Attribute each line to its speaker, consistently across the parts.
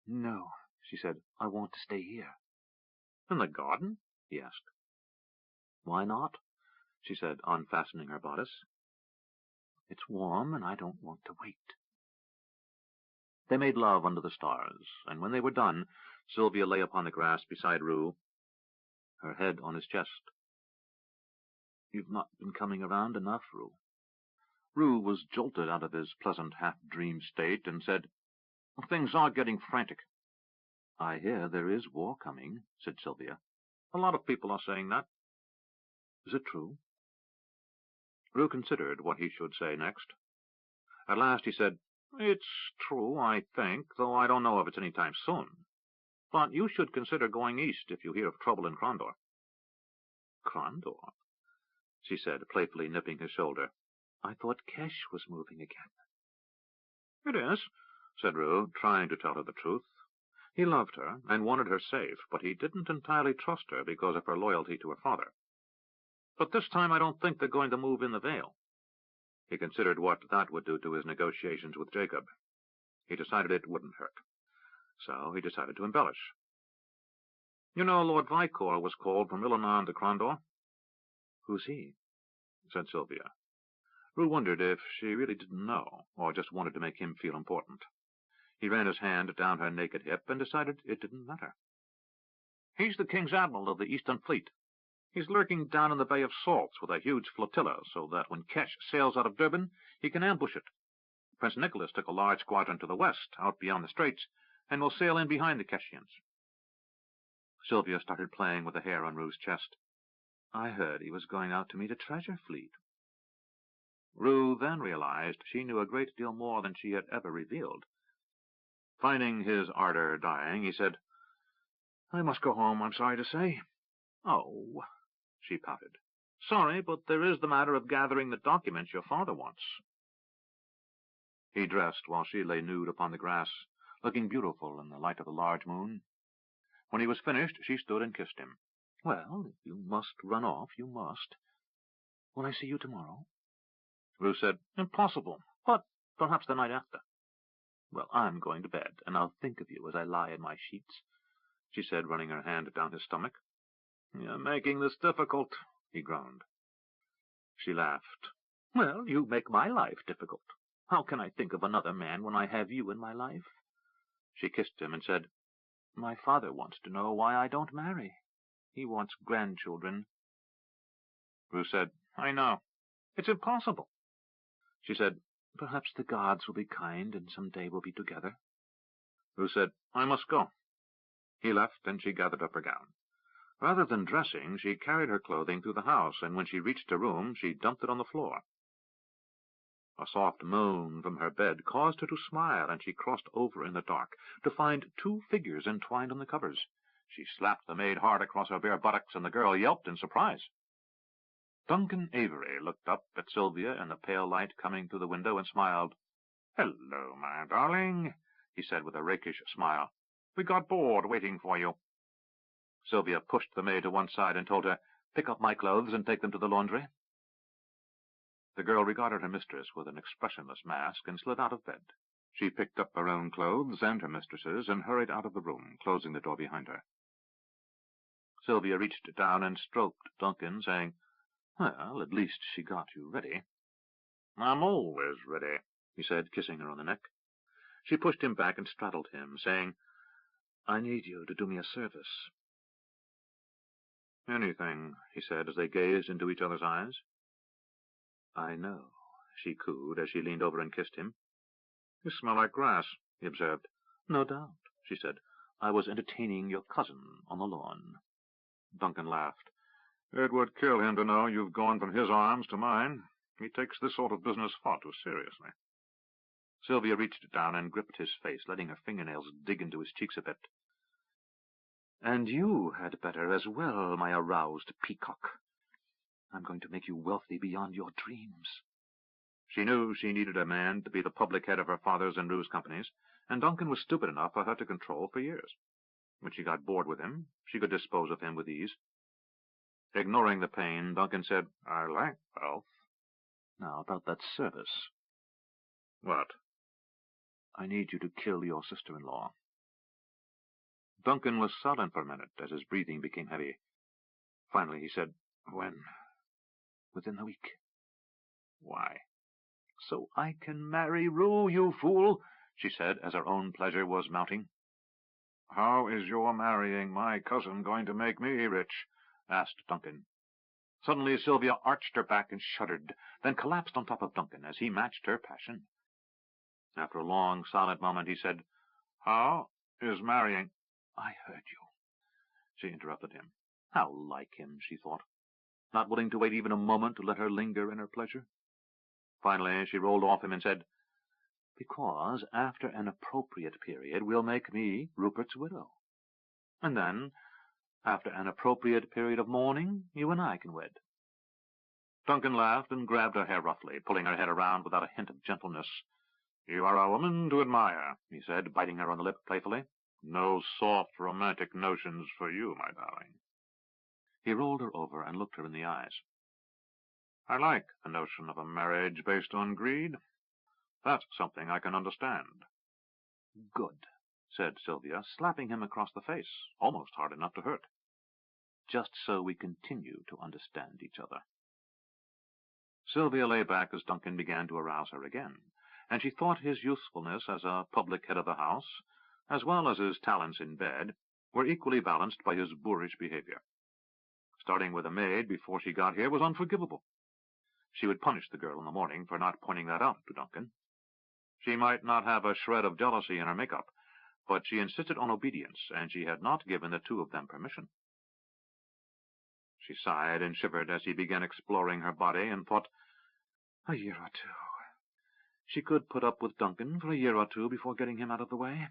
Speaker 1: No, she said. I want to stay here.
Speaker 2: In the garden? He asked.
Speaker 1: Why not? She said, unfastening her bodice. It's warm, and I don't want to wait. They made love under the stars, and when they were done, Sylvia lay upon the grass beside Rue, her head on his chest. You've not been coming around enough, Rue. Rue was jolted out of his pleasant half-dream state and said, Things are getting frantic. I hear there is war coming, said Sylvia.
Speaker 2: A lot of people are saying that.
Speaker 1: Is it true?
Speaker 2: Rue considered what he should say next. At last he said, It's true, I think, though I don't know if it's any time soon. But you should consider going east if you hear of trouble in Crondor.
Speaker 1: Crondor? She said, playfully nipping his shoulder. I thought Kesh was moving again.
Speaker 2: It is, said Rue, trying to tell her the truth. He loved her and wanted her safe, but he didn't entirely trust her because of her loyalty to her father. But this time I don't think they're going to move in the Vale. He considered what that would do to his negotiations with Jacob. He decided it wouldn't hurt. So he decided to embellish. You know, Lord Vicor was called from Ilanon to Crondor.
Speaker 1: Who's he?
Speaker 2: Said Sylvia. Rue wondered if she really didn't know, or just wanted to make him feel important. He ran his hand down her naked hip and decided it didn't matter. He's the King's Admiral of the Eastern Fleet. He's lurking down in the Bay of Salts with a huge flotilla, so that when Kesh sails out of Durban, he can ambush it. Prince Nicholas took a large squadron to the west, out beyond the straits, and will sail in behind the Keshians.
Speaker 1: Sylvia started playing with the hair on Rue's chest. I heard he was going out to meet a treasure fleet.
Speaker 2: Rue then realized she knew a great deal more than she had ever revealed. Finding his ardor dying, he said, I must go home, I'm sorry to say.
Speaker 1: Oh, she pouted.
Speaker 2: Sorry, but there is the matter of gathering the documents your father wants.
Speaker 1: He dressed while she lay nude upon the grass, looking beautiful in the light of the large moon. When he was finished, she stood and kissed him. Well, if you must run off, you must. Will I see you tomorrow?
Speaker 2: Rue said, Impossible, but perhaps the night after.
Speaker 1: Well, I'm going to bed, and I'll think of you as I lie in my sheets, she said, running her hand down his stomach.
Speaker 2: You're making this difficult, he groaned.
Speaker 1: She laughed. Well, you make my life difficult. How can I think of another man when I have you in my life? She kissed him and said, My father wants to know why I don't marry. He wants grandchildren.
Speaker 2: Rue said, I know. It's impossible.
Speaker 1: She said, Perhaps the gods will be kind and some day we'll be together.
Speaker 2: Rue said, I must go. He left, and she gathered up her gown. Rather than dressing, she carried her clothing through the house, and when she reached her room, she dumped it on the floor. A soft moan from her bed caused her to smile, and she crossed over in the dark to find 2 figures entwined on the covers. She slapped the maid hard across her bare buttocks, and the girl yelped in surprise. Duncan Avery looked up at Sylvia in the pale light coming through the window and smiled. Hello, my darling, he said with a rakish smile. We got bored waiting for you. Sylvia pushed the maid to one side and told her, Pick up my clothes and take them to the laundry. The girl regarded her mistress with an expressionless mask and slid out of bed. She picked up her own clothes and her mistress's and hurried out of the room, closing the door behind her. Sylvia reached down and stroked Duncan, saying, Well, at least she got you ready. I'm always ready, he said, kissing her on the neck. She pushed him back and straddled him, saying, I need you to do me a service. Anything, he said, as they gazed into each other's eyes. I know, she cooed as she leaned over and kissed him. You smell like grass, he observed. No doubt, she said. I was entertaining your cousin on the lawn. Duncan laughed. It would kill him to know you've gone from his arms to mine. He takes this sort of business far too seriously. Sylvia reached down and gripped his face, letting her fingernails dig into his cheeks a bit. And you had better as well, my aroused peacock. I'm going to make you wealthy beyond your dreams. She knew she needed a man to be the public head of her father's and Rue's companies, and Duncan was stupid enough for her to control for years. When she got bored with him, she could dispose of him with ease. Ignoring the pain, Duncan said, I like wealth. Now, about that service. What? I need you to kill your sister-in-law. Duncan was silent for a minute as his breathing became heavy. Finally he said, "When?"
Speaker 1: "Within the week."
Speaker 2: "Why?"
Speaker 1: "So I can marry Rue, you fool," she said, as her own pleasure was mounting.
Speaker 2: "How is your marrying my cousin going to make me rich?" asked Duncan.
Speaker 1: Suddenly Sylvia arched her back and shuddered, then collapsed on top of Duncan as he matched her passion.
Speaker 2: After a long, silent moment, he said, "How is marrying—"
Speaker 1: "I heard you,"
Speaker 2: she interrupted him.
Speaker 1: How like him, she thought, not willing to wait even a moment to let her linger in her pleasure. Finally she rolled off him and said, "Because after an appropriate period we'll make me Rupert's widow. And then, after an appropriate period of mourning, you and I can wed."
Speaker 2: Duncan laughed and grabbed her hair roughly, pulling her head around without a hint of gentleness. "You are a woman to admire," he said, biting her on the lip playfully. "No soft, romantic notions for you, my darling."
Speaker 1: He rolled her over and looked her in the eyes.
Speaker 2: "I like the notion of a marriage based on greed. That's something I can understand."
Speaker 1: "Good," said Sylvia, slapping him across the face, almost hard enough to hurt. "Just so we continue to understand each other." Sylvia lay back as Duncan began to arouse her again, and she thought his usefulness as a public head of the house, as well as his talents in bed, were equally balanced by his boorish behavior. Starting with a maid before she got here was unforgivable. She would punish the girl in the morning for not pointing that out to Duncan. She might not have a shred of jealousy in her makeup, but she insisted on obedience, and she had not given the two of them permission. She sighed and shivered as he began exploring her body, and thought, a year or two. She could put up with Duncan for a year or two before getting him out of the way.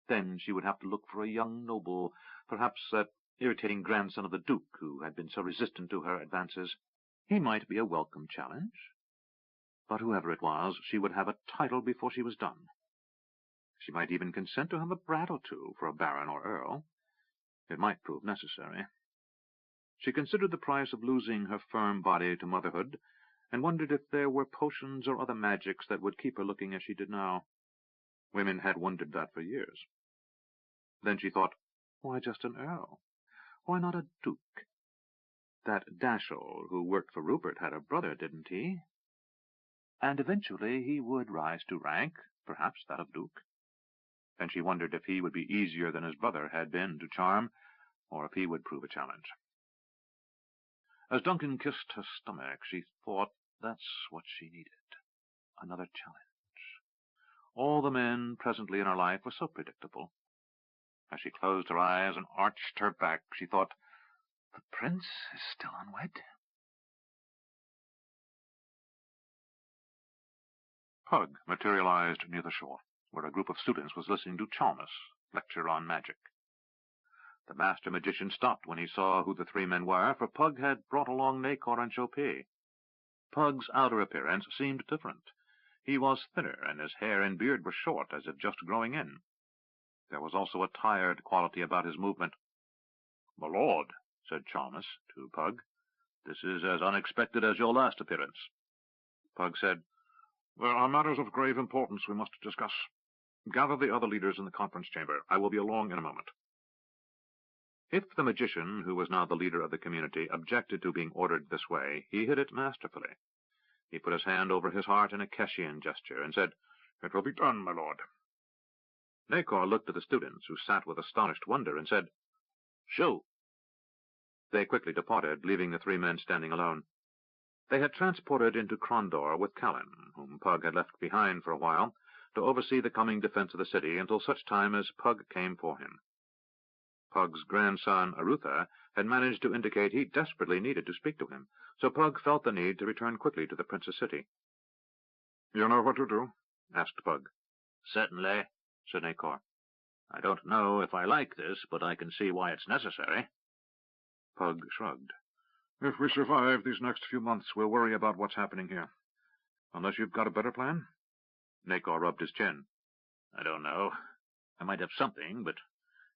Speaker 1: Then she would have to look for a young noble, perhaps that irritating grandson of the Duke who had been so resistant to her advances. He might be a welcome challenge. But whoever it was, she would have a title before she was done. She might even consent to have a brat or two for a baron or earl. It might prove necessary. She considered the price of losing her firm body to motherhood, and wondered if there were potions or other magics that would keep her looking as she did now. Women had wondered that for years. Then she thought, why just an earl? Why not a duke? That Dashel who worked for Rupert had a brother, didn't he? And eventually he would rise to rank, perhaps that of duke. Then she wondered if he would be easier than his brother had been to charm, or if he would prove a challenge. As Duncan kissed her stomach, she thought that's what she needed. Another challenge. All the men presently in her life were so predictable. As she closed her eyes and arched her back, she thought, the prince is still unwed. Pug materialized near the shore, where a group of students was listening to Chalmers lecture on magic. The master magician stopped when he saw who the three men were, for Pug had brought along Nacor and Chopé. Pug's outer appearance seemed different. He was thinner, and his hair and beard were short, as if just growing in. There was also a tired quality about his movement. "My lord," said Chalmers to Pug, "this is as unexpected as your last appearance." Pug said, "There are matters of grave importance we must discuss. Gather the other leaders in the conference chamber. I will be along in a moment." If the magician, who was now the leader of the community, objected to being ordered this way, he hid it masterfully. He put his hand over his heart in a Keshian gesture, and said, "It will be done, my lord." Nacor looked at the students, who sat with astonished wonder, and said, "Shoo!" They quickly departed, leaving the three men standing alone. They had transported into Crondor with Callan, whom Pug had left behind for a while, to oversee the coming defense of the city until such time as Pug came for him. Pug's grandson, Arutha, had managed to indicate he desperately needed to speak to him, so Pug felt the need to return quickly to the prince's city. "You know what to do?" asked Pug. "Certainly," said Nacor. "I don't know if I like this, but I can see why it's necessary." Pug shrugged. "If we survive these next few months, we'll worry about what's happening here. Unless you've got a better plan?" Nacor rubbed his chin. "I don't know. I might have something, but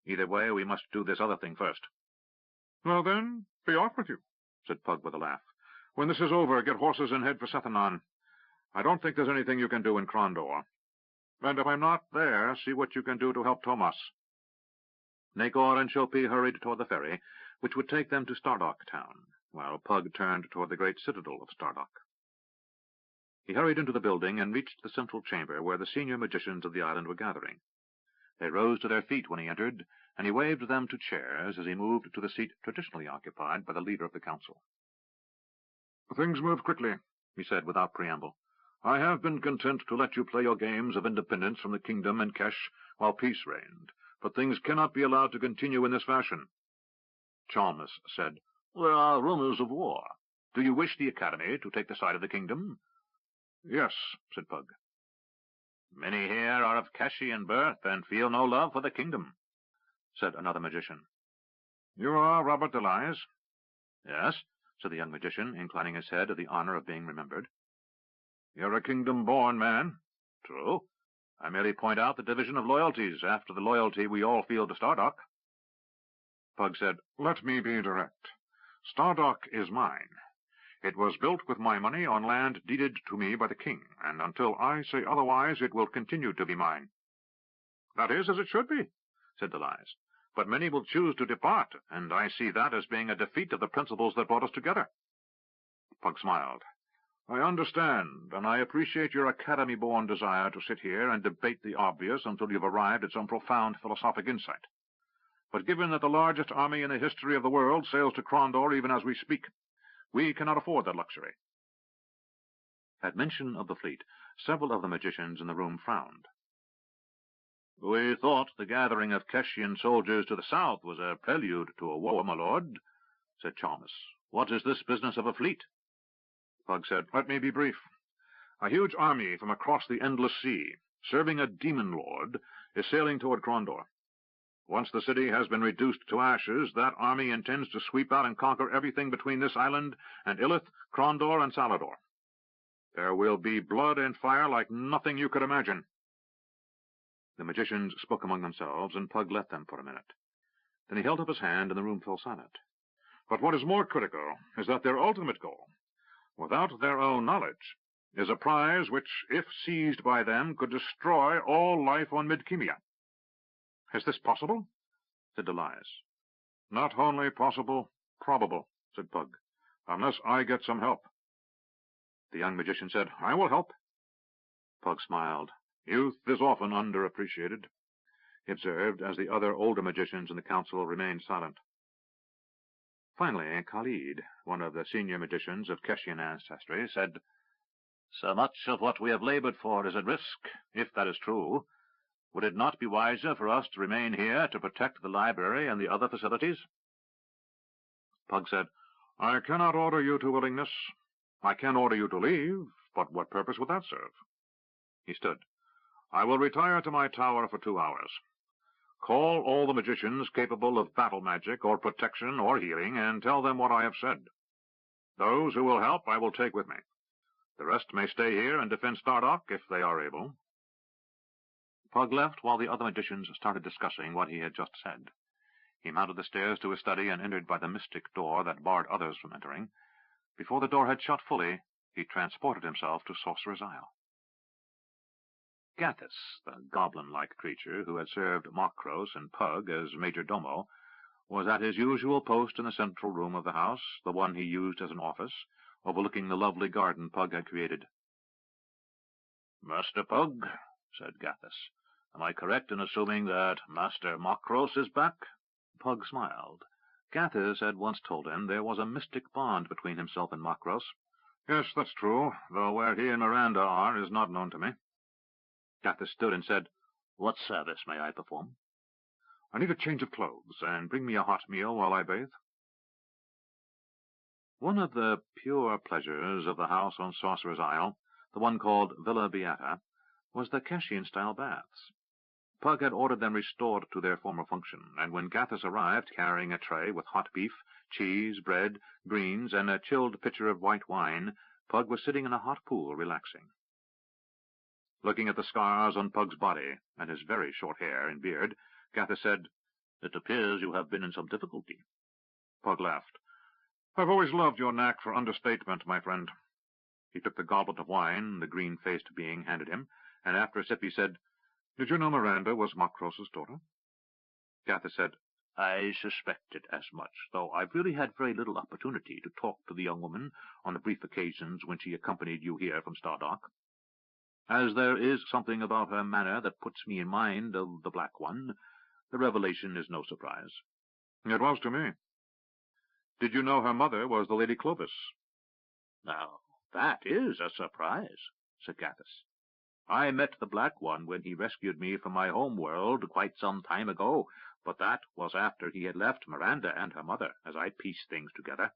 Speaker 1: either way we must do this other thing first." "Well, then, be off with you," said Pug with a laugh. "When this is over, get horses and head for Sethanon. I don't think there's anything you can do in Crondor. And if I'm not there, see what you can do to help Tomas."
Speaker 2: Nacor and Shopi hurried toward the ferry, which would take them to Stardock town, while Pug turned toward the great citadel of Stardock. He hurried into the building and reached the central chamber where the senior magicians of the island were gathering. They rose to their feet when he entered, and he waved them to chairs as he moved to the seat traditionally occupied by the leader of the council. "Things move quickly," he said without preamble. "I have been content to let you play your games of independence from the kingdom and Kesh while peace reigned, but things cannot be allowed to continue in this fashion." Chalmers said, "There are rumors of war. Do you wish the Academy to take the side of the kingdom?" "Yes," said Pug. "Many here are of Keshian birth and feel no love for the kingdom," said another magician. "You are Robert Delias?" "Yes," said the young magician, inclining his head at the honor of being remembered. "You're a kingdom-born man." "True. I merely point out the division of loyalties after the loyalty we all feel to Stardock." Pug said, "Let me be direct. Stardock is mine. It was built with my money on land deeded to me by the king, and until I say otherwise it will continue to be mine." "That is as it should be," said Delias. "But many will choose to depart, and I see that as being a defeat of the principles that brought us together." Pug smiled. "I understand, and I appreciate your academy-born desire to sit here and debate the obvious until you've arrived at some profound philosophic insight. But given that the largest army in the history of the world sails to Krondor even as we speak, we cannot afford that luxury." At mention of the fleet, several of the magicians in the room frowned. "We thought the gathering of Keshian soldiers to the south was a prelude to a war, my lord," said Chalmers. "What is this business of a fleet?" Pug said, "Let me be brief. A huge army from across the endless sea, serving a demon lord, is sailing toward Krondor. Once the city has been reduced to ashes, that army intends to sweep out and conquer everything between this island and Illith, Krondor, and Salador. There will be blood and fire like nothing you could imagine." The magicians spoke among themselves, and Pug let them for a minute. Then he held up his hand, and the room fell silent. "But what is more critical is that their ultimate goal, without their own knowledge, is a prize which, if seized by them, could destroy all life on Midkemia." "Is this possible?" said Delias. "Not only possible, probable," said Pug, "unless I get some help." The young magician said, "I will help." Pug smiled. "Youth is often underappreciated," he observed, as the other older magicians in the council remained silent. Finally, Khalid, one of the senior magicians of Keshian ancestry, said, "So much of what we have labored for is at risk, if that is true. Would it not be wiser for us to remain here to protect the library and the other facilities?" Pug said, "I cannot order you to willingness. I can order you to leave, but what purpose would that serve?" He stood. "I will retire to my tower for 2 hours. Call all the magicians capable of battle magic or protection or healing, and tell them what I have said. Those who will help I will take with me. The rest may stay here and defend Stardock if they are able." Pug left while the other magicians started discussing what he had just said. He mounted the stairs to his study and entered by the mystic door that barred others from entering. Before the door had shut fully, he transported himself to Sorcerer's Isle. Gathis, the goblin-like creature who had served Makros and Pug as major domo, was at his usual post in the central room of the house, the one he used as an office, overlooking the lovely garden Pug had created. "Master Pug," said Gathis, "am I correct in assuming that Master Makros is back?" Pug smiled. Gathis had once told him there was a mystic bond between himself and Makros. "Yes, that's true, though where he and Miranda are is not known to me." Gathis stood and said, "What service may I perform?" "I need a change of clothes, and bring me a hot meal while I bathe." One of the pure pleasures of the house on Sorcerer's Isle, the one called Villa Beata, was the Keshian-style baths. Pug had ordered them restored to their former function, and when Gathis arrived, carrying a tray with hot beef, cheese, bread, greens, and a chilled pitcher of white wine, Pug was sitting in a hot pool, relaxing. Looking at the scars on Pug's body, and his very short hair and beard, Gathis said, "It appears you have been in some difficulty." Pug laughed. "I've always loved your knack for understatement, my friend." He took the goblet of wine the green-faced being handed him, and after a sip he said, "Did you know Miranda was Makros's daughter?" Gathis said,
Speaker 1: I suspected as much, though I've really had very little opportunity to talk to the young woman on the brief occasions when she accompanied you here from Stardock. As there is something about her manner that puts me in mind of the Black One, the revelation is no surprise.
Speaker 2: It was to me. Did you know her mother was the Lady Clovis?
Speaker 1: Now, that is a surprise, said Gathus. I met the Black One when he rescued me from my home world quite some time ago, but that was after he had left Miranda and her mother, as I pieced things together.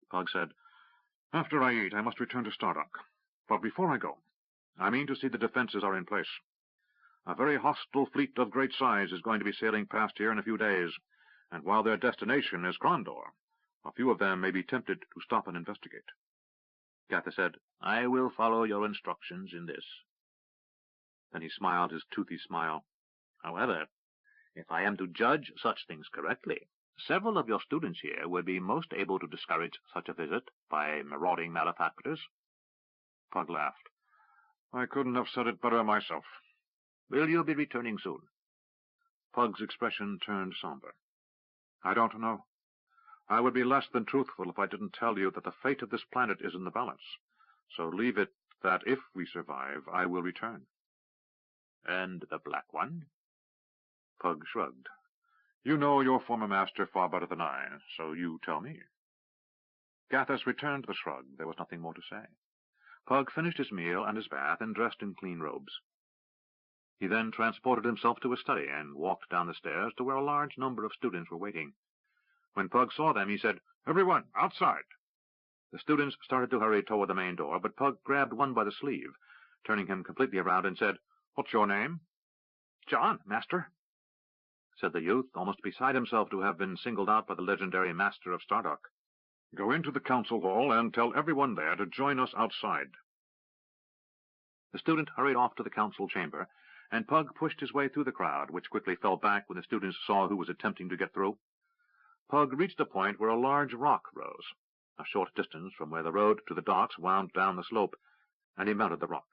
Speaker 2: Pug said, After I eat, I must return to Stardock. But before I go, I mean to see the defenses are in place. A very hostile fleet of great size is going to be sailing past here in a few days, and while their destination is Krondor, a few of them may be tempted to stop and investigate.
Speaker 1: Gathus said, I will follow your instructions in this.
Speaker 2: Then he smiled his toothy smile.
Speaker 1: However, if I am to judge such things correctly, several of your students here would be most able to discourage such a visit by marauding malefactors.
Speaker 2: Pug laughed. I couldn't have said it better myself.
Speaker 1: Will you be returning soon?
Speaker 2: Pug's expression turned somber. I don't know. I would be less than truthful if I didn't tell you that the fate of this planet is in the balance. So leave it that if we survive, I will return.
Speaker 1: And the Black One?
Speaker 2: Pug shrugged. You know your former master far better than I, so you tell me. Gathus returned the shrug. There was nothing more to say. Pug finished his meal and his bath and dressed in clean robes. He then transported himself to his study and walked down the stairs to where a large number of students were waiting. When Pug saw them, he said, Everyone, outside! The students started to hurry toward the main door, but Pug grabbed one by the sleeve, turning him completely around, and said, What's your name?
Speaker 1: John, master, said the youth, almost beside himself to have been singled out by the legendary master of Stardock.
Speaker 2: Go into the council hall and tell everyone there to join us outside.
Speaker 1: The student hurried off to the council chamber, and Pug pushed his way through the crowd, which quickly fell back when the students saw who was attempting to get through. Pug reached a point where a large rock rose, a short distance from where the road to the docks wound down the slope, and he mounted the rock.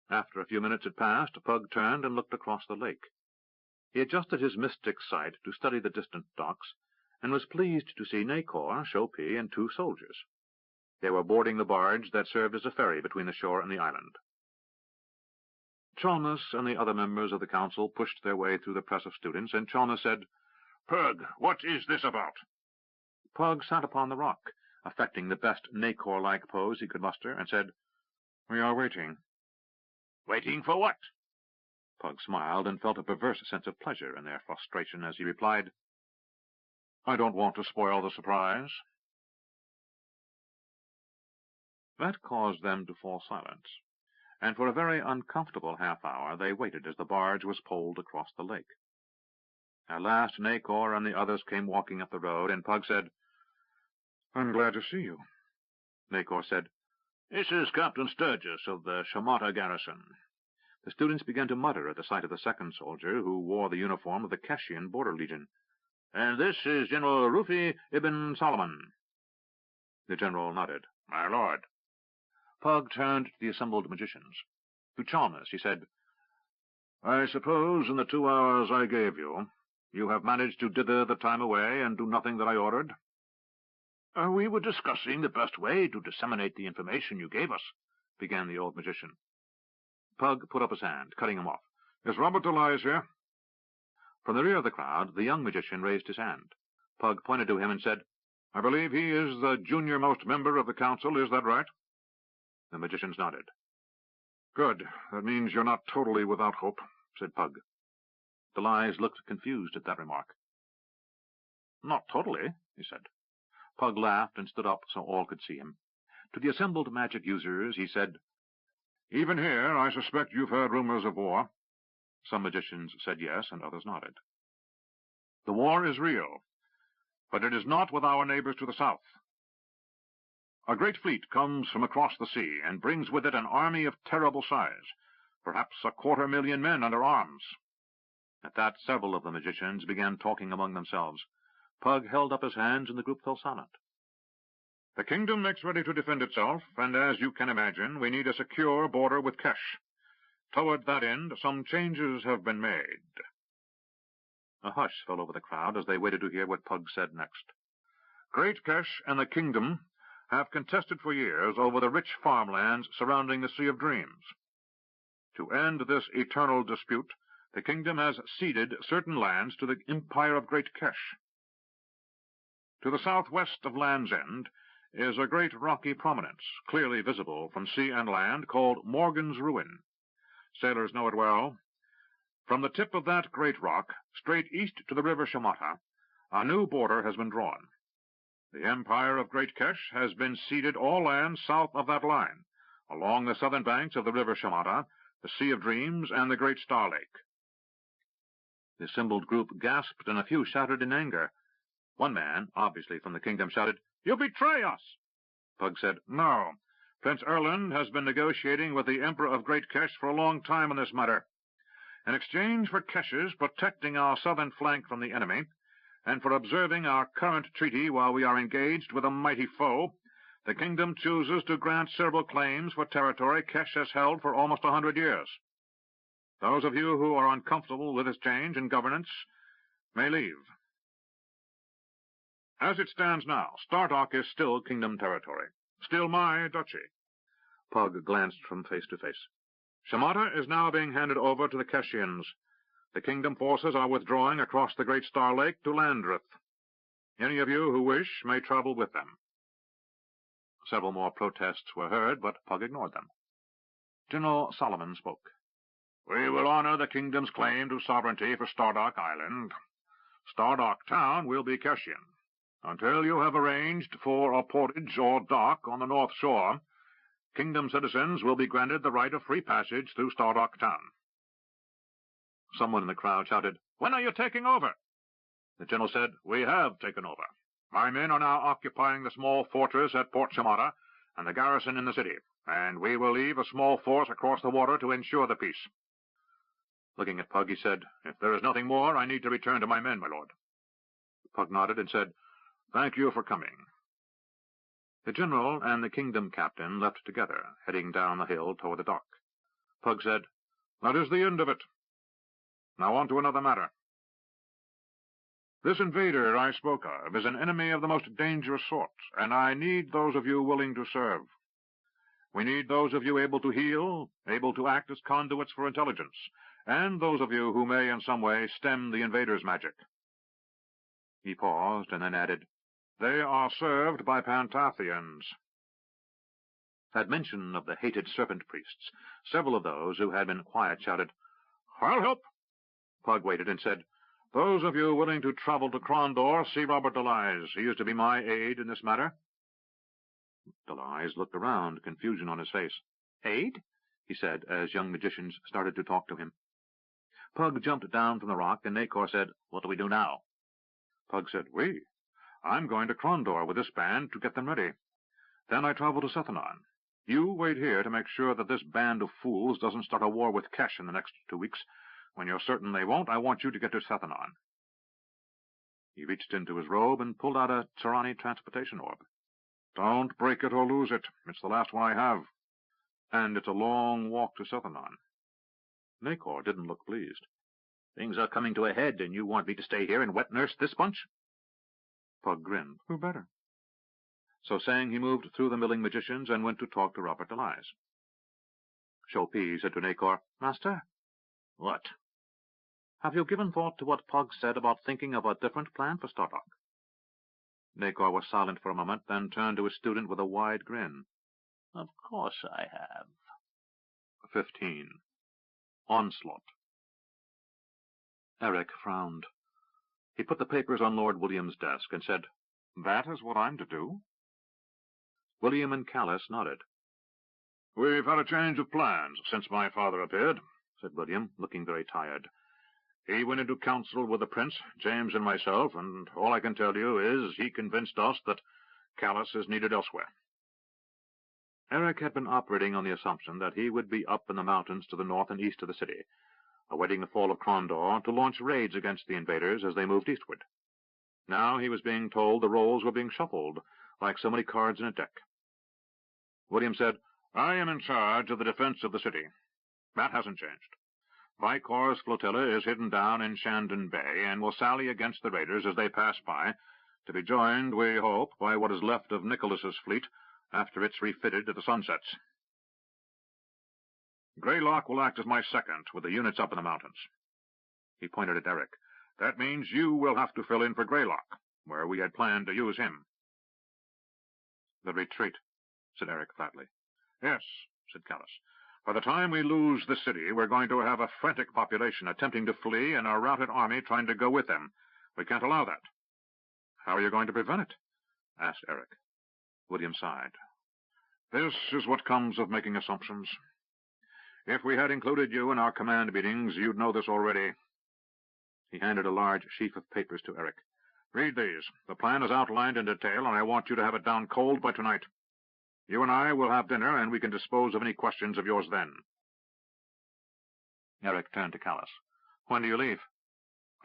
Speaker 1: After a few minutes had passed, Pug turned and looked across the lake. He adjusted his mystic sight to study the distant docks, and was pleased to see Nacor, Shopee, and 2 soldiers. They were boarding the barge that served as a ferry between the shore and the island. Chalmers and the other members of the council pushed their way through the press of students, and Chalmers said, Pug, what is this about? Pug sat upon the rock, affecting the best Nacor-like pose he could muster, and said, We are waiting. Waiting for what? Pug smiled and felt a perverse sense of pleasure in their frustration as he replied, I don't want to spoil the surprise. That caused them to fall silent, and for a very uncomfortable half-hour they waited as the barge was poled across the lake. At last Nacor and the others came walking up the road, and Pug said, I'm glad to see you. Nacor said, This is Captain Sturgis of the Shamata garrison. The students began to mutter at the sight of the second soldier, who wore the uniform of the Keshian border legion. And this is General Rufi ibn Solomon. The general nodded. My lord. Pug turned to the assembled magicians. To Chalmers he said, I suppose in the 2 hours I gave you, you have managed to dither the time away and do nothing that I ordered? We were discussing the best way to disseminate the information you gave us, began the old magician. Pug put up his hand, cutting him off. Is Robert Elias here? From the rear of the crowd, the young magician raised his hand. Pug pointed to him and said, I believe he is the junior-most member of the council, is that right? The magicians nodded. Good. That means you're not totally without hope, said Pug. Elias looked confused at that remark. Not totally, he said. Pug laughed and stood up so all could see him. To the assembled magic users he said, Even here I suspect you've heard rumors of war. Some magicians said yes, and others nodded. The war is real, but it is not with our neighbors to the south. A great fleet comes from across the sea and brings with it an army of terrible size, perhaps 250,000 men under arms. At that, several of the magicians began talking among themselves. Pug held up his hands, and the group fell silent. The kingdom makes ready to defend itself, and as you can imagine, we need a secure border with Kesh. Toward that end, some changes have been made.
Speaker 2: A hush fell over the crowd as they waited to hear what Pug said next. Great Kesh and the kingdom have contested for years over the rich farmlands surrounding the Sea of Dreams. To end this eternal dispute, the kingdom has ceded certain lands to the empire of Great Kesh. To the southwest of Land's End is a great rocky prominence, clearly visible from sea and land, called Morgan's Ruin. Sailors know it well. From the tip of that great rock, straight east to the river Shamata, a new border has been drawn. The empire of Great Kesh has been ceded all lands south of that line, along the southern banks of the river Shamata, the Sea of Dreams, and the Great Star Lake. The assembled group gasped, and a few shouted in anger. One man, obviously from the kingdom, shouted, "You betray us!" Pug said, "No. Prince Erland has been negotiating with the Emperor of Great Kesh for a long time on this matter. In exchange for Kesh's protecting our southern flank from the enemy, and for observing our current treaty while we are engaged with a mighty foe, the kingdom chooses to grant several claims for territory Kesh has held for almost 100 years. Those of you who are uncomfortable with this change in governance may leave. As it stands now, Stardock is still kingdom territory, still my duchy." Pug glanced from face to face. "Shamata is now being handed over to the Keshians. The kingdom forces are withdrawing across the Great Star Lake to Landreth. Any of you who wish may travel with them." Several more protests were heard, but Pug ignored them. General Solomon spoke. "We will honor the kingdom's claim to sovereignty for Stardock Island. Stardock Town will be Keshian. Until you have arranged for a portage or dock on the north shore, kingdom citizens will be granted the right of free passage through Stardock Town." Someone in the crowd shouted, "When are you taking over?" The general said, "We have taken over. My men are now occupying the small fortress at Port Shamata and the garrison in the city, and we will leave a small force across the water to ensure the peace." Looking at Pug, he said, "If there is nothing more, I need to return to my men, my lord." Pug nodded and said, "Thank you for coming." The general and the kingdom captain left together, heading down the hill toward the dock. Pug said, "That is the end of it. Now on to another matter. This invader I spoke of is an enemy of the most dangerous sort, and I need those of you willing to serve. We need those of you able to heal, able to act as conduits for intelligence, and those of you who may in some way stem the invader's magic." He paused and then added, "They are served by Pantathians." At mention of the hated serpent priests, several of those who had been quiet shouted, "I'll help." Pug waited and said, "Those of you willing to travel to Krondor, see Robert Delise. He is to be my aide in this matter." Delise looked around, confusion on his face. "Aide?" he said, as young magicians started to talk to him. Pug jumped down from the rock, and Nacor said, "What do we do now?" Pug said, I'm going to Krondor with this band to get them ready. Then I travel to Sethanon. You wait here to make sure that this band of fools doesn't start a war with Kesh in the next 2 weeks. When you're certain they won't, I want you to get to Sethanon." He reached into his robe and pulled out a Tirani transportation orb. "Don't break it or lose it. It's the last one I have. And it's a long walk to Sethanon." Nacor didn't look pleased. "Things are coming to a head, and you want me to stay here and wet-nurse this bunch?" Pug grinned. "Who better?" So saying, he moved through the milling magicians and went to talk to Robert Delise. Chopin said to Nacor, "Master?" "What?" "Have you given thought to what Pug said about thinking of a different plan for Stardock?" Nacor was silent for a moment, then turned to his student with a wide grin. "Of course I have." 15. Onslaught. Eric frowned. He put the papers on Lord William's desk and said, "That is what I'm to do?" William and Callis nodded. "We've had a change of plans since my father appeared," said William, looking very tired. "He went into council with the prince, James, and myself, and all I can tell you is he convinced us that Callis is needed elsewhere." Eric had been operating on the assumption that he would be up in the mountains to the north and east of the city, awaiting the fall of Krondor to launch raids against the invaders as they moved eastward. Now he was being told the roles were being shuffled, like so many cards in a deck. William said, "I am in charge of the defense of the city. That hasn't changed. Vicor's flotilla is hidden down in Shandon Bay and will sally against the raiders as they pass by, to be joined, we hope, by what is left of Nicholas's fleet after it's refitted to the Sunsets. Greylock will act as my second, with the units up in the mountains. He pointed at Eric. That means you will have to fill in for Greylock, where we had planned to use him. The retreat, said Eric flatly. Yes, said Callus. By the time we lose the city, we're going to have a frantic population attempting to flee and a routed army trying to go with them. We can't allow that. How are you going to prevent it? Asked Eric. William sighed. This is what comes of making assumptions. If we had included you in our command meetings, you'd know this already. He handed a large sheaf of papers to Eric. Read these. The plan is outlined in detail, and I want you to have it down cold by tonight. You and I will have dinner, and we can dispose of any questions of yours then. Eric turned to Callus. When do you leave?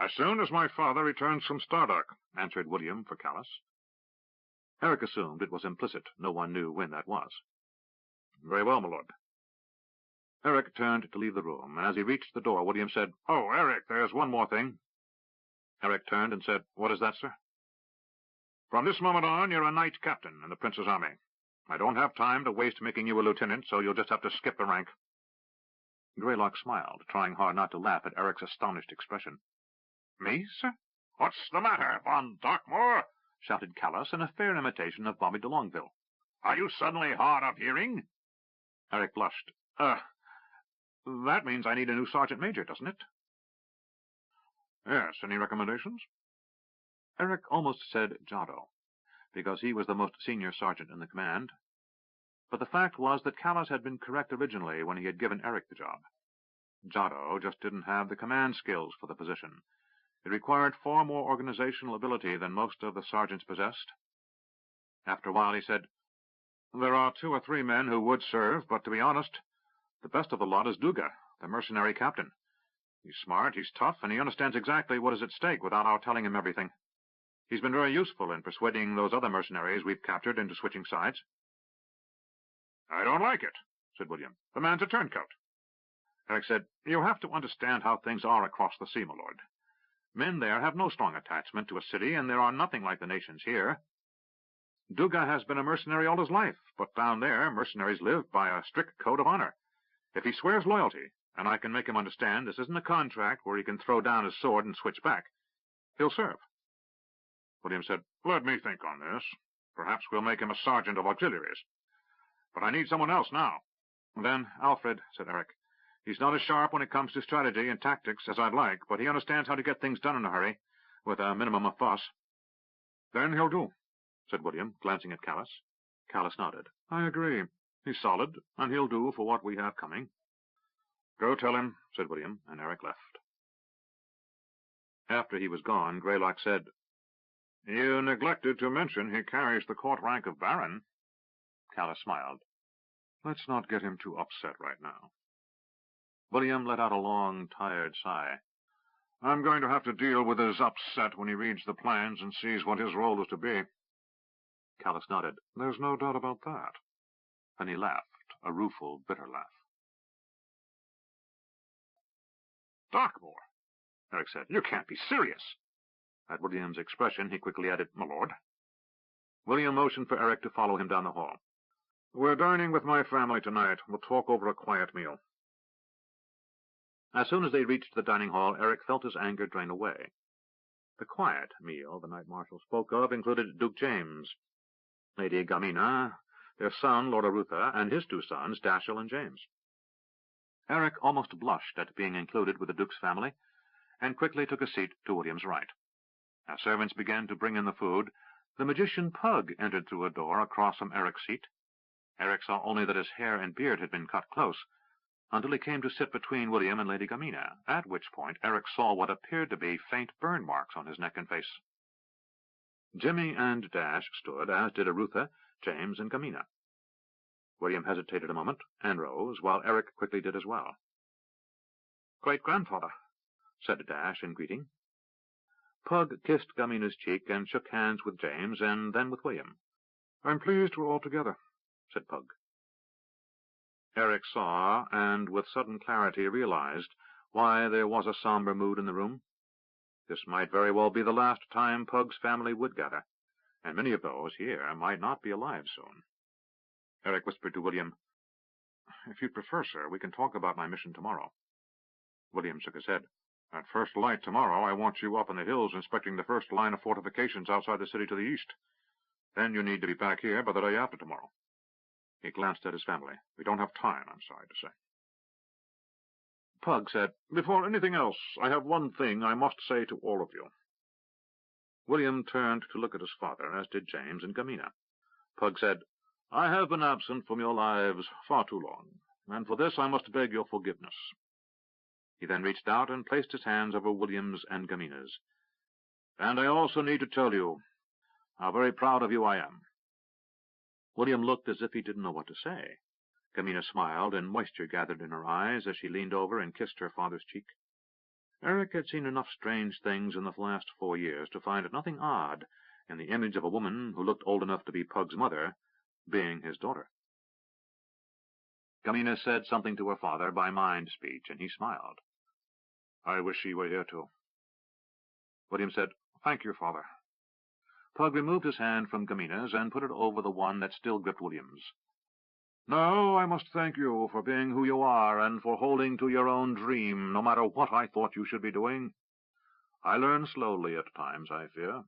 Speaker 2: As soon as my father returns from Stardock, answered William for Callus. Eric assumed it was implicit. No one knew when that was. Very well, my lord. Eric turned to leave the room, and as he reached the door, William said, Oh, Eric, there's one more thing. Eric turned and said, What is that, sir? From this moment on, you're a knight captain in the Prince's army. I don't have time to waste making you a lieutenant, so you'll just have to skip the rank. Greylock smiled, trying hard not to laugh at Eric's astonished expression. Me, sir? What's the matter, Von Darkmoor? Shouted Callus in a fair imitation of Bobby de Longueville. Are you suddenly hard of hearing? Eric blushed. That means I need a new sergeant major, doesn't it? Yes, any recommendations? Eric almost said Jotto, because he was the most senior sergeant in the command. But the fact was that Callus had been correct originally when he had given Eric the job. Jotto just didn't have the command skills for the position. It required far more organizational ability than most of the sergeants possessed. After a while he said, There are 2 or 3 men who would serve, but to be honest, the best of the lot is Duga, the mercenary captain. He's smart, he's tough, and he understands exactly what is at stake without our telling him everything. He's been very useful in persuading those other mercenaries we've captured into switching sides. I don't like it, said William. The man's a turncoat. Eric said, You have to understand how things are across the sea, my lord. Men there have no strong attachment to a city, and there are nothing like the nations here. Duga has been a mercenary all his life, but down there mercenaries live by a strict code of honor. If he swears loyalty, and I can make him understand this isn't a contract where he can throw down his sword and switch back, he'll serve. William said, Let me think on this. Perhaps we'll make him a sergeant of auxiliaries. But I need someone else now. Then Alfred, said Eric. He's not as sharp when it comes to strategy and tactics as I'd like, but he understands how to get things done in a hurry, with a minimum of fuss. Then he'll do, said William, glancing at Callus. Callus nodded. I agree. He's solid, and he'll do for what we have coming. Go tell him, said William, and Eric left. After he was gone, Greylock said, You neglected to mention he carries the court rank of Baron. Callus smiled. Let's not get him too upset right now. William let out a long, tired sigh. I'm going to have to deal with his upset when he reads the plans and sees what his role is to be. Callus nodded. There's no doubt about that. And he laughed, a rueful, bitter laugh. Darkmoor, Eric said, you can't be serious. At William's expression, he quickly added, My lord. William motioned for Eric to follow him down the hall. We're dining with my family tonight. We'll talk over a quiet meal. As soon as they reached the dining hall, Eric felt his anger drain away. The quiet meal the Knight Marshal spoke of included Duke James, Lady Gamina, their son, Lord Arutha, and his 2 sons, Dashiell and James. Eric almost blushed at being included with the Duke's family, and quickly took a seat to William's right. As servants began to bring in the food, the magician Pug entered through a door across from Eric's seat. Eric saw only that his hair and beard had been cut close, until he came to sit between William and Lady Gamina, at which point Eric saw what appeared to be faint burn marks on his neck and face. Jimmy and Dash stood, as did Arutha, James, and Gamina. William hesitated a moment, and rose, while Eric quickly did as well. Great-grandfather, said Dash in greeting. Pug kissed Gamina's cheek and shook hands with James, and then with William. I'm pleased we're all together, said Pug. Eric saw, and with sudden clarity realized, why there was a somber mood in the room. This might very well be the last time Pug's family would gather, and many of those here might not be alive soon. Eric whispered to William, "If you'd prefer, sir, we can talk about my mission tomorrow." William shook his head. "At first light tomorrow, I want you up in the hills inspecting the first line of fortifications outside the city to the east. Then you need to be back here by the day after tomorrow." He glanced at his family. "We don't have time, I'm sorry to say." Pug said, "Before anything else, I have one thing I must say to all of you." William turned to look at his father, as did James and Gamina. Pug said, "I have been absent from your lives far too long, and for this I must beg your forgiveness." He then reached out and placed his hands over William's and Gamina's. "And I also need to tell you how very proud of you I am." William looked as if he didn't know what to say. Gamina smiled, and moisture gathered in her eyes as she leaned over and kissed her father's cheek. Eric had seen enough strange things in the last 4 years to find nothing odd in the image of a woman who looked old enough to be Pug's mother being his daughter. Gamina said something to her father by mind speech, and he smiled. "I wish she were here, too." William said, "Thank you, father." Pug removed his hand from Gamina's and put it over the one that still gripped William's. "No, I must thank you for being who you are and for holding to your own dream, no matter what I thought you should be doing. I learn slowly at times, I fear."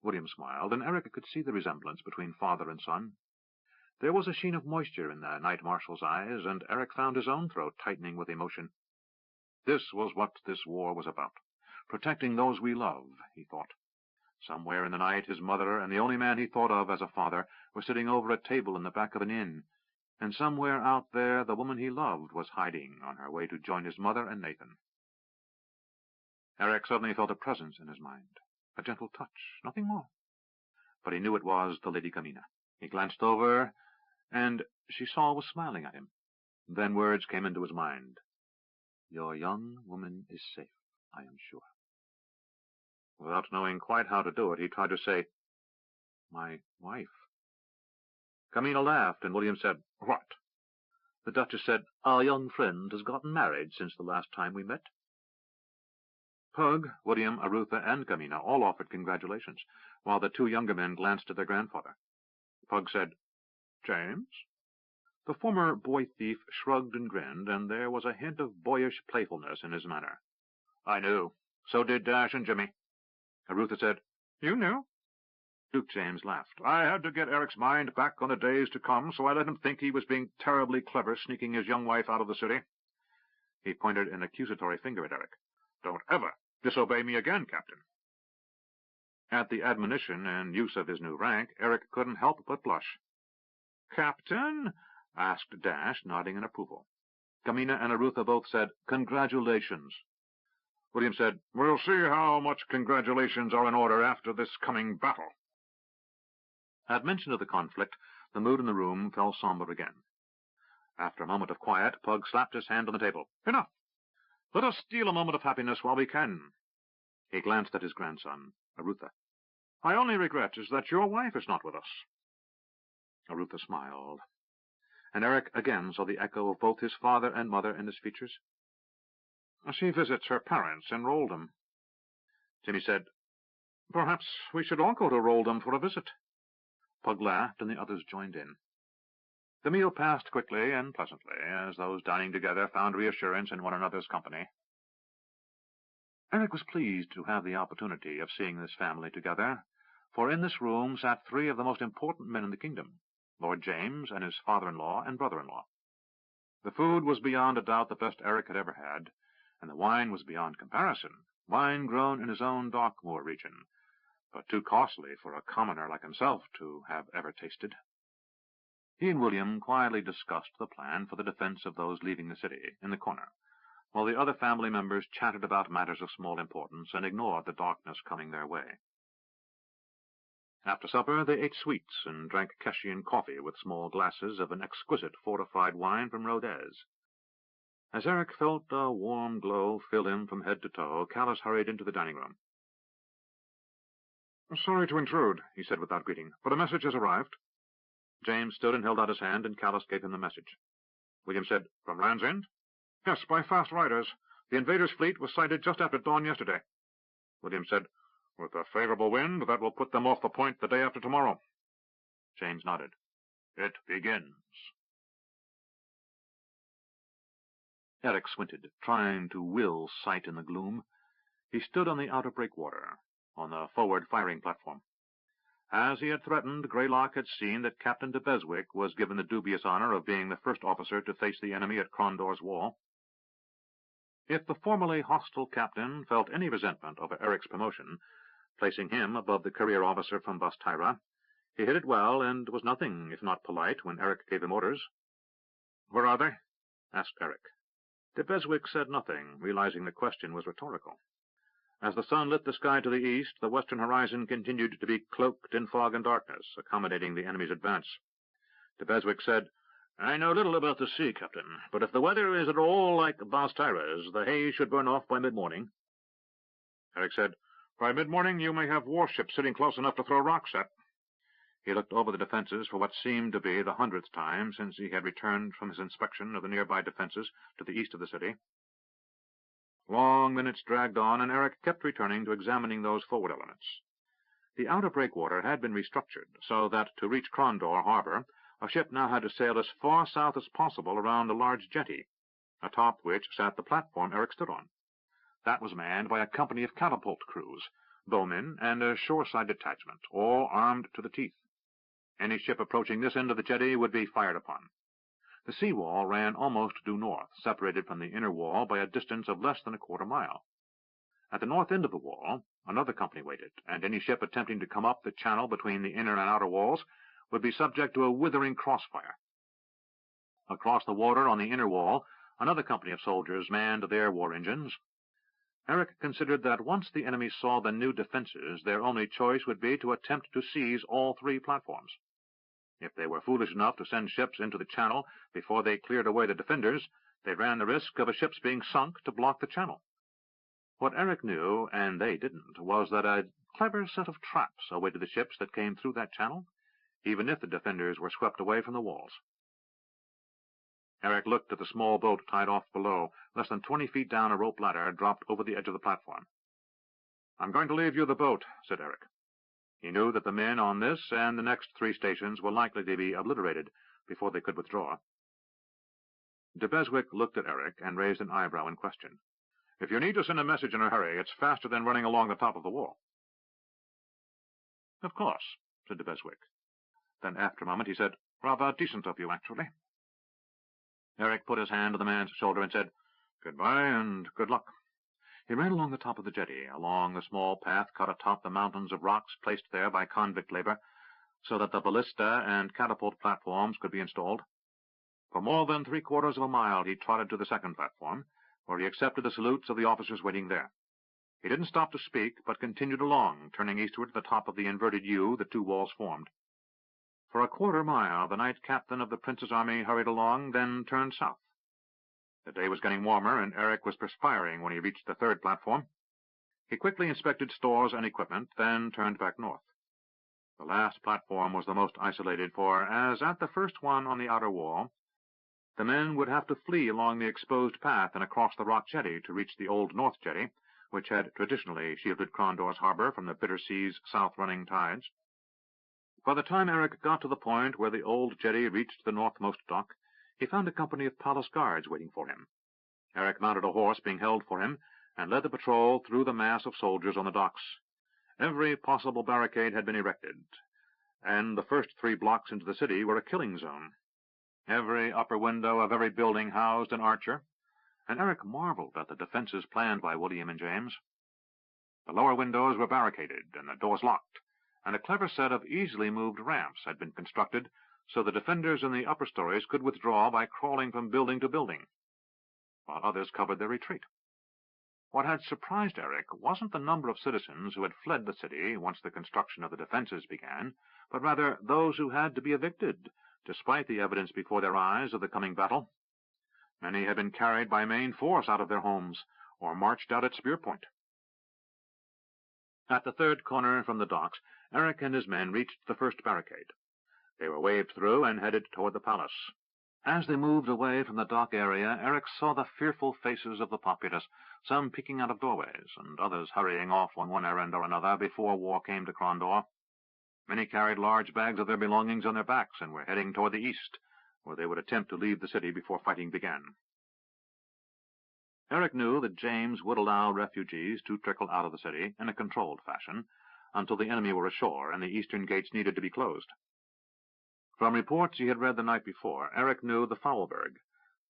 Speaker 2: William smiled, and Eric could see the resemblance between father and son. There was a sheen of moisture in the Knight Marshal's eyes, and Eric found his own throat tightening with emotion. This was what this war was about. Protecting those we love, he thought. Somewhere in the night his mother and the only man he thought of as a father were sitting over a table in the back of an inn, and somewhere out there the woman he loved was hiding on her way to join his mother and Nathan. Eric suddenly felt a presence in his mind, a gentle touch, nothing more. But he knew it was the Lady Gamina. He glanced over, and she saw was smiling at him. Then words came into his mind. "Your young woman is safe, I am sure." Without knowing quite how to do it, he tried to say, "My wife." Gamina laughed, and William said, "What?" The Duchess said, "Our young friend has gotten married since the last time we met." Pug, William, Arutha, and Gamina all offered congratulations, while the 2 younger men glanced at their grandfather. Pug said, "James?" The former boy-thief shrugged and grinned, and there was a hint of boyish playfulness in his manner. "I knew. So did Dash and Jimmy." Arutha said, "You knew?" Duke James laughed. "I had to get Eric's mind back on the days to come, so I let him think he was being terribly clever sneaking his young wife out of the city." He pointed an accusatory finger at Eric. "Don't ever disobey me again, Captain." At the admonition and use of his new rank, Eric couldn't help but blush. "Captain?" asked Dash, nodding in approval. Gamina and Arutha both said, "Congratulations." William said, "We'll see how much congratulations are in order after this coming battle." At mention of the conflict, the mood in the room fell somber again. After a moment of quiet, Pug slapped his hand on the table. "Enough! Let us steal a moment of happiness while we can." He glanced at his grandson, Arutha. "My only regret is that your wife is not with us." Arutha smiled, and Eric again saw the echo of both his father and mother in his features. "She visits her parents in Roldham." Jimmy said, "Perhaps we should all go to Roldham for a visit." Pug laughed, and the others joined in. The meal passed quickly and pleasantly, as those dining together found reassurance in one another's company. Eric was pleased to have the opportunity of seeing this family together, for in this room sat 3 of the most important men in the kingdom, Lord James and his father-in-law and brother-in-law. The food was beyond a doubt the best Eric had ever had, and the wine was beyond comparison, wine grown in his own Darkmoor region, but too costly for a commoner like himself to have ever tasted. He and William quietly discussed the plan for the defense of those leaving the city in the corner, while the other family members chatted about matters of small importance and ignored the darkness coming their way. After supper they ate sweets and drank Keshian coffee with small glasses of an exquisite fortified wine from Rodez. As Eric felt a warm glow fill him from head to toe, Callus hurried into the dining-room. "Sorry to intrude," he said without greeting, "but a message has arrived." James stood and held out his hand, and Callus gave him the message. William said, "From Land's End?" Yes, by fast riders. The invaders' fleet was sighted just after dawn yesterday. William said, with a favorable wind, that will put them off the point the day after tomorrow.
Speaker 1: James nodded.
Speaker 2: It begins.
Speaker 1: Eric squinted, trying to will sight in the gloom. He stood on the outer breakwater, on the forward firing platform. As he had threatened, Greylock had seen that Captain de Beswick was given the dubious honor of being the first officer to face the enemy at Crondor's wall. If the formerly hostile captain felt any resentment over Eric's promotion, placing him above the career officer from Bastyra, he hid it well and was nothing if not polite when Eric gave him orders.
Speaker 2: Where are they?
Speaker 1: Asked Eric. De Beswick said nothing, realizing the question was rhetorical. As the sun lit the sky to the east, the western horizon continued to be cloaked in fog and darkness, accommodating the enemy's advance. De Beswick said,
Speaker 2: I know little about the sea, Captain, but if the weather is at all like Bastyra's, the haze should burn off by mid-morning.
Speaker 1: Eric said,
Speaker 2: By mid-morning you may have warships sitting close enough to throw rocks at.
Speaker 1: He looked over the defenses for what seemed to be the 100th time since he had returned from his inspection of the nearby defenses to the east of the city. Long minutes dragged on, and Eric kept returning to examining those forward elements. The outer breakwater had been restructured, so that to reach Crondor harbor, a ship now had to sail as far south as possible around a large jetty, atop which sat the platform Eric stood on. That was manned by a company of catapult crews, bowmen, and a shoreside detachment, all armed to the teeth. Any ship approaching this end of the jetty would be fired upon. The seawall ran almost due north, separated from the inner wall by a distance of less than a quarter mile. At the north end of the wall, another company waited, and any ship attempting to come up the channel between the inner and outer walls would be subject to a withering crossfire. Across the water on the inner wall, another company of soldiers manned their war engines. Eric considered that once the enemy saw the new defenses, their only choice would be to attempt to seize all three platforms. If they were foolish enough to send ships into the channel before they cleared away the defenders, they ran the risk of a ship's being sunk to block the channel. What Eric knew, and they didn't, was that a clever set of traps awaited the ships that came through that channel, even if the defenders were swept away from the walls. Eric looked at the small boat tied off below. Less than 20 feet down, a rope ladder dropped over the edge of the platform. "I'm going to leave you the boat," said Eric. He knew that the men on this and the next 3 stations were likely to be obliterated before they could withdraw. De Beswick looked at Eric and raised an eyebrow in question.
Speaker 2: "If you need to send a message in a hurry, it's faster than running along the top of the wall."
Speaker 1: "Of course," said de Beswick. Then, after a moment, he said, "Rather decent of you, actually." Eric put his hand on the man's shoulder and said, "Goodbye and good luck." He ran along the top of the jetty, along the small path cut atop the mountains of rocks placed there by convict labor, so that the ballista and catapult platforms could be installed. For more than 3/4 of a mile he trotted to the second platform, where he accepted the salutes of the officers waiting there. He didn't stop to speak, but continued along, turning eastward to the top of the inverted U the 2 walls formed. For a quarter mile the knight captain of the prince's army hurried along, then turned south. The day was getting warmer, and Eric was perspiring when he reached the 3rd platform. He quickly inspected stores and equipment, then turned back north. The last platform was the most isolated, for, as at the first one on the outer wall, the men would have to flee along the exposed path and across the rock jetty to reach the old north jetty, which had traditionally shielded Crondor's harbor from the bitter sea's south-running tides. By the time Eric got to the point where the old jetty reached the northmost dock, he found a company of palace guards waiting for him. Eric mounted a horse being held for him, and led the patrol through the mass of soldiers on the docks. Every possible barricade had been erected, and the first 3 blocks into the city were a killing zone. Every upper window of every building housed an archer, and Eric marveled at the defenses planned by William and James. The lower windows were barricaded and the doors locked, and a clever set of easily moved ramps had been constructed so the defenders in the upper stories could withdraw by crawling from building to building, while others covered their retreat. What had surprised Eric wasn't the number of citizens who had fled the city once the construction of the defenses began, but rather those who had to be evicted, despite the evidence before their eyes of the coming battle. Many had been carried by main force out of their homes, or marched out at spear point. At the 3rd corner from the docks, Eric and his men reached the first barricade. They were waved through and headed toward the palace. As they moved away from the dock area, Eric saw the fearful faces of the populace, some peeking out of doorways, and others hurrying off on one errand or another before war came to Crondor. Many carried large bags of their belongings on their backs and were heading toward the east, where they would attempt to leave the city before fighting began. Eric knew that James would allow refugees to trickle out of the city in a controlled fashion until the enemy were ashore and the eastern gates needed to be closed. From reports he had read the night before, Eric knew the Foulberg,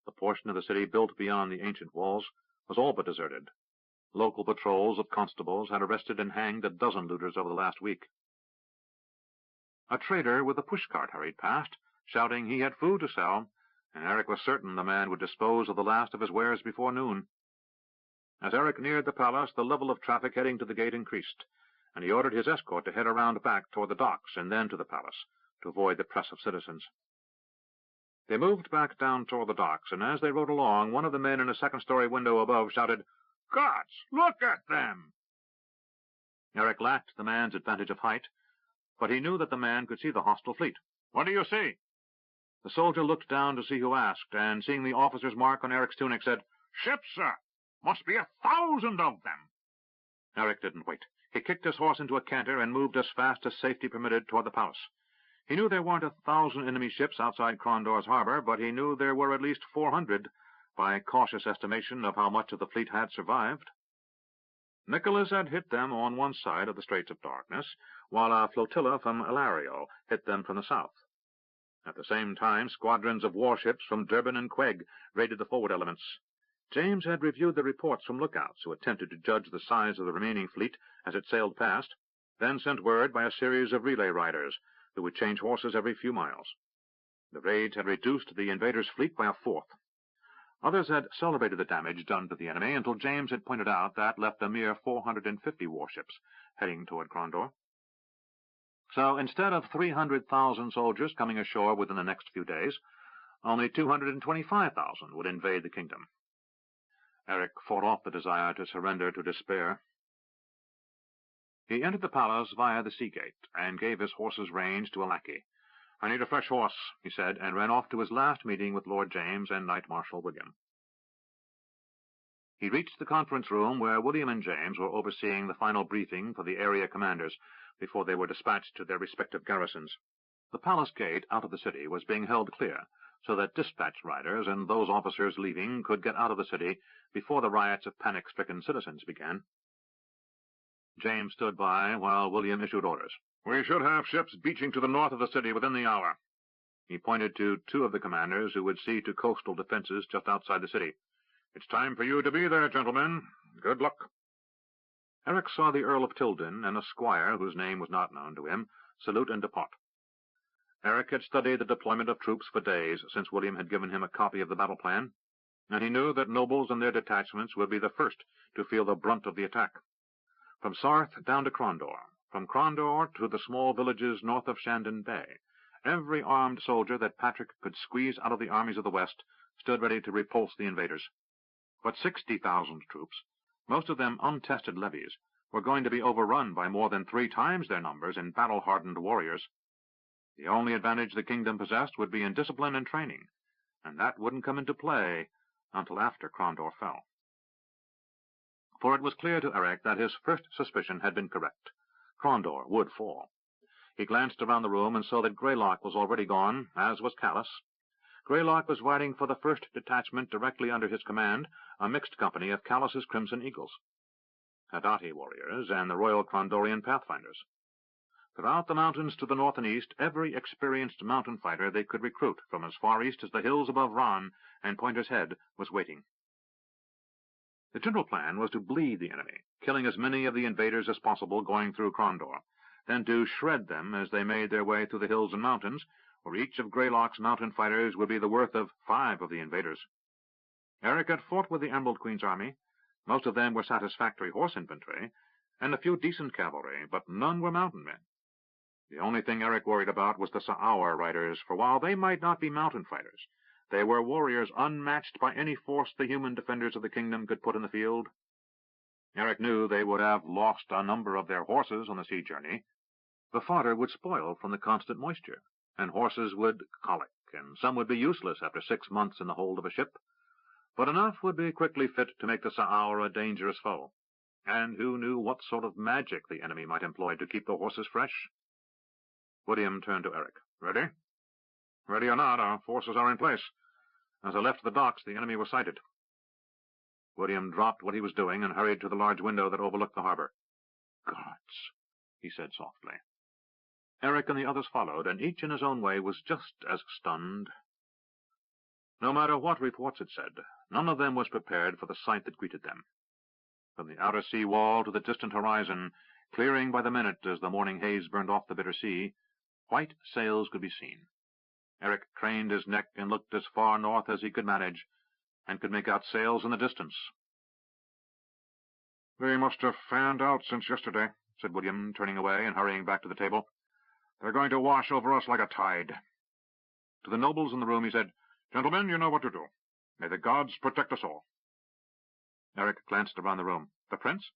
Speaker 1: the portion of the city built beyond the ancient walls, was all but deserted. Local patrols of constables had arrested and hanged a dozen looters over the last week. A trader with a pushcart hurried past, shouting he had food to sell, and Eric was certain the man would dispose of the last of his wares before noon. As Eric neared the palace, the level of traffic heading to the gate increased, and he ordered his escort to head around back toward the docks and then to the palace, to avoid the press of citizens. They moved back down toward the docks, and as they rode along, one of the men in a second-story window above shouted, "Gods, look at them!" Eric lacked the man's advantage of height, but he knew that the man could see the hostile fleet. "What do you see?" The soldier looked down to see who asked, and seeing the officer's mark on Eric's tunic, said, "Ships, sir! Must be 1,000 of them!" Eric didn't wait. He kicked his horse into a canter and moved as fast as safety permitted toward the palace. He knew there weren't 1,000 enemy ships outside Crondor's harbor, but he knew there were at least 400, by cautious estimation of how much of the fleet had survived. Nicholas had hit them on one side of the Straits of Darkness, while a flotilla from Ilario hit them from the south. At the same time, squadrons of warships from Durban and Queg raided the forward elements. James had reviewed the reports from lookouts who attempted to judge the size of the remaining fleet as it sailed past, then sent word by a series of relay riders who would change horses every few miles. The raids had reduced the invaders' fleet by a fourth. Others had celebrated the damage done to the enemy until James had pointed out that left a mere 450 warships heading toward Crondor. So instead of 300,000 soldiers coming ashore within the next few days, only 225,000 would invade the kingdom. Eric fought off the desire to surrender to despair. He entered the palace via the sea gate and gave his horse's reins to a lackey. "I need a fresh horse," he said, and ran off to his last meeting with Lord James and Knight Marshal William. He reached the conference room where William and James were overseeing the final briefing for the area commanders before they were dispatched to their respective garrisons. The palace gate out of the city was being held clear, so that dispatch riders and those officers leaving could get out of the city before the riots of panic-stricken citizens began. James stood by while William issued orders. "We should have ships beaching to the north of the city within the hour." He pointed to two of the commanders who would see to coastal defenses just outside the city. "It's time for you to be there, gentlemen. Good luck." Eric saw the Earl of Tilden and a squire, whose name was not known to him, salute and depart. Eric had studied the deployment of troops for days since William had given him a copy of the battle plan, and he knew that nobles and their detachments would be the first to feel the brunt of the attack. From Sarth down to Crondor, from Crondor to the small villages north of Shandon Bay, every armed soldier that Patrick could squeeze out of the armies of the West stood ready to repulse the invaders. But 60,000 troops, most of them untested levies, were going to be overrun by more than 3 times their numbers in battle-hardened warriors. The only advantage the kingdom possessed would be in discipline and training, and that wouldn't come into play until after Crondor fell. For it was clear to Eric that his first suspicion had been correct. Crondor would fall. He glanced around the room and saw that Greylock was already gone, as was Callus. Greylock was riding for the first detachment directly under his command, a mixed company of Callus's Crimson Eagles, Haddati warriors, and the Royal Crondorian Pathfinders. Throughout the mountains to the north and east, every experienced mountain fighter they could recruit from as far east as the hills above Ran and Pointer's Head was waiting. The general plan was to bleed the enemy, killing as many of the invaders as possible going through Crondor, then to shred them as they made their way through the hills and mountains, where each of Greylock's mountain fighters would be the worth of 5 of the invaders. Eric had fought with the Emerald Queen's army. Most of them were satisfactory horse infantry, and a few decent cavalry, but none were mountain men. The only thing Eric worried about was the Sa'awar riders, for while they might not be mountain fighters, they were warriors unmatched by any force the human defenders of the kingdom could put in the field. Eric knew they would have lost a number of their horses on the sea journey. The fodder would spoil from the constant moisture, and horses would colic and some would be useless after 6 months in the hold of a ship, but enough would be quickly fit to make the Sa'aur a dangerous foe. And who knew what sort of magic the enemy might employ to keep the horses fresh? William turned to Eric. "Ready?" "Ready or not, our forces are in place. As I left the docks, the enemy was sighted." William dropped what he was doing and hurried to the large window that overlooked the harbor. "Gods," he said softly. Eric and the others followed, and each in his own way was just as stunned. No matter what reports had said, none of them was prepared for the sight that greeted them. From the outer sea wall to the distant horizon, clearing by the minute as the morning haze burned off the bitter sea, white sails could be seen. Eric craned his neck and looked as far north as he could manage, and could make out sails in the distance. "They must have fanned out since yesterday," said William, turning away and hurrying back to the table. "They're going to wash over us like a tide." To the nobles in the room he said, "Gentlemen, you know what to do. May the gods protect us all." Eric glanced around the room. "The prince?"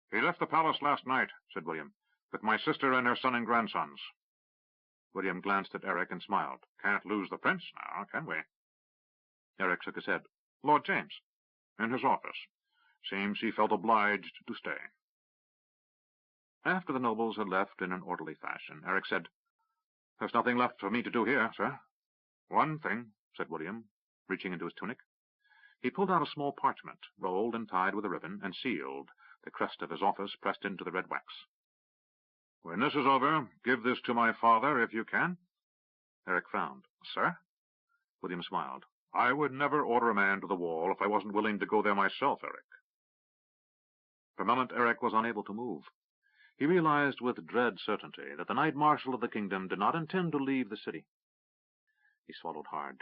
Speaker 1: "He left the palace last night," said William, "with my sister and her son and grandsons." William glanced at Eric and smiled. "Can't lose the prince now, can we?" Eric shook his head. "Lord James?" "In his office. Seems he felt obliged to stay." After the nobles had left in an orderly fashion, Eric said, "There's nothing left for me to do here, sir." "One thing," said William, reaching into his tunic. He pulled out a small parchment, rolled and tied with a ribbon, and sealed, the crest of his office pressed into the red wax. "When this is over, give this to my father, if you can." Eric frowned. "Sir?" William smiled. "I would never order a man to the wall if I wasn't willing to go there myself, Eric." For a moment Eric was unable to move. He realized with dread certainty that the Knight Marshal of the kingdom did not intend to leave the city. He swallowed hard.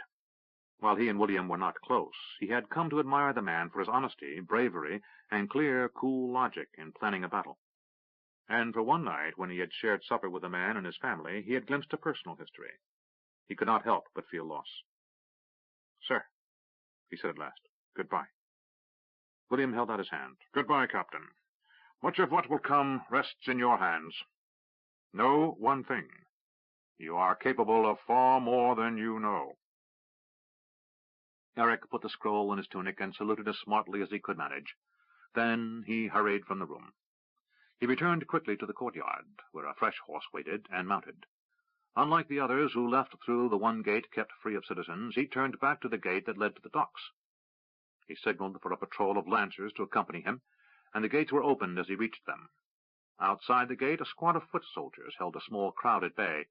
Speaker 1: While he and William were not close, he had come to admire the man for his honesty, bravery, and clear, cool logic in planning a battle. And for one night, when he had shared supper with the man and his family, he had glimpsed a personal history. He could not help but feel loss. "Sir," he said at last, "goodbye." William held out his hand. "Goodbye, Captain. Much of what will come rests in your hands. Know one thing. You are capable of far more than you know." Eric put the scroll in his tunic and saluted as smartly as he could manage. Then he hurried from the room. He returned quickly to the courtyard, where a fresh horse waited, and mounted. Unlike the others who left through the one gate kept free of citizens, he turned back to the gate that led to the docks. He signaled for a patrol of lancers to accompany him, and the gates were opened as he reached them. Outside the gate, a squad of foot soldiers held a small crowd at bay.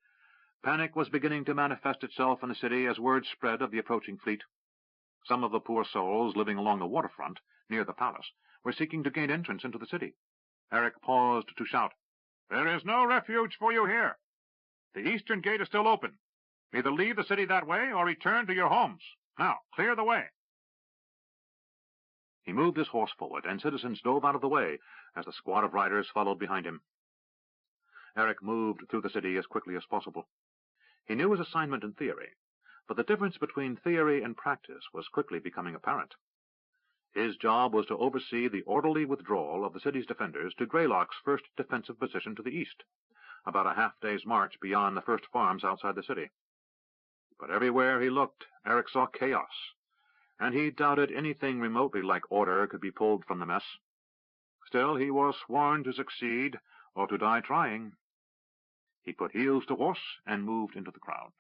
Speaker 1: Panic was beginning to manifest itself in the city as word spread of the approaching fleet. Some of the poor souls living along the waterfront, near the palace, were seeking to gain entrance into the city. Eric paused to shout, "There is no refuge for you here. The eastern gate is still open. Either leave the city that way or return to your homes. Now, clear the way." He moved his horse forward, and citizens dove out of the way as the squad of riders followed behind him. Eric moved through the city as quickly as possible. He knew his assignment in theory, but the difference between theory and practice was quickly becoming apparent. His job was to oversee the orderly withdrawal of the city's defenders to Greylock's first defensive position to the east, about a half-day's march beyond the first farms outside the city. But everywhere he looked, Eric saw chaos, and he doubted anything remotely like order could be pulled from the mess. Still, he was sworn to succeed or to die trying. He put heels to horse and moved into the crowd.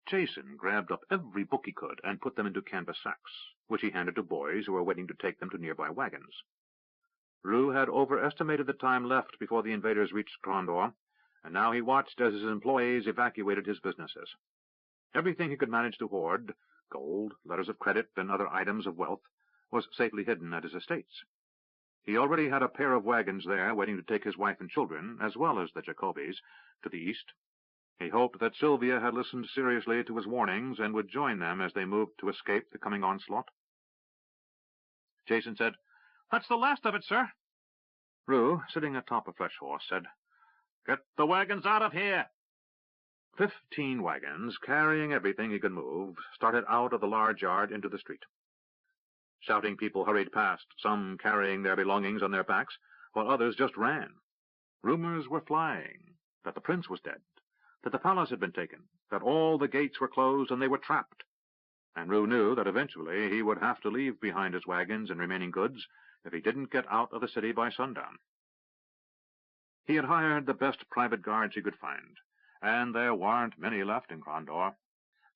Speaker 1: Jason grabbed up every book he could and put them into canvas sacks, which he handed to boys who were waiting to take them to nearby wagons. Rue had overestimated the time left before the invaders reached Crondor, and now he watched as his employees evacuated his businesses. Everything he could manage to hoard, gold, letters of credit, and other items of wealth, was safely hidden at his estates. He already had a pair of wagons there waiting to take his wife and children, as well as the Jacobys, to the east. He hoped that Sylvia had listened seriously to his warnings and would join them as they moved to escape the coming onslaught. Jason said, "That's the last of it, sir." Rue, sitting atop a fresh horse, said, "Get the wagons out of here." 15 wagons, carrying everything he could move, started out of the large yard into the street. Shouting people hurried past, some carrying their belongings on their backs, while others just ran.
Speaker 2: Rumors were flying that the prince was dead, that the palace had been taken, that all the gates were closed and they were trapped. And Rue knew that eventually he would have to leave behind his wagons and remaining goods if he didn't get out of the city by sundown. He had hired the best private guards he could find, and there weren't many left in Crondor.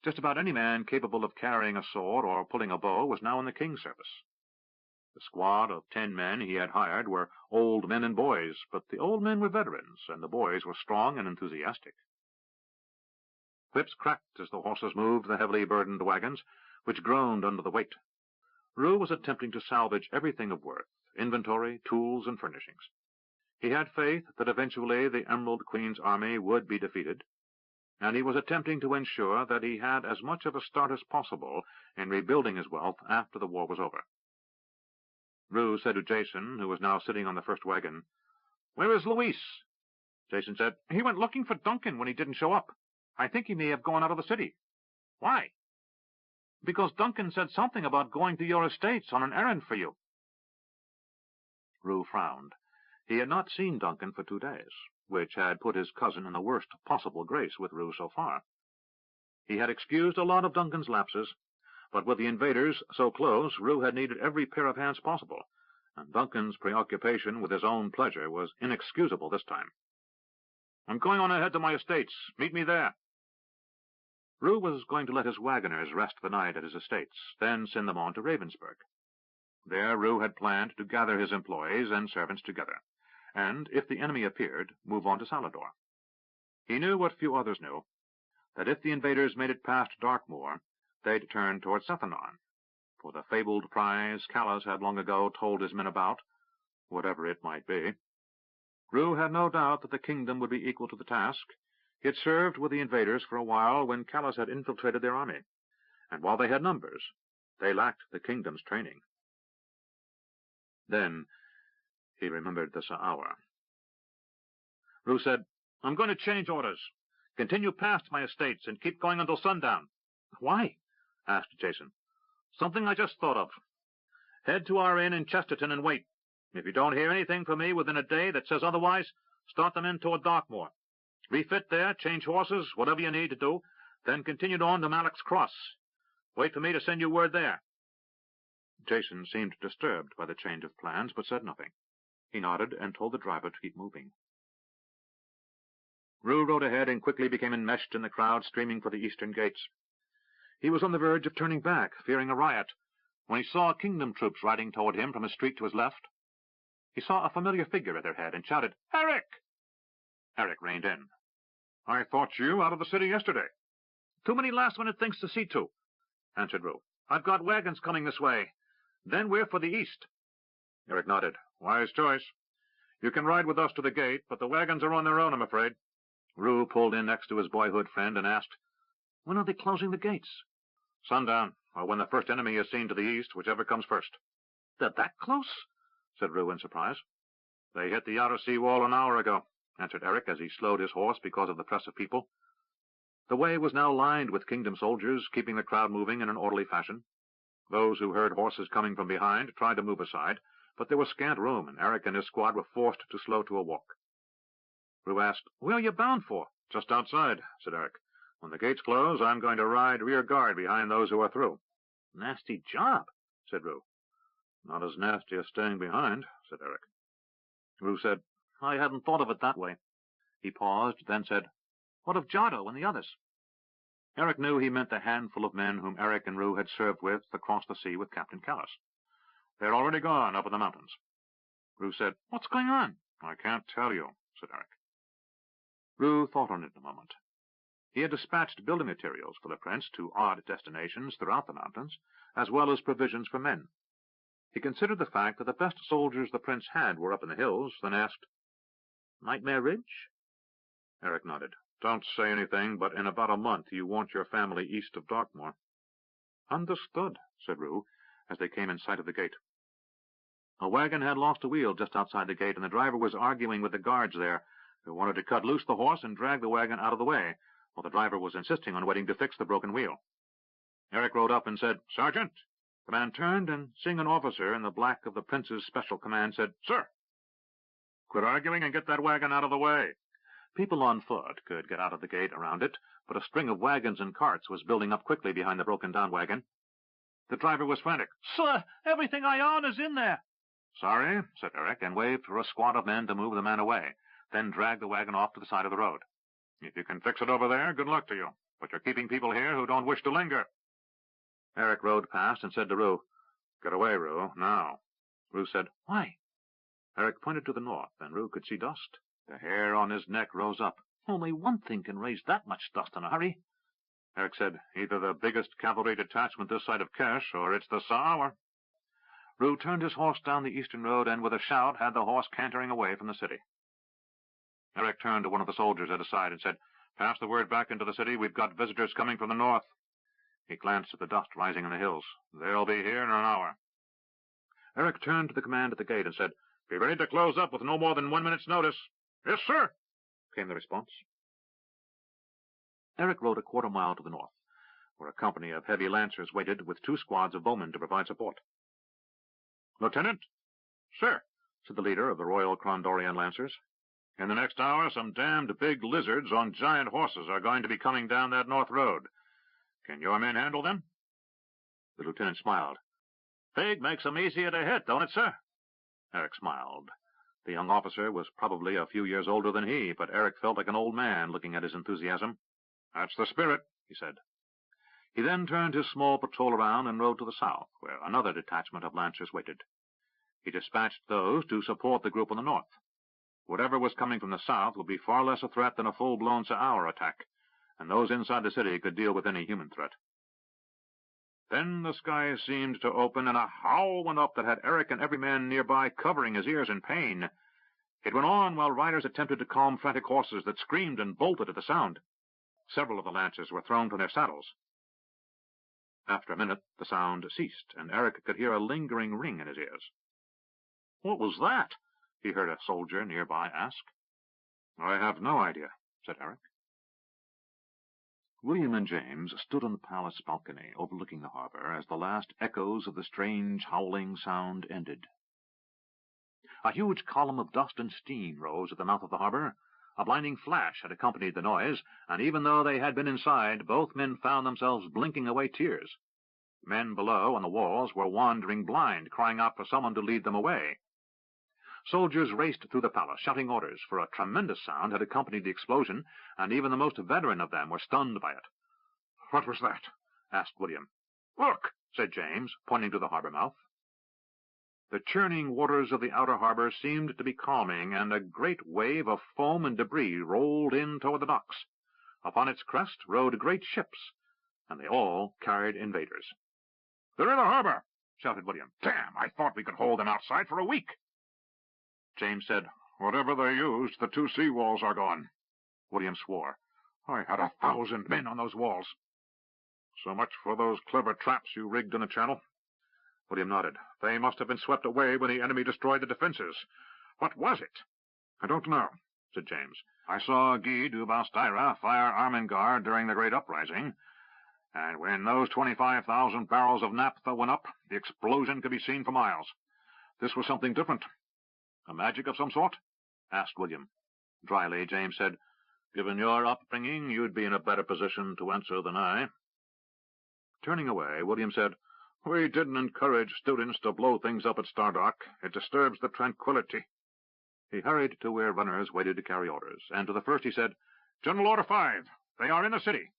Speaker 2: Just about any man capable of carrying a sword or pulling a bow was now in the king's service. The squad of 10 men he had hired were old men and boys, but the old men were veterans, and the boys were strong and enthusiastic. Whips cracked as the horses moved the heavily burdened wagons, which groaned under the weight. Rue was attempting to salvage everything of worth, inventory, tools, and furnishings. He had faith that eventually the Emerald Queen's army would be defeated, and he was attempting to ensure that he had as much of a start as possible in rebuilding his wealth after the war was over. Rue said to Jason, who was now sitting on the first wagon, "Where is Luis?" Jason said, "He went looking for Duncan when he didn't show up. I think he may have gone out of the city." "Why?" "Because Duncan said something about going to your estates on an errand for you." Rue frowned. He had not seen Duncan for 2 days, which had put his cousin in the worst possible grace with Rue so far. He had excused a lot of Duncan's lapses, but with the invaders so close, Rue had needed every pair of hands possible, and Duncan's preoccupation with his own pleasure was inexcusable this time. "I'm going on ahead to my estates. Meet me there." Rue was going to let his wagoners rest the night at his estates, then send them on to Ravensburg. There Rue had planned to gather his employees and servants together, and, if the enemy appeared, move on to Salador. He knew what few others knew, that if the invaders made it past Darkmoor, they'd turn toward Sethanon, for the fabled prize Callas had long ago told his men about, whatever it might be. Rue had no doubt that the kingdom would be equal to the task. He had served with the invaders for a while when Callas had infiltrated their army, and while they had numbers, they lacked the kingdom's training. Then he remembered the Sa'awa. Rue said, "I'm going to change orders. Continue past my estates and keep going until sundown." "Why?" asked Jason. "Something I just thought of. Head to our inn in Chesterton and wait. If you don't hear anything from me within a day that says otherwise, start them in toward Darkmoor. Refit there, change horses, whatever you need to do, then continue on to Malek's Cross. Wait for me to send you word there." Jason seemed disturbed by the change of plans, but said nothing. He nodded and told the driver to keep moving. Rue rode ahead and quickly became enmeshed in the crowd streaming for the eastern gates. He was on the verge of turning back, fearing a riot, when he saw kingdom troops riding toward him from a street to his left. He saw a familiar figure at their head and shouted, "Eric!" Eric reined in. "I thought you out of the city yesterday." "Too many last-minute things to see to," answered Rue. "I've got wagons coming this way. Then we're for the east." Eric nodded. "Wise choice. You can ride with us to the gate, but the wagons are on their own, I'm afraid." Rue pulled in next to his boyhood friend and asked, "When are they closing the gates?" "Sundown, or when the first enemy is seen to the east, whichever comes first." "They're that close?" said Rue in surprise. "They hit the outer sea wall an hour ago," answered Eric as he slowed his horse because of the press of people. The way was now lined with kingdom soldiers, keeping the crowd moving in an orderly fashion. Those who heard horses coming from behind tried to move aside, but there was scant room, and Eric and his squad were forced to slow to a walk. Rue asked, "Where are you bound for?" "Just outside," said Eric. "When the gates close, I'm going to ride rear guard behind those who are through." "Nasty job," said Rue. "Not as nasty as staying behind," said Eric. Rue said, "I hadn't thought of it that way." He paused, then said, "What of Jardo and the others?" Eric knew he meant the handful of men whom Eric and Rue had served with across the sea with Captain Callas. "They're already gone up in the mountains." Rue said, "What's going on?" "I can't tell you," said Eric. Rue thought on it a moment. He had dispatched building materials for the prince to odd destinations throughout the mountains, as well as provisions for men. He considered the fact that the best soldiers the prince had were up in the hills, then asked, "Nightmare Ridge?" Eric nodded. "Don't say anything, but in about a month you want your family east of Darkmoor." "Understood," said Rue, as they came in sight of the gate. A wagon had lost a wheel just outside the gate, and the driver was arguing with the guards there, who wanted to cut loose the horse and drag the wagon out of the way, while the driver was insisting on waiting to fix the broken wheel. Eric rode up and said, "Sergeant." The man turned, and seeing an officer in the black of the prince's special command, said, "Sir." Quit arguing and get that wagon out of the way. People on foot could get out of the gate around it, but a string of wagons and carts was building up quickly behind the broken-down wagon. The driver was frantic. "Sir, everything I own is in there." "Sorry," said Eric, and waved for a squad of men to move the man away, then dragged the wagon off to the side of the road. "If you can fix it over there, good luck to you. But you're keeping people here who don't wish to linger." Eric rode past and said to Rue, "Get away, Rue, now." Rue said, "Why?" Eric pointed to the north, and Rue could see dust. The hair on his neck rose up. "Only one thing can raise that much dust in a hurry." Eric said, "Either the biggest cavalry detachment this side of Kersh, or it's the Saawer." Rue turned his horse down the eastern road, and with a shout had the horse cantering away from the city. Eric turned to one of the soldiers at his side and said, "Pass the word back into the city. We've got visitors coming from the north." He glanced at the dust rising in the hills. "They'll be here in an hour." Eric turned to the command at the gate and said, "Be ready to close up with no more than 1 minute's notice." "Yes, sir," came the response. Eric rode a quarter-mile to the north, where a company of heavy lancers waited with 2 squads of bowmen to provide support. "Lieutenant?" "Sir," said the leader of the Royal Krondorian Lancers. "In the next hour, some damned big lizards on giant horses are going to be coming down that north road. Can your men handle them?" The lieutenant smiled. "Big makes them easier to hit, don't it, sir?" Eric smiled. The young officer was probably a few years older than he, but Eric felt like an old man looking at his enthusiasm. "That's the spirit," he said. He then turned his small patrol around and rode to the south, where another detachment of lancers waited. He dispatched those to support the group on the north. Whatever was coming from the south would be far less a threat than a full-blown Saawer attack, and those inside the city could deal with any human threat. Then the sky seemed to open, and a howl went up that had Eric and every man nearby covering his ears in pain. It went on while riders attempted to calm frantic horses that screamed and bolted at the sound. Several of the lancers were thrown from their saddles. After a minute, the sound ceased, and Eric could hear a lingering ring in his ears. "What was that?" he heard a soldier nearby ask. "I have no idea," said Eric. William and James stood on the palace balcony overlooking the harbor as the last echoes of the strange howling sound ended. A huge column of dust and steam rose at the mouth of the harbor. A blinding flash had accompanied the noise, and even though they had been inside, both men found themselves blinking away tears. Men below on the walls were wandering blind, crying out for someone to lead them away. Soldiers raced through the palace, shouting orders, for a tremendous sound had accompanied the explosion, and even the most veteran of them were stunned by it. "What was that?" asked William. "Look," said James, pointing to the harbor mouth. The churning waters of the outer harbor seemed to be calming, and a great wave of foam and debris rolled in toward the docks. Upon its crest rode great ships, and they all carried invaders. "They're in the harbor!" shouted William. "Damn, I thought we could hold them outside for a week." James said, "Whatever they used, the 2 sea walls are gone." William swore. "I had 1,000 men on those walls." "So much for those clever traps you rigged in the channel." William nodded. "They must have been swept away when the enemy destroyed the defenses. What was it?" "I don't know," said James. "I saw Guy du Balstyra fire Armengar during the great uprising, and when those 25,000 barrels of naphtha went up, the explosion could be seen for miles. This was something different." "A magic of some sort?" asked William. Dryly, James said, "Given your upbringing, you'd be in a better position to answer than I." Turning away, William said, "We didn't encourage students to blow things up at Stardock. It disturbs the tranquility." He hurried to where runners waited to carry orders, and to the first he said, "General Order 5, they are in the city."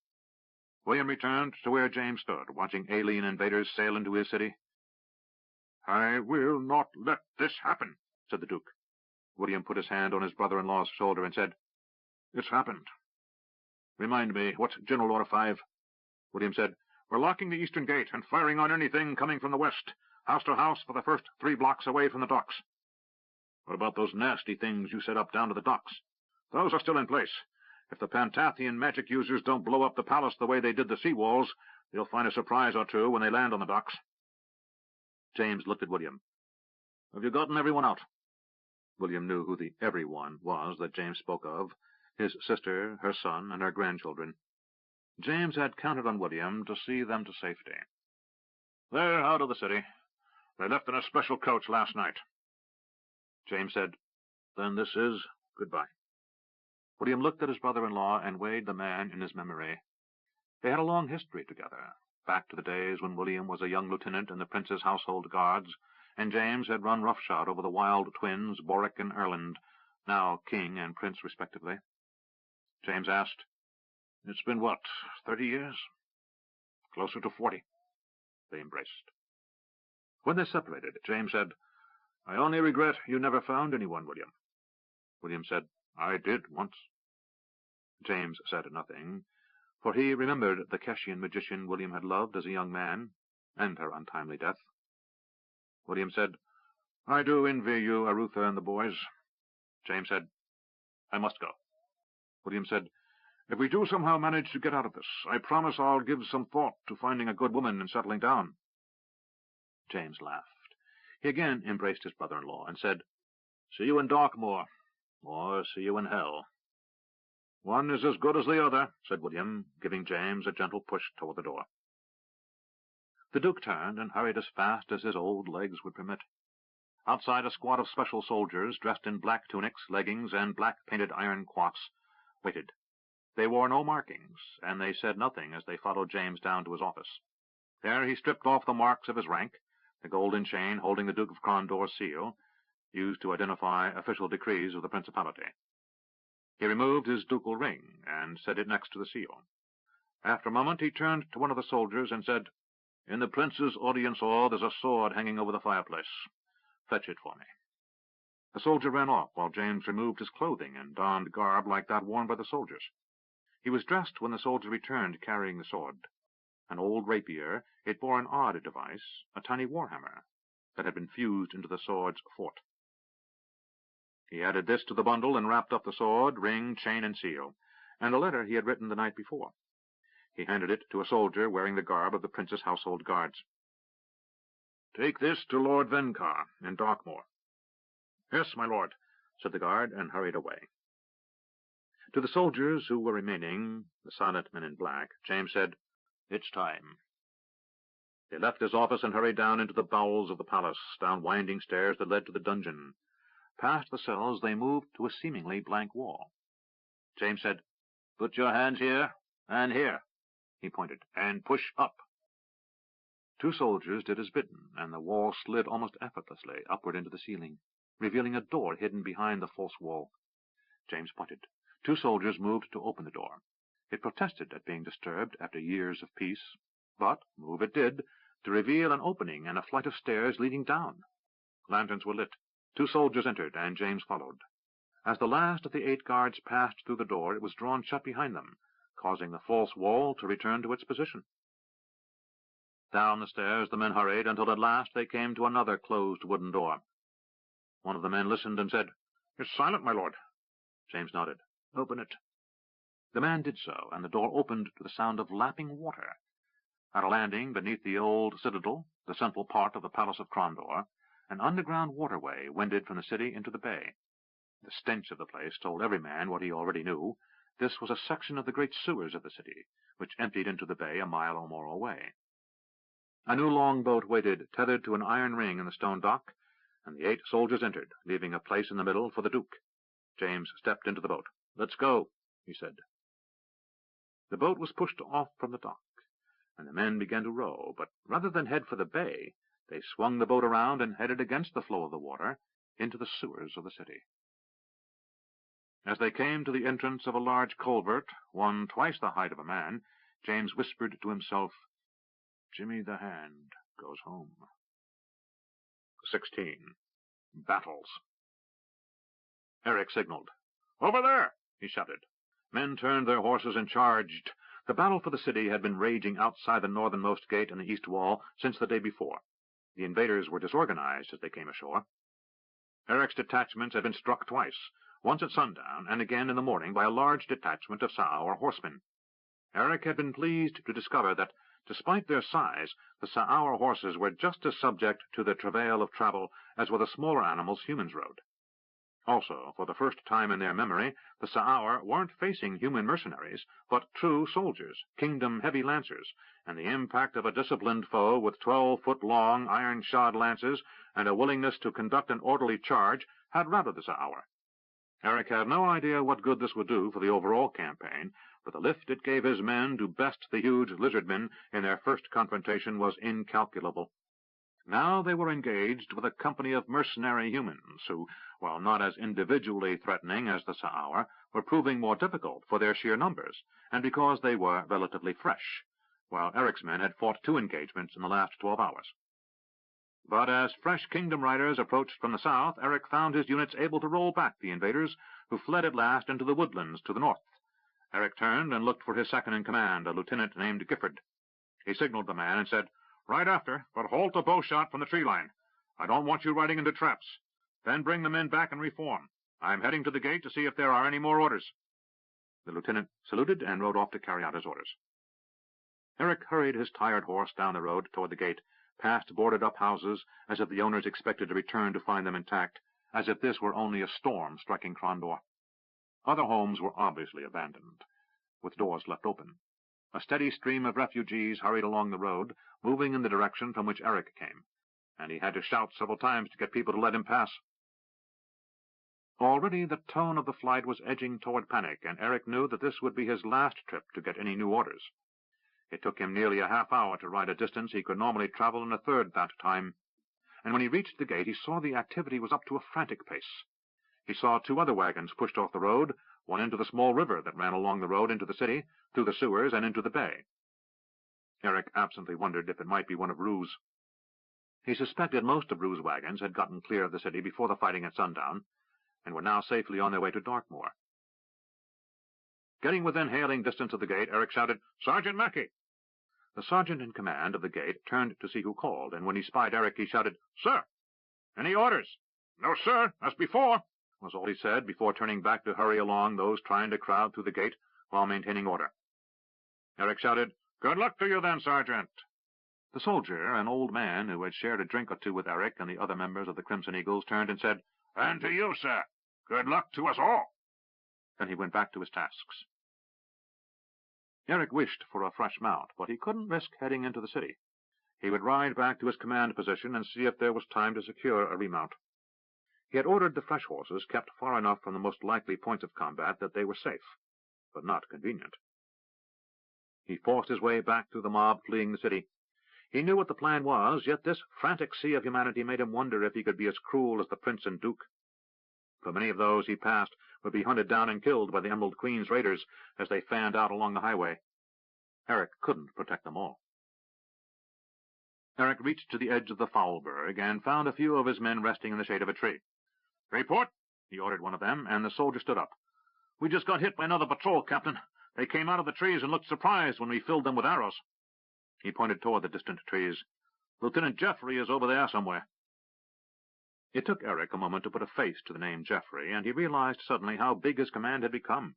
Speaker 2: William returned to where James stood, watching alien invaders sail into his city. "I will not let this happen," said the Duke. William put his hand on his brother-in-law's shoulder and said, "It's happened." "Remind me, what's General Order 5? William said, "We're locking the eastern gate and firing on anything coming from the west, house to house for the first 3 blocks away from the docks." "What about those nasty things you set up down to the docks?" "Those are still in place. If the Pantathian magic users don't blow up the palace the way they did the sea walls, they'll find a surprise or 2 when they land on the docks." James looked at William. "Have you gotten everyone out?" William knew who the everyone was that James spoke of, his sister, her son, and her grandchildren. James had counted on William to see them to safety. "They're out of the city. They left in a special coach last night." James said, Then this is goodbye.
Speaker 1: William looked at his brother-in-law and weighed the man in his memory. They had a long history together, back to the days when William was a young lieutenant in the Prince's household guards, and James had run roughshod over the wild twins, Boric and Erland, now king and prince respectively. James asked,
Speaker 2: "It's been what, 30 years?
Speaker 1: "Closer to 40.
Speaker 2: They embraced. When they separated, James said, "I only regret you never found anyone, William."
Speaker 1: William said,
Speaker 2: "I did once."
Speaker 1: James said nothing, for he remembered the Keshian magician William had loved as a young man, and her untimely death.
Speaker 2: William said, "I do envy you, Arutha and the boys."
Speaker 1: James said, "I must go."
Speaker 2: William said, "If we do somehow manage to get out of this, I promise I'll give some thought to finding a good woman and settling down."
Speaker 1: James laughed. He again embraced his brother-in-law and said,
Speaker 2: "See you in Darkmoor, or see you in hell." "One is as good as the other," said William, giving James a gentle push toward the door.
Speaker 1: The Duke turned and hurried as fast as his old legs would permit. Outside, a squad of special soldiers, dressed in black tunics, leggings, and black-painted iron quoits, waited. They wore no markings, and they said nothing as they followed James down to his office. There he stripped off the marks of his rank, the golden chain holding the Duke of Crondor's seal, used to identify official decrees of the principality. He removed his ducal ring and set it next to the seal. After a moment he turned to one of the soldiers and said, "In the prince's audience hall there's a sword hanging over the fireplace. Fetch it for me." The soldier ran off while James removed his clothing and donned garb like that worn by the soldiers. He was dressed when the soldier returned carrying the sword. An old rapier, it bore an odd device, a tiny warhammer, that had been fused into the sword's fort. He added this to the bundle and wrapped up the sword, ring, chain, and seal, and a letter he had written the night before. He handed it to a soldier wearing the garb of the Prince's household guards.
Speaker 2: "Take this to Lord Vencar in Darkmoor."
Speaker 1: "Yes, my lord," said the guard, and hurried away. To the soldiers who were remaining, the silent men in black, James said, "It's time." They left his office and hurried down into the bowels of the palace, down winding stairs that led to the dungeon. Past the cells, they moved to a seemingly blank wall. James said, "Put your hands here and here," he pointed, "and push up." 2 soldiers did as bidden, and the wall slid almost effortlessly upward into the ceiling, revealing a door hidden behind the false wall. James pointed. 2 soldiers moved to open the door. It protested at being disturbed after years of peace, but move it did, to reveal an opening and a flight of stairs leading down. Lanterns were lit. 2 soldiers entered, and James followed. As the last of the 8 guards passed through the door, it was drawn shut behind them, causing the false wall to return to its position. Down the stairs the men hurried until at last they came to another closed wooden door. One of the men listened and said, "It's silent, my lord." James nodded. "Open it." The man did so, and the door opened to the sound of lapping water. At a landing beneath the old citadel, the central part of the Palace of Crondor, an underground waterway wended from the city into the bay. The stench of the place told every man what he already knew. This was a section of the great sewers of the city, which emptied into the bay a mile or more away. A new longboat waited, tethered to an iron ring in the stone dock, and the 8 soldiers entered, leaving a place in the middle for the Duke. James stepped into the boat. "Let's go," he said. The boat was pushed off from the dock, and the men began to row, but rather than head for the bay, they swung the boat around and headed against the flow of the water into the sewers of the city. As they came to the entrance of a large culvert, one twice the height of a man, James whispered to himself, "Jimmy the Hand goes home." 16. Battles. Eric signaled. "Over there!" he shouted. Men turned their horses and charged. The battle for the city had been raging outside the northernmost gate and the east wall since the day before. The invaders were disorganized as they came ashore. Eric's detachments had been struck twice, once at sundown and again in the morning by a large detachment of Sa'aur horsemen. Eric had been pleased to discover that, despite their size, the Sa'aur horses were just as subject to the travail of travel as were the smaller animals humans rode. Also, for the first time in their memory, the Sa'aur weren't facing human mercenaries, but true soldiers, kingdom-heavy lancers, and the impact of a disciplined foe with 12-foot-long, iron-shod lances and a willingness to conduct an orderly charge had routed the Sa'aur.
Speaker 2: Eric had no idea what good this would do for the overall campaign, but the lift it gave his men to best the huge lizardmen in their first confrontation was incalculable. Now they were engaged with a company of mercenary humans who, while not as individually threatening as the Sa'aur, were proving more difficult for their sheer numbers, and because they were relatively fresh, while Eric's men had fought 2 engagements in the last 12 hours. But as fresh kingdom riders approached from the south, Eric found his units able to roll back the invaders, who fled at last into the woodlands to the north. Eric turned and looked for his second-in-command, a lieutenant named Gifford. He signaled the man and said, "Right after, but halt a bow shot from the tree line. I don't want you riding into traps. Then bring the men back and reform. I'm heading to the gate to see if there are any more orders." The lieutenant saluted and rode off to carry out his orders. Eric hurried his tired horse down the road toward the gate, past boarded-up houses, as if the owners expected to return to find them intact, as if this were only a storm striking Krondor. Other homes were obviously abandoned, with doors left open. A steady stream of refugees hurried along the road, moving in the direction from which Eric came, and he had to shout several times to get people to let him pass. Already the tone of the flight was edging toward panic, and Eric knew that this would be his last trip to get any new orders. It took him nearly a half-hour to ride a distance he could normally travel in a third that time, and when he reached the gate he saw the activity was up to a frantic pace. He saw 2 other wagons pushed off the road, one into the small river that ran along the road into the city, through the sewers, and into the bay. Eric absently wondered if it might be one of Rue's. He suspected most of Rue's wagons had gotten clear of the city before the fighting at sundown, and were now safely on their way to Darkmoor. Getting within hailing distance of the gate, Eric shouted, "Sergeant Mackey!" The sergeant in command of the gate turned to see who called, and when he spied Eric, he shouted, "Sir, any orders?" "No, sir, as before," was all he said before turning back to hurry along those trying to crowd through the gate while maintaining order. Eric shouted, "Good luck to you then, Sergeant." The soldier, an old man who had shared a drink or 2 with Eric and the other members of the Crimson Eagles, turned and said, "And to you, sir. Good luck to us all." Then he went back to his tasks. Eric wished for a fresh mount, but he couldn't risk heading into the city. He would ride back to his command position and see if there was time to secure a remount. He had ordered the fresh horses kept far enough from the most likely points of combat that they were safe, but not convenient. He forced his way back through the mob fleeing the city. He knew what the plan was, yet this frantic sea of humanity made him wonder if he could be as cruel as the Prince and Duke. For many of those he passed would be hunted down and killed by the Emerald Queen's raiders as they fanned out along the highway. Eric couldn't protect them all. Eric reached to the edge of the Foulberg and found a few of his men resting in the shade of a tree. "Report," he ordered one of them, and the soldier stood up. "We just got hit by another patrol, Captain. They came out of the trees and looked surprised when we filled them with arrows." He pointed toward the distant trees. "Lieutenant Jeffrey is over there somewhere." It took Eric a moment to put a face to the name Jeffrey, and he realized suddenly how big his command had become.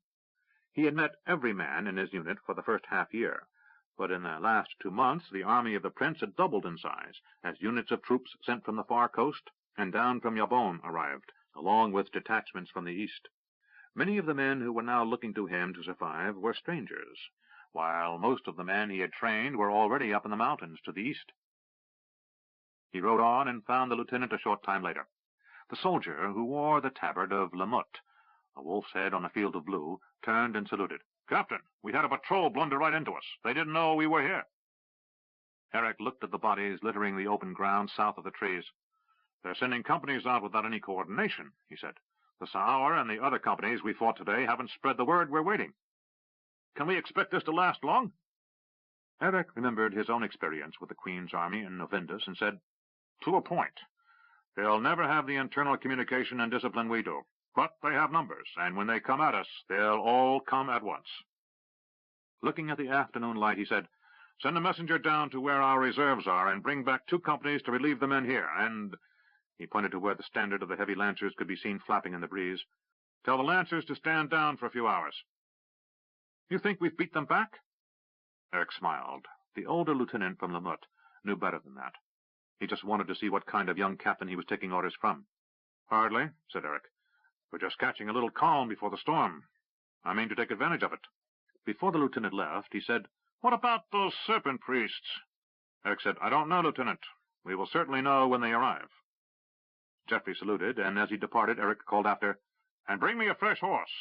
Speaker 2: He had met every man in his unit for the first half-year, but in the last 2 months the army of the Prince had doubled in size, as units of troops sent from the far coast and down from Yabon arrived, along with detachments from the east. Many of the men who were now looking to him to survive were strangers, while most of the men he had trained were already up in the mountains to the east. He rode on and found the lieutenant a short time later. The soldier, who wore the tabard of Lamut, a wolf's head on a field of blue, turned and saluted. "Captain, we had a patrol blunder right into us. They didn't know we were here." Eric looked at the bodies littering the open ground south of the trees. "They're sending companies out without any coordination," he said. "The Sa'aur and the other companies we fought today haven't spread the word we're waiting. Can we expect this to last long?" Eric remembered his own experience with the Queen's army in Novindus and said, "To a point. They'll never have the internal communication and discipline we do. But they have numbers, and when they come at us, they'll all come at once." Looking at the afternoon light, he said, "Send a messenger down to where our reserves are and bring back 2 companies to relieve the men here, and—" he pointed to where the standard of the heavy lancers could be seen flapping in the breeze. "Tell the lancers to stand down for a few hours." "You think we've beat them back?" Eric smiled. The older lieutenant from Lamut knew better than that. He just wanted to see what kind of young captain he was taking orders from. "Hardly," said Eric. "We're just catching a little calm before the storm. I mean to take advantage of it." Before the lieutenant left, he said, "What about those serpent priests?" Eric said, "I don't know, Lieutenant. We will certainly know when they arrive." Jeffrey saluted, and as he departed, Eric called after, And bring me a fresh horse.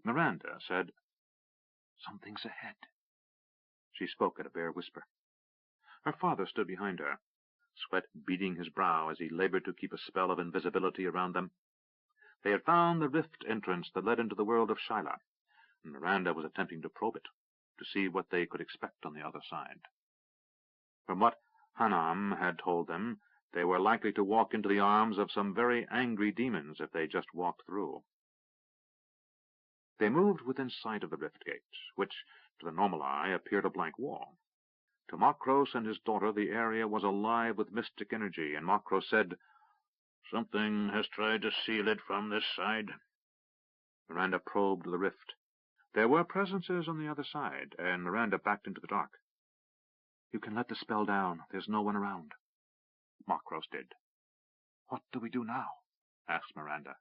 Speaker 1: Miranda said, "Something's ahead." She spoke at a bare whisper. Her father stood behind her, sweat beading his brow as he labored to keep a spell of invisibility around them. They had found the rift entrance that led into the world of Shyla, and Miranda was attempting to probe it, to see what they could expect on the other side. From what Hanam had told them, they were likely to walk into the arms of some very angry demons if they just walked through. They moved within sight of the rift gate, which, to the normal eye, appeared a blank wall. To Makros and his daughter, the area was alive with mystic energy, and Makros said, "Something has tried to seal it from this side." Miranda probed the rift. There were presences on the other side, and Miranda backed into the dark. "You can let the spell down. There's no one around." Makros did. "What do we do now?" asked Miranda.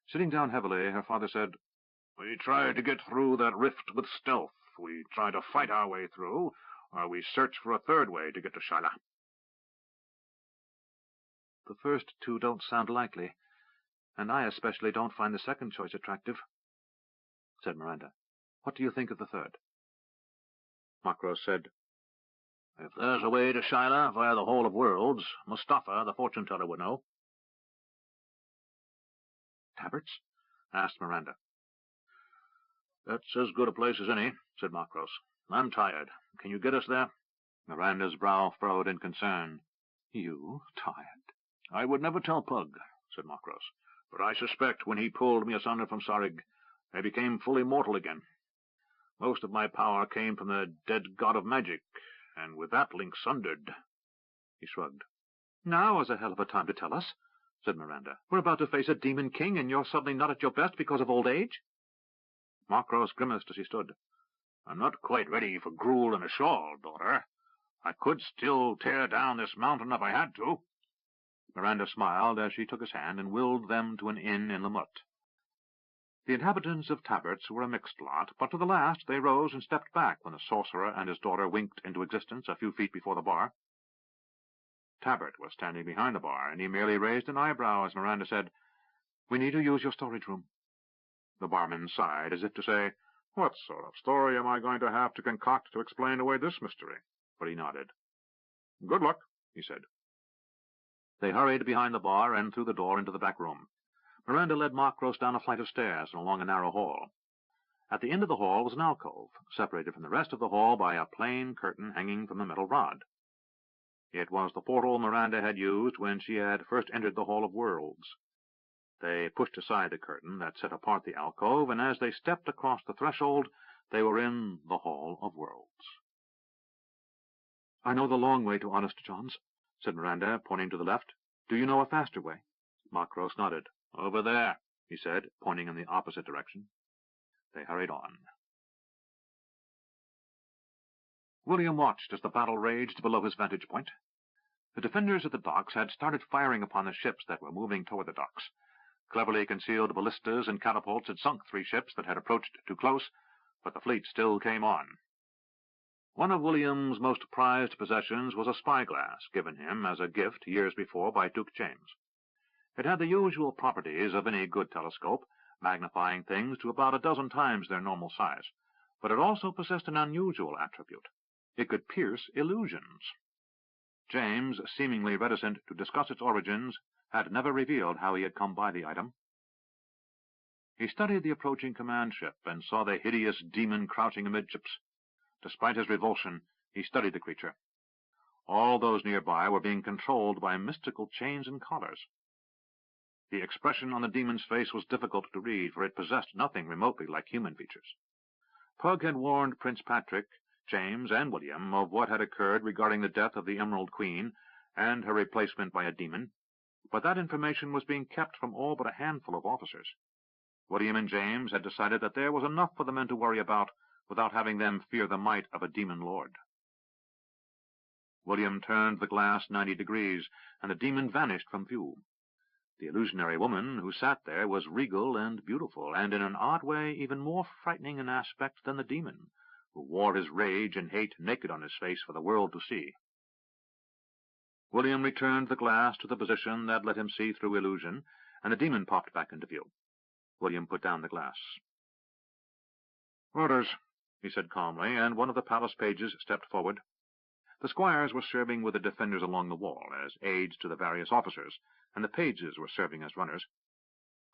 Speaker 1: Sitting down heavily, her father said, "We try to get through that rift with stealth. We try to fight our way through, or we search for a third way to get to Shyla." "The first two don't sound likely, and I especially don't find the second choice attractive," said Miranda. "What do you think of the third?" Makros said, "If there's a way to Shyla via the Hall of Worlds, Mustafa, the fortune-teller, would know." "Tabart's?" asked Miranda. "That's as good a place as any," said Makros. "I'm tired. Can you get us there?" Miranda's brow furrowed in concern. "You tired?" "I would never tell Pug," said Makros, "but I suspect when he pulled me asunder from Sarig, I became fully mortal again. Most of my power came from the dead god of magic, and with that link sundered." He shrugged. "Now is a hell of a time to tell us," said Miranda. "We're about to face a demon king, and you're suddenly not at your best because of old age." Makros grimaced as he stood. "I'm not quite ready for gruel and a shawl, daughter. I could still tear down this mountain if I had to." Miranda smiled as she took his hand and willed them to an inn in Lamut. The inhabitants of Tabart's were a mixed lot, but to the last they rose and stepped back when the sorcerer and his daughter winked into existence a few feet before the bar. Tabart was standing behind the bar, and he merely raised an eyebrow as Miranda said, "We need to use your storage room." The barman sighed, as if to say, "What sort of story am I going to have to concoct to explain away this mystery?" But he nodded. "Good luck," he said. They hurried behind the bar and through the door into the back room. Miranda led Makros down a flight of stairs and along a narrow hall. At the end of the hall was an alcove, separated from the rest of the hall by a plain curtain hanging from a metal rod. It was the portal Miranda had used when she had first entered the Hall of Worlds. They pushed aside the curtain that set apart the alcove, and as they stepped across the threshold, they were in the Hall of Worlds. "I know the long way to Honest John's," said Miranda, pointing to the left. "Do you know a faster way?" Makros nodded. "Over there," he said, pointing in the opposite direction. They hurried on. William watched as the battle raged below his vantage point. The defenders at the docks had started firing upon the ships that were moving toward the docks. Cleverly concealed ballistas and catapults had sunk 3 ships that had approached too close, but the fleet still came on. One of William's most prized possessions was a spyglass given him as a gift years before by Duke James. It had the usual properties of any good telescope, magnifying things to about a dozen times their normal size, but it also possessed an unusual attribute. It could pierce illusions. James, seemingly reticent to discuss its origins, had never revealed how he had come by the item. He studied the approaching command ship and saw the hideous demon crouching amidships. Despite his revulsion, he studied the creature. All those nearby were being controlled by mystical chains and collars. The expression on the demon's face was difficult to read, for it possessed nothing remotely like human features. Pug had warned Prince Patrick, James, and William of what had occurred regarding the death of the Emerald Queen and her replacement by a demon, but that information was being kept from all but a handful of officers. William and James had decided that there was enough for the men to worry about without having them fear the might of a demon lord. William turned the glass 90 degrees, and the demon vanished from view. The illusionary woman who sat there was regal and beautiful, and in an odd way even more frightening in aspect than the demon, who wore his rage and hate naked on his face for the world to see.
Speaker 2: William returned the glass to the position that let him see through illusion, and the demon popped back into view. William put down the glass. "Orders," he said calmly, and one of the palace pages stepped forward. The squires were serving with the defenders along the wall, as aides to the various officers, and the pages were serving as runners.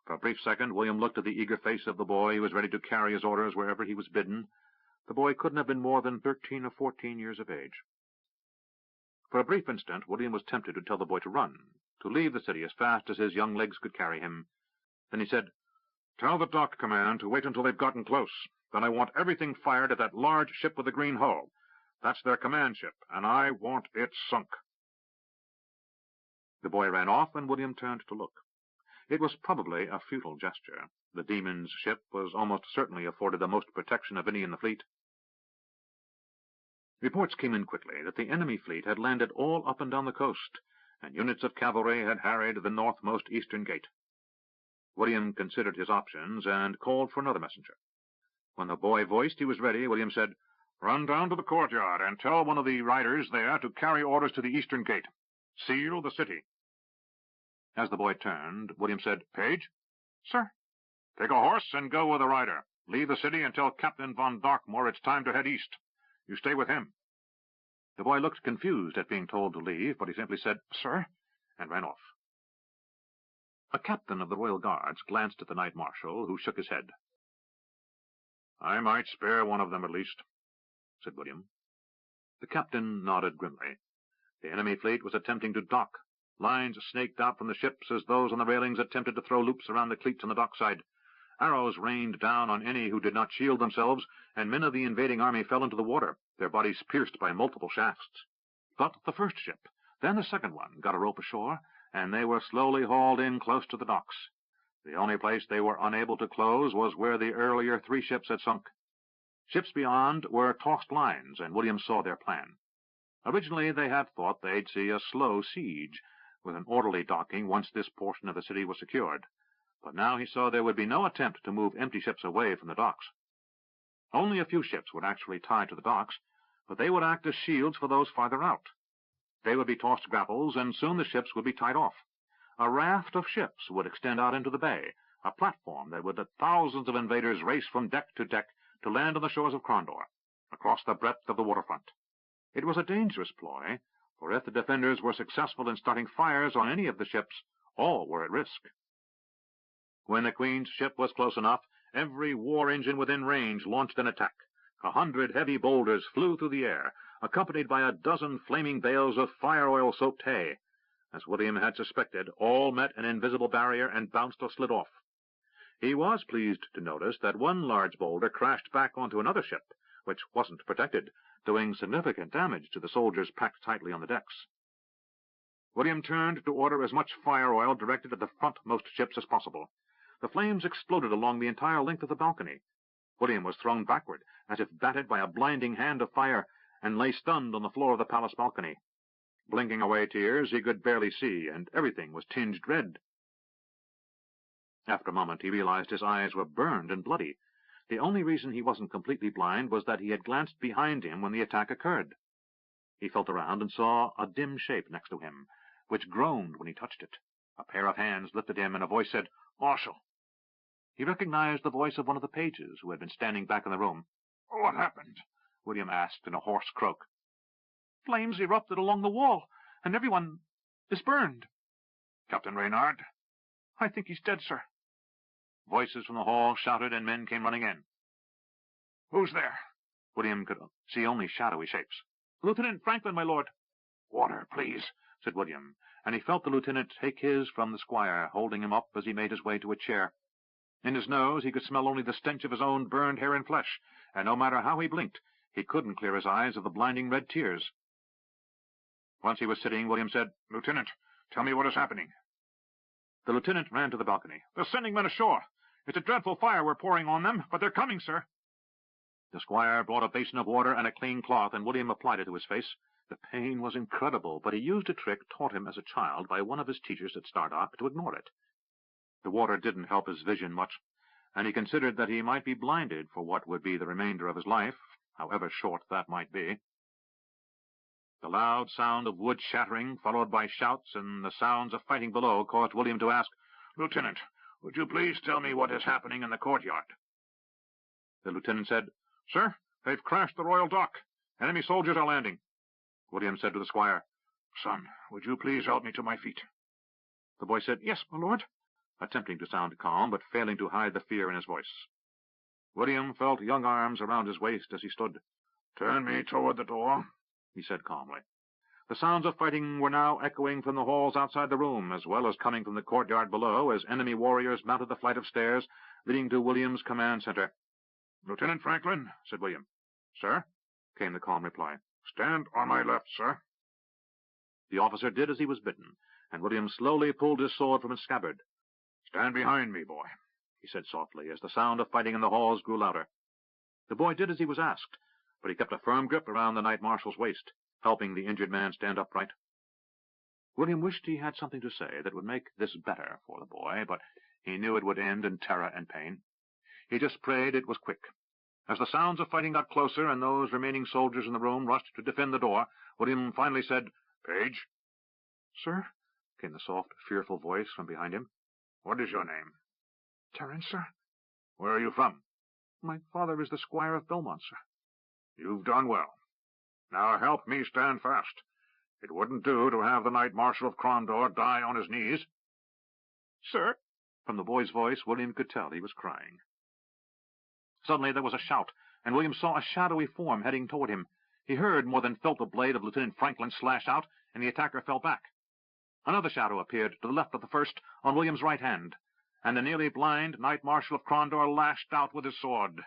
Speaker 2: For a brief second, William looked at the eager face of the boy who was ready to carry his orders wherever he was bidden. The boy couldn't have been more than 13 or 14 years of age. For a brief instant, William was tempted to tell the boy to run, to leave the city as fast as his young legs could carry him. Then he said, "Tell the dock command to wait until they've gotten close. Then I want everything fired at that large ship with the green hull. That's their command ship, and I want it sunk." The boy ran off, and William turned to look. It was probably a futile gesture. The demon's ship was almost certainly afforded the most protection of any in the fleet. Reports came in quickly that the enemy fleet had landed all up and down the coast, and units of cavalry had harried the northmost eastern gate. William considered his options and called for another messenger. When the boy voiced he was ready, William said, "Run down to the courtyard and tell one of the riders there to carry orders to the eastern gate. Seal the city." As the boy turned, William said, "Page?" "Sir." "Take a horse and go with the rider. Leave the city and tell Captain von Darkmoor it's time to head east. You stay with him." The boy looked confused at being told to leave, but he simply said, "Sir," and ran off. A captain of the Royal Guards glanced at the Knight Marshal, who shook his head. "I might spare one of them at least," said William. The captain nodded grimly. The enemy fleet was attempting to dock. Lines snaked out from the ships as those on the railings attempted to throw loops around the cleats on the dockside. Arrows rained down on any who did not shield themselves, and men of the invading army fell into the water, their bodies pierced by multiple shafts. But the first ship, then the second one, got a rope ashore, and they were slowly hauled in close to the docks. The only place they were unable to close was where the earlier 3 ships had sunk. Ships beyond were tossed lines, and William saw their plan. Originally they had thought they'd see a slow siege, with an orderly docking once this portion of the city was secured. But now he saw there would be no attempt to move empty ships away from the docks. Only a few ships would actually tie to the docks, but they would act as shields for those farther out. They would be tossed grapples, and soon the ships would be tied off. A raft of ships would extend out into the bay, a platform that would let thousands of invaders race from deck to deck to land on the shores of Crondor, across the breadth of the waterfront. It was a dangerous ploy, for if the defenders were successful in starting fires on any of the ships, all were at risk. When the Queen's ship was close enough, every war engine within range launched an attack. 100 heavy boulders flew through the air, accompanied by a dozen flaming bales of fire-oil-soaked hay. As William had suspected, all met an invisible barrier and bounced or slid off. He was pleased to notice that one large boulder crashed back onto another ship, which wasn't protected, doing significant damage to the soldiers packed tightly on the decks. William turned to order as much fire-oil directed at the frontmost ships as possible. The flames exploded along the entire length of the balcony. William was thrown backward, as if battered by a blinding hand of fire, and lay stunned on the floor of the palace balcony. Blinking away tears, he could barely see, and everything was tinged red. After a moment, he realized his eyes were burned and bloody. The only reason he wasn't completely blind was that he had glanced behind him when the attack occurred. He felt around and saw a dim shape next to him, which groaned when he touched it. A pair of hands lifted him, and a voice said, "Marshal." He recognized the voice of one of the pages who had been standing back in the room. "What happened?" William asked in a hoarse croak. "Flames erupted along the wall, and everyone is burned." "Captain Reynard?" "I think he's dead, sir." Voices from the hall shouted, and men came running in. "Who's there?" William could see only shadowy shapes. "Lieutenant Franklin, my lord." "Water, please," said William, and he felt the lieutenant take his from the squire, holding him up as he made his way to a chair. In his nose he could smell only the stench of his own burned hair and flesh, and no matter how he blinked, he couldn't clear his eyes of the blinding red tears. Once he was sitting, William said, "Lieutenant, tell me what is happening." The lieutenant ran to the balcony. "They're sending men ashore. It's a dreadful fire we're pouring on them, but they're coming, sir." The squire brought a basin of water and a clean cloth, and William applied it to his face. The pain was incredible, but he used a trick taught him as a child by one of his teachers at Stardock to ignore it. The water didn't help his vision much, and he considered that he might be blinded for what would be the remainder of his life, however short that might be. The loud sound of wood shattering, followed by shouts and the sounds of fighting below, caused William to ask, "Lieutenant, would you please tell me what is happening in the courtyard?" The lieutenant said, "Sir, they've crashed the Royal Dock. Enemy soldiers are landing." William said to the squire, "Son, would you please help me to my feet?" The boy said, "Yes, my lord," attempting to sound calm, but failing to hide the fear in his voice. William felt young arms around his waist as he stood. "Turn me toward the door," he said calmly. The sounds of fighting were now echoing from the halls outside the room, as well as coming from the courtyard below, as enemy warriors mounted the flight of stairs leading to William's command center. "Lieutenant Franklin," said William. "Sir," came the calm reply. "Stand on my left, sir." The officer did as he was bidden, and William slowly pulled his sword from its scabbard. "Stand behind me, boy," he said softly, as the sound of fighting in the halls grew louder. The boy did as he was asked, but he kept a firm grip around the knight marshal's waist, helping the injured man stand upright. William wished he had something to say that would make this better for the boy, but he knew it would end in terror and pain. He just prayed it was quick. As the sounds of fighting got closer and those remaining soldiers in the room rushed to defend the door, William finally said, "Page." "Sir," came the soft, fearful voice from behind him. "What is your name?" "Terence, sir." "Where are you from?" "My father is the Squire of Belmont, sir." "You've done well. Now help me stand fast. It wouldn't do to have the Knight Marshal of Crondor die on his knees." "Sir." From the boy's voice, William could tell he was crying. Suddenly there was a shout, and William saw a shadowy form heading toward him. He heard more than felt the blade of Lieutenant Franklin slash out, and the attacker fell back. Another shadow appeared to the left of the first, on William's right hand, and the nearly blind Knight Marshal of Crondor lashed out with his sword.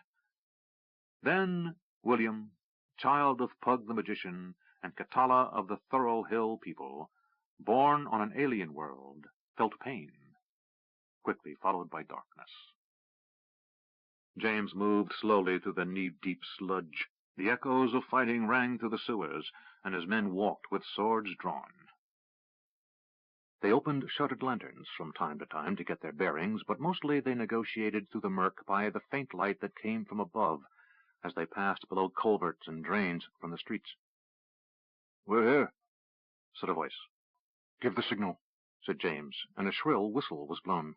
Speaker 2: Then William, child of Pug the magician and Katala of the Thurl Hill people, born on an alien world, felt pain, quickly followed by darkness. James moved slowly through the knee-deep sludge. The echoes of fighting rang through the sewers, and his men walked with swords drawn. They opened shuttered lanterns from time to time to get their bearings, but mostly they negotiated through the murk by the faint light that came from above as they passed below culverts and drains from the streets. "We're here," said a voice. "Give the signal," said James, and a shrill whistle was blown.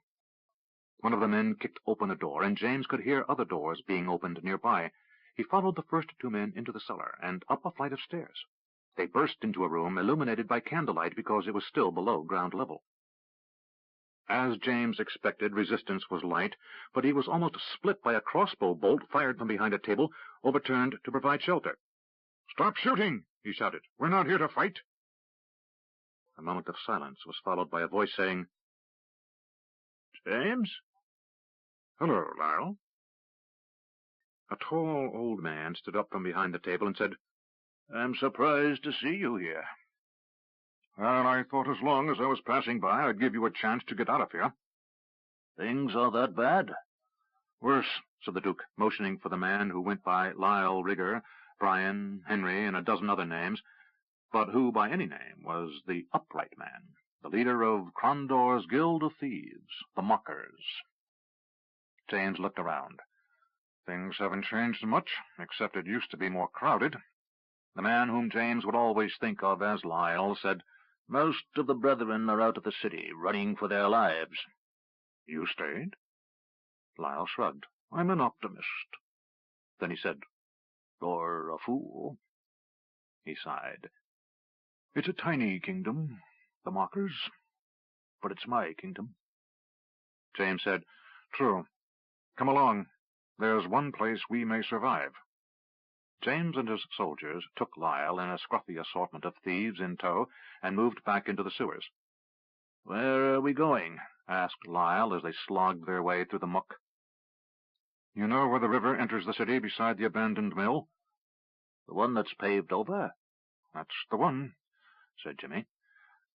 Speaker 2: One of the men kicked open a door, and James could hear other doors being opened nearby. He followed the first two men into the cellar and up a flight of stairs. They burst into a room illuminated by candlelight because it was still below ground level. As James expected, resistance was light, but he was almost split by a crossbow bolt fired from behind a table, overturned to provide shelter. "Stop shooting!" he shouted. "We're not here to fight." A moment of silence was followed by a voice saying, "James?" "Hello, Lyle." A tall old man stood up from behind the table and said, "I'm surprised to see you here." "Well, I thought as long as I was passing by I'd give you a chance to get out of here." "Things are that bad?" "Worse," said the Duke, motioning for the man who went by Lyle Rigger, Brian, Henry, and a dozen other names, but who by any name was the Upright Man, the leader of Crondor's Guild of Thieves, the Mockers. James looked around. "Things haven't changed much, except it used to be more crowded." The man whom James would always think of as Lyle said, "Most of the brethren are out of the city, running for their lives." "You stayed?" Lyle shrugged. "I'm an optimist." Then he said, "You're a fool." He sighed. "It's a tiny kingdom, the Mockers, but it's my kingdom." James said, "True. Come along. There's one place we may survive." James and his soldiers took Lyle and a scruffy assortment of thieves in tow and moved back into the sewers. "Where are we going?" asked Lyle as they slogged their way through the muck. "You know where the river enters the city beside the abandoned mill?" "The one that's paved over?" "That's the one," said Jimmy.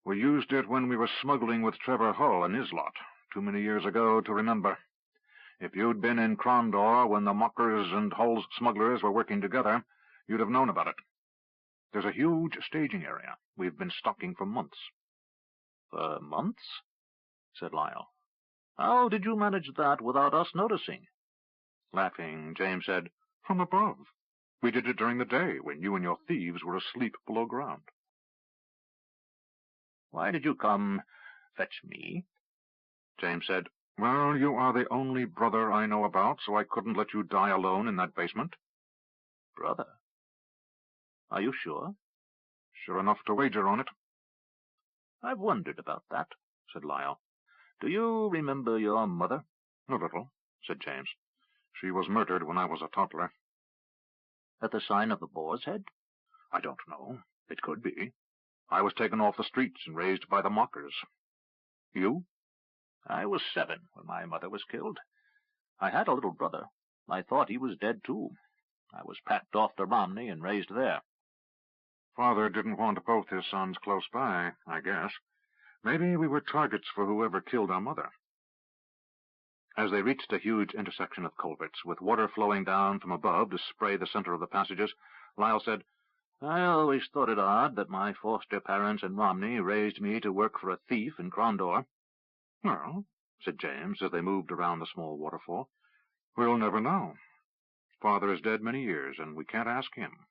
Speaker 2: "We used it when we were smuggling with Trevor Hull and his lot, too many years ago to remember. If you'd been in Crondor when the Mockers and Hull's smugglers were working together, you'd have known about it. There's a huge staging area. We've been stocking for months." "For months?" said Lyle. "How did you manage that without us noticing?" Laughing, James said, "From above. We did it during the day, when you and your thieves were asleep below ground."
Speaker 1: Why did you come fetch me?"
Speaker 2: James said, "Well, you are the only brother I know about, so I couldn't let you die alone in that basement."
Speaker 1: "Brother? Are you sure?"
Speaker 2: "Sure enough to wager on it."
Speaker 1: "I've wondered about that," said Lyle. "Do you remember your mother?"
Speaker 2: "A little," said James. "She was murdered when I was a toddler."
Speaker 1: "At the sign of the Boar's Head?"
Speaker 2: "I don't know. It could be. I was taken off the streets and raised by the mockers. You?"
Speaker 1: "I was 7 when my mother was killed. I had a little brother. I thought he was dead, too. I was packed off to Romney and raised there."
Speaker 2: "Father didn't want both his sons close by, I guess. Maybe we were targets for whoever killed our mother." As they reached a huge intersection of culverts, with water flowing down from above to spray the center of the passages, Lyle said, "I always thought it odd that my foster parents in Romney raised me to work for a thief in Crondor." "Well," said James, as they moved around the small waterfall, "we'll never know. Father is dead many years, and we can't ask him."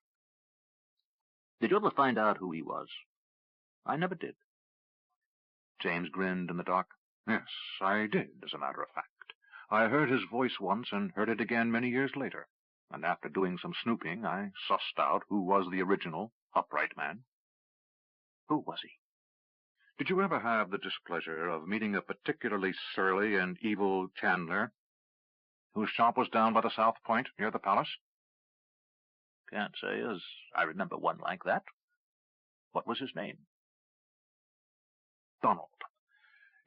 Speaker 1: "Did you ever find out who he was?" "I never did."
Speaker 2: James grinned in the dark. "Yes, I did, as a matter of fact. I heard his voice once and heard it again many years later, and after doing some snooping, I sussed out who was the original upright man."
Speaker 1: "Who was he?"
Speaker 2: "Did you ever have the displeasure of meeting a particularly surly and evil chandler whose shop was down by the South Point near the palace?"
Speaker 1: "Can't say as I remember one like that. What was his name?"
Speaker 2: "Donald.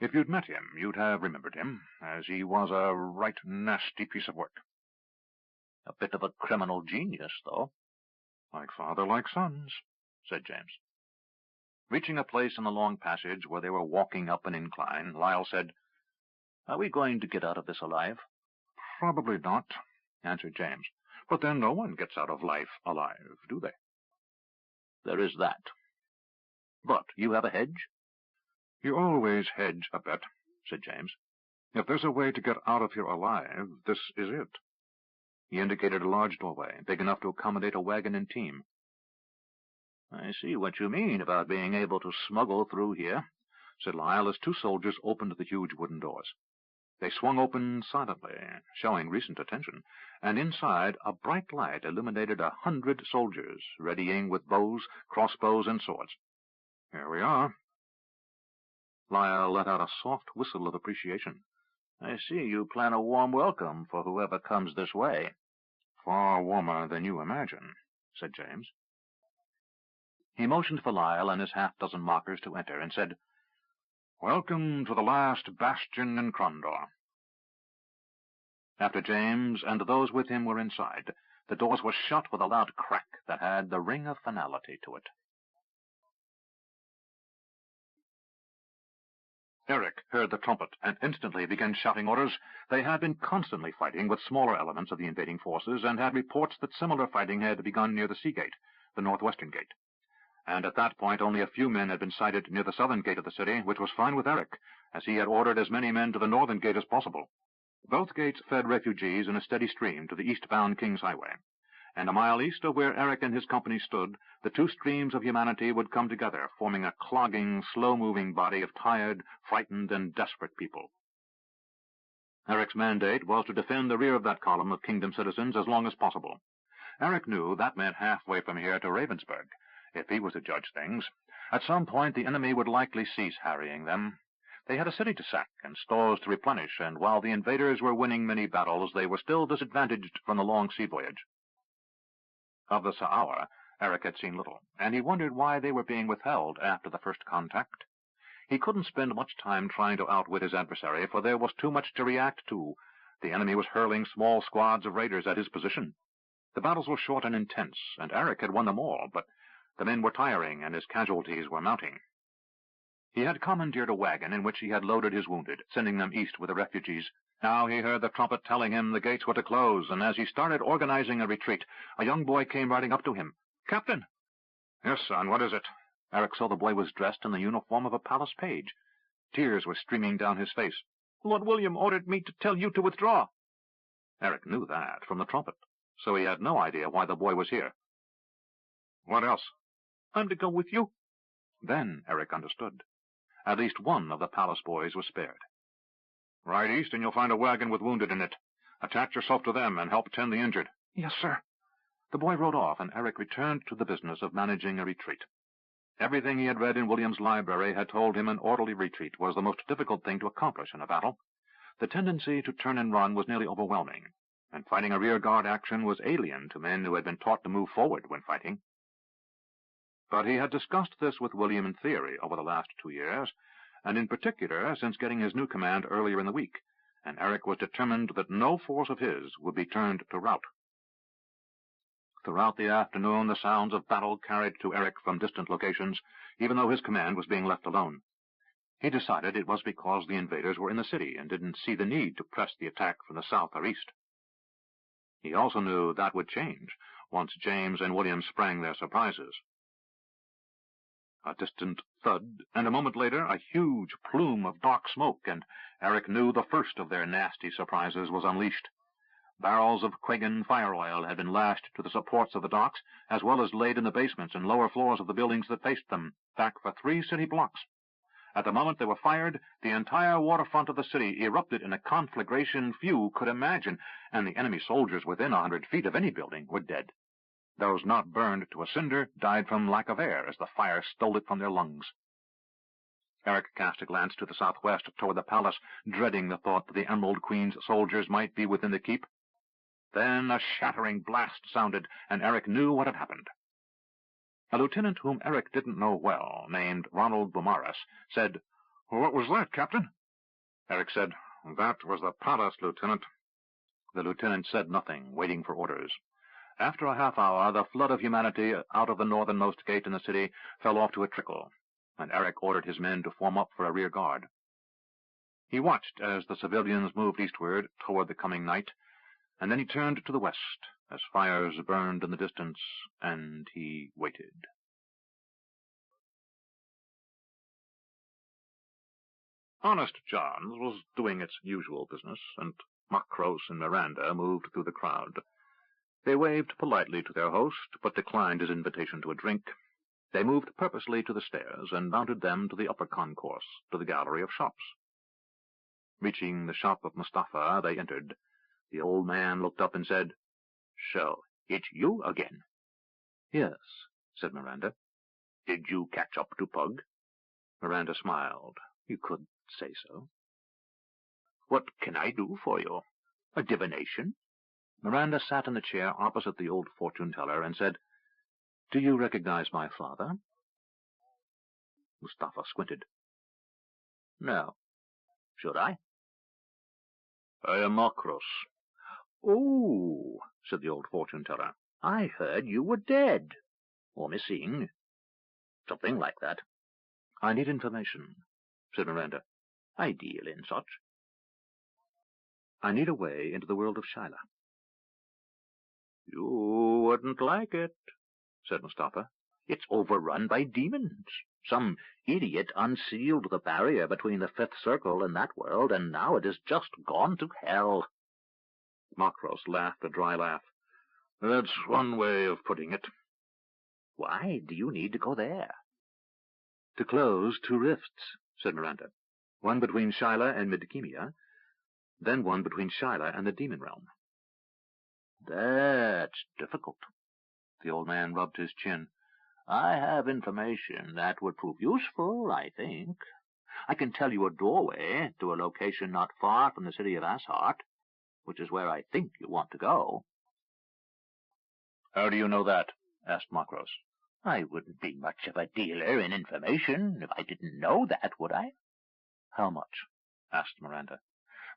Speaker 2: If you'd met him, you'd have remembered him, as he was a right nasty piece of work."
Speaker 1: "A bit of a criminal genius, though."
Speaker 2: "Like father, like sons," said James.
Speaker 1: Reaching a place in the long passage where they were walking up an incline, Lyle said, "Are we going to get out of this alive?"
Speaker 2: "Probably not," answered James. "But then no one gets out of life alive, do they?"
Speaker 1: "There is that. But you have a hedge?"
Speaker 2: "You always hedge a bit," said James. "If there's a way to get out of here alive, this is it." He indicated a large doorway, big enough to accommodate a wagon and team.
Speaker 1: "I see what you mean about being able to smuggle through here," said Lyle, as 2 soldiers opened the huge wooden doors. They swung open silently, showing recent attention, and inside a bright light illuminated 100 soldiers, readying with bows, crossbows, and swords.
Speaker 2: "Here we are."
Speaker 1: Lyle let out a soft whistle of appreciation. "I see you plan a warm welcome for whoever comes this way."
Speaker 2: "Far warmer than you imagine," said James.
Speaker 1: He motioned for Lyle and his half-dozen mockers to enter, and said,
Speaker 2: "Welcome to the last bastion in Crondor."
Speaker 1: After James and those with him were inside, the doors were shut with a loud crack that had the ring of finality to it.
Speaker 2: Eric heard the trumpet and instantly began shouting orders. They had been constantly fighting with smaller elements of the invading forces, and had reports that similar fighting had begun near the sea gate, the northwestern gate. And at that point only a few men had been sighted near the southern gate of the city, which was fine with Eric, as he had ordered as many men to the northern gate as possible. Both gates fed refugees in a steady stream to the eastbound King's Highway, and a mile east of where Eric and his company stood, the 2 streams of humanity would come together, forming a clogging, slow-moving body of tired, frightened, and desperate people. Eric's mandate was to defend the rear of that column of kingdom citizens as long as possible. Eric knew that meant halfway from here to Ravensburg, if he was to judge things. At some point the enemy would likely cease harrying them. They had a city to sack and stores to replenish, and while the invaders were winning many battles, they were still disadvantaged from the long sea voyage. Of the Sa'awa, Eric had seen little, and he wondered why they were being withheld after the first contact. He couldn't spend much time trying to outwit his adversary, for there was too much to react to. The enemy was hurling small squads of raiders at his position. The battles were short and intense, and Eric had won them all, but the men were tiring, and his casualties were mounting. He had commandeered a wagon in which he had loaded his wounded, sending them east with the refugees. Now he heard the trumpet telling him the gates were to close, and as he started organizing a retreat, a young boy came riding up to him. "Captain!" "Yes, son, what is it?" Eric saw the boy was dressed in the uniform of a palace page. Tears were streaming down his face. "Lord William ordered me to tell you to withdraw." Eric knew that from the trumpet, so he had no idea why the boy was here. "What else?" "I'm to go with you." Then Eric understood. At least one of the palace boys was spared. "Ride east, and you'll find a wagon with wounded in it. Attach yourself to them and help tend the injured." "Yes, sir." The boy rode off, and Eric returned to the business of managing a retreat. Everything he had read in William's library had told him an orderly retreat was the most difficult thing to accomplish in a battle. The tendency to turn and run was nearly overwhelming, and fighting a rear-guard action was alien to men who had been taught to move forward when fighting. But he had discussed this with William in theory over the last 2 years, and in particular since getting his new command earlier in the week, and Eric was determined that no force of his would be turned to rout. Throughout the afternoon, the sounds of battle carried to Eric from distant locations, even though his command was being left alone. He decided it was because the invaders were in the city and didn't see the need to press the attack from the south or east. He also knew that would change once James and William sprang their surprises. A distant thud, and a moment later a huge plume of dark smoke, and Eric knew the first of their nasty surprises was unleashed. Barrels of Quagan fire oil had been lashed to the supports of the docks, as well as laid in the basements and lower floors of the buildings that faced them, back for 3 city blocks. At the moment they were fired, the entire waterfront of the city erupted in a conflagration few could imagine, and the enemy soldiers within 100 feet of any building were dead. Those not burned to a cinder died from lack of air as the fire stole it from their lungs. Eric cast a glance to the southwest toward the palace, dreading the thought that the Emerald Queen's soldiers might be within the keep. Then a shattering blast sounded, and Eric knew what had happened. A lieutenant whom Eric didn't know well, named Ronald Beaumaris, said, "What was that, Captain?" Eric said, "That was the palace, Lieutenant." The lieutenant said nothing, waiting for orders. After a half-hour, the flood of humanity out of the northernmost gate in the city fell off to a trickle, and Eric ordered his men to form up for a rear guard. He watched as the civilians moved eastward toward the coming night, and then he turned to the west as fires burned in the distance, and he waited. Honest John's was doing its usual business, and Macros and Miranda moved through the crowd. They waved politely to their host, but declined his invitation to a drink. They moved purposely to the stairs, and mounted them to the upper concourse, to the gallery of shops. Reaching the shop of Mustafa, they entered. The old man looked up and said, "So, it's you again?" "Yes," said Miranda. "Did you catch up to Pug?" Miranda smiled. "You could say so." "What can I do for you? A divination?" Miranda sat in the chair opposite the old fortune-teller and said, "Do you recognize my father?" Mustafa squinted. "No. Should I?" "I am Macros." "Oh," said the old fortune-teller. "I heard you were dead, or missing. Something like that." "I need information," said Miranda. "I deal in such." "I need a way into the world of Shyla." "You wouldn't like it," said Mustafa. "It's overrun by demons. Some idiot unsealed the barrier between the fifth circle and that world, and now it has just gone to hell." Macros laughed a dry laugh. "That's one way of putting it." "Why do you need to go there?" "To close 2 rifts," said Miranda. "One between Shyla and Midkemia, then one between Shyla and the demon realm." "That's difficult." The old man rubbed his chin. "I have information that would prove useful, I think. I can tell you a doorway to a location not far from the city of Ashart, which is where I think you want to go." "How do you know that?" asked Macros. "I wouldn't be much of a dealer in information if I didn't know that, would I?" "How much?" asked Miranda.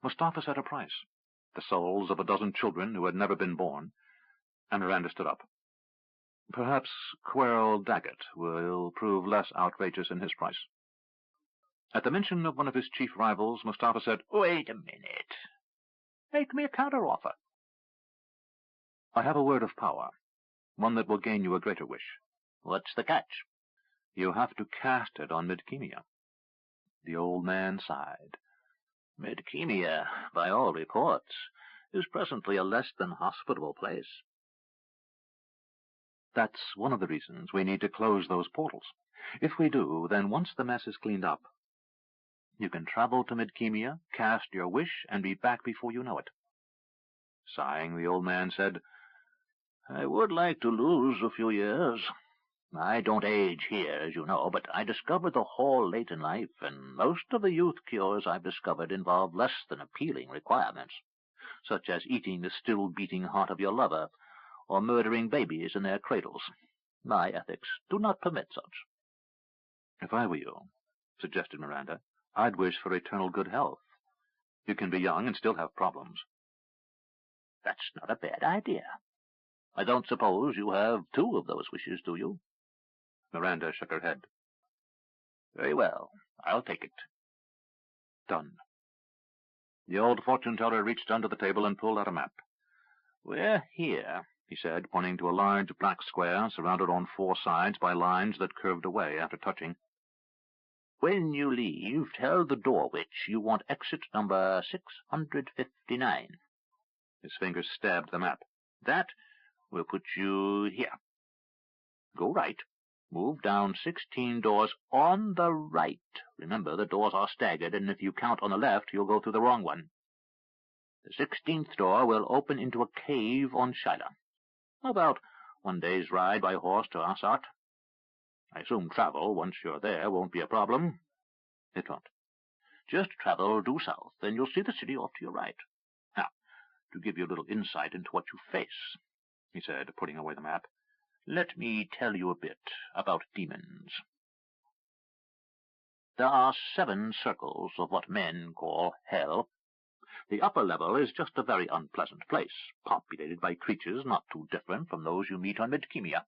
Speaker 2: Mustafa said a price, the souls of a dozen children who had never been born, and Miranda stood up. "Perhaps Querl Daggett will prove less outrageous in his price." At the mention of one of his chief rivals, Mustafa said, "Wait a minute. Make me a counter-offer." "I have a word of power, one that will gain you a greater wish." "What's the catch?" "You have to cast it on Midkemia." The old man sighed. "Midkemia, by all reports, is presently a less than hospitable place." "That's one of the reasons we need to close those portals. If we do, then once the mess is cleaned up,
Speaker 1: You can travel to Midkemia, cast your wish, and be back before you know it. Sighing, the old man said, I would like to lose a few years. I don't age here, as you know, but I discovered the hall late in life, and most of the youth cures I've discovered involve less than appealing requirements, such as eating the still-beating heart of your lover, or murdering babies in their cradles. My ethics do not permit such. If I were you, suggested Miranda, I'd wish for eternal good health. You can be young and still have problems. That's not a bad idea. I don't suppose you have two of those wishes, do you? Miranda shook her head. Very well, I'll take it. Done. The old fortune-teller reached under the table and pulled out a map. We're here, he said, pointing to a large black square surrounded on four sides by lines that curved away after touching. When you leave, tell the door witch you want exit number 659. His fingers stabbed the map. That will put you here. Go right. Move down 16 doors on the right. Remember, the doors are staggered, and if you count on the left, you'll go through the wrong one. The 16th door will open into a cave on Shiloh. About 1 day's ride by horse to Assat. I assume travel, once you're there, won't be a problem. It won't. Just travel due south, and you'll see the city off to your right. Now, to give you a little insight into what you face, he said, putting away the map, let me tell you a bit about demons. There are 7 circles of what men call hell. The upper level is just a very unpleasant place, populated by creatures not too different from those you meet on Midkemia.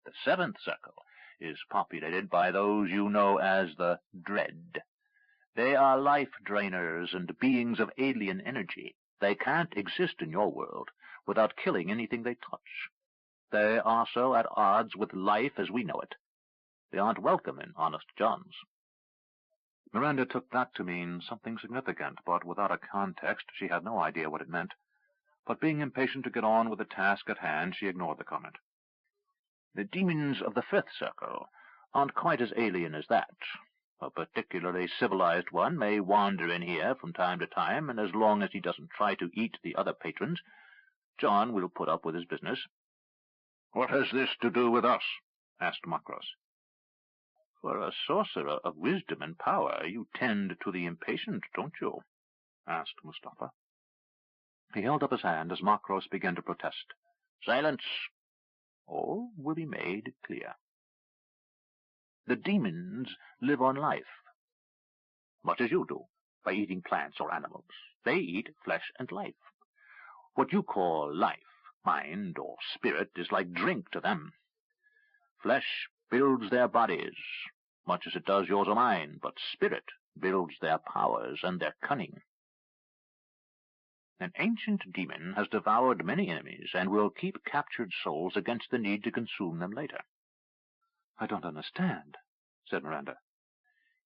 Speaker 1: The 7th circle is populated by those you know as the Dread. They are life-drainers and beings of alien energy. They can't exist in your world without killing anything they touch. They are so at odds with life as we know it. They aren't welcome in Honest John's. Miranda took that to mean something significant, but without a context she had no idea what it meant. But being impatient to get on with the task at hand, she ignored the comment. The demons of the 5th circle aren't quite as alien as that. A particularly civilized one may wander in here from time to time, and as long as he doesn't try to eat the other patrons, John will put up with his business. What has this to do with us? Asked Makros. For a sorcerer of wisdom and power, you tend to the impatient, don't you? Asked Mustafa. He held up his hand as Makros began to protest. Silence! All will be made clear. The demons live on life, much as you do, by eating plants or animals. They eat flesh and life. What you call life, mind, or spirit is like drink to them. Flesh builds their bodies, much as it does yours or mine, but spirit builds their powers and their cunning. An ancient demon has devoured many enemies and will keep captured souls against the need to consume them later. I don't understand, said Miranda.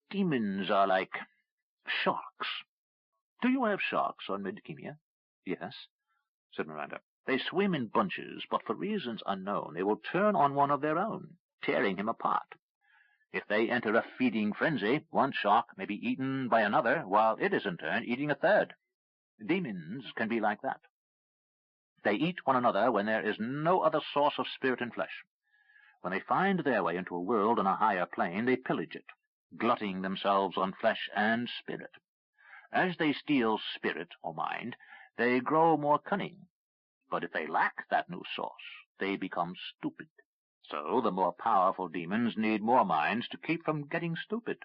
Speaker 1: Demons are like sharks. Do you have sharks on Midkemia? Yes, said Miranda. They swim in bunches, but for reasons unknown they will turn on one of their own, tearing him apart. If they enter a feeding frenzy, one shark may be eaten by another, while it is in turn eating a third. Demons can be like that. They eat one another when there is no other source of spirit and flesh. When they find their way into a world on a higher plane, they pillage it, glutting themselves on flesh and spirit. As they steal spirit or mind, they grow more cunning. But if they lack that new source, they become stupid. So the more powerful demons need more minds to keep from getting stupid.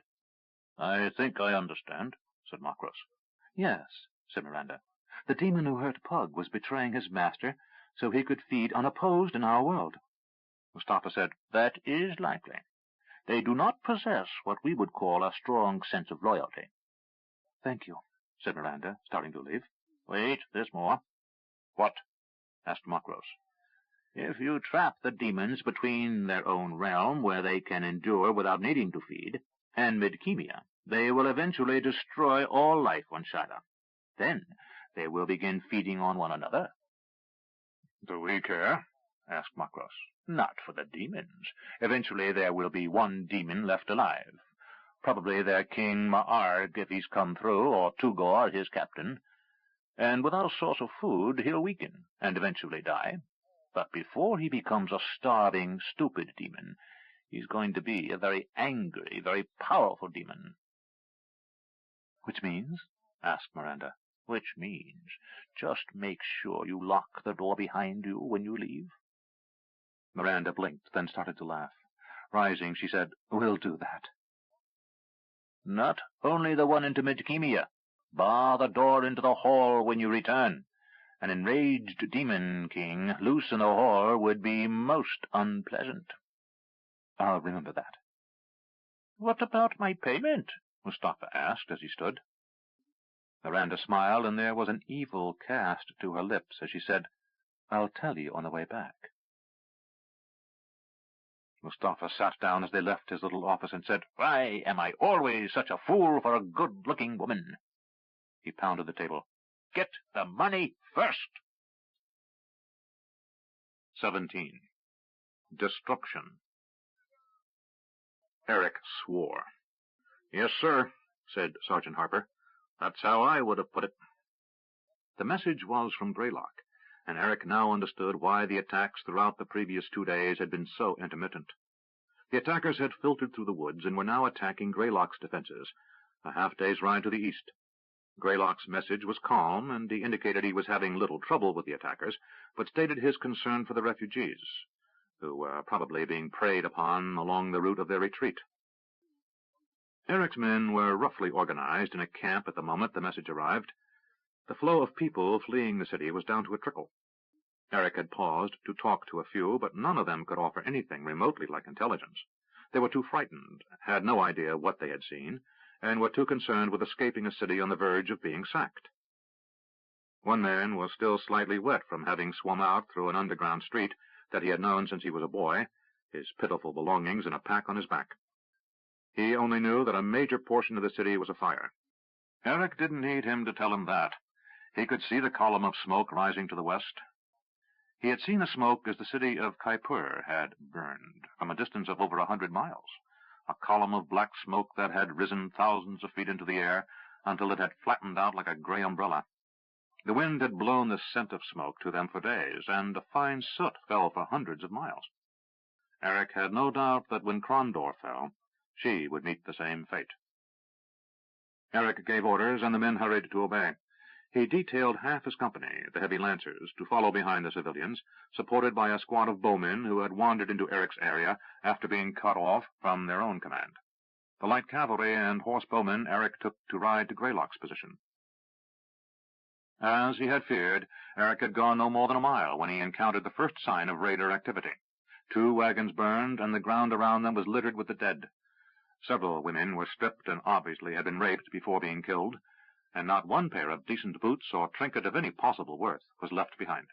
Speaker 1: I think I understand, said Makros. Yes, said Miranda. The demon who hurt Pug was betraying his master so he could feed unopposed in our world. Mustafa said, That is likely. They do not possess what we would call a strong sense of loyalty. Thank you, said Miranda, starting to leave. Wait, there's more. What? Asked Makros. If you trap the demons between their own realm, where they can endure without needing to feed, and Midkemia, they will eventually destroy all life on Shiloh. Then they will begin feeding on one another. Do we care? Asked Makros. Not for the demons. Eventually there will be one demon left alive. Probably their king Ma'arg, if he's come through, or Tugor, his captain. And without a source of food, he'll weaken, and eventually die. But before he becomes a starving, stupid demon, he's going to be a very angry, very powerful demon. Which means? Asked Miranda. Which means, just make sure you lock the door behind you when you leave. Miranda blinked, then started to laugh. Rising, she said, We'll do that. Not only the one into Midkemia. Bar the door into the hall when you return. An enraged demon king loose in the hall would be most unpleasant. I'll remember that. What about my payment? Mustafa asked as he stood. Miranda smiled, and there was an evil cast to her lips as she said, I'll tell you on the way back. Mustafa sat down as they left his little office and said, Why am I always such a fool for a good-looking woman? He pounded the table. Get the money first! 17. Destruction. Eric swore. Yes, sir, said Sergeant Harper. That's how I would have put it. The message was from Greylock, and Eric now understood why the attacks throughout the previous 2 days had been so intermittent. The attackers had filtered through the woods and were now attacking Greylock's defenses, a half-day's ride to the east. Greylock's message was calm, and he indicated he was having little trouble with the attackers, but stated his concern for the refugees, who were probably being preyed upon along the route of their retreat. Eric's men were roughly organized in a camp at the moment the message arrived. The flow of people fleeing the city was down to a trickle. Eric had paused to talk to a few, but none of them could offer anything remotely like intelligence. They were too frightened, had no idea what they had seen, and were too concerned with escaping a city on the verge of being sacked. One man was still slightly wet from having swum out through an underground street that he had known since he was a boy, his pitiful belongings in a pack on his back. He only knew that a major portion of the city was afire. Eric didn't need him to tell him that. He could see the column of smoke rising to the west. He had seen the smoke as the city of Kaipur had burned, from a distance of over 100 miles, a column of black smoke that had risen thousands of feet into the air until it had flattened out like a gray umbrella. The wind had blown the scent of smoke to them for days, and a fine soot fell for hundreds of miles. Eric had no doubt that when Krondor fell, she would meet the same fate. Eric gave orders, and the men hurried to obey. He detailed half his company, the heavy lancers, to follow behind the civilians, supported by a squad of bowmen who had wandered into Eric's area after being cut off from their own command. The light cavalry and horse bowmen Eric took to ride to Greylock's position. As he had feared, Eric had gone no more than a mile when he encountered the first sign of raider activity. 2 wagons burned, and the ground around them was littered with the dead. Several women were stripped and obviously had been raped before being killed, and not one pair of decent boots or trinket of any possible worth was left behind.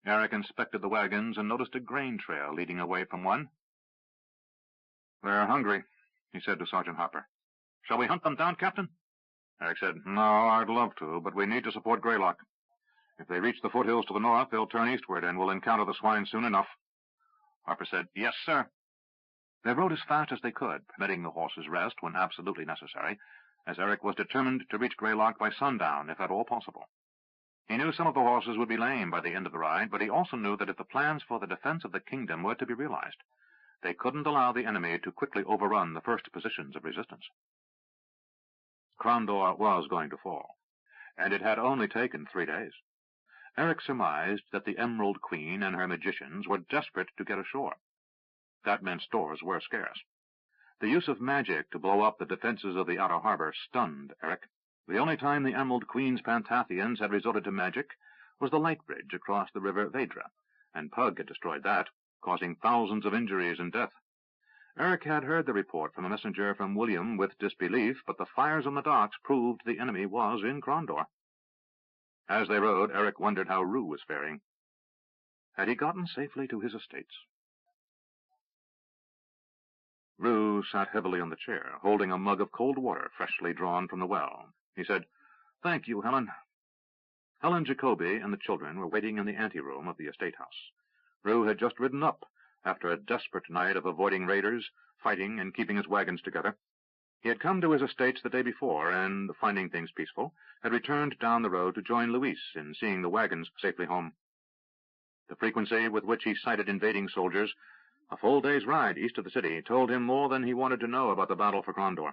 Speaker 1: Eric inspected the wagons and noticed a grain trail leading away from one. They're hungry, he said to Sergeant Harper. Shall we hunt them down, Captain? Eric said, No, I'd love to, but we need to support Greylock. If they reach the foothills to the north, they'll turn eastward, and we'll encounter the swine soon enough. Harper said, Yes, sir. They rode as fast as they could, permitting the horses rest when absolutely necessary, as Eric was determined to reach Greylock by sundown, if at all possible. He knew some of the horses would be lame by the end of the ride, but he also knew that if the plans for the defense of the kingdom were to be realized, they couldn't allow the enemy to quickly overrun the first positions of resistance. Krondor was going to fall, and it had only taken 3 days. Eric surmised that the Emerald Queen and her magicians were desperate to get ashore. That meant stores were scarce. The use of magic to blow up the defenses of the outer harbor stunned Eric. The only time the Emerald Queen's Pantathians had resorted to magic was the light bridge across the river Vedra, and Pug had destroyed that, causing thousands of injuries and death. Eric had heard the report from a messenger from William with disbelief, but the fires on the docks proved the enemy was in Krondor. As they rode, Eric wondered how Rue was faring. Had he gotten safely to his estates? Rue sat heavily on the chair, holding a mug of cold water freshly drawn from the well. He said, Thank you, Helen. Helen Jacoby and the children were waiting in the anteroom of the estate house. Rue had just ridden up, after a desperate night of avoiding raiders, fighting, and keeping his wagons together.
Speaker 2: He had come to his estates the day before, and, finding things peaceful, had returned down the road to join Luis in seeing the wagons safely home. The frequency with which he sighted invading soldiers, a full day's ride east of the city, told him more than he wanted to know about the battle for Crondor.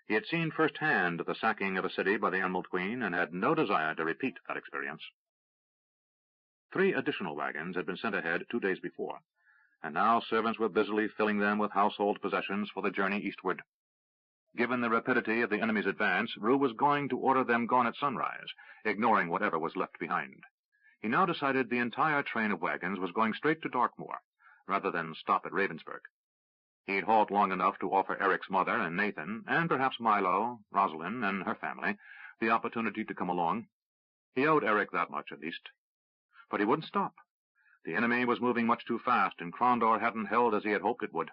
Speaker 2: He had seen firsthand the sacking of a city by the Emerald Queen, and had no desire to repeat that experience. 3 additional wagons had been sent ahead 2 days before, and now servants were busily filling them with household possessions for the journey eastward. Given the rapidity of the enemy's advance, Rue was going to order them gone at sunrise, ignoring whatever was left behind. He now decided the entire train of wagons was going straight to Darkmoor, rather than stop at Ravensburg. He'd halt long enough to offer Eric's mother and Nathan, and perhaps Milo, Rosalind, and her family, the opportunity to come along. He owed Eric that much, at least. But he wouldn't stop. The enemy was moving much too fast, and Crondor hadn't held as he had hoped it would.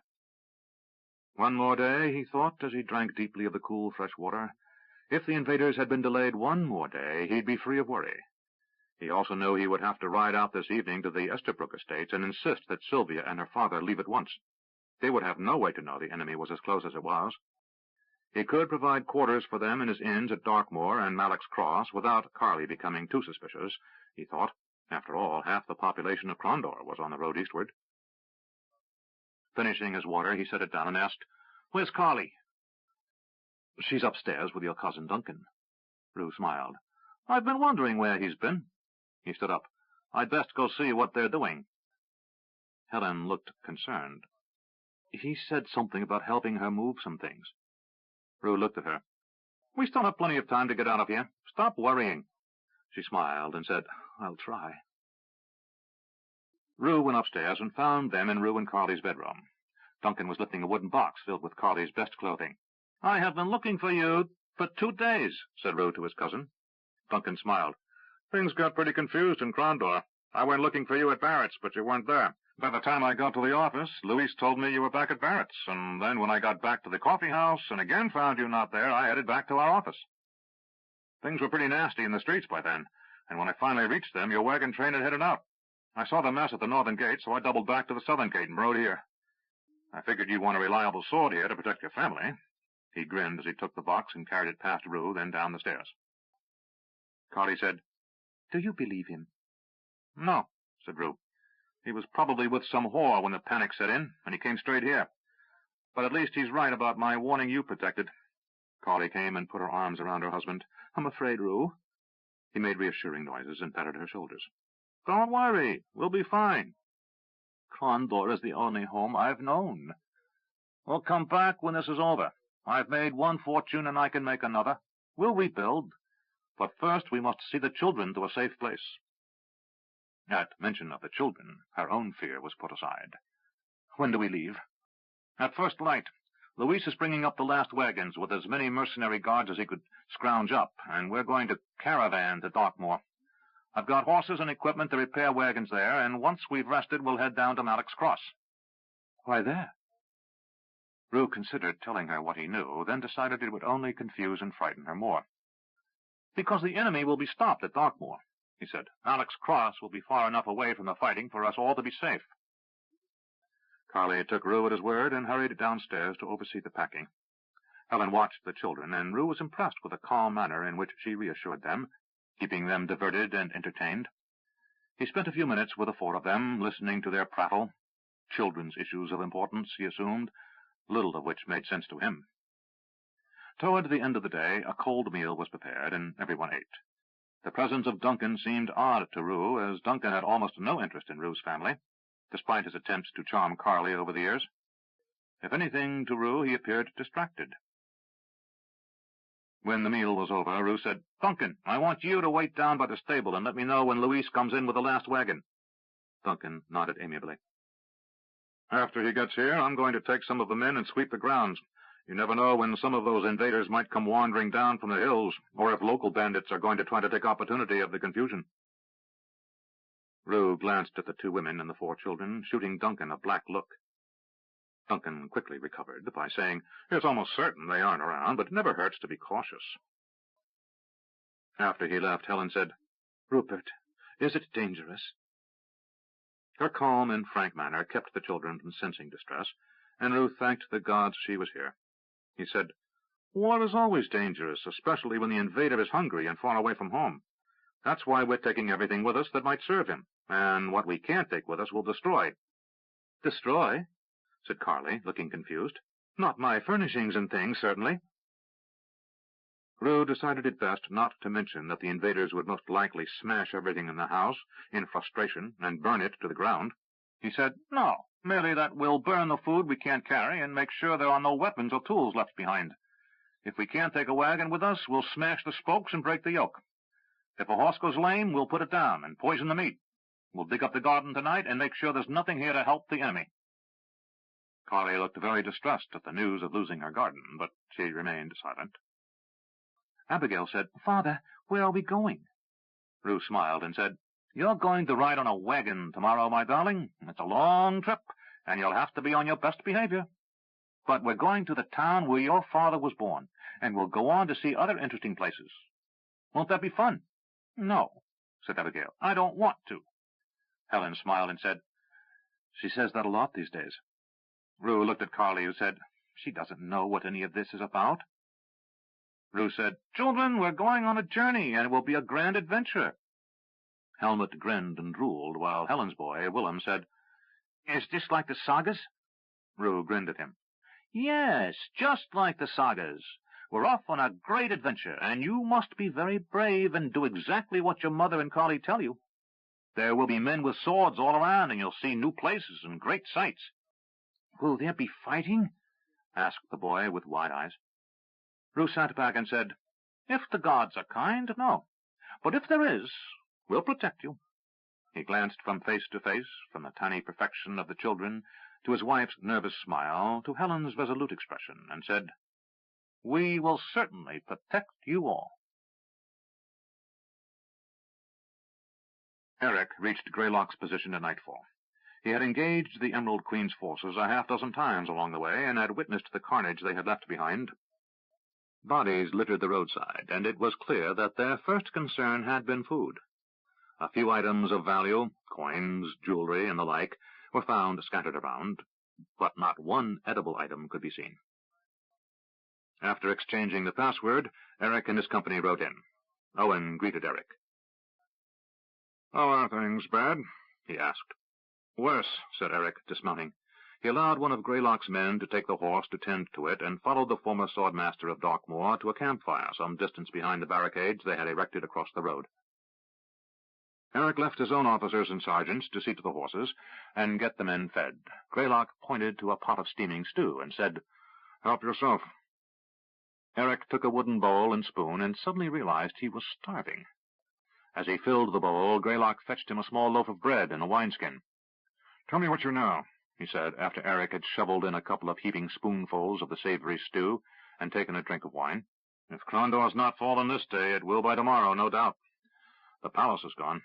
Speaker 2: One more day, he thought, as he drank deeply of the cool, fresh water. If the invaders had been delayed one more day, he'd be free of worry. He also knew he would have to ride out this evening to the Esterbrook estates and insist that Sylvia and her father leave at once. They would have no way to know the enemy was as close as it was. He could provide quarters for them in his inns at Darkmoor and Mallock's Cross without Carly becoming too suspicious, he thought. After all, half the population of Crondor was on the road eastward. Finishing his water, he set it down and asked, "Where's Carly?" "She's upstairs with your cousin Duncan." Rue smiled. "I've been wondering where he's been." He stood up. "I'd best go see what they're doing." Helen looked concerned. "He said something about helping her move some things." Rue looked at her. "We still have plenty of time to get out of here. Stop worrying." She smiled and said, "I'll try." Rue went upstairs and found them in Rue and Carly's bedroom. Duncan was lifting a wooden box filled with Carly's best clothing. "I have been looking for you for 2 days, said Rue to his cousin. Duncan smiled. "Things got pretty confused in Crondor. I went looking for you at Barrett's, but you weren't there. By the time I got to the office, Louise told me you were back at Barrett's, and then when I got back to the coffee house and again found you not there, I headed back to our office. Things were pretty nasty in the streets by then, and when I finally reached them, your wagon train had headed out. I saw the mess at the northern gate, so I doubled back to the southern gate and rode here. I figured you'd want a reliable sword here to protect your family." He grinned as he took the box and carried it past Rue, then down the stairs. Carly said, "Do you believe him?" "No," said Rue. "He was probably with some whore when the panic set in, and he came straight here. But at least he's right about my wanting you protected." Carly came and put her arms around her husband. "I'm afraid, Rue." He made reassuring noises and patted her shoulders. "Don't worry. We'll be fine. Crondor is the only home I've known. We'll come back when this is over. I've made one fortune and I can make another. We'll rebuild. But first we must see the children to a safe place." At mention of the children, her own fear was put aside. "When do we leave?" "At first light. Luis is bringing up the last wagons with as many mercenary guards as he could scrounge up, and we're going to caravan to Darkmoor. I've got horses and equipment to repair wagons there, and once we've rested, we'll head down to Mallock's Cross." "Why there?" Rue considered telling her what he knew, then decided it would only confuse and frighten her more. "Because the enemy will be stopped at Darkmoor," he said. "Mallock's Cross will be far enough away from the fighting for us all to be safe." Carly took Rue at his word and hurried downstairs to oversee the packing. Helen watched the children, and Rue was impressed with the calm manner in which she reassured them, keeping them diverted and entertained. He spent a few minutes with the 4 of them, listening to their prattle, children's issues of importance, he assumed, little of which made sense to him. Toward the end of the day, a cold meal was prepared, and everyone ate. The presence of Duncan seemed odd to Rue, as Duncan had almost no interest in Rue's family, despite his attempts to charm Carly over the years. If anything, to Rue, he appeared distracted. When the meal was over, Rue said, "Duncan, I want you to wait down by the stable and let me know when Luis comes in with the last wagon." Duncan nodded amiably. "After he gets here, I'm going to take some of the men and sweep the grounds. You never know when some of those invaders might come wandering down from the hills, or if local bandits are going to try to take opportunity of the confusion." Rue glanced at the 2 women and the 4 children, shooting Duncan a black look. Duncan quickly recovered by saying, "It's almost certain they aren't around, but it never hurts to be cautious." After he left, Helen said, "Rupert, is it dangerous?" Her calm and frank manner kept the children from sensing distress, and Ruth thanked the gods she was here. He said, War is always dangerous, especially when the invader is hungry and far away from home. That's why we're taking everything with us that might serve him, and what we can't take with us we'll destroy." "Destroy?" said Carly, looking confused. "Not my furnishings and things, certainly." Rue decided it best not to mention that the invaders would most likely smash everything in the house in frustration and burn it to the ground. He said, "No, merely that we'll burn the food we can't carry and make sure there are no weapons or tools left behind. If we can't take a wagon with us, we'll smash the spokes and break the yoke. If a horse goes lame, we'll put it down and poison the meat. We'll dig up the garden tonight and make sure there's nothing here to help the enemy." Carly looked very distressed at the news of losing her garden, but she remained silent. Abigail said, "Father, where are we going?" Rue smiled and said, "You're going to ride on a wagon tomorrow, my darling. It's a long trip, and you'll have to be on your best behavior. But we're going to the town where your father was born, and we'll go on to see other interesting places. Won't that be fun?" "No," said Abigail. "I don't want to." Helen smiled and said, "She says that a lot these days." Rue looked at Carly, who said, "She doesn't know what any of this is about." Rue said, "Children, we're going on a journey, and it will be a grand adventure." Helmut grinned and drooled, while Helen's boy, Willem, said, "Is this like the sagas?" Rue grinned at him. "Yes, just like the sagas. We're off on a great adventure, and you must be very brave and do exactly what your mother and Carly tell you. There will be men with swords all around, and you'll see new places and great sights." "Will there be fighting?" asked the boy with wide eyes. Rue sat back and said, "If the gods are kind, no. But if there is, we'll protect you." He glanced from face to face, from the tiny perfection of the children to his wife's nervous smile to Helen's resolute expression, and said, "We will certainly protect you all." Eric reached Greylock's position at nightfall. He had engaged the Emerald Queen's forces a half-dozen times along the way, and had witnessed the carnage they had left behind. Bodies littered the roadside, and it was clear that their first concern had been food. A few items of value, coins, jewelry, and the like, were found scattered around, but not one edible item could be seen. After exchanging the password, Eric and his company rode in. Owen greeted Eric. "How are things, bad?" he asked. "Worse," said Eric, dismounting. He allowed one of Greylock's men to take the horse to tend to it, and followed the former swordmaster of Darkmoor to a campfire some distance behind the barricades they had erected across the road. Eric left his own officers and sergeants to see to the horses and get the men fed. Greylock pointed to a pot of steaming stew and said, "Help yourself." Eric took a wooden bowl and spoon and suddenly realized he was starving. As he filled the bowl, Greylock fetched him a small loaf of bread and a wineskin. "Tell me what you know," he said, after Eric had shoveled in a couple of heaping spoonfuls of the savory stew and taken a drink of wine. "If Crondor's not fallen this day, it will by tomorrow, no doubt. The palace is gone."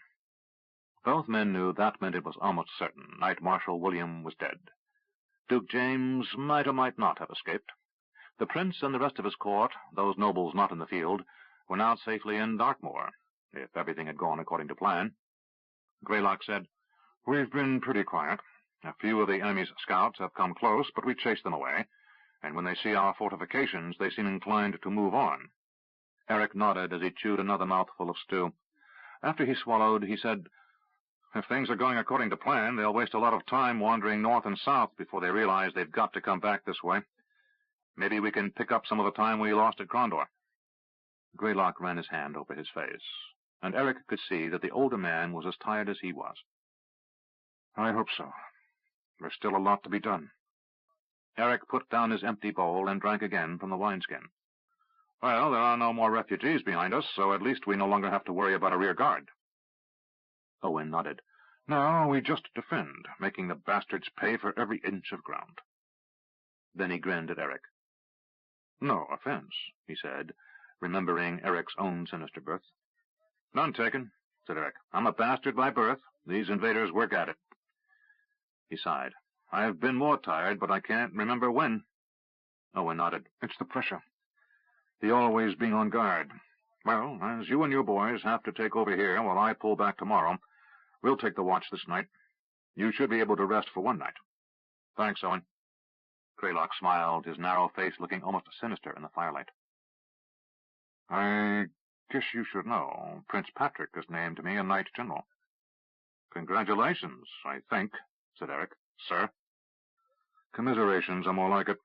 Speaker 2: Both men knew that meant it was almost certain Knight Marshal William was dead. Duke James might or might not have escaped. The prince and the rest of his court, those nobles not in the field, were now safely in Darkmoor, if everything had gone according to plan. Greylock said, "We've been pretty quiet. A few of the enemy's scouts have come close, but we chased them away, and when they see our fortifications, they seem inclined to move on." Eric nodded as he chewed another mouthful of stew. After he swallowed, he said, "If things are going according to plan, they'll waste a lot of time wandering north and south before they realize they've got to come back this way. Maybe we can pick up some of the time we lost at Crondor." Greylock ran his hand over his face, and Eric could see that the older man was as tired as he was. "I hope so. There's still a lot to be done." Eric put down his empty bowl and drank again from the wineskin. "Well, there are no more refugees behind us, so at least we no longer have to worry about a rear guard." Owen nodded. "No, we just defend, making the bastards pay for every inch of ground." Then he grinned at Eric. "No offense," he said, remembering Eric's own sinister birth. "None taken," said Eric. "I'm a bastard by birth. These invaders work at it." He sighed. "I've been more tired, but I can't remember when." Owen nodded. "It's the pressure. The always being on guard. Well, as you and your boys have to take over here while I pull back tomorrow, we'll take the watch this night. You should be able to rest for one night." "Thanks, Owen." Greylock smiled, his narrow face looking almost sinister in the firelight. I guess you should know. Prince Patrick has named me a Knight General. Congratulations, I think, said Eric. Sir? Commiserations are more like it.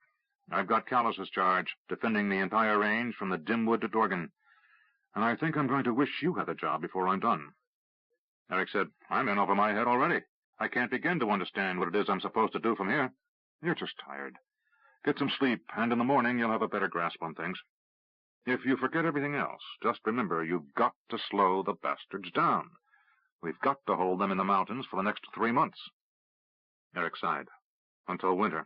Speaker 2: I've got Callus's charge, defending the entire range from the dim wood to Dorgan, and I think I'm going to wish you had the job before I'm done. Eric said, I'm in over my head already. I can't begin to understand what it is I'm supposed to do from here. You're just tired. Get some sleep, and in the morning you'll have a better grasp on things. If you forget everything else, just remember you've got to slow the bastards down. We've got to hold them in the mountains for the next 3 months. Eric sighed. Until winter.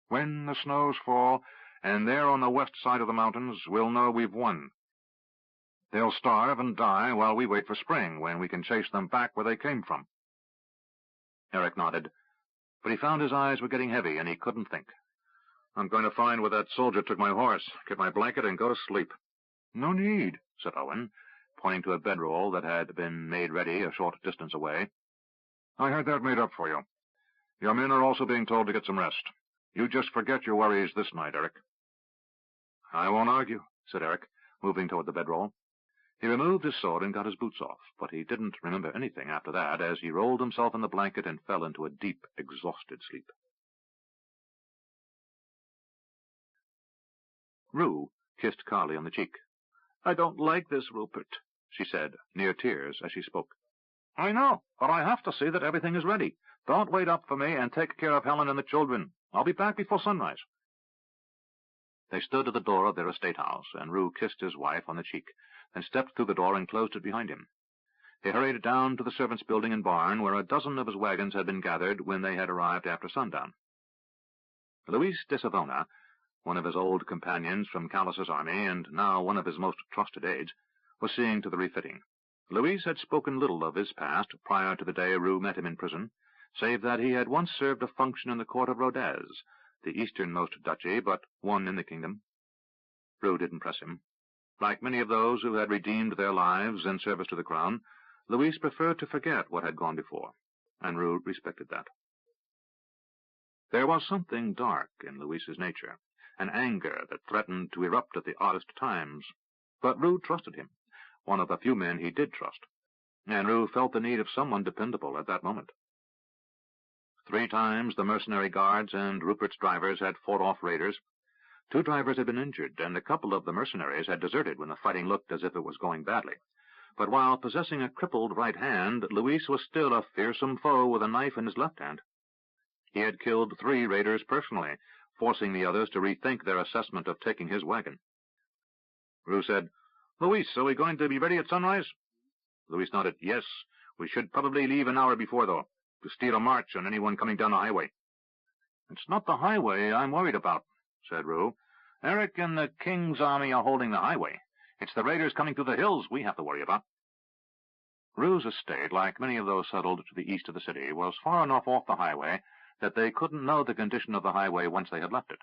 Speaker 2: When the snows fall, and there on the west side of the mountains, we'll know we've won. They'll starve and die while we wait for spring, when we can chase them back where they came from. Eric nodded, but he found his eyes were getting heavy, and he couldn't think. I'm going to find where that soldier took my horse, get my blanket, and go to sleep. No need, said Owen, pointing to a bedroll that had been made ready a short distance away. I had that made up for you. Your men are also being told to get some rest. You just forget your worries this night, Eric. I won't argue, said Eric, moving toward the bedroll. He removed his sword and got his boots off, but he didn't remember anything after that as he rolled himself in the blanket and fell into a deep, exhausted sleep. Rue kissed Carly on the cheek. I don't like this, Rupert, she said, near tears as she spoke. I know, but I have to see that everything is ready. Don't wait up for me, and take care of Helen and the children. I'll be back before sunrise. They stood at the door of their estate house, and Rue kissed his wife on the cheek, then stepped through the door and closed it behind him. He hurried down to the servants' building and barn, where a dozen of his wagons had been gathered when they had arrived after sundown. Luis de Savona, one of his old companions from Callus's army, and now one of his most trusted aides, was seeing to the refitting. Luis had spoken little of his past prior to the day Rue met him in prison, save that he had once served a function in the court of Rodez, the easternmost duchy, but one in the kingdom. Rue didn't press him. Like many of those who had redeemed their lives in service to the crown, Luis preferred to forget what had gone before, and Rue respected that. There was something dark in Luis's nature, an anger that threatened to erupt at the oddest times, but Rue trusted him, one of the few men he did trust, and Rue felt the need of someone dependable at that moment. 3 times the mercenary guards and Rupert's drivers had fought off raiders. 2 drivers had been injured, and a couple of the mercenaries had deserted when the fighting looked as if it was going badly. But while possessing a crippled right hand, Luis was still a fearsome foe with a knife in his left hand. He had killed 3 raiders personally, forcing the others to rethink their assessment of taking his wagon. Rue said, Luis, are we going to be ready at sunrise? Luis nodded. Yes, we should probably leave an hour before, though, to steal a march on anyone coming down the highway. It's not the highway I'm worried about, said Rue. Eric and the king's army are holding the highway. It's the raiders coming through the hills we have to worry about. Rue's estate, like many of those settled to the east of the city, was far enough off the highway that they couldn't know the condition of the highway once they had left it.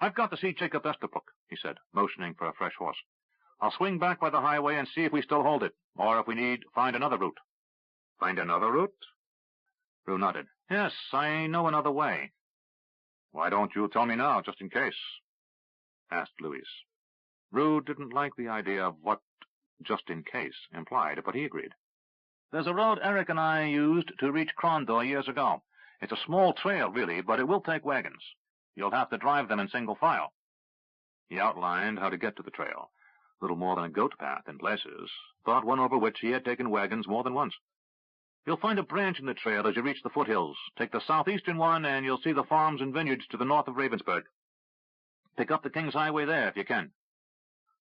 Speaker 2: I've got to see Jacob Estabrook, he said, motioning for a fresh horse. I'll swing back by the highway and see if we still hold it, or if we need, find another route. Find another route? Rue nodded. Yes, I know another way. Why don't you tell me now, just in case? Asked Luis. Rue didn't like the idea of what just in case implied, but he agreed. There's a road Eric and I used to reach Crondor years ago. It's a small trail, really, but it will take wagons. You'll have to drive them in single file. He outlined how to get to the trail, little more than a goat path in places, but one over which he had taken wagons more than once. You'll find a branch in the trail as you reach the foothills. Take the southeastern one, and you'll see the farms and vineyards to the north of Ravensburg. Pick up the King's Highway there, if you can.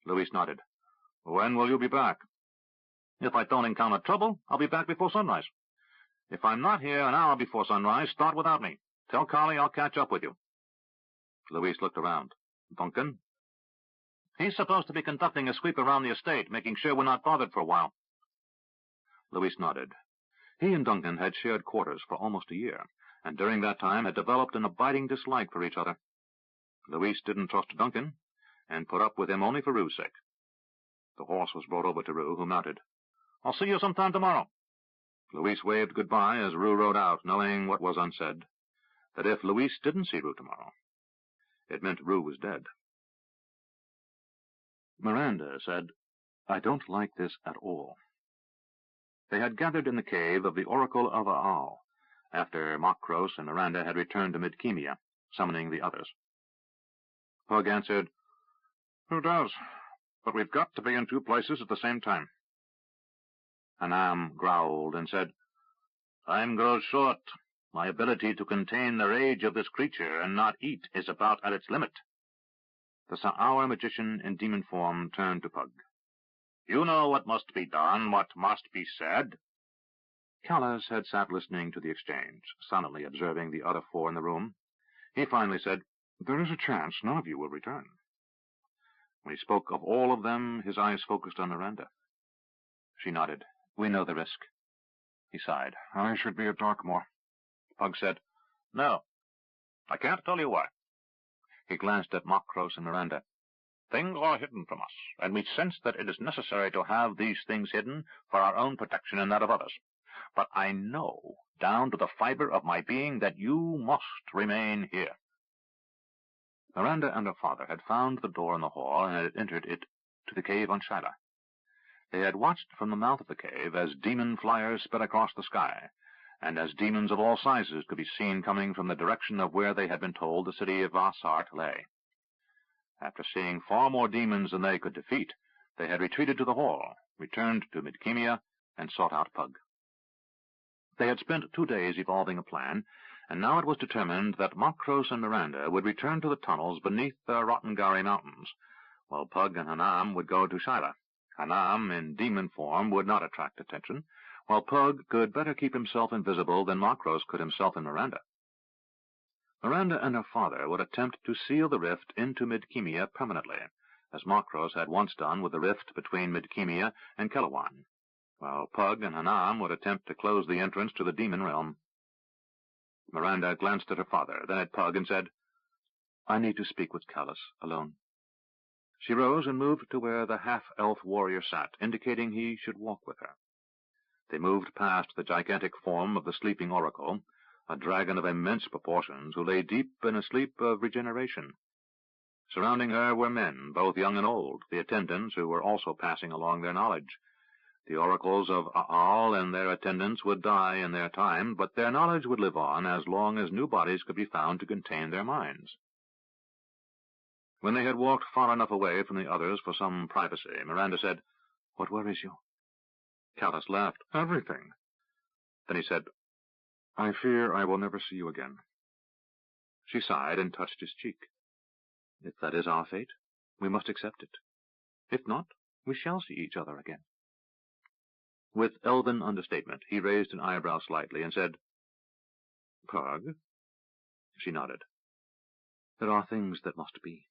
Speaker 2: Luis nodded. When will you be back? If I don't encounter trouble, I'll be back before sunrise. If I'm not here an hour before sunrise, start without me. Tell Carly I'll catch up with you. Luis looked around. Duncan? He's supposed to be conducting a sweep around the estate, making sure we're not bothered for a while. Luis nodded. He and Duncan had shared quarters for almost a year, and during that time had developed an abiding dislike for each other. Luis didn't trust Duncan, and put up with him only for Rue's sake. The horse was brought over to Rue, who mounted. I'll see you sometime tomorrow. Luis waved goodbye as Rue rode out, knowing what was unsaid, that if Luis didn't see Rue tomorrow, It meant Rue was dead. Miranda said, "I don't like this at all." They had gathered in the cave of the Oracle of Aal, after Makros and Miranda had returned to Midkemia, summoning the others. Pug answered, "Who does? But we've got to be in two places at the same time." Hanam growled and said, "Time grows short. My ability to contain the rage of this creature and not eat is about at its limit." The Sa'aur magician in demon form turned to Pug. "You know what must be done, what must be said." Callas had sat listening to the exchange, silently observing the other four in the room. He finally said, "There is a chance none of you will return." When he spoke of all of them, his eyes focused on Miranda. She nodded. "We know the risk." He sighed. "I should be at Darkmoor." Pug said, "No. I can't tell you why." He glanced at Makros and Miranda. "Things are hidden from us, and we sense that it is necessary to have these things hidden for our own protection and that of others. But I know, down to the fiber of my being, that you must remain here." Miranda and her father had found the door in the hall and had entered it to the cave on Shyla. They had watched from the mouth of the cave as demon flyers sped across the sky, and as demons of all sizes could be seen coming from the direction of where they had been told the city of Vassart lay. After seeing far more demons than they could defeat, they had retreated to the hall, returned to Midkemia, and sought out Pug. They had spent 2 days evolving a plan, and now it was determined that Makros and Miranda would return to the tunnels beneath the Rotengari Mountains, while Pug and Hanam would go to Shyla. Hanam, in demon form, would not attract attention, while Pug could better keep himself invisible than Makros could himself and Miranda. Miranda and her father would attempt to seal the rift into Midkemia permanently, as Makros had once done with the rift between Midkemia and Kelawan, while Pug and Hanam would attempt to close the entrance to the demon realm. Miranda glanced at her father, then at Pug, and said, "I need to speak with Callas alone." She rose and moved to where the half-elf warrior sat, indicating he should walk with her. They moved past the gigantic form of the sleeping oracle, a dragon of immense proportions who lay deep in a sleep of regeneration. Surrounding her were men, both young and old, the attendants who were also passing along their knowledge. The oracles of Aal and their attendants would die in their time, but their knowledge would live on as long as new bodies could be found to contain their minds. When they had walked far enough away from the others for some privacy, Miranda said, "What worries you?" Callas laughed. "Everything." Then he said, "I fear I will never see you again." She sighed and touched his cheek. "If that is our fate, we must accept it. If not, we shall see each other again." With elven understatement, he raised an eyebrow slightly and said, "Pug?" She nodded. "There are things that must be."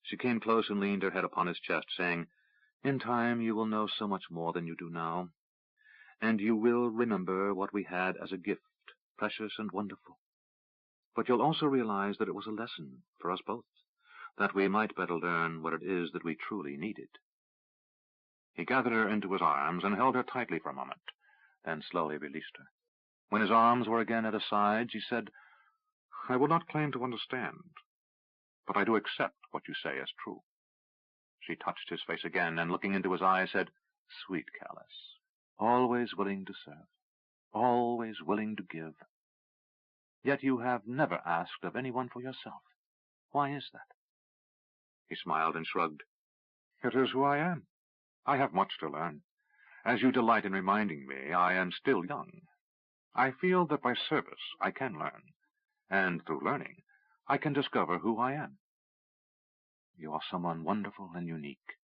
Speaker 2: She came close and leaned her head upon his chest, saying, "In time you will know so much more than you do now, and you will remember what we had as a gift, precious and wonderful. But you'll also realize that it was a lesson for us both, that we might better learn what it is that we truly needed." He gathered her into his arms and held her tightly for a moment, then slowly released her. When his arms were again at her side, she said, "I will not claim to understand, but I do accept what you say as true." She touched his face again, and looking into his eyes, said, "Sweet Callas, always willing to serve, always willing to give. Yet you have never asked of anyone for yourself. Why is that?" He smiled and shrugged. "It is who I am. I have much to learn. As you delight in reminding me, I am still young. I feel that by service I can learn, and through learning I can discover who I am." "You are someone wonderful and unique,"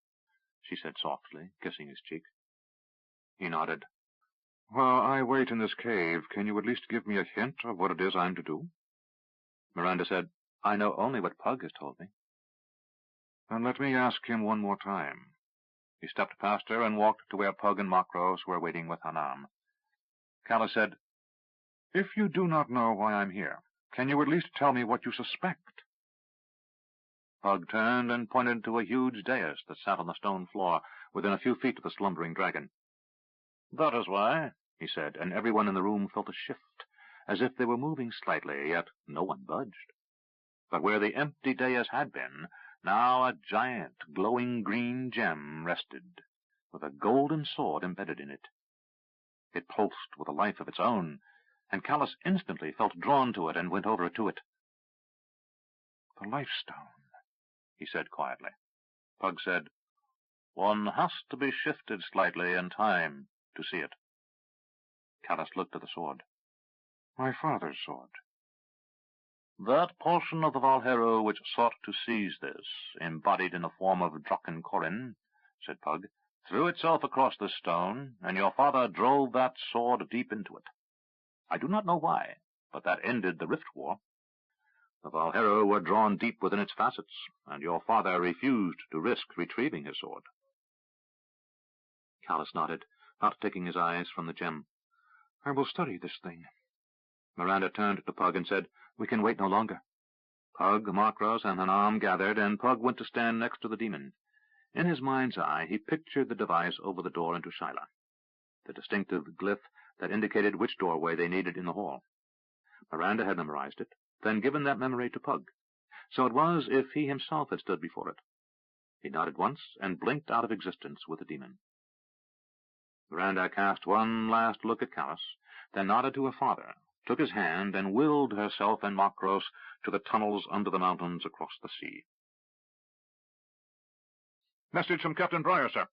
Speaker 2: she said softly, kissing his cheek. He nodded. "While I wait in this cave, can you at least give me a hint of what it is I'm to do?" Miranda said, "I know only what Pug has told me." "Then let me ask him one more time." He stepped past her and walked to where Pug and Makros were waiting with Hanam. Callas said, "If you do not know why I'm here, can you at least tell me what you suspect?" Pug turned and pointed to a huge dais that sat on the stone floor, within a few feet of the slumbering dragon. "That is why," he said, and everyone in the room felt a shift, as if they were moving slightly, yet no one budged.
Speaker 1: But where the empty dais had been, now a giant, glowing green gem rested, with a golden sword embedded in it. It pulsed with a life of its own, and Callus instantly felt drawn to it and went over to it. "The Life-Stone," he said quietly. Pug said, "One has to be shifted slightly in time to see it." Callus looked at the sword. "My father's sword." "That portion of the Valhero which sought to seize this, embodied in the form of Draken Corin," said Pug, "threw itself across this stone, and your father drove that sword deep into it. I do not know why, but that ended the Rift War. The Valhero were drawn deep within its facets, and your father refused to risk retrieving his sword." Callus nodded, not taking his eyes from the gem. "I will study this thing." Miranda turned to Pug and said, "We can wait no longer." Pug, Markros, and Hanam gathered, and Pug went to stand next to the demon. In his mind's eye he pictured the device over the door into Shyla, the distinctive glyph that indicated which doorway they needed in the hall. Miranda had memorized it, then given that memory to Pug. So it was as if he himself had stood before it. He nodded once and blinked out of existence with the demon. Miranda cast one last look at Callus, then nodded to her father, took his hand, and willed herself and Makros to the tunnels under the mountains across the sea. "Message from Captain Breyer, sir."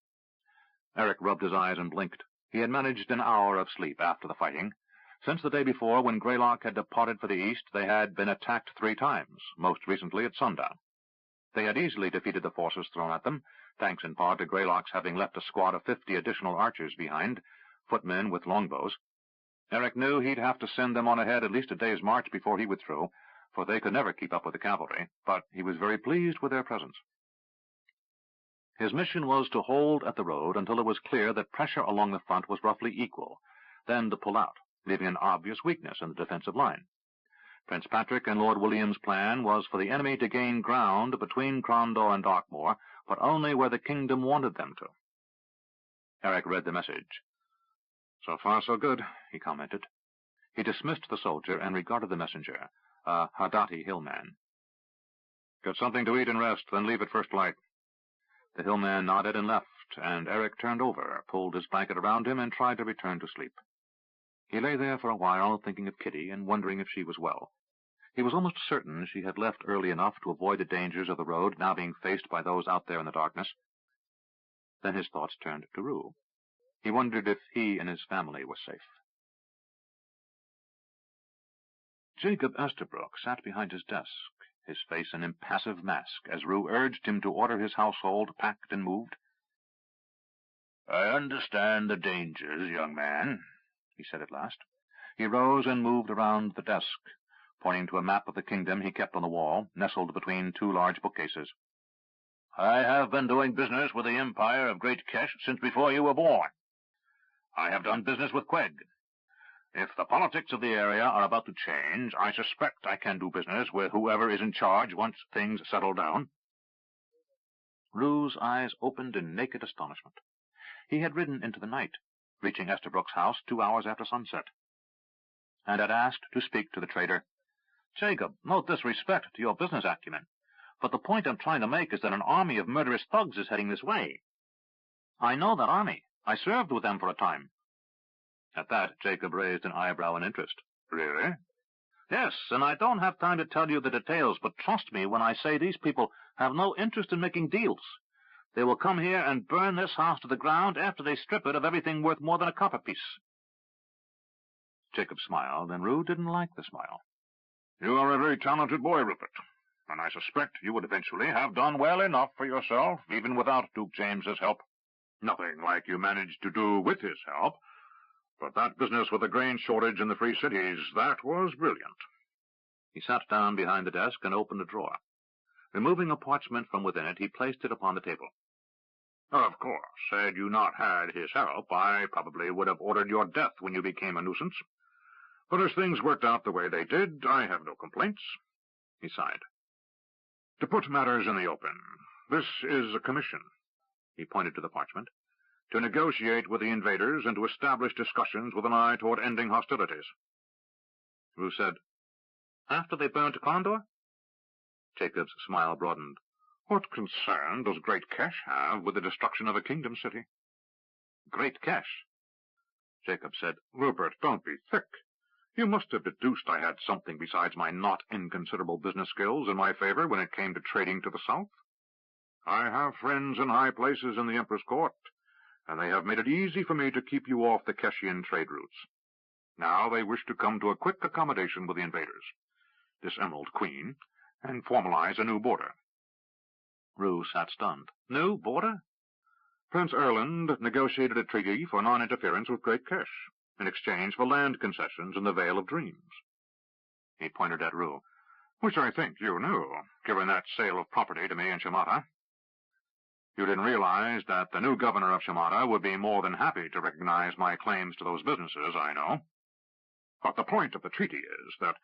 Speaker 1: Eric rubbed his eyes and blinked. He had managed an hour of sleep after the fighting. Since the day before, when Greylock had departed for the east, they had been attacked 3 times, most recently at sundown. They had easily defeated the forces thrown at them, thanks in part to Greylock's having left a squad of 50 additional archers behind, footmen with longbows. Eric knew he'd have to send them on ahead at least a day's march before he would through, for they could never keep up with the cavalry, but he was very pleased with their presence. His mission was to hold at the road until it was clear that pressure along the front was roughly equal, then to pull out, leaving an obvious weakness in the defensive line. Prince Patrick and Lord William's plan was for the enemy to gain ground between Crondor and Darkmoor, but only where the kingdom wanted them to. Eric read the message. "So far, so good," he commented. He dismissed the soldier and regarded the messenger, a Hardati hillman. "Get something to eat and rest, then leave at first light." The hillman nodded and left, and Eric turned over, pulled his blanket around him, and tried to return to sleep. He lay there for a while, thinking of Kitty and wondering if she was well. He was almost certain she had left early enough to avoid the dangers of the road now being faced by those out there in the darkness. Then his thoughts turned to Rue. He wondered if he and his family were safe. Jacob Estabrook sat behind his desk, his face an impassive mask, as Rue urged him to order his household packed and moved. "I understand the dangers, young man," he said at last. He rose and moved around the desk, pointing to a map of the kingdom he kept on the wall, nestled between 2 large bookcases. "I have been doing business with the Empire of Great Kesh since before you were born. I have done business with Queg. If the politics of the area are about to change, I suspect I can do business with whoever is in charge once things settle down." Rue's eyes opened in naked astonishment. He had ridden into the night, reaching Estabrook's house 2 hours after sunset, and had asked to speak to the trader. "Jacob, no disrespect to your business acumen, but the point I'm trying to make is that an army of murderous thugs is heading this way. I know that army. I served with them for a time." At that, Jacob raised an eyebrow in interest. "Really?" "Yes, and I don't have time to tell you the details, but trust me when I say these people have no interest in making deals. They will come here and burn this house to the ground after they strip it of everything worth more than a copper piece." Jacob smiled, and Rue didn't like the smile. "You are a very talented boy, Rupert, and I suspect you would eventually have done well enough for yourself, even without Duke James's help. Nothing like you managed to do with his help, but that business with the grain shortage in the Free Cities, that was brilliant." He sat down behind the desk and opened a drawer. Removing a parchment from within it, he placed it upon the table. "Of course, had you not had his help, I probably would have ordered your death when you became a nuisance. But as things worked out the way they did, I have no complaints." He sighed. "To put matters in the open, this is a commission." He pointed to the parchment. "To negotiate with the invaders and to establish discussions with an eye toward ending hostilities." Rue said, "After they burn to Condor?"
Speaker 2: Jacob's smile broadened. What concern does Great Kesh have with the destruction of a kingdom city? Great Kesh? Jacob said, Rupert, don't be thick. You must have deduced I had something besides my not inconsiderable business skills in my favor when it came to trading to the south. I have friends in high places in the Emperor's court, and they have made it easy for me to keep you off the Keshian trade routes. Now they wish to come to a quick accommodation with the invaders, this Emerald Queen, and formalize a new border.
Speaker 1: Rue sat stunned. New border?
Speaker 2: Prince Erland negotiated a treaty for non-interference with Great Kesh in exchange for land concessions in the Vale of Dreams.
Speaker 1: He pointed at Rue.
Speaker 2: Which I think you knew, given that sale of property to me in Shimata. You didn't realize that the new governor of Shimata would be more than happy to recognize my claims to those businesses, I know. But the point of the treaty is that,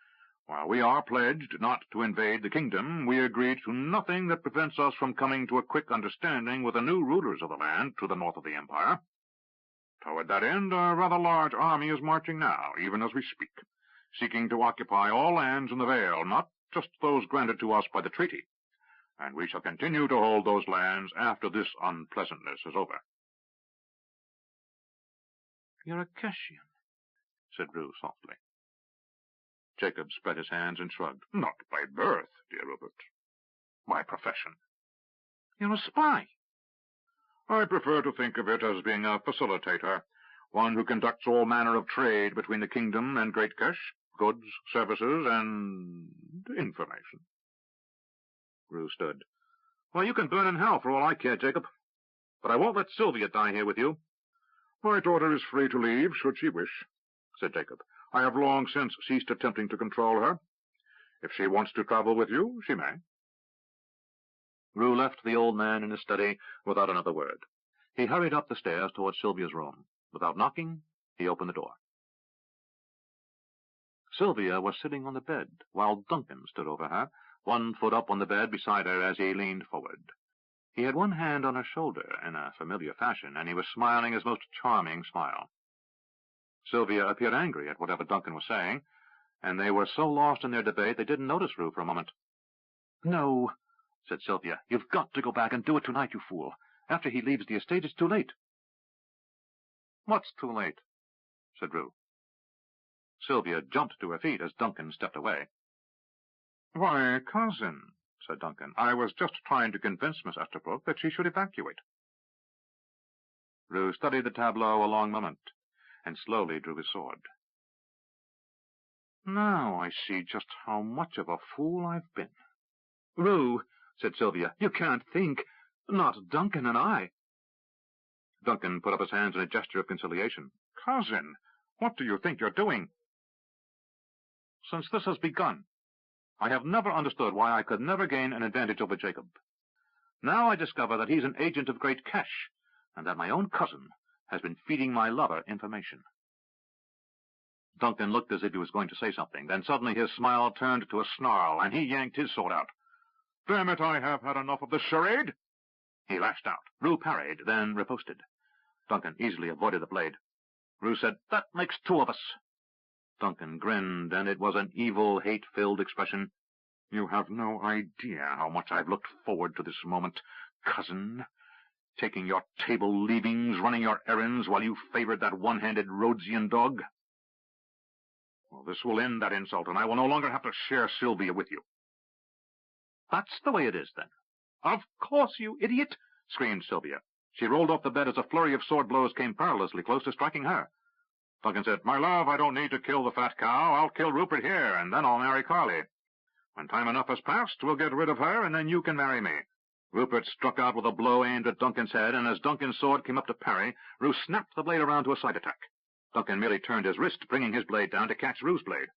Speaker 2: while we are pledged not to invade the kingdom, we agreed to nothing that prevents us from coming to a quick understanding with the new rulers of the land to the north of the empire. Toward that end, a rather large army is marching now, even as we speak, seeking to occupy all lands in the Vale, not just those granted to us by the treaty, and we shall continue to hold those lands after this unpleasantness is over.
Speaker 1: You're a Keshian, said Rue softly.
Speaker 2: Jacob spread his hands and shrugged. Not by birth, dear Rupert. By profession.
Speaker 1: You're a spy.
Speaker 2: I prefer to think of it as being a facilitator, one who conducts all manner of trade between the kingdom and Great Kesh, goods, services, and information.
Speaker 1: Rue stood. Well, you can burn in hell for all I care, Jacob. But I won't let Sylvia die here with you.
Speaker 2: My daughter is free to leave, should she wish, said Jacob. I have long since ceased attempting to control her. If she wants to travel with you, she may.
Speaker 1: Rue left the old man in his study without another word. He hurried up the stairs towards Sylvia's room. Without knocking, he opened the door. Sylvia was sitting on the bed, while Duncan stood over her, one foot up on the bed beside her as he leaned forward. He had one hand on her shoulder in a familiar fashion, and he was smiling his most charming smile. Sylvia appeared angry at whatever Duncan was saying, and they were so lost in their debate they didn't notice Rue for a moment. No, said Sylvia. You've got to go back and do it tonight, you fool. After he leaves the estate, it's too late. What's too late? Said Rue. Sylvia jumped to her feet as Duncan stepped away.
Speaker 2: Why, cousin, said Duncan, I was just trying to convince Miss Estabrook that she should evacuate.
Speaker 1: Rue studied the tableau a long moment, and slowly drew his sword. Now I see just how much of a fool I've been. Rue, said Sylvia, you can't think. Not Duncan and I. Duncan put up his hands in a gesture of conciliation.
Speaker 2: Cousin, what do you think you're doing?
Speaker 1: Since this has begun, I have never understood why I could never gain an advantage over Jacob. Now I discover that he's an agent of Great Kesh, and that my own cousin has been feeding my lover information. Duncan looked as if he was going to say something. Then suddenly his smile turned to a snarl, and he yanked his sword out.
Speaker 2: Damn it, I have had enough of this charade!
Speaker 1: He lashed out. Rue parried, then riposted. Duncan easily avoided the blade. Rue said, That makes two of us. Duncan grinned, and it was an evil, hate-filled expression.
Speaker 2: You have no idea how much I've looked forward to this moment, cousin. Taking your table leavings, running your errands while you favored that one-handed Rhodesian dog. Well, this will end that insult, and I will no longer have to share Sylvia with you.
Speaker 1: That's the way it is, then. Of course, you idiot, screamed Sylvia. She rolled off the bed as a flurry of sword blows came perilously close to striking her.
Speaker 2: Duncan said, My love, I don't need to kill the fat cow. I'll kill Rupert here, and then I'll marry Carly. When time enough has passed, we'll get rid of her, and then you can marry me.
Speaker 1: Rupert struck out with a blow aimed at Duncan's head, and as Duncan's sword came up to parry, Rue snapped the blade around to a side attack. Duncan merely turned his wrist, bringing his blade down to catch Rue's blade.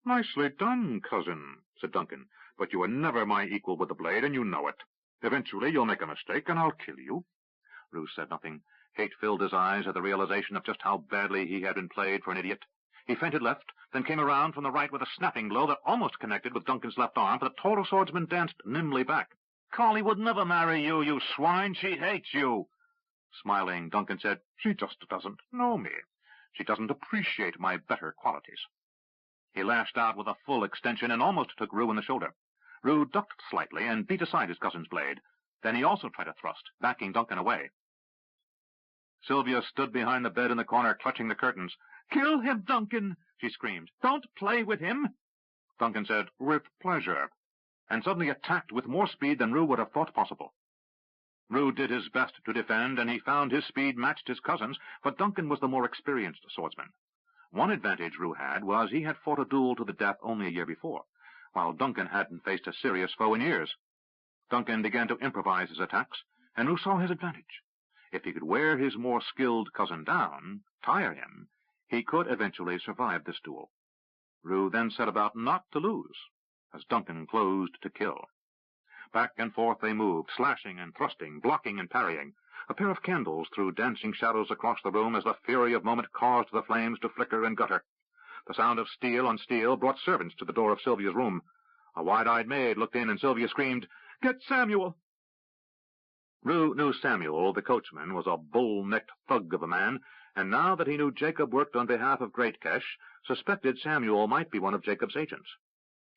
Speaker 2: Nicely done, cousin, said Duncan, but you were never my equal with the blade, and you know it. Eventually you'll make a mistake, and I'll kill you.
Speaker 1: Rue said nothing. Hate filled his eyes at the realization of just how badly he had been played for an idiot. He feinted left, then came around from the right with a snapping blow that almost connected with Duncan's left arm, but the taller swordsman danced nimbly back. Carly would never marry you, you swine. She hates you. Smiling, Duncan said,
Speaker 2: She just doesn't know me.
Speaker 1: She doesn't appreciate my better qualities. He lashed out with a full extension and almost took Rue in the shoulder. Rue ducked slightly and beat aside his cousin's blade. Then he also tried a thrust, backing Duncan away. Sylvia stood behind the bed in the corner, clutching the curtains. "Kill him, Duncan!" she screamed. "Don't play with him!" Duncan said, "With pleasure," and suddenly attacked with more speed than Rue would have thought possible. Rue did his best to defend, and he found his speed matched his cousin's, but Duncan was the more experienced swordsman. One advantage Rue had was he had fought a duel to the death only a year before, while Duncan hadn't faced a serious foe in years. Duncan began to improvise his attacks, and Rue saw his advantage. If he could wear his more skilled cousin down, tire him, he could eventually survive this duel. Rue then set about not to lose, as Duncan closed to kill. Back and forth they moved, slashing and thrusting, blocking and parrying. A pair of candles threw dancing shadows across the room as the fury of moment caused the flames to flicker and gutter. The sound of steel on steel brought servants to the door of Sylvia's room. A wide-eyed maid looked in, and Sylvia screamed, "Get Samuel!" Rue knew Samuel, the coachman, was a bull-necked thug of a man, and now that he knew Jacob worked on behalf of Greatkesh, suspected Samuel might be one of Jacob's agents.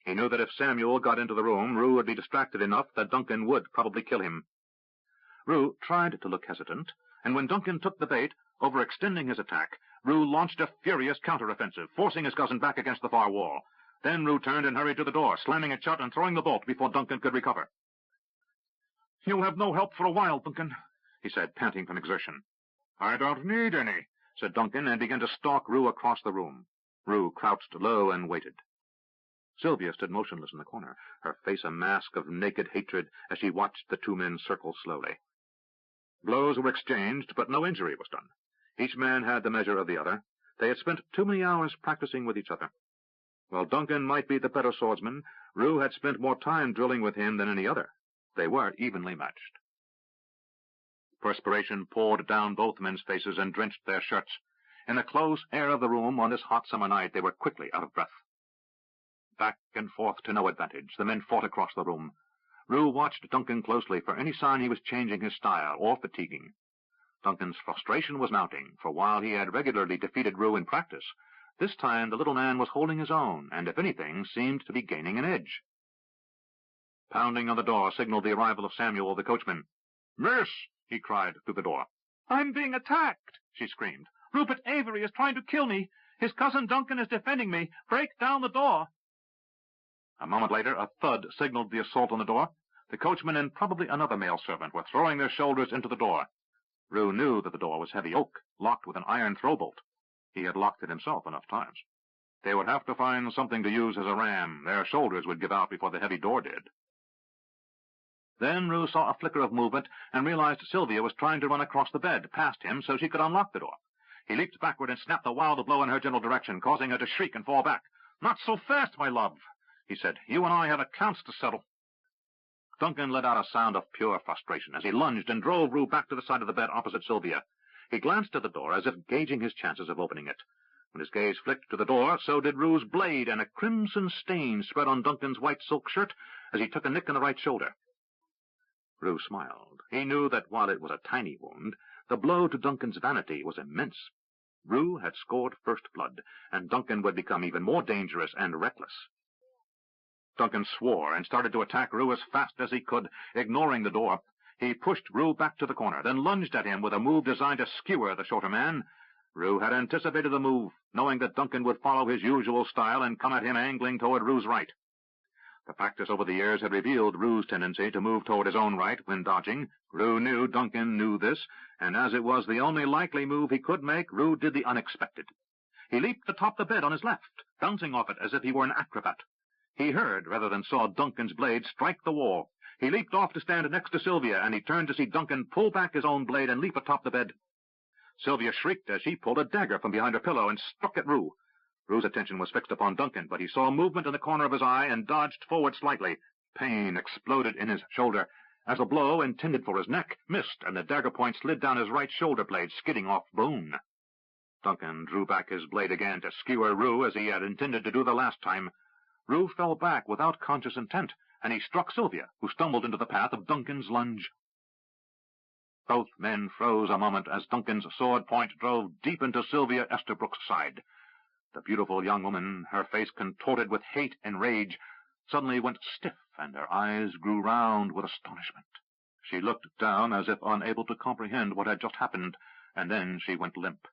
Speaker 1: He knew that if Samuel got into the room, Rue would be distracted enough that Duncan would probably kill him. Rue tried to look hesitant, and when Duncan took the bait, overextending his attack, Rue launched a furious counteroffensive, forcing his cousin back against the far wall. Then Rue turned and hurried to the door, slamming it shut and throwing the bolt before Duncan could recover. "You'll have no help for a while, Duncan," he said, panting from exertion. "I don't need any," said Duncan, and began to stalk Rue across the room. Rue crouched low and waited. Sylvia stood motionless in the corner, her face a mask of naked hatred as she watched the two men circle slowly. Blows were exchanged, but no injury was done. Each man had the measure of the other. They had spent too many hours practicing with each other. While Duncan might be the better swordsman, Rue had spent more time drilling with him than any other. They were evenly matched. Perspiration poured down both men's faces and drenched their shirts. In the close air of the room on this hot summer night, they were quickly out of breath. Back and forth to no advantage, the men fought across the room. Rue watched Duncan closely for any sign he was changing his style or fatiguing. Duncan's frustration was mounting, for while he had regularly defeated Rue in practice, this time the little man was holding his own, and if anything, seemed to be gaining an edge. Pounding on the door signaled the arrival of Samuel, the coachman. "Miss!" he cried through the door. "I'm being attacked!" she screamed. "Rupert Avery is trying to kill me. His cousin Duncan is defending me. Break down the door!" A moment later, a thud signaled the assault on the door. The coachman and probably another male servant were throwing their shoulders into the door. Rue knew that the door was heavy oak, locked with an iron throw-bolt. He had locked it himself enough times. They would have to find something to use as a ram. Their shoulders would give out before the heavy door did. Then Rue saw a flicker of movement and realized Sylvia was trying to run across the bed, past him, so she could unlock the door. He leaped backward and snapped a wild blow in her general direction, causing her to shriek and fall back. "Not so fast, my love," he said. "You and I have accounts to settle." Duncan let out a sound of pure frustration as he lunged and drove Rue back to the side of the bed opposite Sylvia. He glanced at the door as if gauging his chances of opening it. When his gaze flicked to the door, so did Rue's blade, and a crimson stain spread on Duncan's white silk shirt as he took a nick in the right shoulder. Rue smiled. He knew that while it was a tiny wound, the blow to Duncan's vanity was immense. Rue had scored first blood, and Duncan would become even more dangerous and reckless. Duncan swore and started to attack Rue as fast as he could, ignoring the door. He pushed Rue back to the corner, then lunged at him with a move designed to skewer the shorter man. Rue had anticipated the move, knowing that Duncan would follow his usual style and come at him angling toward Rue's right. The practice over the years had revealed Rue's tendency to move toward his own right when dodging. Rue knew Duncan knew this, and as it was the only likely move he could make, Rue did the unexpected. He leaped atop the bed on his left, bouncing off it as if he were an acrobat. He heard, rather than saw, Duncan's blade strike the wall. He leaped off to stand next to Sylvia, and he turned to see Duncan pull back his own blade and leap atop the bed. Sylvia shrieked as she pulled a dagger from behind her pillow and struck at Rue. Rue's attention was fixed upon Duncan, but he saw a movement in the corner of his eye and dodged forward slightly. Pain exploded in his shoulder as a blow intended for his neck missed, and the dagger point slid down his right shoulder blade, skidding off bone. Duncan drew back his blade again to skewer Rue as he had intended to do the last time. Rue fell back without conscious intent, and he struck Sylvia, who stumbled into the path of Duncan's lunge. Both men froze a moment as Duncan's sword point drove deep into Sylvia Esterbrook's side. The beautiful young woman, her face contorted with hate and rage, suddenly went stiff and her eyes grew round with astonishment. She looked down as if unable to comprehend what had just happened, and then she went limp.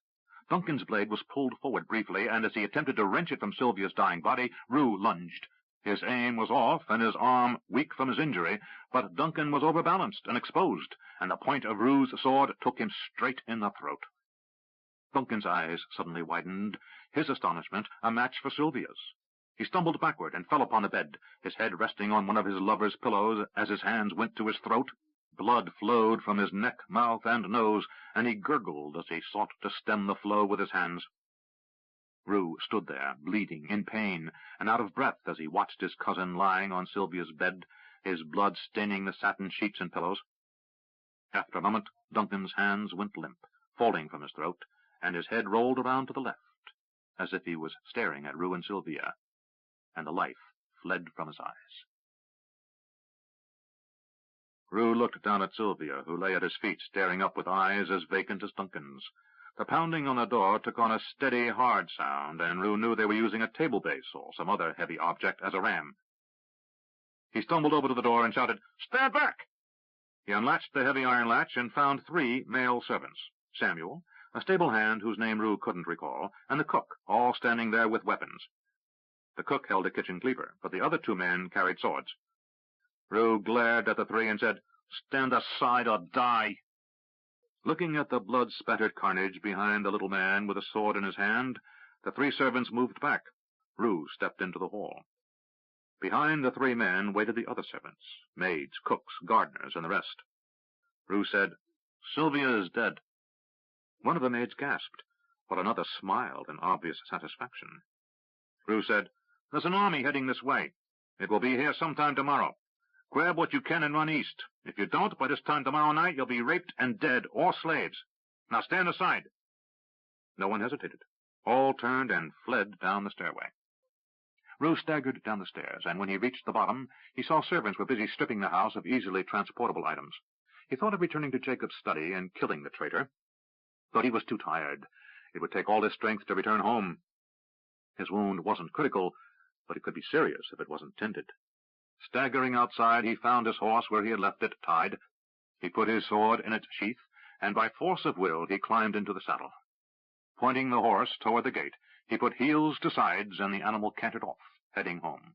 Speaker 1: Duncan's blade was pulled forward briefly, and as he attempted to wrench it from Sylvia's dying body, Rue lunged. His aim was off, and his arm weak from his injury, but Duncan was overbalanced and exposed, and the point of Rue's sword took him straight in the throat. Duncan's eyes suddenly widened, his astonishment a match for Sylvia's. He stumbled backward and fell upon the bed, his head resting on one of his lover's pillows as his hands went to his throat. Blood flowed from his neck, mouth, and nose, and he gurgled as he sought to stem the flow with his hands. Rue stood there, bleeding, in pain, and out of breath as he watched his cousin lying on Sylvia's bed, his blood staining the satin sheets and pillows. After a moment, Duncan's hands went limp, falling from his throat, and his head rolled around to the left, as if he was staring at Rue and Sylvia, and the life fled from his eyes. Rue looked down at Sylvia, who lay at his feet, staring up with eyes as vacant as Duncan's. The pounding on the door took on a steady, hard sound, and Rue knew they were using a table base or some other heavy object as a ram. He stumbled over to the door and shouted, "Stand back!" He unlatched the heavy iron latch and found 3 male servants, Samuel, a stable hand whose name Rue couldn't recall, and the cook, all standing there with weapons. The cook held a kitchen cleaver, but the other 2 men carried swords. Rue glared at the 3 and said, "Stand aside or die." Looking at the blood-spattered carnage behind the little man with a sword in his hand, the 3 servants moved back. Rue stepped into the hall. Behind the 3 men waited the other servants, maids, cooks, gardeners, and the rest. Rue said, "Sylvia is dead." One of the maids gasped, while another smiled in obvious satisfaction. Rue said, "There's an army heading this way. It will be here sometime tomorrow. Grab what you can and run east. If you don't, by this time tomorrow night, you'll be raped and dead, or slaves. Now stand aside." No one hesitated. All turned and fled down the stairway. Rue staggered down the stairs, and when he reached the bottom, he saw servants were busy stripping the house of easily transportable items. He thought of returning to Jacob's study and killing the traitor, but he was too tired. It would take all his strength to return home. His wound wasn't critical, but it could be serious if it wasn't tended. Staggering outside, he found his horse where he had left it, tied. He put his sword in its sheath, and by force of will he climbed into the saddle. Pointing the horse toward the gate, he put heels to sides, and the animal cantered off, heading home.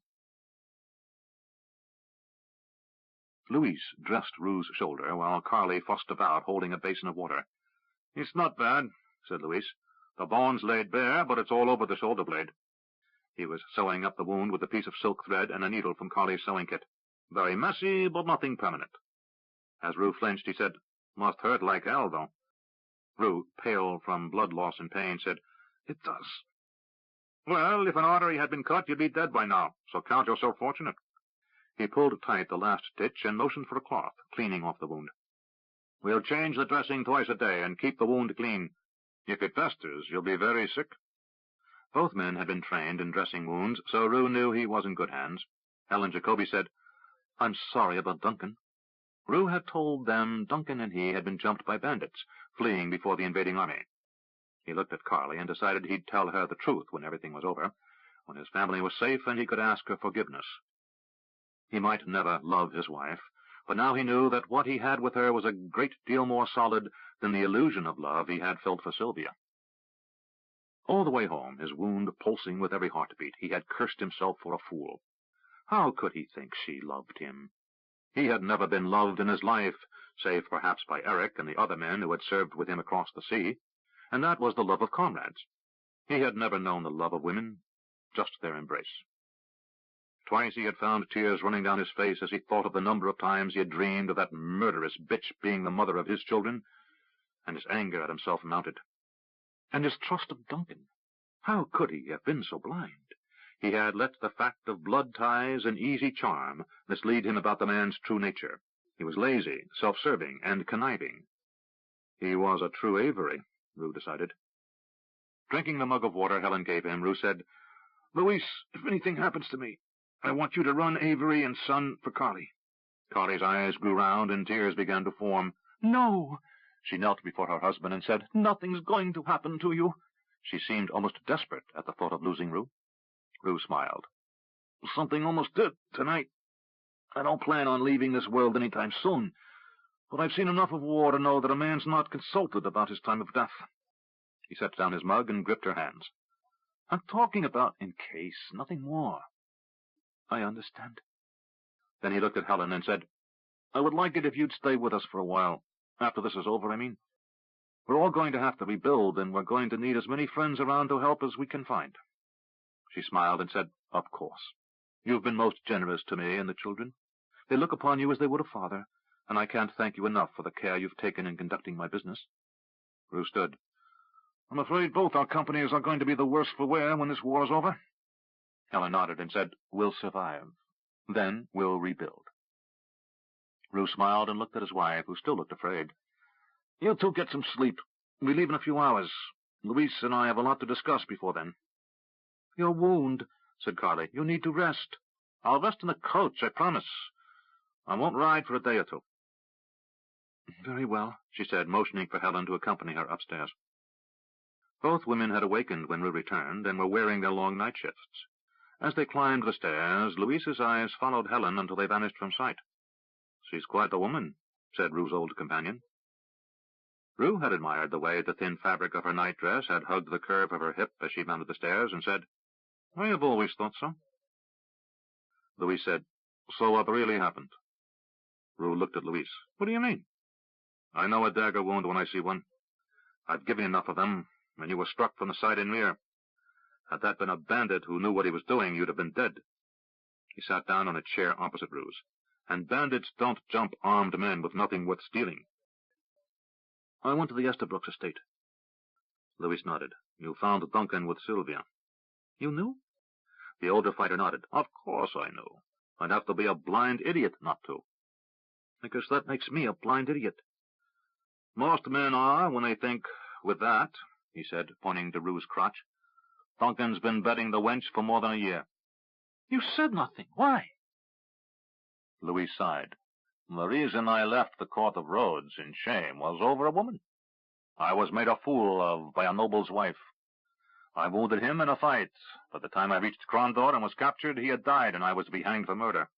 Speaker 1: Louise dressed Rue's shoulder, while Carly fussed about, holding a basin of water. "It's not bad," said Louise. "The bone's laid bare, but it's all over the shoulder blade." He was sewing up the wound with a piece of silk thread and a needle from Carly's sewing kit. "Very messy, but nothing permanent." As Rue flinched, he said, "Must hurt like hell, though." Rue, pale from blood loss and pain, said, "It does." "Well, if an artery had been cut, you'd be dead by now, so count yourself fortunate." He pulled tight the last stitch and motioned for a cloth, cleaning off the wound. "We'll change the dressing twice a day and keep the wound clean. If it festers, you'll be very sick." Both men had been trained in dressing wounds, so Rue knew he was in good hands. Helen Jacobi said, "I'm sorry about Duncan." Rue had told them Duncan and he had been jumped by bandits, fleeing before the invading army. He looked at Carly and decided he'd tell her the truth when everything was over, when his family was safe and he could ask her forgiveness. He might never love his wife, but now he knew that what he had with her was a great deal more solid than the illusion of love he had felt for Sylvia. All the way home, his wound pulsing with every heartbeat, he had cursed himself for a fool. How could he think she loved him? He had never been loved in his life, save perhaps by Eric and the other men who had served with him across the sea, and that was the love of comrades. He had never known the love of women, just their embrace. Twice he had found tears running down his face as he thought of the number of times he had dreamed of that murderous bitch being the mother of his children, and his anger at himself mounted. And his trust of Duncan. How could he have been so blind? He had let the fact of blood ties and easy charm mislead him about the man's true nature. He was lazy, self-serving, and conniving. He was a true Avery, Rue decided. Drinking the mug of water Helen gave him, Rue said, "Louise, if anything happens to me, I want you to run Avery and Son for Carly." Carly's eyes grew round and tears began to form. "No!" She knelt before her husband and said, "Nothing's going to happen to you." She seemed almost desperate at the thought of losing Rue. Rue smiled. "Something almost did tonight." I don't plan on leaving this world any time soon, but I've seen enough of war to know that a man's not consulted about his time of death.
Speaker 2: He set down his mug and gripped her hands.
Speaker 1: I'm talking about in case, nothing more.
Speaker 2: I understand. Then he looked at Helen and said,
Speaker 1: I would like it if you'd stay with us for a while. After this is over, I mean. We're all going to have to rebuild, and we're going to need as many friends around to help as we can find.
Speaker 2: She smiled and said,
Speaker 1: Of course. You've been most generous to me and the children. They look upon you as they would a father, and I can't thank you enough for the care you've taken in conducting my business.
Speaker 2: Rue stood.
Speaker 1: I'm afraid both our companies are going to be the worse for wear when this war is over.
Speaker 2: Helen nodded and said,
Speaker 1: We'll survive. Then we'll rebuild.
Speaker 2: Rue smiled and looked at his wife, who still looked afraid.
Speaker 1: You two get some sleep. We leave in a few hours. Louise and I have a lot to discuss before then.
Speaker 2: Your wound, said Carly. You need to rest.
Speaker 1: I'll rest in the coach, I promise. I won't ride for a day or two.
Speaker 2: Very well, she said, motioning for Helen to accompany her upstairs. Both women had awakened when Rue returned and were wearing their long night shifts. As they climbed the stairs, Louise's eyes followed Helen until they vanished from sight. She's quite a woman, said Rue's old companion. Rue had admired the way the thin fabric of her nightdress had hugged the curve of her hip as she mounted the stairs, and said,
Speaker 1: I have always thought so.
Speaker 2: Louise said, So what really happened?
Speaker 1: Rue looked at Louise. What do you mean?
Speaker 2: I know a dagger wound when I see one. I've given enough of them, and you were struck from the side and rear. Had that been a bandit who knew what he was doing, you'd have been dead. He sat down on a chair opposite Rue's. And bandits don't jump armed men with nothing worth stealing.
Speaker 1: I went to the Estabrooks estate.
Speaker 2: Louise nodded. You found Duncan with Sylvia.
Speaker 1: You knew?
Speaker 2: The older fighter nodded. Of course I knew. I'd have to be a blind idiot not to.
Speaker 1: I guess that makes me a blind idiot.
Speaker 2: Most men are when they think with that, he said, pointing to Rue's crotch. Duncan's been betting the wench for more than a year.
Speaker 1: You said nothing. Why?
Speaker 2: Louise sighed. The reason I left the Court of Rhodes in shame was over a woman. I was made a fool of by a noble's wife. I wounded him in a fight. By the time I reached Crondor and was captured, he had died, and I was to be hanged for murder.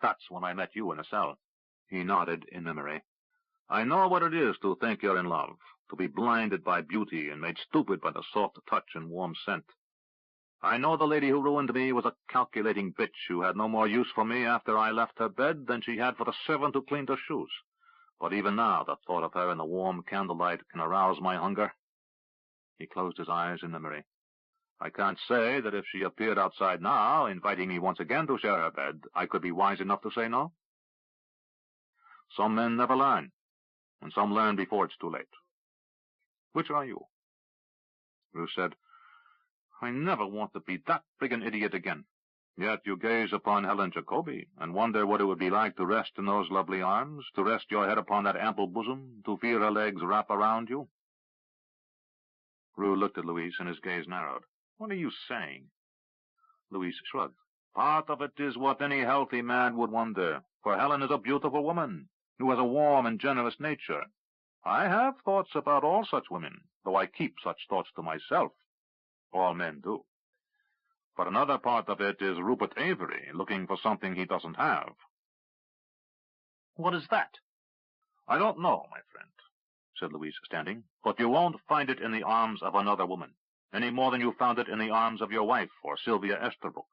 Speaker 2: That's when I met you in a cell. He nodded in memory. I know what it is to think you're in love, to be blinded by beauty and made stupid by the soft touch and warm scent. I know the lady who ruined me was a calculating bitch who had no more use for me after I left her bed than she had for the servant who cleaned her shoes. But even now, the thought of her in the warm candlelight can arouse my hunger. He closed his eyes in memory. I can't say that if she appeared outside now, inviting me once again to share her bed, I could be wise enough to say no. Some men never learn, and some learn before it's too late. Which are you? Rue said, I never want to be that big an idiot again. Yet you gaze upon Helen Jacobi and wonder what it would be like to rest in those lovely arms, to rest your head upon that ample bosom, to feel her legs wrap around you. Rue looked at Louise, and his gaze narrowed. What are you saying? Louise shrugged. Part of it is what any healthy man would wonder, for Helen is a beautiful woman, who has a warm and generous nature. I have thoughts about all such women, though I keep such thoughts to myself. All men do. But another part of it is Rupert Avery looking for something he doesn't have.
Speaker 1: What is that?
Speaker 2: I don't know, my friend, said Louise, standing, but you won't find it in the arms of another woman, any more than you found it in the arms of your wife or Sylvia Esterbrook.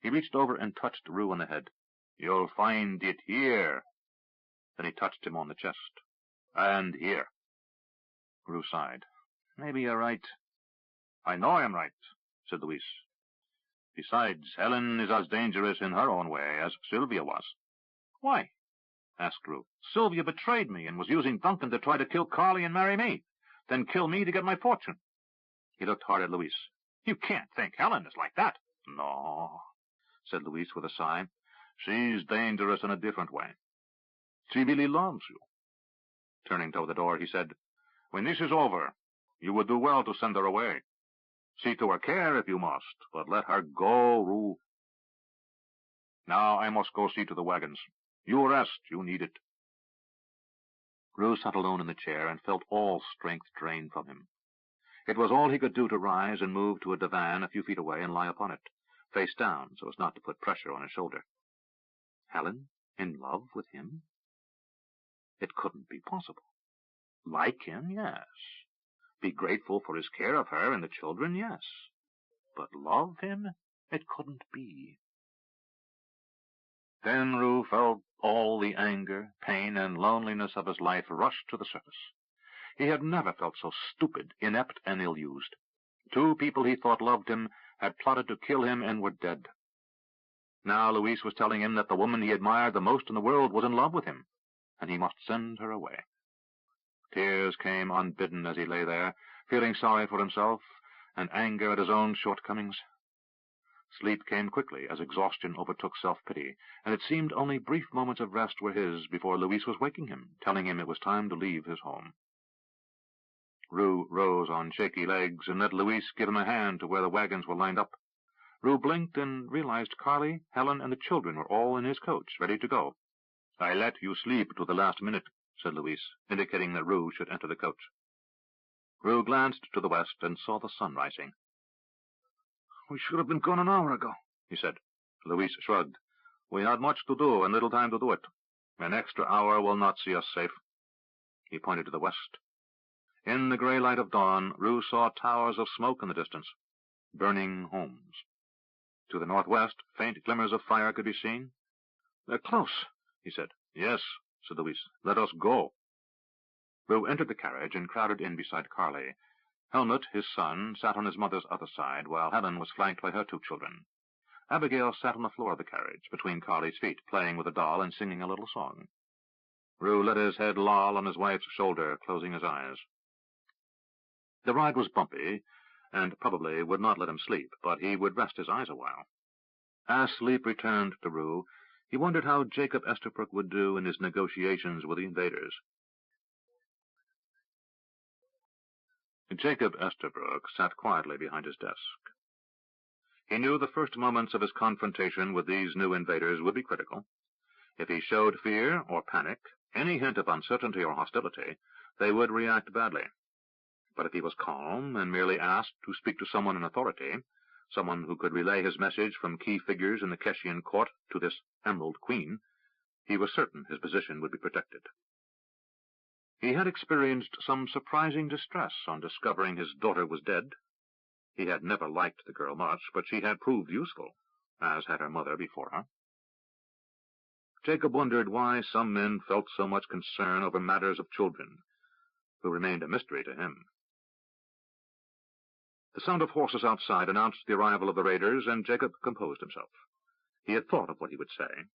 Speaker 2: He reached over and touched Rue on the head. You'll find it here. Then he touched him on the chest. And here. Rue sighed.
Speaker 1: Maybe you're right.
Speaker 2: I know I'm right, said Louise. Besides, Helen is as dangerous in her own way as Sylvia was.
Speaker 1: Why?
Speaker 2: Asked Rue.
Speaker 1: Sylvia betrayed me and was using Duncan to try to kill Carly and marry me, then kill me to get my fortune.
Speaker 2: He looked hard at Louise.
Speaker 1: You can't think Helen is like that.
Speaker 2: No, said Louise with a sigh. She's dangerous in a different way. She really loves you. Turning toward the door, he said, When this is over, you would do well to send her away. See to her care if you must, but let her go, Rue. Now I must go see to the wagons. You rest, you need it. Rue sat alone in the chair and felt all strength drained from him. It was all he could do to rise and move to a divan a few feet away and lie upon it, face down so as not to put pressure on his shoulder.
Speaker 1: Helen in love with him? It couldn't be possible. Like him, yes. Be grateful for his care of her and the children, yes. But love him? It couldn't be. Then Rue felt all the anger, pain, and loneliness of his life rush to the surface. He had never felt so stupid, inept, and ill-used. 2 people he thought loved him had plotted to kill him and were dead. Now Louise was telling him that the woman he admired the most in the world was in love with him, and he must send her away. Tears came unbidden as he lay there, feeling sorry for himself and anger at his own shortcomings. Sleep came quickly as exhaustion overtook self-pity, and it seemed only brief moments of rest were his before Louise was waking him, telling him it was time to leave his home. Rue rose on shaky legs and let Louise give him a hand to where the wagons were lined up. Rue blinked and realized Carly, Helen, and the children were all in his coach, ready to go. "I let you sleep to the last minute," said Louise, indicating that Rue should enter the coach. Rue glanced to the west and saw the sun rising. "We should have been gone an hour ago," he said. Louise shrugged. "We had much to do and little time to do it. An extra hour will not see us safe." He pointed to the west. In the gray light of dawn, Rue saw towers of smoke in the distance, burning homes. To the northwest, faint glimmers of fire could be seen. "They're close," he said. "Yes," said Louise. "Let us go." Rue entered the carriage and crowded in beside Carly. Helmut, his son, sat on his mother's other side, while Helen was flanked by her 2 children. Abigail sat on the floor of the carriage, between Carly's feet, playing with a doll and singing a little song. Rue let his head loll on his wife's shoulder, closing his eyes. The ride was bumpy, and probably would not let him sleep, but he would rest his eyes a while. As sleep returned to Rue, he wondered how Jacob Estabrook would do in his negotiations with the invaders. Jacob Estabrook sat quietly behind his desk. He knew the first moments of his confrontation with these new invaders would be critical. If he showed fear or panic, any hint of uncertainty or hostility, they would react badly. But if he was calm and merely asked to speak to someone in authority, someone who could relay his message from key figures in the Keshian court to this Emerald Queen, he was certain his position would be protected. He had experienced some surprising distress on discovering his daughter was dead. He had never liked the girl much, but she had proved useful, as had her mother before her. Jacob wondered why some men felt so much concern over matters of children, who remained a mystery to him. The sound of horses outside announced the arrival of the raiders, and Jacob composed himself. He had thought of what he would say.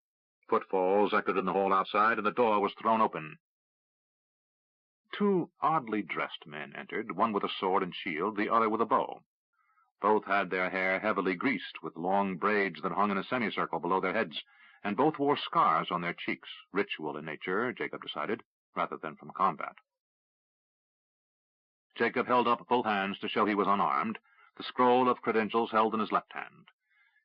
Speaker 1: Footfalls echoed in the hall outside, and the door was thrown open. 2 oddly dressed men entered, one with a sword and shield, the other with a bow. Both had their hair heavily greased, with long braids that hung in a semicircle below their heads, and both wore scars on their cheeks, ritual in nature, Jacob decided, rather than from combat. Jacob held up both hands to show he was unarmed, the scroll of credentials held in his left hand.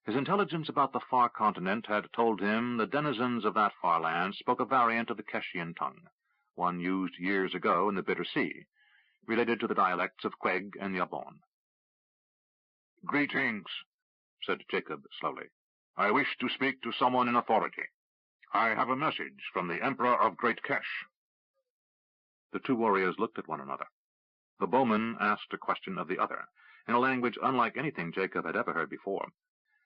Speaker 1: His intelligence about the far continent had told him the denizens of that far land spoke a variant of the Keshian tongue, one used years ago in the Bitter Sea, related to the dialects of Queg and Yabon. "Greetings," said Jacob slowly. "I wish to speak to someone in authority. I have a message from the Emperor of Great Kesh." The 2 warriors looked at one another. The bowman asked a question of the other, in a language unlike anything Jacob had ever heard before,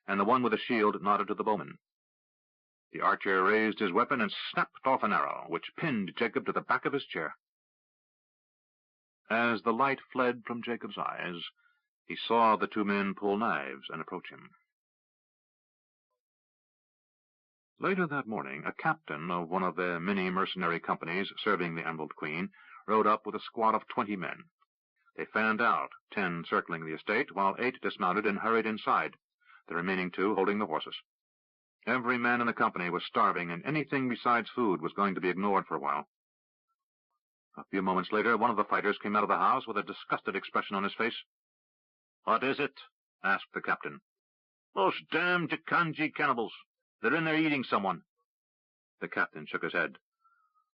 Speaker 1: and the one with the shield nodded to the bowman. The archer raised his weapon and snapped off an arrow, which pinned Jacob to the back of his chair. As the light fled from Jacob's eyes, he saw the 2 men pull knives and approach him. Later that morning, a captain of one of the many mercenary companies serving the Emerald Queen rode up with a squad of 20 men. They fanned out, 10 circling the estate, while 8 dismounted and hurried inside, the remaining 2 holding the horses. Every man in the company was starving, and anything besides food was going to be ignored for a while. A few moments later, one of the fighters came out of the house with a disgusted expression on his face. "What is it?" asked the captain. "Those damned Jikanji cannibals. They're in there eating someone." The captain shook his head.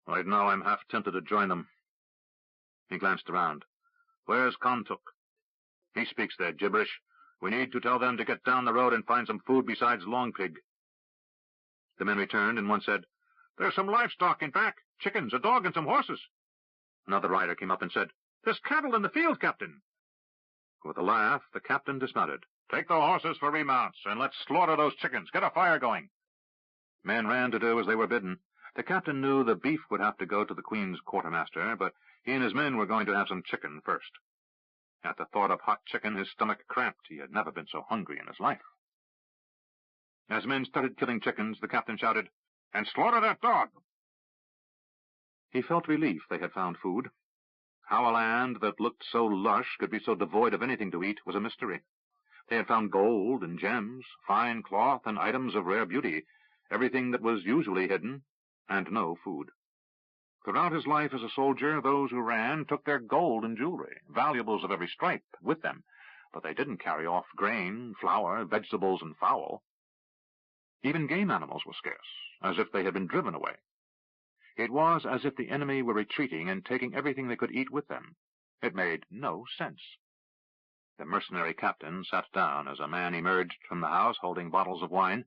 Speaker 1: "Right now I'm half tempted to join them." He glanced around. "Where's Kantuk?" "He speaks their gibberish. We need to tell them to get down the road and find some food besides long pig."
Speaker 2: The men returned, and one said, "There's some livestock in back, chickens, a dog, and some horses." Another rider came up and said, "There's cattle in the field, Captain." With a laugh, the captain dismounted. "Take the horses for remounts, and let's slaughter those chickens. Get a fire going." Men ran to do as they were bidden. The captain knew the beef would have to go to the Queen's quartermaster, but he and his men were going to have some chicken first. At the thought of hot chicken, his stomach cramped. He had never been so hungry in his life. As men started killing chickens, the captain shouted, "And slaughter that dog!" He felt relief they had found food. How a land that looked so lush could be so devoid of anything to eat was a mystery. They had found gold and gems, fine cloth and items of rare beauty, everything that was usually hidden, and no food. Throughout his life as a soldier, those who ran took their gold and jewelry, valuables of every stripe, with them, but they didn't carry off grain, flour, vegetables, and fowl. Even game animals were scarce, as if they had been driven away. It was as if the enemy were retreating and taking everything they could eat with them. It made no sense. The mercenary captain sat down as a man emerged from the house holding bottles of wine.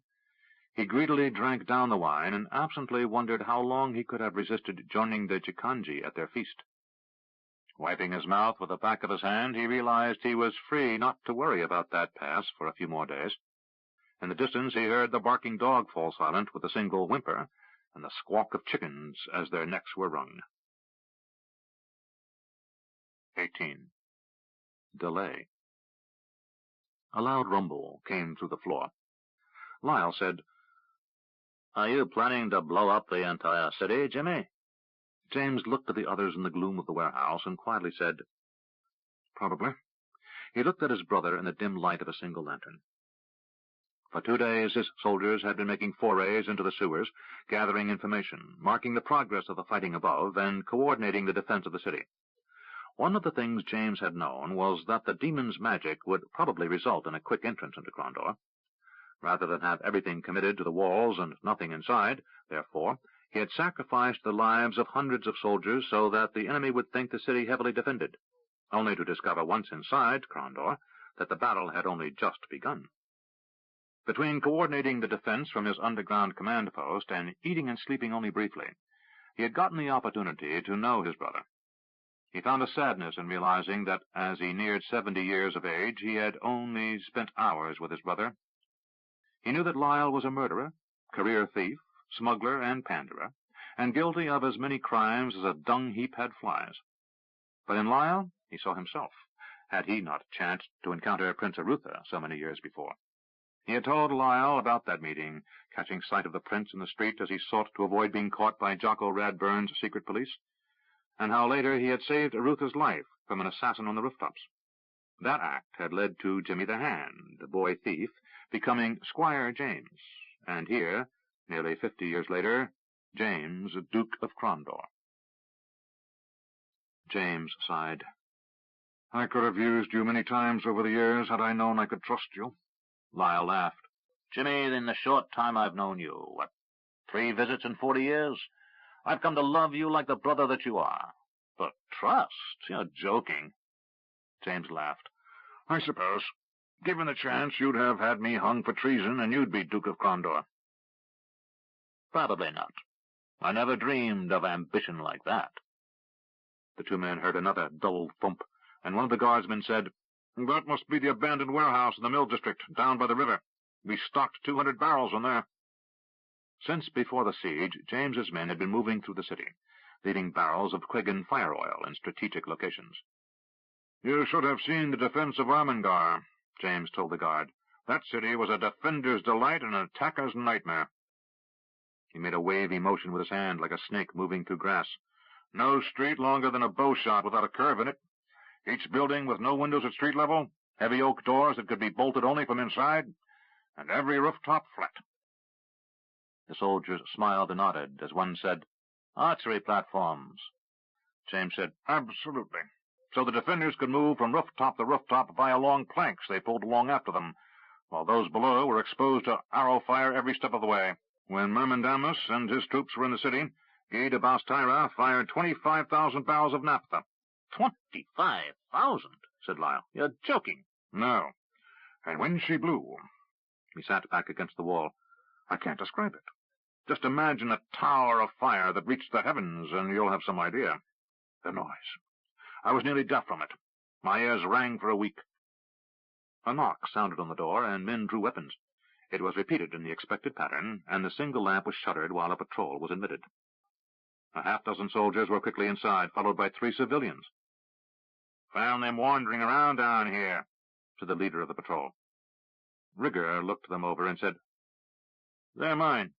Speaker 2: He greedily drank down the wine and absently wondered how long he could have resisted joining the Jikanji at their feast. Wiping his mouth with the back of his hand, he realized he was free not to worry about that pass for a few more days. In the distance he heard the barking dog fall silent with a single whimper, and the squawk of chickens as their necks were wrung. 18. Delay. A loud rumble came through the floor. Lyle said, "Are you planning to blow up the entire city, Jimmy?" James looked at the others in the gloom of the warehouse and quietly said, "Probably." He looked at his brother in the dim light of a single lantern. For 2 days his soldiers had been making forays into the sewers, gathering information, marking the progress of the fighting above, and coordinating the defense of the city. One of the things James had known was that the demon's magic would probably result in a quick entrance into Crondor. Rather than have everything committed to the walls and nothing inside, therefore, he had sacrificed the lives of hundreds of soldiers so that the enemy would think the city heavily defended, only to discover once inside Crondor that the battle had only just begun. Between coordinating the defense from his underground command post and eating and sleeping only briefly, he had gotten the opportunity to know his brother. He found a sadness in realizing that as he neared 70 years of age, he had only spent hours with his brother. He knew that Lyle was a murderer, career thief, smuggler, and panderer, and guilty of as many crimes as a dung heap had flies. But in Lyle he saw himself, had he not chanced to encounter Prince Arutha so many years before. He had told Lyle about that meeting, catching sight of the prince in the street as he sought to avoid being caught by Jocko Radburn's secret police, and how later he had saved Arutha's life from an assassin on the rooftops. That act had led to Jimmy the Hand, the boy thief, becoming Squire James, and here, nearly 50 years later, James, Duke of Crondor. James sighed. "I could have used you many times over the years had I known I could trust you." Lyle laughed. "Jimmy, in the short time I've known you, 3 visits in 40 years, I've come to love you like the brother that you are. But trust? You're joking." James laughed. "I suppose. Given the chance, you'd have had me hung for treason, and you'd be Duke of Crondor." "Probably not. I never dreamed of ambition like that." The 2 men heard another dull thump, and one of the guardsmen said, "That must be the abandoned warehouse in the mill district, down by the river. We stocked 200 barrels in there." Since before the siege, James's men had been moving through the city, leaving barrels of Quigan fire oil in strategic locations. "You should have seen the defense of Armengar," James told the guard. "That city was a defender's delight and an attacker's nightmare." He made a wavy motion with his hand, like a snake moving through grass. "No street longer than a bow shot without a curve in it. Each building with no windows at street level, heavy oak doors that could be bolted only from inside, and every rooftop flat." The soldiers smiled and nodded as one said, "Archery platforms." James said, "Absolutely. So the defenders could move from rooftop to rooftop via long planks they pulled along after them, while those below were exposed to arrow fire every step of the way. When Myrmendamus and his troops were in the city, Guy de Bastyra fired 25,000 barrels of naphtha." 25,000, said Lyle. "You're joking." "No. And when she blew—" He sat back against the wall. "I can't describe it. Just imagine a tower of fire that reached the heavens, and you'll have some idea. The noise. I was nearly deaf from it. My ears rang for a week. A knock sounded on the door, and men drew weapons. It was repeated in the expected pattern, and the single lamp was shuttered while a patrol was admitted. A half-dozen soldiers were quickly inside, followed by 3 civilians. "Found them wandering around down here," said the leader of the patrol. Rigger looked them over and said, "They're mine."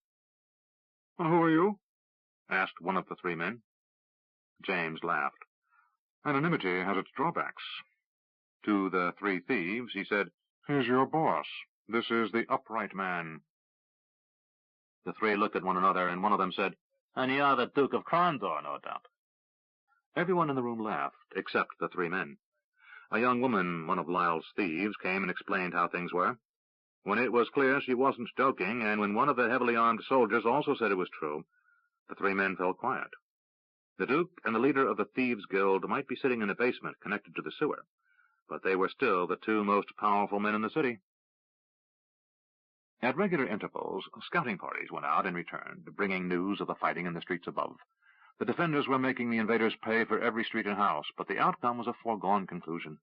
Speaker 2: "Who are you?" asked one of the 3 men. James laughed. "Anonymity has its drawbacks." To the 3 thieves, he said, "Here's your boss. This is the upright man." The 3 looked at one another, and one of them said, "And you're the Duke of Crondor, no doubt." Everyone in the room laughed, except the 3 men. A young woman, one of Lyle's thieves, came and explained how things were. When it was clear she wasn't joking, and when one of the heavily armed soldiers also said it was true, the 3 men fell quiet. The Duke and the leader of the Thieves' Guild might be sitting in a basement connected to the sewer, but they were still the 2 most powerful men in the city. At regular intervals, scouting parties went out and returned, bringing news of the fighting in the streets above. The defenders were making the invaders pay for every street and house, but the outcome was a foregone conclusion.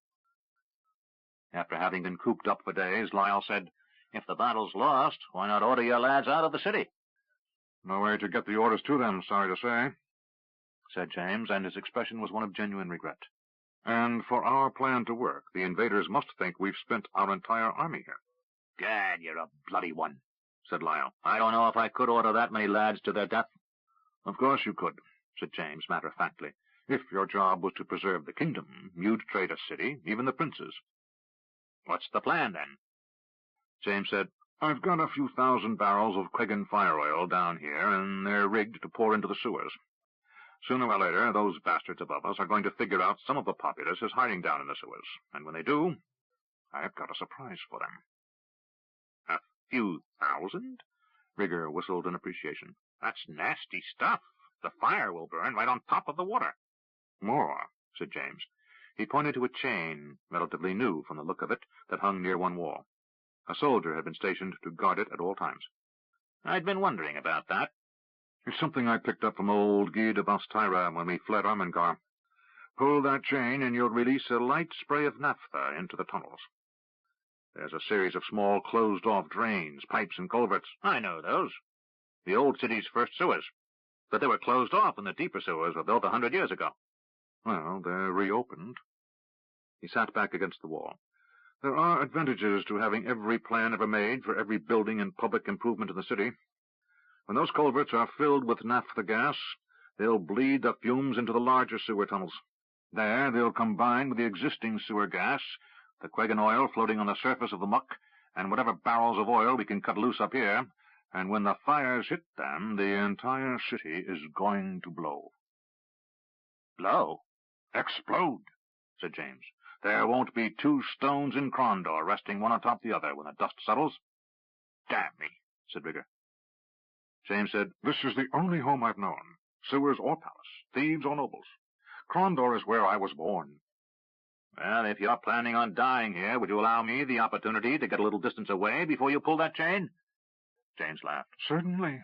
Speaker 2: After having been cooped up for days, Lyle said, "If the battle's lost, why not order your lads out of the city?" "No way to get the orders to them, sorry to say," said James, and his expression was one of genuine regret. "And for our plan to work, the invaders must think we've spent our entire army here." "Gad, you're a bloody one," said Lyle. "I don't know if I could order that many lads to their death." "Of course you could," said James matter-of-factly. "If your job was to preserve the kingdom, you'd trade a city, even the princes." "What's the plan, then?" James said, "I've got a few thousand barrels of Quegan fire oil down here, and they're rigged to pour into the sewers. Sooner or later, those bastards above us are going to figure out some of the populace is hiding down in the sewers, and when they do, I've got a surprise for them." "A few thousand?" Rigger whistled in appreciation. "That's nasty stuff. The fire will burn right on top of the water." "More," said James. He pointed to a chain, relatively new from the look of it, that hung near one wall. A soldier had been stationed to guard it at all times. "I'd been wondering about that." "It's something I picked up from old Guy de Bastyra when we fled Ermengar. Pull that chain, and you'll release a light spray of naphtha into the tunnels. There's a series of small closed-off drains, pipes, and culverts." "I know those. The old city's first sewers. But they were closed off when the deeper sewers were built 100 years ago." "Well, they're reopened." He sat back against the wall. "There are advantages to having every plan ever made for every building and public improvement in the city. When those culverts are filled with naphtha gas, they'll bleed the fumes into the larger sewer tunnels. There they'll combine with the existing sewer gas, the Quegan oil floating on the surface of the muck, and whatever barrels of oil we can cut loose up here, and when the fires hit them, the entire city is going to blow." "Blow?" "Explode," said James. "There won't be 2 stones in Crondor resting one atop the other when the dust settles." "Damn me," said Rigger. James said, "This is the only home I've known, sewers or palace, thieves or nobles. Crondor is where I was born." "Well, if you're planning on dying here, would you allow me the opportunity to get a little distance away before you pull that chain?" James laughed. "Certainly.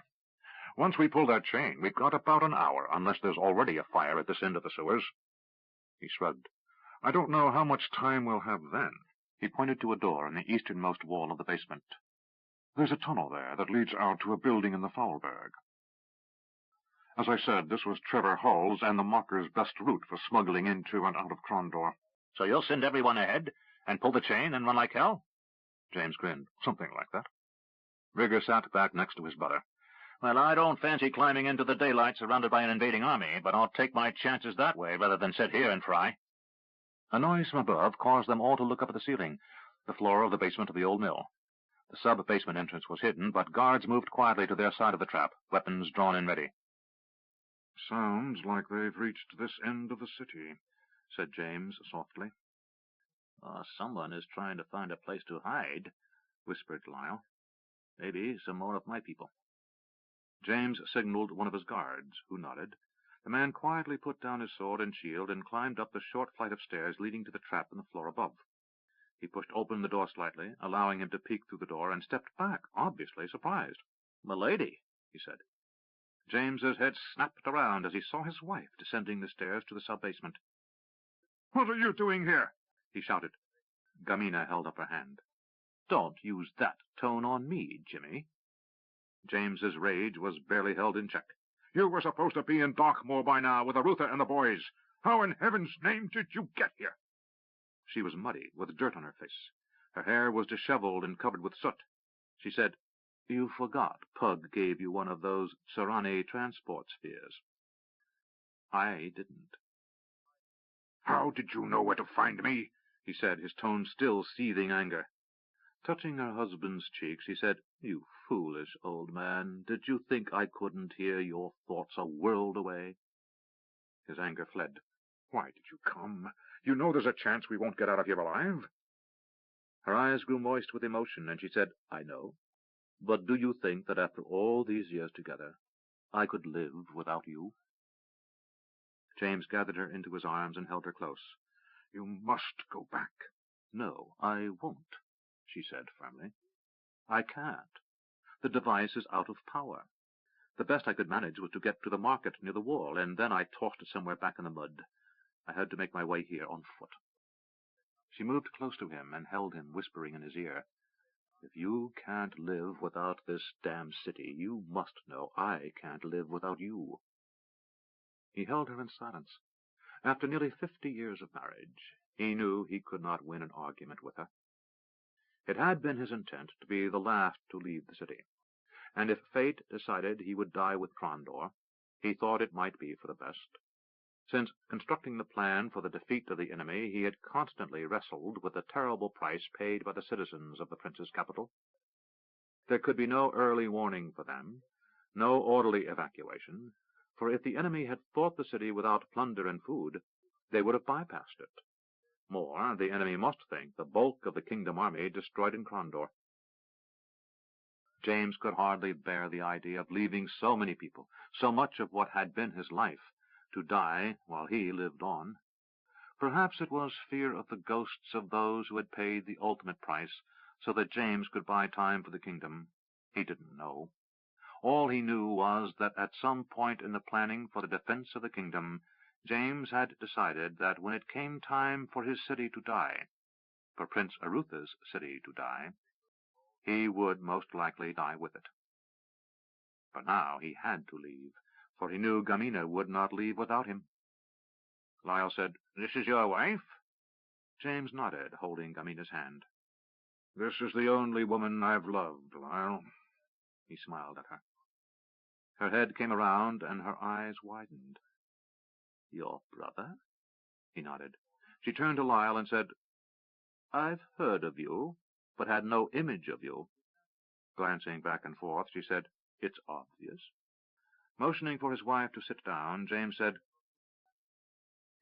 Speaker 2: Once we pull that chain, we've got about an hour, unless there's already a fire at this end of the sewers." He shrugged. "I don't know how much time we'll have then." He pointed to a door in the easternmost wall of the basement. "There's a tunnel there that leads out to a building in the Foulberg. As I said, this was Trevor Hull's and the Mockers' best route for smuggling into and out of Crondor." "So you'll send everyone ahead, and pull the chain and run like hell?" James grinned. "Something like that." Rigger sat back next to his brother. "Well, I don't fancy climbing into the daylight surrounded by an invading army, but I'll take my chances that way rather than sit here and fry." A noise from above caused them all to look up at the ceiling, the floor of the basement of the old mill. The sub-basement entrance was hidden, but guards moved quietly to their side of the trap, weapons drawn and ready. "Sounds like they've reached this end of the city," said James softly. "Someone is trying to find a place to hide," whispered Lyle. "Maybe some more of my people." James signaled one of his guards, who nodded. The man quietly put down his sword and shield and climbed up the short flight of stairs leading to the trap in the floor above. He pushed open the door slightly, allowing him to peek through the door, and stepped back, obviously surprised. "Milady," he said. James's head snapped around as he saw his wife descending the stairs to the sub-basement. "What are you doing here?" he shouted. Gamina held up her hand. "Don't use that tone on me, Jimmy." James's rage was barely held in check. "You were supposed to be in Darkmoor by now with Arutha and the boys. How in heaven's name did you get here?" She was muddy, with dirt on her face. Her hair was disheveled and covered with soot. She said, "You forgot Pug gave you one of those Serani transport spheres." "I didn't." "How did you know where to find me?" he said, his tone still seething anger. Touching her husband's cheek, she said, "You foolish old man, did you think I couldn't hear your thoughts a world away?" His anger fled. "Why did you come? You know there's a chance we won't get out of here alive." Her eyes grew moist with emotion, and she said, "I know. But do you think that after all these years together, I could live without you?" James gathered her into his arms and held her close. "You must go back." "No, I won't," she said firmly. "I can't. The device is out of power. The best I could manage was to get to the market near the wall, and then I tossed it somewhere back in the mud. I had to make my way here on foot." She moved close to him and held him, whispering in his ear, "If you can't live without this damn city, you must know I can't live without you." He held her in silence. After nearly 50 years of marriage, he knew he could not win an argument with her. It had been his intent to be the last to leave the city, and if fate decided he would die with Crondor, he thought it might be for the best. Since constructing the plan for the defeat of the enemy, he had constantly wrestled with the terrible price paid by the citizens of the prince's capital. There could be no early warning for them, no orderly evacuation, for if the enemy had fought the city without plunder and food, they would have bypassed it. More, the enemy must think the bulk of the kingdom army destroyed in Crondor. James could hardly bear the idea of leaving so many people, so much of what had been his life, to die while he lived on. Perhaps it was fear of the ghosts of those who had paid the ultimate price, so that James could buy time for the kingdom. He didn't know. All he knew was that at some point in the planning for the defense of the kingdom, James had decided that when it came time for his city to die, for Prince Arutha's city to die, he would most likely die with it. But now he had to leave, for he knew Gamina would not leave without him. Lyle said, "This is your wife?" James nodded, holding Gamina's hand. "This is the only woman I've loved, Lyle." He smiled at her. Her head came around, and her eyes widened. "Your brother?" He nodded. She turned to Lyle and said, "I've heard of you, but had no image of you." Glancing back and forth, she said, "It's obvious." Motioning for his wife to sit down, James said,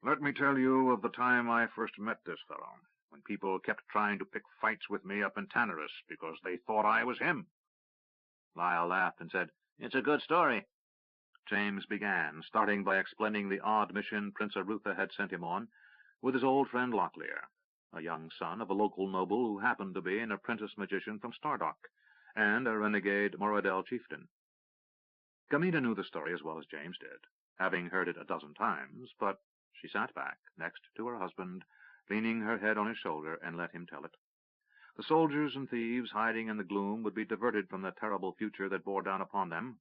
Speaker 2: "Let me tell you of the time I first met this fellow, when people kept trying to pick fights with me up in Tannerus because they thought I was him." Lyle laughed and said, "It's a good story." James began, starting by explaining the odd mission Prince Arutha had sent him on, with his old friend Locklear, a young son of a local noble who happened to be an apprentice magician from Stardock, and a renegade Moradel chieftain. Gamina knew the story as well as James did, having heard it a dozen times, but she sat back, next to her husband, leaning her head on his shoulder, and let him tell it. The soldiers and thieves hiding in the gloom would be diverted from the terrible future that bore down upon them,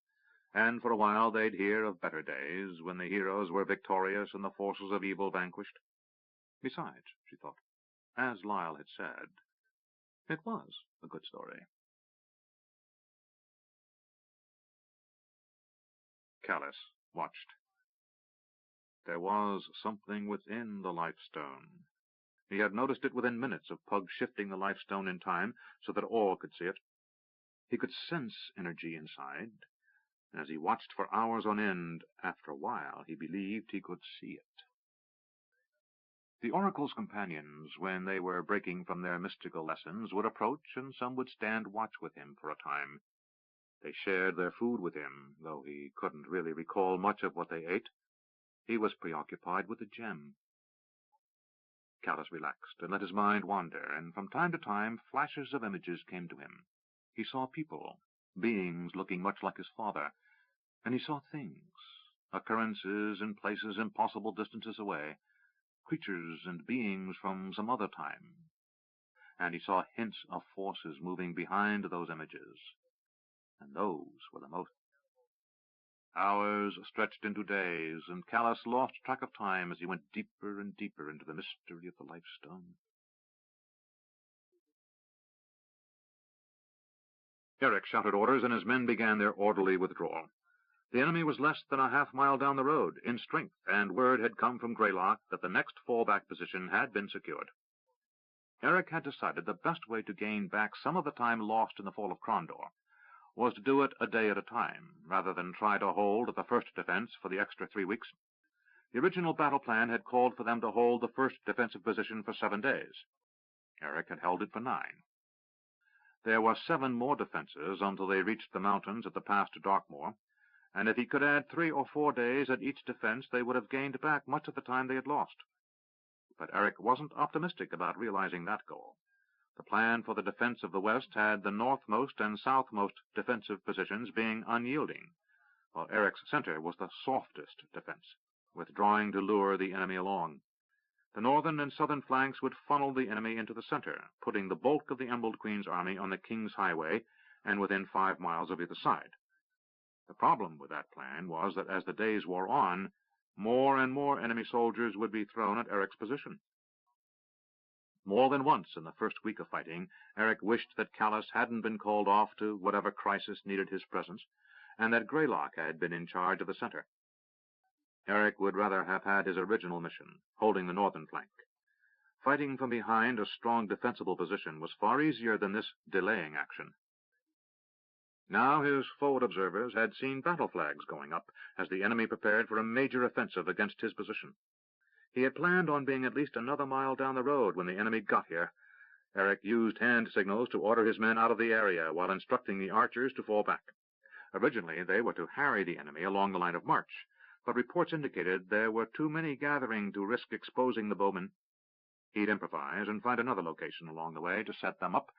Speaker 2: and for a while they'd hear of better days, when the heroes were victorious and the forces of evil vanquished. Besides, she thought, as Lyle had said, it was a good story. Callus watched. There was something within the Lifestone. He had noticed it within minutes of Pug shifting the Lifestone in time so that all could see it. He could sense energy inside, and as he watched for hours on end, after a while he believed he could see it. The Oracle's companions, when they were breaking from their mystical lessons, would approach, and some would stand watch with him for a time. They shared their food with him, though he couldn't really recall much of what they ate. He was preoccupied with the gem. Callus relaxed and let his mind wander, and from time to time flashes of images came to him. He saw people,
Speaker 1: beings looking much like his father, and he saw things, occurrences in places impossible distances away, creatures and beings from some other time, and he saw hints of forces moving behind those images, and those were the most. Hours stretched into days, and Callus lost track of time as he went deeper and deeper into the mystery of the Life Stone. Eric shouted orders, and his men began their orderly withdrawal. The enemy was less than a half-mile down the road, in strength, and word had come from Greylock that the next fallback position had been secured. Eric had decided the best way to gain back some of the time lost in the fall of Krondor was to do it a day at a time, rather than try to hold the first defense for the extra 3 weeks. The original battle plan had called for them to hold the first defensive position for 7 days. Eric had held it for 9. There were 7 more defenses until they reached the mountains at the pass to Darkmoor, and if he could add 3 or 4 days at each defense, they would have gained back much of the time they had lost. But Eric wasn't optimistic about realizing that goal. The plan for the defense of the west had the northmost and southmost defensive positions being unyielding, while Eric's center was the softest defense, withdrawing to lure the enemy along. The northern and southern flanks would funnel the enemy into the center, putting the bulk of the Emerald Queen's army on the King's Highway and within 5 miles of either side. The problem with that plan was that as the days wore on, more and more enemy soldiers would be thrown at Eric's position. More than once in the first week of fighting, Eric wished that Callus hadn't been called off to whatever crisis needed his presence, and that Greylock had been in charge of the center. Eric would rather have had his original mission, holding the northern flank. Fighting from behind a strong defensible position was far easier than this delaying action. Now his forward observers had seen battle flags going up as the enemy prepared for a major offensive against his position. He had planned on being at least another mile down the road when the enemy got here. Eric used hand signals to order his men out of the area while instructing the archers to fall back. Originally, they were to harry the enemy along the line of march, but reports indicated there were too many gathering to risk exposing the bowmen. He'd improvise and find another location along the way to set them up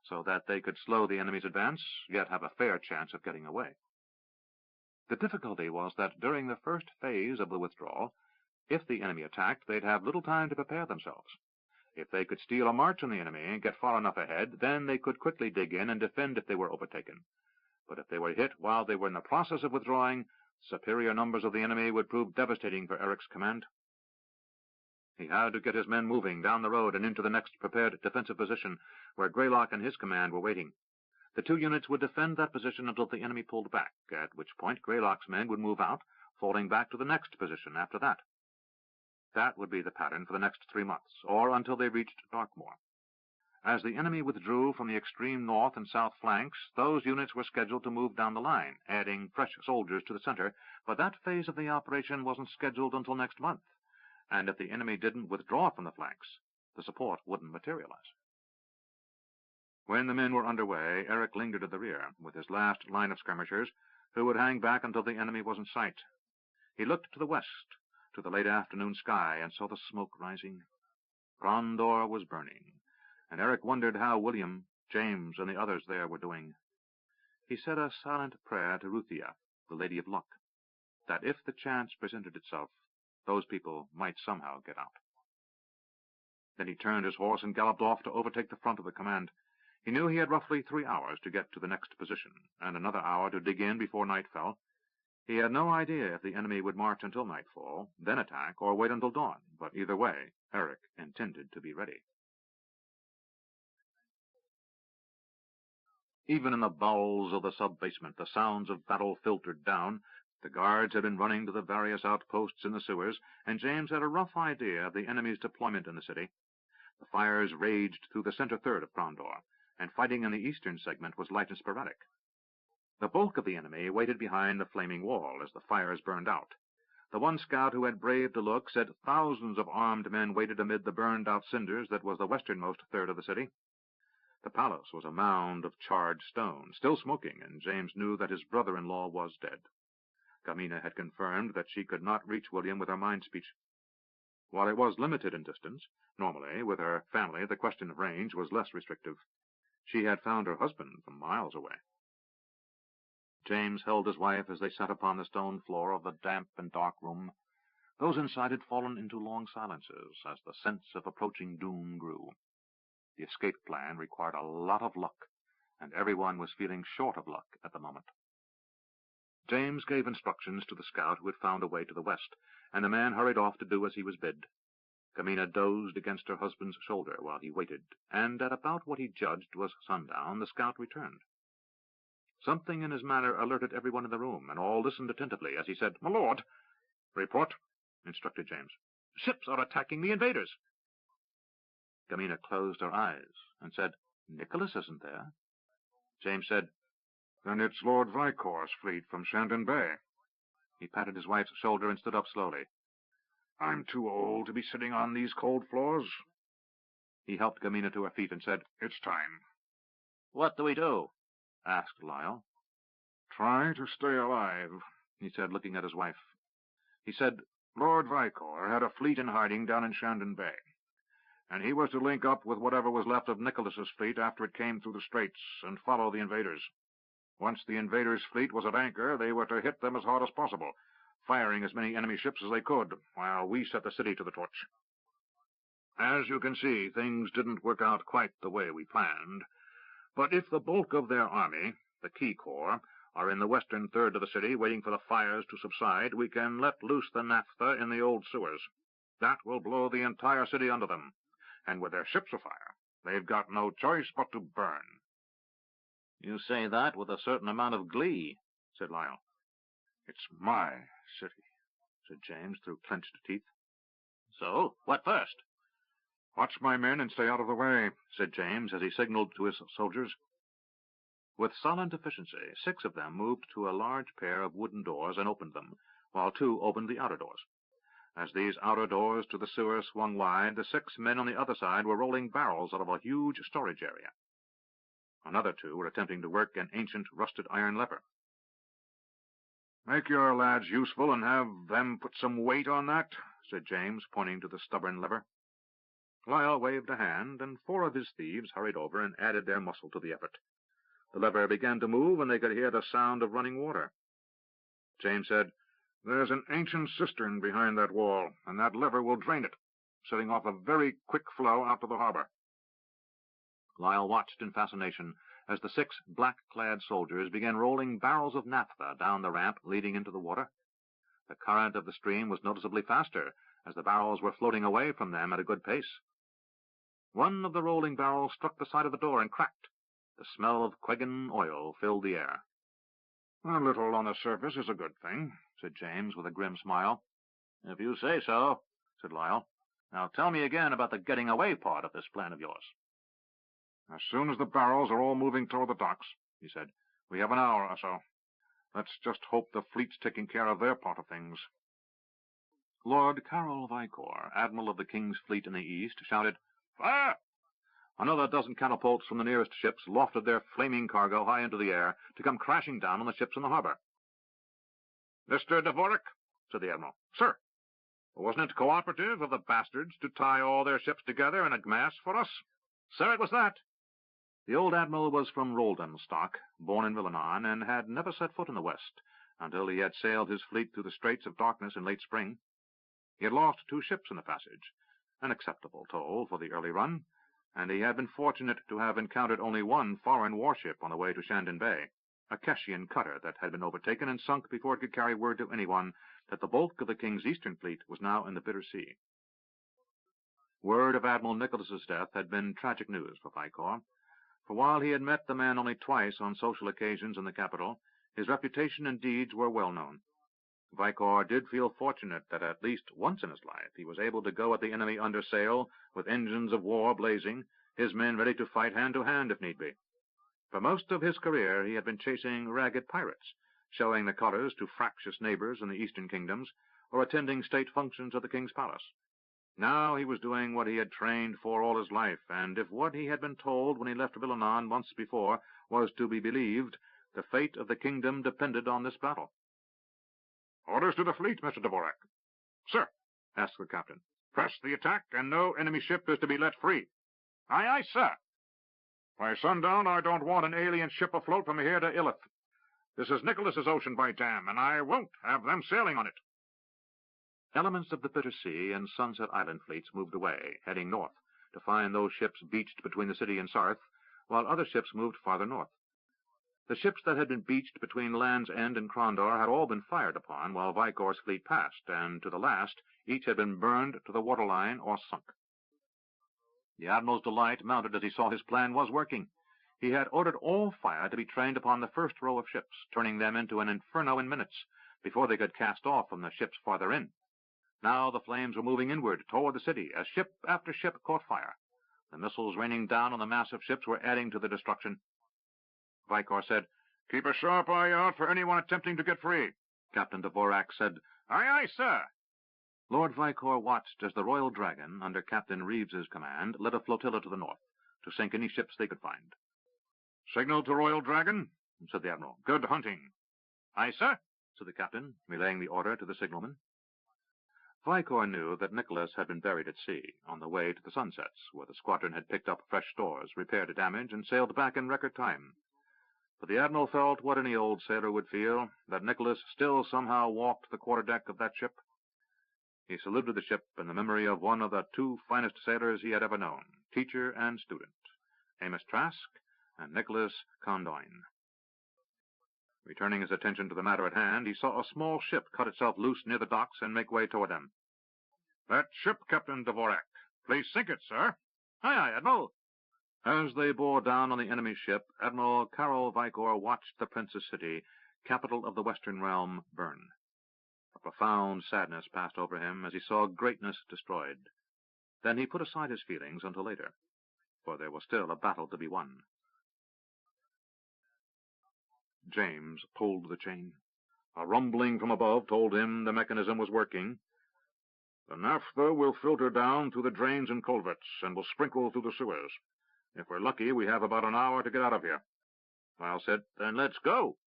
Speaker 1: so that they could slow the enemy's advance, yet have a fair chance of getting away. The difficulty was that during the first phase of the withdrawal, if the enemy attacked, they'd have little time to prepare themselves. If they could steal a march on the enemy and get far enough ahead, then they could quickly dig in and defend if they were overtaken. But if they were hit while they were in the process of withdrawing, superior numbers of the enemy would prove devastating for Eric's command. He had to get his men moving down the road and into the next prepared defensive position, where Greylock and his command were waiting. The 2 units would defend that position until the enemy pulled back, at which point Greylock's men would move out, falling back to the next position after that. That would be the pattern for the next 3 months, or until they reached Darkmoor. As the enemy withdrew from the extreme north and south flanks, those units were scheduled to move down the line, adding fresh soldiers to the center, but that phase of the operation wasn't scheduled until next month, and if the enemy didn't withdraw from the flanks, the support wouldn't materialize. When the men were underway, Eric lingered at the rear, with his last line of skirmishers, who would hang back until the enemy was in sight. He looked to the west, to the late afternoon sky, and saw the smoke rising. Krondor was burning, and Eric wondered how William, James, and the others there were doing. He said a silent prayer to Ruthia, the Lady of Luck, that if the chance presented itself, those people might somehow get out. Then he turned his horse and galloped off to overtake the front of the command. He knew he had roughly 3 hours to get to the next position, and another hour to dig in before night fell. He had no idea if the enemy would march until nightfall, then attack, or wait until dawn, but either way, Eric intended to be ready. Even in the bowels of the sub-basement, the sounds of battle filtered down. The guards had been running to the various outposts in the sewers, and James had a rough idea of the enemy's deployment in the city. The fires raged through the center third of Krondor, and fighting in the eastern segment was light and sporadic. The bulk of the enemy waited behind the flaming wall as the fires burned out. The one scout who had braved the look said thousands of armed men waited amid the burned-out cinders that was the westernmost third of the city. The palace was a mound of charred stone, still smoking, and James knew that his brother-in-law was dead. Gamina had confirmed that she could not reach William with her mind speech. While it was limited in distance, normally, with her family, the question of range was less restrictive. She had found her husband from miles away. James held his wife as they sat upon the stone floor of the damp and dark room. Those inside had fallen into long silences as the sense of approaching doom grew. The escape plan required a lot of luck, and everyone was feeling short of luck at the moment. James gave instructions to the scout who had found a way to the west, and the man hurried off to do as he was bid. Gamina dozed against her husband's shoulder while he waited, and at about what he judged was sundown, the scout returned. Something in his manner alerted everyone in the room, and all listened attentively as he said, "My lord." "Report," instructed James. "Ships are attacking the invaders." Gamina closed her eyes and said, "Nicholas isn't there." James said, "Then it's Lord Vicor's fleet from Shandon Bay." He patted his wife's shoulder and stood up slowly. "I'm too old to be sitting on these cold floors." He helped Gamina to her feet and said, "It's time." "What do we do?" asked Lyle. "Try to stay alive," he said, looking at his wife. He said, "Lord Vicor had a fleet in hiding down in Shandon Bay, and he was to link up with whatever was left of Nicholas's fleet after it came through the straits and follow the invaders. Once the invaders' fleet was at anchor, they were to hit them as hard as possible, firing as many enemy ships as they could, while we set the city to the torch. As you can see, things didn't work out quite the way we planned, but if the bulk of their army, the Key Corps, are in the western third of the city waiting for the fires to subside, we can let loose the naphtha in the old sewers. That will blow the entire city under them, and with their ships afire, they've got no choice but to burn." "You say that with a certain amount of glee," said Lyle. "It's my city," said James through clenched teeth. "So, what first?" "Watch my men and stay out of the way," said James as he signaled to his soldiers. With silent efficiency, 6 of them moved to a large pair of wooden doors and opened them, while 2 opened the outer doors. As these outer doors to the sewer swung wide, the 6 men on the other side were rolling barrels out of a huge storage area. Another 2 were attempting to work an ancient rusted iron lever. "Make your lads useful and have them put some weight on that," said James, pointing to the stubborn lever. Lyle waved a hand, and 4 of his thieves hurried over and added their muscle to the effort. The lever began to move, and they could hear the sound of running water. James said, "There's an ancient cistern behind that wall, and that lever will drain it, setting off a very quick flow out to the harbor." Lyle watched in fascination as the 6 black-clad soldiers began rolling barrels of naphtha down the ramp leading into the water. The current of the stream was noticeably faster, as the barrels were floating away from them at a good pace. One of the rolling barrels struck the side of the door and cracked. The smell of Quegan oil filled the air. "A little on the surface is a good thing," said James with a grim smile. "If you say so," said Lyle. "Now tell me again about the getting away part of this plan of yours." "As soon as the barrels are all moving toward the docks," he said. "We have an hour or so. Let's just hope the fleet's taking care of their part of things." Lord Carroll Vicor, Admiral of the King's Fleet in the East, shouted, "Fire!" Another dozen catapults from the nearest ships lofted their flaming cargo high into the air to come crashing down on the ships in the harbor. "Mr. Dvorak," said the Admiral. "Sir." "Wasn't it cooperative of the bastards to tie all their ships together in a mass for us?" "Sir, it was that." The old Admiral was from Roldan stock, born in Milanon, and had never set foot in the West until he had sailed his fleet through the Straits of Darkness in late spring. He had lost 2 ships in the passage, an acceptable toll for the early run, and he had been fortunate to have encountered only 1 foreign warship on the way to Shandon Bay, a Keshian cutter that had been overtaken and sunk before it could carry word to anyone that the bulk of the King's Eastern Fleet was now in the bitter sea. Word of Admiral Nicholas's death had been tragic news for Vicor, for while he had met the man only twice on social occasions in the capital, his reputation and deeds were well known. Vicor did feel fortunate that at least once in his life he was able to go at the enemy under sail, with engines of war blazing, his men ready to fight hand to hand if need be. For most of his career he had been chasing ragged pirates, showing the colors to fractious neighbors in the eastern kingdoms, or attending state functions at the king's palace. Now he was doing what he had trained for all his life, and if what he had been told when he left Milanon months before was to be believed, the fate of the kingdom depended on this battle. "Orders to the fleet, Mr. Dvorak." "Sir," asked the captain. "Press the attack, and no enemy ship is to be let free." "Aye, aye, sir." "By sundown, I don't want an alien ship afloat from here to Ilith.
Speaker 2: This is Nicholas's ocean, by damn, and I won't have them sailing on it. Elements of the Bitter Sea and Sunset Island fleets moved away, heading north, to find those ships beached between the city and Sarth, while other ships moved farther north. The ships that had been beached between Land's End and Crondor had all been fired upon while Vicor's fleet passed, and to the last each had been burned to the waterline or sunk. The Admiral's delight mounted as he saw his plan was working. He had ordered all fire to be trained upon the first row of ships, turning them into an inferno in minutes, before they could cast off from the ships farther in. Now the flames were moving inward toward the city as ship after ship caught fire. The missiles raining down on the massive ships were adding to the destruction. Vicor said, "Keep a sharp eye out for anyone attempting to get free." Captain Dvorak said, "Aye, aye, sir." Lord Vicor watched as the Royal Dragon, under Captain Reeves's command, led a flotilla to the north, to sink any ships they could find. "Signal to Royal Dragon," said the Admiral. "Good hunting." "Aye, sir," said the captain, relaying the order to the signalman. Vicor knew that Nicholas had been buried at sea, on the way to the Sunsets, where the squadron had picked up fresh stores, repaired a damage, and sailed back in record time. But the Admiral felt what any old sailor would feel, that Nicholas still somehow walked the quarterdeck of that ship. He saluted the ship in the memory of one of the two finest sailors he had ever known, teacher and student, Amos Trask and Nicholas Condoyne. Returning his attention to the matter at hand, he saw a small ship cut itself loose near the docks and make way toward them. "That ship, Captain Dvorak. Please sink it, sir." "Aye, aye, Admiral." As they bore down on the enemy's ship, Admiral Karol Vicor watched the Princess City, capital of the Western Realm, burn. A profound sadness passed over him as he saw greatness destroyed. Then he put aside his feelings until later, for there was still a battle to be won. James pulled the chain. A rumbling from above told him the mechanism was working. "The naphtha will filter down through the drains and culverts, and will sprinkle through the sewers. If we're lucky, we have about an hour to get out of here." Lyle said, "Then let's go."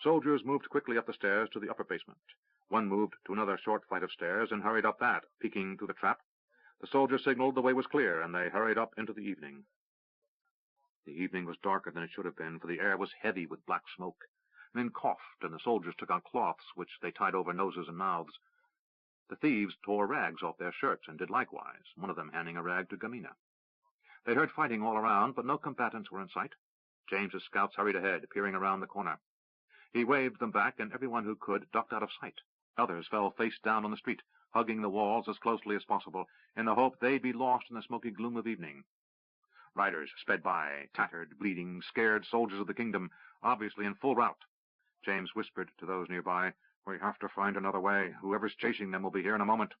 Speaker 2: Soldiers moved quickly up the stairs to the upper basement. One moved to another short flight of stairs and hurried up that, peeking through the trap. The soldier signaled the way was clear, and they hurried up into the evening. The evening was darker than it should have been, for the air was heavy with black smoke. Men coughed, and the soldiers took out cloths, which they tied over noses and mouths. The thieves tore rags off their shirts, and did likewise, one of them handing a rag to Gamina. They heard fighting all around, but no combatants were in sight. James's scouts hurried ahead, peering around the corner. He waved them back, and everyone who could ducked out of sight. Others fell face down on the street, hugging the walls as closely as possible, in the hope they'd be lost in the smoky gloom of evening. Riders sped by, tattered, bleeding, scared soldiers of the kingdom, obviously in full rout. James whispered to those nearby, "We have to find another way. Whoever's chasing them will be here in a moment."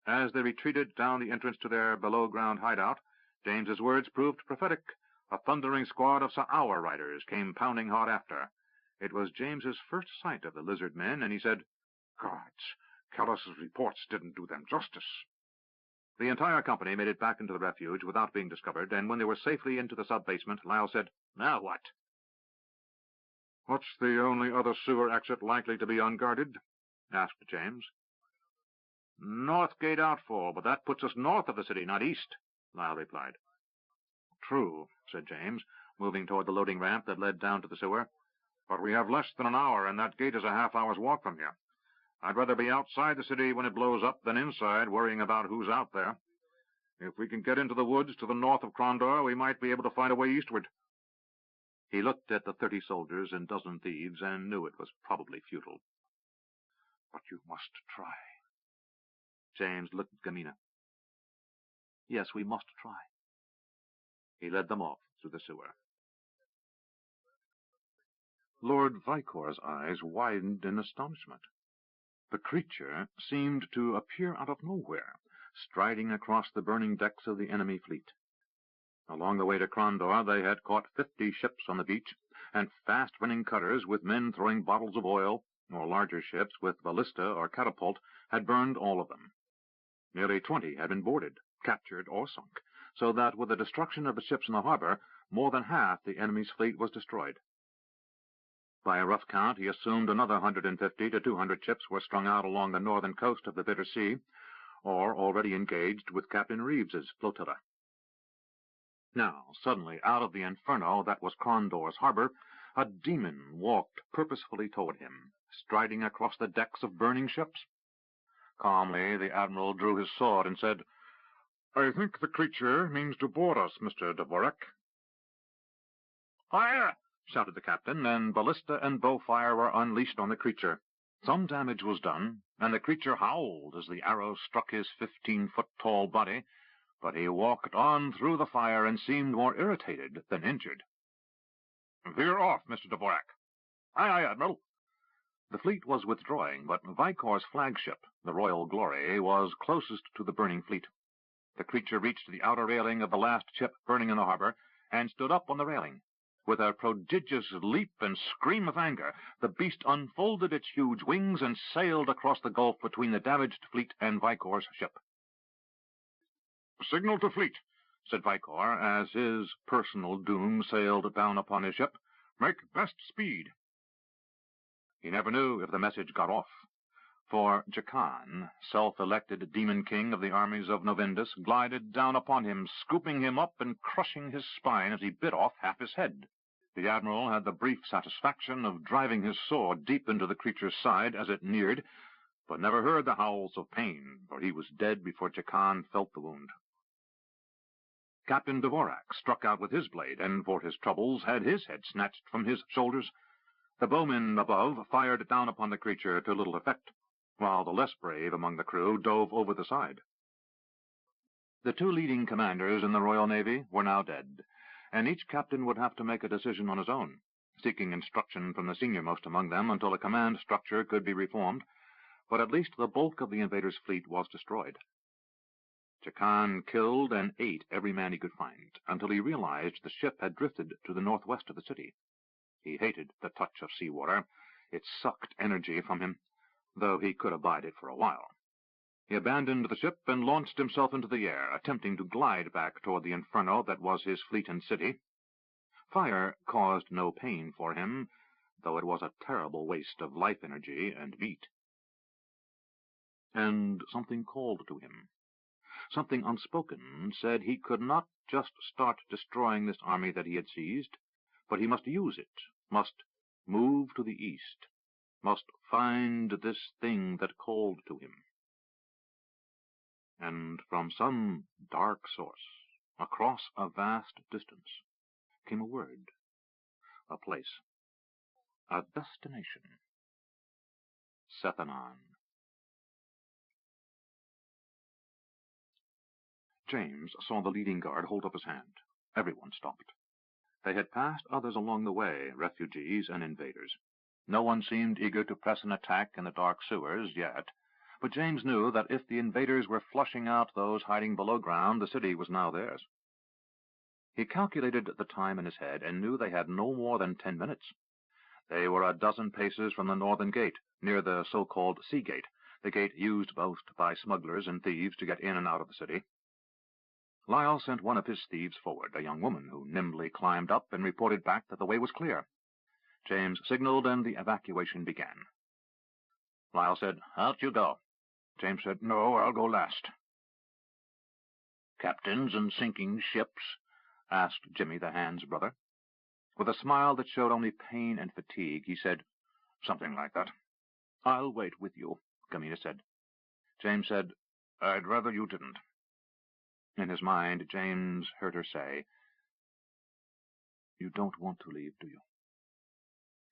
Speaker 2: As they retreated down the entrance to their below-ground hideout, James's words proved prophetic. A thundering squad of Sa'awa riders came pounding hard after. It was James's first sight of the lizard men, and he said, "Gods, Callus's reports didn't do them justice." The entire company made it back into the refuge without being discovered, and when they were safely into the sub-basement, Lyle said, "Now what?" "What's the only other sewer exit likely to be unguarded?" asked James. "North Gate Outfall, but that puts us north of the city, not east," Lyle replied. "True," said James, moving toward the loading ramp that led down to the sewer. "But we have less than an hour, and that gate is a half-hour's walk from here. I'd rather be outside the city when it blows up than inside, worrying about who's out there. If we can get into the woods to the north of Crondor, we might be able to find a way eastward." He looked at the 30 soldiers and dozen thieves, and knew it was probably futile. "But you must try." James looked at Gamina. "Yes, we must try." He led them off through the sewer. Lord Vicor's eyes widened in astonishment. The creature seemed to appear out of nowhere, striding across the burning decks of the enemy fleet. Along the way to Crondor, they had caught 50 ships on the beach, and fast-running cutters with men throwing bottles of oil, or larger ships with ballista or catapult had burned all of them. Nearly 20 had been boarded, captured, or sunk, so that with the destruction of the ships in the harbor, more than half the enemy's fleet was destroyed. By a rough count, he assumed another 150 to 200 ships were strung out along the northern coast of the Bitter Sea, or already engaged with Captain Reeves's flotilla. Now, suddenly, out of the inferno that was Crondor's harbor, A demon walked purposefully toward him, striding across the decks of burning ships. Calmly, the admiral drew his sword and said, "I think the creature means to board us, Mr. Dvorak." "Fire!" shouted the captain, and ballista and bowfire were unleashed on the creature. Some damage was done, and the creature howled as the arrow struck his 15-foot-tall body, but he walked on through the fire and seemed more irritated than injured. "Veer off, Mr. Dvorak." "Aye, aye, Admiral." The fleet was withdrawing, but Vicor's flagship, the Royal Glory, was closest to the burning fleet. The creature reached the outer railing of the last ship burning in the harbor, and stood up on the railing. With a prodigious leap and scream of anger, the beast unfolded its huge wings and sailed across the gulf between the damaged fleet and Vicor's ship. "Signal to fleet," said Vicor, as his personal doom sailed down upon his ship. "Make best speed." He never knew if the message got off, for Jakan, self-elected demon king of the armies of Novindus, glided down upon him, scooping him up and crushing his spine as he bit off half his head. The admiral had the brief satisfaction of driving his sword deep into the creature's side as it neared, but never heard the howls of pain, for he was dead before Jakan felt the wound. Captain Dvorak struck out with his blade, and for his troubles had his head snatched from his shoulders. The bowmen above fired down upon the creature to little effect, while the less brave among the crew dove over the side. The two leading commanders in the Royal Navy were now dead, and each captain would have to make a decision on his own, seeking instruction from the seniormost among them until a command structure could be reformed, but at least the bulk of the invaders' fleet was destroyed. Jakan killed and ate every man he could find, until he realized the ship had drifted to the northwest of the city. He hated the touch of seawater. It sucked energy from him, though he could abide it for a while. He abandoned the ship and launched himself into the air, attempting to glide back toward the inferno that was his fleet and city. Fire caused no pain for him, though it was a terrible waste of life energy and meat. And something called to him. Something unspoken said he could not just start destroying this army that he had seized, but he must use it, must move to the east, must find this thing that called to him. And from some dark source, across a vast distance, came a word, a place, a destination. Sethanon. James saw the leading guard hold up his hand. Everyone stopped. They had passed others along the way, refugees and invaders. No one seemed eager to press an attack in the dark sewers yet, but James knew that if the invaders were flushing out those hiding below ground, the city was now theirs. He calculated the time in his head and knew they had no more than 10 minutes. They were a dozen paces from the northern gate, near the so-called Sea Gate, the gate used both by smugglers and thieves to get in and out of the city. Lyle sent one of his thieves forward, a young woman who nimbly climbed up and reported back that the way was clear. James signaled, and the evacuation began. Lyle said, "Out you go." James said, "No, I'll go last." "Captains and sinking ships?" asked Jimmy the Hand's brother. With a smile that showed only pain and fatigue, he said, "Something like that." "I'll wait with you," Gamina said. James said, "I'd rather you didn't." In his mind, James heard her say, "You don't want to leave, do you?"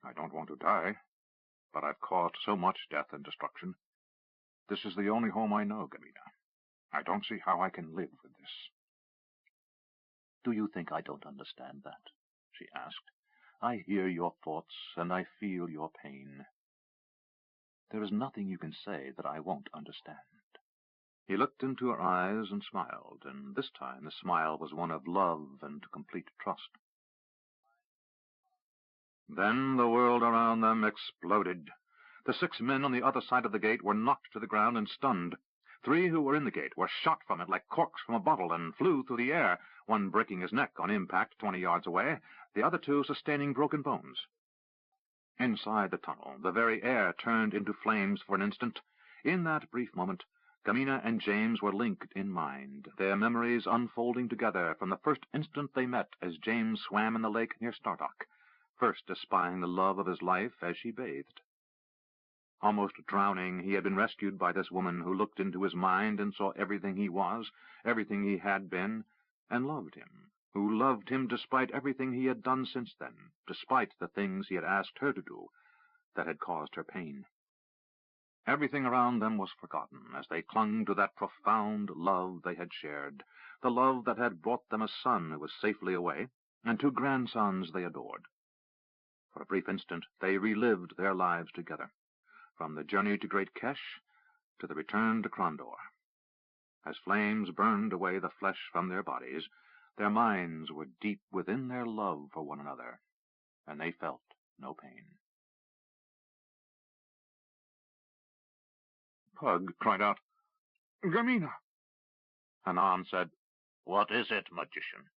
Speaker 2: "I don't want to die, but I've caused so much death and destruction. This is the only home I know, Gamina. I don't see how I can live with this." "Do you think I don't understand that?" she asked. "I hear your thoughts, and I feel your pain. There is nothing you can say that I won't understand." He looked into her eyes and smiled, and this time the smile was one of love and complete trust. Then the world around them exploded. The 6 men on the other side of the gate were knocked to the ground and stunned. 3 who were in the gate were shot from it like corks from a bottle and flew through the air, one breaking his neck on impact 20 yards away, the other 2 sustaining broken bones. Inside the tunnel, the very air turned into flames for an instant. In that brief moment, Gamina and James were linked in mind, their memories unfolding together from the first instant they met as James swam in the lake near Stardock, first espying the love of his life as she bathed. Almost drowning, he had been rescued by this woman who looked into his mind and saw everything he was, everything he had been, and loved him, who loved him despite everything he had done since then, despite the things he had asked her to do that had caused her pain. Everything around them was forgotten as they clung to that profound love they had shared, the love that had brought them a son who was safely away, and 2 grandsons they adored. For a brief instant they relived their lives together, from the journey to Great Kesh to the return to Krondor. As flames burned away the flesh from their bodies, their minds were deep within their love for one another, and they felt no pain. Pug cried out, "Gamina!" Hanam said, "What is it, magician?"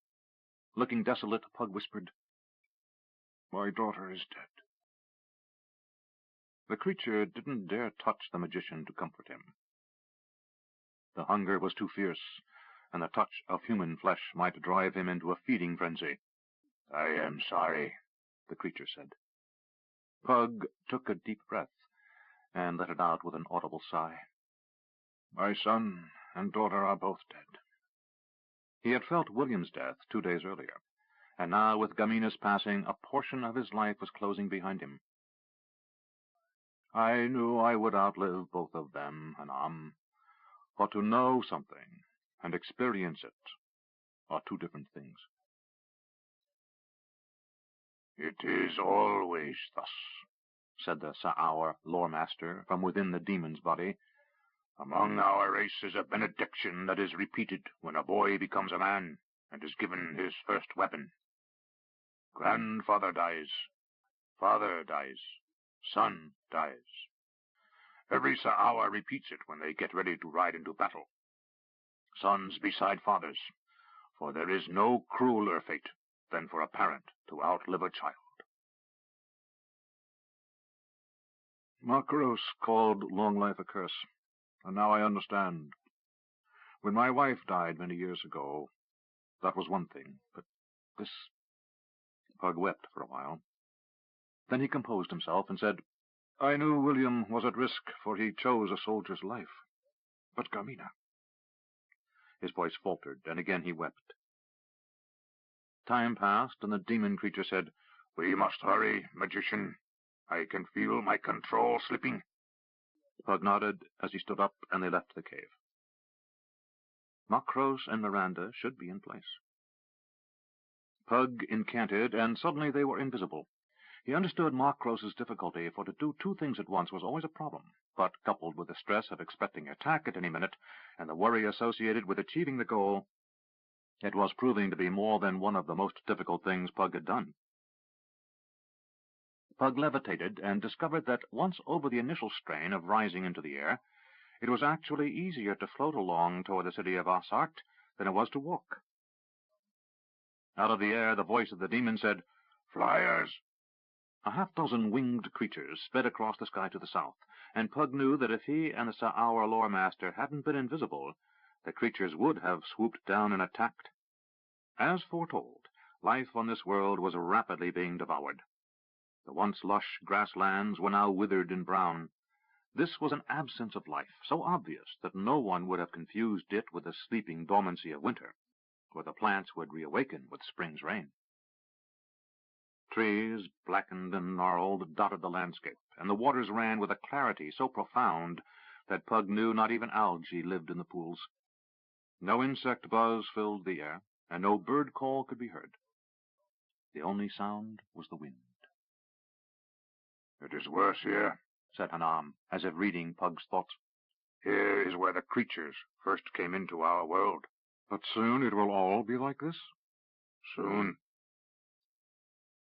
Speaker 2: Looking desolate, Pug whispered, "My daughter is dead." The creature didn't dare touch the magician to comfort him. The hunger was too fierce, and the touch of human flesh might drive him into a feeding frenzy. "I am sorry," the creature said. Pug took a deep breath and let it out with an audible sigh. "My son and daughter are both dead." He had felt William's death 2 days earlier, and now with Gamina's passing, a portion of his life was closing behind him. "I knew I would outlive both of them, Hanam, but to know something and experience it are 2 different things." "It is always thus," said the Sa'aur lore-master from within the demon's body. "Among our race is a benediction that is repeated when a boy becomes a man and is given his first weapon. Grandfather dies, father dies, son dies. Every Sa'aur repeats it when they get ready to ride into battle. Sons beside fathers, for there is no crueler fate than for a parent to outlive a child." "Makros called long life a curse, and now I understand. When my wife died many years ago, that was one thing, but this—" Pug wept for a while. Then he composed himself and said, "I knew William was at risk, for he chose a soldier's life. But Gamina—" His voice faltered, and again he wept. Time passed, and the demon creature said, "We must hurry, magician. I can feel my control slipping." Pug nodded as he stood up, and they left the cave. Makros and Miranda should be in place. Pug incanted, and suddenly they were invisible. He understood Makros's difficulty, for to do 2 things at once was always a problem, but coupled with the stress of expecting attack at any minute, and the worry associated with achieving the goal, it was proving to be more than one of the most difficult things Pug had done. Pug levitated and discovered that once over the initial strain of rising into the air, it was actually easier to float along toward the city of Asart than it was to walk. Out of the air, the voice of the demon said, "Flyers!" A half-dozen winged creatures sped across the sky to the south, and Pug knew that if he and the Sa'aur lore-master hadn't been invisible, the creatures would have swooped down and attacked. As foretold, life on this world was rapidly being devoured. The once lush grasslands were now withered and brown. This was an absence of life, so obvious that no one would have confused it with the sleeping dormancy of winter, where the plants would reawaken with spring's rain. Trees, blackened and gnarled, dotted the landscape, and the waters ran with a clarity so profound that Pug knew not even algae lived in the pools. No insect buzz filled the air, and no bird call could be heard. The only sound was the wind. "It is worse here," said Hanam, as if reading Pug's thoughts. "Here is where the creatures first came into our world." "But soon it will all be like this?" "Soon."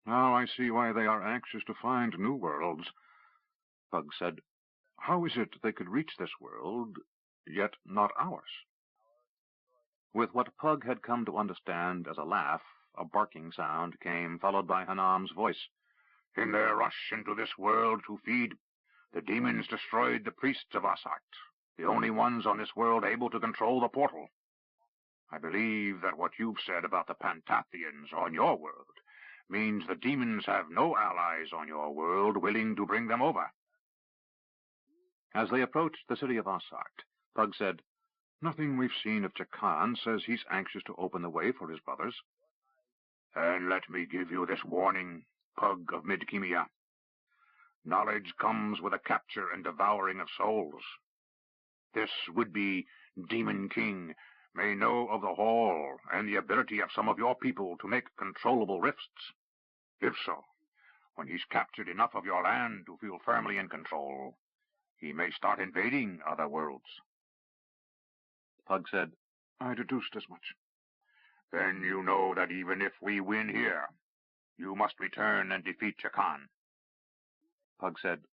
Speaker 2: "Now I see why they are anxious to find new worlds," Pug said. "How is it they could reach this world, yet not ours?" With what Pug had come to understand as a laugh, a barking sound came, followed by Hanam's voice. "In their rush into this world to feed, the demons destroyed the priests of Asart, the only ones on this world able to control the portal. I believe that what you've said about the Pantathians on your world means the demons have no allies on your world willing to bring them over.
Speaker 1: As they approached the city of Ossart, Pug said, "Nothing we've seen of Chakan says he's anxious to open the way for his brothers."
Speaker 2: "And let me give you this warning, Pug of Midkemia. Knowledge comes with the capture and devouring of souls. This would-be Demon King may know of the hall and the ability of some of your people to make controllable rifts. If so, when he's captured enough of your land to feel firmly in control, he may start invading other worlds."
Speaker 1: Pug said, "I deduced as much."
Speaker 2: "Then you know that even if we win here, you must return and defeat Chakan."
Speaker 1: Pug said,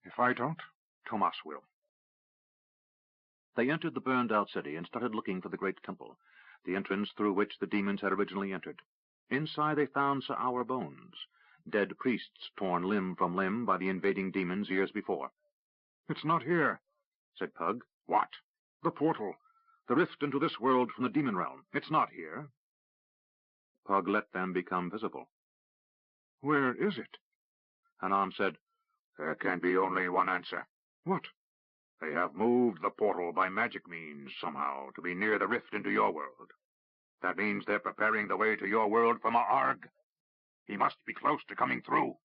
Speaker 1: "If I don't, Tomas will." They entered the burned-out city and started looking for the great temple, the entrance through which the demons had originally entered. Inside they found sour bones, dead priests torn limb from limb by the invading demons years before.
Speaker 2: "It's not here,"
Speaker 1: said Pug.
Speaker 2: "What?"
Speaker 1: "The portal, the rift into this world from the demon realm. It's not here." Pug let them become visible.
Speaker 2: "Where is it?"
Speaker 1: Hanam said,
Speaker 2: "There can be only one answer."
Speaker 1: "What?"
Speaker 2: "They have moved the portal by magic means somehow to be near the rift into your world. That means they're preparing the way to your world from Arg. He must be close to coming through."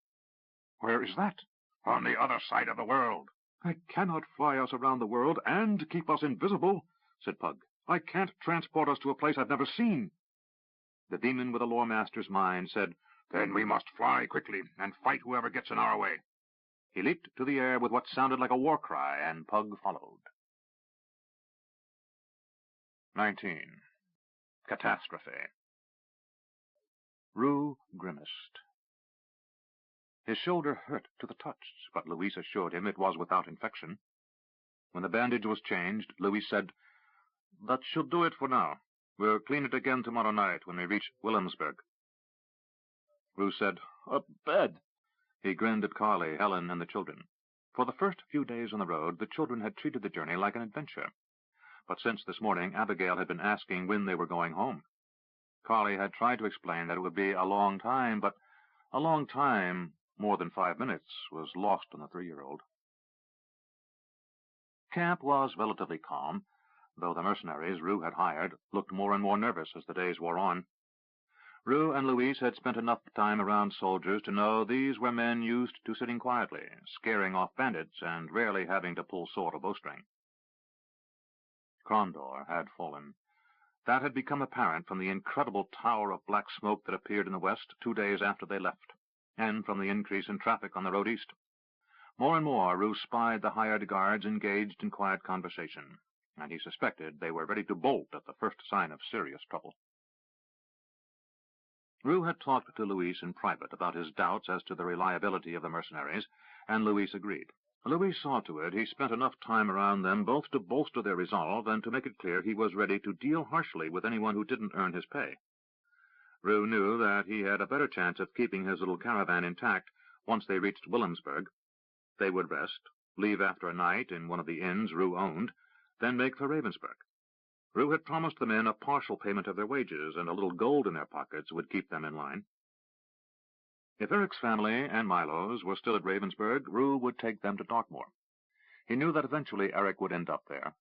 Speaker 1: "Where is that?"
Speaker 2: "On the other side of the world."
Speaker 1: "I cannot fly us around the world and keep us invisible," said Pug. "I can't transport us to a place I've never seen." The demon with the lore master's mind said,
Speaker 2: "Then we must fly quickly and fight whoever gets in our way."
Speaker 1: He leaped to the air with what sounded like a war cry, and Pug followed. 19. Catastrophe. Rue grimaced. His shoulder hurt to the touch, but Louise assured him it was without infection. When the bandage was changed, Louise said, "That should do it for now. We'll clean it again tomorrow night when we reach Williamsburg." Rue said, "A bed." He grinned at Carly, Helen, and the children. For the first few days on the road, the children had treated the journey like an adventure. But since this morning, Abigail had been asking when they were going home. Carly had tried to explain that it would be a long time, but a long time, more than 5 minutes, was lost on the 3-year-old. Camp was relatively calm, though the mercenaries Rue had hired looked more and more nervous as the days wore on. Rue and Louise had spent enough time around soldiers to know these were men used to sitting quietly, scaring off bandits, and rarely having to pull sword or bowstring. Krondor had fallen. That had become apparent from the incredible tower of black smoke that appeared in the west 2 days after they left, and from the increase in traffic on the road east. More and more, Rue spied the hired guards engaged in quiet conversation, and he suspected they were ready to bolt at the first sign of serious trouble. Rue had talked to Louise in private about his doubts as to the reliability of the mercenaries, and Louise agreed. Louise saw to it he spent enough time around them both to bolster their resolve and to make it clear he was ready to deal harshly with anyone who didn't earn his pay. Rue knew that he had a better chance of keeping his little caravan intact once they reached Williamsburg. They would rest, leave after a night in one of the inns Rue owned, then make for Ravensburg. Rue had promised the men a partial payment of their wages, and a little gold in their pockets would keep them in line. If Eric's family and Milo's were still at Ravensburg, Rue would take them to Dartmoor. He knew that eventually Eric would end up there.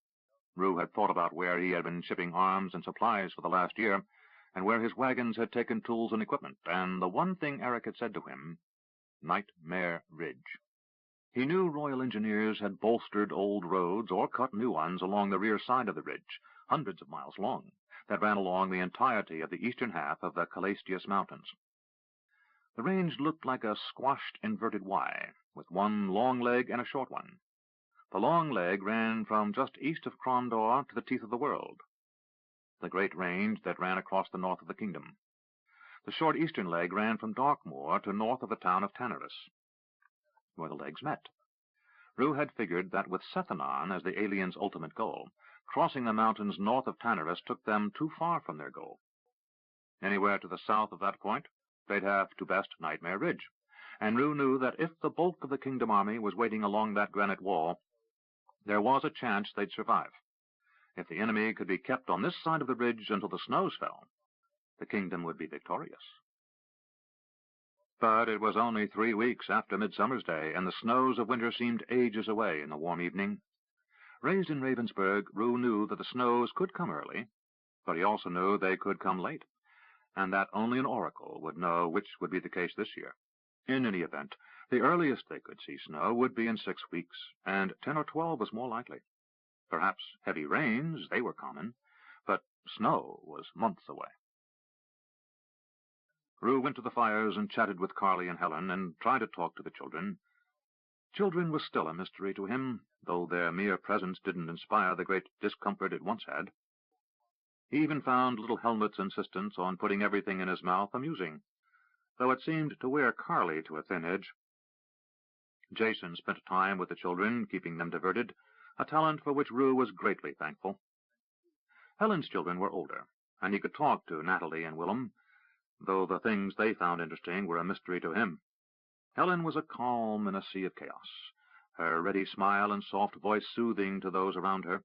Speaker 1: Rue had thought about where he had been shipping arms and supplies for the last year, and where his wagons had taken tools and equipment, and the one thing Eric had said to him, Nightmare Ridge. He knew Royal Engineers had bolstered old roads or cut new ones along the rear side of the ridge, hundreds of miles long, that ran along the entirety of the eastern half of the Calastius Mountains. The range looked like a squashed inverted Y, with one long leg and a short one. The long leg ran from just east of Krondor to the teeth of the world, the great range that ran across the north of the kingdom. The short eastern leg ran from Darkmoor to north of the town of Tanarus, where the legs met. Rue had figured that with Sethanon as the aliens' ultimate goal, crossing the mountains north of Tanarus took them too far from their goal. Anywhere to the south of that point, they'd have to best Nightmare Ridge, and Rue knew that if the bulk of the kingdom army was waiting along that granite wall, there was a chance they'd survive. If the enemy could be kept on this side of the ridge until the snows fell, the kingdom would be victorious.
Speaker 2: But it was only 3 weeks after Midsummer's Day, and the snows of winter seemed ages away in the warm evening. Raised in Ravensburg, Rue knew that the snows could come early, but he also knew they could come late, and that only an oracle would know which would be the case this year. In any event, the earliest they could see snow would be in 6 weeks, and 10 or 12 was more likely. Perhaps heavy rains, they were common, but snow was months away. Rue went to the fires and chatted with Carly and Helen, and tried to talk to the children. Children was still a mystery to him, though their mere presence didn't inspire the great discomfort it once had. He even found little Helmut's insistence on putting everything in his mouth amusing, though it seemed to wear Carly to a thin edge. Jason spent time with the children, keeping them diverted, a talent for which Rue was greatly thankful. Helen's children were older, and he could talk to Natalie and Willem, though the things they found interesting were a mystery to him. Helen was a calm in a sea of chaos, her ready smile and soft voice soothing to those around her.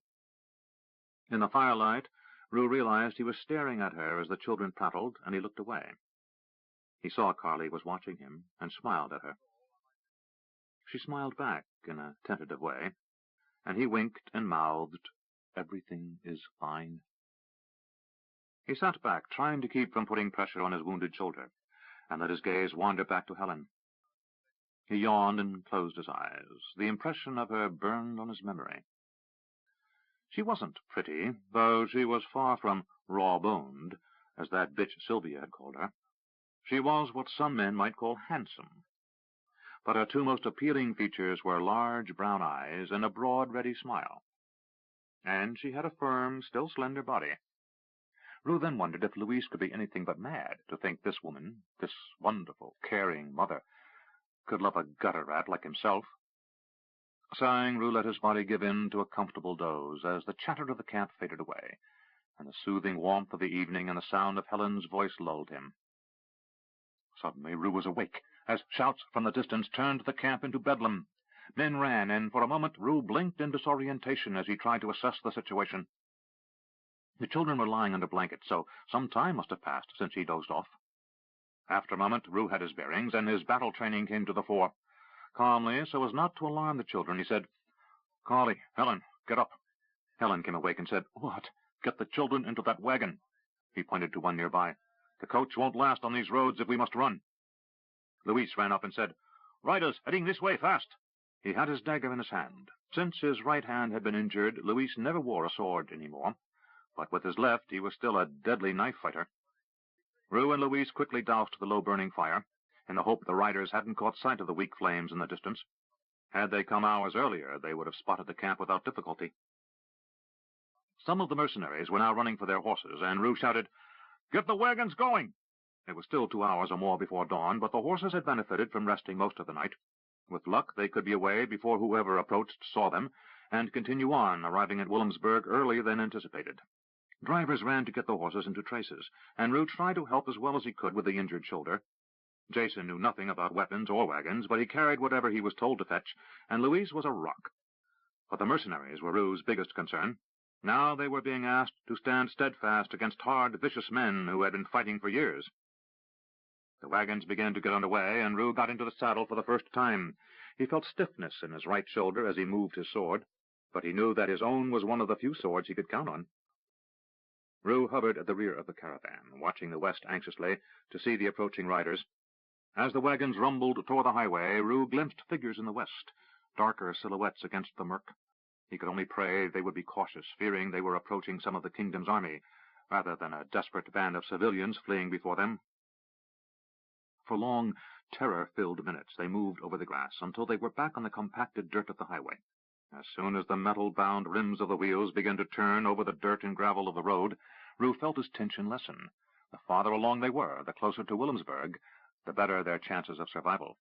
Speaker 2: In the firelight, Rue realized he was staring at her as the children prattled, and he looked away. He saw Carly was watching him, and smiled at her. She smiled back in a tentative way, and he winked and mouthed, "Everything is fine." He sat back, trying to keep from putting pressure on his wounded shoulder, and let his gaze wander back to Helen. He yawned and closed his eyes. The impression of her burned on his memory. She wasn't pretty, though she was far from raw-boned, as that bitch Sylvia had called her. She was what some men might call handsome, but her two most appealing features were large brown eyes and a broad, ready smile. And she had a firm, still slender body. Rue then wondered if Louise could be anything but mad to think this woman, this wonderful, caring mother, could love a gutter rat like himself. Sighing, Rue let his body give in to a comfortable doze as the chatter of the camp faded away, and the soothing warmth of the evening and the sound of Helen's voice lulled him. Suddenly Rue was awake, as shouts from the distance turned the camp into bedlam. Men ran, and for a moment Rue blinked in disorientation as he tried to assess the situation. The children were lying under blankets, so some time must have passed since he dozed off. After a moment, Rue had his bearings, and his battle training came to the fore. Calmly, so as not to alarm the children, he said, "Carly, Helen, get up." Helen came awake and said, "What?" "Get the children into that wagon." He pointed to one nearby. "The coach won't last on these roads if we must run." Louise ran up and said, "Riders, heading this way, fast." He had his dagger in his hand. Since his right hand had been injured, Louise never wore a sword any more, but with his left he was still a deadly knife-fighter. Rue and Louise quickly doused the low-burning fire, in the hope the riders hadn't caught sight of the weak flames in the distance. Had they come hours earlier, they would have spotted the camp without difficulty. Some of the mercenaries were now running for their horses, and Rue shouted, "Get the wagons going!" It was still 2 hours or more before dawn, but the horses had benefited from resting most of the night. With luck, they could be away before whoever approached saw them, and continue on, arriving at Williamsburg earlier than anticipated. Drivers ran to get the horses into traces, and Rue tried to help as well as he could with the injured shoulder. Jason knew nothing about weapons or wagons, but he carried whatever he was told to fetch, and Louise was a rock. But the mercenaries were Rue's biggest concern. Now they were being asked to stand steadfast against hard, vicious men who had been fighting for years. The wagons began to get under way, and Rue got into the saddle for the first time. He felt stiffness in his right shoulder as he moved his sword, but he knew that his own was one of the few swords he could count on. Rue hovered at the rear of the caravan, watching the west anxiously to see the approaching riders. As the wagons rumbled toward the highway, Rue glimpsed figures in the west, darker silhouettes against the murk. He could only pray they would be cautious, fearing they were approaching some of the kingdom's army, rather than a desperate band of civilians fleeing before them. For long, terror-filled minutes they moved over the grass until they were back on the compacted dirt of the highway. As soon as the metal-bound rims of the wheels began to turn over the dirt and gravel of the road, Rue felt his tension lessen. The farther along they were, the closer to Williamsburg, the better their chances of survival.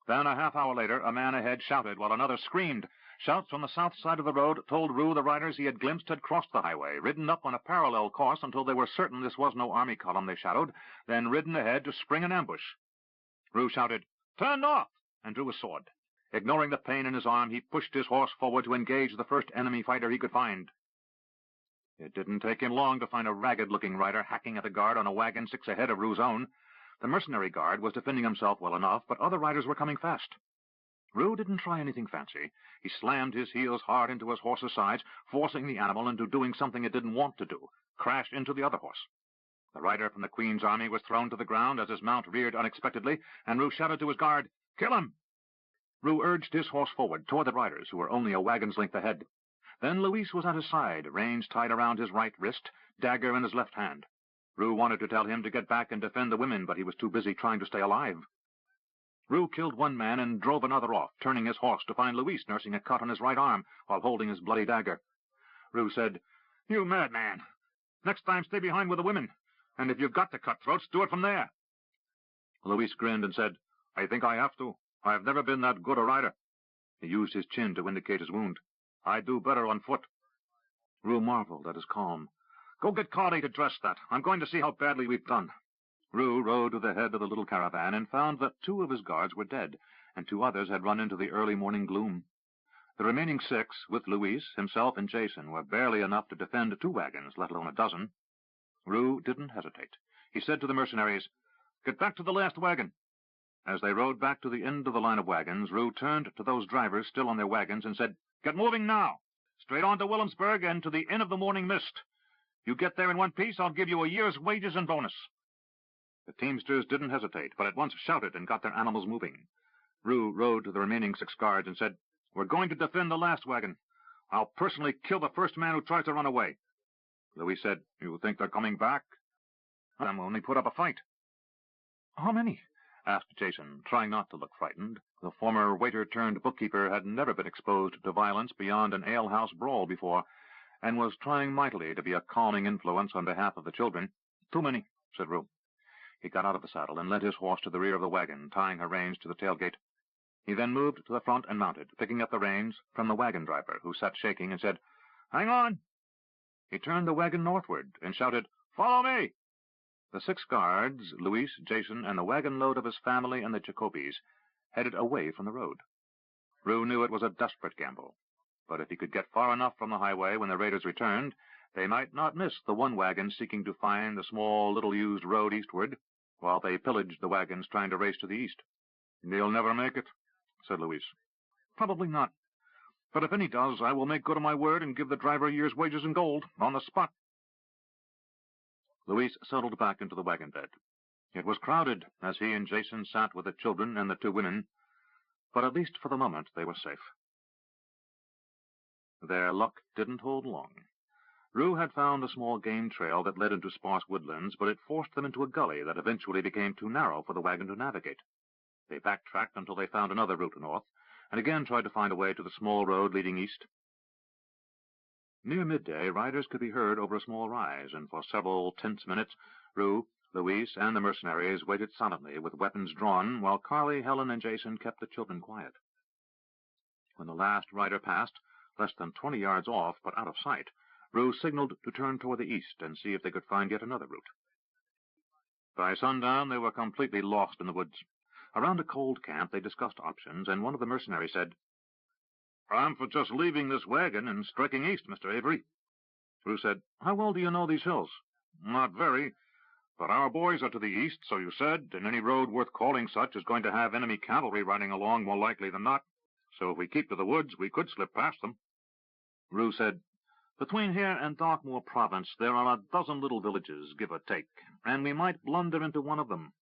Speaker 2: Then, a half-hour later, a man ahead shouted while another screamed. Shouts from the south side of the road told Rue the riders he had glimpsed had crossed the highway, ridden up on a parallel course until they were certain this was no army column they shadowed, then ridden ahead to spring an ambush. Rue shouted, "Turn north!" and drew his sword. Ignoring the pain in his arm, he pushed his horse forward to engage the first enemy fighter he could find. It didn't take him long to find a ragged-looking rider hacking at the guard on a wagon 6 ahead of Rue's own.
Speaker 1: The mercenary guard was defending himself well enough, but other riders were coming fast. Rue didn't try anything fancy. He slammed his heels hard into his horse's sides, forcing the animal into doing something it didn't want to do, crashed into the other horse. The rider from the Queen's army was thrown to the ground as his mount reared unexpectedly, and Rue shouted to his guard, "Kill him!" Rue urged his horse forward toward the riders, who were only a wagon's length ahead. Then Louise was at his side, reins tied around his right wrist, dagger in his left hand. Rue wanted to tell him to get back and defend the women, but he was too busy trying to stay alive. Rue killed one man and drove another off, turning his horse to find Louise nursing a cut on his right arm while holding his bloody dagger. Rue said, "You madman! Next time stay behind with the women, and if you've got to cut throats, do it from there." Louise grinned and said, "I think I have to. I've never been that good a rider." He used his chin to indicate his wound. "I do better on foot." Rue marveled at his calm. "Go get Carly to dress that. I'm going to see how badly we've done." Rue rode to the head of the little caravan and found that 2 of his guards were dead, and 2 others had run into the early morning gloom. The remaining 6, with Louise, himself, and Jason, were barely enough to defend 2 wagons, let alone a dozen. Rue didn't hesitate. He said to the mercenaries, "Get back to the last wagon." As they rode back to the end of the line of wagons, Rue turned to those drivers still on their wagons and said, "Get moving now. Straight on to Williamsburg and to the Inn of the Morning Mist. You get there in one piece, I'll give you a year's wages and bonus." The teamsters didn't hesitate, but at once shouted and got their animals moving. Rue rode to the remaining 6 guards and said, "We're going to defend the last wagon. I'll personally kill the first man who tries to run away." Louis said, "You think they're coming back?" "I'm only put up a fight." "How many?" asked Jason, trying not to look frightened. The former waiter-turned-bookkeeper had never been exposed to violence beyond an alehouse brawl before, and was trying mightily to be a calming influence on behalf of the children. "Too many," said Rue. He got out of the saddle and led his horse to the rear of the wagon, tying her reins to the tailgate. He then moved to the front and mounted, picking up the reins from the wagon driver, who sat shaking, and said, "Hang on!" He turned the wagon northward and shouted, "Follow me!" The 6 guards, Louis, Jason, and the wagon load of his family and the Jacobys, headed away from the road. Rue knew it was a desperate gamble, but if he could get far enough from the highway when the raiders returned, they might not miss the one wagon seeking to find the small, little-used road eastward, while they pillaged the wagons trying to race to the east. "He'll never make it," said Louis. "Probably not. But if any does, I will make good on my word and give the driver a year's wages in gold, on the spot." Louis settled back into the wagon bed. It was crowded as he and Jason sat with the children and the 2 women, but at least for the moment they were safe. Their luck didn't hold long. Rue had found a small game trail that led into sparse woodlands, but it forced them into a gully that eventually became too narrow for the wagon to navigate. They backtracked until they found another route north, and again tried to find a way to the small road leading east. Near midday, riders could be heard over a small rise, and for several tense minutes, Rue, Louise, and the mercenaries waited silently with weapons drawn, while Carly, Helen, and Jason kept the children quiet. When the last rider passed, less than 20 yards off, but out of sight, Rue signaled to turn toward the east and see if they could find yet another route. By sundown, they were completely lost in the woods. Around a cold camp, they discussed options, and one of the mercenaries said, "I'm for just leaving this wagon and striking east, Mr. Avery." Rue said, "How well do you know these hills?" "Not very, but our boys are to the east, so you said, and any road worth calling such is going to have enemy cavalry riding along more likely than not. So if we keep to the woods, we could slip past them." Rue said, "Between here and Dartmoor Province, there are a dozen little villages, give or take, and we might blunder into one of them.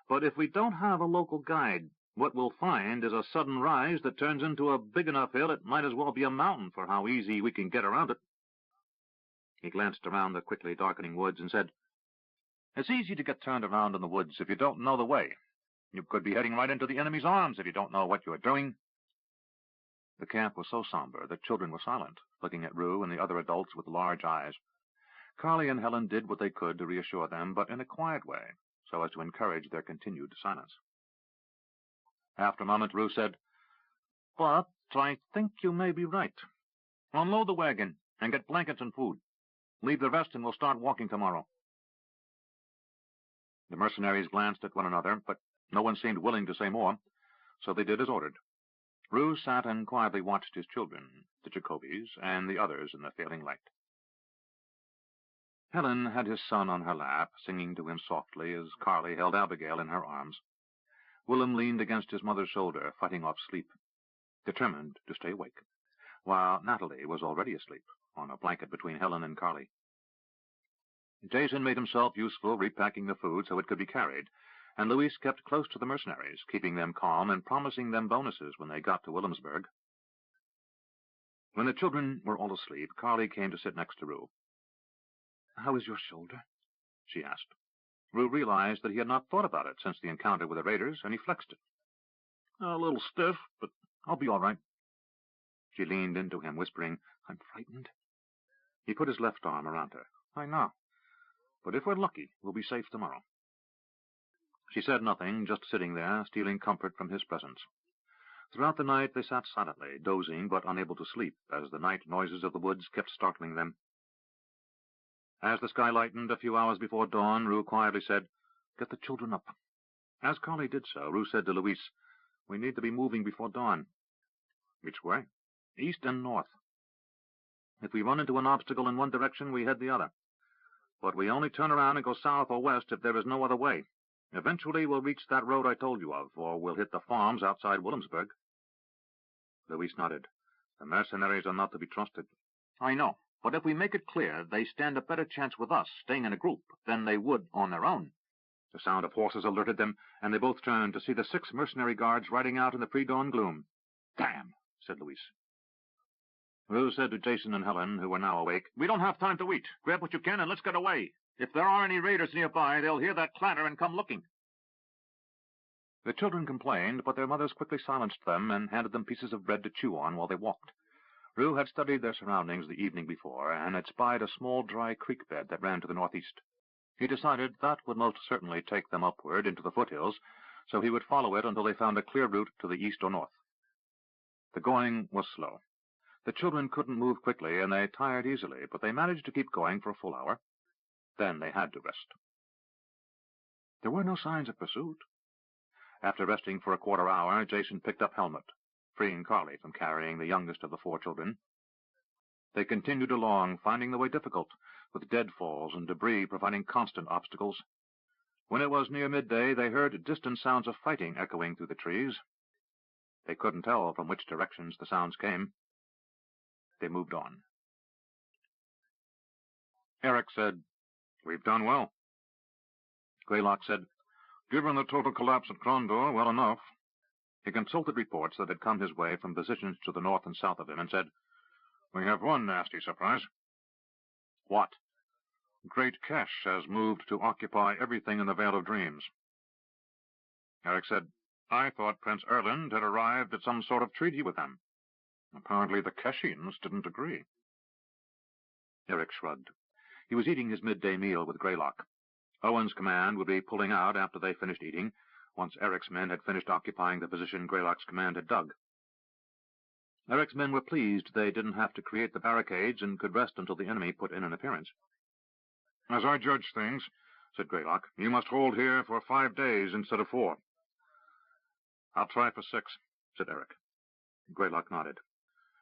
Speaker 1: But if we don't have a local guide, what we'll find is a sudden rise that turns into a big enough hill it might as well be a mountain for how easy we can get around it." He glanced around the quickly darkening woods and said, "It's easy to get turned around in the woods if you don't know the way. You could be heading right into the enemy's arms if you don't know what you are doing." The camp was so somber that children were silent, looking at Rue and the other adults with large eyes. Carly and Helen did what they could to reassure them, but in a quiet way, so as to encourage their continued silence. After a moment, Rue said, "But I think you may be right. Unload the wagon and get blankets and food. Leave the rest and we'll start walking tomorrow." The mercenaries glanced at one another, but no one seemed willing to say more, so they did as ordered. Rue sat and quietly watched his children, the Jacobys, and the others in the failing light.
Speaker 2: Helen had his son on her lap, singing to him softly as Carly held Abigail in her arms. Willem leaned against his mother's shoulder, fighting off sleep, determined to stay awake, while Natalie was already asleep, on a blanket between Helen and Carly. Jason made himself useful repacking the food so it could be carried, and Louise kept close to the mercenaries, keeping them calm and promising them bonuses when they got to Williamsburg. When the children were all asleep, Carly came to sit next to Rue. "How is your shoulder?" she asked. Rue realized that he had not thought about it since the encounter with the raiders, and he flexed it. "A little stiff, but I'll be all right." She leaned into him, whispering, "I'm frightened." He put his left arm around her. "I know. But if we're lucky, we'll be safe tomorrow." She said nothing, just sitting there, stealing comfort from his presence. Throughout the night they sat silently, dozing but unable to sleep, as the night noises of the woods kept startling them. As the sky lightened a few hours before dawn, Rue quietly said, "Get the children up." As Carly did so, Rue said to Louise, "We need to be moving before dawn." "Which way?" "East and north. If we run into an obstacle in one direction, we head the other. But we only turn around and go south or west if there is no other way. Eventually we'll reach that road I told you of, or we'll hit the farms outside Williamsburg." Louise nodded. "The mercenaries are not to be trusted." "I know. But if we make it clear, they stand a better chance with us, staying in a group, than they would on their own." The sound of horses alerted them, and they both turned to see the 6 mercenary guards riding out in the pre-dawn gloom. "Damn," said Louise. Rue said to Jason and Helen, who were now awake, "We don't have time to eat. Grab what you can and let's get away. If there are any raiders nearby, they'll hear that clatter and come looking." The children complained, but their mothers quickly silenced them and handed them pieces of bread to chew on while they walked. Rue had studied their surroundings the evening before and had spied a small dry creek bed that ran to the northeast. He decided that would most certainly take them upward into the foothills, so he would follow it until they found a clear route to the east or north. The going was slow. The children couldn't move quickly, and they tired easily, but they managed to keep going for a full hour. Then they had to rest. There were no signs of pursuit. After resting for a quarter hour, Jason picked up Helmut, freeing Carly from carrying the youngest of the 4 children. They continued along, finding the way difficult, with deadfalls and debris providing constant obstacles. When it was near midday, they heard distant sounds of fighting echoing through the trees. They couldn't tell from which directions the sounds came. They moved on. Eric said, "We've done well." Greylock said, "Given the total collapse at Crondor, well enough." He consulted reports that had come his way from positions to the north and south of him and said, "We have one nasty surprise." "What?" "Great Kesh has moved to occupy everything in the Vale of Dreams." Eric said, "I thought Prince Erland had arrived at some sort of treaty with them. Apparently the Keshians didn't agree." Eric shrugged. He was eating his midday meal with Greylock. Owen's command would be pulling out after they finished eating, once Eric's men had finished occupying the position Greylock's command had dug. Eric's men were pleased they didn't have to create the barricades and could rest until the enemy put in an appearance. "As I judge things," said Greylock, "you must hold here for 5 days instead of 4. "I'll try for 6, said Eric. Greylock nodded.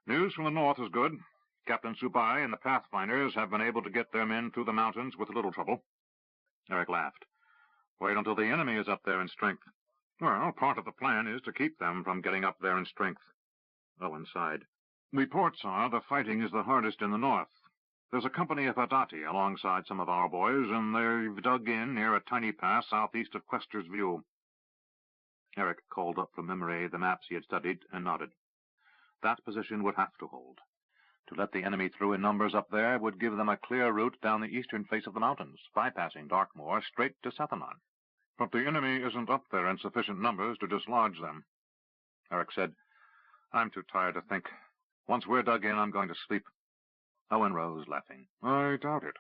Speaker 2: "News from the north is good. Captain Subai and the Pathfinders have been able to get their men through the mountains with little trouble." Eric laughed. "Wait until the enemy is up there in strength." "Well, part of the plan is to keep them from getting up there in strength." Owen sighed. "Reports are the fighting is the hardest in the north. There's a company of Hadati alongside some of our boys, and they've dug in near a tiny pass southeast of Quester's View." Eric called up from memory the maps he had studied and nodded. That position would have to hold. To let the enemy through in numbers up there would give them a clear route down the eastern face of the mountains, bypassing Darkmoor straight to Sathanan. "But the enemy isn't up there in sufficient numbers to dislodge them." Eric said, "I'm too tired to think. Once we're dug in, I'm going to sleep." Owen rose, laughing. "I doubt it.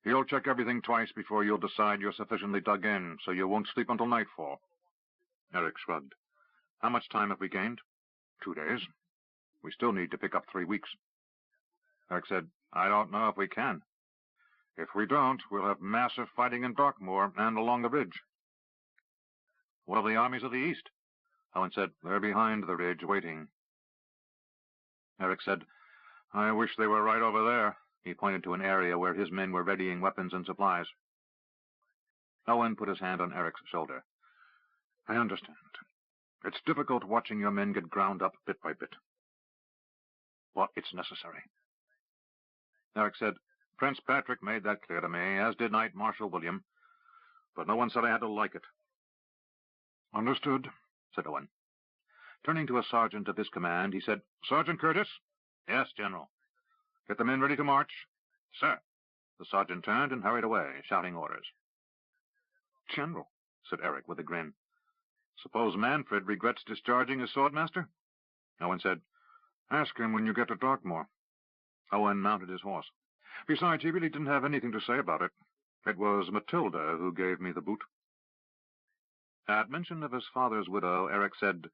Speaker 2: You'll check everything twice before you'll decide you're sufficiently dug in, so you won't sleep until nightfall." Eric shrugged. "How much time have we gained?" 2 days. We still need to pick up 3 weeks. Eric said, "I don't know if we can. If we don't, we'll have massive fighting in Darkmoor and along the ridge." "What of the armies of the east?" Owen said, "They're behind the ridge, waiting." Eric said, "I wish they were right over there. He pointed to an area where his men were readying weapons and supplies. Owen put his hand on Eric's shoulder. I understand. It's difficult watching your men get ground up bit by bit. But it's necessary. Eric said, Prince Patrick made that clear to me, as did Knight Marshal William, but no one said I had to like it. Understood, said Owen. Turning to a sergeant of his command, he said, Sergeant Curtis? Yes, General. Get the men ready to march. Sir. The sergeant turned and hurried away, shouting orders. General, said Eric with a grin. Suppose Manfred regrets discharging his swordmaster? Owen said, Ask him when you get to Dartmoor. Owen mounted his horse. Besides, he really didn't have anything to say about it. It was Matilda who gave me the boot. At mention of his father's widow, Eric said,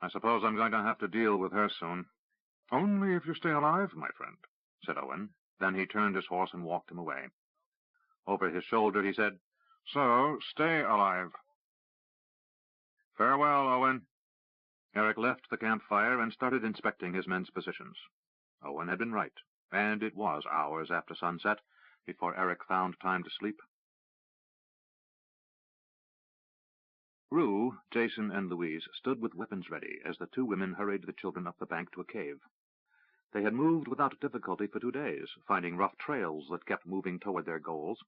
Speaker 2: I suppose I'm going to have to deal with her soon. Only if you stay alive, my friend, said Owen. Then he turned his horse and walked him away. Over his shoulder he said, So, stay alive. Farewell, Owen. Eric left the campfire and started inspecting his men's positions. Owen had been right, and it was hours after sunset before Eric found time to sleep. Rue, Jason, and Louise stood with weapons ready as the two women hurried the children up the bank to a cave. They had moved without difficulty for 2 days, finding rough trails that kept moving toward their goals.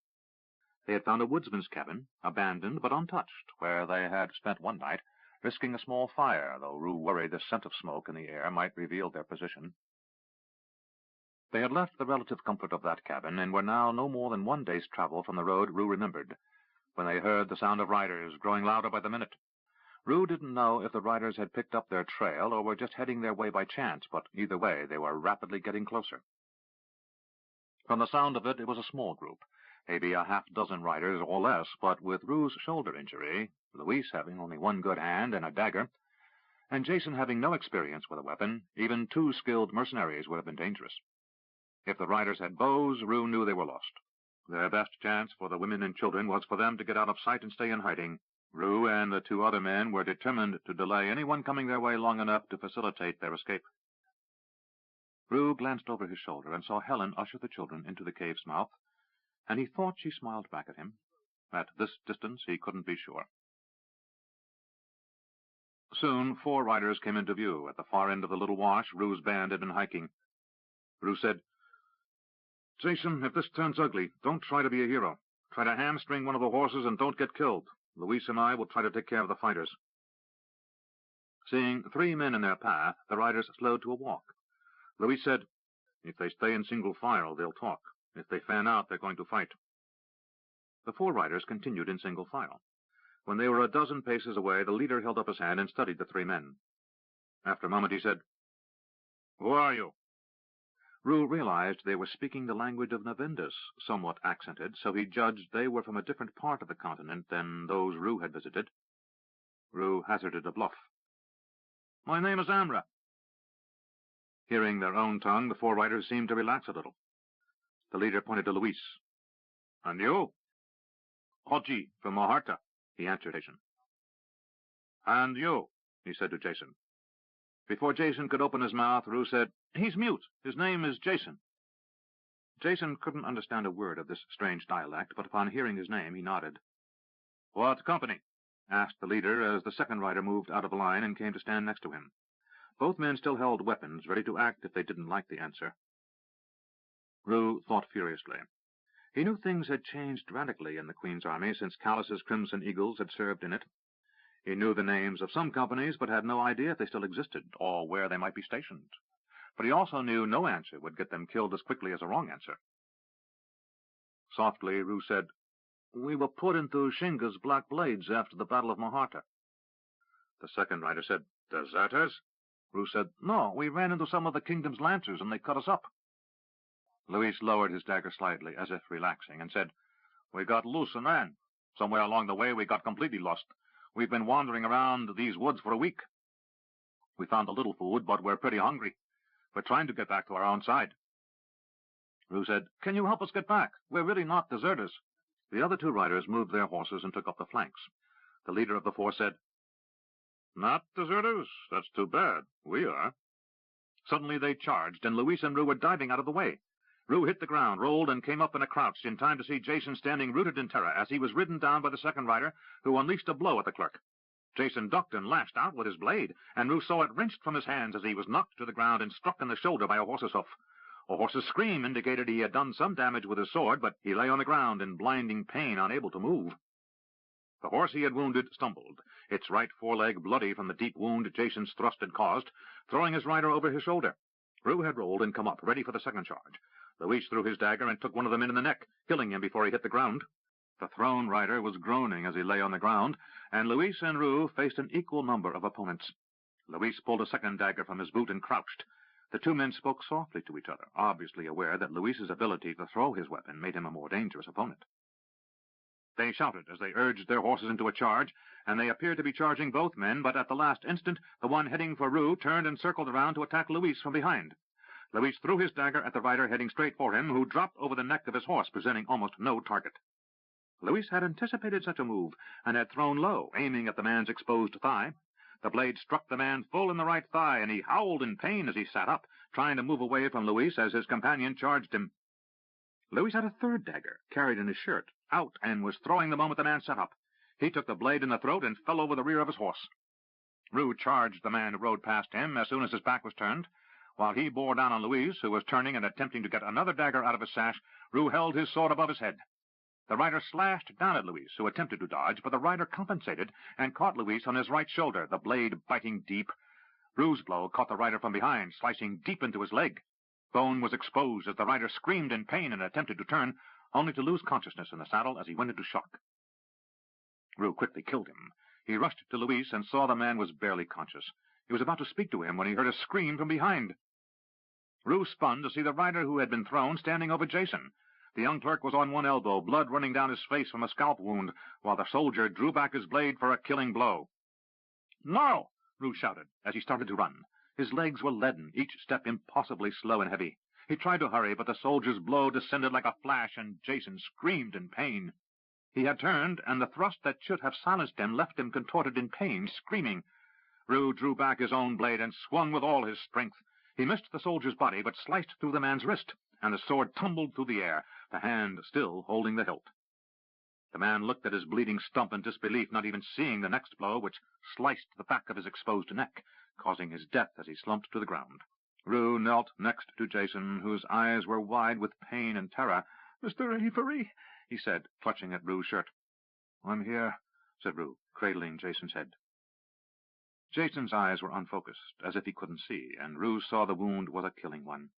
Speaker 2: They had found a woodsman's cabin, abandoned but untouched, where they had spent one night, risking a small fire, though Rue worried the scent of smoke in the air might reveal their position. They had left the relative comfort of that cabin and were now no more than 1 day's travel from the road Rue remembered, when they heard the sound of riders growing louder by the minute. Rue didn't know if the riders had picked up their trail or were just heading their way by chance, but either way they were rapidly getting closer. From the sound of it, it was a small group, maybe a half-dozen riders or less, but with Rue's shoulder injury, Louise having only one good hand and a dagger, and Jason having no experience with a weapon, even 2 skilled mercenaries would have been dangerous. If the riders had bows, Rue knew they were lost. Their best chance for the women and children was for them to get out of sight and stay in hiding. Rue and the 2 other men were determined to delay anyone coming their way long enough to facilitate their escape. Rue glanced over his shoulder and saw Helen usher the children into the cave's mouth, and he thought she smiled back at him. At this distance, he couldn't be sure. Soon 4 riders came into view. At the far end of the little wash, Rue's band had been hiking. Rue said, Jason, if this turns ugly, don't try to be a hero. Try to hamstring one of the horses and don't get killed. Louise and I will try to take care of the fighters. Seeing 3 men in their path, the riders slowed to a walk. Louise said, If they stay in single file, they'll talk. If they fan out, they're going to fight. The 4 riders continued in single file. When they were a dozen paces away, the leader held up his hand and studied the 3 men. After a moment, he said, Who are you? Rue realized they were speaking the language of Navindus, somewhat accented, so he judged they were from a different part of the continent than those Rue had visited. Rue hazarded a bluff. My name is Amra. Hearing their own tongue, the 4 riders seemed to relax a little. The leader pointed to Louise. And you? Hoji from Maharta, he answered Jason. And you, he said to Jason. Before Jason could open his mouth, Rue said, He's mute. His name is Jason. Jason couldn't understand a word of this strange dialect, but upon hearing his name, he nodded. What company? Asked the leader as the second rider moved out of line and came to stand next to him. Both men still held weapons, ready to act if they didn't like the answer. Rue thought furiously. He knew things had changed radically in the Queen's army since Callus's Crimson Eagles had served in it. He knew the names of some companies, but had no idea if they still existed, or where they might be stationed. But he also knew no answer would get them killed as quickly as a wrong answer. Softly, Rue said, We were put into Shinga's Black Blades after the Battle of Maharta. The second rider said, Deserters? Rue said, No, we ran into some of the kingdom's lancers, and they cut us up. Louis lowered his dagger slightly, as if relaxing, and said, We got loose and ran. Somewhere along the way, we got completely lost. We've been wandering around these woods for a week. We found a little food, but we're pretty hungry. We're trying to get back to our own side. Rue said, Can you help us get back? We're really not deserters. The other 2 riders moved their horses and took up the flanks. The leader of the 4 said, Not deserters? That's too bad. We are. Suddenly they charged, and Louis and Rue were diving out of the way. Rue hit the ground, rolled, and came up in a crouch in time to see Jason standing rooted in terror as he was ridden down by the second rider, who unleashed a blow at the clerk. Jason ducked and lashed out with his blade, and Rue saw it wrenched from his hands as he was knocked to the ground and struck in the shoulder by a horse's hoof. A horse's scream indicated he had done some damage with his sword, but he lay on the ground in blinding pain, unable to move. The horse he had wounded stumbled, its right foreleg bloody from the deep wound Jason's thrust had caused, throwing his rider over his shoulder. Rue had rolled and come up, ready for the second charge. Luis threw his dagger and took one of the men in the neck, killing him before he hit the ground. The thrown rider was groaning as he lay on the ground, and Luis and Rue faced an equal number of opponents. Luis pulled a second dagger from his boot and crouched. The two men spoke softly to each other, obviously aware that Luis's ability to throw his weapon made him a more dangerous opponent. They shouted as they urged their horses into a charge, and they appeared to be charging both men, but at the last instant the one heading for Rue turned and circled around to attack Luis from behind. Luis threw his dagger at the rider heading straight for him, who dropped over the neck of his horse, presenting almost no target. Luis had anticipated such a move, and had thrown low, aiming at the man's exposed thigh. The blade struck the man full in the right thigh, and he howled in pain as he sat up, trying to move away from Luis as his companion charged him. Luis had a third dagger, carried in his shirt, out, and was throwing the moment the man sat up. He took the blade in the throat and fell over the rear of his horse. Rue charged the man who rode past him as soon as his back was turned. While he bore down on Luis, who was turning and attempting to get another dagger out of his sash, Rue held his sword above his head. The rider slashed down at Luis, who attempted to dodge, but the rider compensated and caught Luis on his right shoulder, the blade biting deep. Rue's blow caught the rider from behind, slicing deep into his leg. Bone was exposed as the rider screamed in pain and attempted to turn, only to lose consciousness in the saddle as he went into shock. Rue quickly killed him. He rushed to Luis and saw the man was barely conscious. He was about to speak to him when he heard a scream from behind. Rue spun to see the rider who had been thrown standing over Jason. The young clerk was on one elbow, blood running down his face from a scalp wound, while the soldier drew back his blade for a killing blow. "No!" Rue shouted as he started to run. His legs were leaden, each step impossibly slow and heavy. He tried to hurry, but the soldier's blow descended like a flash, and Jason screamed in pain. He had turned, and the thrust that should have silenced him left him contorted in pain, screaming. Rue drew back his own blade and swung with all his strength. He missed the soldier's body, but sliced through the man's wrist, and the sword tumbled through the air, the hand still holding the hilt. The man looked at his bleeding stump in disbelief, not even seeing the next blow, which sliced the back of his exposed neck, causing his death as he slumped to the ground. Rue knelt next to Jason, whose eyes were wide with pain and terror. "Mr. Avery," he said, clutching at Rue's shirt. "I'm here," said Rue, cradling Jason's head. Jason's eyes were unfocused, as if he couldn't see, and Rue saw the wound was a killing one.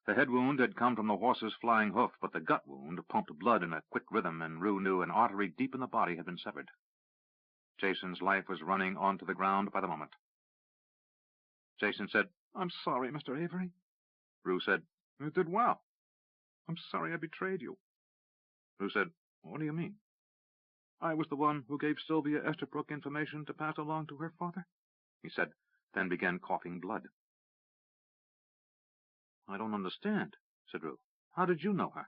Speaker 2: The head wound had come from the horse's flying hoof, but the gut wound pumped blood in a quick rhythm, and Rue knew an artery deep in the body had been severed. Jason's life was running onto the ground by the moment. Jason said, "I'm sorry, Mr. Avery." Rue said, "You did well. I'm sorry I betrayed you." Rue said, "What do you mean?" "I was the one who gave Sylvia Estabrook information to pass along to her father," he said, then began coughing blood. "I don't understand," said Rue. "How did you know her?"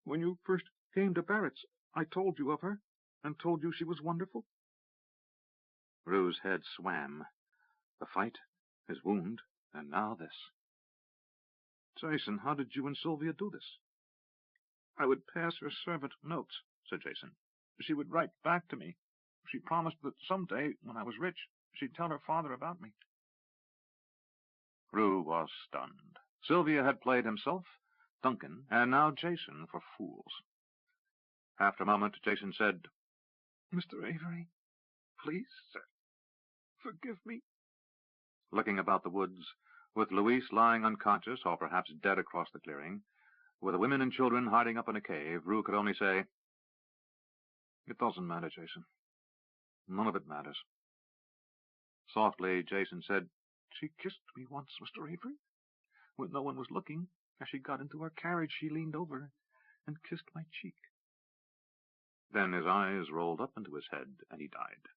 Speaker 2: "When you first came to Barrett's, I told you of her, and told you she was wonderful." Rue's head swam. The fight, his wound, and now this. "Jason, how did you and Sylvia do this?" "I would pass her servant notes," said Jason. "She would write back to me. She promised that someday, when I was rich, she'd tell her father about me." Rue was stunned. Sylvia had played himself, Duncan, and now Jason for fools. After a moment, Jason said, "Mr. Avery, please, sir, forgive me." Looking about the woods, with Luis lying unconscious or perhaps dead across the clearing, with the women and children hiding up in a cave, Rue could only say, "It doesn't matter, Jason. None of it matters." Softly, Jason said, "She kissed me once, Mr. Avery. When no one was looking, as she got into her carriage, she leaned over and kissed my cheek." Then his eyes rolled up into his head, and he died.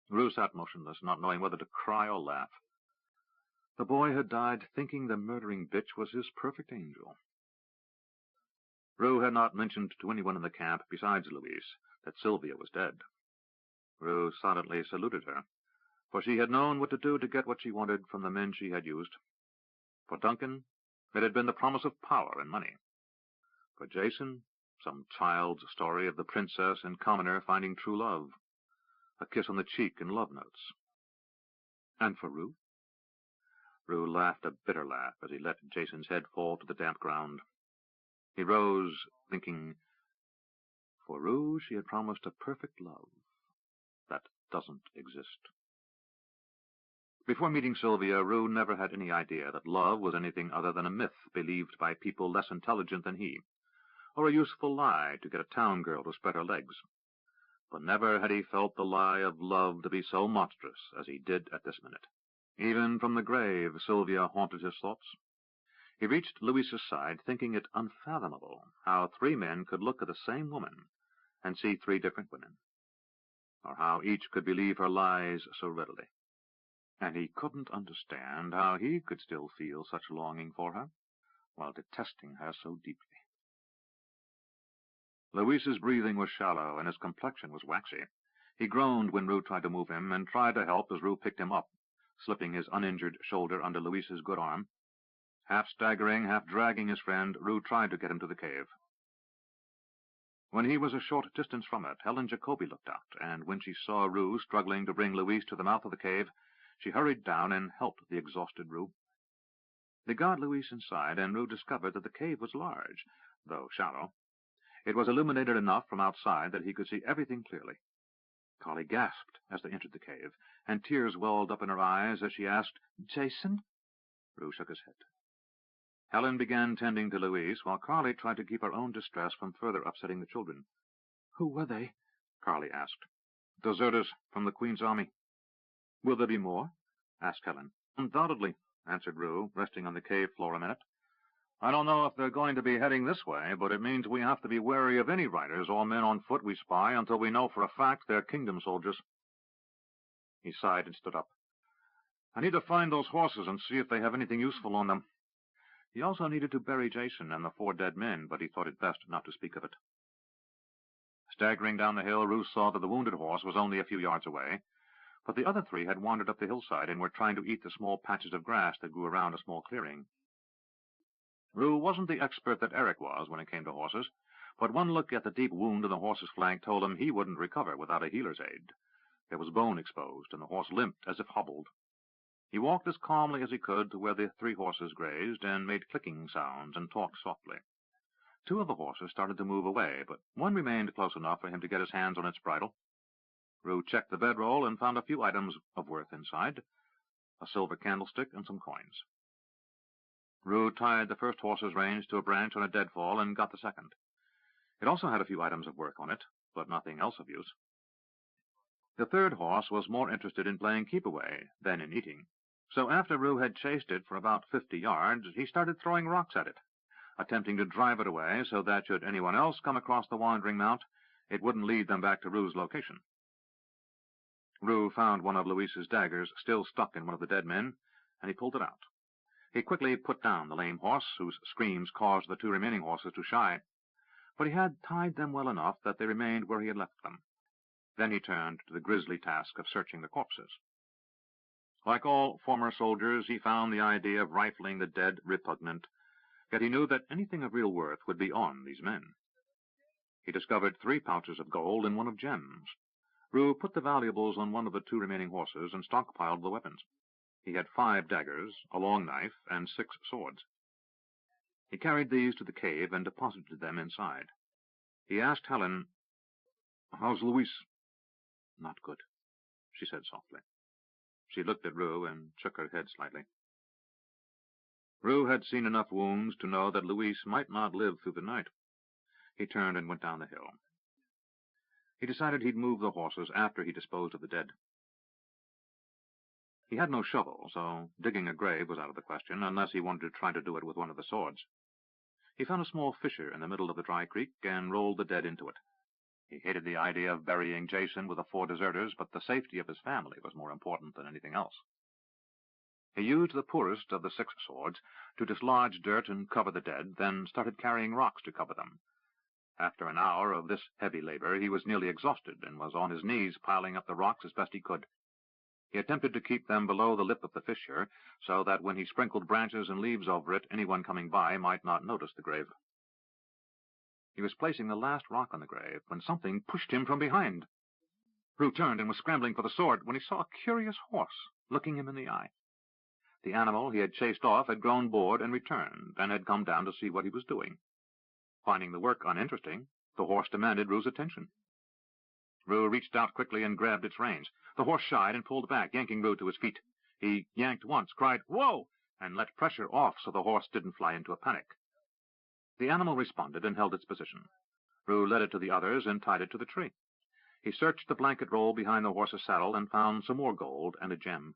Speaker 2: Rue sat motionless, not knowing whether to cry or laugh. The boy had died thinking the murdering bitch was his perfect angel. Rue had not mentioned to anyone in the camp, besides Luis, that Sylvia was dead. Rue silently saluted her, for she had known what to do to get what she wanted from the men she had used. For Duncan, It had been the promise of power and money. For Jason, some child's story of the princess and commoner finding true love, a kiss on the cheek and love notes. And for Rue? Rue laughed a bitter laugh as he let Jason's head fall to the damp ground. He rose, thinking, for Rue she had promised a perfect love that doesn't exist. Before meeting Sylvia, Rue never had any idea that love was anything other than a myth believed by people less intelligent than he, or a useful lie to get a town girl to spread her legs. But never had he felt the lie of love to be so monstrous as he did at this minute. Even from the grave, Sylvia haunted his thoughts. He reached Louisa's side, thinking it unfathomable how 3 men could look at the same woman and see 3 different women, or how each could believe her lies so readily. And he couldn't understand how he could still feel such longing for her, while detesting her so deeply. Louisa's breathing was shallow, and his complexion was waxy. He groaned when Rue tried to move him, and tried to help as Rue picked him up, slipping his uninjured shoulder under Louisa's good arm. Half staggering, half dragging his friend, Rue tried to get him to the cave. When he was a short distance from it, Helen Jacobi looked out, and when she saw Rue struggling to bring Louise to the mouth of the cave, she hurried down and helped the exhausted Rue. They got Louise inside, and Rue discovered that the cave was large, though shallow. It was illuminated enough from outside that he could see everything clearly. Carly gasped as they entered the cave, and tears welled up in her eyes as she asked, "Jason?" Rue shook his head. Helen began tending to Louise, while Carly tried to keep her own distress from further upsetting the children. "Who were they?" Carly asked. "Deserters from the Queen's army." "Will there be more?" asked Helen. "Undoubtedly," answered Rue, resting on the cave floor a minute. "I don't know if they're going to be heading this way, but it means we have to be wary of any riders or men on foot we spy until we know for a fact they're kingdom soldiers." He sighed and stood up. "I need to find those horses and see if they have anything useful on them." He also needed to bury Jason and the 4 dead men, but he thought it best not to speak of it. Staggering down the hill, Rue saw that the wounded horse was only a few yards away, but the other 3 had wandered up the hillside and were trying to eat the small patches of grass that grew around a small clearing. Rue wasn't the expert that Eric was when it came to horses, but one look at the deep wound in the horse's flank told him he wouldn't recover without a healer's aid. There was bone exposed, and the horse limped as if hobbled. He walked as calmly as he could to where the 3 horses grazed, and made clicking sounds and talked softly. 2 of the horses started to move away, but one remained close enough for him to get his hands on its bridle. Rue checked the bedroll and found a few items of worth inside, a silver candlestick and some coins. Rue tied the first horse's reins to a branch on a deadfall and got the second. It also had a few items of work on it, but nothing else of use. The 3rd horse was more interested in playing keep-away than in eating, so after Rue had chased it for about 50 yards, he started throwing rocks at it, attempting to drive it away so that should anyone else come across the wandering mount, it wouldn't lead them back to Rue's location. Rue found one of Louise's daggers still stuck in one of the dead men, and he pulled it out. He quickly put down the lame horse, whose screams caused the 2 remaining horses to shy, but he had tied them well enough that they remained where he had left them. Then he turned to the grisly task of searching the corpses. Like all former soldiers, he found the idea of rifling the dead repugnant, yet he knew that anything of real worth would be on these men. He discovered 3 pouches of gold and 1 of gems. Rue put the valuables on one of the 2 remaining horses and stockpiled the weapons. He had 5 daggers, a long knife, and 6 swords. He carried these to the cave and deposited them inside. He asked Helen, "How's Louise?" "Not good," she said softly. She looked at Rue and shook her head slightly. Rue had seen enough wounds to know that Louise might not live through the night. He turned and went down the hill. He decided he'd move the horses after he disposed of the dead. He had no shovel, so digging a grave was out of the question, unless he wanted to try to do it with one of the swords. He found a small fissure in the middle of the dry creek and rolled the dead into it. He hated the idea of burying Jason with the 4 deserters, but the safety of his family was more important than anything else. He used the poorest of the 6 swords to dislodge dirt and cover the dead, then started carrying rocks to cover them. After an hour of this heavy labor, he was nearly exhausted and was on his knees piling up the rocks as best he could. He attempted to keep them below the lip of the fissure, so that when he sprinkled branches and leaves over it, anyone coming by might not notice the grave. He was placing the last rock on the grave when something pushed him from behind. Rue turned and was scrambling for the sword when he saw a curious horse looking him in the eye. The animal he had chased off had grown bored and returned, and had come down to see what he was doing. Finding the work uninteresting, the horse demanded Rue's attention. Rue reached out quickly and grabbed its reins. The horse shied and pulled back, yanking Rue to his feet. He yanked once, cried, "Whoa!" and let pressure off so the horse didn't fly into a panic. The animal responded and held its position. Rue led it to the others and tied it to the tree. He searched the blanket roll behind the horse's saddle and found some more gold and a gem.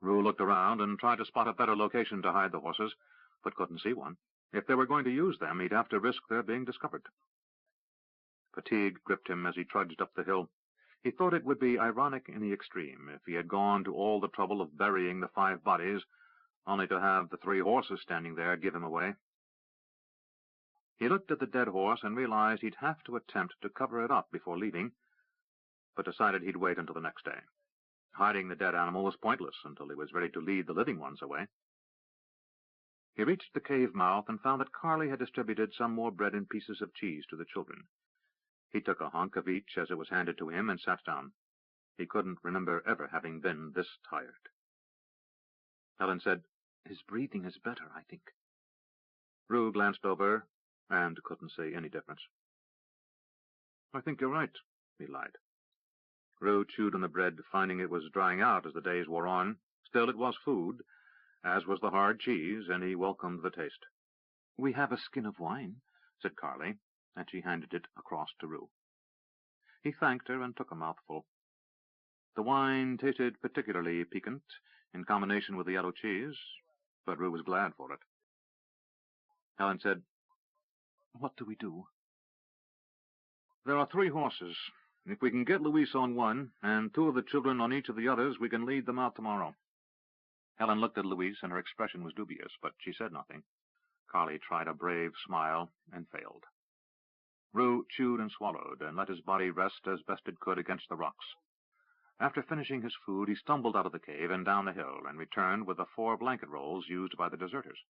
Speaker 2: Rue looked around and tried to spot a better location to hide the horses, but couldn't see one. If they were going to use them, he'd have to risk their being discovered. Fatigue gripped him as he trudged up the hill. He thought it would be ironic in the extreme if he had gone to all the trouble of burying the 5 bodies, only to have the 3 horses standing there give him away. He looked at the dead horse and realized he'd have to attempt to cover it up before leaving, but decided he'd wait until the next day. Hiding the dead animal was pointless until he was ready to lead the living ones away. He reached the cave mouth and found that Carly had distributed some more bread and pieces of cheese to the children. He took a hunk of each as it was handed to him and sat down. He couldn't remember ever having been this tired. Helen said, "His breathing is better, I think." Rue glanced over and couldn't see any difference. "I think you're right," he lied. Rue chewed on the bread, finding it was drying out as the days wore on. Still, it was food, as was the hard cheese, and he welcomed the taste. "We have a skin of wine," said Carly, and she handed it across to Rue. He thanked her and took a mouthful. The wine tasted particularly piquant in combination with the yellow cheese, but Rue was glad for it. Helen said, "What do we do?" "There are 3 horses. If we can get Louise on one, and 2 of the children on each of the others, we can lead them out tomorrow." Helen looked at Louise, and her expression was dubious, but she said nothing. Carly tried a brave smile and failed. Rue chewed and swallowed, and let his body rest as best it could against the rocks. After finishing his food, he stumbled out of the cave and down the hill, and returned with the 4 blanket rolls used by the deserters.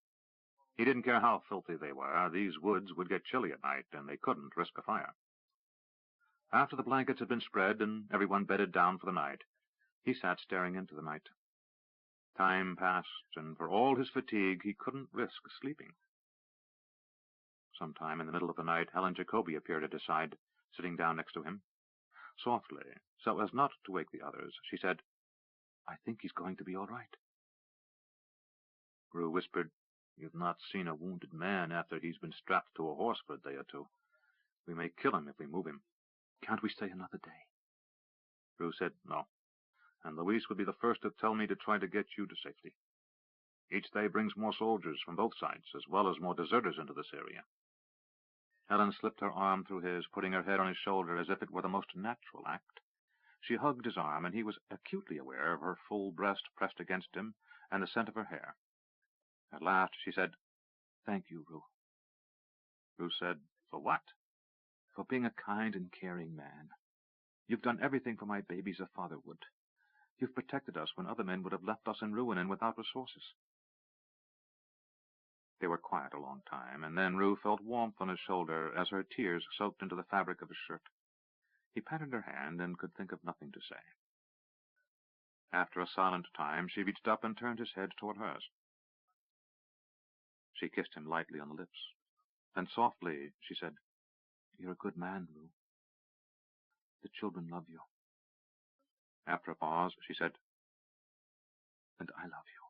Speaker 2: He didn't care how filthy they were. These woods would get chilly at night, and they couldn't risk a fire. After the blankets had been spread and everyone bedded down for the night, he sat staring into the night. Time passed, and for all his fatigue, he couldn't risk sleeping. Sometime in the middle of the night, Helen Jacobi appeared at his side, sitting down next to him. Softly, so as not to wake the others, she said, "I think he's going to be all right." Rue whispered, "You've not seen a wounded man after he's been strapped to a horse for a day or 2. We may kill him if we move him. Can't we stay another day?" Rue said no, and Louise would be the first to tell me to try to get you to safety. Each day brings more soldiers from both sides, as well as more deserters into this area. Helen slipped her arm through his, putting her head on his shoulder as if it were the most natural act. She hugged his arm, and he was acutely aware of her full breast pressed against him and the scent of her hair. At last she said, "Thank you, Rue." Rue said, "For what?" "For being a kind and caring man. You've done everything for my babies a father would. You've protected us when other men would have left us in ruin and without resources." They were quiet a long time, and then Rue felt warmth on his shoulder as her tears soaked into the fabric of his shirt. He patted her hand and could think of nothing to say. After a silent time, she reached up and turned his head toward hers. She kissed him lightly on the lips. Then softly she said, "You're a good man, Rue. The children love you." After a pause, she said, "And I love you."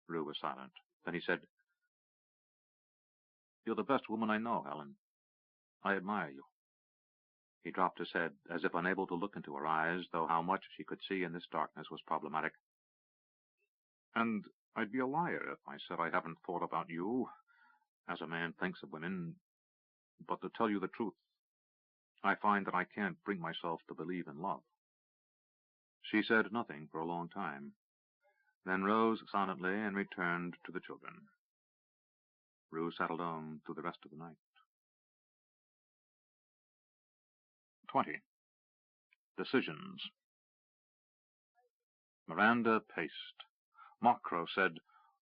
Speaker 2: Rue was silent. Then he said, "You're the best woman I know, Helen. I admire you." He dropped his head, as if unable to look into her eyes, though how much she could see in this darkness was problematic. "And I'd be a liar if I said I haven't thought about you, as a man thinks of women. But to tell you the truth, I find that I can't bring myself to believe in love." She said nothing for a long time, then rose silently and returned to the children. Rue sat alone through the rest of the night. 20. Decisions. Miranda paced. Macro said,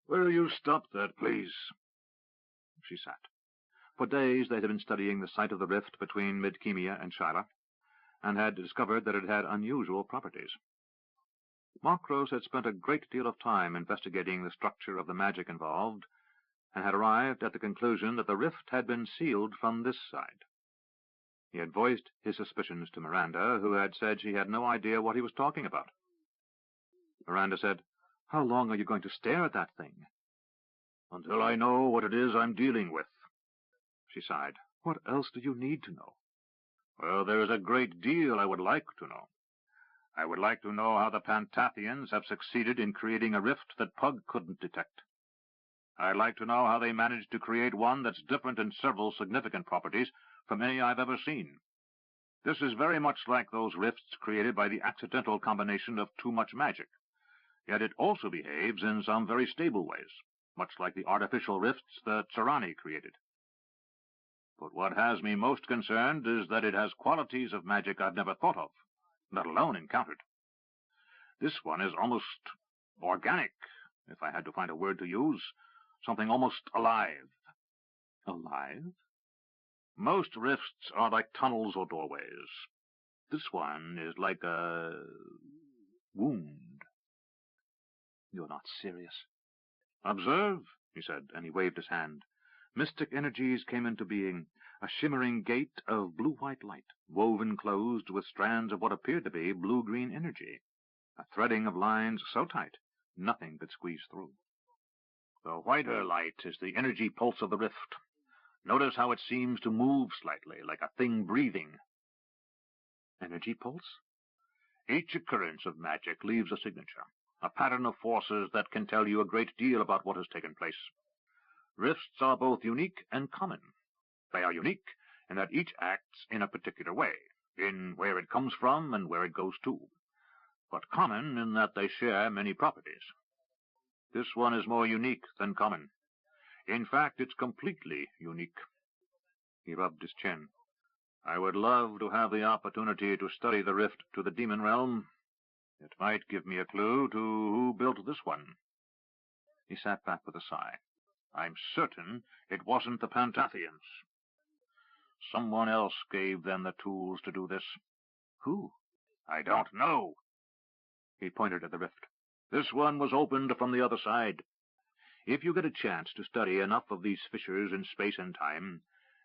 Speaker 2: "Will you stop that, please?" She sat. For days they had been studying the site of the rift between Midkemia and Shyla, and had discovered that it had unusual properties. Macros had spent a great deal of time investigating the structure of the magic involved, and had arrived at the conclusion that the rift had been sealed from this side. He had voiced his suspicions to Miranda, who had said she had no idea what he was talking about. Miranda said, "How long are you going to stare at that thing?" "Until I know what it is I'm dealing with." She sighed. "What else do you need to know?" "Well, there is a great deal I would like to know. I would like to know how the Pantathians have succeeded in creating a rift that Pug couldn't detect. I'd like to know how they managed to create one that's different in several significant properties from any I've ever seen. This is very much like those rifts created by the accidental combination of too much magic. Yet it also behaves in some very stable ways, much like the artificial rifts the Tsarani created. But what has me most concerned is that it has qualities of magic I've never thought of, let alone encountered. This one is almost organic, if I had to find a word to use, something almost alive." "Alive?" "Most rifts are like tunnels or doorways. This one is like a wound." "You're not serious." "Observe," he said, and he waved his hand. Mystic energies came into being, a shimmering gate of blue-white light, woven closed with strands of what appeared to be blue-green energy, a threading of lines so tight nothing could squeeze through. "The whiter light is the energy pulse of the rift. Notice how it seems to move slightly, like a thing breathing." "Energy pulse?" "Each occurrence of magic leaves a signature, a pattern of forces that can tell you a great deal about what has taken place. Rifts are both unique and common. They are unique in that each acts in a particular way, in where it comes from and where it goes to, but common in that they share many properties. This one is more unique than common. In fact, it's completely unique." He rubbed his chin. "I would love to have the opportunity to study the rift to the demon realm. It might give me a clue to who built this one." He sat back with a sigh. "I'm certain it wasn't the Pantathians. Someone else gave them the tools to do this." "Who?" "I don't know." He pointed at the rift. "This one was opened from the other side. If you get a chance to study enough of these fissures in space and time,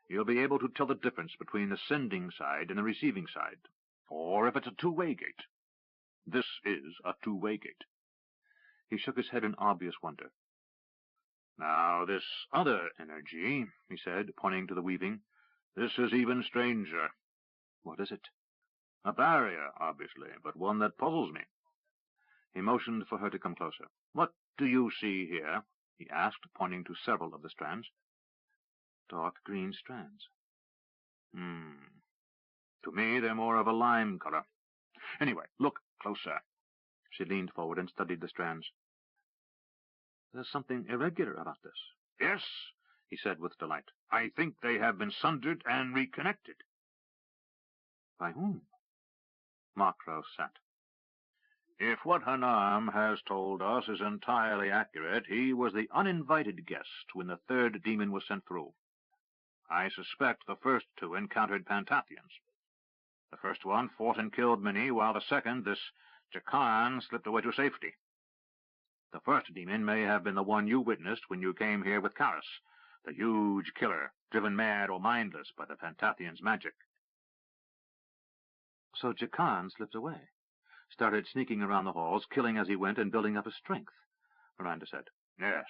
Speaker 2: you'll be able to tell the difference between the sending side and the receiving side, or if it's a two-way gate. This is a two-way gate." He shook his head in obvious wonder. "Now, this other energy," he said, pointing to the weaving, "this is even stranger." "What is it?" "A barrier, obviously, but one that puzzles me." He motioned for her to come closer. "What do you see here?" he asked, pointing to several of the strands. "Dark green strands." To me, they're more of a lime color. Anyway, look closer." She leaned forward and studied the strands. "There's something irregular about this." "Yes," he said with delight. "I think they have been sundered and reconnected." "By whom?" Macro sat. "If what Hanam has told us is entirely accurate, he was the uninvited guest when the third demon was sent through. I suspect the first two encountered Pantathians. The first one fought and killed many, while the second, this Jakan, slipped away to safety. The first demon may have been the one you witnessed when you came here with Karis, the huge killer, driven mad or mindless by the Pantathians' magic." "So Jakan slipped away, started sneaking around the halls, killing as he went and building up his strength," Miranda said. "Yes.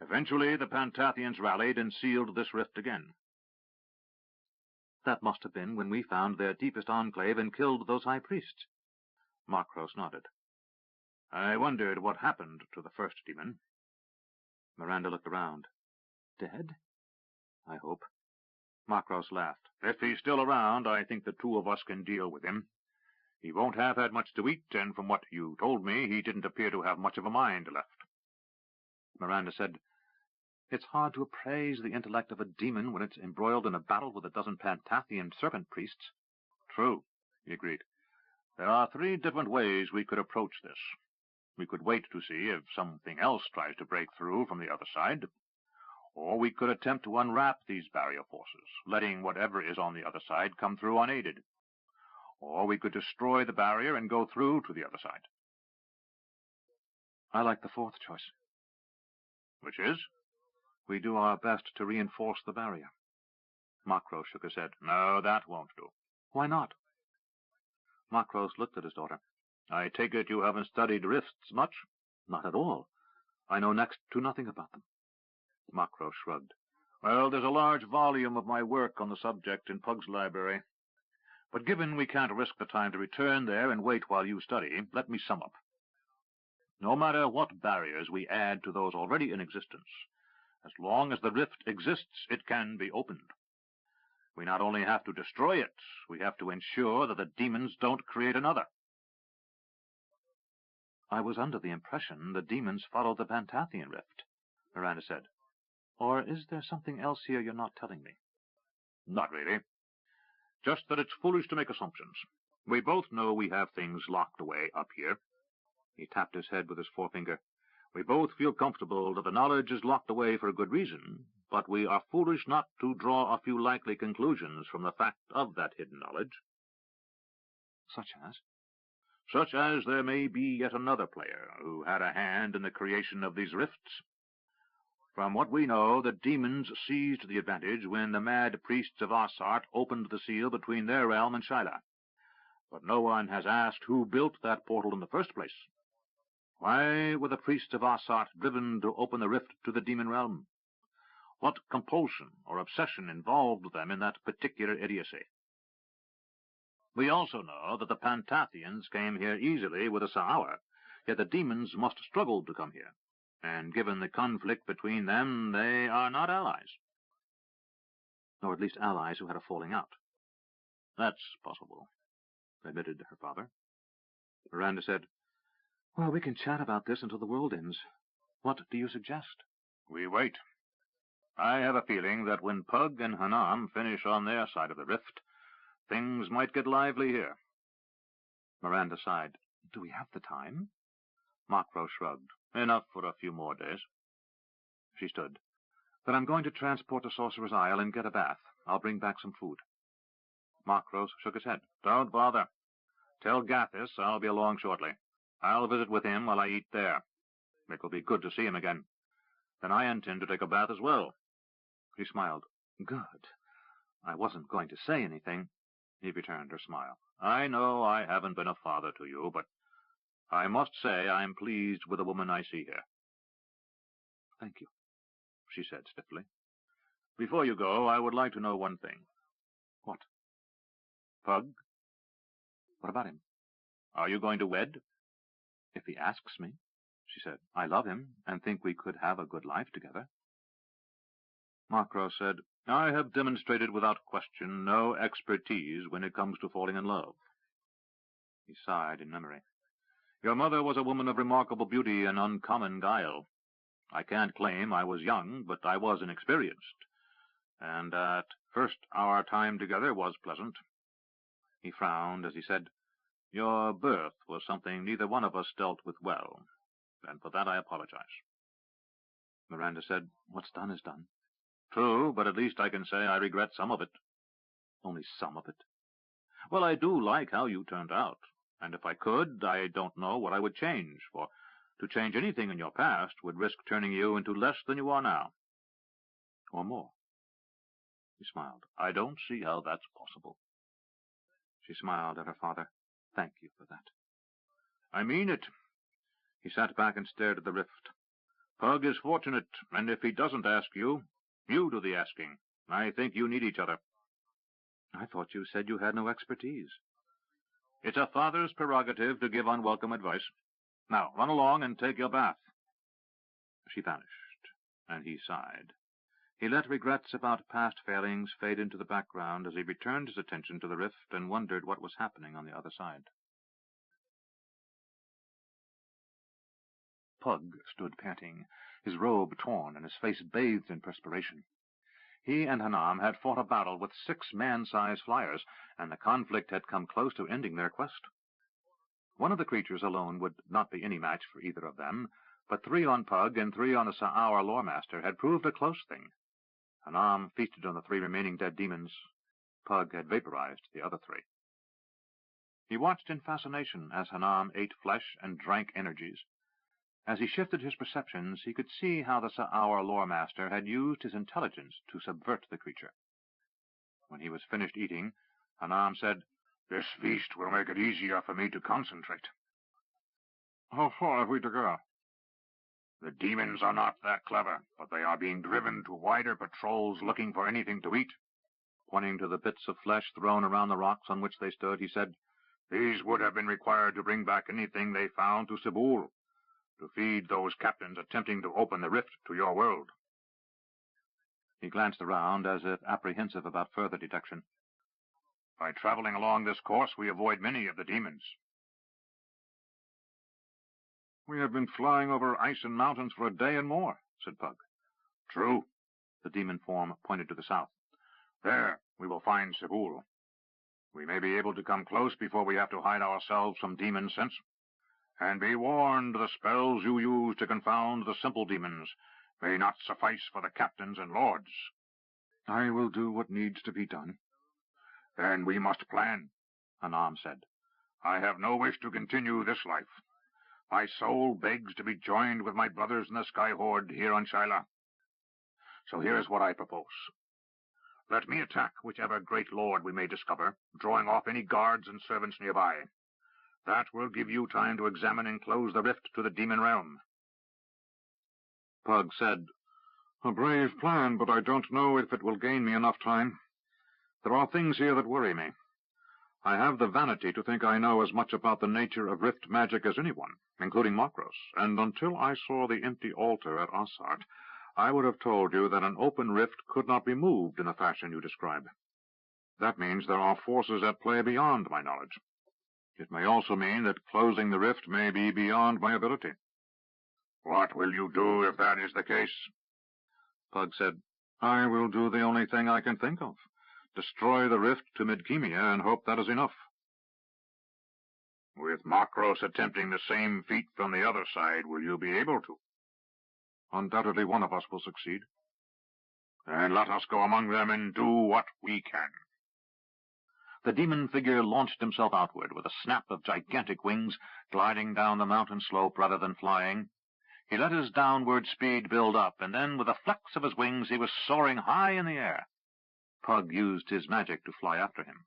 Speaker 2: Eventually the Pantathians rallied and sealed this rift again." "That must have been when we found their deepest enclave and killed those high priests." Macros nodded. "I wondered what happened to the first demon." Miranda looked around. "Dead? I hope." Macros laughed. "If he's still around, I think the two of us can deal with him. He won't have had much to eat, and from what you told me, he didn't appear to have much of a mind left." Miranda said, "It's hard to appraise the intellect of a demon when it's embroiled in a battle with a dozen Pantathian serpent priests." "True," he agreed. "There are 3 different ways we could approach this. We could wait to see if something else tries to break through from the other side. Or we could attempt to unwrap these barrier forces, letting whatever is on the other side come through unaided. Or we could destroy the barrier and go through to the other side.
Speaker 1: I like the fourth choice.
Speaker 2: Which is?
Speaker 1: We do our best to reinforce the barrier.
Speaker 2: Makros shook his head. No, that won't do.
Speaker 1: Why not?
Speaker 2: Makros looked at his daughter. I take it you haven't studied rifts much?
Speaker 1: Not at all. I know next to nothing about them.
Speaker 2: Makros shrugged. Well, there's a large volume of my work on the subject in Pug's library. But given we can't risk the time to return there and wait while you study, let me sum up. No matter what barriers we add to those already in existence, as long as the rift exists, it can be opened. We not only have to destroy it, we have to ensure that the demons don't create another.
Speaker 1: I was under the impression the demons followed the Pantathian rift, Miranda said. Or is there something else here you're not telling me?
Speaker 2: Not really. Just that it's foolish to make assumptions. We both know we have things locked away up here. He tapped his head with his forefinger. We both feel comfortable that the knowledge is locked away for a good reason, but we are foolish not to draw a few likely conclusions from the fact of that hidden knowledge.
Speaker 1: Such as?
Speaker 2: Such as there may be yet another player who had a hand in the creation of these rifts. From what we know, the demons seized the advantage when the mad priests of Asart opened the seal between their realm and Shyla. But no one has asked who built that portal in the first place. Why were the priests of Asart driven to open the rift to the demon realm? What compulsion or obsession involved them in that particular idiocy? We also know that the Pantathians came here easily with a Sa'awa, yet the demons must struggle to come here, and given the conflict between them, they are not allies.
Speaker 1: Or at least allies who had a falling out.
Speaker 2: That's possible, admitted her father.
Speaker 1: Miranda said, Well, we can chat about this until the world ends. What do you suggest?
Speaker 2: We wait. I have a feeling that when Pug and Hanam finish on their side of the rift, things might get lively here.
Speaker 1: Miranda sighed. Do we have the time?
Speaker 2: Makros shrugged. Enough for a few more days.
Speaker 1: She stood. Then I'm going to transport to Sorcerer's Isle and get a bath. I'll bring back some food.
Speaker 2: Makros shook his head. Don't bother. Tell Gathis I'll be along shortly. I'll visit with him while I eat there. It will be good to see him again. Then I intend to take a bath as well.
Speaker 1: She smiled. Good. I wasn't going to say anything.
Speaker 2: He returned her smile. I know I haven't been a father to you, but I must say I'm pleased with the woman I see here.
Speaker 1: Thank you, she said stiffly.
Speaker 2: Before you go, I would like to know one thing.
Speaker 1: What?
Speaker 2: Pug?
Speaker 1: What about him?
Speaker 2: Are you going to wed?
Speaker 1: If he asks me, she said. I love him and think we could have a good life together.
Speaker 2: Makros said, I have demonstrated without question no expertise when it comes to falling in love.
Speaker 1: He sighed in memory.
Speaker 2: Your mother was a woman of remarkable beauty and uncommon guile. I can't claim I was young, but I was inexperienced. And at first our time together was pleasant.
Speaker 1: He frowned as he said,
Speaker 2: Your birth was something neither one of us dealt with well, and for that I apologize.
Speaker 1: Miranda said, What's done is done.
Speaker 2: True, but at least I can say I regret some of it.
Speaker 1: Only some of it?
Speaker 2: Well, I do like how you turned out, and if I could, I don't know what I would change, for to change anything in your past would risk turning you into less than you are now.
Speaker 1: Or more.
Speaker 2: He smiled. I don't see how that's possible.
Speaker 1: She smiled at her father. Thank you for that.
Speaker 2: I mean it. He sat back and stared at the rift. Pug is fortunate, and if he doesn't ask you, you do the asking. I think you need each other.
Speaker 1: I thought you said you had no expertise.
Speaker 2: It's a father's prerogative to give unwelcome advice. Now, run along and take your bath.
Speaker 1: She vanished, and he sighed. He let regrets about past failings fade into the background as he returned his attention to the rift and wondered what was happening on the other side. Pug stood panting, his robe torn and his face bathed in perspiration. He and Hanam had fought a battle with 6 man-sized flyers, and the conflict had come close to ending their quest. One of the creatures alone would not be any match for either of them, but 3 on Pug and 3 on the Sa'ar lore-master had proved a close thing. Hanam feasted on the 3 remaining dead demons. Pug had vaporized the other 3. He watched in fascination as Hanam ate flesh and drank energies. As he shifted his perceptions, he could see how the Sa'ar lore-master had used his intelligence to subvert the creature. When he was finished eating, Hanam said,
Speaker 2: "This feast will make it easier for me to concentrate."
Speaker 1: "How far have we to go?"
Speaker 2: "The demons are not that clever, but they are being driven to wider patrols looking for anything to eat."
Speaker 1: Pointing to the bits of flesh thrown around the rocks on which they stood, he said,
Speaker 2: "These would have been required to bring back anything they found to Sebul, to feed those captains attempting to open the rift to your world."
Speaker 1: He glanced around as if apprehensive about further detection.
Speaker 2: "By traveling along this course, we avoid many of the demons."
Speaker 1: "We have been flying over ice and mountains for a day and more," said Pug.
Speaker 2: "True."
Speaker 1: The demon form pointed to the south.
Speaker 2: "There we will find Sebul. We may be able to come close before we have to hide ourselves from demon sense. And be warned, the spells you use to confound the simple demons may not suffice for the captains and lords."
Speaker 1: "I will do what needs to be done."
Speaker 2: "Then we must plan,"
Speaker 1: Hanam said.
Speaker 2: "I have no wish to continue this life. My soul begs to be joined with my brothers in the Sky Horde here on Shyla. So here is what I propose. Let me attack whichever great lord we may discover, drawing off any guards and servants nearby. That will give you time to examine and close the rift to the demon realm."
Speaker 1: Pug said, "A brave plan, but I don't know if it will gain me enough time. There are things here that worry me. I have the vanity to think I know as much about the nature of rift magic as anyone, including Makros, and until I saw the empty altar at Asart, I would have told you that an open rift could not be moved in the fashion you describe. That means there are forces at play beyond my knowledge. It may also mean that closing the rift may be beyond my ability."
Speaker 2: "What will you do if that is the case?"
Speaker 1: Pug said, "I will do the only thing I can think of. Destroy the rift to Midkemia and hope that is enough."
Speaker 2: "With Makros attempting the same feat from the other side, will you be able to?"
Speaker 1: "Undoubtedly one of us will succeed."
Speaker 2: "Then let us go among them and do what we can."
Speaker 1: The demon figure launched himself outward with a snap of gigantic wings, gliding down the mountain slope rather than flying. He let his downward speed build up, and then, with a flex of his wings, he was soaring high in the air. Pug used his magic to fly after him.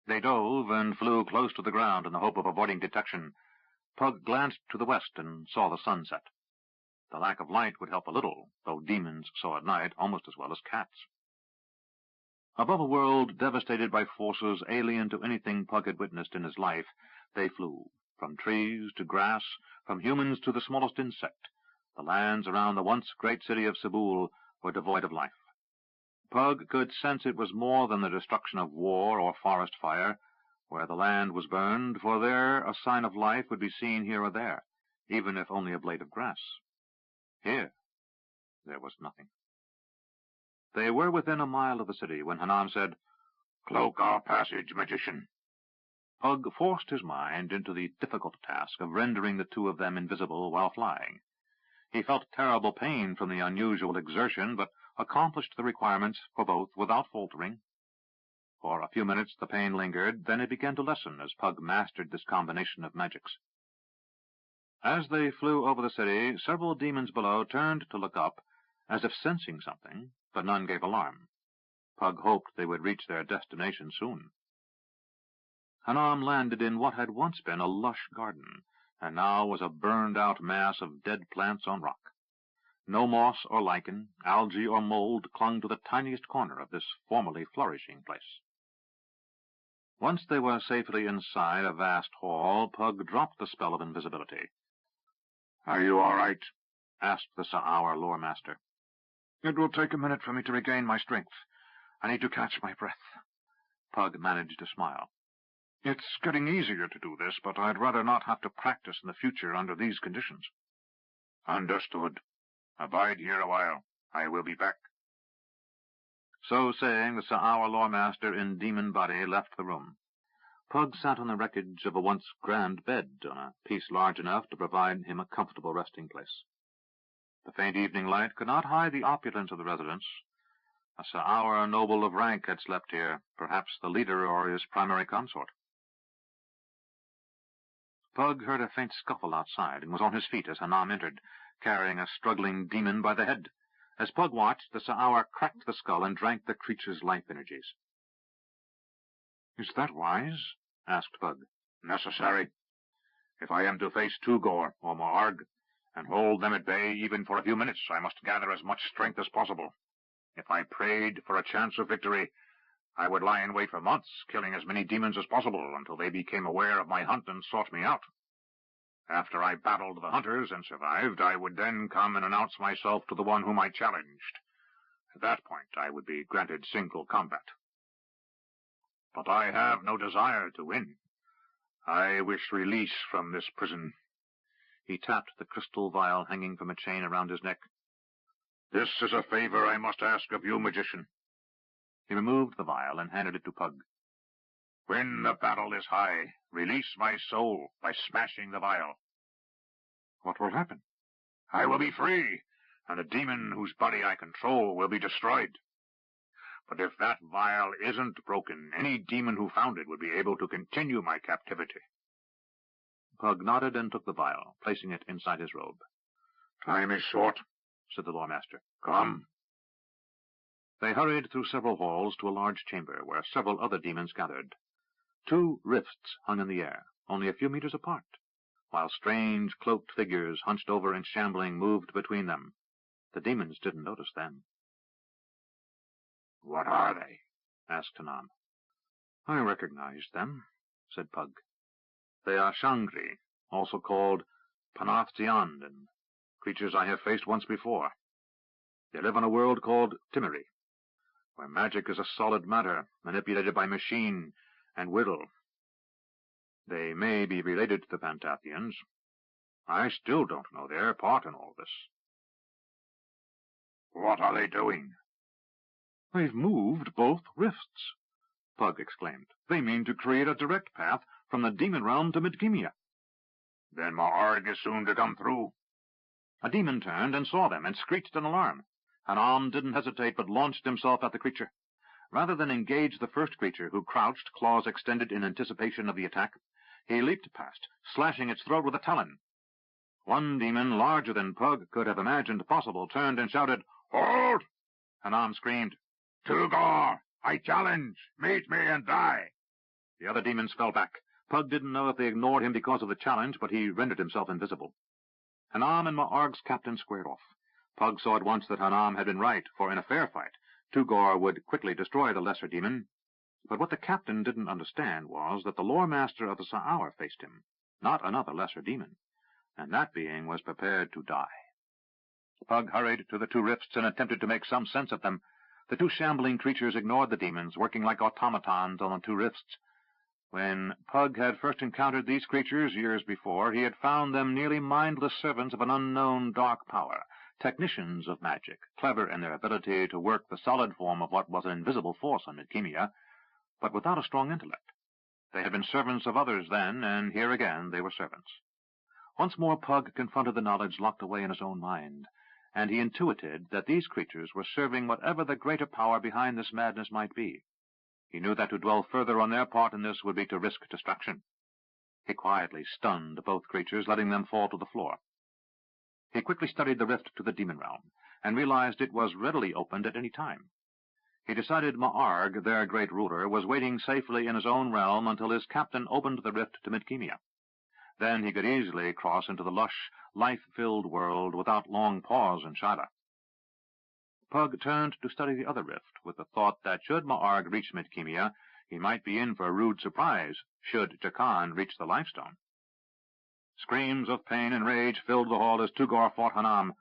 Speaker 1: They dove and flew close to the ground in the hope of avoiding detection. Pug glanced to the west and saw the sun set. The lack of light would help a little, though demons saw at night almost as well as cats. Above a world devastated by forces alien to anything Pug had witnessed in his life, they flew, from trees to grass, from humans to the smallest insect. The lands around the once great city of Sebul were devoid of life. Pug could sense it was more than the destruction of war or forest fire, where the land was burned, for there a sign of life would be seen here or there, even if only a blade of grass. Here there was nothing. They were within a mile of the city when Hanam said,
Speaker 2: "Cloak our passage, magician."
Speaker 1: Pug forced his mind into the difficult task of rendering the 2 of them invisible while flying. He felt terrible pain from the unusual exertion, but accomplished the requirements for both without faltering. For a few minutes the pain lingered, then it began to lessen as Pug mastered this combination of magics. As they flew over the city, several demons below turned to look up, as if sensing something, but none gave alarm. Pug hoped they would reach their destination soon. Hanam landed in what had once been a lush garden, and now was a burned-out mass of dead plants on rock. No moss or lichen, algae or mold clung to the tiniest corner of this formerly flourishing place. Once they were safely inside a vast hall, Pug dropped the spell of invisibility.
Speaker 2: "Are you all right?"
Speaker 1: asked the Sa'ar lore-master. "It will take a minute for me to regain my strength. I need to catch my breath." Pug managed to smile. "It's getting easier to do this, but I'd rather not have to practice in the future under these conditions."
Speaker 2: "Understood. Abide here a while. I will be back."
Speaker 1: So saying, the Sa'ar lore-master in demon body left the room. Pug sat on the wreckage of a once grand bed, on a piece large enough to provide him a comfortable resting place. The faint evening light could not hide the opulence of the residence. A Sa'aur noble of rank had slept here, perhaps the leader or his primary consort. Pug heard a faint scuffle outside, and was on his feet as Hanam entered, carrying a struggling demon by the head. As Pug watched, the Sa'aur cracked the skull and drank the creature's life energies. "Is that wise?" asked Pug.
Speaker 2: "Necessary. If I am to face Tugor or Ma'arg, and hold them at bay even for a few minutes, I must gather as much strength as possible. If I prayed for a chance of victory, I would lie in wait for months, killing as many demons as possible until they became aware of my hunt and sought me out. After I battled the hunters and survived, I would then come and announce myself to the one whom I challenged. At that point, I would be granted single combat. But I have no desire to win. I wish release from this prison."
Speaker 1: He tapped the crystal vial hanging from a chain around his neck.
Speaker 2: "This is a favor I must ask of you, magician."
Speaker 1: He removed the vial and handed it to Pug.
Speaker 2: "When the battle is high, release my soul by smashing the vial."
Speaker 1: "What will happen?"
Speaker 2: "I will be free, and the demon whose body I control will be destroyed. But if that vial isn't broken, any demon who found it would be able to continue my captivity."
Speaker 1: Pug nodded and took the vial, placing it inside his robe.
Speaker 2: "Time is short,"
Speaker 1: said the lore-master.
Speaker 2: "Come."
Speaker 1: They hurried through several halls to a large chamber where several other demons gathered. 2 rifts hung in the air, only a few meters apart, while strange cloaked figures, hunched over and shambling, moved between them. The demons didn't notice them.
Speaker 2: "What are they?"
Speaker 1: asked Hanam. "I recognized them," said Pug. "They are Shangri, also called Panathiand, and creatures I have faced once before. They live on a world called Timeri, where magic is a solid matter, manipulated by machine and will. They may be related to the Pantathians. I still don't know their part in all this."
Speaker 2: "What are they doing?"
Speaker 1: "They've moved both rifts," Pug exclaimed. "They mean to create a direct path from the demon realm to Midkemia."
Speaker 2: "Then Ma'arg is soon to come through."
Speaker 1: A demon turned and saw them and screeched in alarm. Hanam didn't hesitate, but launched himself at the creature. Rather than engage the first creature, who crouched, claws extended in anticipation of the attack, he leaped past, slashing its throat with a talon. One demon, larger than Pug could have imagined possible, turned and shouted,
Speaker 2: "Hold!"
Speaker 1: Hanam screamed,
Speaker 2: "Tugor, I challenge! Meet me and die!"
Speaker 1: The other demons fell back. Pug didn't know if they ignored him because of the challenge, but he rendered himself invisible. Hanam and Ma'arg's captain squared off. Pug saw at once that Hanam had been right, for in a fair fight, Tugor would quickly destroy the lesser demon. But what the captain didn't understand was that the lore-master of the Sa'aur faced him, not another lesser demon, and that being was prepared to die. Pug hurried to the 2 rifts and attempted to make some sense of them. The 2 shambling creatures ignored the demons, working like automatons on the 2 rifts. When Pug had first encountered these creatures years before, he had found them nearly mindless servants of an unknown dark power, technicians of magic, clever in their ability to work the solid form of what was an invisible force on Midkemia, but without a strong intellect. They had been servants of others then, and here again they were servants. Once more Pug confronted the knowledge locked away in his own mind, and he intuited that these creatures were serving whatever the greater power behind this madness might be. He knew that to dwell further on their part in this would be to risk destruction. He quietly stunned both creatures, letting them fall to the floor. He quickly studied the rift to the demon realm, and realized it was readily opened at any time. He decided Ma'arg, their great ruler, was waiting safely in his own realm until his captain opened the rift to Midkemia. Then he could easily cross into the lush, life-filled world without long pause in Shala. Pug turned to study the other rift, with the thought that should Ma'arg reach Midkemia, he might be in for a rude surprise should Jakan reach the Lifestone. Screams of pain and rage filled the hall as Tugor fought Hanam.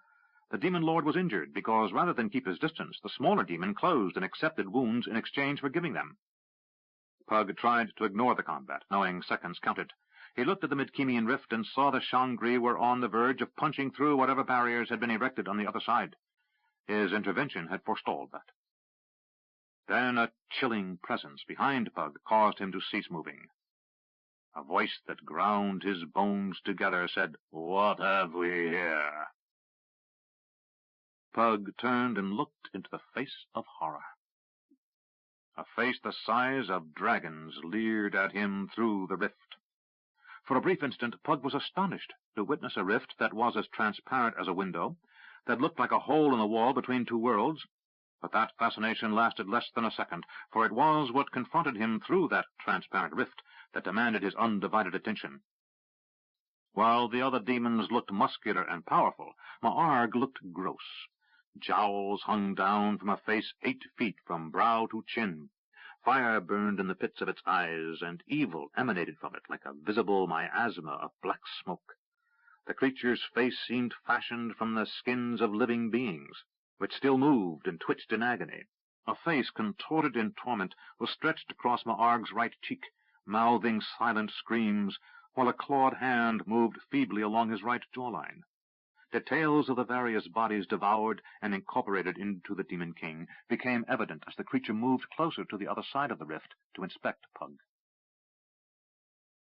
Speaker 1: The demon lord was injured because, rather than keep his distance, the smaller demon closed and accepted wounds in exchange for giving them. Pug tried to ignore the combat, knowing seconds counted. He looked at the Midkemian rift and saw the Shangri were on the verge of punching through whatever barriers had been erected on the other side. His intervention had forestalled that. Then a chilling presence behind Pug caused him to cease moving.
Speaker 2: A voice that ground his bones together said, "What have we here?" Pug turned and looked into the face of horror. A face the size of dragons leered at him through the rift. For a brief instant, Pug was astonished to witness a rift that was as transparent as a window, that looked like a hole in the wall between two worlds. But that fascination lasted less than a second, for it was what confronted him through that transparent rift that demanded his undivided attention. While the other demons looked muscular and powerful, Ma'arg looked gross. Jowls hung down from a face 8 feet from brow to chin. Fire burned in the pits of its eyes, and evil emanated from it like a visible miasma of black smoke. The creature's face seemed fashioned from the skins of living beings, which still moved and twitched in agony. A face contorted in torment was stretched across Ma'arg's right cheek, mouthing silent screams, while a clawed hand moved feebly along his right jawline. Details of the various bodies devoured and incorporated into the Demon King became evident as the creature moved closer to the other side of the rift to inspect Pug.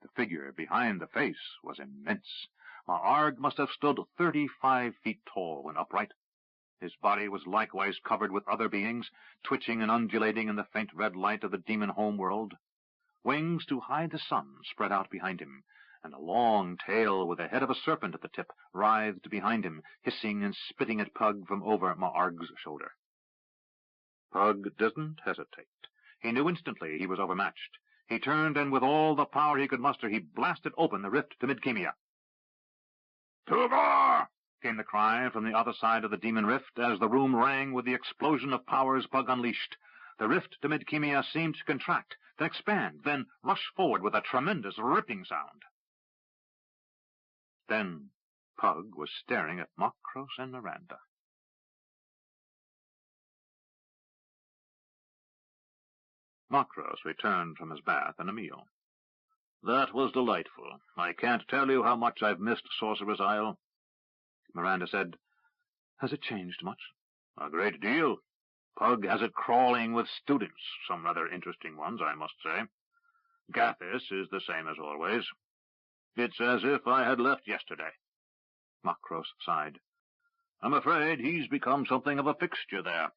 Speaker 2: The figure behind the face was immense. Ma'arg must have stood 35 feet tall and upright. His body was likewise covered with other beings, twitching and undulating in the faint red light of the demon homeworld. Wings to hide the sun spread out behind him, and a long tail with the head of a serpent at the tip writhed behind him, hissing and spitting at Pug from over Ma'arg's shoulder. Pug didn't hesitate. He knew instantly he was overmatched. He turned, and with all the power he could muster, he blasted open the rift to Midkemia. "Tugor!" came the cry from the other side of the demon rift as the room rang with the explosion of powers Pug unleashed. The rift to Midkemia seemed to contract, then expand, then rush forward with a tremendous ripping sound. Then Pug was staring at Makros and Miranda. Makros returned from his bath and a meal. "That was delightful. I can't tell you how much I've missed Sorcerer's Isle." Miranda said, "Has it changed much?" "A great deal. Pug has it crawling with students, some rather interesting ones, I must say. Gathis is the same as always. It's as if I had left yesterday." Makros sighed. "I'm afraid he's become something of a fixture there.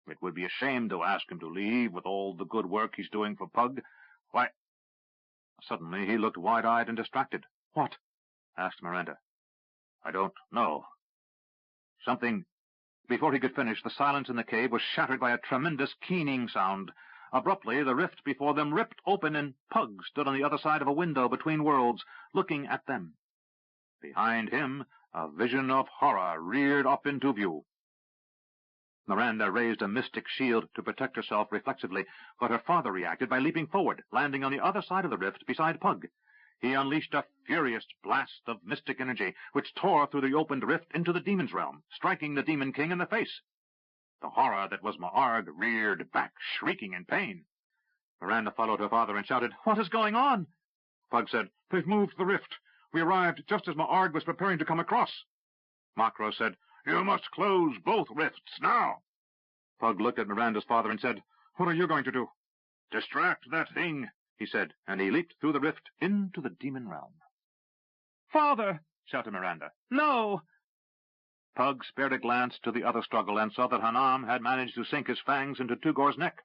Speaker 2: It would be a shame to ask him to leave with all the good work he's doing for Pug. Why—" Suddenly he looked wide-eyed and distracted. "What?" asked Miranda. "I don't know. Something—" Before he could finish, the silence in the cave was shattered by a tremendous keening sound. Abruptly, the rift before them ripped open, and Pug stood on the other side of a window between worlds, looking at them. Behind him, a vision of horror reared up into view. Miranda raised a mystic shield to protect herself reflexively, but her father reacted by leaping forward, landing on the other side of the rift beside Pug. He unleashed a furious blast of mystic energy, which tore through the opened rift into the demon's realm, striking the Demon King in the face. The horror that was Ma'arg reared back, shrieking in pain. Miranda followed her father and shouted, "What is going on?" Pug said, "They've moved the rift. We arrived just as Ma'arg was preparing to come across." Makros said, "You must close both rifts now." Pug looked at Miranda's father and said, "What are you going to do?" "Distract that thing," he said, and he leaped through the rift into the demon realm. "Father!" shouted Miranda. "No!" Pug spared a glance to the other struggle and saw that Hanam had managed to sink his fangs into Tugor's neck.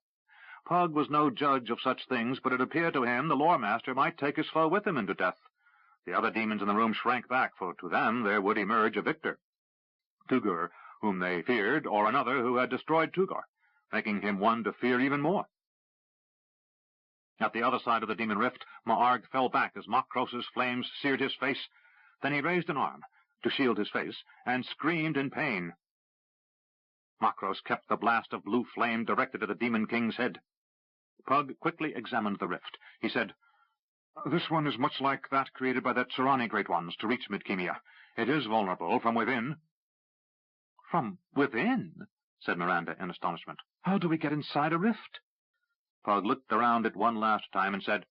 Speaker 2: Pug was no judge of such things, but it appeared to him the lore master might take his foe with him into death. The other demons in the room shrank back, for to them there would emerge a victor. Tugor, whom they feared, or another who had destroyed Tugor, making him one to fear even more. At the other side of the demon rift, Ma'arg fell back as Makros's flames seared his face. Then he raised an arm to shield his face and screamed in pain. Makros kept the blast of blue flame directed at the Demon King's head. Pug quickly examined the rift. He said, "This one is much like that created by the Tsarani Great Ones to reach Midkemia. It is vulnerable from within." "From within?" said Miranda in astonishment. "How do we get inside a rift?" Pug looked around it one last time and said,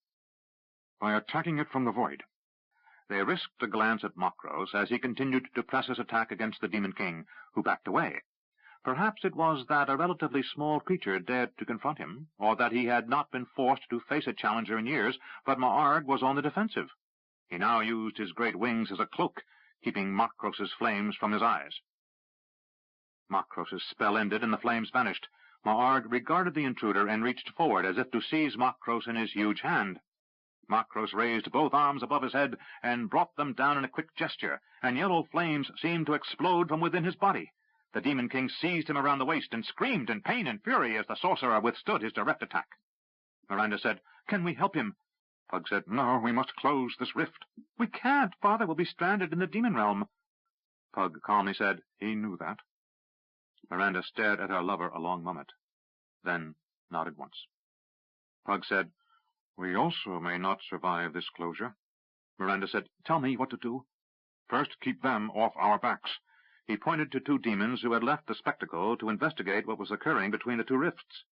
Speaker 2: "By attacking it from the void." They risked a glance at Makros as he continued to press his attack against the Demon King, who backed away.
Speaker 1: Perhaps it was that a relatively small creature dared to confront him, or that he had not been forced to face a challenger in years, but Ma'arg was on the defensive. He now used his great wings as a cloak, keeping Makros's flames from his eyes. Makros's spell ended, and the flames vanished. Ma'arg regarded the intruder and reached forward as if to seize Makros in his huge hand. Makros raised both arms above his head and brought them down in a quick gesture, and yellow flames seemed to explode from within his body. The Demon King seized him around the waist and screamed in pain and fury as the sorcerer withstood his direct attack. Miranda said, "Can we help him?" Pug said, "No, we must close this rift." "We can't. Father will be stranded in the demon realm." Pug calmly said, "He knew that." Miranda stared at her lover a long moment, then nodded once. Pug said, "We also may not survive this closure." Miranda said, "Tell me what to do." "First, keep them off our backs." He pointed to two demons who had left the spectacle to investigate what was occurring between the two rifts.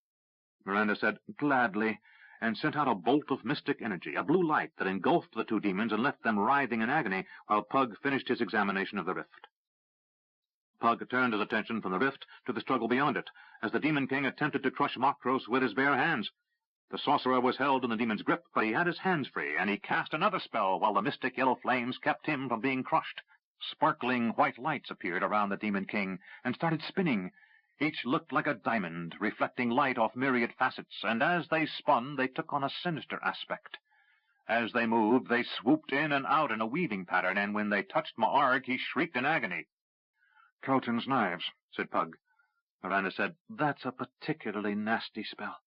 Speaker 1: Miranda said, "Gladly," and sent out a bolt of mystic energy, a blue light that engulfed the two demons and left them writhing in agony, while Pug finished his examination of the rift. Pug turned his attention from the rift to the struggle beyond it, as the Demon King attempted to crush Makros with his bare hands. The sorcerer was held in the demon's grip, but he had his hands free, and he cast another spell while the mystic yellow flames kept him from being crushed. Sparkling white lights appeared around the Demon King and started spinning. Each looked like a diamond, reflecting light off myriad facets, and as they spun, they took on a sinister aspect. As they moved, they swooped in and out in a weaving pattern, and when they touched Ma'arg, he shrieked in agony. "Kelton's knives," said Pug. Miranda said, "That's a particularly nasty spell."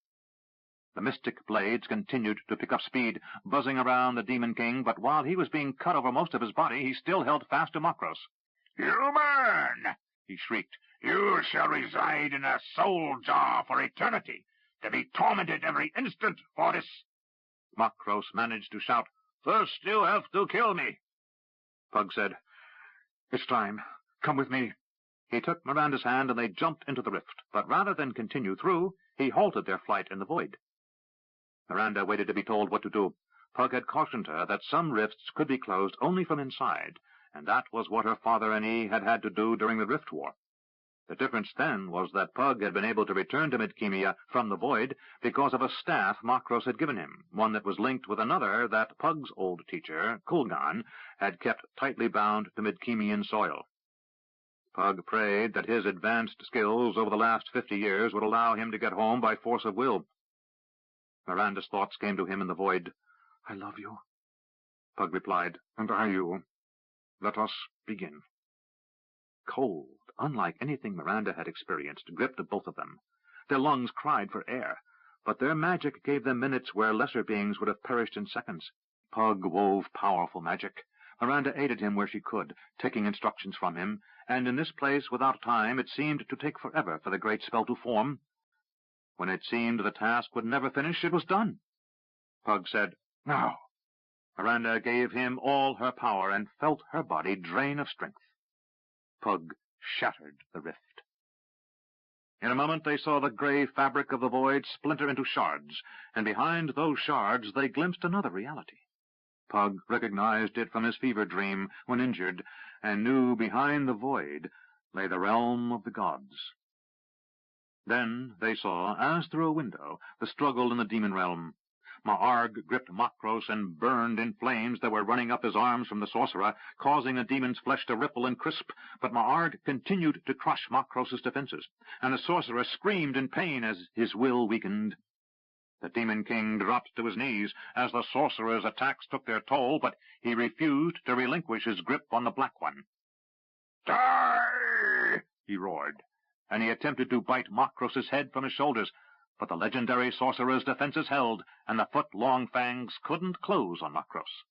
Speaker 1: The mystic blades continued to pick up speed, buzzing around the Demon King, but while he was being cut over most of his body, he still held fast to Makros. "Human!" he shrieked. "You shall reside in a soul jar for eternity, to be tormented every instant for this." Makros managed to shout, "First you have to kill me." Pug said, "It's time. Come with me." He took Miranda's hand and they jumped into the rift, but rather than continue through, he halted their flight in the void. Miranda waited to be told what to do. Pug had cautioned her that some rifts could be closed only from inside, and that was what her father and he had had to do during the Rift War. The difference then was that Pug had been able to return to Midkemia from the void because of a staff Makros had given him, one that was linked with another that Pug's old teacher, Kulgan, had kept tightly bound to Midkemian soil. Pug prayed that his advanced skills over the last 50 years would allow him to get home by force of will. Miranda's thoughts came to him in the void. "I love you." Pug replied, "And I you. Let us begin." Cold, unlike anything Miranda had experienced, gripped both of them. Their lungs cried for air, but their magic gave them minutes where lesser beings would have perished in seconds. Pug wove powerful magic. Miranda aided him where she could, taking instructions from him, and in this place, without time, it seemed to take forever for the great spell to form. When it seemed the task would never finish, it was done. Pug said, "Now." Miranda gave him all her power and felt her body drain of strength. Pug shattered the rift. In a moment they saw the gray fabric of the void splinter into shards, and behind those shards they glimpsed another reality. Pug recognized it from his fever dream when injured, and knew behind the void lay the realm of the gods. Then they saw, as through a window, the struggle in the demon realm. Ma'arg gripped Makros and burned in flames that were running up his arms from the sorcerer, causing the demon's flesh to ripple and crisp, but Ma'arg continued to crush Makros's defenses, and the sorcerer screamed in pain as his will weakened. The Demon King dropped to his knees as the sorcerer's attacks took their toll, but he refused to relinquish his grip on the Black One. "Die!" he roared, and he attempted to bite Makros's head from his shoulders, but the legendary sorcerer's defenses held, and the foot-long fangs couldn't close on Makros.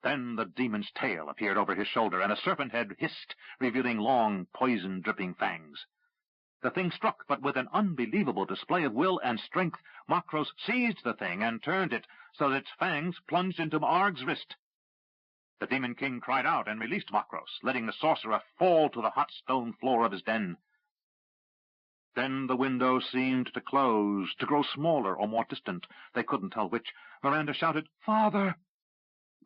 Speaker 1: Then the demon's tail appeared over his shoulder, and a serpent head hissed, revealing long, poison-dripping fangs. The thing struck, but with an unbelievable display of will and strength, Makros seized the thing and turned it so that its fangs plunged into Ma'arg's wrist. The Demon King cried out and released Makros, letting the sorcerer fall to the hot stone floor of his den. Then the window seemed to close, to grow smaller or more distant. They couldn't tell which. Miranda shouted, "Father!"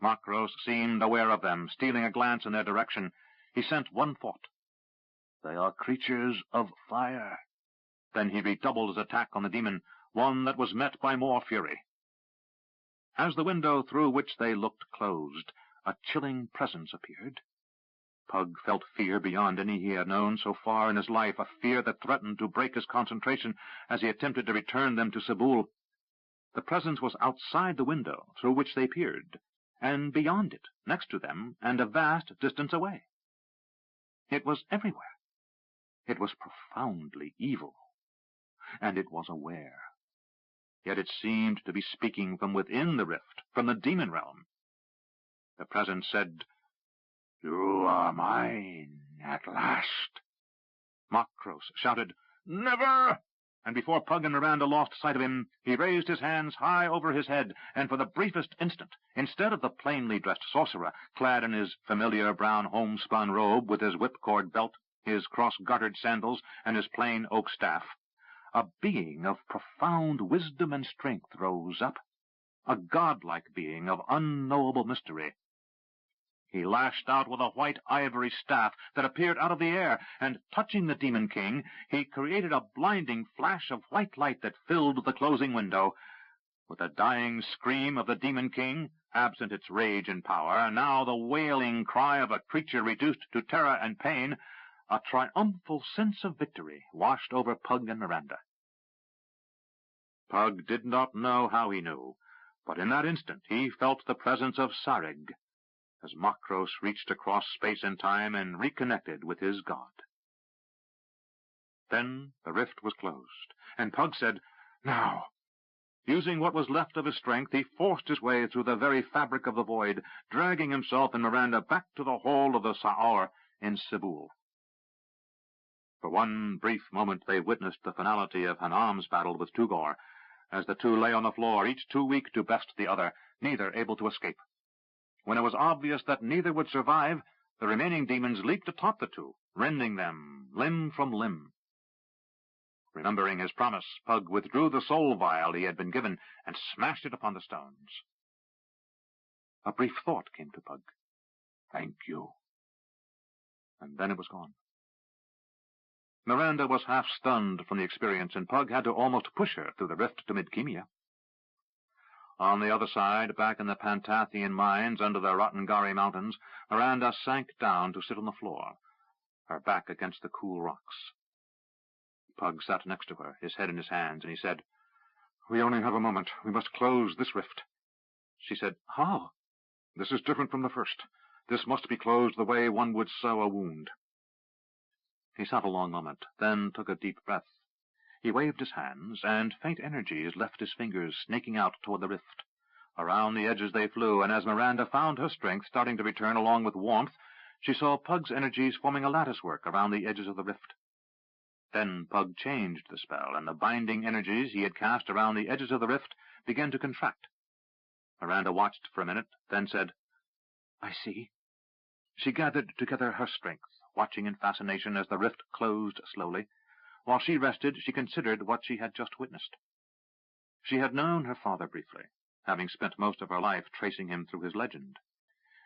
Speaker 1: Makros seemed aware of them, stealing a glance in their direction. He sent one thought. They are creatures of fire." Then he redoubled his attack on the demon, one that was met by more fury. As the window through which they looked closed, a chilling presence appeared. Pug felt fear beyond any he had known so far in his life, a fear that threatened to break his concentration as he attempted to return them to Sebul. The presence was outside the window through which they peered, and beyond it, next to them, and a vast distance away. It was everywhere. It was profoundly evil, and it was aware. Yet it seemed to be speaking from within the rift, from the demon realm. The presence said, "You are mine at last." Makros shouted, "Never!" And before Pug and Miranda lost sight of him, he raised his hands high over his head, and for the briefest instant, instead of the plainly dressed sorcerer, clad in his familiar brown homespun robe with his whipcord belt, his cross-gartered sandals, and his plain oak staff, a being of profound wisdom and strength rose up, a godlike being of unknowable mystery. He lashed out with a white ivory staff that appeared out of the air, and, touching the Demon King, he created a blinding flash of white light that filled the closing window. With a dying scream of the Demon King, absent its rage and power, now the wailing cry of a creature reduced to terror and pain, a triumphal sense of victory washed over Pug and Miranda. Pug did not know how he knew, but in that instant he felt the presence of Sarig, as Makros reached across space and time and reconnected with his god. Then the rift was closed, and Pug said, "Now!" Using what was left of his strength, he forced his way through the very fabric of the void, dragging himself and Miranda back to the hall of the Sa'or in Sebul. For one brief moment they witnessed the finality of Hanam's battle with Tugor, as the two lay on the floor, each too weak to best the other, neither able to escape. When it was obvious that neither would survive, the remaining demons leaped atop the two, rending them limb from limb. Remembering his promise, Pug withdrew the soul vial he had been given and smashed it upon the stones. A brief thought came to Pug. "Thank you." And then it was gone. Miranda was half-stunned from the experience, and Pug had to almost push her through the rift to Midkemia. On the other side, back in the Pantathian mines under the Rotengari Mountains, Miranda sank down to sit on the floor, her back against the cool rocks. Pug sat next to her, his head in his hands, and he said, "We only have a moment. We must close this rift." She said, "How?" "This is different from the first. This must be closed the way one would sew a wound." He sat a long moment, then took a deep breath. He waved his hands, and faint energies left his fingers snaking out toward the rift. Around the edges they flew, and as Miranda found her strength starting to return along with warmth, she saw Pug's energies forming a latticework around the edges of the rift. Then Pug changed the spell, and the binding energies he had cast around the edges of the rift began to contract. Miranda watched for a minute, then said, "I see." She gathered together her strength, watching in fascination as the rift closed slowly. While she rested, she considered what she had just witnessed. She had known her father briefly, having spent most of her life tracing him through his legend.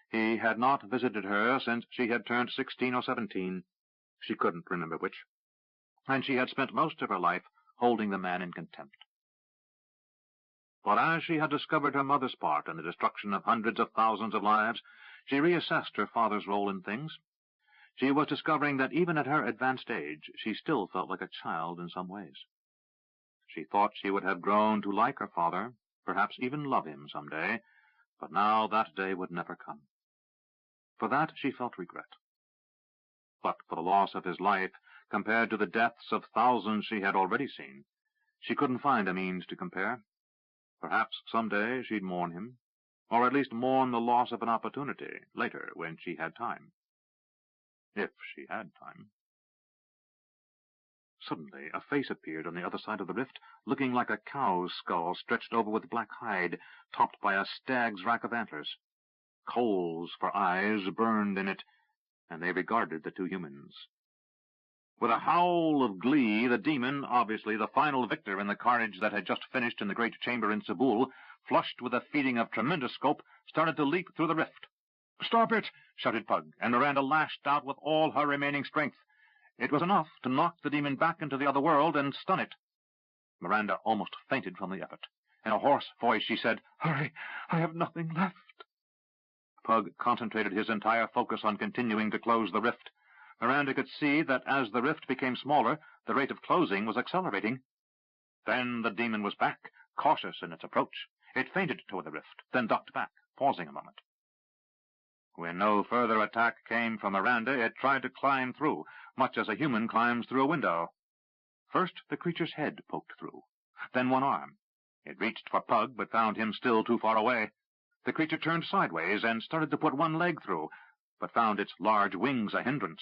Speaker 1: He had not visited her since she had turned 16 or 17. She couldn't remember which. And she had spent most of her life holding the man in contempt. But as she had discovered her mother's part in the destruction of hundreds of thousands of lives, she reassessed her father's role in things. She was discovering that even at her advanced age, she still felt like a child in some ways. She thought she would have grown to like her father, perhaps even love him some day, but now that day would never come. For that she felt regret. But for the loss of his life, compared to the deaths of thousands she had already seen, she couldn't find a means to compare. Perhaps some day she'd mourn him, or at least mourn the loss of an opportunity, later, when she had time. If she had time. Suddenly a face appeared on the other side of the rift, looking like a cow's skull stretched over with black hide, topped by a stag's rack of antlers. Coals for eyes burned in it, and they regarded the two humans. With a howl of glee, the demon, obviously the final victor in the carnage that had just finished in the great chamber in Sebul, flushed with a feeling of tremendous scope, started to leap through the rift. "Stop it!" shouted Pug, and Miranda lashed out with all her remaining strength. It was enough to knock the demon back into the other world and stun it. Miranda almost fainted from the effort. In a hoarse voice she said, "Hurry, I have nothing left." Pug concentrated his entire focus on continuing to close the rift. Miranda could see that as the rift became smaller, the rate of closing was accelerating. Then the demon was back, cautious in its approach. It feinted toward the rift, then ducked back, pausing a moment. When no further attack came from Miranda, it tried to climb through, much as a human climbs through a window. First, the creature's head poked through, then one arm. It reached for Pug, but found him still too far away. The creature turned sideways and started to put one leg through, but found its large wings a hindrance.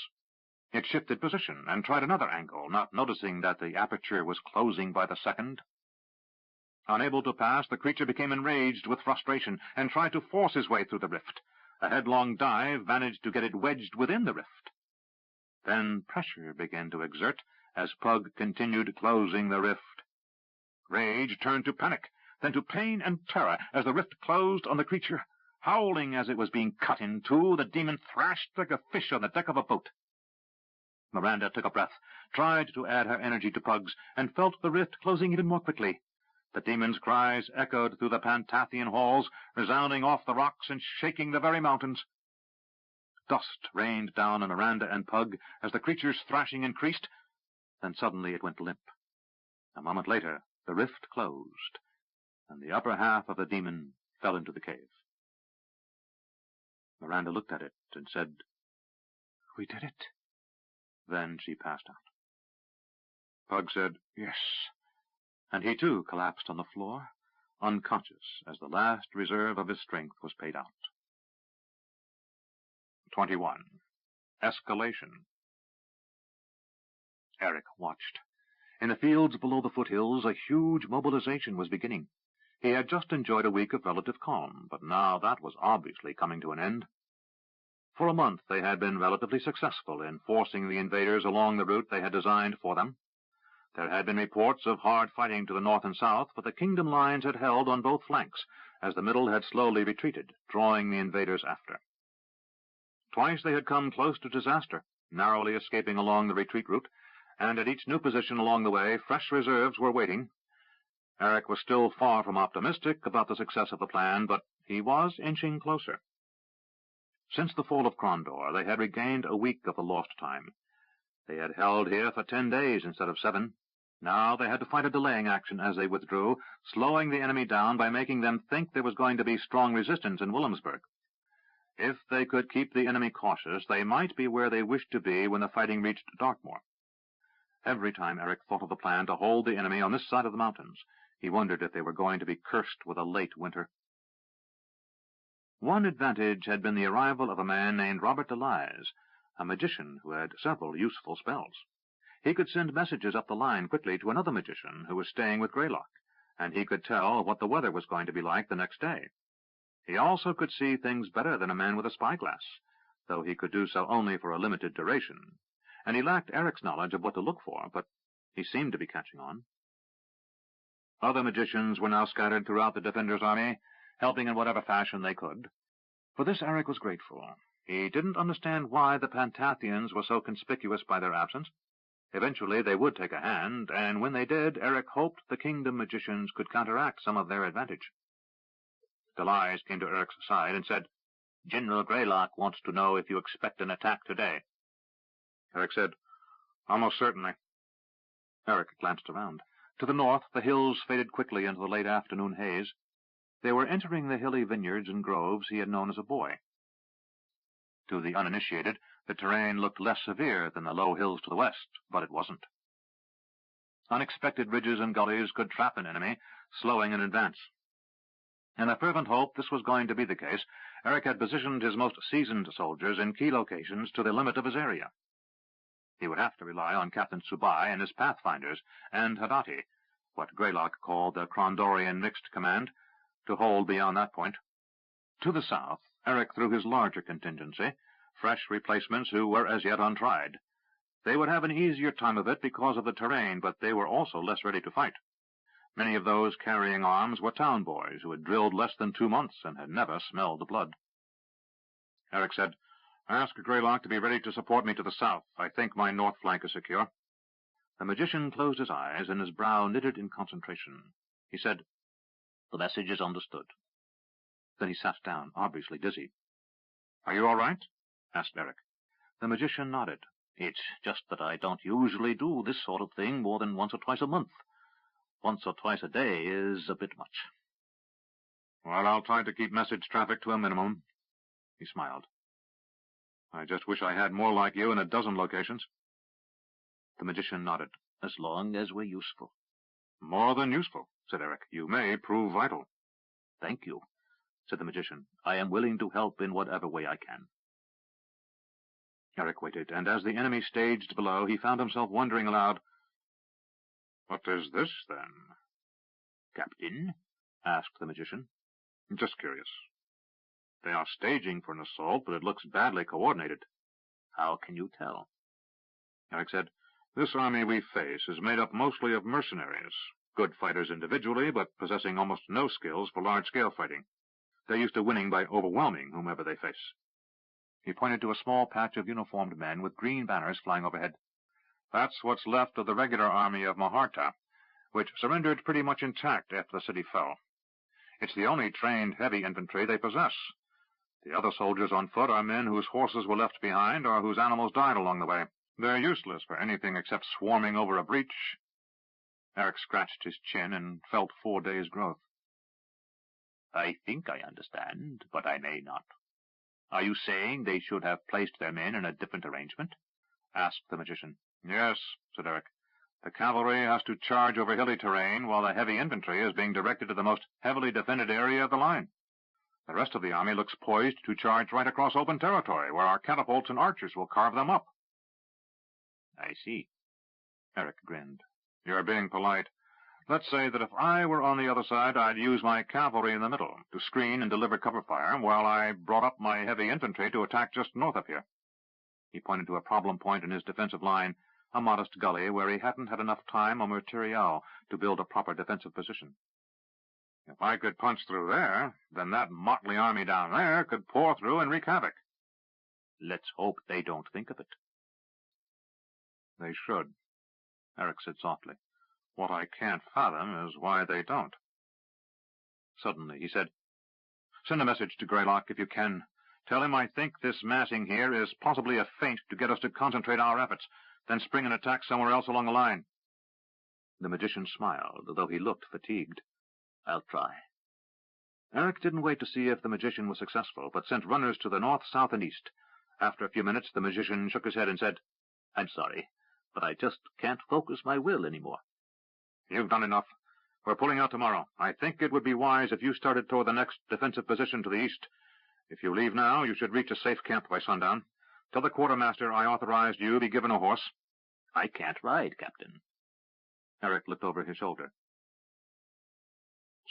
Speaker 1: It shifted position and tried another angle, not noticing that the aperture was closing by the second. Unable to pass, the creature became enraged with frustration and tried to force his way through the rift. A headlong dive managed to get it wedged within the rift. Then pressure began to exert as Pug continued closing the rift. Rage turned to panic, then to pain and terror as the rift closed on the creature. Howling as it was being cut in two, the demon thrashed like a fish on the deck of a boat. Miranda took a breath, tried to add her energy to Pug's, and felt the rift closing even more quickly. The demon's cries echoed through the Pantathian halls, resounding off the rocks and shaking the very mountains. Dust rained down on Miranda and Pug as the creature's thrashing increased. Then suddenly it went limp. A moment later, the rift closed, and the upper half of the demon fell into the cave. Miranda looked at it and said, "We did it." Then she passed out. Pug said, "Yes," and he too collapsed on the floor, unconscious as the last reserve of his strength was paid out. 21. Escalation. Eric watched. In the fields below the foothills, a huge mobilization was beginning. He had just enjoyed a week of relative calm, but now that was obviously coming to an end. For a month they had been relatively successful in forcing the invaders along the route they had designed for them. There had been reports of hard fighting to the north and south, but the kingdom lines had held on both flanks, as the middle had slowly retreated, drawing the invaders after. Twice they had come close to disaster, narrowly escaping along the retreat route, and at each new position along the way, fresh reserves were waiting. Eric was still far from optimistic about the success of the plan, but he was inching closer. Since the fall of Krondor, they had regained a week of the lost time. They had held here for 10 days instead of 7. Now they had to fight a delaying action as they withdrew, slowing the enemy down by making them think there was going to be strong resistance in Williamsburg. If they could keep the enemy cautious, they might be where they wished to be when the fighting reached Dartmoor. Every time Eric thought of the plan to hold the enemy on this side of the mountains, he wondered if they were going to be cursed with a late winter. One advantage had been the arrival of a man named Robert Delise, a magician who had several useful spells. He could send messages up the line quickly to another magician who was staying with Greylock, and he could tell what the weather was going to be like the next day. He also could see things better than a man with a spyglass, though he could do so only for a limited duration, and he lacked Eric's knowledge of what to look for, but he seemed to be catching on. Other magicians were now scattered throughout the Defender's army, helping in whatever fashion they could. For this Eric was grateful. He didn't understand why the Pantathians were so conspicuous by their absence. Eventually they would take a hand, and when they did, Eric hoped the kingdom magicians could counteract some of their advantage. Delise came to Eric's side and said, "General Greylock wants to know if you expect an attack today." Eric said, "Almost certainly." Eric glanced around. To the north, the hills faded quickly into the late afternoon haze. They were entering the hilly vineyards and groves he had known as a boy. To the uninitiated, the terrain looked less severe than the low hills to the west, but it wasn't. Unexpected ridges and gullies could trap an enemy, slowing in advance. In a fervent hope this was going to be the case, Eric had positioned his most seasoned soldiers in key locations to the limit of his area. He would have to rely on Captain Subai and his pathfinders, and Hadati, what Greylock called the Krondorian Mixed Command, to hold beyond that point. To the south, Eric threw his larger contingency, fresh replacements who were as yet untried. They would have an easier time of it because of the terrain, but they were also less ready to fight. Many of those carrying arms were town boys who had drilled less than 2 months and had never smelled the blood. Eric said,
Speaker 2: Ask Greylock to be ready to support me to the south. I think my north flank is secure.
Speaker 1: The magician closed his eyes, and his brow knitted in concentration. He said, "The message is understood." Then he sat down, obviously dizzy.
Speaker 2: "Are you all right?"
Speaker 1: asked Eric. The magician nodded. "It's just that I don't usually do this sort of thing more than once or twice a month. Once or twice a day is a bit much."
Speaker 2: "Well, I'll try to keep message traffic to a minimum." He smiled. "I just wish I had more like you in a dozen locations."
Speaker 1: The magician nodded. "As long as we're useful."
Speaker 2: "More than useful," said Eric. "You may prove vital."
Speaker 1: "Thank you," said the magician. "I am willing to help in whatever way I can."
Speaker 2: Eric waited, and as the enemy staged below, he found himself wondering aloud, "What is this, then?"
Speaker 1: "Captain?" asked the magician.
Speaker 2: "Just curious. They are staging for an assault, but it looks badly coordinated."
Speaker 1: "How can you tell?"
Speaker 2: Eric said, "This army we face is made up mostly of mercenaries, good fighters individually, but possessing almost no skills for large-scale fighting. They're used to winning by overwhelming whomever they face."
Speaker 1: He pointed to a small patch of uniformed men with green banners flying overhead.
Speaker 2: "That's what's left of the regular army of Maharta, which surrendered pretty much intact after the city fell. It's the only trained heavy infantry they possess. The other soldiers on foot are men whose horses were left behind or whose animals died along the way. They're useless for anything except swarming over a breach."
Speaker 1: Eric scratched his chin and felt 4 days' growth. "I think I understand, but I may not. Are you saying they should have placed their men in a different arrangement?" asked the magician.
Speaker 2: "Yes," said Eric. "The cavalry has to charge over hilly terrain, while the heavy infantry is being directed to the most heavily defended area of the line. The rest of the army looks poised to charge right across open territory, where our catapults and archers will carve them up."
Speaker 1: "I see." Eric grinned.
Speaker 2: "You're being polite. Let's say that if I were on the other side, I'd use my cavalry in the middle to screen and deliver cover fire, while I brought up my heavy infantry to attack just north of here."
Speaker 1: He pointed to a problem point in his defensive line, a modest gully where he hadn't had enough time or material to build a proper defensive position.
Speaker 2: "If I could punch through there, then that motley army down there could pour through and wreak havoc."
Speaker 1: "Let's hope they don't think of it."
Speaker 2: "They should," Eric said softly. "What I can't fathom is why they don't."
Speaker 1: Suddenly he said,
Speaker 2: "Send a message to Greylock if you can. Tell him I think this massing here is possibly a feint to get us to concentrate our efforts, then spring an attack somewhere else along the line."
Speaker 1: The magician smiled, though he looked fatigued. "I'll try." Eric didn't wait to see if the magician was successful, but sent runners to the north, south, and east. After a few minutes, the magician shook his head and said, "I'm sorry, but I just can't focus my will anymore."
Speaker 2: "You've done enough. We're pulling out tomorrow. I think it would be wise if you started toward the next defensive position to the east. If you leave now, you should reach a safe camp by sundown. Tell the quartermaster I authorized you be given a horse."
Speaker 1: "I can't ride, Captain."
Speaker 2: Eric looked over his shoulder.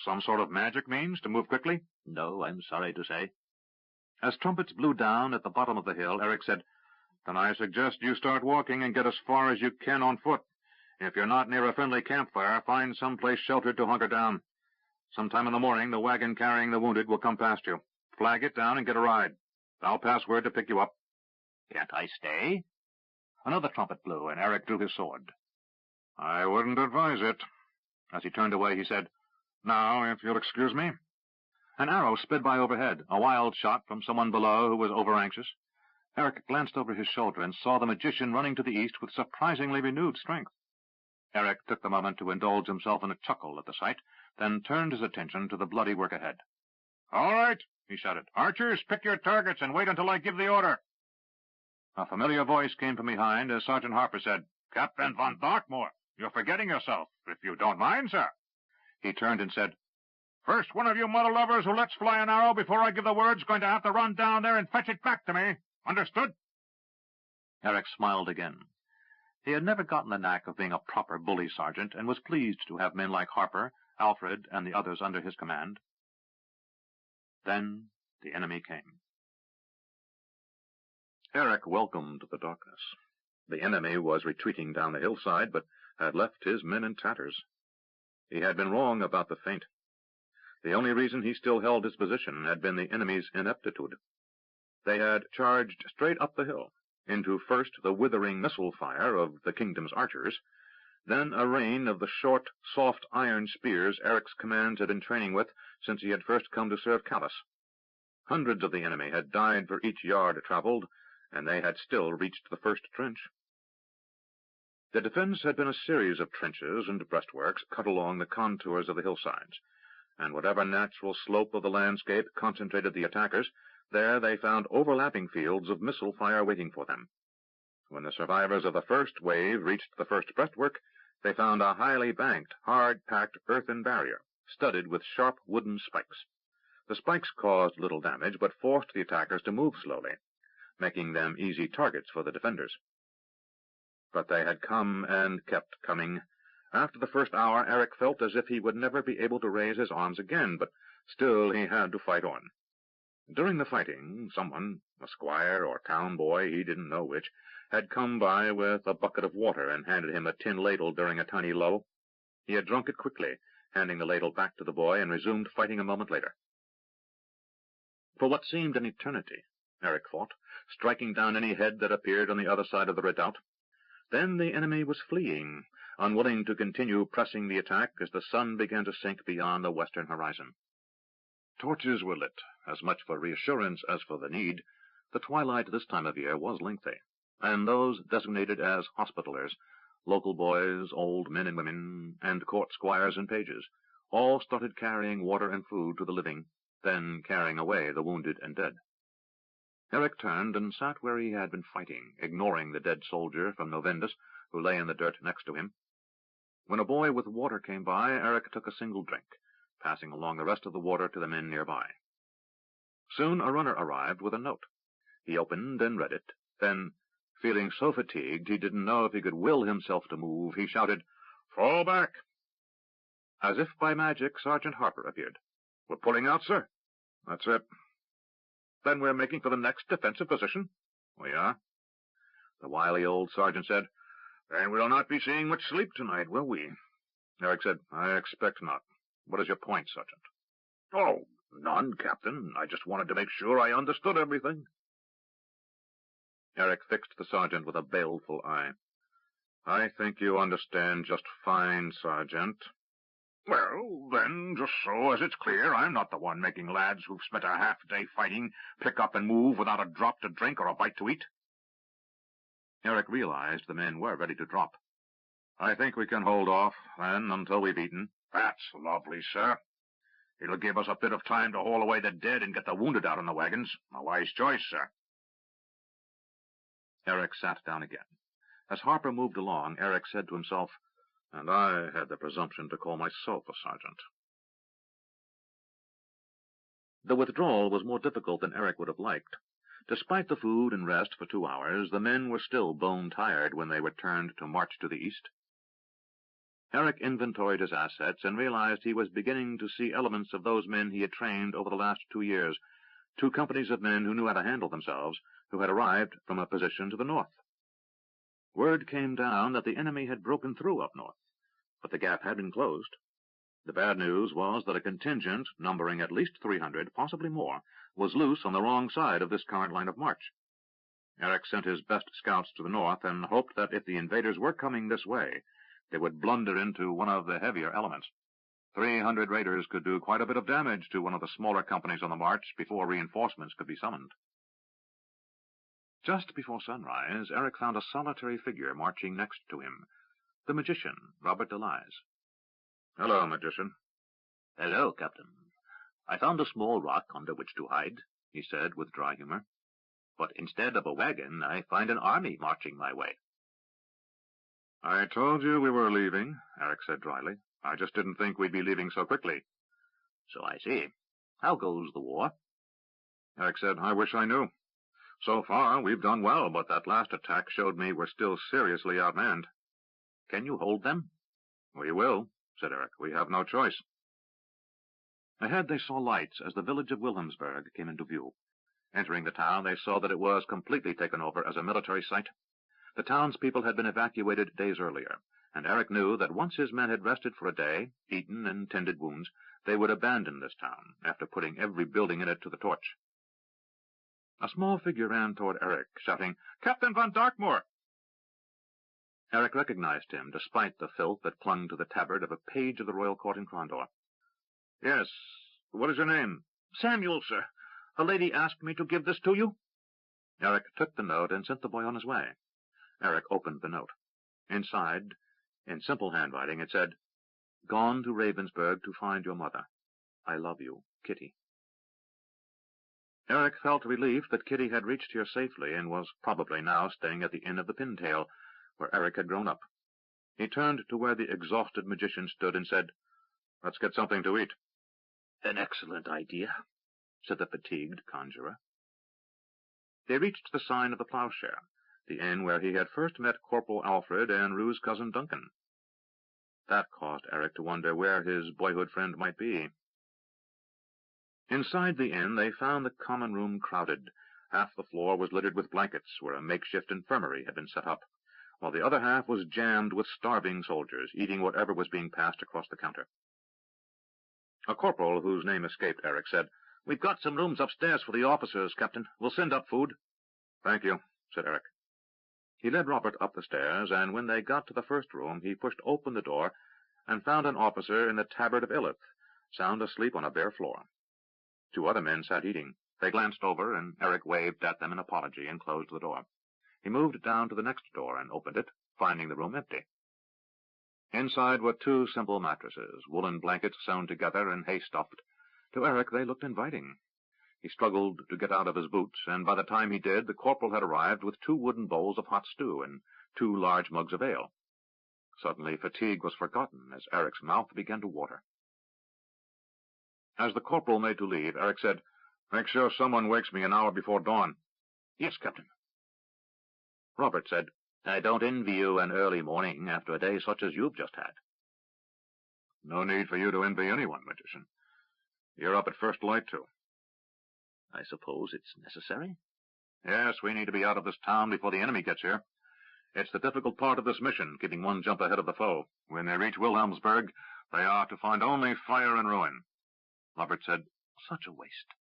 Speaker 2: "Some sort of magic means to move quickly?"
Speaker 1: "No, I'm sorry to say."
Speaker 2: As trumpets blew down at the bottom of the hill, Eric said, "Then I suggest you start walking and get as far as you can on foot. If you're not near a friendly campfire, find some place sheltered to hunker down. Sometime in the morning, the wagon carrying the wounded will come past you. Flag it down and get a ride. I'll pass word to pick you up."
Speaker 1: "Can't I stay?" Another trumpet blew, and Eric drew his sword.
Speaker 2: "I wouldn't advise it." As he turned away, he said, "Now, if you'll excuse me."
Speaker 1: An arrow sped by overhead, a wild shot from someone below who was over-anxious. Eric glanced over his shoulder and saw the magician running to the east with surprisingly renewed strength. Eric took the moment to indulge himself in a chuckle at the sight, then turned his attention to the bloody work ahead.
Speaker 2: "All right," he shouted. "Archers, pick your targets and wait until I give the order."
Speaker 1: A familiar voice came from behind as Sergeant Harper said,
Speaker 2: "Captain von Darkmoor, you're forgetting yourself, if you don't mind, sir."
Speaker 1: He turned and said,
Speaker 2: "First one of you mother lovers who lets fly an arrow before I give the word's going to have to run down there and fetch it back to me. Understood?"
Speaker 1: Eric smiled again. He had never gotten the knack of being a proper bully sergeant, and was pleased to have men like Harper, Alfred, and the others under his command. Then the enemy came. Eric welcomed the darkness. The enemy was retreating down the hillside, but had left his men in tatters. He had been wrong about the feint. The only reason he still held his position had been the enemy's ineptitude.
Speaker 2: They had charged straight up the hill, into first the withering missile fire of the kingdom's archers, then a rain of the short, soft iron spears Eric's commands had been training with since he had first come to serve Callus. Hundreds of the enemy had died for each yard traveled, and they had still reached the first trench. The defense had been a series of trenches and breastworks cut along the contours of the hillsides, and whatever natural slope of the landscape concentrated the attackers, there they found overlapping fields of missile fire waiting for them. When the survivors of the first wave reached the first breastwork, they found a highly banked, hard-packed earthen barrier, studded with sharp wooden spikes. The spikes caused little damage, but forced the attackers to move slowly, making them easy targets for the defenders. But they had come and kept coming. After the first hour, Eric felt as if he would never be able to raise his arms again, but still he had to fight on. During the fighting, someone, a squire or town boy, he didn't know which, had come by with a bucket of water and handed him a tin ladle during a tiny lull. He had drunk it quickly, handing the ladle back to the boy, and resumed fighting a moment later. For what seemed an eternity, Eric fought, striking down any head that appeared on the other side of the redoubt. Then the enemy was fleeing, unwilling to continue pressing the attack as the sun began to sink beyond the western horizon. Torches were lit, as much for reassurance as for the need. The twilight this time of year was lengthy, and those designated as hospitallers, local boys, old men and women, and court squires and pages, all started carrying water and food to the living, then carrying away the wounded and dead. Eric turned and sat where he had been fighting, ignoring the dead soldier from Novendus, who lay in the dirt next to him. When a boy with water came by, Eric took a single drink, passing along the rest of the water to the men nearby. Soon a runner arrived with a note. He opened and read it. Then, feeling so fatigued he didn't know if he could will himself to move, he shouted, "Fall back!" As if by magic, Sergeant Harper appeared. "We're pulling out, sir." "That's it." "Then we're making for the next defensive position?" "We are." The wily old sergeant said, "Then we'll not be seeing much sleep tonight, will we?" Eric said, "I expect not. What is your point, Sergeant?" "Oh, none, Captain. I just wanted to make sure I understood everything." Eric fixed the sergeant with a baleful eye. "I think you understand just fine, Sergeant." "Well, then, just so as it's clear, I'm not the one making lads who've spent a half-day fighting pick up and move without a drop to drink or a bite to eat." Eric realized the men were ready to drop. "I think we can hold off, then, until we've eaten." "That's lovely, sir. It'll give us a bit of time to haul away the dead and get the wounded out on the wagons. A wise choice, sir." Eric sat down again. As Harper moved along, Eric said to himself, "And I had the presumption to call myself a sergeant." The withdrawal was more difficult than Eric would have liked. Despite the food and rest for 2 hours, the men were still bone-tired when they returned to march to the east. Eric inventoried his assets and realized he was beginning to see elements of those men he had trained over the last 2 years, 2 companies of men who knew how to handle themselves, who had arrived from a position to the north. Word came down that the enemy had broken through up north, but the gap had been closed. The bad news was that a contingent, numbering at least 300, possibly more, was loose on the wrong side of this current line of march. Eric sent his best scouts to the north and hoped that if the invaders were coming this way, they would blunder into one of the heavier elements. 300 raiders could do quite a bit of damage to one of the smaller companies on the march before reinforcements could be summoned. Just before sunrise, Eric found a solitary figure marching next to him, the magician, Robert Delise. "Hello, magician." "Hello, Captain. I found a small rock under which to hide," he said with dry humor. "But instead of a wagon, I find an army marching my way." "I told you we were leaving," Eric said dryly. "I just didn't think we'd be leaving so quickly." "So I see. How goes the war?" Eric said, "I wish I knew. So far, we've done well, but that last attack showed me we're still seriously outmanned." "Can you hold them?" "We will," said Eric. "We have no choice." Ahead they saw lights as the village of Wilhelmsburg came into view. Entering the town, they saw that it was completely taken over as a military site. The townspeople had been evacuated days earlier, and Eric knew that once his men had rested for a day, eaten and tended wounds, they would abandon this town, after putting every building in it to the torch. A small figure ran toward Eric, shouting, "Captain von Darkmoor!" Eric recognized him, despite the filth that clung to the tabard of a page of the royal court in Crondor. "Yes. What is your name?" "Samuel, sir. A lady asked me to give this to you." Eric took the note and sent the boy on his way. Eric opened the note. Inside, in simple handwriting, it said, "Gone to Ravensburg to find your mother. I love you, Kitty." Eric felt relief that Kitty had reached here safely and was probably now staying at the Inn of the Pintail, where Eric had grown up. He turned to where the exhausted magician stood and said, "Let's get something to eat." "An excellent idea," said the fatigued conjurer. They reached the Sign of the Plowshare, the inn where he had first met Corporal Alfred and Rue's cousin Duncan. That caused Eric to wonder where his boyhood friend might be. Inside the inn they found the common room crowded. Half the floor was littered with blankets, where a makeshift infirmary had been set up, while the other half was jammed with starving soldiers, eating whatever was being passed across the counter. A corporal, whose name escaped Eric, said, "We've got some rooms upstairs for the officers, Captain. We'll send up food." "Thank you," said Eric. He led Robert up the stairs, and when they got to the first room, he pushed open the door and found an officer in the tabard of Illith, sound asleep on a bare floor. 2 other men sat eating. They glanced over, and Eric waved at them in apology and closed the door. He moved down to the next door and opened it, finding the room empty. Inside were 2 simple mattresses, woolen blankets sewn together and hay-stuffed. To Eric they looked inviting. He struggled to get out of his boots, and by the time he did, the corporal had arrived with 2 wooden bowls of hot stew and 2 large mugs of ale. Suddenly fatigue was forgotten as Eric's mouth began to water. As the corporal made to leave, Eric said, "Make sure someone wakes me an hour before dawn." "Yes, Captain." Robert said, "I don't envy you an early morning after a day such as you've just had." "No need for you to envy anyone, magician. You're up at first light, too." "I suppose it's necessary?" "Yes, we need to be out of this town before the enemy gets here. It's the difficult part of this mission, keeping one jump ahead of the foe. When they reach Wilhelmsburg, they are to find only fire and ruin." Robert said, "Such a waste."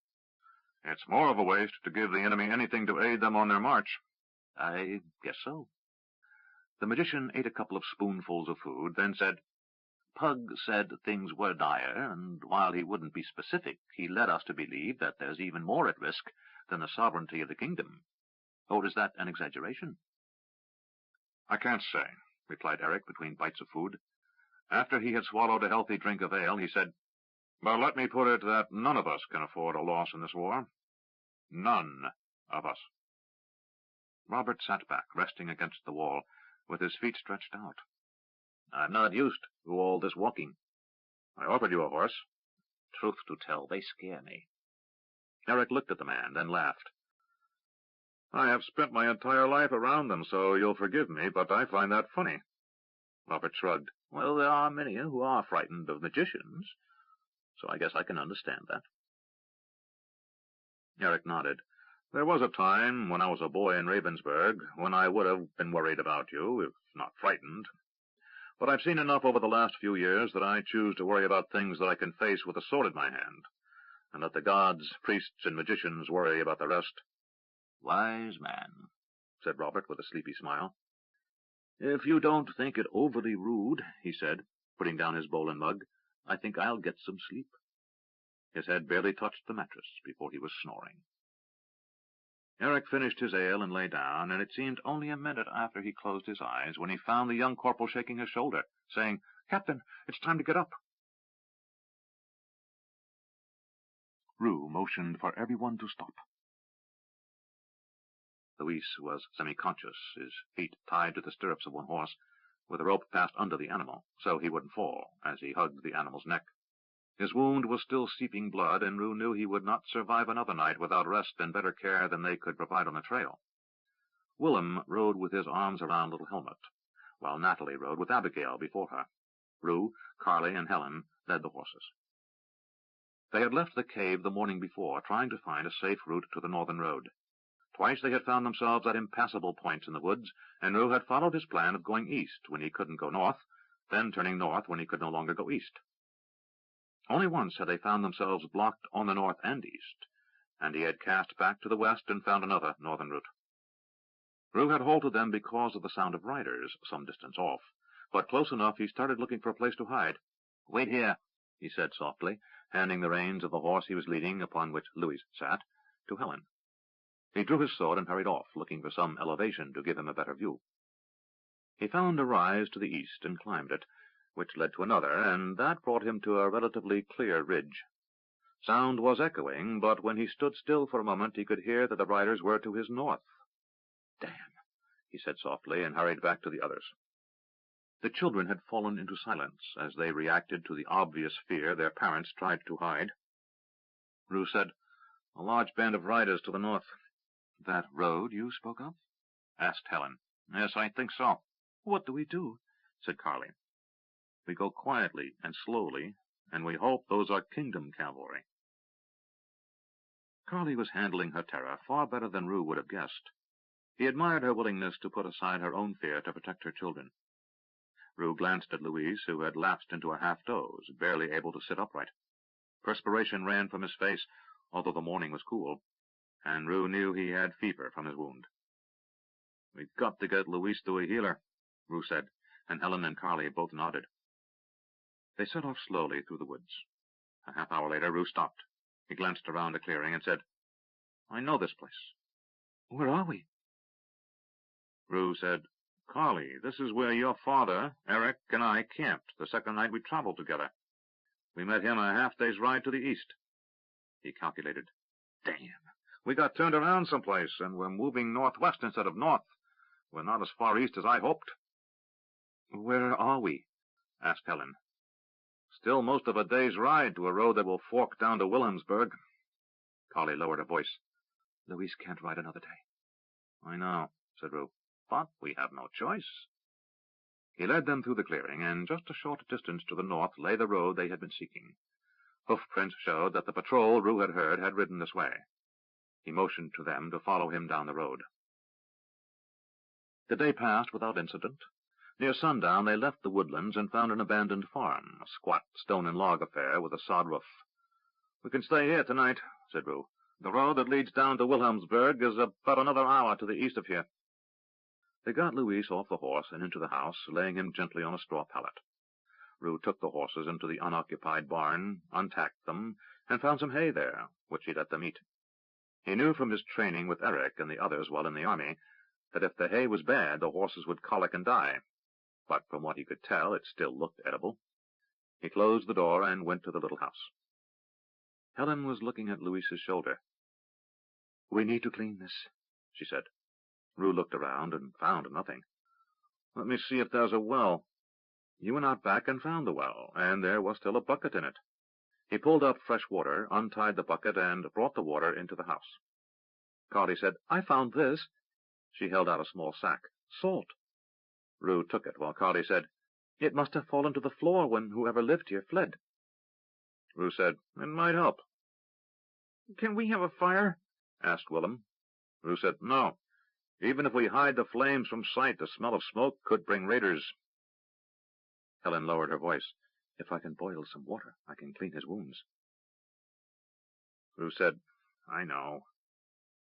Speaker 2: "It's more of a waste to give the enemy anything to aid them on their march." "I guess so." The magician ate a couple of spoonfuls of food, then said, "Pug said things were dire, and while he wouldn't be specific, he led us to believe that there's even more at risk than the sovereignty of the kingdom. Or is that an exaggeration?" "I can't say," replied Eric between bites of food. After he had swallowed a healthy drink of ale, he said, "But let me put it that none of us can afford a loss in this war. None of us." Robert sat back, resting against the wall, with his feet stretched out. "I'm not used to all this walking." "I offered you a horse." "Truth to tell, they scare me." Eric looked at the man, then laughed. "I have spent my entire life around them, so you'll forgive me, but I find that funny." Robert shrugged. "Well, there are many who are frightened of magicians, so I guess I can understand that." Eric nodded. "There was a time, when I was a boy in Ravensburg, when I would have been worried about you, if not frightened. But I've seen enough over the last few years that I choose to worry about things that I can face with a sword in my hand, and let the gods, priests, and magicians worry about the rest." "Wise man," said Robert with a sleepy smile. "If you don't think it overly rude," he said, putting down his bowl and mug, "I think I'll get some sleep." His head barely touched the mattress before he was snoring. Eric finished his ale and lay down, and it seemed only a minute after he closed his eyes when he found the young corporal shaking his shoulder, saying, "Captain, it's time to get up." Rue motioned for everyone to stop. Luis was semi-conscious, his feet tied to the stirrups of one horse, with a rope passed under the animal, so he wouldn't fall, as he hugged the animal's neck. His wound was still seeping blood, and Rue knew he would not survive another night without rest and better care than they could provide on the trail. Willem rode with his arms around little Helmut, while Natalie rode with Abigail before her. Rue, Carly, and Helen led the horses. They had left the cave the morning before, trying to find a safe route to the northern road. Twice they had found themselves at impassable points in the woods, and Rue had followed his plan of going east when he couldn't go north, then turning north when he could no longer go east. Only once had they found themselves blocked on the north and east, and he had cast back to the west and found another northern route. Rue had halted them because of the sound of riders some distance off, but close enough he started looking for a place to hide. "Wait here," he said softly, handing the reins of the horse he was leading, upon which Louise sat, to Helen. He drew his sword and hurried off, looking for some elevation to give him a better view. He found a rise to the east and climbed it, which led to another, and that brought him to a relatively clear ridge. Sound was echoing, but when he stood still for a moment he could hear that the riders were to his north. "Damn," he said softly, and hurried back to the others. The children had fallen into silence as they reacted to the obvious fear their parents tried to hide. Rue said, "A large band of riders to the north." "That road you spoke of?" asked Helen. "Yes, I think so." "What do we do?" said Carly. "We go quietly and slowly, and we hope those are kingdom cavalry." Carly was handling her terror far better than Rue would have guessed. He admired her willingness to put aside her own fear to protect her children. Rue glanced at Louise, who had lapsed into a half-doze, barely able to sit upright. Perspiration ran from his face, although the morning was cool, and Rue knew he had fever from his wound. "We've got to get Louise to a healer," Rue said, and Helen and Carly both nodded. They set off slowly through the woods. A half-hour later, Rue stopped. He glanced around a clearing and said, "I know this place." "Where are we?" Rue said, "Carly, this is where your father, Eric, and I camped the second night we traveled together. We met him a half-day's ride to the east." He calculated. "Damn, we got turned around someplace, and we're moving northwest instead of north. We're not as far east as I hoped." "Where are we?" asked Helen. "Still most of a day's ride to a road that will fork down to Wilhelmsburg." Carly lowered her voice. "Louise can't ride another day." "I know," said Rue, "but we have no choice." He led them through the clearing, and just a short distance to the north lay the road they had been seeking. Hoof-prints showed that the patrol Rue had heard had ridden this way. He motioned to them to follow him down the road. The day passed without incident. Near sundown they left the woodlands and found an abandoned farm, a squat stone-and-log affair with a sod roof. "We can stay here tonight," said Rue. "The road that leads down to Wilhelmsburg is about another hour to the east of here." They got Louise off the horse and into the house, laying him gently on a straw pallet. Rue took the horses into the unoccupied barn, untacked them, and found some hay there, which he let them eat. He knew from his training with Eric and the others while in the army that if the hay was bad, the horses would colic and die. But from what he could tell, it still looked edible. He closed the door and went to the little house. Helen was looking at Louise's shoulder. "We need to clean this," she said. Rue looked around and found nothing. "Let me see if there's a well." He went out back and found the well, and there was still a bucket in it. He pulled up fresh water, untied the bucket, and brought the water into the house. Carly said, "I found this." She held out a small sack. "Salt." Rue took it, while Carly said, "It must have fallen to the floor when whoever lived here fled." Rue said, "It might help." "Can we have a fire?" asked Willem. Rue said, "No. Even if we hide the flames from sight, the smell of smoke could bring raiders." Helen lowered her voice. "If I can boil some water, I can clean his wounds." Rue said, "I know."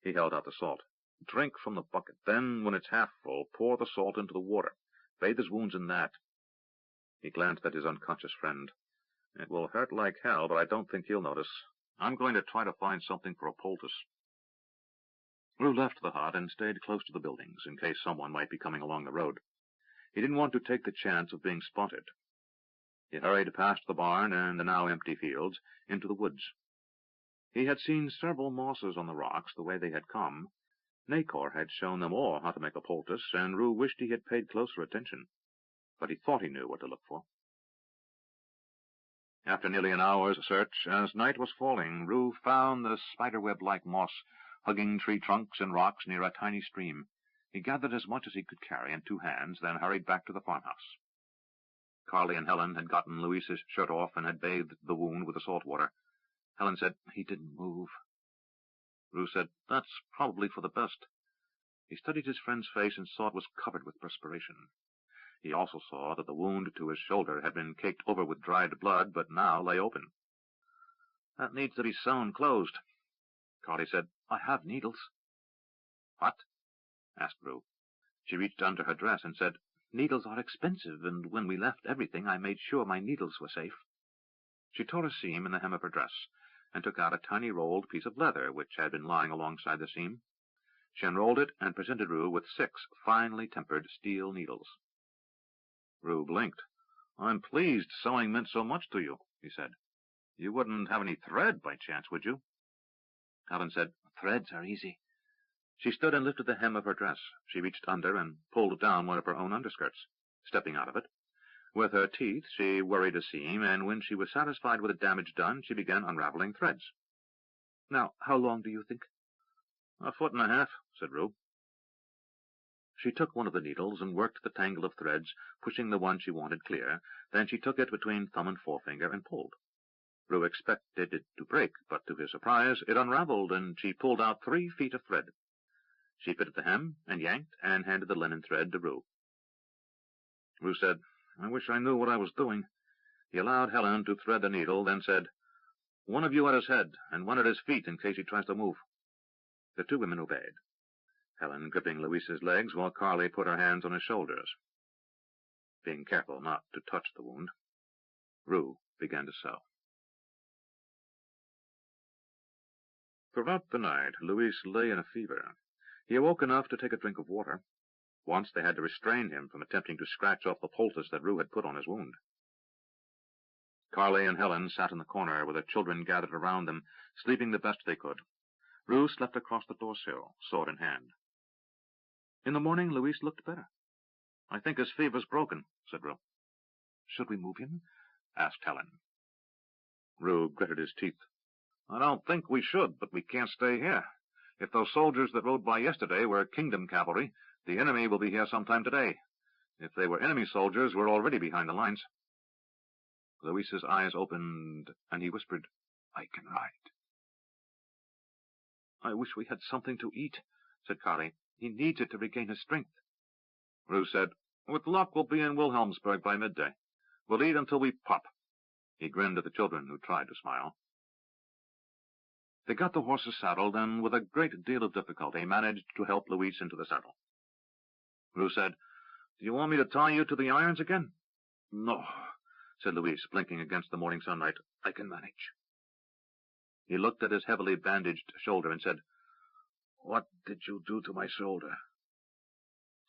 Speaker 2: He held out the salt. "Drink from the bucket. Then, when it's half full, pour the salt into the water. Bathe his wounds in that." He glanced at his unconscious friend. "It will hurt like hell, but I don't think he'll notice. I'm going to try to find something for a poultice." Rue left the hut and stayed close to the buildings, in case someone might be coming along the road. He didn't want to take the chance of being spotted. He hurried past the barn and the now empty fields, into the woods. He had seen several mosses on the rocks the way they had come. Nacor had shown them all how to make a poultice, and Rue wished he had paid closer attention, but he thought he knew what to look for. After nearly an hour's search, as night was falling, Rue found the spiderweb-like moss hugging tree trunks and rocks near a tiny stream. He gathered as much as he could carry in 2 hands, then hurried back to the farmhouse. Carly and Helen had gotten Louise's shirt off and had bathed the wound with the salt water. Helen said, "He didn't move." Rue said, "That's probably for the best." He studied his friend's face and saw it was covered with perspiration. He also saw that the wound to his shoulder had been caked over with dried blood, but now lay open. "That needs to be sewn closed." Carly said, "I have needles." "What?" asked Rue. She reached under her dress and said, "Needles are expensive, and when we left everything, I made sure my needles were safe." She tore a seam in the hem of her dress, and took out a tiny rolled piece of leather which had been lying alongside the seam. She unrolled it and presented Rue with 6 finely tempered steel needles. Rue blinked. "I'm pleased sewing meant so much to you," he said. "You wouldn't have any thread by chance, would you?" Helen said, "Threads are easy." She stood and lifted the hem of her dress. She reached under and pulled down one of her own underskirts, stepping out of it. With her teeth she worried a seam, and when she was satisfied with the damage done, she began unraveling threads. "Now, how long do you think?" "1.5 feet," said Rue. She took one of the needles and worked the tangle of threads, pushing the one she wanted clear. Then she took it between thumb and forefinger and pulled. Rue expected it to break, but to his surprise it unraveled, and she pulled out 3 feet of thread. She fitted the hem and yanked and handed the linen thread to Rue. Rue said, "I wish I knew what I was doing." He allowed Helen to thread the needle, then said, "One of you at his head, and one at his feet in case he tries to move." The 2 women obeyed, Helen gripping Louise's legs while Carly put her hands on his shoulders, being careful not to touch the wound. Rue began to sew. Throughout the night, Louise lay in a fever. He awoke enough to take a drink of water. Once they had to restrain him from attempting to scratch off the poultice that Rue had put on his wound. Carly and Helen sat in the corner with the children gathered around them, sleeping the best they could. Rue slept across the door-sill, sword in hand. In the morning, Louise looked better. "I think his fever's broken," said Rue. "Should we move him?" asked Helen. Rue gritted his teeth. "I don't think we should, but we can't stay here. If those soldiers that rode by yesterday were Kingdom cavalry, the enemy will be here sometime today. If they were enemy soldiers, we're already behind the lines." Louise's eyes opened, and he whispered, "I can ride." "I wish we had something to eat," said Carly. "He needs it to regain his strength." Rue said, "With luck, we'll be in Wilhelmsburg by midday. We'll eat until we pop." He grinned at the children, who tried to smile. They got the horses saddled, and with a great deal of difficulty managed to help Louise into the saddle. Rue said, "Do you want me to tie you to the irons again?" "No," said Louise, blinking against the morning sunlight. "I can manage." He looked at his heavily bandaged shoulder and said, "What did you do to my shoulder?"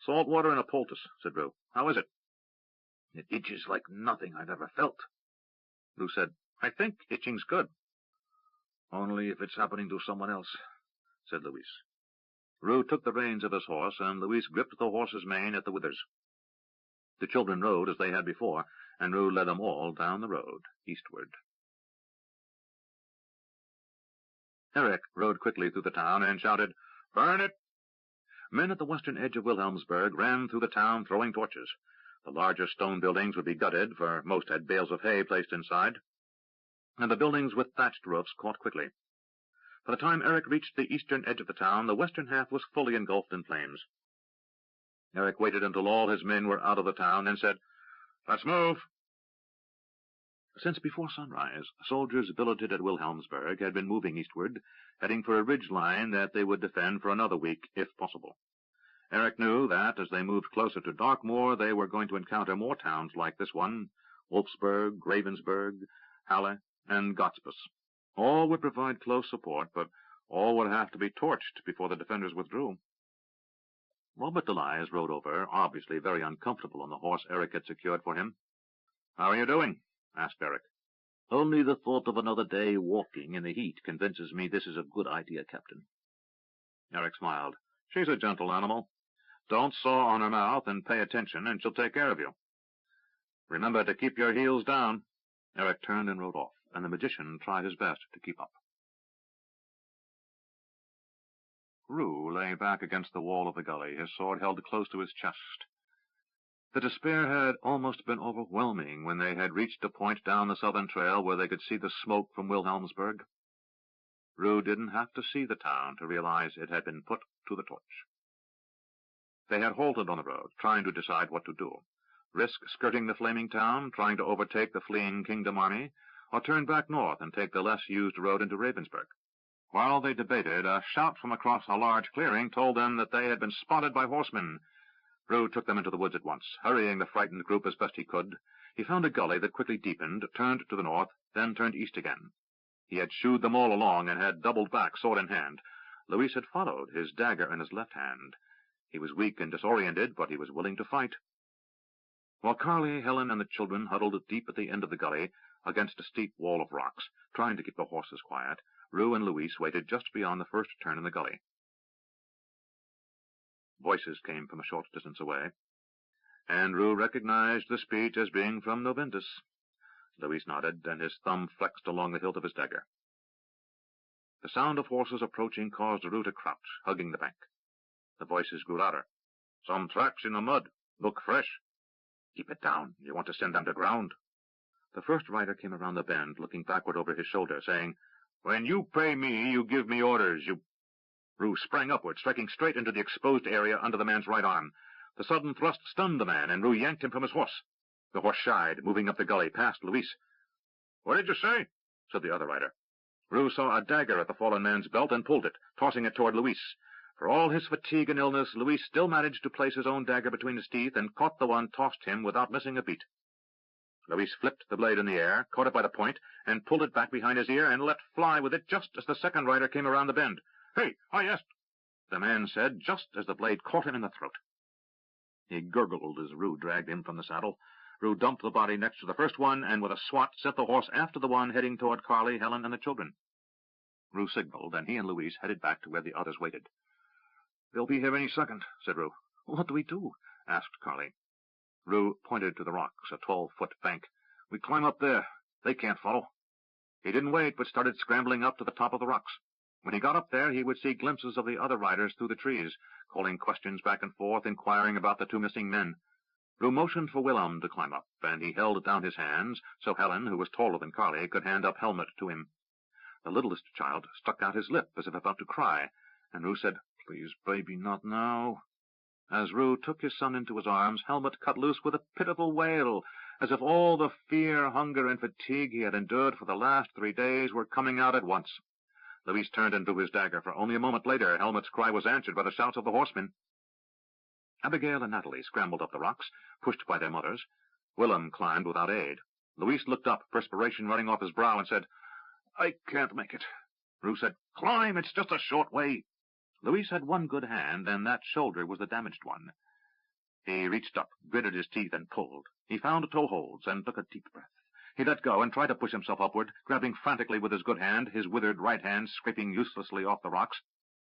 Speaker 2: "Salt water and a poultice," said Rue. "How is it?" "It itches like nothing I've ever felt." Rue said, "I think itching's good." "Only if it's happening to someone else," said Louise. Rue took the reins of his horse, and Louise gripped the horse's mane at the withers. The children rode as they had before, and Rue led them all down the road, eastward. Eric rode quickly through the town and shouted, "Burn it!" Men at the western edge of Wilhelmsburg ran through the town throwing torches. The larger stone buildings would be gutted, for most had bales of hay placed inside, and the buildings with thatched roofs caught quickly. By the time Eric reached the eastern edge of the town, the western half was fully engulfed in flames. Eric waited until all his men were out of the town, then said, "Let's move." Since before sunrise, soldiers billeted at Wilhelmsburg had been moving eastward, heading for a ridge line that they would defend for another week, if possible. Eric knew that, as they moved closer to Darkmoor, they were going to encounter more towns like this one, Wolfsburg, Ravensburg, Halle, and Gotspus. All would provide close support, but all would have to be torched before the defenders withdrew. Robert Delias rode over, obviously very uncomfortable on the horse Eric had secured for him. "How are you doing?" asked Eric. "Only the thought of another day walking in the heat convinces me this is a good idea, Captain." Eric smiled. "She's a gentle animal. Don't saw on her mouth and pay attention, and she'll take care of you. Remember to keep your heels down." Eric turned and rode off, and the magician tried his best to keep up. Rue lay back against the wall of the gully, his sword held close to his chest. The despair had almost been overwhelming when they had reached a point down the southern trail where they could see the smoke from Wilhelmsburg. Rue didn't have to see the town to realize it had been put to the torch. They had halted on the road, trying to decide what to do. Risk skirting the flaming town, trying to overtake the fleeing Kingdom army, or turn back north and take the less used road into Ravensburg. While they debated, a shout from across a large clearing told them that they had been spotted by horsemen. Rue took them into the woods at once. Hurrying the frightened group as best he could, he found a gully that quickly deepened, turned to the north, then turned east again. He had shooed them all along and had doubled back, sword in hand. Luis had followed, his dagger in his left hand. He was weak and disoriented, but he was willing to fight. While Carly, Helen, and the children huddled deep at the end of the gully, against a steep wall of rocks, trying to keep the horses quiet, Rue and Luis waited just beyond the first turn in the gully. Voices came from a short distance away, and Rue recognized the speech as being from Novindus. Luis nodded, and his thumb flexed along the hilt of his dagger. The sound of horses approaching caused Rue to crouch, hugging the bank. The voices grew louder. "Some tracks in the mud. Look fresh." "Keep it down. You want to send them to ground." The first rider came around the bend, looking backward over his shoulder, saying, "When you pay me, you give me orders, you—" Rue sprang upward, striking straight into the exposed area under the man's right arm. The sudden thrust stunned the man, and Rue yanked him from his horse. The horse shied, moving up the gully past Luis. "What did you say?" said the other rider. Rue saw a dagger at the fallen man's belt and pulled it, tossing it toward Luis. For all his fatigue and illness, Luis still managed to place his own dagger between his teeth and caught the one tossed him without missing a beat. Luis flipped the blade in the air, caught it by the point, and pulled it back behind his ear and let fly with it just as the second rider came around the bend. "Hey, I asked," the man said, just as the blade caught him in the throat. He gurgled as Rue dragged him from the saddle. Rue dumped the body next to the first one, and with a swat sent the horse after the one heading toward Carly, Helen, and the children. Rue signaled, and he and Luis headed back to where the others waited. "They'll be here any second," said Rue. "What do we do?" asked Carly. Rue pointed to the rocks, a 12-foot bank. "We climb up there. They can't follow." He didn't wait, but started scrambling up to the top of the rocks. When he got up there, he would see glimpses of the other riders through the trees, calling questions back and forth, inquiring about the two missing men. Rue motioned for Willem to climb up, and he held down his hands so Helen, who was taller than Carly, could hand up Helmut to him. The littlest child stuck out his lip as if about to cry, and Rue said, "Please, baby, not now." As Rue took his son into his arms, Helmut cut loose with a pitiful wail, as if all the fear, hunger, and fatigue he had endured for the last 3 days were coming out at once. Luis turned and drew his dagger, for only a moment later Helmut's cry was answered by the shouts of the horsemen. Abigail and Natalie scrambled up the rocks, pushed by their mothers. Willem climbed without aid. Luis looked up, perspiration running off his brow, and said, "I can't make it." Rue said, "Climb, it's just a short way." Luis had one good hand, and that shoulder was the damaged one. He reached up, gritted his teeth, and pulled. He found toe-holds and took a deep breath. He let go and tried to push himself upward, grabbing frantically with his good hand, his withered right hand scraping uselessly off the rocks.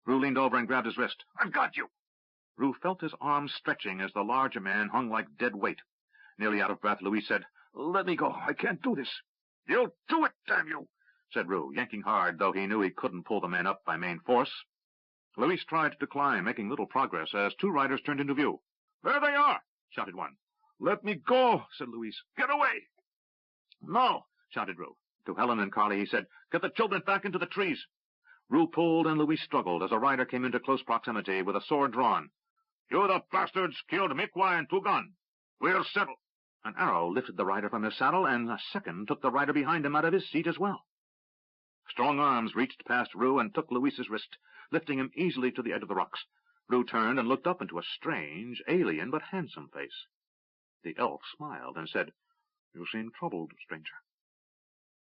Speaker 2: Rue leaned over and grabbed his wrist. "I've got you!" Rue felt his arms stretching as the larger man hung like dead weight. Nearly out of breath, Luis said, "Let me go. I can't do this." "You'll do it, damn you!" said Rue, yanking hard, though he knew he couldn't pull the man up by main force. Luis tried to climb, making little progress, as 2 riders turned into view. "There they are!" shouted one. "Let me go!" said Luis. "Get away!" "No!" shouted Rue. To Helen and Carly he said, "Get the children back into the trees." Rue pulled, and Luis struggled as a rider came into close proximity with a sword drawn. "You the bastards killed Mikwa and Tugan. We'll settle." An arrow lifted the rider from his saddle, and a second took the rider behind him out of his seat as well. Strong arms reached past Rue and took Luis's wrist, lifting him easily to the edge of the rocks. Rue turned and looked up into a strange, alien, but handsome face. The elf smiled and said, "You seem troubled, stranger."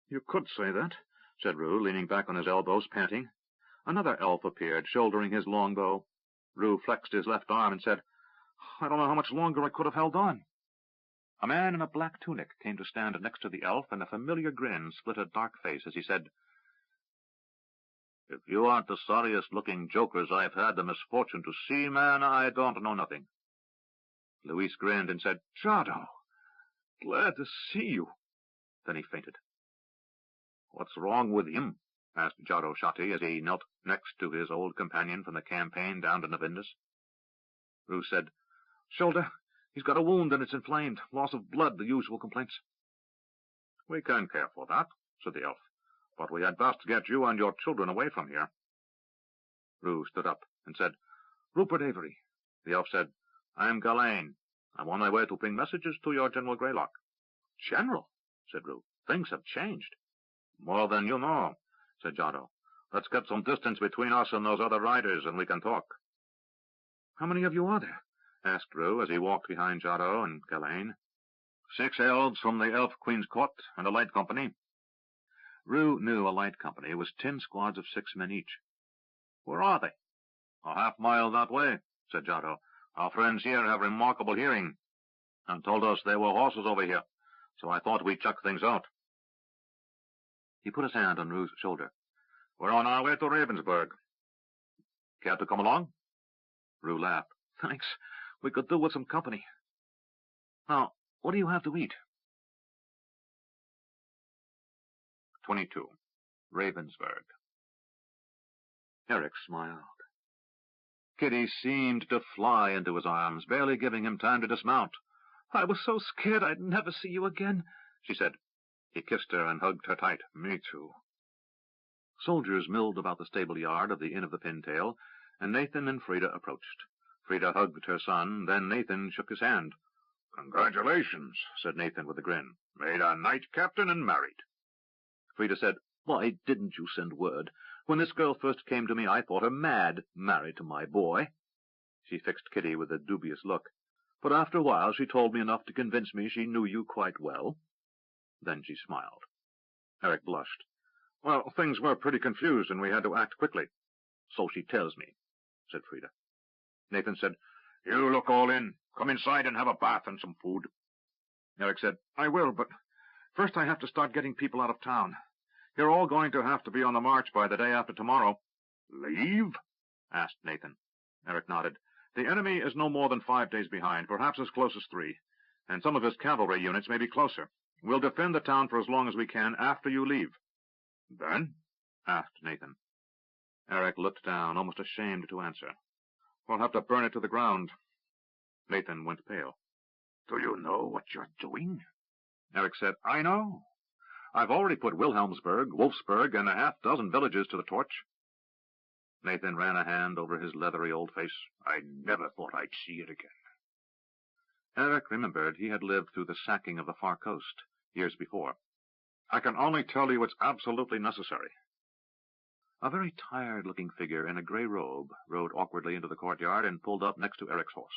Speaker 2: "You could say that," said Rue, leaning back on his elbows, panting. Another elf appeared, shouldering his longbow. Rue flexed his left arm and said, "I don't know how much longer I could have held on." A man in a black tunic came to stand next to the elf, and a familiar grin split a dark face as he said, "If you aren't the sorriest-looking jokers I've had the misfortune to see, man, I don't know nothing." Luis grinned and said, "Giotto, glad to see you." Then he fainted. "What's wrong with him?" asked Giotto Shatti as he knelt next to his old companion from the campaign down to Navindus. Rue said, "Shoulder. He's got a wound and it's inflamed. Loss of blood, the usual complaints." "We can care for that," said the elf. "But we had best get you and your children away from here." Rue stood up and said, "Rupert Avery." The elf said, "I'm Ghislaine. I'm on my way to bring messages to your General Greylock." "General," said Rue, "things have changed." "More than you know," said Giotto. Let's get some distance between us and those other riders, and we can talk.
Speaker 3: How many of you are there?
Speaker 2: Asked Rue as he walked behind Giotto and Ghislaine. 6 elves from the Elf Queen's Court and a light company. Rue knew a light company was 10 squads of 6 men each.
Speaker 3: Where are they?
Speaker 2: A half-mile that way, said Giotto. Our friends here have remarkable hearing, and told us there were horses over here, so I thought we'd check things out.
Speaker 1: He put his hand on Rue's shoulder.
Speaker 2: We're on our way to Ravensburg. Care to come along?
Speaker 1: Rue laughed.
Speaker 3: Thanks. We could do with some company.
Speaker 1: Now, what do you have to eat?
Speaker 2: 22. Ravensburg.
Speaker 1: Eric smiled.
Speaker 2: Kitty seemed to fly into his arms, barely giving him time to dismount.
Speaker 3: I was so scared I'd never see you again, she said.
Speaker 2: He kissed her and hugged her tight.
Speaker 3: Me too.
Speaker 1: Soldiers milled about the stable yard of the Inn of the Pintail, and Nathan and Frida approached.
Speaker 2: Frida hugged her son, then Nathan shook his hand. Congratulations, said Nathan with a grin. Made a knight captain and married.
Speaker 1: Frida said, Why didn't you send word? When this girl first came to me, I thought her mad, married to my boy. She fixed Kitty with a dubious look. But after a while she told me enough to convince me she knew you quite well. Then she smiled.
Speaker 2: Eric blushed. Well, things were pretty confused, and we had to act quickly.
Speaker 1: So she tells me, said Frida.
Speaker 2: Nathan said, You look all in. Come inside and have a bath and some food.
Speaker 3: Eric said, I will, but first I have to start getting people out of town. You're all going to have to be on the march by the day after tomorrow.
Speaker 2: Leave?
Speaker 3: Asked Nathan. Eric nodded. The enemy is no more than 5 days behind, perhaps as close as 3, and some of his cavalry units may be closer. We'll defend the town for as long as we can after you leave.
Speaker 2: Then?
Speaker 3: Asked Nathan. Eric looked down, almost ashamed to answer. We'll have to burn it to the ground. Nathan went pale.
Speaker 2: Do you know what you're doing?
Speaker 3: Eric said,
Speaker 2: I know. I've already put Wilhelmsburg, Wolfsburg, and a half-dozen villages to the torch.
Speaker 3: Nathan ran a hand over his leathery old face.
Speaker 2: I never thought I'd see it again.
Speaker 1: Eric remembered he had lived through the sacking of the far coast years before.
Speaker 2: I can only tell you it's absolutely necessary.
Speaker 1: A very tired-looking figure in a grey robe rode awkwardly into the courtyard and pulled up next to Eric's horse.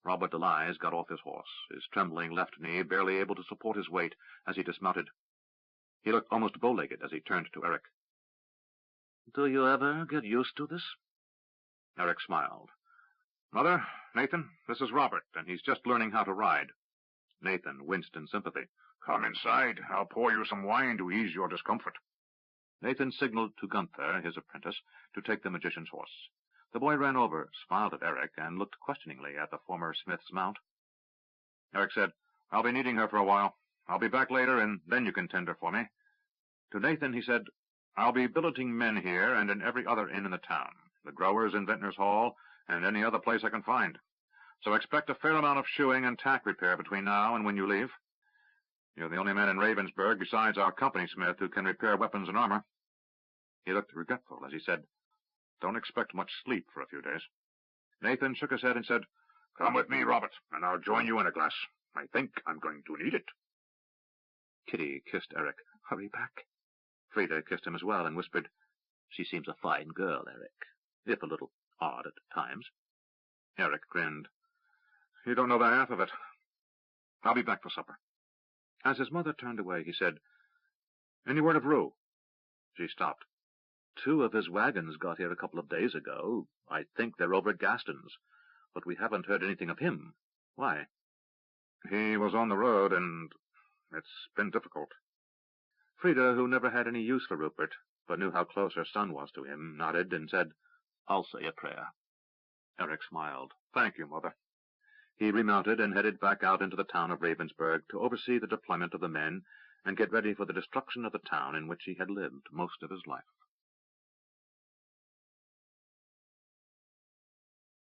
Speaker 1: Robert Delise got off his horse, his trembling left knee barely able to support his weight as he dismounted. He looked almost bow-legged as he turned to Eric.
Speaker 3: Do you ever get used to this?
Speaker 1: Eric smiled.
Speaker 2: Mother, Nathan, this is Robert, and he's just learning how to ride.
Speaker 1: Nathan winced in sympathy.
Speaker 2: Come inside. I'll pour you some wine to ease your discomfort.
Speaker 1: Nathan signaled to Gunther, his apprentice, to take the magician's horse. The boy ran over, smiled at Eric, and looked questioningly at the former smith's mount.
Speaker 2: Eric said, I'll be needing her for a while. I'll be back later, and then you can tend her for me. To Nathan he said, I'll be billeting men here and in every other inn in the town, the Growers in Vintner's Hall, and any other place I can find. So expect a fair amount of shoeing and tack repair between now and when you leave. You're the only man in Ravensburg besides our company smith who can repair weapons and armor. He looked regretful as he said, Don't expect much sleep for a few days. Nathan shook his head and said, Come with me, Robert, and I'll join you in a glass. I think I'm going to need it.
Speaker 1: Kitty kissed Eric. Hurry back. Frida kissed him as well and whispered, She seems a fine girl, Eric, if a little odd at times.
Speaker 2: Eric grinned. You don't know the half of it. I'll be back for supper.
Speaker 1: As his mother turned away, he said,
Speaker 2: Any word of Rue?
Speaker 1: She stopped. 2 of his wagons got here a couple of days ago. I think they're over at Gaston's, but we haven't heard anything of him. Why?
Speaker 2: He was on the road, and it's been difficult.
Speaker 1: Frida, who never had any use for Rupert, but knew how close her son was to him, nodded and said, I'll say a prayer.
Speaker 2: Eric smiled. Thank you, Mother.
Speaker 1: He remounted and headed back out into the town of Ravensburg to oversee the deployment of the men and get ready for the destruction of the town in which he had lived most of his life.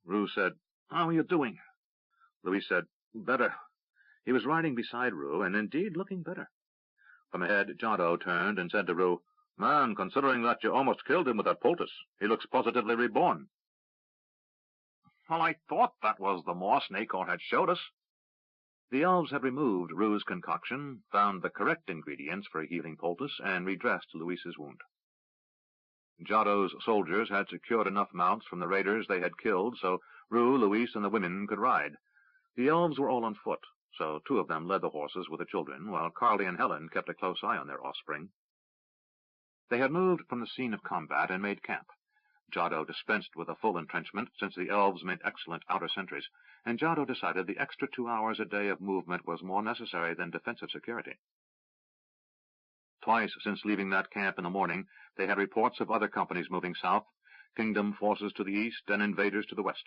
Speaker 1: Rue said, How are you doing? Louis said, Better. He was riding beside Rue, and indeed looking better. From ahead, Giotto turned and said to Rue, Man, considering that you almost killed him with that poultice, he looks positively reborn.
Speaker 2: Well, I thought that was the moss Nacor had showed us.
Speaker 1: The elves had removed Rue's concoction, found the correct ingredients for a healing poultice, and redressed Louis's wound.
Speaker 2: Giotto's soldiers had secured enough mounts from the raiders they had killed, so Rue, Louise, and the women could ride. The elves were all on foot, so 2 of them led the horses with the children, while Carly and Helen kept a close eye on their offspring. They had moved from the scene of combat and made camp. Giotto dispensed with a full entrenchment, since the elves made excellent outer sentries, and Giotto decided the extra 2 hours a day of movement was more necessary than defensive security. Twice since leaving that camp in the morning, they had reports of other companies moving south, kingdom forces to the east and invaders to the west.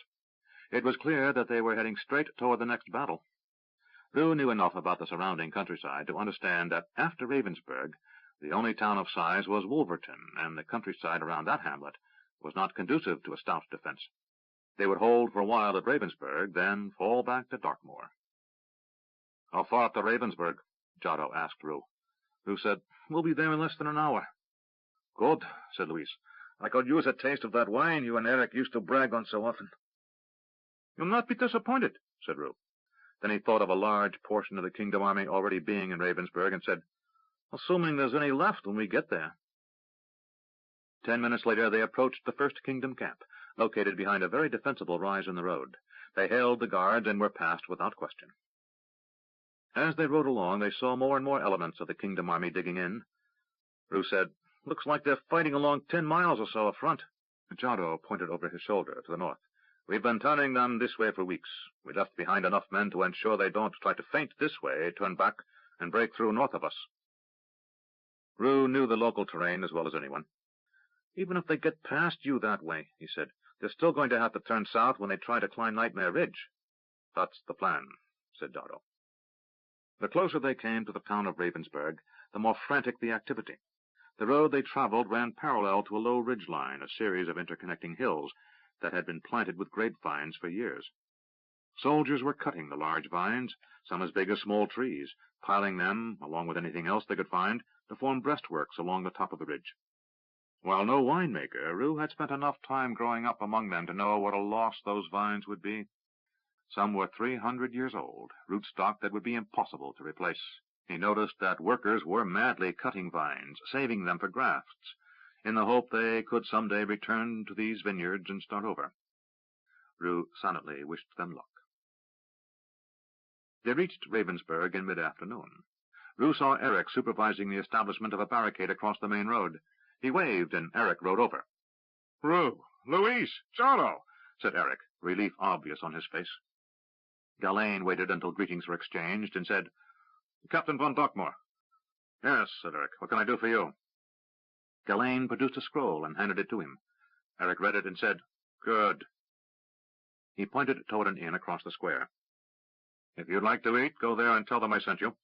Speaker 2: It was clear that they were heading straight toward the next battle. Rue knew enough about the surrounding countryside to understand that after Ravensburg, the only town of size was Wolverton, and the countryside around that hamlet was not conducive to a stout defense. They would hold for a while at Ravensburg, then fall back to Dartmoor. "How far to Ravensburg?" Giotto asked Rue. Rue said, "We'll be there in less than an hour." "Good," said Louise. "I could use a taste of that wine you and Eric used to brag on so often." "You'll not be disappointed," said Rue. Then he thought of a large portion of the kingdom army already being in Ravensburg and said, "Assuming there's any left when we get there." 10 minutes later they approached the first kingdom camp, located behind a very defensible rise in the road. They hailed the guards and were passed without question. As they rode along, they saw more and more elements of the kingdom army digging in. Rue said, "Looks like they're fighting along 10 miles or so up front." Giotto pointed over his shoulder to the north. "We've been turning them this way for weeks. We left behind enough men to ensure they don't try to feint this way, turn back, and break through north of us." Rue knew the local terrain as well as anyone. "Even if they get past you that way," he said, "they're still going to have to turn south when they try to climb Nightmare Ridge." "That's the plan," said Giotto. The closer they came to the town of Ravensburg, the more frantic the activity. The road they traveled ran parallel to a low ridge line, a series of interconnecting hills that had been planted with grapevines for years. Soldiers were cutting the large vines, some as big as small trees, piling them, along with anything else they could find, to form breastworks along the top of the ridge. While no winemaker, Rue had spent enough time growing up among them to know what a loss those vines would be. Some were 300 years old, rootstock that would be impossible to replace. He noticed that workers were madly cutting vines, saving them for grafts, in the hope they could someday return to these vineyards and start over. Rue silently wished them luck. They reached Ravensburg in mid-afternoon. Rue saw Eric supervising the establishment of a barricade across the main road. He waved, and Eric rode over. "Rue, Louise, Giotto," said Eric, relief obvious on his face. Ghislaine waited until greetings were exchanged and said, "Captain von Dartmoor." "Yes," said Eric. "What can I do for you?" Ghislaine produced a scroll and handed it to him. Eric read it and said, "Good." He pointed toward an inn across the square. "If you'd like to eat, go there and tell them I sent you."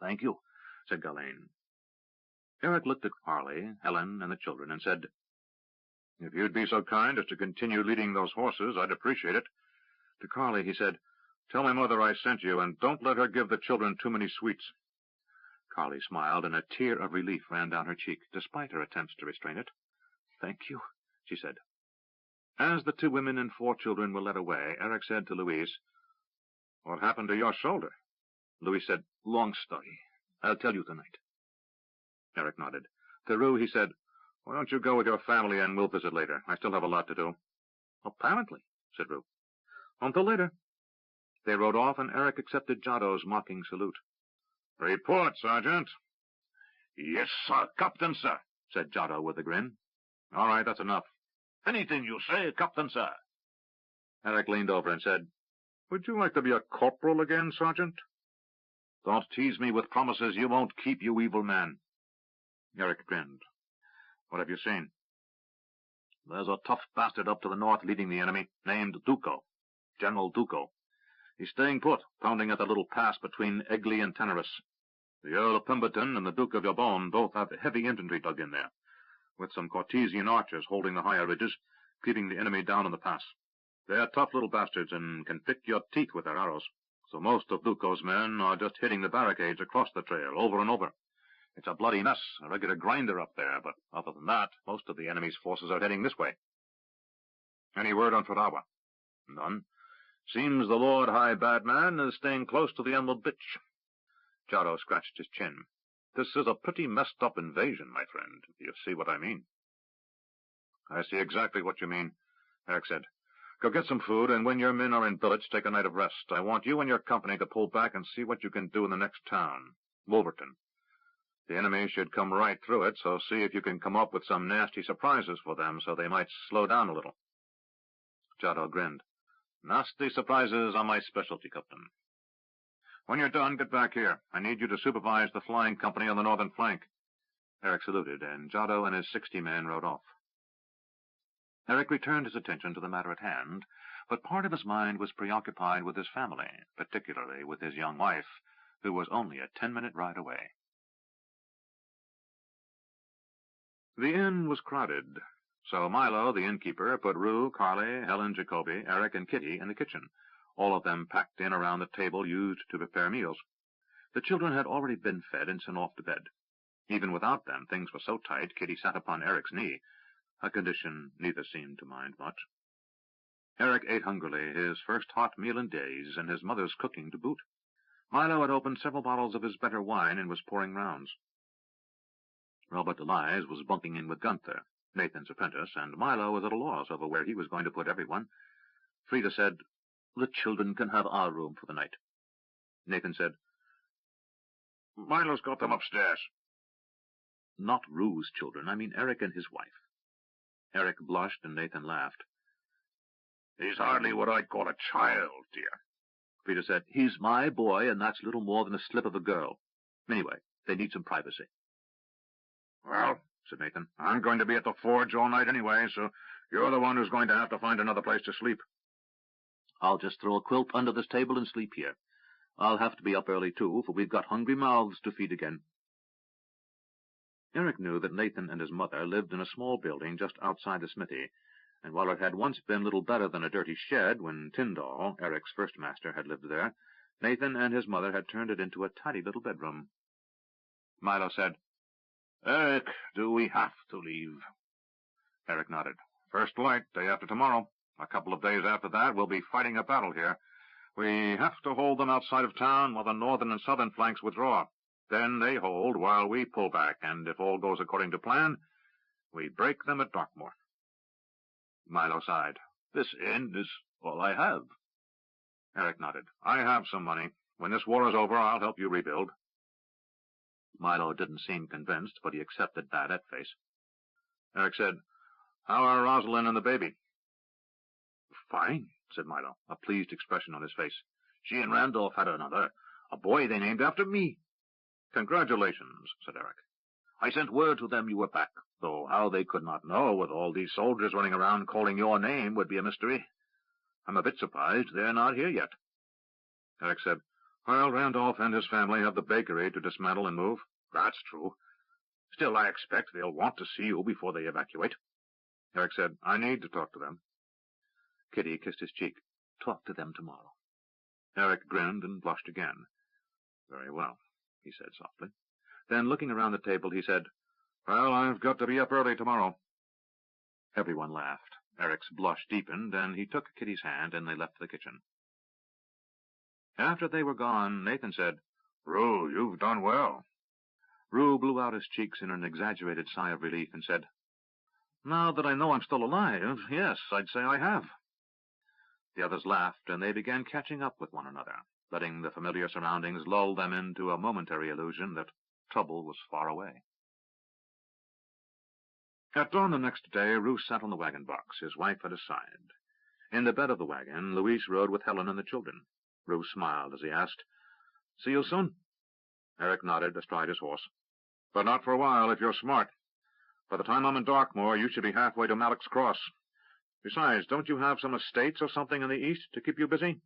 Speaker 2: "Thank you," said Ghislaine. Eric looked at Carly, Helen, and the children and said, "If you'd be so kind as to continue leading those horses, I'd appreciate it." To Carly he said, "Tell my mother I sent you, and don't let her give the children too many sweets." Carly smiled, and a tear of relief ran down her cheek, despite her attempts to restrain it. "Thank you," she said. As the 2 women and 4 children were led away, Eric said to Louise, "What happened to your shoulder?" Louise said, "Long story. I'll tell you tonight." Eric nodded. To Rue he said, "Why don't you go with your family and we'll visit later? I still have a lot to do." "Apparently," said Rue. "Until later." They rode off, and Eric accepted Giotto's mocking salute. "Report, Sergeant." "Yes, sir, Captain, sir," said Giotto with a grin. "All right, that's enough." "Anything you say, Captain, sir." Eric leaned over and said, "Would you like to be a corporal again, Sergeant?" "Don't tease me with promises you won't keep, you evil man." Eric grinned. "What have you seen?" "There's a tough bastard up to the north leading the enemy, named Duco. General Duco. He's staying put, pounding at the little pass between Egly and Tannerus. The Earl of Pemberton and the Duke of Jabon both have heavy infantry dug in there, with some Cortesian archers holding the higher ridges, keeping the enemy down on the pass. They're tough little bastards and can pick your teeth with their arrows, so most of Duco's men are just hitting the barricades across the trail, over and over. It's a bloody mess, a regular grinder up there, but other than that, most of the enemy's forces are heading this way." "Any word on Farawa?" "None. Seems the Lord High Bad Man is staying close to the Emerald Bitch." Giotto scratched his chin. "This is a pretty messed up invasion, my friend, if you see what I mean."
Speaker 3: I see exactly what you mean, Eric said. Go get some food, and when your men are in billets, take a night of rest. I want you and your company to pull back and see what you can do in the next town, Wolverton. The enemy should come right through it, so see if you can come up with some nasty surprises for them so they might slow down a little.
Speaker 2: Giotto grinned. Nasty surprises are my specialty, Captain.
Speaker 3: When you're done, get back here. I need you to supervise the flying company on the northern flank.
Speaker 2: Eric saluted, and Giotto and his 60 men rode off. Eric returned his attention to the matter at hand, but part of his mind was preoccupied with his family, particularly with his young wife, who was only a 10-minute ride away.
Speaker 3: The inn was crowded, so Milo, the innkeeper, put Rue, Carly, Helen, Jacoby, Eric, and Kitty in the kitchen, all of them packed in around the table used to prepare meals. The children had already been fed and sent off to bed. Even without them, things were so tight, Kitty sat upon Eric's knee, a condition neither seemed to mind much. Eric ate hungrily, his first hot meal in days, and his mother's cooking to boot. Milo had opened several bottles of his better wine and was pouring rounds. Robert Elias was bunking in with Gunther, Nathan's apprentice, and Milo was at a loss over where he was going to put everyone. Frida said, "The children can have our room for the night." Nathan said, "Milo's got them upstairs."
Speaker 2: "Not Rue's children. I mean Eric and his wife." Eric blushed, and Nathan laughed.
Speaker 3: "He's hardly what I'd call a child, dear."
Speaker 2: Frida said, "He's my boy, and that's little more than a slip of a girl. Anyway, they need some privacy."
Speaker 3: "Well," said Nathan, "I'm going to be at the forge all night anyway, so you're the one who's going to have to find another place to sleep."
Speaker 2: "I'll just throw a quilt under this table and sleep here. I'll have to be up early, too, for we've got hungry mouths to feed again." Eric knew that Nathan and his mother lived in a small building just outside the smithy, and while it had once been little better than a dirty shed when Tyndall, Eric's first master, had lived there, Nathan and his mother had turned it into a tidy little bedroom. Milo said,
Speaker 3: "Eric, do we have to leave?" Eric nodded. "First light, day after tomorrow. A couple of days after that, we'll be fighting a battle here. We have to hold them outside of town while the northern and southern flanks withdraw. Then they hold while we pull back, and if all goes according to plan, we break them at Dartmoor."
Speaker 2: Milo sighed. "This inn is all I have."
Speaker 3: Eric nodded. "I have some money. When this war is over, I'll help you rebuild."
Speaker 2: Milo didn't seem convinced, but he accepted that at face.
Speaker 3: Eric said, "How are Rosalind and the baby?"
Speaker 2: "Fine," said Milo, a pleased expression on his face. "She and Randolph had another, a boy they named after me."
Speaker 3: "Congratulations," said Eric.
Speaker 2: "I sent word to them you were back, though how they could not know with all these soldiers running around calling your name would be a mystery. I'm a bit surprised they're not here yet."
Speaker 3: Eric said, "Well, Randolph and his family have the bakery to dismantle and move."
Speaker 2: "That's true. Still, I expect they'll want to see you before they evacuate."
Speaker 3: Eric said, "I need to talk to them."
Speaker 2: Kitty kissed his cheek. "Talk to them tomorrow."
Speaker 3: Eric grinned and blushed again.
Speaker 2: "Very well," he said softly. Then, looking around the table, he said,
Speaker 3: "Well, I've got to be up early tomorrow."
Speaker 2: Everyone laughed. Eric's blush deepened, and he took Kitty's hand, and they left the kitchen. After they were gone, Nathan said,
Speaker 3: "Rue, you've done well."
Speaker 2: Rue blew out his cheeks in an exaggerated sigh of relief and said, "Now that I know I'm still alive, yes, I'd say I have." The others laughed, and they began catching up with one another, letting the familiar surroundings lull them into a momentary illusion that trouble was far away. At dawn the next day, Rue sat on the wagon box, his wife at his side. In the bed of the wagon, Louise rode with Helen and the children. Rue smiled as he asked, "See you soon?" Eric nodded astride his horse.
Speaker 3: "But not for a while, if you're smart. By the time I'm in Dartmoor, you should be halfway to Mallock's Cross. Besides, don't you have some estates or something in the east to keep you busy?"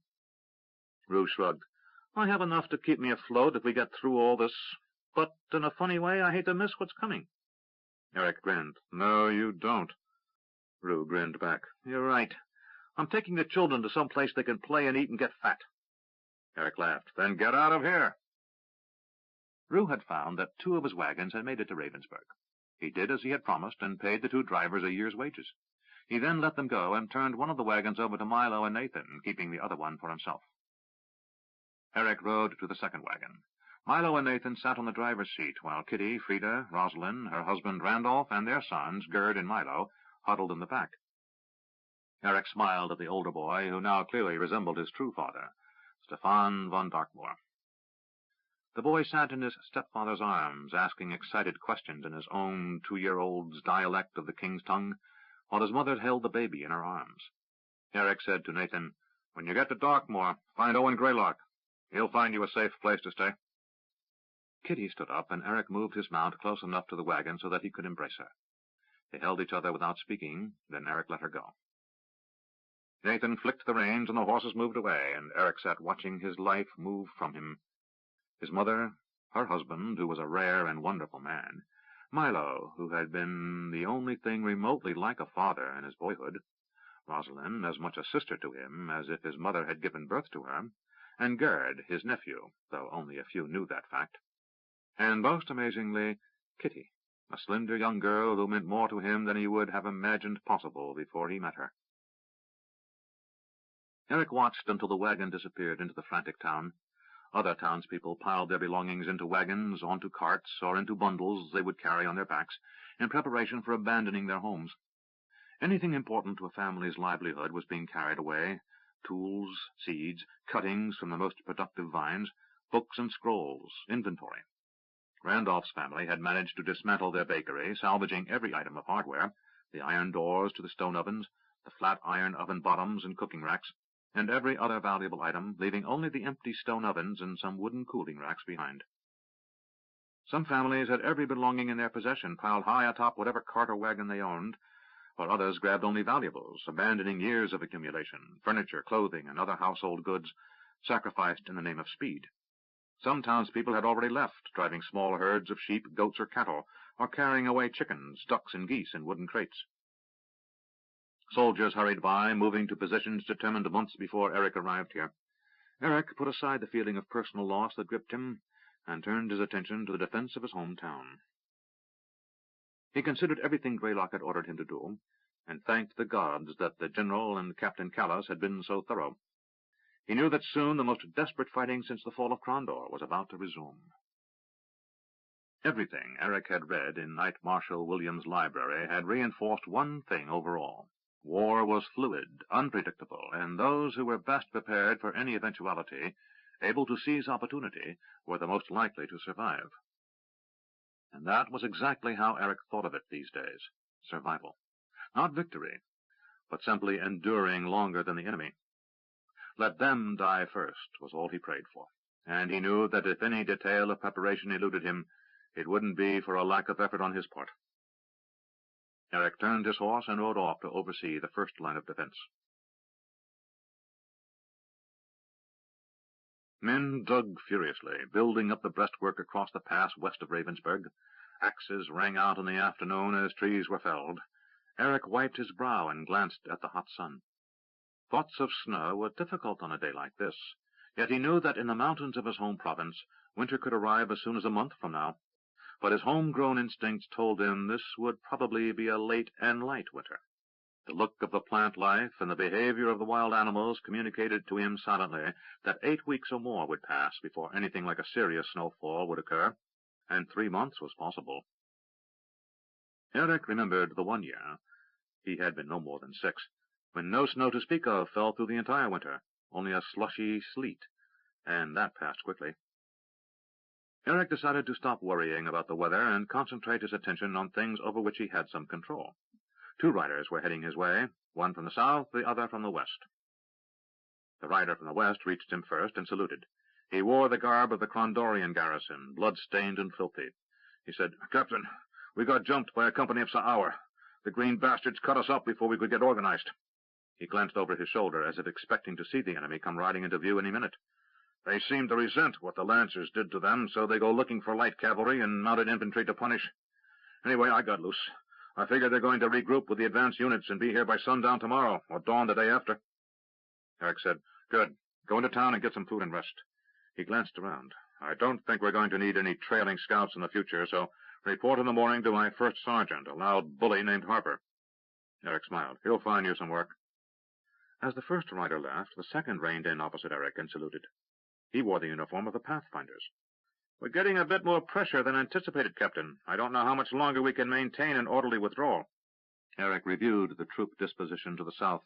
Speaker 2: Rue shrugged. "I have enough to keep me afloat if we get through all this, but in a funny way I hate to miss what's coming."
Speaker 3: Eric grinned. "No, you don't."
Speaker 2: Rue grinned back. "You're right. I'm taking the children to some place they can play and eat and get fat."
Speaker 3: Eric laughed. "Then get out of here."
Speaker 2: Rue had found that 2 of his wagons had made it to Ravensburg. He did as he had promised and paid the 2 drivers a year's wages. He then let them go and turned one of the wagons over to Milo and Nathan, keeping the other one for himself. Eric rode to the second wagon. Milo and Nathan sat on the driver's seat, while Kitty, Frida, Rosalind, her husband Randolph, and their sons, Gerd and Milo,
Speaker 3: huddled in the back. Eric smiled at the older boy, who now clearly resembled his true father, Stefan von Darkmoor. The boy sat in his stepfather's arms, asking excited questions in his own 2-year-old's dialect of the king's tongue, while his mother held the baby in her arms. Eric said to Nathan, "When you get to Darkmoor, find Owen Greylock. He'll find you a safe place to stay." Kitty stood up, and Eric moved his mount close enough to the wagon so that he could embrace her. They held each other without speaking, then Eric let her go. Nathan flicked the reins, and the horses moved away, and Eric sat watching his life move from him. His mother, her husband, who was a rare and wonderful man, Milo, who had been the only thing remotely like a father in his boyhood, Rosalind, as much a sister to him as if his mother had given birth to her, and Gerd, his nephew, though only a few knew that fact. And most amazingly, Kitty, a slender young girl who meant more to him than he would have imagined possible before he met her. Eric watched until the wagon disappeared into the frantic town. Other townspeople piled their belongings into wagons, onto carts, or into bundles they would carry on their backs, in preparation for abandoning their homes. Anything important to a family's livelihood was being carried away: tools, seeds, cuttings from the most productive vines, books and scrolls, inventory. Randolph's family had managed to dismantle their bakery, salvaging every item of hardware, the iron doors to the stone ovens, the flat iron oven bottoms and cooking racks, and every other valuable item, leaving only the empty stone ovens and some wooden cooling racks behind. Some families had every belonging in their possession piled high atop whatever cart or wagon they owned, while others grabbed only valuables, abandoning years of accumulation, furniture, clothing, and other household goods, sacrificed in the name of speed. Some townspeople had already left, driving small herds of sheep, goats, or cattle, or carrying away chickens, ducks, and geese in wooden crates. Soldiers hurried by, moving to positions determined months before Eric arrived here. Eric put aside the feeling of personal loss that gripped him, and turned his attention to the defense of his hometown. He considered everything Greylock had ordered him to do, and thanked the gods that the General and Captain Callas had been so thorough. He knew that soon the most desperate fighting since the fall of Crondor was about to resume. Everything Eric had read in Knight Marshal Williams' library had reinforced one thing overall. War was fluid, unpredictable, and those who were best prepared for any eventuality, able to seize opportunity, were the most likely to survive. And that was exactly how Eric thought of it these days: survival. Not victory, but simply enduring longer than the enemy. Let them die first was all he prayed for, and he knew that if any detail of preparation eluded him, it wouldn't be for a lack of effort on his part. Eric turned his horse and rode off to oversee the first line of defense. Men dug furiously, building up the breastwork across the pass west of Ravensburg. Axes rang out in the afternoon as trees were felled. Eric wiped his brow and glanced at the hot sun. Thoughts of snow were difficult on a day like this, yet he knew that in the mountains of his home province, winter could arrive as soon as a month from now. But his home-grown instincts told him this would probably be a late and light winter. The look of the plant life and the behavior of the wild animals communicated to him silently that 8 weeks or more would pass before anything like a serious snowfall would occur, and 3 months was possible. Eric remembered the one year, he had been no more than 6, when no snow to speak of fell through the entire winter, only a slushy sleet, and that passed quickly. Eric decided to stop worrying about the weather and concentrate his attention on things over which he had some control. 2 riders were heading his way, one from the south, the other from the west. The rider from the west reached him first and saluted. He wore the garb of the Crondorian garrison, blood-stained and filthy. He said, "Captain, we got jumped by a company of Sa'auer. The green bastards cut us up before we could get organized." He glanced over his shoulder as if expecting to see the enemy come riding into view any minute. "They seem to resent what the Lancers did to them, so they go looking for light cavalry and mounted infantry to punish. Anyway, I got loose. I figure they're going to regroup with the advance units and be here by sundown tomorrow, or dawn the day after." Eric said, "Good. Go into town and get some food and rest." He glanced around. "I don't think we're going to need any trailing scouts in the future, so report in the morning to my first sergeant, a loud bully named Harper." Eric smiled. "He'll find you some work." As the first rider left, the second reined in opposite Eric and saluted. He wore the uniform of the Pathfinders. "We're getting a bit more pressure than anticipated, Captain. I don't know how much longer we can maintain an orderly withdrawal." Eric reviewed the troop disposition to the south.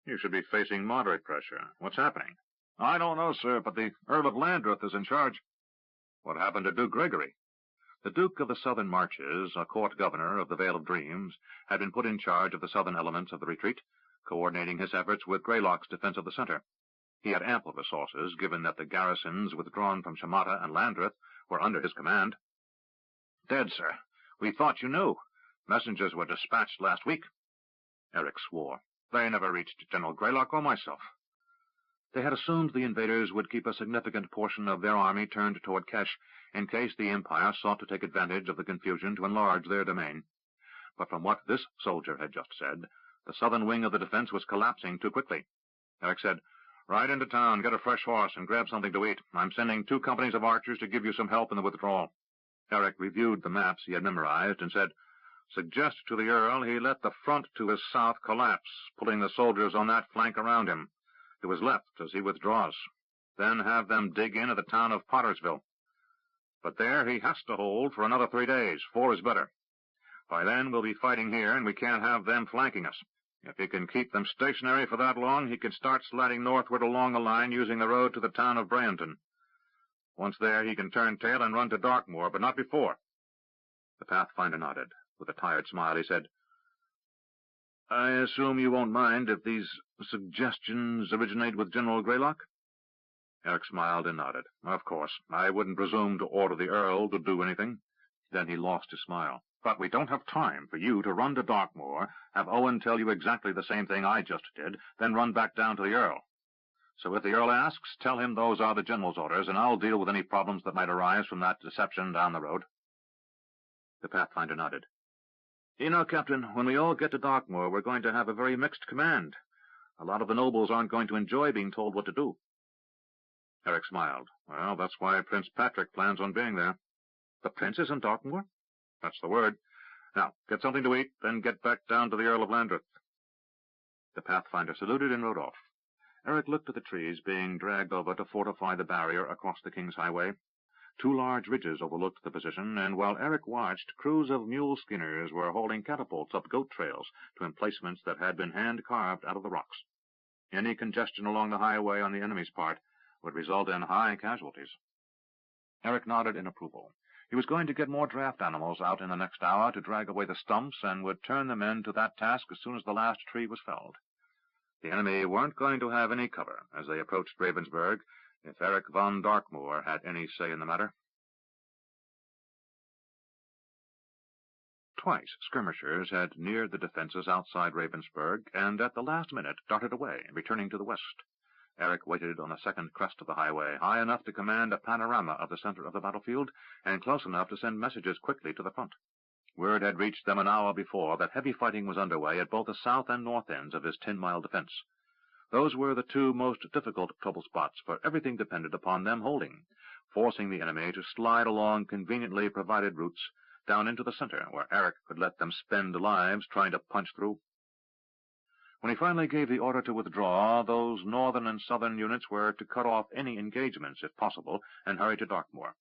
Speaker 3: "You should be facing moderate pressure. What's happening?" "I don't know, sir, but the Earl of Landreth is in charge." "What happened to Duke Gregory?" The Duke of the Southern Marches, a court governor of the Vale of Dreams, had been put in charge of the southern elements of the retreat, coordinating his efforts with Greylock's defense of the center. He had ample resources, given that the garrisons withdrawn from Shamata and Landreth were under his command. "Dead, sir. We thought you knew. Messengers were dispatched last week." Eric swore. "They never reached General Greylock or myself." They had assumed the invaders would keep a significant portion of their army turned toward Kesh, in case the Empire sought to take advantage of the confusion to enlarge their domain. But from what this soldier had just said, the southern wing of the defense was collapsing too quickly. Eric said, "Ride into town, get a fresh horse, and grab something to eat. I'm sending 2 companies of archers to give you some help in the withdrawal." Eric reviewed the maps he had memorized and said, "Suggest to the Earl he let the front to his south collapse, pulling the soldiers on that flank around him, to his left as he withdraws. Then have them dig in at the town of Pottersville. But there he has to hold for another 3 days. 4 is better. By then we'll be fighting here, and we can't have them flanking us. If he can keep them stationary for that long, he can start sliding northward along the line using the road to the town of Bryanton. Once there, he can turn tail and run to Darkmoor, but not before." The Pathfinder nodded. With a tired smile, he said, "I assume you won't mind if these suggestions originate with General Greylock?" Eric smiled and nodded. "Of course. I wouldn't presume to order the Earl to do anything." Then he lost his smile. "But we don't have time for you to run to Darkmoor, have Owen tell you exactly the same thing I just did, then run back down to the Earl. So if the Earl asks, tell him those are the General's orders, and I'll deal with any problems that might arise from that deception down the road." The Pathfinder nodded. "You know, Captain, when we all get to Darkmoor, we're going to have a very mixed command. A lot of the nobles aren't going to enjoy being told what to do." Eric smiled. "Well, that's why Prince Patrick plans on being there." "The Prince is in Dartmoor?" "That's the word. Now, get something to eat, then get back down to the Earl of Landreth." The Pathfinder saluted and rode off. Eric looked at the trees being dragged over to fortify the barrier across the King's Highway. 2 large ridges overlooked the position, and while Eric watched, crews of mule skinners were hauling catapults up goat trails to emplacements that had been hand-carved out of the rocks. Any congestion along the highway on the enemy's part would result in high casualties. Eric nodded in approval. He was going to get more draft animals out in the next hour to drag away the stumps, and would turn the men to that task as soon as the last tree was felled. The enemy weren't going to have any cover as they approached Ravensburg, if Eric von Darkmoor had any say in the matter. Twice skirmishers had neared the defenses outside Ravensburg, and at the last minute darted away, returning to the west. Eric waited on the second crest of the highway, high enough to command a panorama of the center of the battlefield, and close enough to send messages quickly to the front. Word had reached them an hour before that heavy fighting was underway at both the south and north ends of his 10-mile defense. Those were the 2 most difficult trouble spots, for everything depended upon them holding, forcing the enemy to slide along conveniently provided routes down into the center, where Eric could let them spend lives trying to punch through. When he finally gave the order to withdraw, those northern and southern units were to cut off any engagements, if possible, and hurry to Darkmoor.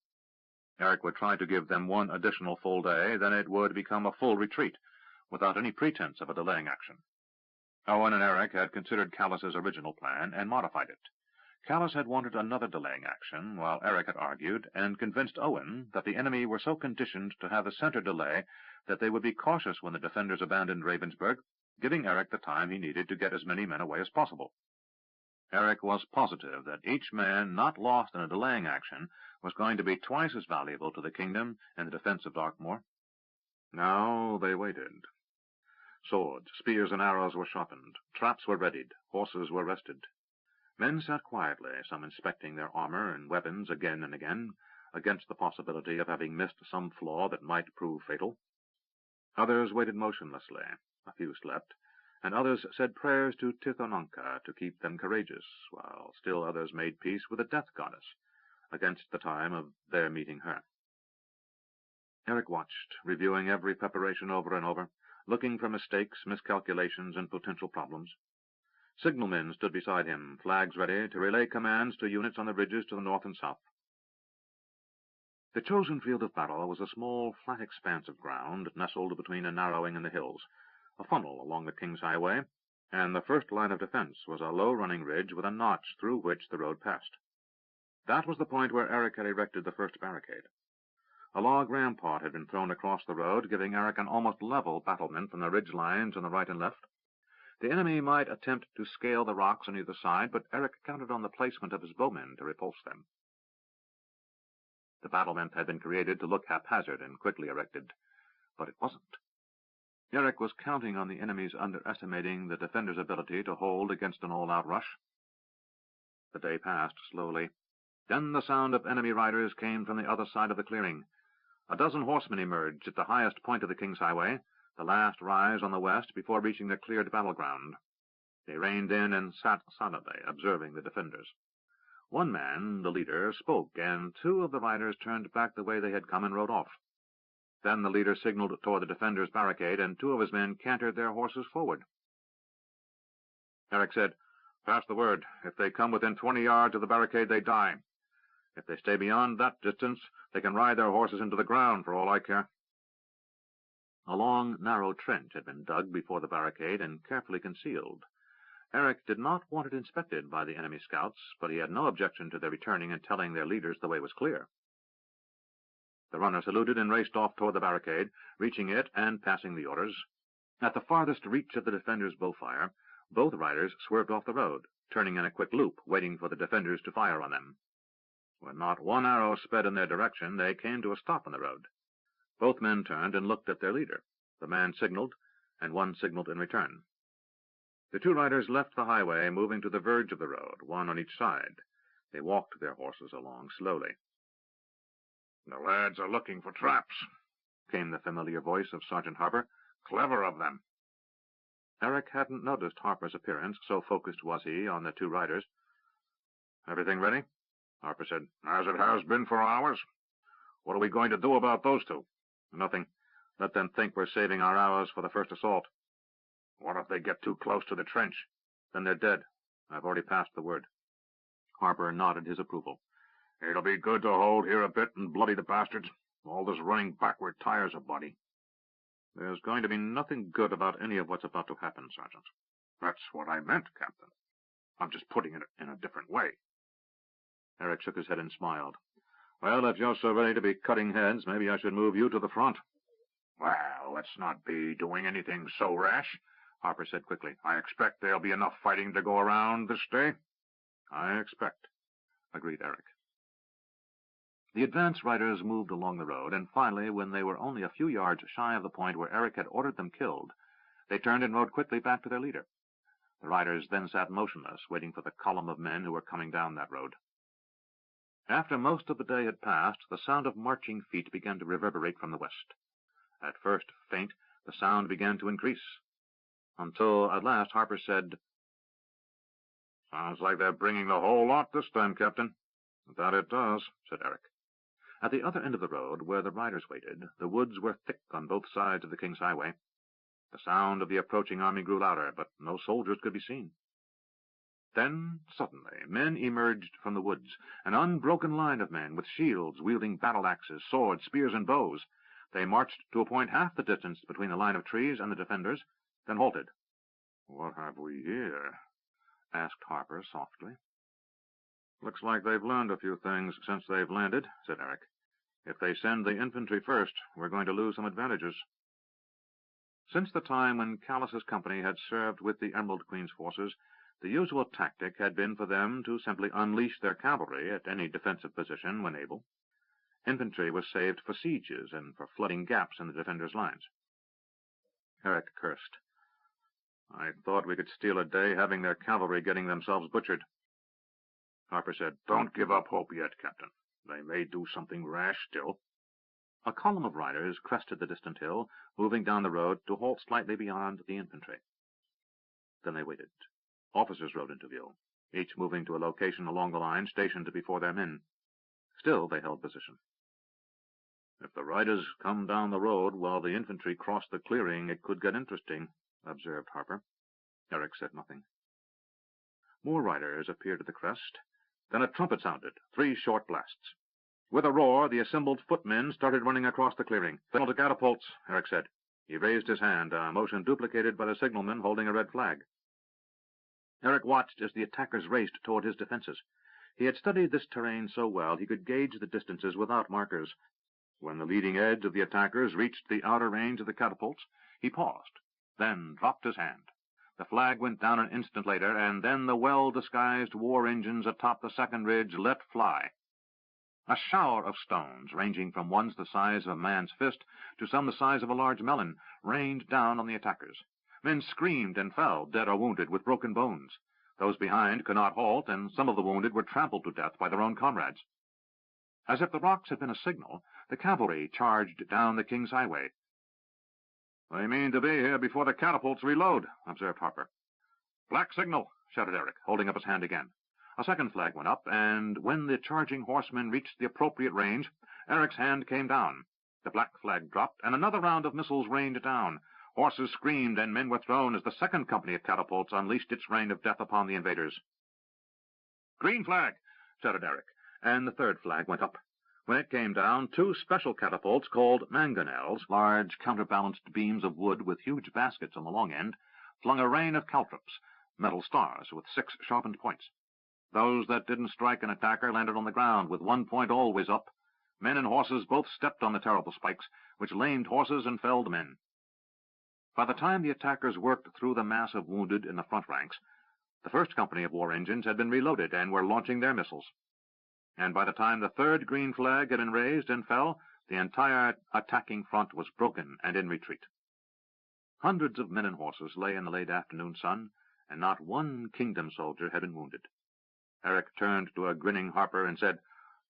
Speaker 3: Eric would try to give them 1 additional full day, then it would become a full retreat, without any pretense of a delaying action. Owen and Eric had considered Callus's original plan and modified it. Callus had wanted another delaying action, while Eric had argued and convinced Owen that the enemy were so conditioned to have the center delay that they would be cautious when the defenders abandoned Ravensburg, giving Eric the time he needed to get as many men away as possible. Eric was positive that each man not lost in a delaying action was going to be twice as valuable to the kingdom in the defense of Darkmoor. Now they waited. Swords, spears, and arrows were sharpened. Traps were readied. Horses were rested. Men sat quietly, some inspecting their armor and weapons again and again, against the possibility of having missed some flaw that might prove fatal. Others waited motionlessly. A few slept, and others said prayers to Tithonanka to keep them courageous, while still others made peace with the death goddess, against the time of their meeting her. Eric watched, reviewing every preparation over and over, looking for mistakes, miscalculations, and potential problems. Signalmen stood beside him, flags ready to relay commands to units on the ridges to the north and south. The chosen field of battle was a small, flat expanse of ground nestled between a narrowing and the hills. a funnel along the King's Highway, and the first line of defense was a low-running ridge with a notch through which the road passed. That was the point where Eric had erected the first barricade. A log rampart had been thrown across the road, giving Eric an almost level battlement from the ridge lines on the right and left. The enemy might attempt to scale the rocks on either side, but Eric counted on the placement of his bowmen to repulse them. The battlement had been created to look haphazard and quickly erected, but it wasn't. Eric was counting on the enemy's underestimating the defenders' ability to hold against an all-out rush. The day passed slowly. Then the sound of enemy riders came from the other side of the clearing. A dozen horsemen emerged at the highest point of the King's Highway, the last rise on the west before reaching the cleared battleground. They reined in and sat silently, observing the defenders. One man, the leader, spoke, and two of the riders turned back the way they had come and rode off. Then the leader signaled toward the defenders' barricade, and two of his men cantered their horses forward. Eric said, "Pass the word. If they come within 20 yards of the barricade, they die. If they stay beyond that distance, they can ride their horses into the ground, for all I care." A long, narrow trench had been dug before the barricade and carefully concealed. Eric did not want it inspected by the enemy scouts, but he had no objection to their returning and telling their leaders the way was clear. The runner saluted and raced off toward the barricade, reaching it and passing the orders. At the farthest reach of the defenders' bowfire, both riders swerved off the road, turning in a quick loop, waiting for the defenders to fire on them. When not one arrow sped in their direction, they came to a stop on the road. Both men turned and looked at their leader. The man signaled, and one signaled in return. The two riders left the highway, moving to the verge of the road, one on each side. They walked their horses along slowly. "The lads are looking for traps," came the familiar voice of Sergeant Harper. "Clever of them." Eric hadn't noticed Harper's appearance, so focused was he on the two riders. "Everything ready?" Harper said. "As it has been for hours. What are we going to do about those two?" "Nothing. Let them think we're saving our arrows for the first assault." "What if they get too close to the trench?" "Then they're dead. I've already passed the word." Harper nodded his approval. "It'll be good to hold here a bit and bloody the bastards. All this running backward tires a body." "There's going to be nothing good about any of what's about to happen, Sergeant." "That's what I meant, Captain. I'm just putting it in a different way." Eric shook his head and smiled. "Well, if you're so ready to be cutting heads, maybe I should move you to the front." "Well, let's not be doing anything so rash," Harper said quickly. "I expect there'll be enough fighting to go around this day." "I expect," agreed Eric. The advance riders moved along the road, and finally, when they were only a few yards shy of the point where Eric had ordered them killed, they turned and rode quickly back to their leader. The riders then sat motionless, waiting for the column of men who were coming down that road. After most of the day had passed, the sound of marching feet began to reverberate from the west. At first faint, the sound began to increase, until at last Harper said, "Sounds like they're bringing the whole lot this time, Captain." "That it does," said Eric. At the other end of the road, where the riders waited, the woods were thick on both sides of the King's Highway. The sound of the approaching army grew louder, but no soldiers could be seen. Then, suddenly, men emerged from the woods, an unbroken line of men with shields, wielding battle-axes, swords, spears, and bows. They marched to a point half the distance between the line of trees and the defenders, then halted. "What have we here?" asked Harper softly. "Looks like they've learned a few things since they've landed," said Eric. "If they send the infantry first, we're going to lose some advantages." Since the time when Callus's company had served with the Emerald Queen's forces, the usual tactic had been for them to simply unleash their cavalry at any defensive position when able. Infantry was saved for sieges and for flooding gaps in the defenders' lines. Eric cursed. "I thought we could steal a day having their cavalry getting themselves butchered." Harper said, "Don't give up hope yet, Captain. They may do something rash still." A column of riders crested the distant hill, moving down the road to halt slightly beyond the infantry. Then they waited. Officers rode into view, each moving to a location along the line stationed before their men. Still they held position. "If the riders come down the road while the infantry cross the clearing, it could get interesting," observed Harper. Eric said nothing. More riders appeared at the crest. Then a trumpet sounded, 3 short blasts. With a roar, the assembled footmen started running across the clearing. "Signal to catapults," Eric said. He raised his hand, a motion duplicated by the signalman holding a red flag. Eric watched as the attackers raced toward his defenses. He had studied this terrain so well he could gauge the distances without markers. When the leading edge of the attackers reached the outer range of the catapults, he paused, then dropped his hand. The flag went down an instant later, and then the well-disguised war engines atop the second ridge let fly. A shower of stones, ranging from ones the size of a man's fist to some the size of a large melon, rained down on the attackers. Men screamed and fell, dead or wounded, with broken bones. Those behind could not halt, and some of the wounded were trampled to death by their own comrades. As if the rocks had been a signal, the cavalry charged down the King's Highway. "They mean to be here before the catapults reload," observed Harper. "Black signal," shouted Eric, holding up his hand again. A second flag went up, and when the charging horsemen reached the appropriate range, Eric's hand came down. The black flag dropped, and another round of missiles rained down. Horses screamed, and men were thrown as the second company of catapults unleashed its rain of death upon the invaders. "Green flag!" shouted Eric, and the third flag went up. When it came down, two special catapults called mangonels, large counterbalanced beams of wood with huge baskets on the long end, flung a rain of caltrops, metal stars with 6 sharpened points. Those that didn't strike an attacker landed on the ground, with one point always up. Men and horses both stepped on the terrible spikes, which lamed horses and felled men. By the time the attackers worked through the mass of wounded in the front ranks, the first company of war engines had been reloaded and were launching their missiles. And by the time the third green flag had been raised and fell, the entire attacking front was broken and in retreat. Hundreds of men and horses lay in the late afternoon sun, and not one kingdom soldier had been wounded. Eric turned to a grinning Harper and said,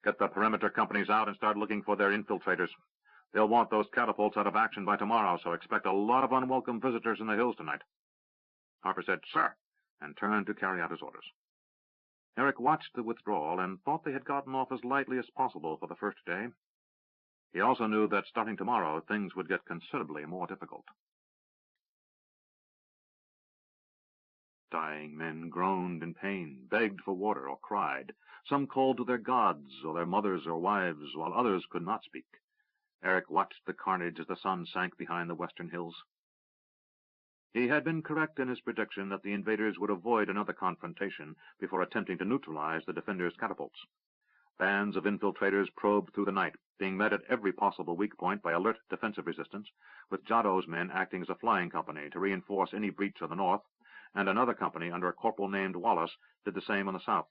Speaker 3: "Get the perimeter companies out and start looking for their infiltrators. They'll want those catapults out of action by tomorrow, so expect a lot of unwelcome visitors in the hills tonight." Harper said, "Sir," and turned to carry out his orders. Eric watched the withdrawal and thought they had gotten off as lightly as possible for the first day. He also knew that starting tomorrow, things would get considerably more difficult. Dying men groaned in pain, begged for water, or cried. Some called to their gods, or their mothers or wives, while others could not speak. Eric watched the carnage as the sun sank behind the western hills. He had been correct in his prediction that the invaders would avoid another confrontation before attempting to neutralize the defenders' catapults. Bands of infiltrators probed through the night, being met at every possible weak point by alert defensive resistance, with Jaddo's men acting as a flying company to reinforce any breach on the north, and another company under a corporal named Wallace did the same on the south.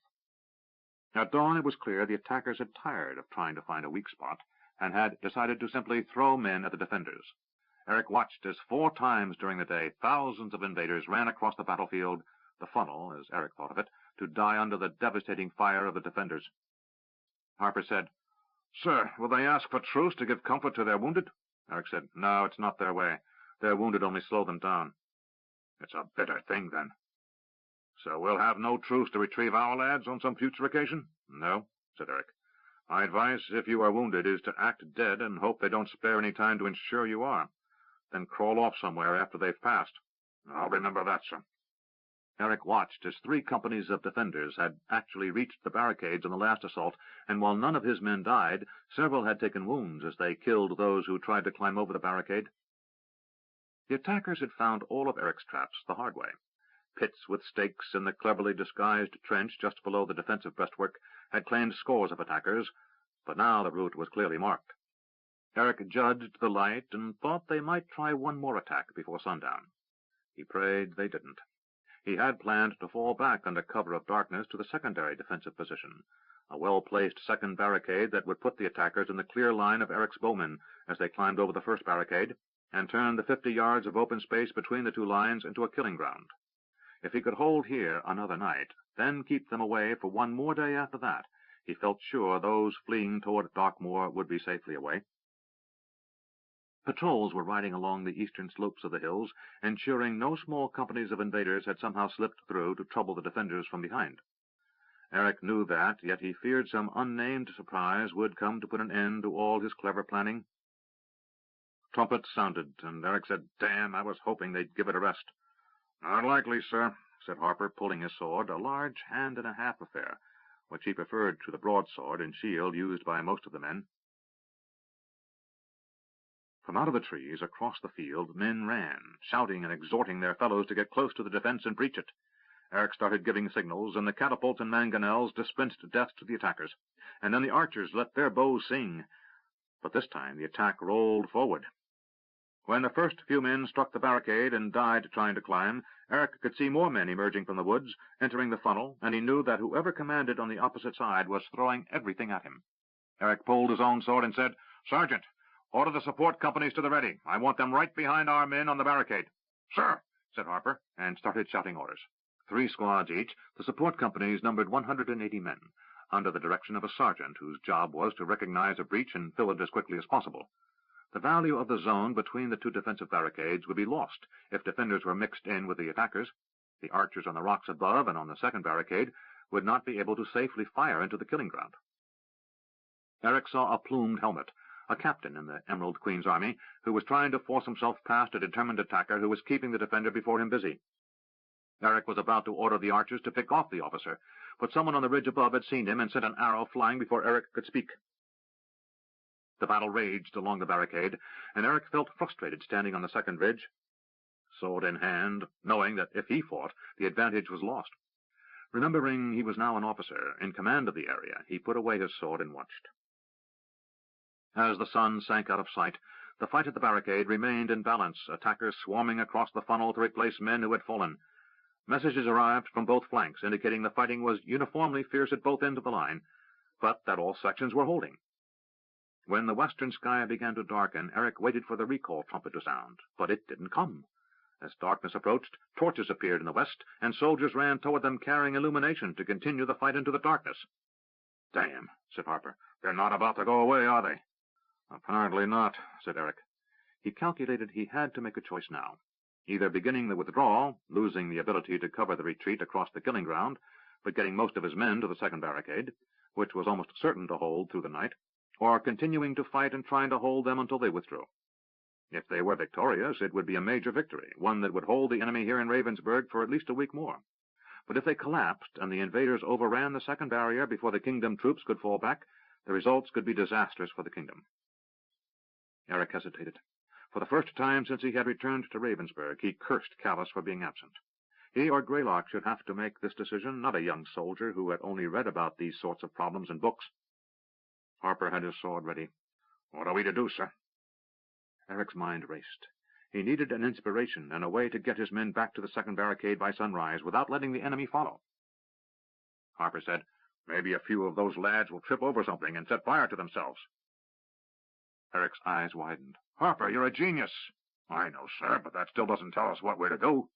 Speaker 3: At dawn it was clear the attackers had tired of trying to find a weak spot, and had decided to simply throw men at the defenders. Eric watched as 4 times during the day thousands of invaders ran across the battlefield, the funnel, as Eric thought of it, to die under the devastating fire of the defenders. Harper said, "Sir, will they ask for truce to give comfort to their wounded?" Eric said, "No, it's not their way. Their wounded only slow them down." "It's a bitter thing, then." "So we'll have no truce to retrieve our lads on some future occasion?" "No," said Eric. "My advice, if you are wounded, is to act dead and hope they don't spare any time to ensure you are. Then crawl off somewhere after they've passed." "I'll remember that, sir." Eric watched as 3 companies of defenders had actually reached the barricades on the last assault, and while none of his men died, several had taken wounds as they killed those who tried to climb over the barricade. The attackers had found all of Eric's traps the hard way. Pits with stakes in the cleverly disguised trench just below the defensive breastwork had claimed scores of attackers, but now the route was clearly marked. Eric judged the light and thought they might try one more attack before sundown. He prayed they didn't. He had planned to fall back under cover of darkness to the secondary defensive position, a well-placed second barricade that would put the attackers in the clear line of Eric's bowmen as they climbed over the first barricade, and turn the 50 yards of open space between the 2 lines into a killing ground. If he could hold here another night, then keep them away for one more day after that, he felt sure those fleeing toward Darkmoor would be safely away. Patrols were riding along the eastern slopes of the hills, ensuring no small companies of invaders had somehow slipped through to trouble the defenders from behind. Eric knew that, yet he feared some unnamed surprise would come to put an end to all his clever planning. Trumpets sounded, and Eric said, "Damn, I was hoping they'd give it a rest." "Not likely, sir," said Harper, pulling his sword, a large hand-and-a-half affair, which he preferred to the broadsword and shield used by most of the men. From out of the trees across the field, men ran, shouting and exhorting their fellows to get close to the defense and breach it. Eric started giving signals, and the catapults and mangonels dispensed death to the attackers. And then the archers let their bows sing. But this time the attack rolled forward. When the first few men struck the barricade and died trying to climb, Eric could see more men emerging from the woods, entering the funnel, and he knew that whoever commanded on the opposite side was throwing everything at him. Eric pulled his own sword and said, "Sergeant, order the support companies to the ready. I want them right behind our men on the barricade." "Sir," said Harper, and started shouting orders. 3 squads each, the support companies numbered 180 men, under the direction of a sergeant whose job was to recognize a breach and fill it as quickly as possible. The value of the zone between the 2 defensive barricades would be lost if defenders were mixed in with the attackers. The archers on the rocks above and on the second barricade would not be able to safely fire into the killing ground. Eric saw a plumed helmet, a captain in the Emerald Queen's army, who was trying to force himself past a determined attacker who was keeping the defender before him busy. Eric was about to order the archers to pick off the officer, but someone on the ridge above had seen him and sent an arrow flying before Eric could speak. The battle raged along the barricade, and Eric felt frustrated standing on the second ridge, sword in hand, knowing that if he fought, the advantage was lost. Remembering he was now an officer in command of the area, he put away his sword and watched. As the sun sank out of sight, the fight at the barricade remained in balance, attackers swarming across the funnel to replace men who had fallen. Messages arrived from both flanks, indicating the fighting was uniformly fierce at both ends of the line, but that all sections were holding. When the western sky began to darken, Eric waited for the recall trumpet to sound, but it didn't come. As darkness approached, torches appeared in the west, and soldiers ran toward them carrying illumination to continue the fight into the darkness. "Damn," said Harper. "They're not about to go away, are they?" "Apparently not," said Eric. He calculated he had to make a choice now, either beginning the withdrawal, losing the ability to cover the retreat across the killing ground, but getting most of his men to the second barricade, which was almost certain to hold through the night, or continuing to fight and trying to hold them until they withdrew. If they were victorious, it would be a major victory, one that would hold the enemy here in Ravensburg for at least a week more. But if they collapsed and the invaders overran the second barrier before the kingdom troops could fall back, the results could be disastrous for the kingdom. Eric hesitated. For the first time since he had returned to Ravensburg, he cursed Callus for being absent. He or Greylock should have to make this decision, not a young soldier who had only read about these sorts of problems in books. Harper had his sword ready. "What are we to do, sir?" Eric's mind raced. He needed an inspiration and a way to get his men back to the second barricade by sunrise without letting the enemy follow. Harper said, "Maybe a few of those lads will trip over something and set fire to themselves." Eric's eyes widened. "Harper, you're a genius." "I know, sir, but that still doesn't tell us what we're to do."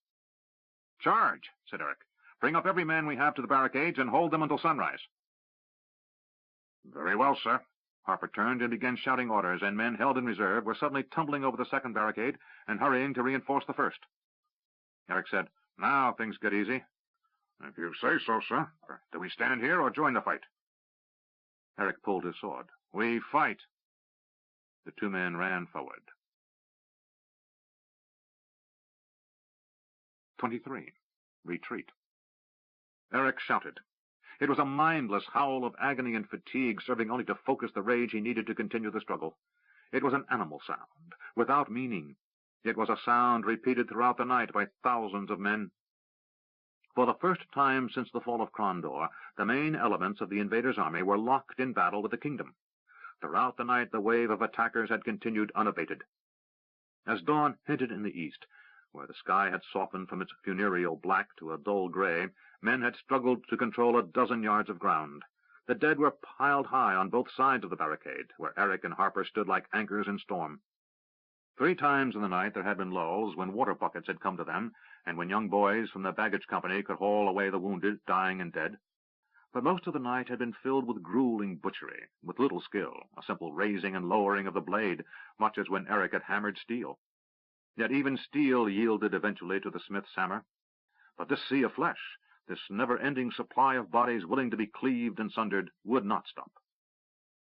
Speaker 3: "Charge," said Eric. "Bring up every man we have to the barricades and hold them until sunrise." "Very well, sir." Harper turned and began shouting orders, and men held in reserve were suddenly tumbling over the second barricade and hurrying to reinforce the first. Eric said, "Now things get easy." "If you say so, sir. Do we stand here or join the fight?" Eric pulled his sword. "We fight." The 2 men ran forward. 23. Retreat. Eric shouted. It was a mindless howl of agony and fatigue, serving only to focus the rage he needed to continue the struggle. It was an animal sound, without meaning. It was a sound repeated throughout the night by thousands of men. For the first time since the fall of Krondor, the main elements of the invaders' army were locked in battle with the kingdom. Throughout the night the wave of attackers had continued unabated. As dawn hinted in the east, where the sky had softened from its funereal black to a dull gray, men had struggled to control a dozen yards of ground. The dead were piled high on both sides of the barricade, where Eric and Harper stood like anchors in storm. 3 times in the night there had been lulls when water buckets had come to them, and when young boys from the baggage company could haul away the wounded, dying and dead. But most of the night had been filled with grueling butchery, with little skill, a simple raising and lowering of the blade, much as when Eric had hammered steel. Yet even steel yielded eventually to the smith's hammer. But this sea of flesh, this never-ending supply of bodies willing to be cleaved and sundered, would not stop.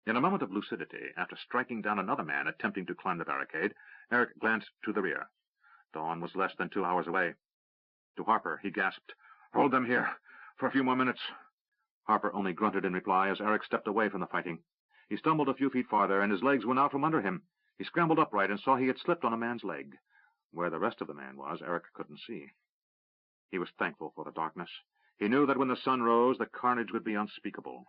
Speaker 3: In a moment of lucidity, after striking down another man attempting to climb the barricade, Eric glanced to the rear. Dawn was less than 2 hours away. To Harper, he gasped, "Hold them here for a few more minutes." Harper only grunted in reply as Eric stepped away from the fighting. He stumbled a few feet farther, and his legs went out from under him. He scrambled upright and saw he had slipped on a man's leg. Where the rest of the man was, Eric couldn't see. He was thankful for the darkness. He knew that when the sun rose, the carnage would be unspeakable.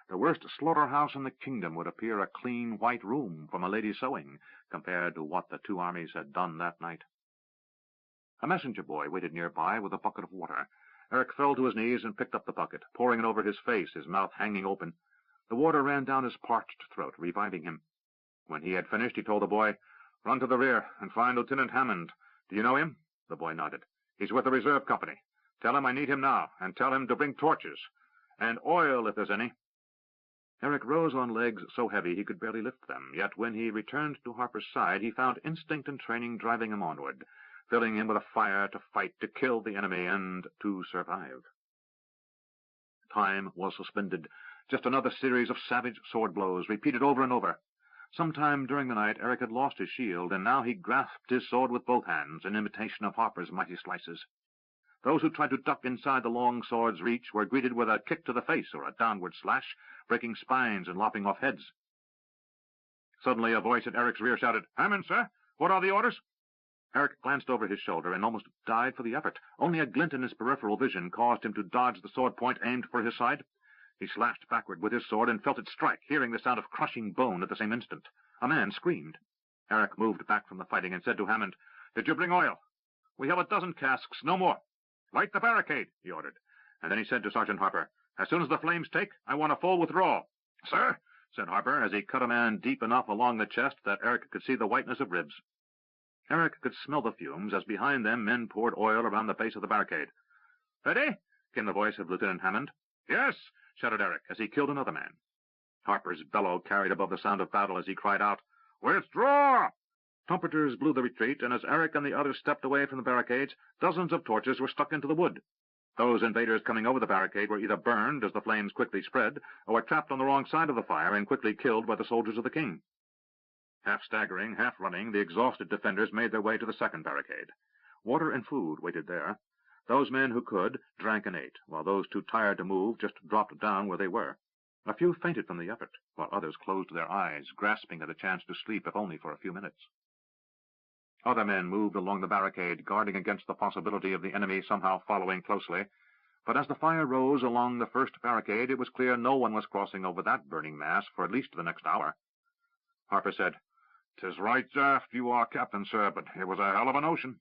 Speaker 3: The worst slaughterhouse in the kingdom would appear a clean white room from a lady's sewing, compared to what the two armies had done that night. A messenger boy waited nearby with a bucket of water. Eric fell to his knees and picked up the bucket, pouring it over his face, his mouth hanging open. The water ran down his parched throat, reviving him. When he had finished, he told the boy, "Run to the rear and find Lieutenant Hammond. Do you know him?" The boy nodded. "He's with the reserve company. Tell him I need him now, and tell him to bring torches. And oil, if there's any." Eric rose on legs so heavy he could barely lift them, yet when he returned to Harper's side, he found instinct and training driving him onward, filling him with a fire to fight, to kill the enemy, and to survive. Time was suspended. Just another series of savage sword blows, repeated over and over. Sometime during the night, Eric had lost his shield, and now he grasped his sword with both hands, in imitation of Harper's mighty slices. Those who tried to duck inside the long sword's reach were greeted with a kick to the face or a downward slash, breaking spines and lopping off heads. Suddenly a voice at Eric's rear shouted, "Hammond, sir! What are the orders?" Eric glanced over his shoulder and almost died for the effort. Only a glint in his peripheral vision caused him to dodge the sword point aimed for his side. He slashed backward with his sword and felt it strike, hearing the sound of crushing bone at the same instant. A man screamed. Eric moved back from the fighting and said to Hammond, "Did you bring oil?" "We have a dozen casks, no more." "Light the barricade," he ordered. And then he said to Sergeant Harper, "As soon as the flames take, I want a full withdrawal." "Sir," said Harper, as he cut a man deep enough along the chest that Eric could see the whiteness of ribs. Eric could smell the fumes as behind them men poured oil around the base of the barricade. "Ready?" came the voice of Lieutenant Hammond. "Yes," shouted Eric, as he killed another man. Harper's bellow carried above the sound of battle as he cried out, "Withdraw!" Trumpeters blew the retreat, and as Eric and the others stepped away from the barricades, dozens of torches were stuck into the wood. Those invaders coming over the barricade were either burned as the flames quickly spread, or were trapped on the wrong side of the fire and quickly killed by the soldiers of the king. Half staggering, half running, the exhausted defenders made their way to the second barricade. Water and food waited there. Those men who could drank and ate, while those too tired to move just dropped down where they were. A few fainted from the effort, while others closed their eyes, grasping at a chance to sleep, if only for a few minutes. Other men moved along the barricade, guarding against the possibility of the enemy somehow following closely. But as the fire rose along the first barricade, it was clear no one was crossing over that burning mass for at least the next hour. Harper said, "'Tis right aft you are, Captain, sir, but it was a hell of a notion."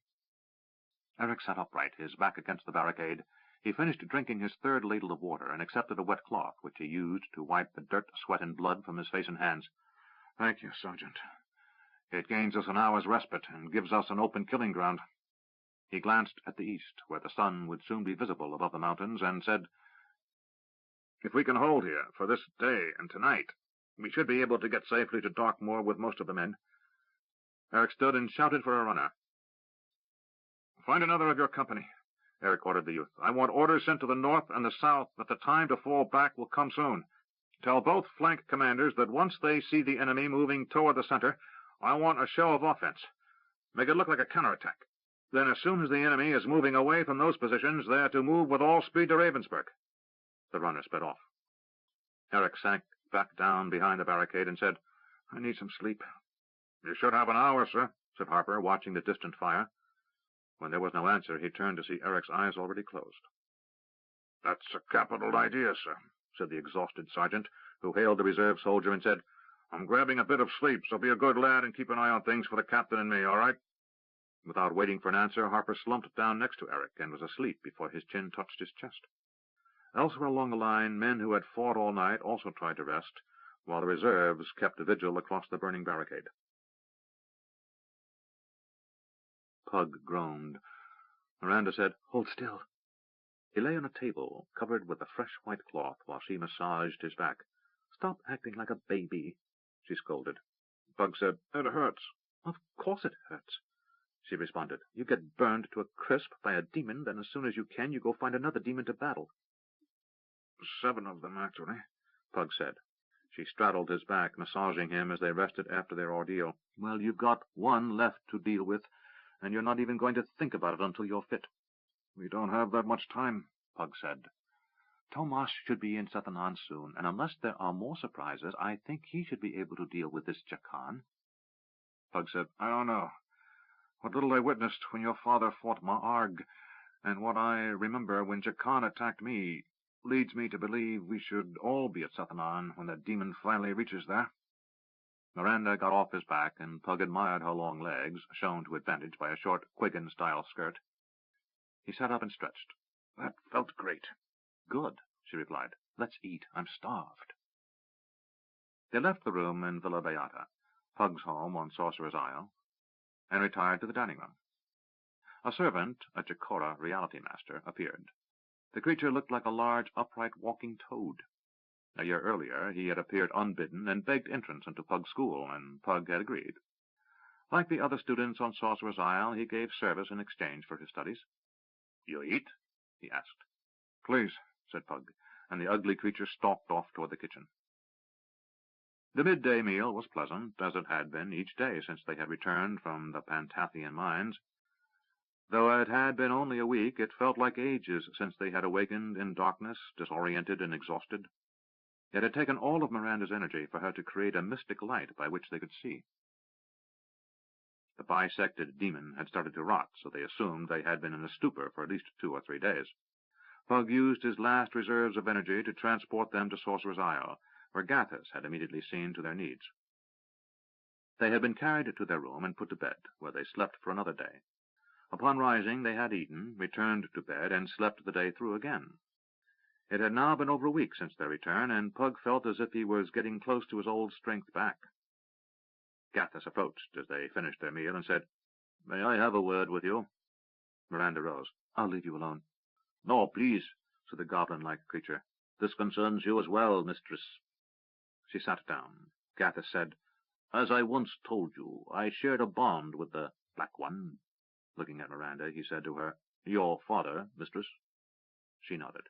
Speaker 3: Eric sat upright, his back against the barricade. He finished drinking his third ladle of water and accepted a wet cloth, which he used to wipe the dirt, sweat, and blood from his face and hands. "Thank you, Sergeant. It gains us an hour's respite and gives us an open killing ground." He glanced at the east, where the sun would soon be visible above the mountains, and said, "If we can hold here for this day and tonight, we should be able to get safely to Darkmoor with most of the men." Eric stood and shouted for a runner. "Find another of your company," Eric ordered the youth. "I want orders sent to the north and the south that the time to fall back will come soon. Tell both flank commanders that once they see the enemy moving toward the center, I want a show of offense. Make it look like a counterattack. Then as soon as the enemy is moving away from those positions, they are to move with all speed to Ravensburg." The runner sped off. Eric sank back down behind the barricade and said, "I need some sleep." "You should have an hour, sir," said Harper, watching the distant fire. When there was no answer, he turned to see Eric's eyes already closed. "That's a capital idea, sir," said the exhausted sergeant, who hailed the reserve soldier and said, "I'm grabbing a bit of sleep, so be a good lad and keep an eye on things for the captain and me, all right?" Without waiting for an answer, Harper slumped down next to Eric and was asleep before his chin touched his chest. Elsewhere along the line, men who had fought all night also tried to rest, while the reserves kept vigil across the burning barricade. Pug groaned. Miranda said, "Hold still." He lay on a table, covered with a fresh white cloth, while she massaged his back. "Stop acting like a baby," she scolded. Pug said, "It hurts." "Of course it hurts," she responded. "You get burned to a crisp by a demon, then as soon as you can, you go find another demon to battle." "7 of them, actually," Pug said. She straddled his back, massaging him as they rested after their ordeal. "Well, you've got one left to deal with, and you're not even going to think about it until you're fit." "We don't have that much time," Pug said. "Tomas should be in Sathanan soon, and unless there are more surprises, I think he should be able to deal with this Jakan." Pug said, I don't know. What little I witnessed when your father fought Ma'arg, and what I remember when Jakan attacked me, leads me to believe we should all be at Sathanan when the demon finally reaches there.
Speaker 2: Miranda got off his back, and Pug admired her long legs, shown to advantage by a short Quiggin-style skirt. He sat up and stretched.
Speaker 3: That felt great.
Speaker 2: Good, she replied. Let's eat. I'm starved. They left the room in Villa Beata, Pug's home on Sorcerer's Isle, and retired to the dining room. A servant, a Jacora reality master, appeared. The creature looked like a large, upright walking toad. A year earlier, he had appeared unbidden and begged entrance into Pug's school, and Pug had agreed. Like the other students on Sorcerer's Isle, he gave service in exchange for his studies. You eat? He asked.
Speaker 3: Please,
Speaker 2: said Pug, and the ugly creature stalked off toward the kitchen. The midday meal was pleasant, as it had been each day since they had returned from the Pantathian mines. Though it had been only a week, it felt like ages since they had awakened in darkness, disoriented and exhausted. It had taken all of Miranda's energy for her to create a mystic light by which they could see. The bisected demon had started to rot, so they assumed they had been in a stupor for at least 2 or 3 days. Pug used his last reserves of energy to transport them to Sorcerer's Isle, where Gathus had immediately seen to their needs. They had been carried to their room and put to bed, where they slept for another day. Upon rising, they had eaten, returned to bed, and slept the day through again. It had now been over a week since their return, and Pug felt as if he was getting close to his old strength back. Gathus approached as they finished their meal and said, May I have a word with you? Miranda rose. I'll leave you alone. No, please, said the goblin-like creature. This concerns you as well, mistress. She sat down. Gathus said, As I once told you, I shared a bond with the Black One. Looking at Miranda, he said to her, Your father, mistress? She nodded.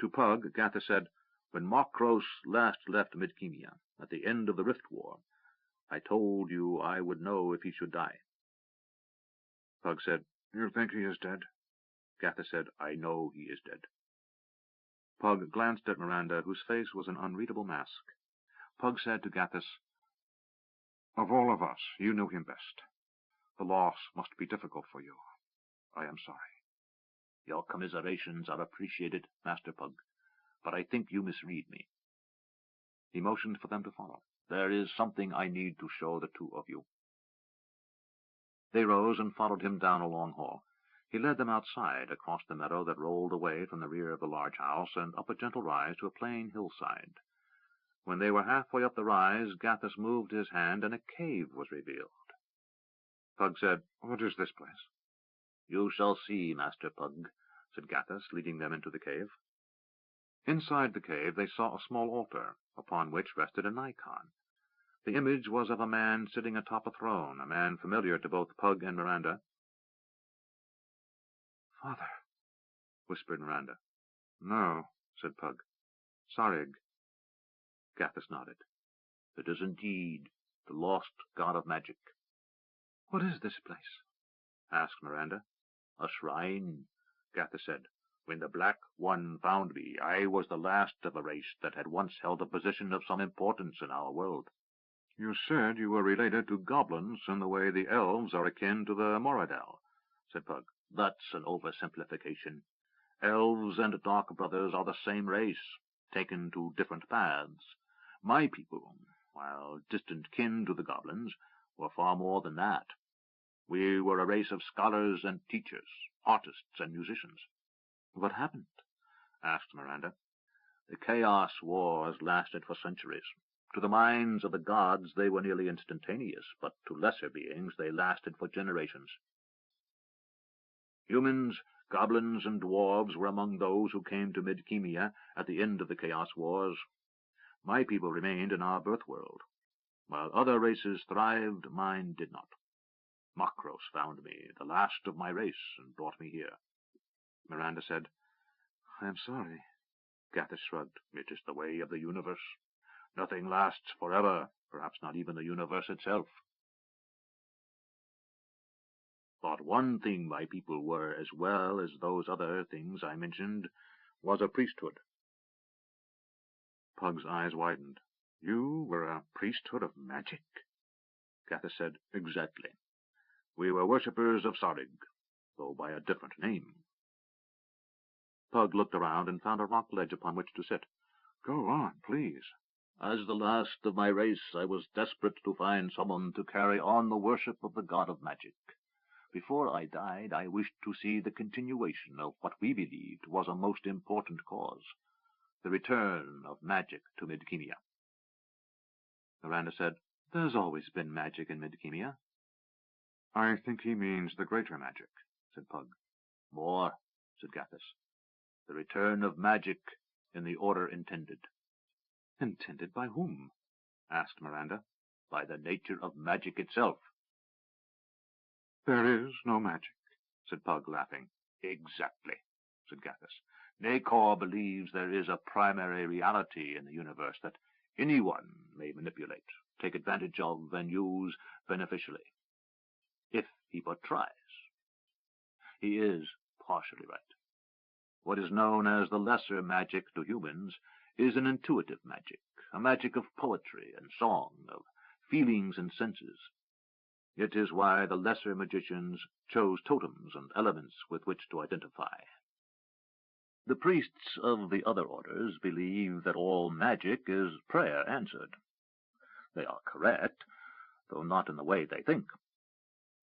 Speaker 2: To Pug, Gathus said, When Makros last left Midkemia, at the end of the Rift War, I told you I would know if he should die. Pug said, You think he is dead? Gathus said, I know he is dead. Pug glanced at Miranda, whose face was an unreadable mask. Pug said to Gathus, Of all of us, you knew him best. The loss must be difficult for you. I am sorry. Your commiserations are appreciated, Master Pug, but I think you misread me. He motioned for them to follow. There is something I need to show the 2 of you. They rose and followed him down a long hall. He led them outside, across the meadow that rolled away from the rear of the large house, and up a gentle rise to a plain hillside. When they were halfway up the rise, Gathus moved his hand, and a cave was revealed. Pug said, What is this place? You shall see, Master Pug, said Gathus, leading them into the cave. Inside the cave they saw a small altar, upon which rested an icon. The image was of a man sitting atop a throne, a man familiar to both Pug and Miranda. Father, whispered Miranda. No, said Pug. Sarig. Gathus nodded. It is indeed the lost god of magic. What is this place? Asked Miranda. A shrine, Gathus said. When the Black One found me, I was the last of a race that had once held a position of some importance in our world. You said you were related to goblins in the way the elves are akin to the Moradel, said Pug. That's an oversimplification. Elves and Dark Brothers are the same race, taken to different paths. My people, while distant kin to the goblins, were far more than that. We were a race of scholars and teachers, artists and musicians. What happened? Asked Miranda. The Chaos Wars lasted for centuries. To the minds of the gods they were nearly instantaneous, but to lesser beings they lasted for generations. Humans, goblins, and dwarves were among those who came to Midkemia at the end of the Chaos Wars. My people remained in our birth world. While other races thrived, mine did not. Makros found me, the last of my race, and brought me here. Miranda said, I am sorry. Gathus shrugged. It is the way of the universe. Nothing lasts forever, perhaps not even the universe itself. But one thing my people were, as well as those other things I mentioned, was a priesthood. Pug's eyes widened. You were a priesthood of magic?
Speaker 3: Gathus said. Exactly. We were worshippers of Sarig, though by a different name.
Speaker 2: Pug looked around and found a rock ledge upon which to sit.
Speaker 3: Go on, please.
Speaker 1: As the last of my race, I was desperate to find someone to carry on the worship of the god of magic. Before I died, I wished to see the continuation of what we believed was a most important cause, the return of magic to Midkemia.
Speaker 2: Miranda said, There's always been magic in Midkemia.
Speaker 3: I think he means the greater magic, said Pug.
Speaker 1: More, said Gathus. The return of magic in the order intended.
Speaker 2: Intended by whom? Asked Miranda.
Speaker 1: By the nature of magic itself.
Speaker 3: There is no magic,
Speaker 2: said Pug, laughing.
Speaker 1: Exactly, said Gathus. Nacor believes there is a primary reality in the universe that anyone may manipulate, take advantage of, and use beneficially, if he but tries. He is partially right. What is known as the lesser magic to humans is an intuitive magic, a magic of poetry and song, of feelings and senses. It is why the lesser magicians chose totems and elements with which to identify. The priests of the other orders believe that all magic is prayer answered. They are correct, though not in the way they think.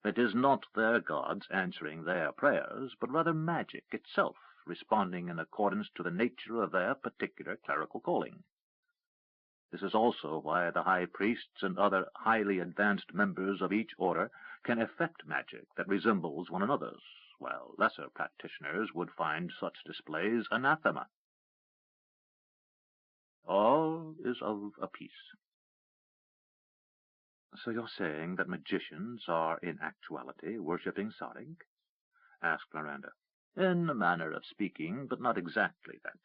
Speaker 1: It is not their gods answering their prayers, but rather magic itself, responding in accordance to the nature of their particular clerical calling. This is also why the high priests and other highly advanced members of each order can effect magic that resembles one another's, while lesser practitioners would find such displays anathema. All is of a piece.
Speaker 2: So you're saying that magicians are in actuality worshipping Sarig? Asked Miranda.
Speaker 1: In a manner of speaking, but not exactly that.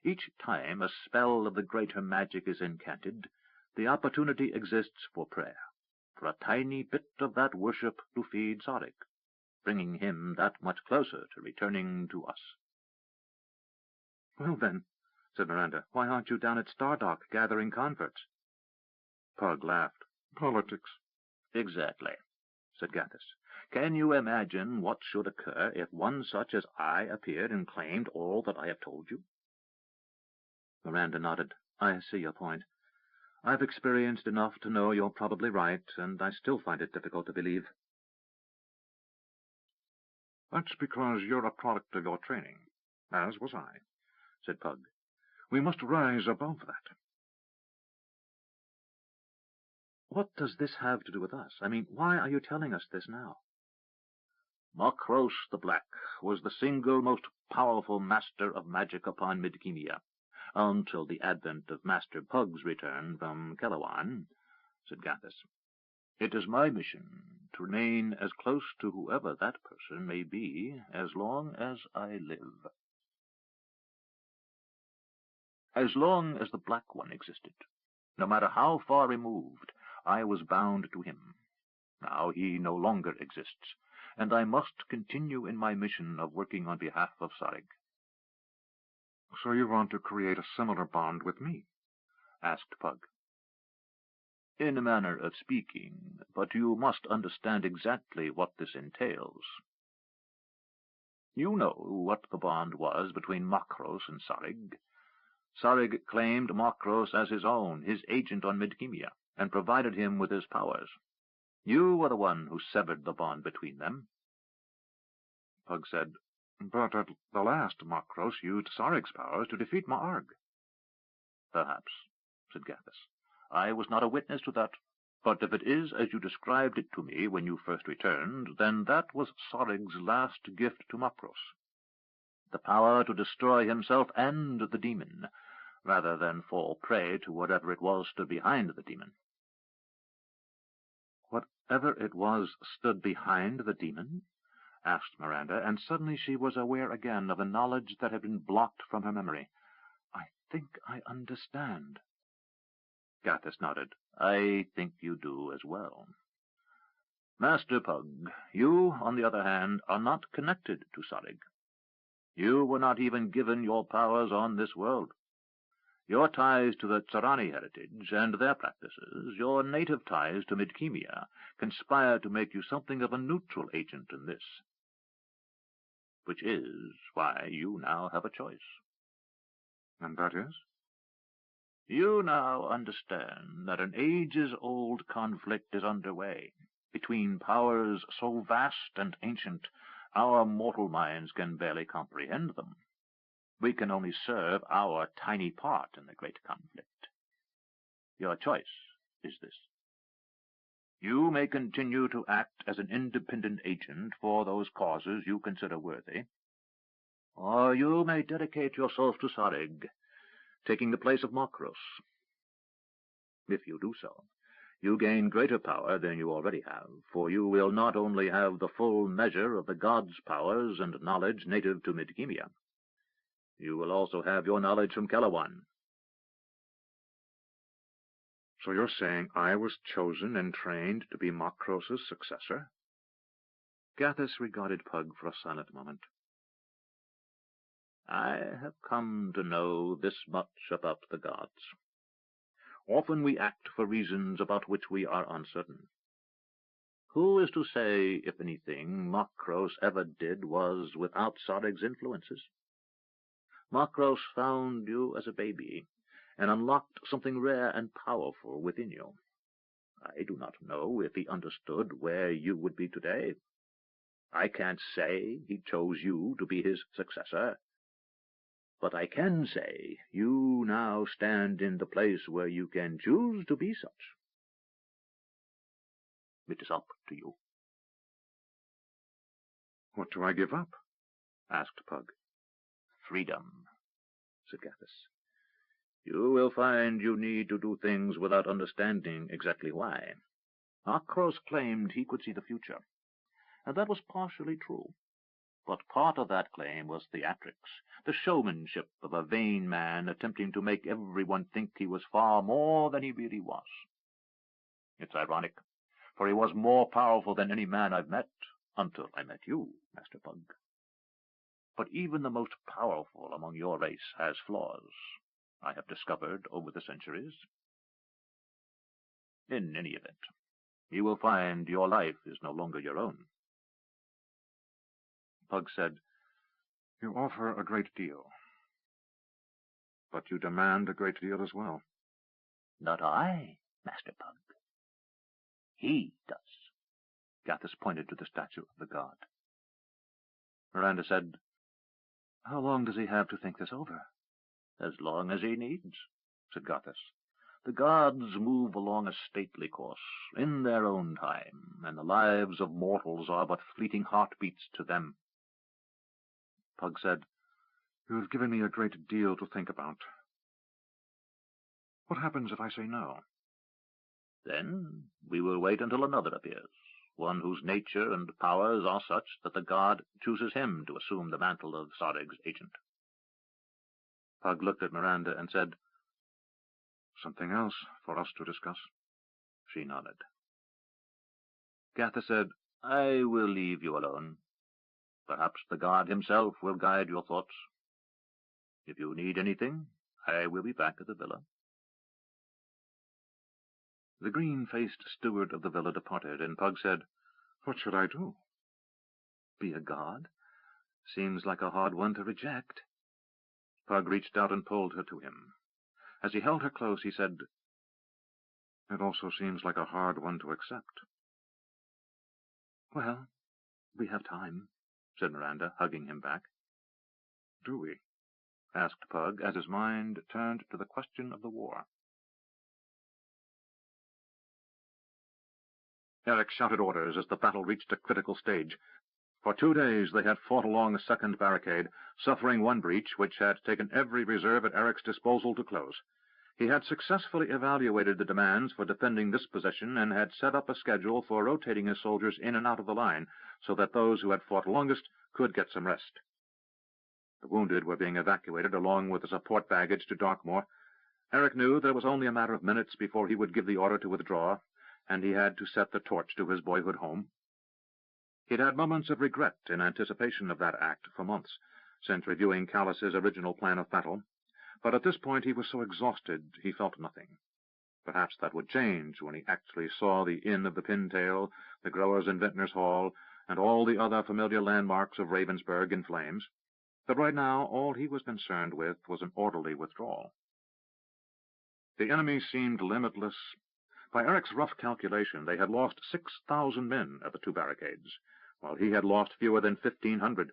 Speaker 1: Each time a spell of the greater magic is incanted, the opportunity exists for prayer, for a tiny bit of that worship to feed Sarig, bringing him that much closer to returning to us.
Speaker 2: Well then, said Miranda, why aren't you down at Stardock gathering converts?
Speaker 3: Pug laughed. Politics.
Speaker 1: Exactly, said Gathus. Can you imagine what should occur if one such as I appeared and claimed all that I have told you?
Speaker 2: Miranda nodded. I see your point. I've experienced enough to know you're probably right, and I still find it difficult to believe.
Speaker 3: That's because you're a product of your training, as was I, said Pug. We must rise above that.
Speaker 2: What does this have to do with us? I mean, why are you telling us this now?
Speaker 1: Makros the Black was the single most powerful master of magic upon Midkemia, until the advent of Master Pug's return from Kellowan, said Gathus. It is my mission to remain as close to whoever that person may be as long as I live. As long as the Black One existed, no matter how far removed, I was bound to him. Now he no longer exists, and I must continue in my mission of working on behalf of Sarig.
Speaker 3: So you want to create a similar bond with me? Asked Pug.
Speaker 1: In a manner of speaking, but you must understand exactly what this entails. You know what the bond was between Makros and Sarig. Sarig claimed Makros as his own, his agent on Midkemia, and provided him with his powers. You were the one who severed the bond between them.
Speaker 3: Pug said, But at the last Makros used Sarig's powers to defeat Ma'arg.
Speaker 1: Perhaps, said Gathus. I was not a witness to that, but if it is as you described it to me when you first returned, then that was Sarig's last gift to Makros. The power to destroy himself and the demon, rather than fall prey to whatever it was stood behind the demon.
Speaker 2: Whatever it was stood behind the demon? Asked Miranda, and suddenly she was aware again of a knowledge that had been blocked from her memory. I think I understand.
Speaker 1: Gathus nodded. I think you do as well. Master Pug, you, on the other hand, are not connected to Sarig. You were not even given your powers on this world. Your ties to the Tsarani heritage and their practices, your native ties to Midkemia, conspire to make you something of a neutral agent in this. Which is why you now have a choice.
Speaker 3: And that is?
Speaker 1: You now understand that an ages-old conflict is underway between powers so vast and ancient our mortal minds can barely comprehend them. We can only serve our tiny part in the great conflict. Your choice is this. You may continue to act as an independent agent for those causes you consider worthy, or you may dedicate yourself to Sarig, taking the place of Makros. If you do so, you gain greater power than you already have, for you will not only have the full measure of the gods' powers and knowledge native to Midkemia, you will also have your knowledge from Kelawan.
Speaker 3: So you're saying I was chosen and trained to be Makros' successor?
Speaker 1: Gathis regarded Pug for a silent moment. I have come to know this much about the gods. Often we act for reasons about which we are uncertain. Who is to say, if anything, Makros ever did was without Sarig's influences? Makros found you as a baby, and unlocked something rare and powerful within you. I do not know if he understood where you would be today. I can't say he chose you to be his successor, but I can say you now stand in the place where you can choose to be such. It is up to you.
Speaker 3: What do I give up?
Speaker 1: Asked Pug. Freedom, said Gathis. You will find you need to do things without understanding exactly why. Makros claimed he could see the future, and that was partially true. But part of that claim was theatrics, the showmanship of a vain man attempting to make everyone think he was far more than he really was. It's ironic, for he was more powerful than any man I've met, until I met you, Master Pug. But even the most powerful among your race has flaws, I have discovered over the centuries. In any event, you will find your life is no longer your own.
Speaker 3: Pug said, You offer a great deal, but you demand a great deal as well.
Speaker 1: Not I, Master Pug. He does. Gathis pointed to the statue of the god. Miranda said, How long does he have to think this over? As long as he needs, said Gathis. The gods move along a stately course, in their own time, and the lives of mortals are but fleeting heartbeats to them.
Speaker 3: Pug said, You have given me a great deal to think about. What happens if I say no?
Speaker 1: Then we will wait until another appears, one whose nature and powers are such that the god chooses him to assume the mantle of Sarig's agent.
Speaker 3: Pug looked at Miranda and said, Something else for us to discuss.
Speaker 1: She nodded. Gathis said, I will leave you alone. Perhaps the god himself will guide your thoughts. If you need anything, I will be back at the villa. The green-faced steward of the villa departed, and Pug said,
Speaker 3: What should I do?
Speaker 1: Be a god? Seems like a hard one to reject. Pug reached out and pulled her to him. As he held her close, he said,
Speaker 3: It also seems like a hard one to accept.
Speaker 1: Well, we have time, said Miranda, hugging him back.
Speaker 3: Do we?
Speaker 1: Asked Pug, as his mind turned to the question of the war. Eric shouted orders as the battle reached a critical stage. For 2 days they had fought along a second barricade, suffering one breach which had taken every reserve at Eric's disposal to close. He had successfully evaluated the demands for defending this position and had set up a schedule for rotating his soldiers in and out of the line, so that those who had fought longest could get some rest. The wounded were being evacuated along with the support baggage to Darkmoor. Eric knew that it was only a matter of minutes before he would give the order to withdraw, and he had to set the torch to his boyhood home. He'd had moments of regret in anticipation of that act for months, since reviewing Callus's original plan of battle,
Speaker 3: But at this point he was so exhausted he felt nothing. Perhaps that would change when he actually saw the Inn of the Pintail, the Growers' and Vintners' Hall, and all the other familiar landmarks of Ravensburg in flames. But right now all he was concerned with was an orderly withdrawal. The enemy seemed limitless. By Eric's rough calculation, they had lost 6,000 men at the two barricades, while he had lost fewer than 1,500.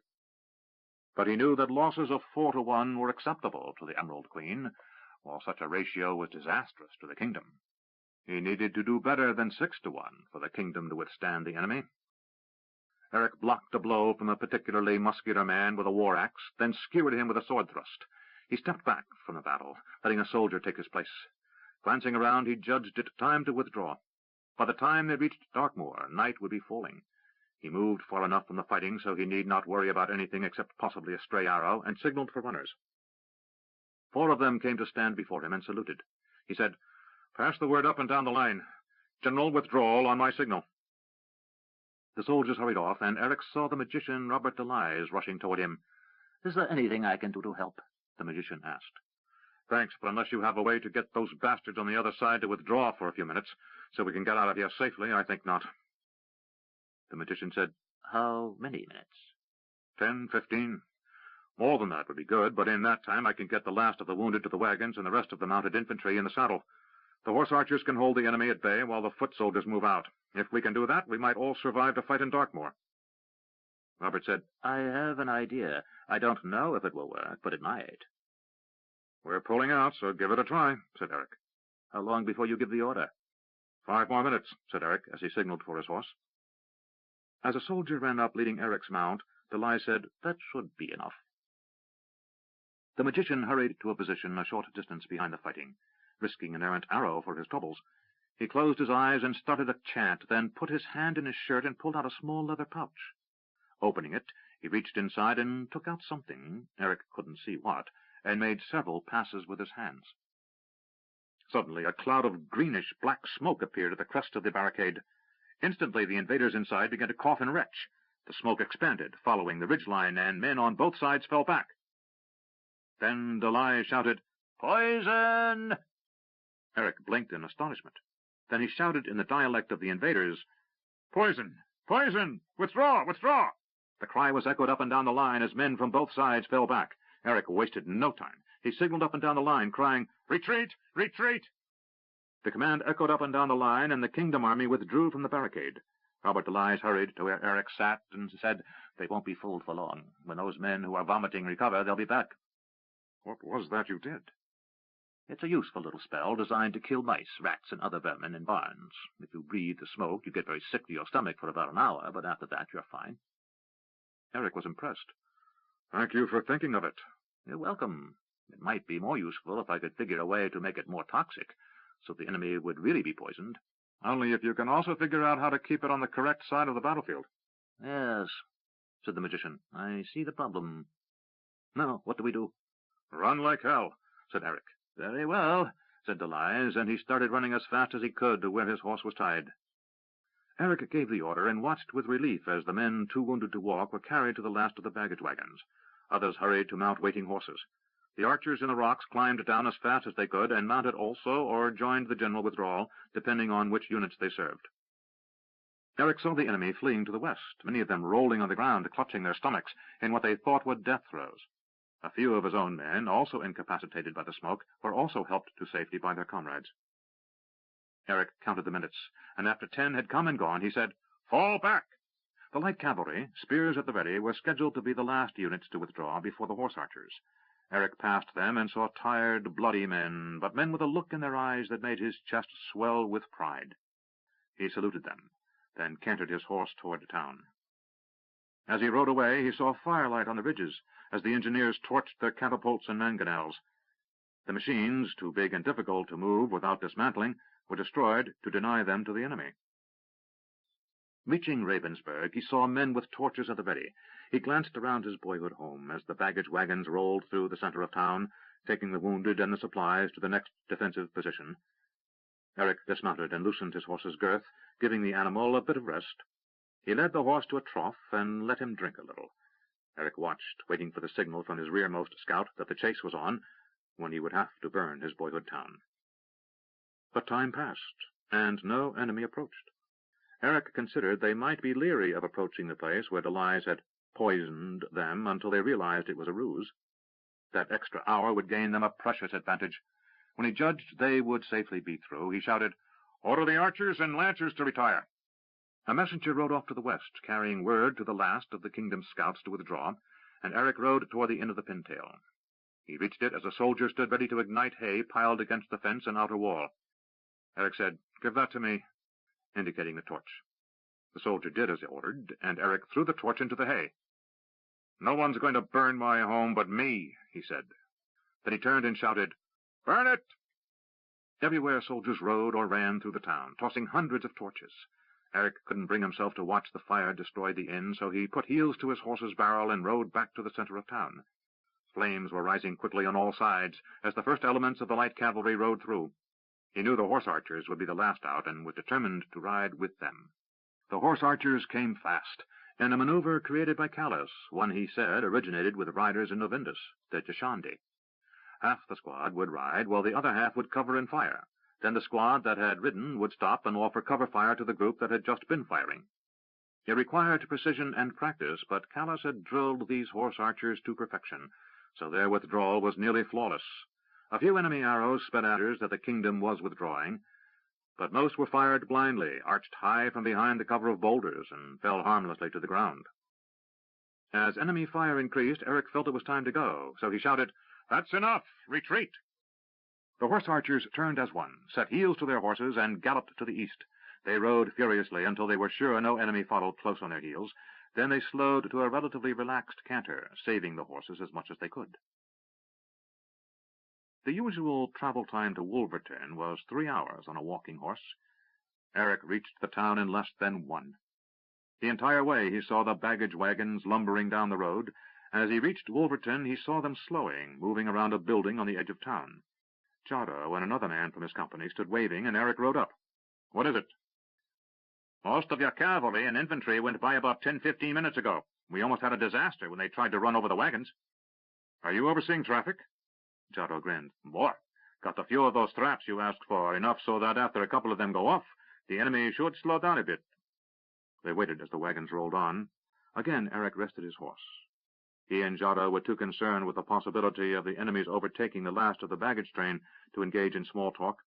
Speaker 3: But he knew that losses of 4 to 1 were acceptable to the Emerald Queen, while such a ratio was disastrous to the kingdom. He needed to do better than 6 to 1 for the kingdom to withstand the enemy. Eric blocked a blow from a particularly muscular man with a war-axe, then skewered him with a sword thrust. He stepped back from the battle, letting a soldier take his place. Glancing around, he judged it time to withdraw. By the time they reached Darkmoor, night would be falling. He moved far enough from the fighting so he need not worry about anything except possibly a stray arrow, and signaled for runners. 4 of them came to stand before him and saluted. He said, "Pass the word up and down the line. General withdrawal on my signal." The soldiers hurried off, and Eric saw the magician Robert de Lys rushing toward him.
Speaker 1: "Is there anything I can do to help?" the magician asked.
Speaker 3: "Thanks, but unless you have a way to get those bastards on the other side to withdraw for a few minutes, so we can get out of here safely, I think not."
Speaker 1: The magician said, "How many minutes?"
Speaker 3: 10, 15. More than that would be good, but in that time I can get the last of the wounded to the wagons and the rest of the mounted infantry in the saddle. The horse archers can hold the enemy at bay while the foot soldiers move out. If we can do that, we might all survive to fight in Darkmoor."
Speaker 1: Robert said, "I have an idea. I don't know if it will work, but it might."
Speaker 3: "We're pulling out, so give it a try," said Eric.
Speaker 1: "How long before you give the order?"
Speaker 3: 5 more minutes, said Eric as he signaled for his horse.
Speaker 1: As a soldier ran up leading Eric's mount, de Lys said, "That should be enough." The magician hurried to a position a short distance behind the fighting, risking an errant arrow for his troubles. He closed his eyes and started a chant, then put his hand in his shirt and pulled out a small leather pouch. Opening it, he reached inside and took out something, Eric couldn't see what, and made several passes with his hands. Suddenly, a cloud of greenish-black smoke appeared at the crest of the barricade. Instantly, the invaders inside began to cough and retch. The smoke expanded, following the ridgeline, and men on both sides fell back. Then de Lys shouted, "Poison!" Eric blinked in astonishment. Then he shouted in the dialect of the invaders, "Poison! Poison! Withdraw! Withdraw!" The cry was echoed up and down the line as men from both sides fell back. Eric wasted no time. He signaled up and down the line, crying, "Retreat! Retreat!" The command echoed up and down the line, and the kingdom army withdrew from the barricade. Robert de Lys hurried to where Eric sat and said, "They won't be fooled for long. When those men who are vomiting recover, they'll be back."
Speaker 3: "What was that you did?"
Speaker 1: "It's a useful little spell designed to kill mice, rats, and other vermin in barns. If you breathe the smoke, you get very sick to your stomach for about an hour, but after that you're fine."
Speaker 3: Eric was impressed. "Thank you for thinking of it."
Speaker 1: "You're welcome. It might be more useful if I could figure a way to make it more toxic, so the enemy would really be poisoned."
Speaker 3: "Only if you can also figure out how to keep it on the correct side of the battlefield."
Speaker 1: "Yes," said the magician. "I see the problem. Now, what do we do?"
Speaker 3: "Run like hell," said Eric.
Speaker 1: "Very well," said de Lys, and he started running as fast as he could to where his horse was tied. Eric gave the order and watched with relief as the men too wounded to walk were carried to the last of the baggage wagons. Others hurried to mount waiting horses. The archers in the rocks climbed down as fast as they could and mounted also or joined the general withdrawal, depending on which units they served. Eric saw the enemy fleeing to the west, many of them rolling on the ground, clutching their stomachs in what they thought were death throes. A few of his own men, also incapacitated by the smoke, were also helped to safety by their comrades. Eric counted the minutes, and after 10 had come and gone, he said, "Fall back!" The light cavalry, spears at the ready, were scheduled to be the last units to withdraw before the horse archers. Eric passed them and saw tired, bloody men, but men with a look in their eyes that made his chest swell with pride. He saluted them, then cantered his horse toward the town. As he rode away, he saw firelight on the ridges, as the engineers torched their catapults and mangonels. The machines, too big and difficult to move without dismantling, were destroyed to deny them to the enemy. Reaching Ravensburg, he saw men with torches at the ready. He glanced around his boyhood home as the baggage wagons rolled through the center of town, taking the wounded and the supplies to the next defensive position. Eric dismounted and loosened his horse's girth, giving the animal a bit of rest. He led the horse to a trough and let him drink a little. Eric watched, waiting for the signal from his rearmost scout that the chase was on.
Speaker 3: when he would have to burn his boyhood town. But time passed, and no enemy approached. Eric considered they might be leery of approaching the place where Delias had poisoned them until they realized it was a ruse. That extra hour would gain them a precious advantage. When he judged they would safely be through, he shouted, "Order the archers and lancers to retire." A messenger rode off to the west, carrying word to the last of the kingdom's scouts to withdraw, and Eric rode toward the inn of the Pintail. He reached it as a soldier stood ready to ignite hay piled against the fence and outer wall. Eric said, "Give that to me," indicating the torch. The soldier did as he ordered, and Eric threw the torch into the hay. "No one's going to burn my home but me," he said. Then he turned and shouted, "Burn it!" Everywhere soldiers rode or ran through the town, tossing hundreds of torches. Eric couldn't bring himself to watch the fire destroy the inn, so he put heels to his horse's barrel and rode back to the center of town. Flames were rising quickly on all sides as the first elements of the light cavalry rode through. He knew the horse archers would be the last out and was determined to ride with them. The horse archers came fast, in a maneuver created by Callas, one he said originated with riders in Novindus, the Jashandi. Half the squad would ride, while the other half would cover and fire. Then the squad that had ridden would stop and offer cover fire to the group that had just been firing. It required precision and practice, but Callas had drilled these horse archers to perfection, so their withdrawal was nearly flawless. A few enemy arrows sped archers that the kingdom was withdrawing, but most were fired blindly, arched high from behind the cover of boulders, and fell harmlessly to the ground. As enemy fire increased, Eric felt it was time to go, so he shouted, "That's enough! Retreat!" The horse archers turned as one, set heels to their horses, and galloped to the east. They rode furiously until they were sure no enemy followed close on their heels. Then they slowed to a relatively relaxed canter, saving the horses as much as they could. The usual travel time to Wolverton was 3 hours on a walking horse. Eric reached the town in less than 1. The entire way he saw the baggage wagons lumbering down the road. As he reached Wolverton, he saw them slowing, moving around a building on the edge of town. Giotto and another man from his company stood waving, and Eric rode up. "What is it?" "Most of your cavalry and infantry went by about 10-15 minutes ago. We almost had a disaster when they tried to run over the wagons." "Are you overseeing traffic?" Giotto grinned. "Boy, got a few of those traps you asked for, enough so that after a couple of them go off, the enemy should slow down a bit." They waited as the wagons rolled on. Again Eric rested his horse. He and Giotto were too concerned with the possibility of the enemy's overtaking the last of the baggage train to engage in small talk.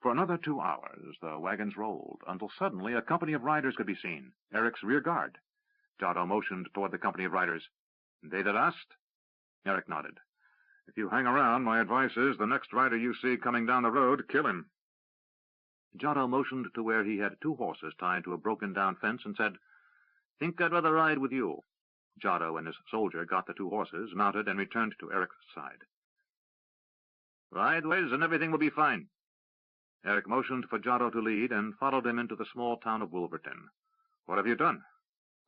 Speaker 3: For another 2 hours the wagons rolled, until suddenly a company of riders could be seen, Eric's rear guard. Giotto motioned toward the company of riders. "They the last?" Eric nodded. "If you hang around, my advice is the next rider you see coming down the road, kill him." Giotto motioned to where he had 2 horses tied to a broken-down fence and said, "Think I'd rather ride with you." Giotto and his soldier got the 2 horses, mounted, and returned to Eric's side. "Ride ways and everything will be fine." Eric motioned for Giotto to lead and followed him into the small town of Wolverton. "What have you done?"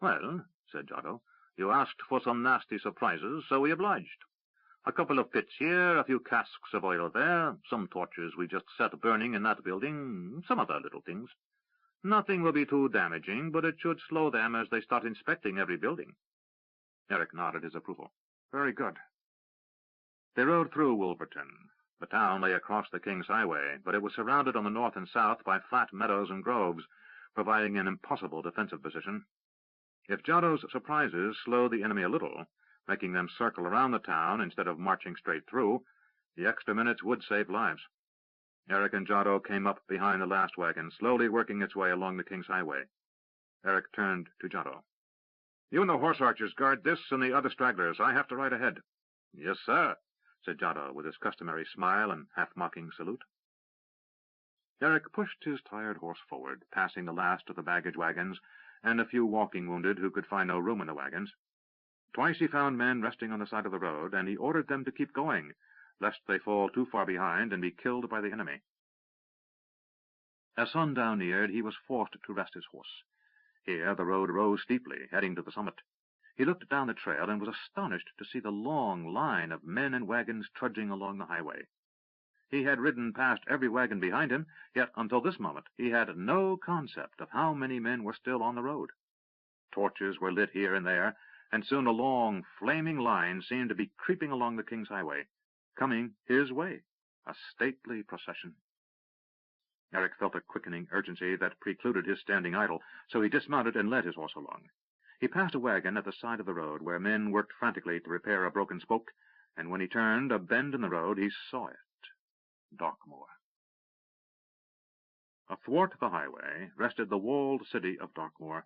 Speaker 3: "Well," said Giotto, "you asked for some nasty surprises, so we obliged. A couple of pits here, a few casks of oil there, some torches we just set burning in that building, some other little things. Nothing will be too damaging, but it should slow them as they start inspecting every building." Eric nodded his approval. "Very good." They rode through Wolverton. The town lay across the King's Highway, but it was surrounded on the north and south by flat meadows and groves, providing an impossible defensive position. If Giotto's surprises slowed the enemy a little, making them circle around the town instead of marching straight through, the extra minutes would save lives. Eric and Giotto came up behind the last wagon, slowly working its way along the King's Highway. Eric turned to Giotto. "You and the horse archers guard this and the other stragglers. I have to ride ahead." "Yes, sir," said Giotto, with his customary smile and half-mocking salute. Eric pushed his tired horse forward, passing the last of the baggage wagons and a few walking wounded who could find no room in the wagons. Twice he found men resting on the side of the road, and he ordered them to keep going, lest they fall too far behind and be killed by the enemy. As sundown neared, he was forced to rest his horse. Here the road rose steeply, heading to the summit. He looked down the trail and was astonished to see the long line of men and wagons trudging along the highway. He had ridden past every wagon behind him, yet until this moment he had no concept of how many men were still on the road. Torches were lit here and there, and soon a long, flaming line seemed to be creeping along the King's Highway. coming his way, a stately procession. Eric felt a quickening urgency that precluded his standing idle, so he dismounted and led his horse along. He passed a wagon at the side of the road where men worked frantically to repair a broken spoke, and when he turned a bend in the road, he saw it. Darkmoor. Athwart the highway rested the walled city of Darkmoor,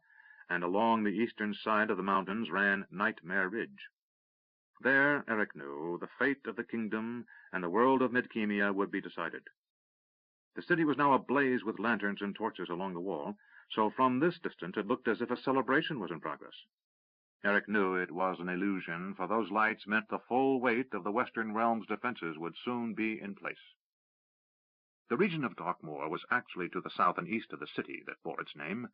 Speaker 3: and along the eastern side of the mountains ran Nightmare Ridge. There, Eric knew, the fate of the kingdom and the world of Midkemia would be decided. The city was now ablaze with lanterns and torches along the wall, so from this distance it looked as if a celebration was in progress. Eric knew it was an illusion, for those lights meant the full weight of the Western Realm's defenses would soon be in place. The region of Darkmoor was actually to the south and east of the city that bore its name.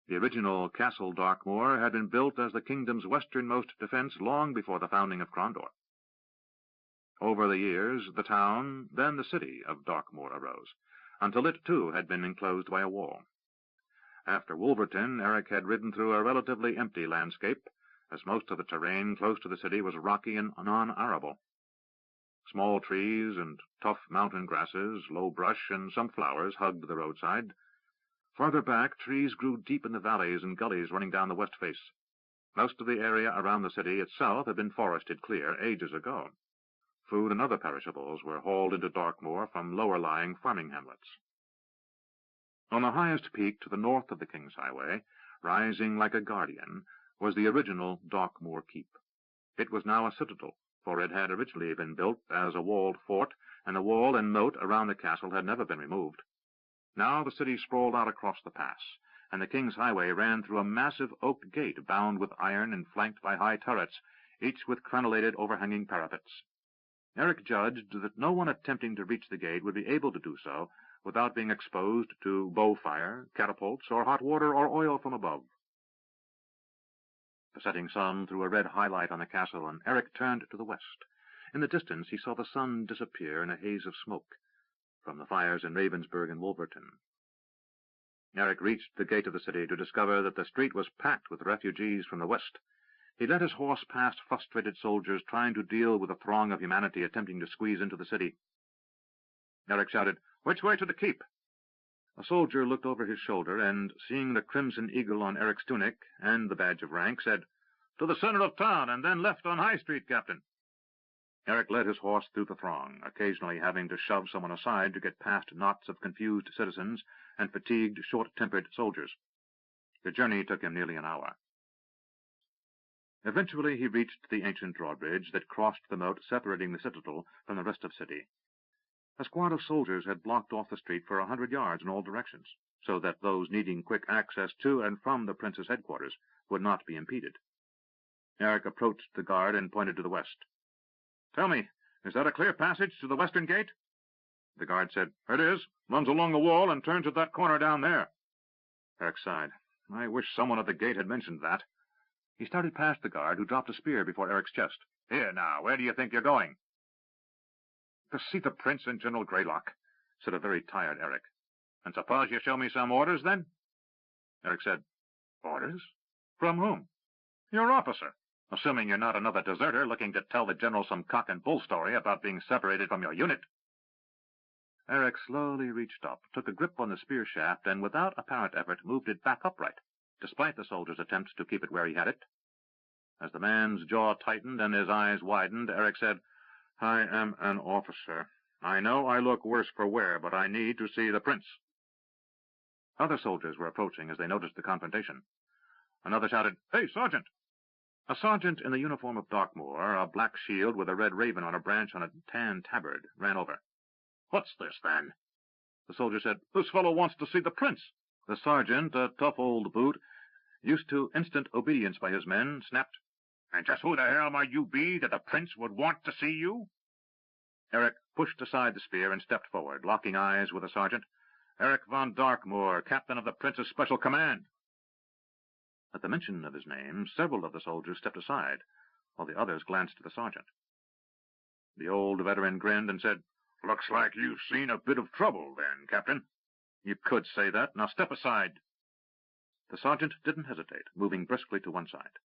Speaker 3: The original Castle Darkmoor had been built as the kingdom's westernmost defense long before the founding of Crondor. Over the years, the town, then the city of Darkmoor arose, until it too had been enclosed by a wall. After Wolverton, Eric had ridden through a relatively empty landscape, as most of the terrain close to the city was rocky and non-arable. Small trees and tough mountain grasses, low brush, and some flowers hugged the roadside. Farther back, trees grew deep in the valleys and gullies running down the west face. Most of the area around the city itself had been forested clear ages ago. Food and other perishables were hauled into Darkmoor from lower-lying farming hamlets. On the highest peak to the north of the King's Highway, rising like a guardian, was the original Darkmoor Keep. It was now a citadel, for it had originally been built as a walled fort, and the wall and moat around the castle had never been removed. Now the city sprawled out across the pass, and the King's Highway ran through a massive oak gate bound with iron and flanked by high turrets, each with crenellated overhanging parapets. Eric judged that no one attempting to reach the gate would be able to do so without being exposed to bow fire, catapults, or hot water or oil from above. The setting sun threw a red highlight on the castle, and Eric turned to the west. In the distance he saw the sun disappear in a haze of smoke from the fires in Ravensburg and Wolverton. Eric reached the gate of the city to discover that the street was packed with refugees from the west. He led his horse past frustrated soldiers trying to deal with a throng of humanity attempting to squeeze into the city. Eric shouted, "Which way to the keep?" A soldier looked over his shoulder and, seeing the crimson eagle on Eric's tunic and the badge of rank, said, "To the center of town, and then left on High Street, Captain." Eric led his horse through the throng, occasionally having to shove someone aside to get past knots of confused citizens and fatigued, short-tempered soldiers. The journey took him nearly an hour. Eventually he reached the ancient drawbridge that crossed the moat separating the citadel from the rest of the city. A squad of soldiers had blocked off the street for 100 yards in all directions, so that those needing quick access to and from the prince's headquarters would not be impeded. Eric approached the guard and pointed to the west. "Tell me, is that a clear passage to the western gate?" The guard said, "It is. Runs along the wall and turns at that corner down there." Eric sighed. "I wish someone at the gate had mentioned that." He started past the guard, who dropped a spear before Eric's chest. "Here, now, where do you think you're going?" "To see the prince and General Greylock," said a very tired Eric. "And suppose you show me some orders, then?" Eric said, "Orders? From whom?" "Your officer, assuming you're not another deserter looking to tell the general some cock-and-bull story about being separated from your unit." Eric slowly reached up, took a grip on the spear shaft, and without apparent effort moved it back upright, despite the soldier's attempts to keep it where he had it. As the man's jaw tightened and his eyes widened, Eric said, "I am an officer. I know I look worse for wear, but I need to see the prince." Other soldiers were approaching as they noticed the confrontation. Another shouted, "Hey, sergeant!" A sergeant in the uniform of Darkmoor, a black shield with a red raven on a branch on a tan tabard, ran over. "What's this, then?" The soldier said, "This fellow wants to see the prince." The sergeant, a tough old boot, used to instant obedience by his men, snapped, "And just who the hell might you be that the prince would want to see you?" Eric pushed aside the spear and stepped forward, locking eyes with the sergeant. "Eric von Darkmoor, captain of the prince's special command." At the mention of his name, several of the soldiers stepped aside, while the others glanced at the sergeant. The old veteran grinned and said, "Looks like you've seen a bit of trouble, then, Captain." "You could say that. Now step aside." The sergeant didn't hesitate, moving briskly to one side.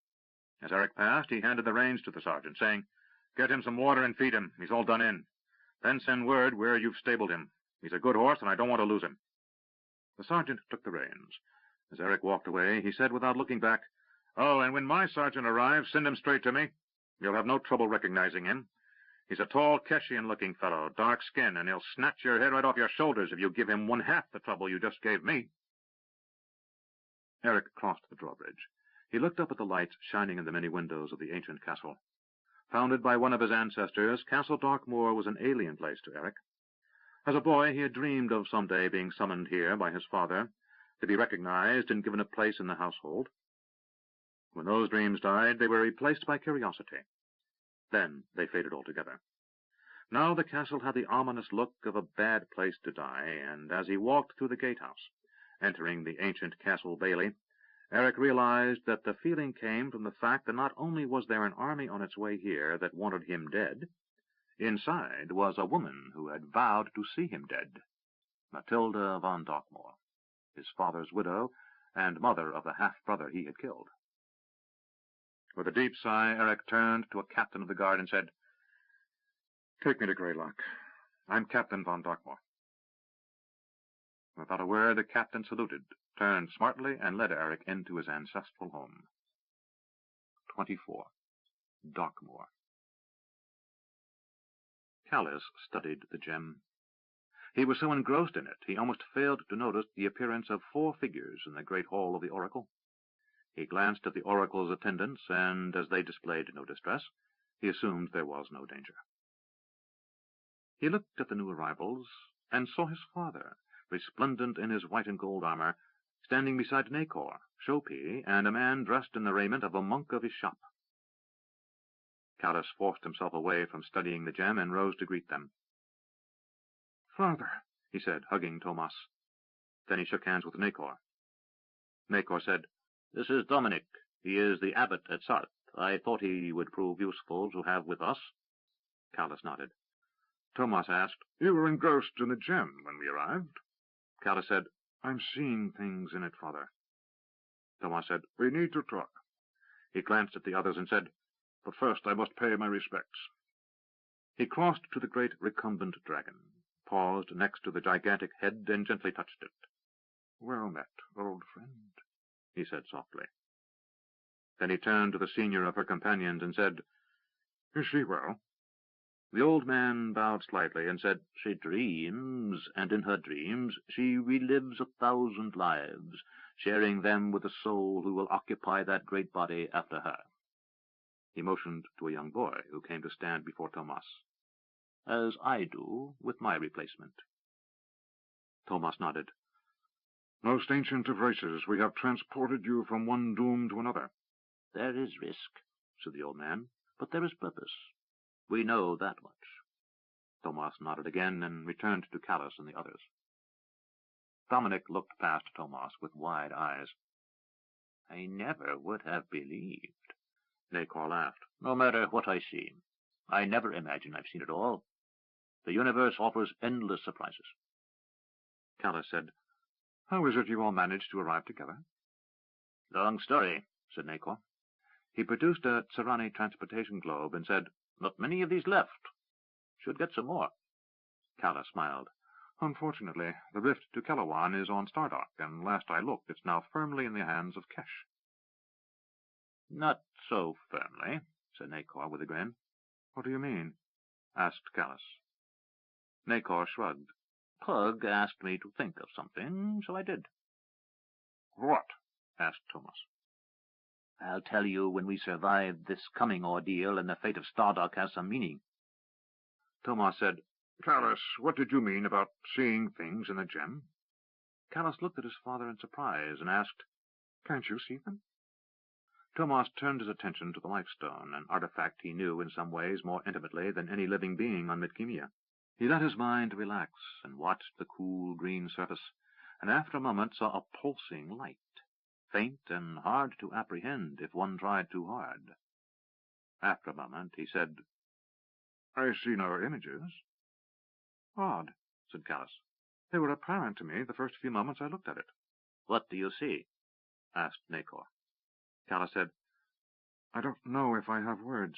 Speaker 3: As Eric passed, he handed the reins to the sergeant, saying, Get him some water and feed him. He's all done in. Then send word where you've stabled him. He's a good horse, and I don't want to lose him." The sergeant took the reins. As Eric walked away, he said without looking back, "Oh, and when my sergeant arrives, send him straight to me. You'll have no trouble recognizing him. He's a tall, Keshian-looking fellow, dark skin, and he'll snatch your head right off your shoulders if you give him one half the trouble you just gave me." Eric crossed the drawbridge. He looked up at the lights shining in the many windows of the ancient castle. Founded by one of his ancestors, Castle Darkmoor was an alien place to Eric. As a boy, he had dreamed of someday being summoned here by his father, to be recognized and given a place in the household. When those dreams died, they were replaced by curiosity. Then they faded altogether. Now the castle had the ominous look of a bad place to die, and as he walked through the gatehouse, entering the ancient castle bailey, Eric realized that the feeling came from the fact that not only was there an army on its way here that wanted him dead, inside was a woman who had vowed to see him dead, Matilda von Darkmoor, his father's widow and mother of the half-brother he had killed. With a deep sigh, Eric turned to a captain of the guard and said, "Take me to Greylock. I'm Captain von Darkmoor." Without a word, the captain saluted, turned smartly, and led Eric into his ancestral home. 24. Darkmoor. Callus studied the gem. He was so engrossed in it, he almost failed to notice the appearance of 4 figures in the great hall of the oracle. He glanced at the oracle's attendants, and as they displayed no distress, he assumed there was no danger. He looked at the new arrivals, and saw his father, resplendent in his white and gold armor, standing beside Nacor, Shopi, and a man dressed in the raiment of a monk of his shop. Callus forced himself away from studying the gem and rose to greet them. "Father," he said, hugging Tomas. Then he shook hands with Nacor. Nacor said, "This is Dominic. He is the abbot at Sarth. I thought he would prove useful to have with us." Callus nodded. Tomas asked, "You were engrossed in the gem when we arrived?" Callus said, "I'm seeing things in it, Father." Tomas said, "We need to talk." He glanced at the others and said, "But first I must pay my respects." He crossed to the great recumbent dragon, paused next to the gigantic head, and gently touched it. "Well met, old friend," he said softly. Then he turned to the senior of her companions and said, "Is she well?" The old man bowed slightly and said, "She dreams, and in her dreams she relives 1,000 lives, sharing them with the soul who will occupy that great body after her." He motioned to a young boy who came to stand before Tomas. "As I do with my replacement." Tomas nodded. "Most ancient of races, we have transported you from one doom to another." "There is risk," said the old man, "but there is purpose. We know that much." Tomas nodded again and returned to Callus and the others. Dominic looked past Tomas with wide eyes. "I never would have believed." Nacor laughed. "No matter what I see, I never imagine I've seen it all. The universe offers endless surprises." Callus said, "How is it you all managed to arrive together?" "Long story," said Nacor. He produced a Tsarani transportation globe and said, "Not many of these left. Should get some more." Callus smiled. "Unfortunately, the rift to Kellowan is on Stardock, and last I looked, it's now firmly in the hands of Kesh." "Not so firmly," said Nacor with a grin. "What do you mean?" asked Callus. Nacor shrugged. "Pug asked me to think of something, so I did." "What?" asked Tomas. "I'll tell you when we survive this coming ordeal and the fate of Stardock has some meaning." Tomas said, "Callus, what did you mean about seeing things in the gem?" Callus looked at his father in surprise and asked, "Can't you see them?" Tomas turned his attention to the Lifestone, an artifact he knew in some ways more intimately than any living being on Midkemia. He let his mind relax and watched the cool green surface, and after a moment saw a pulsing light, faint and hard to apprehend if one tried too hard. After a moment he said, "I see no images." "Odd," said Callus. "They were apparent to me the first few moments I looked at it." "What do you see?" asked Nacor. Callus said, "I don't know if I have words."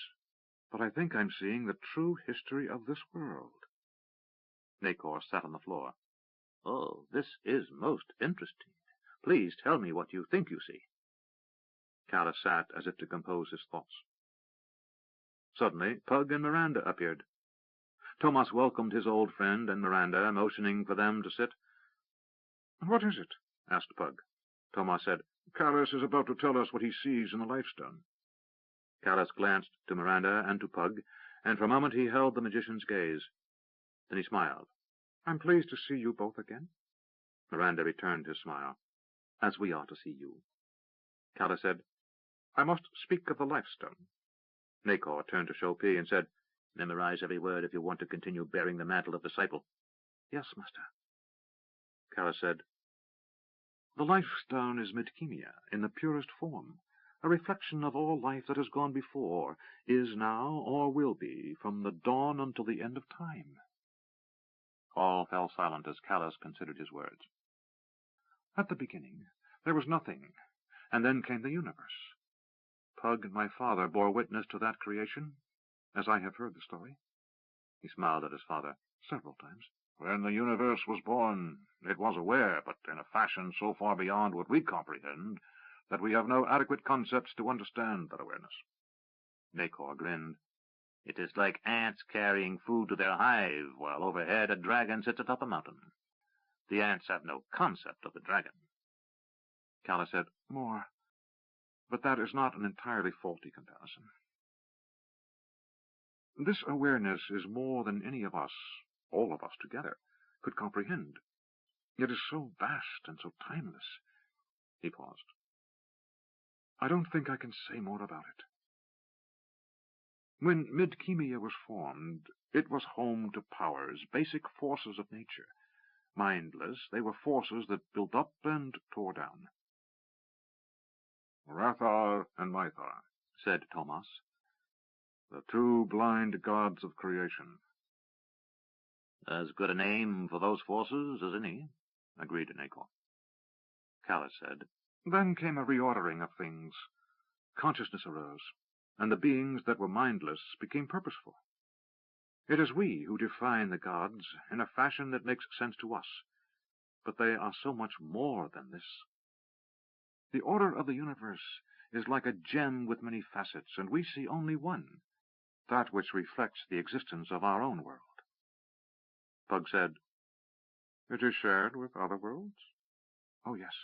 Speaker 3: but I think I'm seeing the true history of this world.
Speaker 2: Nacor sat on the floor. Oh, this is most interesting. Please tell me what you think you see. Callus sat as if to compose his thoughts. Suddenly, Pug and Miranda appeared. Thomas welcomed his old friend and Miranda, motioning for them to sit.
Speaker 3: "What is it?"
Speaker 2: asked Pug.
Speaker 3: Thomas said, "Callus is about to tell us what he sees in the Lifestone."
Speaker 2: Callus glanced to Miranda and to Pug, and for a moment he held the magician's gaze. Then he smiled.
Speaker 3: "I'm pleased to see you both again."
Speaker 2: Miranda returned his smile. "As we are to see you."
Speaker 3: Callus said, "I must speak of the Lifestone."
Speaker 2: Nacor turned to Chopin and said, "Memorize every word if you want to continue bearing the mantle of disciple."
Speaker 3: "Yes, master."
Speaker 2: Callus said,
Speaker 3: "The Lifestone is Midkemia in the purest form, a reflection of all life that has gone before, is now, or will be, from the dawn until the end of time."
Speaker 2: All fell silent as Callus considered his words.
Speaker 3: "At the beginning there was nothing, and then came the universe. Pug and my father bore witness to that creation, as I have heard the story."
Speaker 2: He smiled at his father.
Speaker 3: "Several times."
Speaker 1: "When the universe was born, it was aware, but in a fashion so far beyond what we comprehend that we have no adequate concepts to understand that awareness."
Speaker 2: Nacor grinned. "It is like ants carrying food to their hive, while overhead a dragon sits atop a mountain. The ants have no concept of the dragon."
Speaker 3: Callus said, "More, but that is not an entirely faulty comparison. This awareness is more than any of us, all of us together, could comprehend. It is so vast and so timeless."
Speaker 2: He paused.
Speaker 3: "I don't think I can say more about it. When Midkemia was formed, it was home to powers, basic forces of nature. Mindless, they were forces that built up and tore down."
Speaker 1: "Rathar and Mythar,"
Speaker 2: said Thomas.
Speaker 1: "the two blind gods of creation."
Speaker 2: "As good a name for those forces as any," agreed Nacor. Callus said,
Speaker 3: "Then came a reordering of things. Consciousness arose, and the beings that were mindless became purposeful. It is we who define the gods in a fashion that makes sense to us, but they are so much more than this. The order of the universe is like a gem with many facets, and we see only one, that which reflects the existence of our own world."
Speaker 2: Pug said,
Speaker 1: "It is shared with other worlds?"
Speaker 3: "Oh, yes,"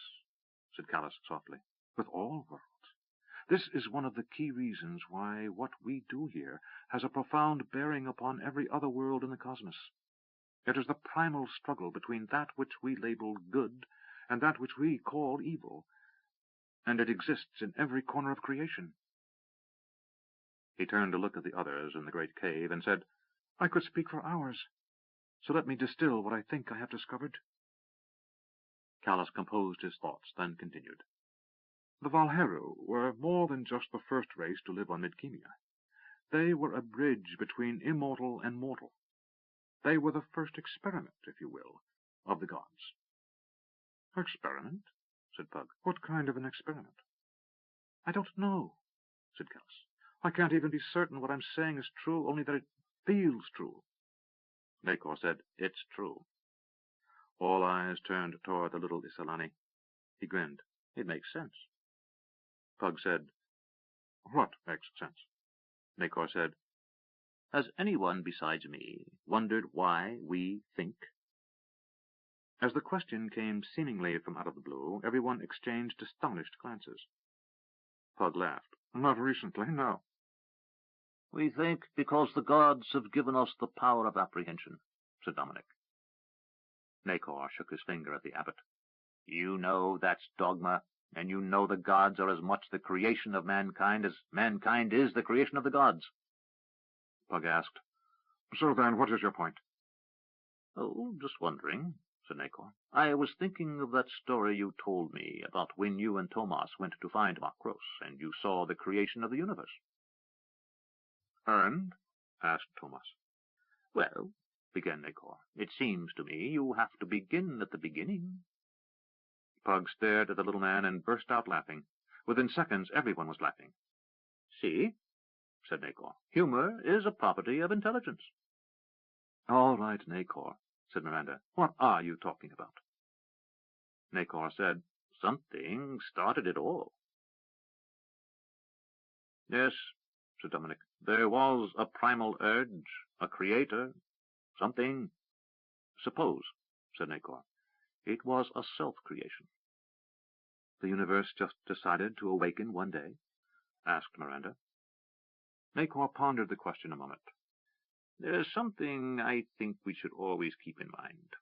Speaker 2: said Callus softly.
Speaker 3: "with all worlds. This is one of the key reasons why what we do here has a profound bearing upon every other world in the cosmos. It is the primal struggle between that which we label good and that which we call evil, and it exists in every corner of creation."
Speaker 2: He turned to look at the others in the great cave and said,
Speaker 3: "I could speak for hours, so let me distill what I think I have discovered."
Speaker 2: Callus composed his thoughts, then continued.
Speaker 3: "The Valheru were more than just the first race to live on Midkemia. They were a bridge between immortal and mortal. They were the first experiment, if you will, of the gods."
Speaker 1: "Experiment?"
Speaker 3: said Pug. "What kind of an experiment?" "I don't know," said Callus. "I can't even be certain what I'm saying is true, only that it feels true."
Speaker 2: Nacor said, "It's true." All eyes turned toward the little Isolani. He grinned. "It makes sense." Pug said,
Speaker 1: "What makes sense?"
Speaker 2: Nacor said, "Has anyone besides me wondered why we think?" As the question came seemingly from out of the blue, everyone exchanged astonished glances. Pug laughed.
Speaker 1: "Not recently, no."
Speaker 2: "We think because the gods have given us the power of apprehension," said Dominic. Nacor shook his finger at the abbot. "You know that's dogma, and you know the gods are as much the creation of mankind as mankind is the creation of the gods."
Speaker 1: Pug asked, "So then, what is your point?"
Speaker 2: "Oh, just wondering," said Nacor. "I was thinking of that story you told me about when you and Thomas went to find Makros, and you saw the creation of the universe."
Speaker 1: "And?" asked Thomas.
Speaker 2: "Well," began Nacor, "it seems to me you have to begin at the beginning." Pug stared at the little man and burst out laughing. Within seconds, everyone was laughing. "See,"
Speaker 1: said Nacor. Humor is a property of intelligence.
Speaker 2: All right, Nacor, said Miranda. What are you talking about?
Speaker 1: Nacor said, Something started it all. Yes, said Dominic. There was a primal urge, a creator, something. Suppose, said Nacor, it was a self-creation.
Speaker 2: The universe just decided to awaken one day? Asked Miranda.
Speaker 1: Nacor pondered the question a moment. There's something I think we should always keep in mind.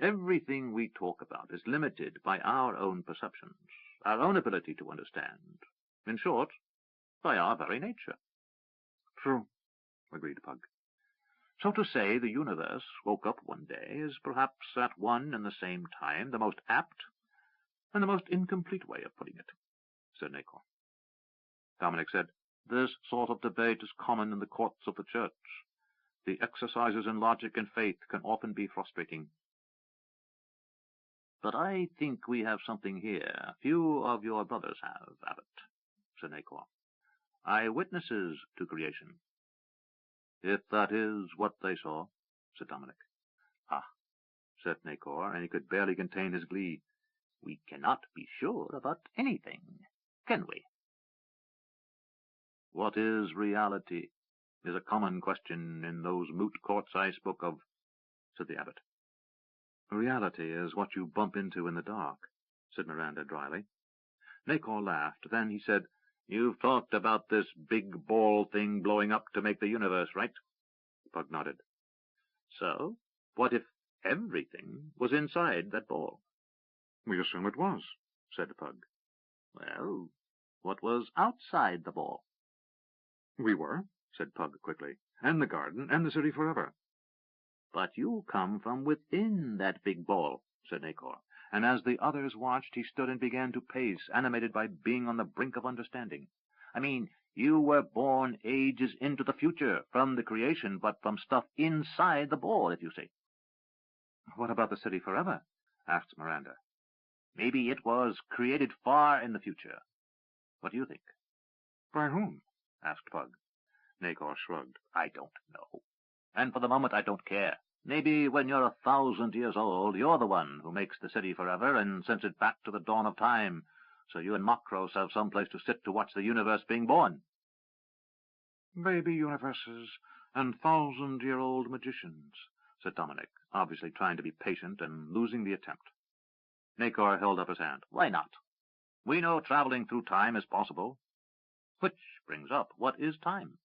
Speaker 1: Everything we talk about is limited by our own perceptions, our own ability to understand. In short, by our very nature.
Speaker 2: True, agreed Pug.
Speaker 1: So to say the universe woke up one day is perhaps at one and the same time the most apt and the most incomplete way of putting it, said Nacor.
Speaker 2: Dominic said, This sort of debate is common in the courts of the church. The exercises in logic and faith can often be frustrating.
Speaker 1: But I think we have something here few of your brothers have, Abbot, said Nacor. Eyewitnesses to creation.
Speaker 2: If that is what they saw, said Dominic.
Speaker 1: Ah, said Nacor, and he could barely contain his glee. We cannot be sure about anything, can we?
Speaker 2: What is reality is a common question in those moot courts I spoke of, said the abbot. Reality is what you bump into in the dark, said Miranda dryly.
Speaker 1: Nacor laughed. Then he said, You've talked about this big ball thing blowing up to make the universe, right?
Speaker 2: Pug nodded.
Speaker 1: So, what if everything was inside that ball?
Speaker 2: We assume it was, said Pug.
Speaker 1: Well, what was outside the ball?
Speaker 2: We were, said Pug quickly, and the garden, and the city forever.
Speaker 1: But you come from within that big ball, said Nacor, and as the others watched, he stood and began to pace, animated by being on the brink of understanding. I mean, you were born ages into the future, from the creation, but from stuff inside the ball, if you see.
Speaker 2: What about the city forever? Asked Miranda.
Speaker 1: Maybe it was created far in the future. What do you think?
Speaker 2: By whom?
Speaker 1: Asked Pug.
Speaker 2: Nacor shrugged.
Speaker 1: I don't know. And for the moment I don't care. Maybe when you're 1,000 years old, you're the one who makes the city forever and sends it back to the dawn of time, so you and Makros have some place to sit to watch the universe being born.
Speaker 2: Baby universes and 1,000-year-old magicians, said Dominic, obviously trying to be patient and losing the attempt.
Speaker 1: Nacor held up his hand. Why not? We know traveling through time is possible. Which brings up, what is time?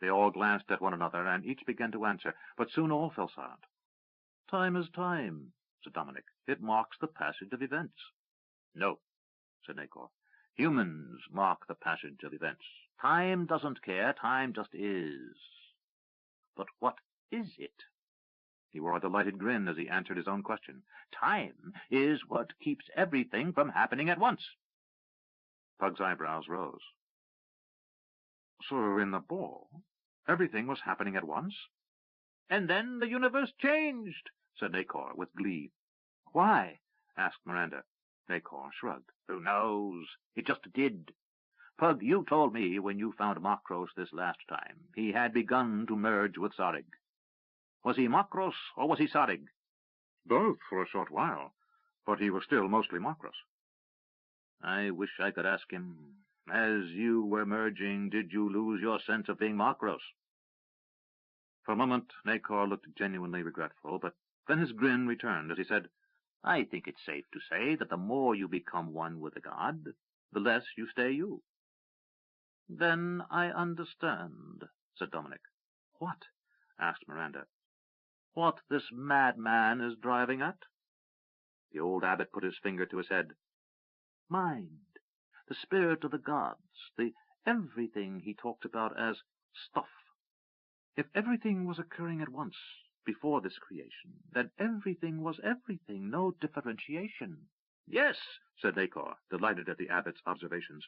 Speaker 2: They all glanced at one another, and each began to answer, but soon all fell silent.
Speaker 1: Time is time, said Dominic. It marks the passage of events. No, said Nacor. Humans mark the passage of events. Time doesn't care, time just is. But what is it?
Speaker 2: He wore a delighted grin as he answered his own question.
Speaker 1: Time is what keeps everything from happening at once.
Speaker 2: Pug's eyebrows rose. So in the ball, everything was happening at once?
Speaker 1: And then the universe changed, said Nacor with glee.
Speaker 2: Why? Asked Miranda.
Speaker 1: Nacor shrugged. Who knows? It just did. Pug, you told me when you found Makros this last time, he had begun to merge with Sarig. Was he Makros or was he Sarig?
Speaker 2: Both for a short while, but he was still mostly Makros.
Speaker 1: I wish I could ask him. As you were merging, did you lose your sense of being Makros?
Speaker 2: For a moment, Nacor looked genuinely regretful, but then his grin returned as he said,
Speaker 1: I think it's safe to say that the more you become one with the god, the less you stay you. Then I understand, said Dominic.
Speaker 2: What? Asked Miranda.
Speaker 1: What this madman is driving at?
Speaker 2: The old abbot put his finger to his head.
Speaker 1: Mind. The spirit of the gods, the everything he talked about as stuff. If everything was occurring at once, before this creation, then everything was everything, no differentiation. Yes, said Nacor, delighted at the abbot's observations.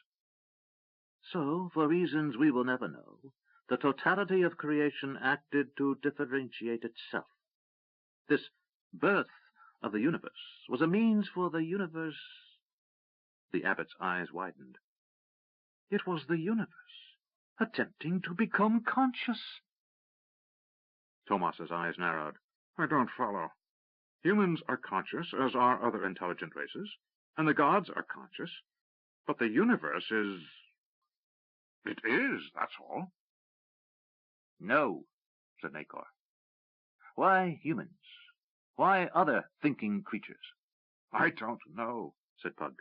Speaker 1: So, for reasons we will never know, the totality of creation acted to differentiate itself. This birth of the universe was a means for the universe.
Speaker 2: The abbot's eyes widened.
Speaker 1: It was the universe,
Speaker 3: attempting to become conscious. Tomas's eyes narrowed. I don't follow. Humans are conscious, as are other intelligent races, and the gods are conscious, but the universe is... It is, that's all.
Speaker 1: No, said Nacor. Why humans? Why other thinking creatures?
Speaker 3: I don't know, said Pug.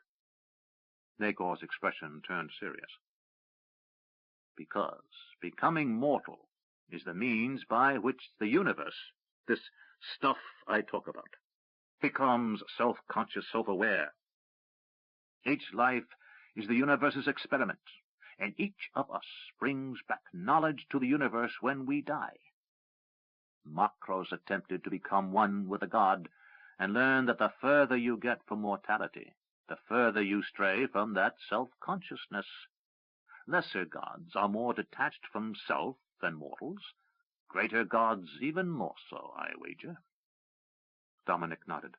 Speaker 1: Nacor's expression turned serious. Because becoming mortal is the means by which the universe, this stuff I talk about, becomes self-conscious, self-aware. Each life is the universe's experiment, and each of us brings back knowledge to the universe when we die. Makros attempted to become one with a god, and learned that the further you get from mortality, the further you stray from that self-consciousness. Lesser gods are more detached from self than mortals. Greater gods even more so, I wager.
Speaker 3: Dominic nodded.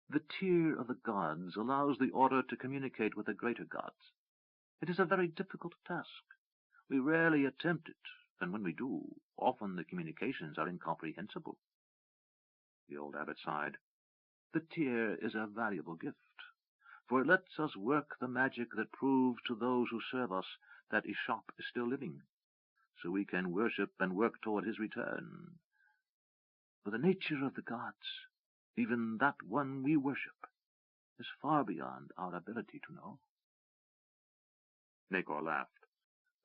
Speaker 1: The tier of the gods allows the order to communicate with the greater gods. It is a very difficult task. We rarely attempt it, and when we do, often the communications are incomprehensible.
Speaker 3: The old abbot sighed.
Speaker 1: The tier is a valuable gift, for it lets us work the magic that proves to those who serve us that Ishop is still living, so we can worship and work toward his return. But the nature of the gods, even that one we worship, is far beyond our ability to know.
Speaker 3: Nacor laughed.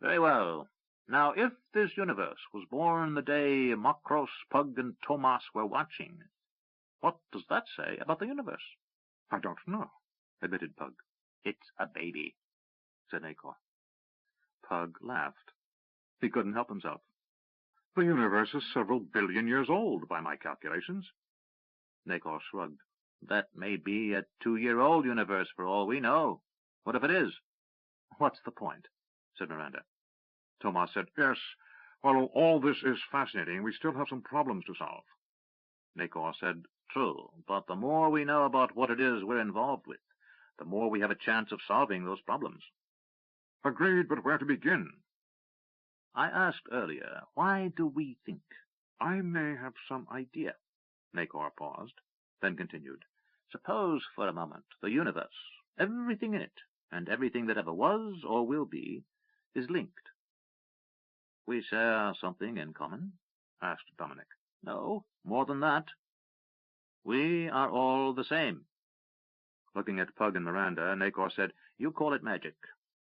Speaker 1: Very well. Now, if this universe was born the day Makros, Pug, and Tomas were watching, what does that say about the universe?
Speaker 3: I don't know, admitted Pug.
Speaker 1: It's a baby, said Nacor.
Speaker 3: Pug laughed. He couldn't help himself. The universe is several billion years old, by my calculations.
Speaker 1: Nacor shrugged. That may be a 2-year-old universe for all we know. What if it is? What's the point? Said Miranda.
Speaker 3: Tomas said, Yes, while all this is fascinating, we still have some problems to solve.
Speaker 1: Nacor said, True, but the more we know about what it is we're involved with, the more we have a chance of solving those problems.
Speaker 3: Agreed, but where to begin?
Speaker 1: I asked earlier, why do we think?
Speaker 3: I may have some idea. Nacor paused, then continued.
Speaker 1: Suppose for a moment the universe, everything in it, and everything that ever was or will be, is linked. We share something in common? Asked Dominic. No, more than that. We are all the same.
Speaker 3: Looking at Pug and Miranda, Nacor said,
Speaker 1: You call it magic.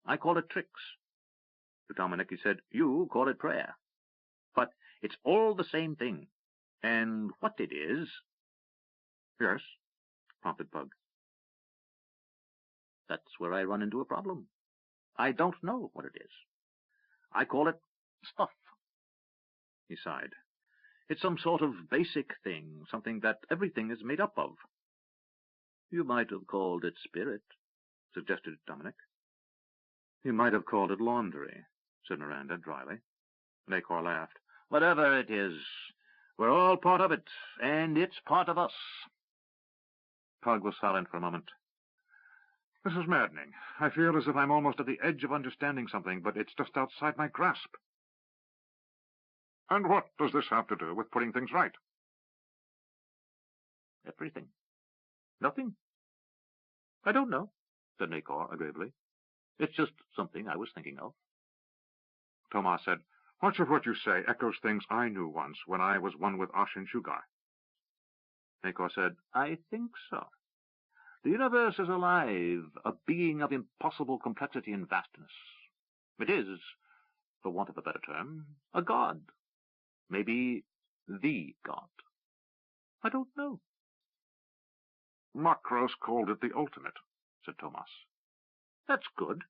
Speaker 1: I call it tricks.
Speaker 3: To Dominic he said,
Speaker 1: You call it prayer. But it's all the same thing. And what it is...
Speaker 3: Yes, prompted Pug.
Speaker 1: That's where I run into a problem. I don't know what it is. I call it stuff.
Speaker 3: He sighed.
Speaker 1: It's some sort of basic thing, something that everything is made up of. You might have called it spirit, suggested Dominic.
Speaker 3: You might have called it laundry, said Miranda dryly. Nacor laughed.
Speaker 1: Whatever it is, we're all part of it, and it's part of us.
Speaker 3: Pug was silent for a moment. This is maddening. I feel as if I'm almost at the edge of understanding something, but it's just outside my grasp. And what does this have to do with putting things right?
Speaker 1: Everything. Nothing. I don't know, said Nacor agreeably. It's just something I was thinking of.
Speaker 3: Tomas said, Much of what you say echoes things I knew once when I was one with Ashin Shugai.
Speaker 1: Nacor said, I think so. The universe is alive, a being of impossible complexity and vastness. It is, for want of a better term, a god. Maybe the god. I don't know.
Speaker 3: Makros called it the ultimate, said Tomas.
Speaker 1: That's good,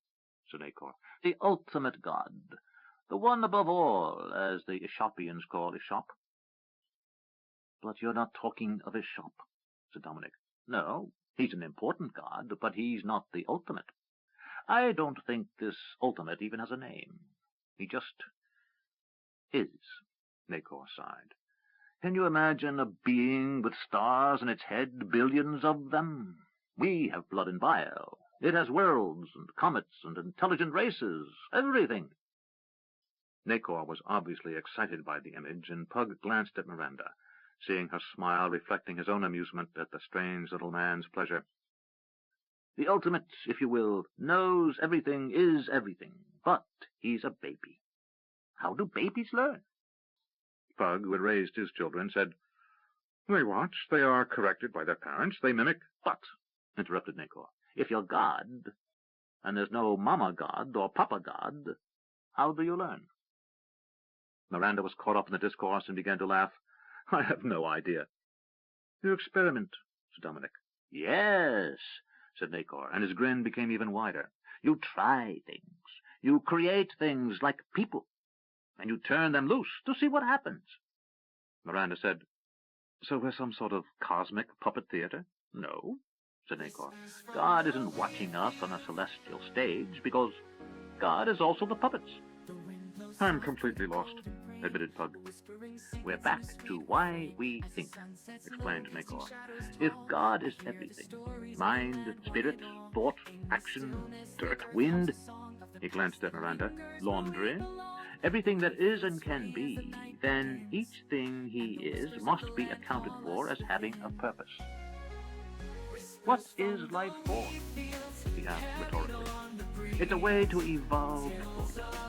Speaker 1: said Nacor. The ultimate god. The one above all, as the Ishopians call Ishop. But you're not talking of Ishop, said Dominic. No, he's an important god, but he's not the ultimate. I don't think this ultimate even has a name. He just is. Nacor sighed. Can you imagine a being with stars in its head, billions of them? We have blood and bile. It has worlds and comets and intelligent races, everything.
Speaker 3: Nacor was obviously excited by the image, and Pug glanced at Miranda, seeing her smile reflecting his own amusement at the strange little man's pleasure.
Speaker 1: The ultimate, if you will, knows everything is everything, but he's a baby. How do babies learn?
Speaker 3: Pug, who had raised his children, said, They watch, they are corrected by their parents, they mimic.
Speaker 1: But, interrupted Nacor, if you're God, and there's no Mama God or Papa God, how do you learn?
Speaker 3: Miranda was caught up in the discourse and began to laugh. I have no idea.
Speaker 1: You experiment,
Speaker 3: said Dominic.
Speaker 1: Yes, said Nacor, and his grin became even wider. You try things. You create things like people, and you turn them loose to see what happens.
Speaker 3: Miranda said, So we're some sort of cosmic puppet theater?
Speaker 1: No, said Nacor. God isn't watching us on a celestial stage, because God is also the puppets.
Speaker 3: I'm completely lost, admitted Pug.
Speaker 1: We're back to why we think, explained Nacor. If God is everything, mind, spirit, thought, action, dirt, wind,
Speaker 3: he glanced at Miranda,
Speaker 1: laundry, everything that is and can be, then each thing he is must be accounted for as having a purpose. What is life for? He asked rhetorically. It's a way to evolve thought.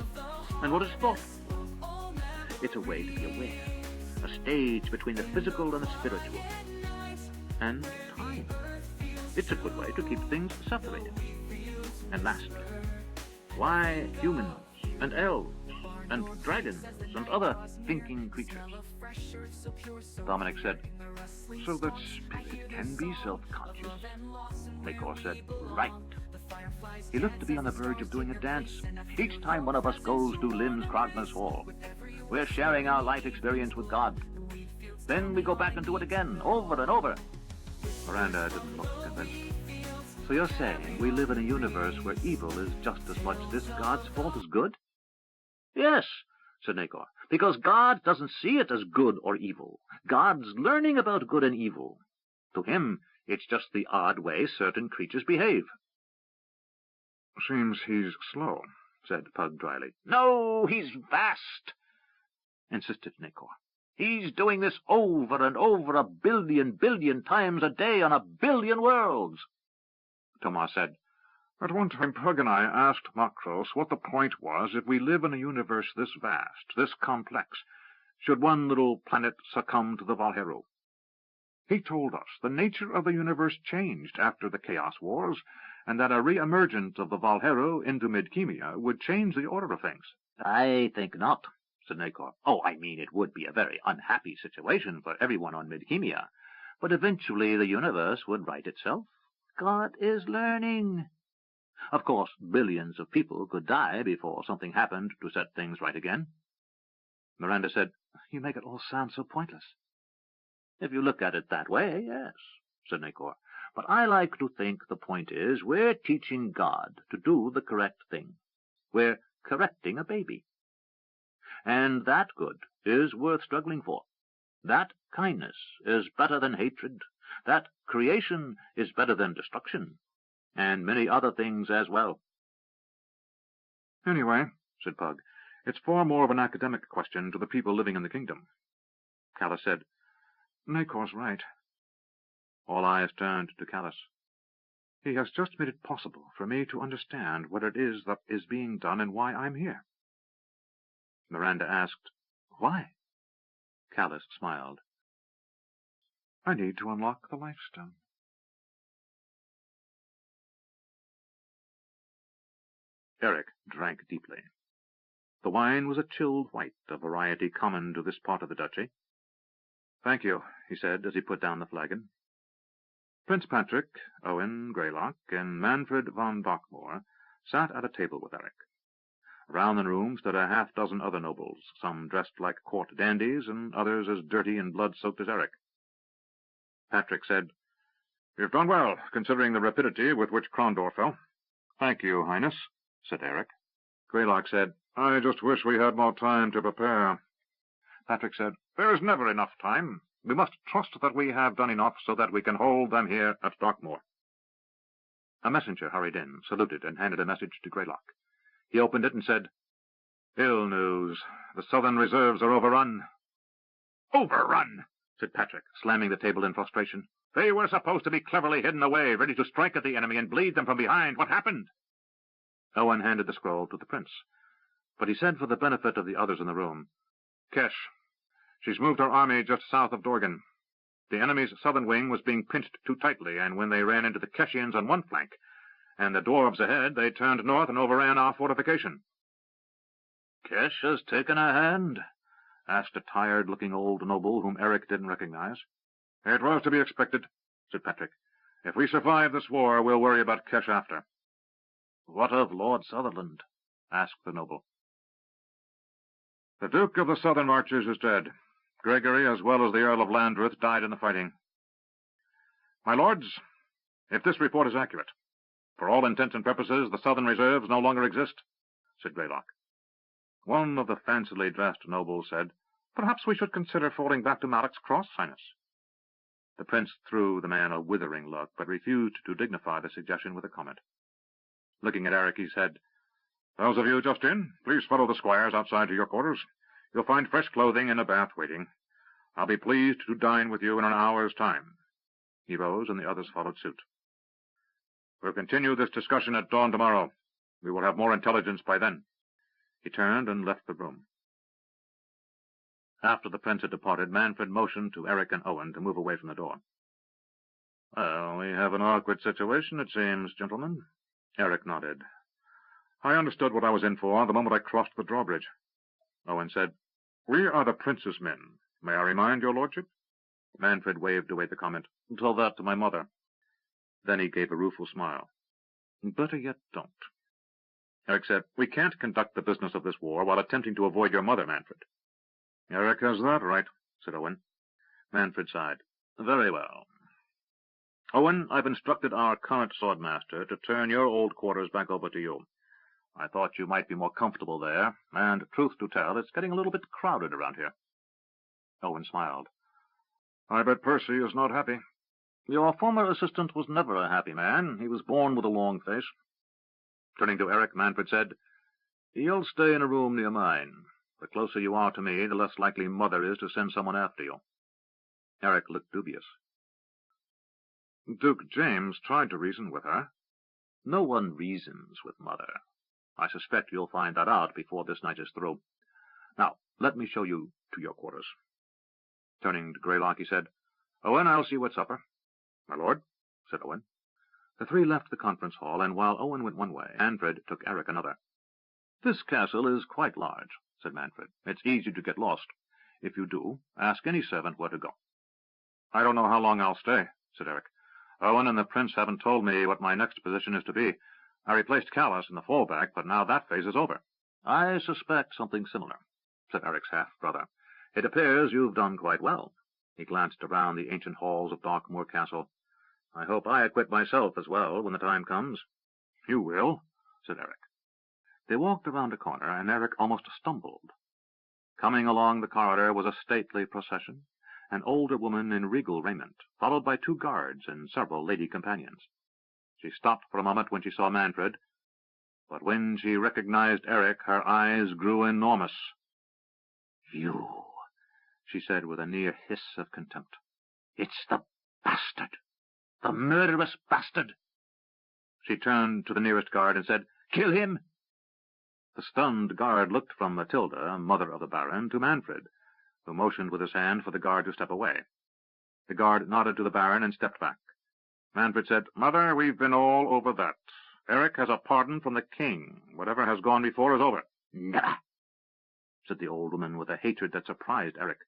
Speaker 1: And what is thought for? It's a way to be aware, a stage between the physical and the spiritual. And time. It's a good way to keep things separated. And lastly, why humans and elves and dragons and other thinking creatures?
Speaker 3: Dominic said,
Speaker 1: So that spirit can be self-conscious?
Speaker 3: Nacor said,
Speaker 1: Right. He looked to be on the verge of doing a dance. Each time one of us goes to Lim's Krogner's Hall, we're sharing our life experience with God. Then we go back and do it again, over and over.
Speaker 3: Miranda didn't look convinced.
Speaker 1: So you're saying we live in a universe where evil is just as much this God's fault as good? Yes, said Nacor, because God doesn't see it as good or evil. God's learning about good and evil. To him, it's just the odd way certain creatures behave.
Speaker 3: Seems he's slow, said Pug dryly.
Speaker 1: No, he's vast, insisted Nacor. He's doing this over and over 1 billion times a day on 1 billion worlds.
Speaker 3: Thomas said, At one time Pug and I asked Makros what the point was if we live in a universe this vast, this complex. Should one little planet succumb to the Valheru? He told us the nature of the universe changed after the Chaos Wars, and that a re-emergence of the Valheru into Midkemia would change the order of things.
Speaker 1: I think not, said Nacor. Oh, I mean, it would be a very unhappy situation for everyone on Midkemia, but eventually the universe would right itself. God is learning. Of course, billions of people could die before something happened to set things right again.
Speaker 3: Miranda said,
Speaker 1: You make it all sound so pointless. If you look at it that way, yes, said Nacor. But I like to think the point is we're teaching God to do the correct thing. We're correcting a baby. And that good is worth struggling for. That kindness is better than hatred. That creation is better than destruction. And many other things as well.
Speaker 3: Anyway, said Pug, it's far more of an academic question to the people living in the kingdom. Callus said, Nacor's right. All eyes turned to Callus. He has just made it possible for me to understand what it is that is being done and why I'm here. Miranda asked, Why? Callus smiled. I need to unlock the Life Stone. Eric drank deeply. The wine was a chilled white, a variety common to this part of the duchy. Thank you, he said as he put down the flagon. Prince Patrick, Owen Greylock, and Manfred von Dockmore sat at a table with Eric. Around the room stood a half-dozen other nobles, some dressed like court dandies, and others as dirty and blood-soaked as Eric. Patrick said, You've done well, considering the rapidity with which Krondor fell. Thank you, Highness, said Eric. Greylock said, I just wish we had more time to prepare. Patrick said, There is never enough time. We must trust that we have done enough so that we can hold them here at Dockmore. A messenger hurried in, saluted, and handed a message to Greylock. He opened it and said, Ill news. The Southern reserves are overrun. Overrun, said Patrick, slamming the table in frustration. They were supposed to be cleverly hidden away, ready to strike at the enemy and bleed them from behind. What happened?
Speaker 2: Owen handed the scroll to the prince, but he said for the benefit of the others in the room,
Speaker 3: Kesh. She's moved her army just south of Dorgan. The enemy's southern wing was being pinched too tightly, and when they ran into the Keshians on one flank, and the dwarves ahead, they turned north and overran our fortification.
Speaker 2: Kesh has taken a hand? Asked a tired-looking old noble whom Eric didn't recognize.
Speaker 3: It was to be expected, said Patrick. If we survive this war, we'll worry about Kesh after.
Speaker 2: What of Lord Sutherland? Asked the noble.
Speaker 3: The Duke of the Southern Marches is dead. Gregory, as well as the Earl of Landreth, died in the fighting. My lords, if this report is accurate, for all intents and purposes, the Southern reserves no longer exist, said Greylock. One of the fancily dressed nobles said, Perhaps we should consider falling back to Mallett's Cross, Highness. The prince threw the man a withering look, but refused to dignify the suggestion with a comment. Looking at Eric, he said, Those of you just in, please follow the squires outside to your quarters. You'll find fresh clothing and a bath waiting. I'll be pleased to dine with you in an hour's time. He rose, and the others followed suit. We'll continue this discussion at dawn tomorrow. We will have more intelligence by then. He turned and left the room.
Speaker 2: After the prince had departed, Manfred motioned to Eric and Owen to move away from the door.
Speaker 3: Well, we have an awkward situation, it seems, gentlemen. Eric nodded. I understood what I was in for the moment I crossed the drawbridge. Owen said, We are the prince's men. May I remind your lordship?
Speaker 2: Manfred waved away the comment. Tell that to my mother. Then he gave a rueful smile. Better yet, don't.
Speaker 3: Eric said, We can't conduct the business of this war while attempting to avoid your mother, Manfred. Eric has that right, said Owen.
Speaker 2: Manfred sighed. Very well. Owen, I've instructed our current swordmaster to turn your old quarters back over to you. I thought you might be more comfortable there, and, truth to tell, it's getting a little bit crowded around here. Owen smiled.
Speaker 3: I bet Percy is not happy.
Speaker 2: Your former assistant was never a happy man. He was born with a long face. Turning to Eric, Manfred said, He'll stay in a room near mine. The closer you are to me, the less likely Mother is to send someone after you. Eric looked dubious.
Speaker 3: Duke James tried to reason with her.
Speaker 2: No one reasons with Mother. I suspect you'll find that out before this night is through. Now, let me show you to your quarters. Turning to Greylock, he said, Owen, I'll see you at supper.
Speaker 3: My lord,
Speaker 2: said Owen. The three left the conference hall, and while Owen went one way, Manfred took Eric another. This castle is quite large, said Manfred. It's easy to get lost. If you do, ask any servant where to go.
Speaker 3: I don't know how long I'll stay, said Eric. Owen and the prince haven't told me what my next position is to be. I replaced Callas in the fallback, but now that phase is over.
Speaker 2: I suspect something similar, said Eric's half-brother. It appears you've done quite well. He glanced around the ancient halls of Darkmoor Castle. I hope I acquit myself as well when the time comes.
Speaker 3: You will, said Eric.
Speaker 2: They walked around a corner, and Eric almost stumbled. Coming along the corridor was a stately procession, an older woman in regal raiment, followed by 2 guards and several lady companions. She stopped for a moment when she saw Manfred, but when she recognized Eric, her eyes grew enormous. You, she said with a near hiss of contempt. It's the bastard, the murderous bastard. She turned to the nearest guard and said, Kill him! The stunned guard looked from Matilda, mother of the Baron, to Manfred, who motioned with his hand for the guard to step away. The guard nodded to the Baron and stepped back. Manfred said, Mother, we've been all over that. Eric has a pardon from the king. Whatever has gone before is over. Never, said the old woman with a hatred that surprised Eric.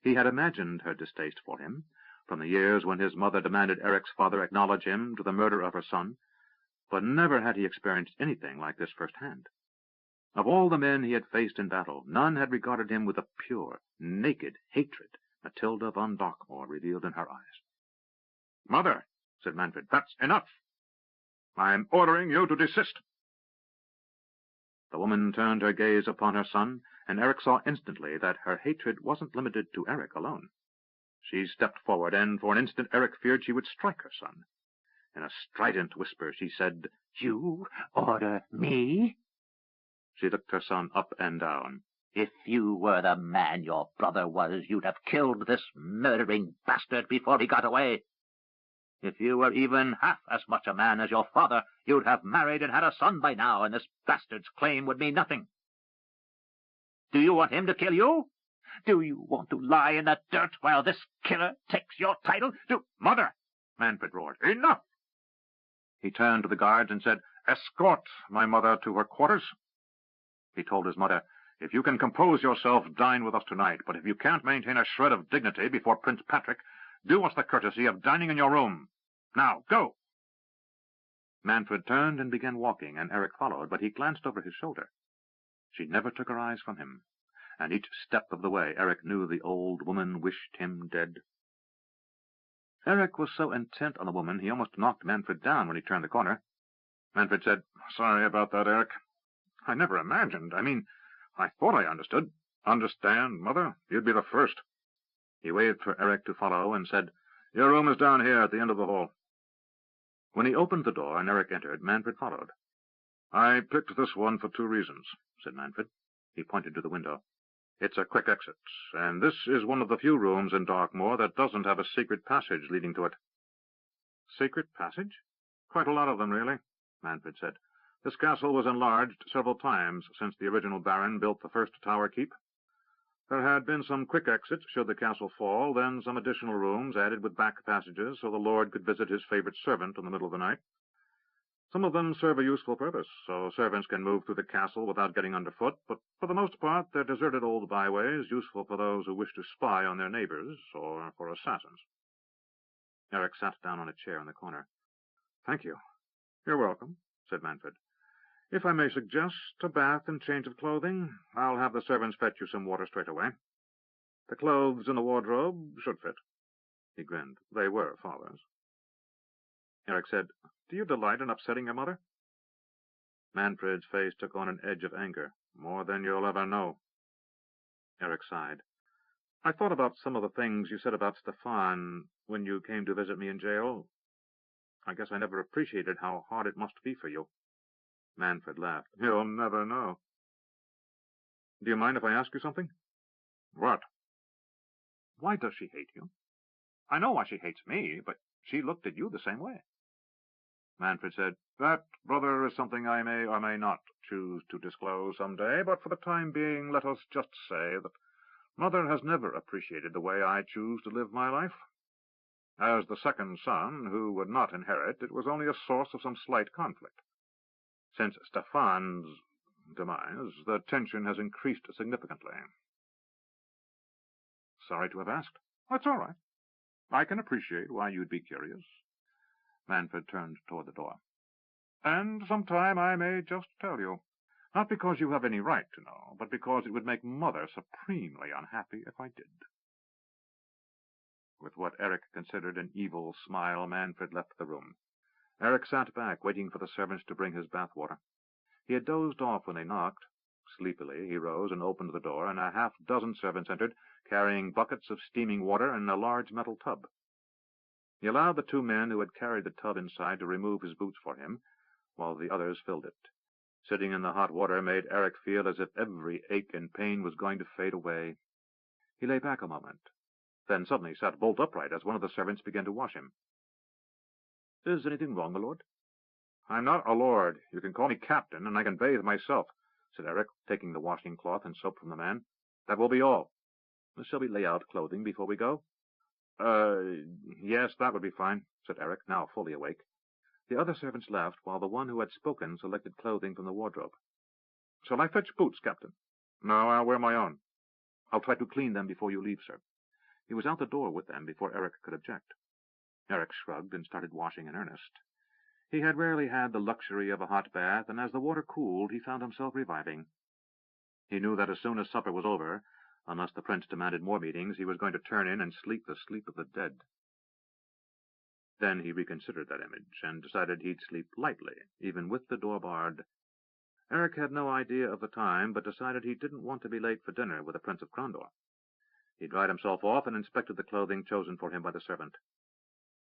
Speaker 2: He had imagined her distaste for him, from the years when his mother demanded Eric's father acknowledge him to the murder of her son, but never had he experienced anything like this firsthand. Of all the men he had faced in battle, none had regarded him with the pure, naked hatred Matilda von Darkmoor revealed in her eyes. Mother, said Manfred, that's enough. I'm ordering you to desist. The woman turned her gaze upon her son, and Eric saw instantly that her hatred wasn't limited to Eric alone. She stepped forward, and for an instant Eric feared she would strike her son. In a strident whisper she said, You order me?
Speaker 3: She looked her son up and down.
Speaker 1: If you were the man your brother was, you'd have killed this murdering bastard before he got away. If you were even half as much a man as your father, you'd have married and had a son by now, and this bastard's claim would mean nothing. Do you want him to kill you? Do you want to lie in the dirt while this killer takes your title?
Speaker 3: Mother! Manfred roared. Enough! He turned to the guards and said, Escort my mother to her quarters. He told his mother, If you can compose yourself, dine with us tonight, but if you can't maintain a shred of dignity before Prince Patrick, do us the courtesy of dining in your room. Now, go! Manfred turned and began walking, and Eric followed, but he glanced over his shoulder. She never took her eyes from him, and each step of the way Eric knew the old woman wished him dead. Eric was so intent on the woman he almost knocked Manfred down when he turned the corner. Manfred said, Sorry about that, Eric. I never imagined. I thought I understood. Understand, Mother? You'd be the first. He waved for Eric to follow and said, Your room is down here at the end of the hall. When he opened the door and Eric entered, Manfred followed. I picked this one for 2 reasons, said Manfred. He pointed to the window. It's a quick exit, and this is one of the few rooms in Darkmoor that doesn't have a secret passage leading to it. Secret passage? Quite a lot of them, really, Manfred said. This castle was enlarged several times since the original Baron built the first tower keep. There had been some quick exits should the castle fall, then some additional rooms added with back passages so the lord could visit his favorite servant in the middle of the night. Some of them serve a useful purpose, so servants can move through the castle without getting underfoot, but for the most part they're deserted old byways, useful for those who wish to spy on their neighbors, or for assassins. Eric sat down on a chair in the corner. Thank you. You're welcome, said Manfred. If I may suggest a bath and change of clothing, I'll have the servants fetch you some water straight away. The clothes in the wardrobe should fit. He grinned. They were father's. Eric said, Do you delight in upsetting your mother? Manfred's face took on an edge of anger. More than you'll ever know. Eric sighed. I thought about some of the things you said about Stefan when you came to visit me in jail. I guess I never appreciated how hard it must be for you. Manfred laughed. You'll never know. Do you mind if I ask you something? What? Why does she hate you? I know why she hates me, but she looked at you the same way. Manfred said, That, brother, is something I may or may not choose to disclose some day, but for the time being let us just say that Mother has never appreciated the way I choose to live my life. As the second son, who would not inherit, it was only a source of some slight conflict. Since Stefan's demise, the tension has increased significantly. Sorry to have asked. That's all right. I can appreciate why you'd be curious. Manfred turned toward the door. And sometime I may just tell you. Not because you have any right to know, but because it would make Mother supremely unhappy if I did. With what Eric considered an evil smile, Manfred left the room. Eric sat back, waiting for the servants to bring his bath-water. He had dozed off when they knocked. Sleepily, he rose and opened the door, and a half-dozen servants entered, carrying buckets of steaming water and a large metal tub. He allowed the 2 men who had carried the tub inside to remove his boots for him, while the others filled it. Sitting in the hot water made Eric feel as if every ache and pain was going to fade away. He lay back a moment, then suddenly sat bolt upright as one of the servants began to wash him. Is anything wrong, my lord? I'm not a lord. You can call me captain, and I can bathe myself, said Eric, taking the washing cloth and soap from the man. That will be all. Shall we lay out clothing before we go? Yes, that would be fine, said Eric, now fully awake. The other servants left, while the one who had spoken selected clothing from the wardrobe. Shall I fetch boots, Captain? No, I'll wear my own. I'll try to clean them before you leave, sir. He was out the door with them before Eric could object. Eric shrugged and started washing in earnest. He had rarely had the luxury of a hot bath, and as the water cooled, he found himself reviving. He knew that as soon as supper was over, unless the prince demanded more meetings, he was going to turn in and sleep the sleep of the dead. Then he reconsidered that image, and decided he'd sleep lightly, even with the door barred. Eric had no idea of the time, but decided he didn't want to be late for dinner with the Prince of Crondor. He dried himself off and inspected the clothing chosen for him by the servant.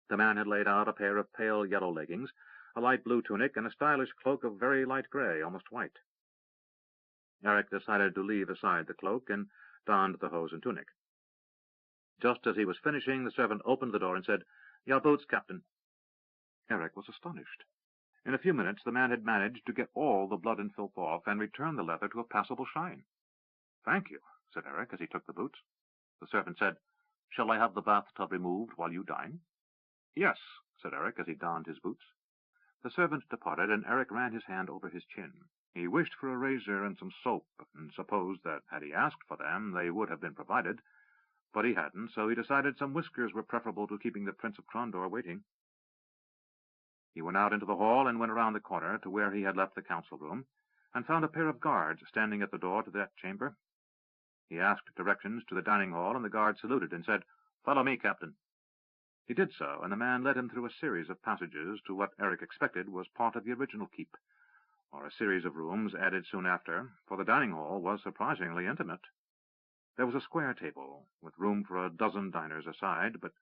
Speaker 3: The man had laid out a pair of pale yellow leggings, a light blue tunic, and a stylish cloak of very light gray, almost white. Eric decided to leave aside the cloak and donned the hose and tunic. Just as he was finishing, the servant opened the door and said, "Your boots, Captain." Eric was astonished. In a few minutes the man had managed to get all the blood and filth off and return the leather to a passable shine. "Thank you," said Eric as he took the boots. The servant said, "Shall I have the bathtub removed while you dine?" "Yes," said Eric as he donned his boots. The servant departed, and Eric ran his hand over his chin. He wished for a razor and some soap, and supposed that, had he asked for them, they would have been provided. But he hadn't, so he decided some whiskers were preferable to keeping the Prince of Trondor waiting. He went out into the hall and went around the corner to where he had left the council room, and found a pair of guards standing at the door to that chamber. He asked directions to the dining hall, and the guard saluted and said, "Follow me, Captain." He did so, and the man led him through a series of passages to what Eric expected was part of the original keep, or a series of rooms added soon after, for the dining hall was surprisingly intimate. There was a square table, with room for a dozen diners aside, but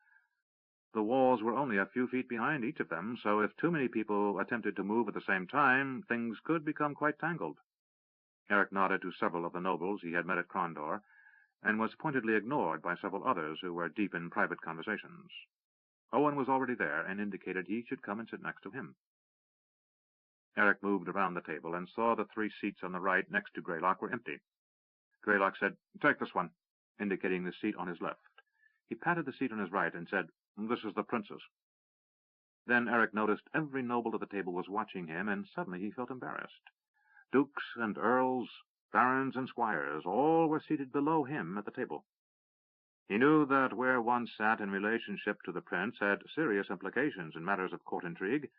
Speaker 3: the walls were only a few feet behind each of them, so if too many people attempted to move at the same time, things could become quite tangled. Eric nodded to several of the nobles he had met at Crondor, and was pointedly ignored by several others who were deep in private conversations. Owen was already there, and indicated he should come and sit next to him. Eric moved around the table, and saw the 3 seats on the right next to Greylock were empty. Greylock said, "Take this one," indicating the seat on his left. He patted the seat on his right, and said, "This is the prince's." Then Eric noticed every noble at the table was watching him, and suddenly he felt embarrassed. Dukes and earls, barons and squires, all were seated below him at the table. He knew that where one sat in relationship to the prince had serious implications in matters of court intrigue,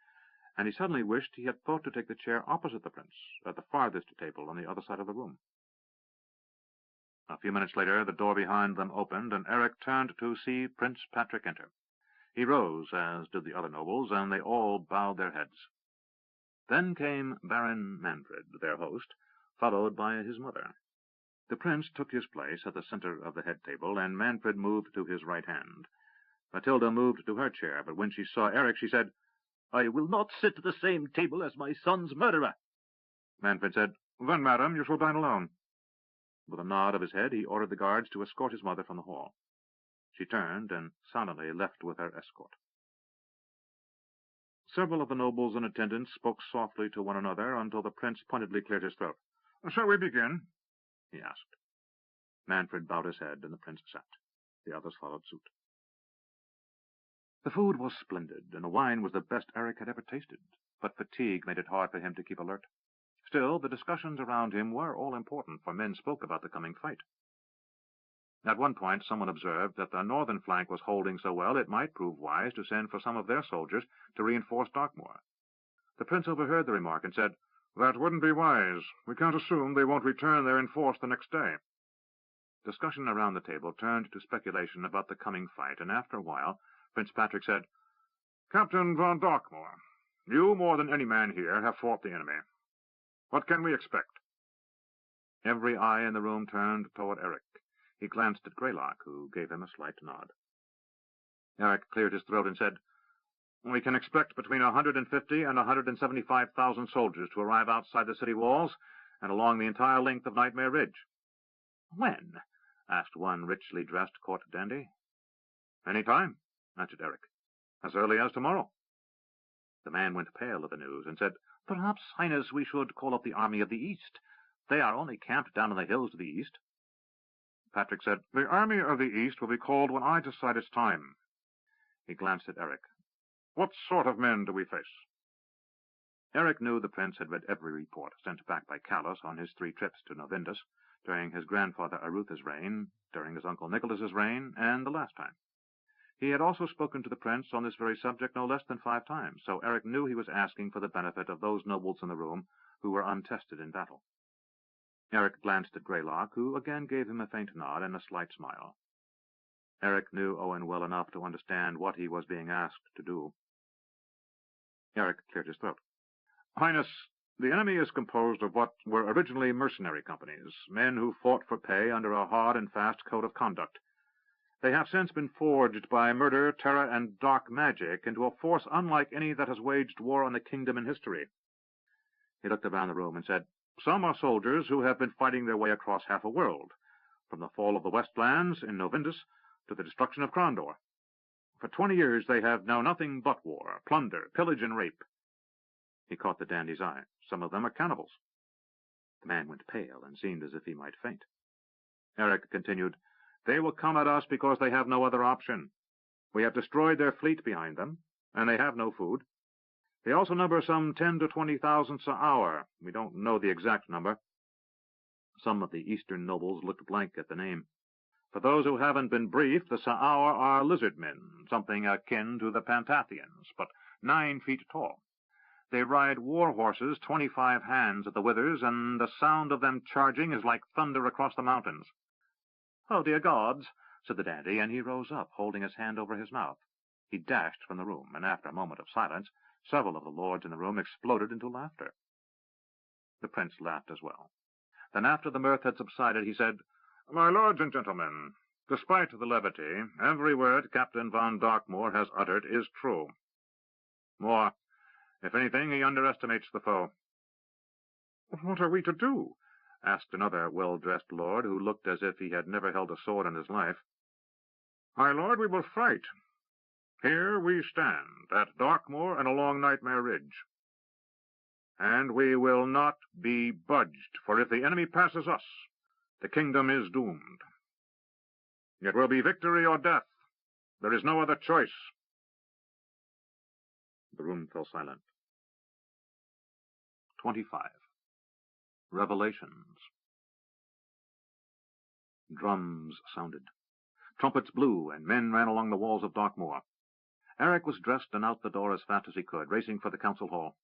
Speaker 3: and he suddenly wished he had thought to take the chair opposite the prince, at the farthest table on the other side of the room. A few minutes later, the door behind them opened, and Eric turned to see Prince Patrick enter. He rose, as did the other nobles, and they all bowed their heads. Then came Baron Manfred, their host, followed by his mother. The prince took his place at the center of the head table, and Manfred moved to his right hand. Matilda moved to her chair, but when she saw Eric, she said, "I will not sit at the same table as my son's murderer." Manfred said, "Then, madam, you shall dine alone." With a nod of his head, he ordered the guards to escort his mother from the hall. She turned and silently left with her escort. Several of the nobles in attendance spoke softly to one another until the prince pointedly cleared his throat. "Shall we begin?" he asked. Manfred bowed his head, and the prince sat. The others followed suit. The food was splendid, and the wine was the best Eric had ever tasted, but fatigue made it hard for him to keep alert. Still, the discussions around him were all important, for men spoke about the coming fight. At one point, someone observed that the northern flank was holding so well it might prove wise to send for some of their soldiers to reinforce Darkmoor. The prince overheard the remark and said, "That wouldn't be wise. We can't assume they won't return there in force the next day." Discussion around the table turned to speculation about the coming fight, and after a while, Prince Patrick said, "Captain von Darkmoor, you more than any man here have fought the enemy. What can we expect?" Every eye in the room turned toward Eric. He glanced at Greylock, who gave him a slight nod. Eric cleared his throat and said, "We can expect between 150 and 175,000 soldiers to arrive outside the city walls and along the entire length of Nightmare Ridge." "When?" asked one richly dressed court dandy. "Any time," answered Eric. "As early as tomorrow." The man went pale at the news and said, "Perhaps, Highness, we should call up the army of the East. They are only camped down in the hills to the east." Patrick said, "The army of the East will be called when I decide it's time." He glanced at Eric. "What sort of men do we face?" Eric knew the prince had read every report sent back by Callus on his 3 trips to Novindus, during his grandfather Arutha's reign, during his uncle Nicholas's reign, and the last time. He had also spoken to the prince on this very subject no less than 5 times, so Eric knew he was asking for the benefit of those nobles in the room who were untested in battle. Eric glanced at Greylock, who again gave him a faint nod and a slight smile. Eric knew Owen well enough to understand what he was being asked to do. Eric cleared his throat. "Highness, the enemy is composed of what were originally mercenary companies, men who fought for pay under a hard and fast code of conduct. They have since been forged by murder, terror, and dark magic into a force unlike any that has waged war on the kingdom in history." He looked around the room and said, Some are soldiers who have been fighting their way across half a world, from the fall of the Westlands in Novindus to the destruction of Crondor. For 20 years they have known nothing but war, plunder, pillage, and rape. He caught the dandy's eye. Some of them are cannibals. The man went pale and seemed as if he might faint. Eric continued, They will come at us because they have no other option. We have destroyed their fleet behind them, and they have no food. They also number some 10 to 20,000 Sa'aur. We don't know the exact number. Some of the eastern nobles looked blank at the name. For those who haven't been briefed, the Sa'aur are lizard men, something akin to the Pantathians, but 9 feet tall. They ride war horses 25 hands at the withers, and the sound of them charging is like thunder across the mountains. Oh, dear gods, said the dandy, and he rose up, holding his hand over his mouth. He dashed from the room, and after a moment of silence, several of the lords in the room exploded into laughter. The prince laughed as well. Then, after the mirth had subsided, he said, My lords and gentlemen, despite the levity, every word Captain von Darkmoor has uttered is true. More, if anything, he underestimates the foe. What are we to do? Asked another well-dressed lord, who looked as if he had never held a sword in his life. My lord, we will fight. Here we stand, at Darkmoor and along Nightmare Ridge. And we will not be budged, for if the enemy passes us, the kingdom is doomed. It will be victory or death. There is no other choice. The room fell silent. 25. Revelations. Drums sounded. Trumpets blew, and men ran along the walls of Darkmoor. Eric was dressed and out the door as fast as he could, racing for the council hall.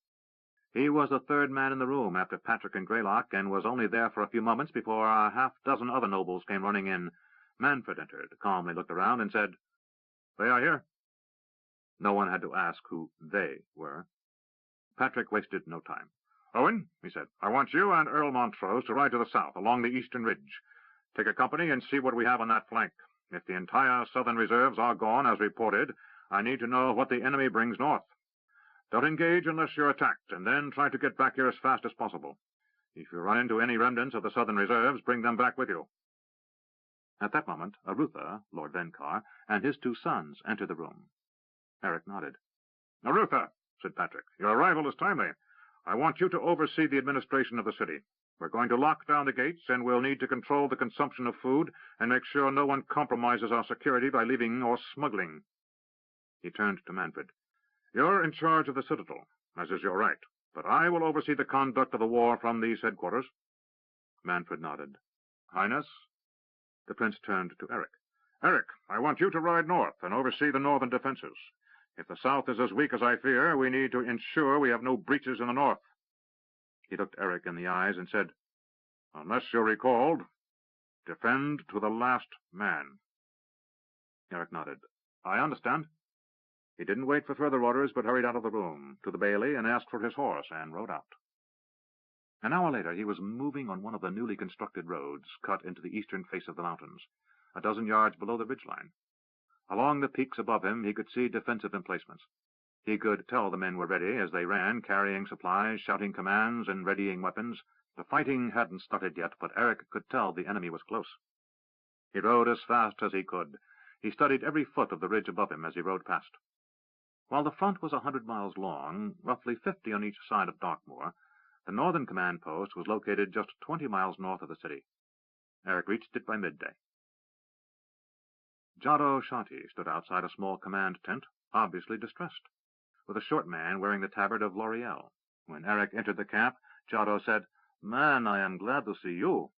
Speaker 3: He was the third man in the room after Patrick and Greylock, and was only there for a few moments before a half-dozen other nobles came running in. Manfred entered, calmly looked around, and said, They are here. No one had to ask who they were. Patrick wasted no time. Owen, he said, I want you and Earl Montrose to ride to the south, along the eastern ridge. Take a company and see what we have on that flank. If the entire southern reserves are gone, as reported, I need to know what the enemy brings north. Don't engage unless you're attacked, and then try to get back here as fast as possible. If you run into any remnants of the southern reserves, bring them back with you. At that moment, Arutha, Lord Vencar, and his 2 sons entered the room. Eric nodded. Arutha, said Patrick, your arrival is timely. I want you to oversee the administration of the city. We're going to lock down the gates, and we'll need to control the consumption of food and make sure no one compromises our security by leaving or smuggling. He turned to Manfred. You're in charge of the citadel, as is your right, but I will oversee the conduct of the war from these headquarters. Manfred nodded. Highness? The prince turned to Eric. Eric, I want you to ride north and oversee the northern defenses. If the south is as weak as I fear, we need to ensure we have no breaches in the north. He looked Eric in the eyes and said, Unless you're recalled, defend to the last man. Eric nodded. I understand. He didn't wait for further orders, but hurried out of the room, to the bailey, and asked for his horse, and rode out. An hour later, he was moving on one of the newly constructed roads cut into the eastern face of the mountains, a dozen yards below the ridgeline. Along the peaks above him, he could see defensive emplacements. He could tell the men were ready as they ran, carrying supplies, shouting commands, and readying weapons. The fighting hadn't started yet, but Eric could tell the enemy was close. He rode as fast as he could. He studied every foot of the ridge above him as he rode past. While the front was 100 miles long, roughly 50 on each side of Darkmoor, the northern command post was located just 20 miles north of the city. Eric reached it by midday. Jado Shanti stood outside a small command tent, obviously distressed, with a short man wearing the tabard of L'Oreal. When Eric entered the camp, Jado said, Man, I am glad to see you.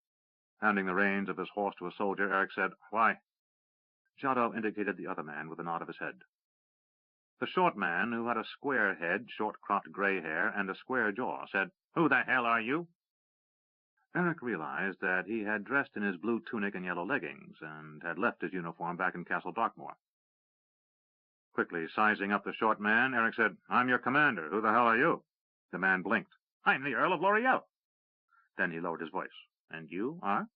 Speaker 3: Handing the reins of his horse to a soldier, Eric said, Why? Jado indicated the other man with a nod of his head. The short man, who had a square head, short-cropped gray hair, and a square jaw, said, Who the hell are you? Eric realized that he had dressed in his blue tunic and yellow leggings, and had left his uniform back in Castle Darkmoor. Quickly sizing up the short man, Eric said, I'm your commander. Who the hell are you? The man blinked. I'm the Earl of L'Oreal. Then he lowered his voice. And you are?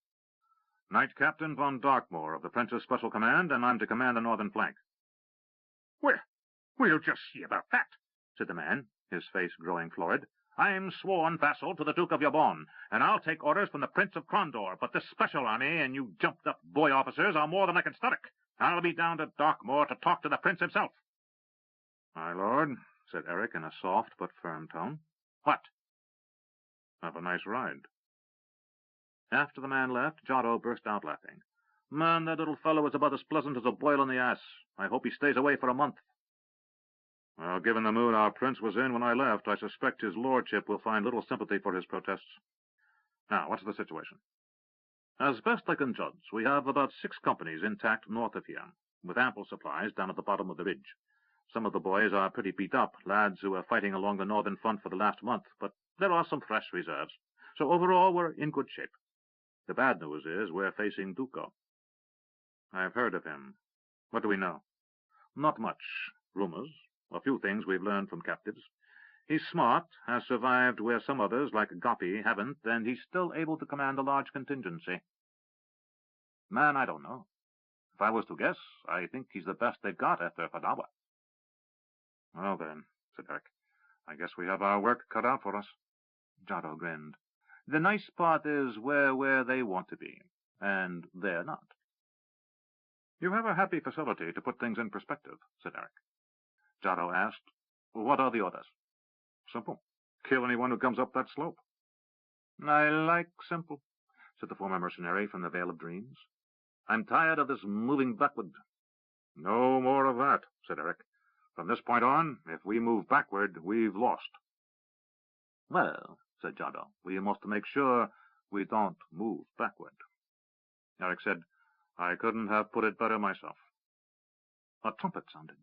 Speaker 3: Knight Captain von Darkmoor of the Prince's Special Command, and I'm to command the northern flank. We'll just see about that, said the man, his face growing florid. I'm sworn vassal to the Duke of Yabon, and I'll take orders from the Prince of Krondor, but this special army and you jumped-up boy officers are more than I can stomach. I'll be down to Darkmoor to talk to the prince himself.
Speaker 2: My lord, said Eric in a soft but firm tone.
Speaker 3: What?
Speaker 2: Have a nice ride.
Speaker 3: After the man left, Giotto burst out laughing. Man, that little fellow is about as pleasant as a boil on the ass. I hope he stays away for a month.
Speaker 2: Well, given the mood our prince was in when I left, I suspect his lordship will find little sympathy for his protests. Now, what's the situation?
Speaker 3: As best I can judge, we have about 6 companies intact north of here, with ample supplies down at the bottom of the ridge. Some of the boys are pretty beat up, lads who were fighting along the northern front for the last month, but there are some fresh reserves. So overall, we're in good shape. The bad news is we're facing Duco.
Speaker 2: I've heard of him. What do we know?
Speaker 3: Not much. Rumors. A few things we've learned from captives. He's smart, has survived where some others, like Gopi, haven't, and he's still able to command a large contingency. Man, I don't know. If I was to guess, I think he's the best they've got after Fadawa.
Speaker 2: Well then, said Eric, I guess we have our work cut out for us.
Speaker 3: Giotto grinned. The nice part is we're where they want to be, and they're not.
Speaker 2: You have a happy facility to put things in perspective, said Eric.
Speaker 3: Giotto asked, what are the orders?
Speaker 2: Simple. Kill anyone who comes up that slope.
Speaker 3: I like simple, said the former mercenary from the Vale of Dreams. I'm tired of this moving backward.
Speaker 2: No more of that, said Eric. From this point on, if we move backward, we've lost.
Speaker 3: Well, said Giotto, we must make sure we don't move backward.
Speaker 2: Eric said, I couldn't have put it better myself.
Speaker 3: A trumpet sounded,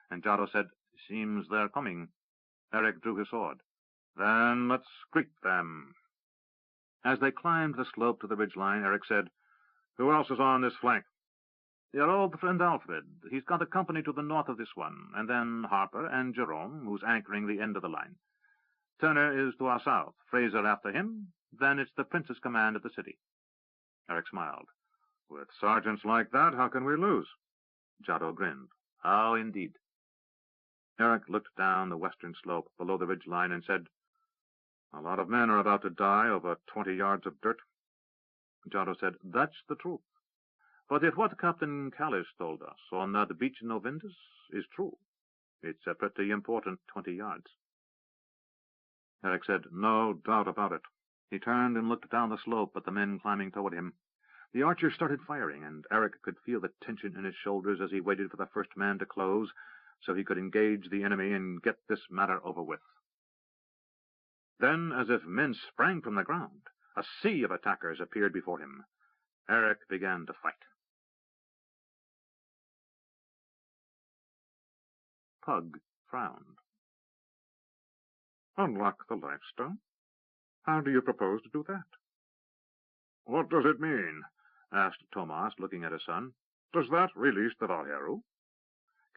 Speaker 3: and Giotto said, seems they're coming. Eric drew his sword.
Speaker 2: Then let's greet them.
Speaker 3: As they climbed the slope to the ridgeline, Eric said,
Speaker 2: who else is on this flank?
Speaker 3: Your old friend Alfred. He's got a company to the north of this one, and then Harper and Jerome, who's anchoring the end of the line. Turner is to our south, Fraser after him, then it's the prince's command at the city.
Speaker 2: Eric smiled. With sergeants like that, how can we lose?
Speaker 3: Giotto grinned. How indeed.
Speaker 2: Eric looked down the western slope below the ridgeline and said, a lot of men are about to die over 20 yards of dirt.
Speaker 3: Giotto said, that's the truth. But if what Captain Callis told us on that beach in Novindus is true, it's a pretty important 20 yards.
Speaker 2: Eric said, no doubt about it.
Speaker 3: He turned and looked down the slope at the men climbing toward him. The archers started firing, and Eric could feel the tension in his shoulders as he waited for the first man to close, so he could engage the enemy and get this matter over with. Then, as if men sprang from the ground, a sea of attackers appeared before him. Eric began to fight. Pug frowned.
Speaker 2: Unlock the lifestone? How do you propose to do that? What does it mean? Asked Tomas, looking at his son. Does that release the Valheru?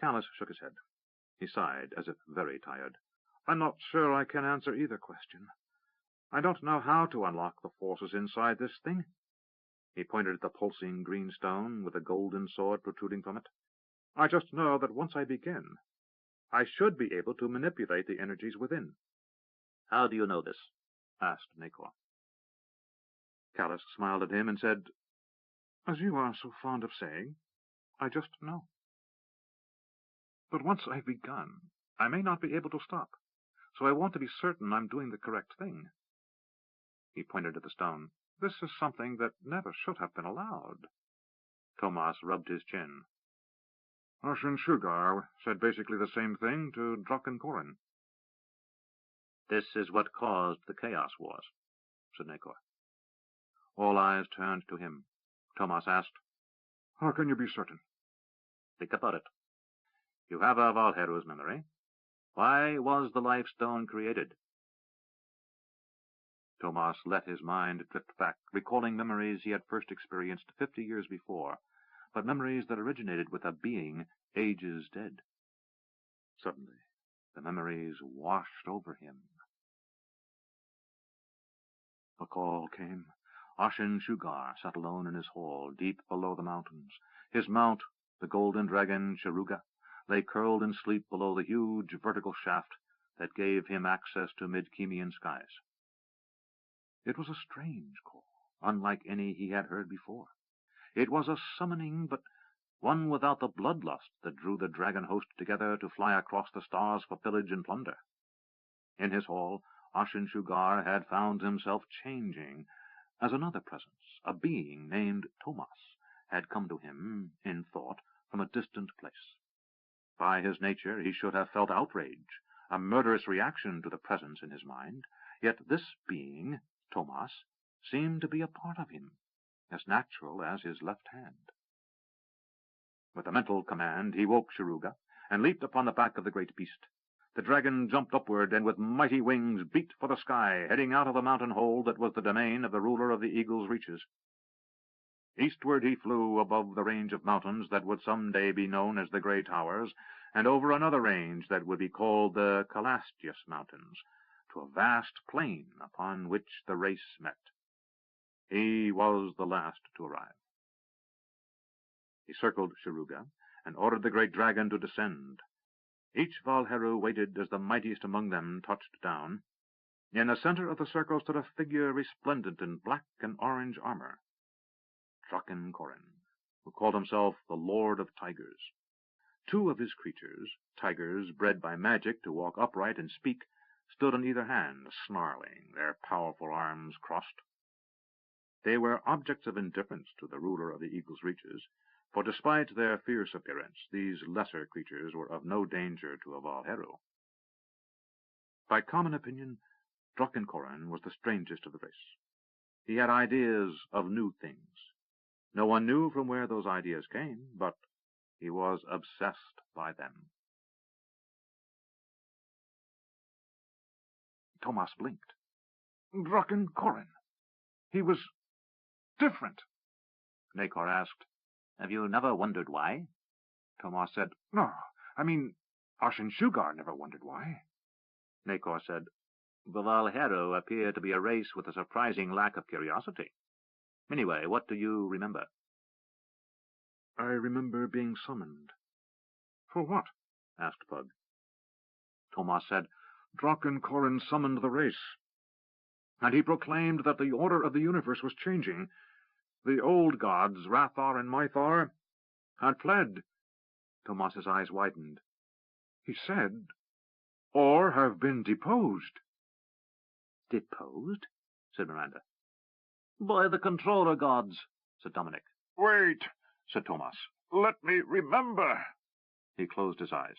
Speaker 3: Callis shook his head. He sighed, as if very tired. I'm not sure I can answer either question. I don't know how to unlock the forces inside this thing. He pointed at the pulsing green stone with a golden sword protruding from it. I just know that once I begin, I should be able to manipulate the energies within. How do you know this? Asked Nakor. Callis smiled at him and said, as you are so fond of saying, I just know. But once I've begun, I may not be able to stop, so I want to be certain I'm doing the correct thing. He pointed at the stone. This is something that never should have been allowed. Tomas rubbed his chin.
Speaker 2: Ashen Shugar said basically the same thing to Draken Korin.
Speaker 3: This is what caused the Chaos Wars, said Nakor. All eyes turned to him. Tomas asked,
Speaker 2: how can you be certain?
Speaker 3: Think about it. You have our Valheru's memory. Why was the Life Stone created? Tomas let his mind drift back, recalling memories he had first experienced 50 years before, but memories that originated with a being ages dead. Suddenly, the memories washed over him. A call came. Ashen Shugar sat alone in his hall, deep below the mountains. His mount, the golden dragon Sharuga, lay curled in sleep below the huge vertical shaft that gave him access to mid-Chemian skies. It was a strange call, unlike any he had heard before. It was a summoning, but one without the bloodlust that drew the dragon host together to fly across the stars for pillage and plunder. In his hall, Ashin-Shugar had found himself changing, as another presence, a being named Tomas, had come to him, in thought, from a distant place. By his nature he should have felt outrage, a murderous reaction to the presence in his mind, yet this being, Tomas, seemed to be a part of him, as natural as his left hand. With a mental command he woke Shiruga, and leaped upon the back of the great beast. The dragon jumped upward, and with mighty wings beat for the sky, heading out of the mountain hole that was the domain of the ruler of the Eagle's Reaches. Eastward he flew above the range of mountains that would some day be known as the Grey Towers, and over another range that would be called the Calastius Mountains, to a vast plain upon which the race met. He was the last to arrive. He circled Shiruga, and ordered the great dragon to descend. Each Valheru waited as the mightiest among them touched down. In the center of the circle stood a figure resplendent in black and orange armor, Draken Korin, who called himself the Lord of Tigers. Two of his creatures, tigers bred by magic to walk upright and speak, stood on either hand, snarling, their powerful arms crossed. They were objects of indifference to the ruler of the Eagle's Reaches, for despite their fierce appearance, these lesser creatures were of no danger to a Valheru. By common opinion, Draken Korin was the strangest of the race. He had ideas of new things. No one knew from where those ideas came, but he was obsessed by them. Tomas blinked. Draken Korin. He was different. Nakor asked, "Have you never wondered why?" Tomas said, "No, Ashin-Shugar never wondered why." Nakor said, "The Valheru appear to be a race with a surprising lack of curiosity. Anyway, what do you remember?" "I remember being summoned." "For what?" asked Pug. Tomas said, "Draken Korin summoned the race, and he proclaimed that the order of the universe was changing. The old gods, Rathar and Mythar, had fled." Tomas's eyes widened. "He said, or have been deposed." "Deposed?" said Miranda. "By the controller gods," said Dominic.
Speaker 2: "Wait," said Tomas. "Let me remember."
Speaker 3: He closed his eyes.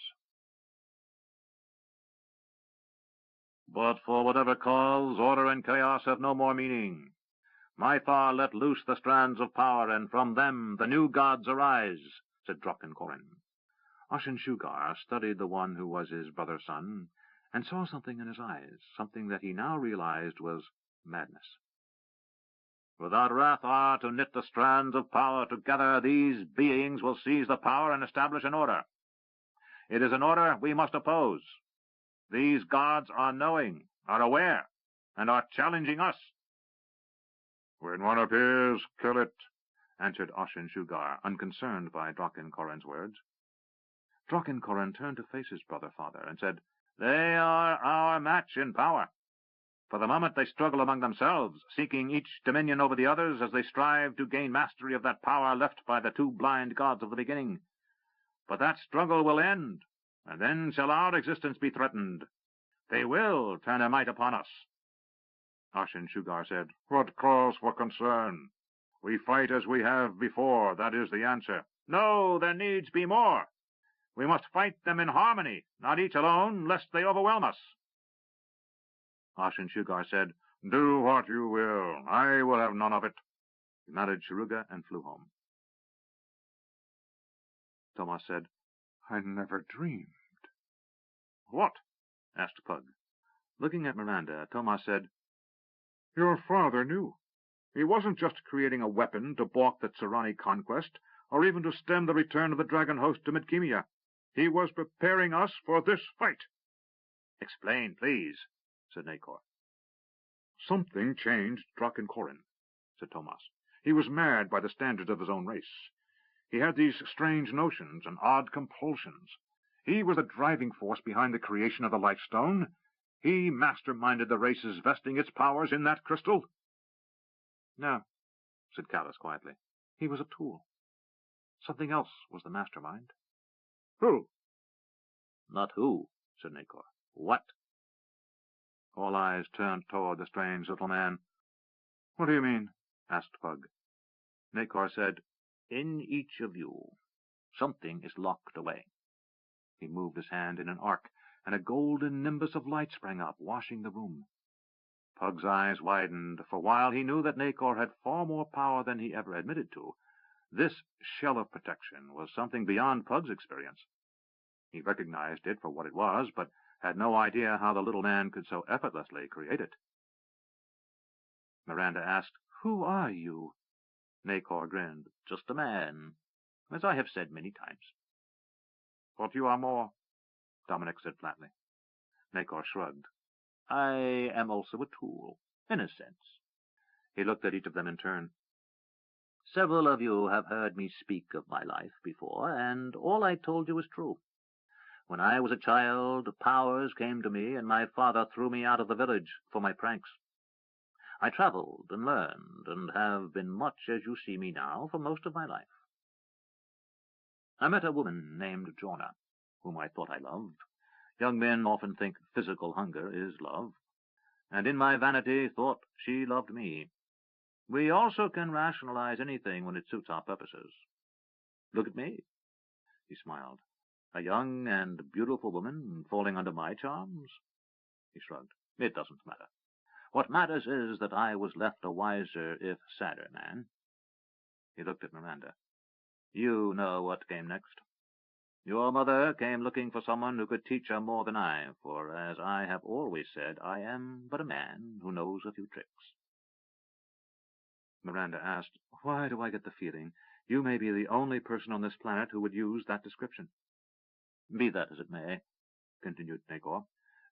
Speaker 3: "But for whatever cause, order and chaos have no more meaning. Mythar let loose the strands of power, and from them the new gods arise," said Draken Korin. Ashin-Shugar studied the one who was his brother's son, and saw something in his eyes, something that he now realized was madness. "Without Rathar to knit the strands of power together, these beings will seize the power and establish an order. It is an order we must oppose. These gods are knowing, are aware, and are challenging us."
Speaker 2: "When one appears, kill it,"
Speaker 3: answered Ashin-Shugar, unconcerned by Draken Korin's words. Draken Korin turned to face his brother-father and said, "They are our match in power. For the moment they struggle among themselves, seeking each dominion over the others as they strive to gain mastery of that power left by the two blind gods of the beginning. But that struggle will end, and then shall our existence be threatened. They will turn their might upon us."
Speaker 2: Ashin-Shugar said, "What cause for concern? We fight as we have before, that is the answer."
Speaker 3: "No, there needs be more. We must fight them in harmony, not each alone, lest they overwhelm us." Ashin-Shugar said,
Speaker 2: "Do what you will. I will have none of it."
Speaker 3: He mounted Shiruga and flew home. Tomas said,
Speaker 2: "I never dreamed."
Speaker 3: "What?" asked Pug. Looking at Miranda, Tomas said,
Speaker 2: "Your father knew. He wasn't just creating a weapon to balk the Tsarani conquest, or even to stem the return of the dragon host to Midkemia. He was preparing us for this fight."
Speaker 3: "Explain, please," said Nakor.
Speaker 2: "Something changed Draken Korin," said Tomas. "He was mad by the standards of his own race. He had these strange notions and odd compulsions.
Speaker 3: He was the driving force behind the creation of the Life Stone. He masterminded the race's vesting its powers in that crystal.
Speaker 2: No, said Callus quietly. He was a tool. Something else was the mastermind.
Speaker 3: Who?
Speaker 1: Not who, said Nacor. What?
Speaker 2: All eyes turned toward the strange little man.
Speaker 3: What do you mean?
Speaker 2: Asked Pug. Nacor said,
Speaker 1: In each of you, something is locked away.
Speaker 2: He moved his hand in an arc, and a golden nimbus of light sprang up, washing the room. Pug's eyes widened, for while he knew that Nacor had far more power than he ever admitted to, this shell of protection was something beyond Pug's experience. He recognized it for what it was, but had no idea how the little man could so effortlessly create it. Miranda asked, Who are you?
Speaker 1: Nacor grinned. Just a man, as I have said many times.
Speaker 2: But you are more, Dominic said flatly. Nacor shrugged.
Speaker 1: I am also a tool, in a sense.
Speaker 2: He looked at each of them in turn.
Speaker 1: Several of you have heard me speak of my life before, and all I told you is true. When I was a child, powers came to me, and my father threw me out of the village for my pranks. I traveled and learned, and have been much as you see me now for most of my life. I met a woman named Jorna, whom I thought I loved. Young men often think physical hunger is love, and in my vanity thought she loved me. We also can rationalize anything when it suits our purposes. Look at me. He smiled. A young and beautiful woman falling under my charms? He shrugged. It doesn't matter. What matters is that I was left a wiser, if sadder man. He looked at Miranda. You know what came next. Your mother came looking for someone who could teach her more than I, for, as I have always said, I am but a man who knows a few tricks.
Speaker 2: Miranda asked, Why do I get the feeling you may be the only person on this planet who would use that description?
Speaker 1: Be that as it may, continued Nacor,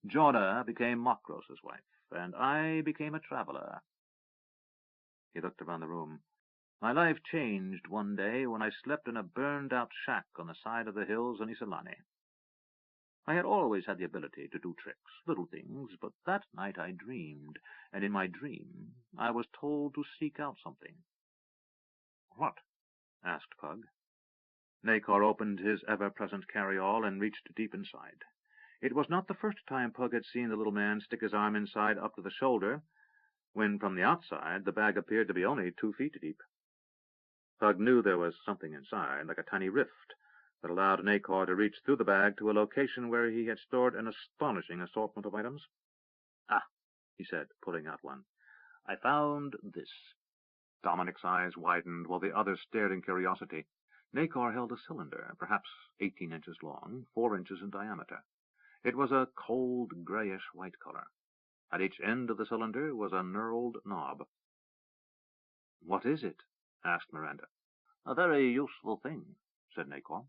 Speaker 1: Jorna became Makros' wife, and I became a traveler.
Speaker 2: He looked around the room.
Speaker 1: My life changed one day when I slept in a burned-out shack on the side of the hills in Isolani. I had always had the ability to do tricks, little things, but that night I dreamed, and in my dream I was told to seek out something.
Speaker 2: What? Asked Pug. Nacor opened his ever-present carry-all and reached deep inside. It was not the first time Pug had seen the little man stick his arm inside up to the shoulder, when from the outside the bag appeared to be only 2 feet deep. Pug knew there was something inside, like a tiny rift, that allowed Nacor to reach through the bag to a location where he had stored an astonishing assortment of items.
Speaker 1: Ah, he said, pulling out one. I found this.
Speaker 2: Dominic's eyes widened while the others stared in curiosity. Nacor held a cylinder, perhaps 18 inches long, 4 inches in diameter. It was a cold, grayish-white color. At each end of the cylinder was a knurled knob. What is it? Asked Miranda.
Speaker 1: A very useful thing, said Nacor.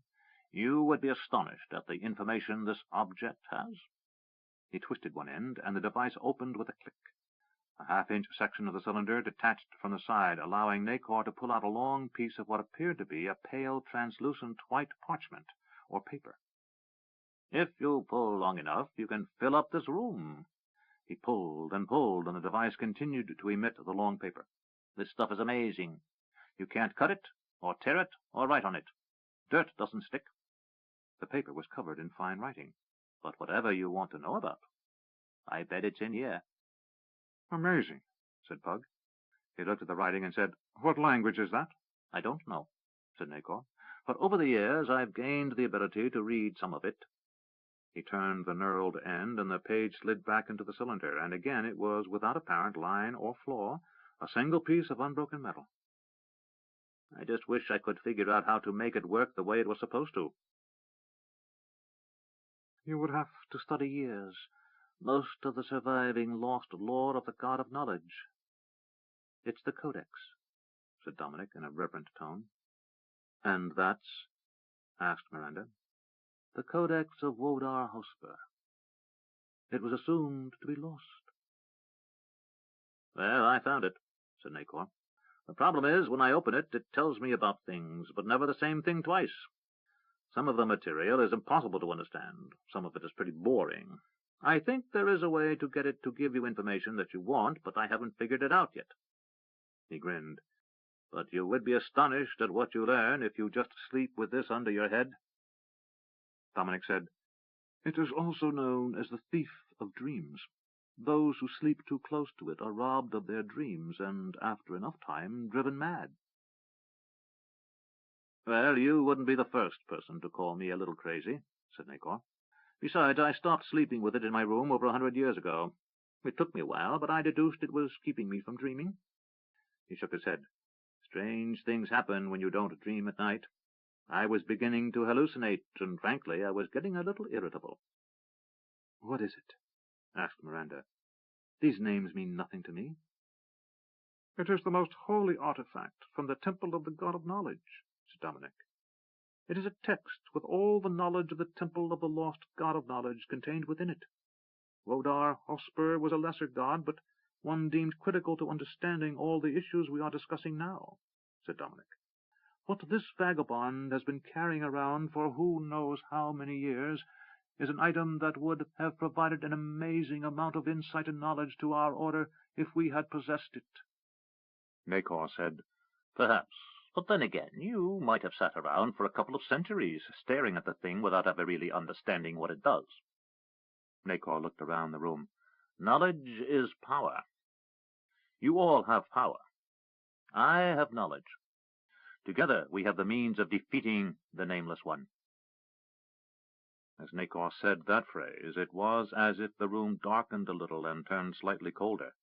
Speaker 1: You would be astonished at the information this object has.
Speaker 2: He twisted one end, and the device opened with a click. A half-inch section of the cylinder detached from the side, allowing Nacor to pull out a long piece of what appeared to be a pale, translucent white parchment, or paper.
Speaker 1: If you pull long enough, you can fill up this room.
Speaker 2: He pulled, and the device continued to emit the long paper.
Speaker 1: This stuff is amazing. You can't cut it, or tear it, or write on it. Dirt doesn't stick.
Speaker 2: The paper was covered in fine writing.
Speaker 1: But whatever you want to know about, I bet it's in here.
Speaker 2: Amazing, said Pug. He looked at the writing and said, What language is that?
Speaker 1: I don't know, said Nacor. But over the years I've gained the ability to read some of it.
Speaker 2: He turned the knurled end, and the page slid back into the cylinder, and again it was, without apparent line or flaw, a single piece of unbroken metal.
Speaker 1: I just wish I could figure out how to make it work the way it was supposed to.
Speaker 2: You would have to study years.
Speaker 1: Most of the surviving lost lore of the God of Knowledge.
Speaker 2: It's the Codex, said Dominic in a reverent tone. And that's? Asked Miranda.
Speaker 1: The Codex of Wodar Hosper. It was assumed to be lost. Well, I found it, said Nacor. The problem is, when I open it, it tells me about things, but never the same thing twice. Some of the material is impossible to understand. Some of it is pretty boring. I think there is a way to get it to give you information that you want, but I haven't figured it out yet." He grinned. "But you would be astonished at what you learn if you just sleep with this under your head."
Speaker 3: Dominic said, "It is also known as the thief of dreams. Those who sleep too close to it are robbed of their dreams, and after enough time, driven mad."
Speaker 1: "Well, you wouldn't be the first person to call me a little crazy," said Nacor. "Besides, I stopped sleeping with it in my room over 100 years ago. It took me a while, but I deduced it was keeping me from dreaming." He shook his head. "Strange things happen when you don't dream at night. I was beginning to hallucinate, and frankly, I was getting a little irritable."
Speaker 3: "What is it?" asked Miranda. "These names mean nothing to me." "It is the most holy artifact from the temple of the god of knowledge," said Dominic. "It is a text with all the knowledge of the temple of the lost god of knowledge contained within it. Wodar Hosper was a lesser god, but one deemed critical to understanding all the issues we are discussing now," said Dominic. "What this vagabond has been carrying around for who knows how many years is an item that would have provided an amazing amount of insight and knowledge to our order if we had possessed it."
Speaker 1: Nacor said, "Perhaps. But then again, you might have sat around for a couple of centuries staring at the thing without ever really understanding what it does." Nacor looked around the room. "Knowledge is power. You all have power. I have knowledge. Together we have the means of defeating the Nameless One." As Nacor said that phrase, it was as if the room darkened a little and turned slightly colder.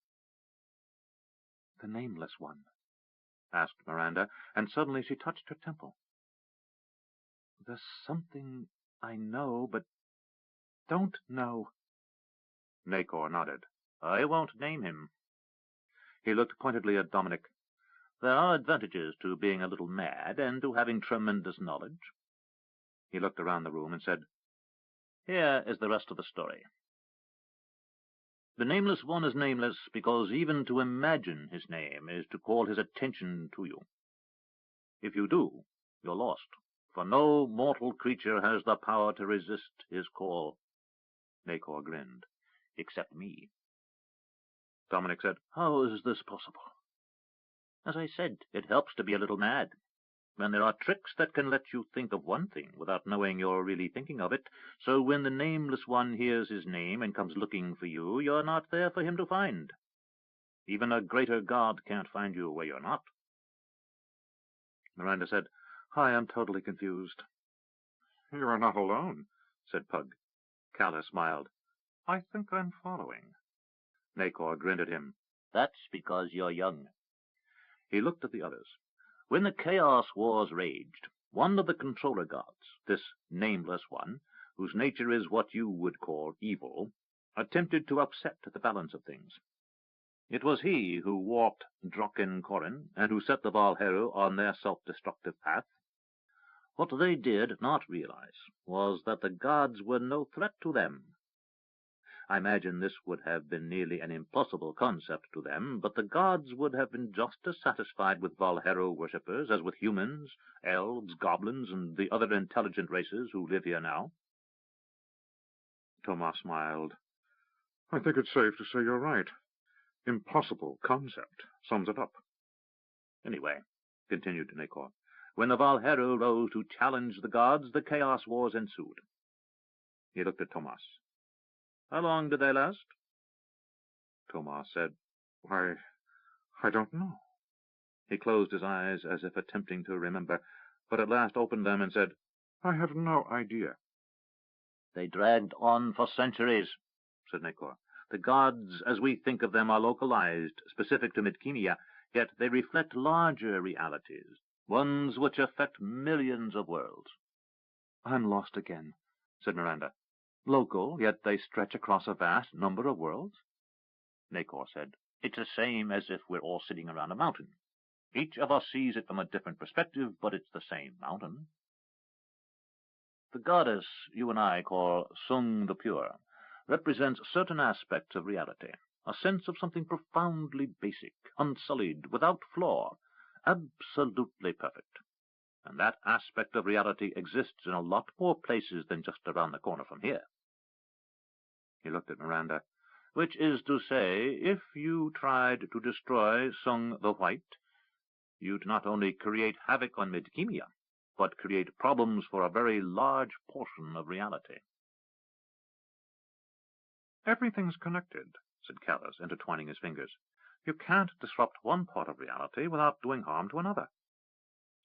Speaker 3: "The Nameless One?" asked Miranda, and suddenly she touched her temple. "There's something I know, but don't know."
Speaker 1: Nacor nodded. "I won't name him." He looked pointedly at Dominic. "There are advantages to being a little mad and to having tremendous knowledge." He looked around the room and said, "Here is the rest of the story. The Nameless One is nameless because even to imagine his name is to call his attention to you. If you do, you're lost, for no mortal creature has the power to resist his call." Nacor grinned. "Except me." Dominic said, "How is this possible?" "As I said, it helps to be a little mad. And there are tricks that can let you think of one thing without knowing you're really thinking of it, so when the Nameless One hears his name and comes looking for you, you're not there for him to find. Even a greater god can't find you where you're not."
Speaker 3: Miranda said, "I am totally confused." "You are not alone," said Pug. Calla smiled. "I think I'm following."
Speaker 1: Nacor grinned at him. "That's because you're young." He looked at the others. "When the Chaos Wars raged, one of the controller gods, this Nameless One, whose nature is what you would call evil, attempted to upset the balance of things. It was he who warped Drokken Korin, and who set the Valheru on their self-destructive path. What they did not realize was that the gods were no threat to them. I imagine this would have been nearly an impossible concept to them, but the gods would have been just as satisfied with Valheru worshippers as with humans, elves, goblins, and the other intelligent races who live here now."
Speaker 3: Thomas smiled. "I think it's safe to say you're right. Impossible concept sums it up."
Speaker 1: "Anyway," continued Nacor, "when the Valheru rose to challenge the gods, the Chaos Wars ensued." He looked at Thomas. "How long did they last?"
Speaker 3: Thomas said, "Why, I don't know."
Speaker 1: He closed his eyes as if attempting to remember, but at last opened them and said,
Speaker 3: "I have no idea."
Speaker 1: "They dragged on for centuries," said Nacor. "The gods, as we think of them, are localized, specific to Midkemia, yet they reflect larger realities, ones which affect millions of worlds."
Speaker 3: "I'm lost again," said Miranda. "Local, yet they stretch across a vast number of worlds?"
Speaker 1: Nacor said, "It's the same as if we're all sitting around a mountain. Each of us sees it from a different perspective, but it's the same mountain. The goddess you and I call Sung the Pure represents certain aspects of reality, a sense of something profoundly basic, unsullied, without flaw, absolutely perfect. and that aspect of reality exists in a lot more places than just around the corner from here.
Speaker 2: He looked at Miranda.
Speaker 1: Which is to say, if you tried to destroy Sung the White, you'd not only create havoc on Midkemia, but create problems for a very large portion of reality.
Speaker 2: Everything's connected, said Callus, intertwining his fingers. You can't disrupt one part of reality without doing harm to another.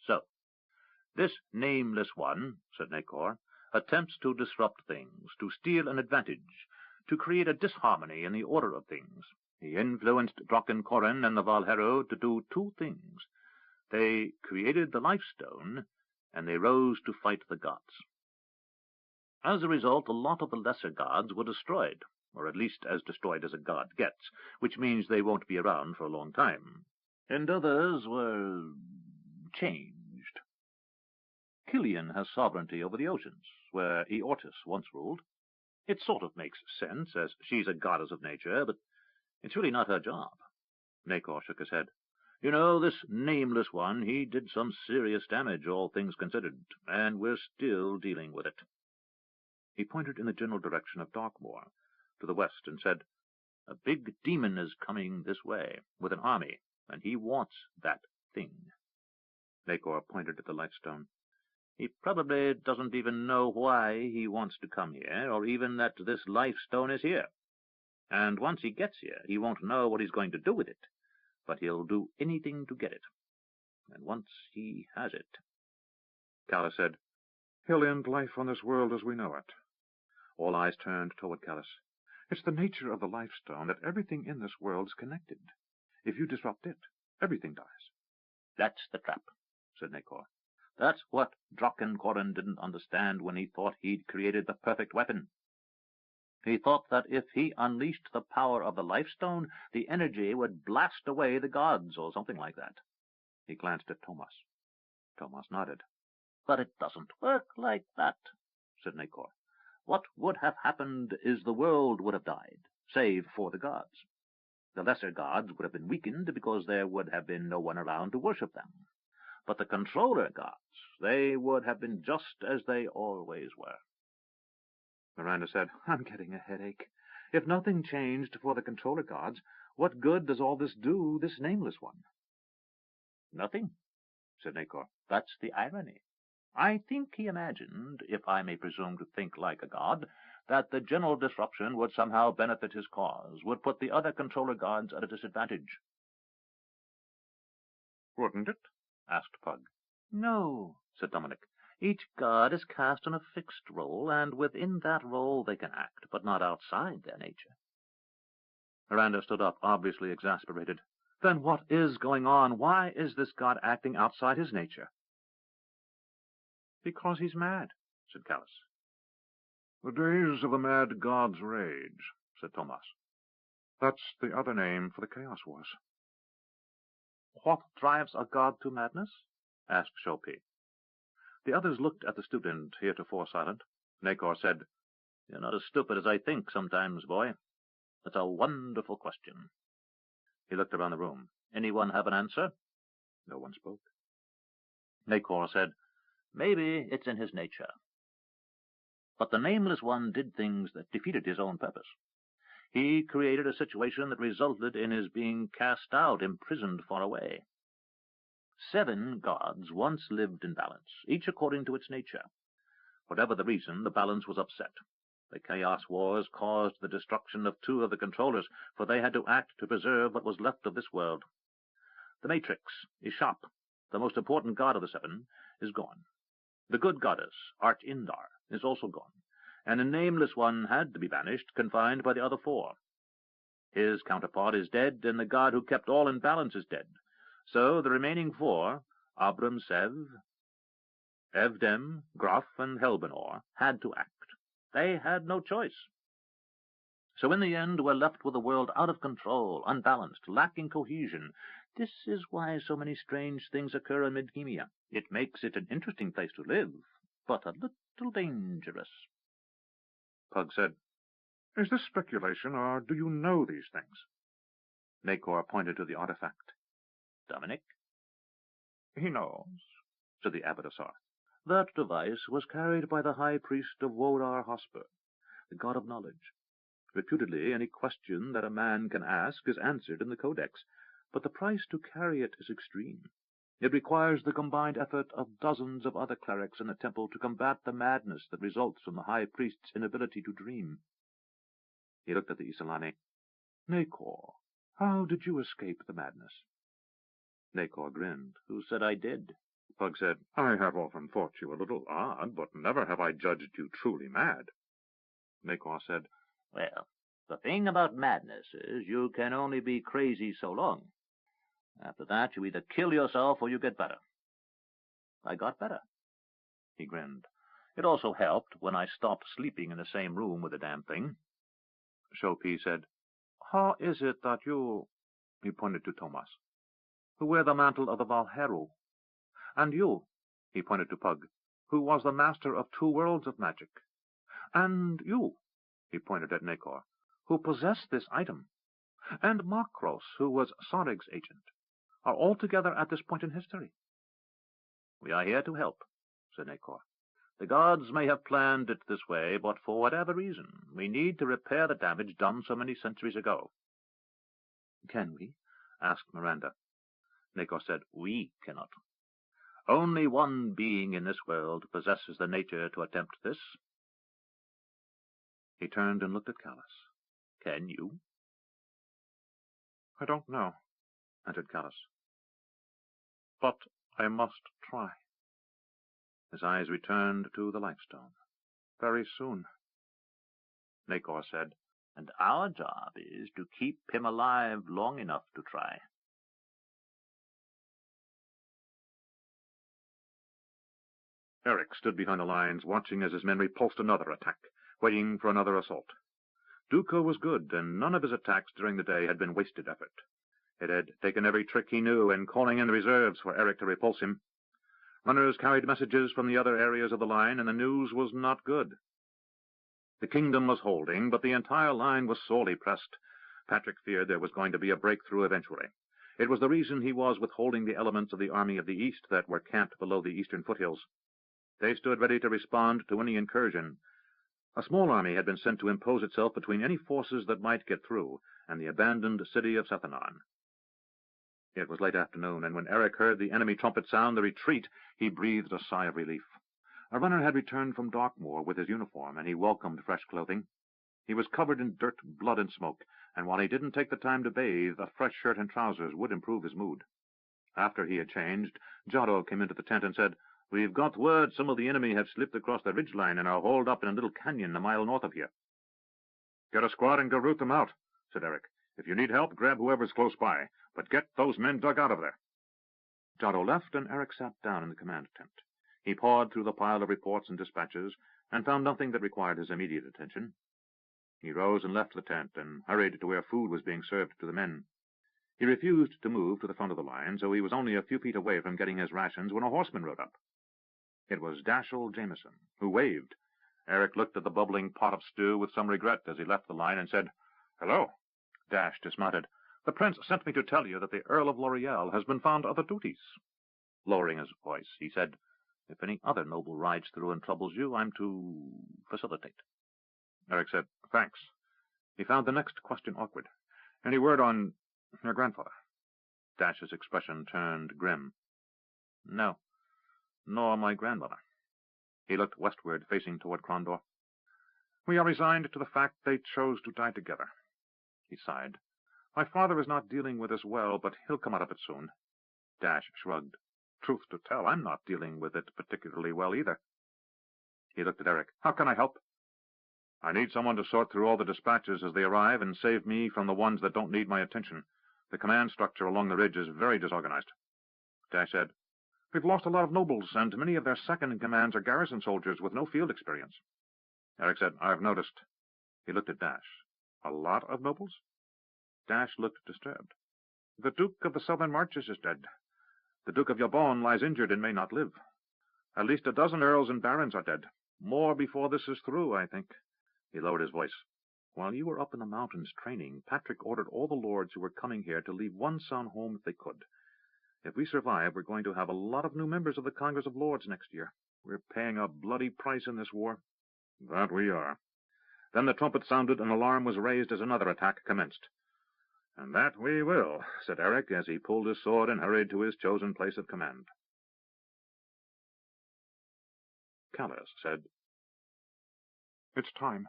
Speaker 1: So, this nameless one, said Nacor, attempts to disrupt things, to steal an advantage, to create a disharmony in the order of things. He influenced Drakenkoren and the Valhero to do two things. They created the Lifestone, and they rose to fight the gods. As a result, a lot of the lesser gods were destroyed, or at least as destroyed as a god gets, which means they won't be around for a long time. And others were changed. Killian has sovereignty over the oceans, where Eortis once ruled. It sort of makes sense, as she's a goddess of nature, but it's really not her job.
Speaker 2: Nacor shook his head.
Speaker 1: You know, this nameless one, he did some serious damage, all things considered, and we're still dealing with it.
Speaker 2: He pointed in the general direction of Darkmoor, to the west, and said,
Speaker 1: A big demon is coming this way, with an army, and he wants that thing.
Speaker 2: Nacor pointed at the Lifestone.
Speaker 1: He probably doesn't even know why he wants to come here, or even that this Lifestone is here. And once he gets here, he won't know what he's going to do with it, but he'll do anything to get it. And once he has it...
Speaker 2: Callus said, He'll end life on this world as we know it. All eyes turned toward Callus. It's the nature of the Lifestone that everything in this world is connected. If you disrupt it, everything dies.
Speaker 1: That's the trap, said Nacor. That's what Drakenkoren didn't understand when he thought he'd created the perfect weapon. He thought that if he unleashed the power of the Lifestone, the energy would blast away the gods, or something like that.
Speaker 2: He glanced at Tomas. Tomas nodded.
Speaker 1: But it doesn't work like that, said Nacor. What would have happened is the world would have died, save for the gods. The lesser gods would have been weakened because there would have been no one around to worship them. But the controller gods, they would have been just as they always were.
Speaker 2: Miranda said, I'm getting a headache. If nothing changed for the controller gods, what good does all this do this nameless one?
Speaker 1: Nothing, said Nacor. That's the irony. I think he imagined, if I may presume to think like a god, that the general disruption would somehow benefit his cause, would put the other controller gods at a disadvantage.
Speaker 2: Wouldn't it? Asked Pug.
Speaker 1: No, said Dominic. Each god is cast in a fixed role, and within that role they can act, but not outside their nature.
Speaker 2: Miranda stood up, obviously exasperated. Then what is going on? Why is this god acting outside his nature? Because he's mad, said Callus. The days of the mad god's rage, said Tomas. That's the other name for the Chaos Wars. What drives a god to madness? Asked Chopin. The others looked at the student, heretofore silent. Nacor said, You're not as stupid as I think sometimes, boy. That's a wonderful question. He looked around the room. Anyone have an answer? No one spoke.
Speaker 1: Nacor said, Maybe it's in his nature. But the Nameless One did things that defeated his own purpose. He created a situation that resulted in his being cast out, imprisoned far away. 7 gods once lived in balance, each according to its nature. Whatever the reason, the balance was upset. The Chaos Wars caused the destruction of 2 of the controllers, for they had to act to preserve what was left of this world. The Matrix, Ishap, the most important god of the 7, is gone. The good goddess, Arch-Indar, is also gone, and the Nameless One had to be banished, confined by the other 4. His counterpart is dead, and the god who kept all in balance is dead. So the remaining 4, Abram Sev, Evdem, Graf, and Helbenor, had to act. They had no choice. So in the end, we're left with a world out of control, unbalanced, lacking cohesion. This is why so many strange things occur in Midkemia. It makes it an interesting place to live, but a little dangerous.
Speaker 2: Pug said, Is this speculation, or do you know these things? Nacor pointed to the artifact.
Speaker 1: Dominic?
Speaker 2: He knows. said the abbot of Sar. That device was carried by the high priest of Wodar Hosper, the god of knowledge. Reputedly, any question that a man can ask is answered in the codex, but the price to carry it is extreme. It requires the combined effort of dozens of other clerics in the temple to combat the madness that results from the high priest's inability to dream. He looked at the Isolani. Nacor, how did you escape the madness? Nacor grinned. Who said I did? Pug said, I have often thought you a little odd, but never have I judged you truly mad. Nacor said, Well, the thing about madness is you can only be crazy so long. After that, you either kill yourself or you get better. I got better. He grinned. It also helped when I stopped sleeping in the same room with the damn thing. Shopi said, How is it that you, he pointed to Thomas, who wear the mantle of the Valheru, and you, he pointed to Pug, who was the master of 2 worlds of magic, and you, he pointed at Nacor, who possessed this item, and Makros, who was Sarig's agent, are all together at this point in history? We are here to help, said Nacor. The gods may have planned it this way, but for whatever reason, we need to repair the damage done so many centuries ago. Can we? Asked Miranda. Nacor said, We cannot. Only one being in this world possesses the nature to attempt this. He turned and looked at Callus. Can you? I don't know, answered Callus. But I must try. His eyes returned to the Lightstone. Very soon. Nacor said, And our job is to keep him alive long enough to try. Eric stood behind the lines, watching as his men repulsed another attack, waiting for another assault. Duco was good, and none of his attacks during the day had been wasted effort. It had taken every trick he knew in calling in the reserves for Eric to repulse him. Runners carried messages from the other areas of the line, and the news was not good. The kingdom was holding, but the entire line was sorely pressed. Patrick feared there was going to be a breakthrough eventually. It was the reason he was withholding the elements of the army of the east that were camped below the eastern foothills. They stood ready to respond to any incursion. A small army had been sent to impose itself between any forces that might get through and the abandoned city of Sethanon. It was late afternoon, and when Eric heard the enemy trumpet sound the retreat, he breathed a sigh of relief. A runner had returned from Darkmoor with his uniform, and he welcomed fresh clothing. He was covered in dirt, blood, and smoke, and while he didn't take the time to bathe, a fresh shirt and trousers would improve his mood. After he had changed, Jotto came into the tent and said, We've got word some of the enemy have slipped across the ridgeline and are holed up in a little canyon a mile north of here. Get a squad and go root them out, said Eric. If you need help, grab whoever's close by, but get those men dug out of there. Jotto left, and Eric sat down in the command tent. He pawed through the pile of reports and dispatches, and found nothing that required his immediate attention. He rose and left the tent, and hurried to where food was being served to the men. He refused to move to the front of the line, so he was only a few feet away from getting his rations when a horseman rode up. It was Dashiell Jameson, who waved. Eric looked at the bubbling pot of stew with some regret as he left the line and said, Hello. Dash dismounted. The prince sent me to tell you that the Earl of L'Oreal has been found other duties. Lowering his voice, he said, If any other noble rides through and troubles you, I'm to facilitate. Eric said, Thanks. He found the next question awkward. Any word on your grandfather? Dash's expression turned grim. No, nor my grandmother. He looked westward, facing toward Krondor. We are resigned to the fact they chose to die together. He sighed. My father is not dealing with this well, but he'll come out of it soon. Dash shrugged. Truth to tell, I'm not dealing with it particularly well either. He looked at Eric. How can I help? I need someone to sort through all the dispatches as they arrive and save me from the ones that don't need my attention. The command structure along the ridge is very disorganized. Dash said, We've lost a lot of nobles, and many of their second-in-commands are garrison soldiers with no field experience. Eric said, I've noticed. He looked at Dash. A lot of nobles? Dash looked disturbed. The Duke of the Southern Marches is dead. The Duke of Yabon lies injured and may not live. At least a dozen earls and barons are dead. More before this is through, I think. He lowered his voice. While you were up in the mountains training, Patrick ordered all the lords who were coming here to leave one son home if they could.
Speaker 3: If we survive, we're going to have a lot of new members of the Congress of Lords next year. We're paying a bloody price in this war. That we are. Then the trumpet sounded, and alarm was raised as another attack commenced. And that we will, said Eric as he pulled his sword and hurried to his chosen place of command. Callus said, "It's time."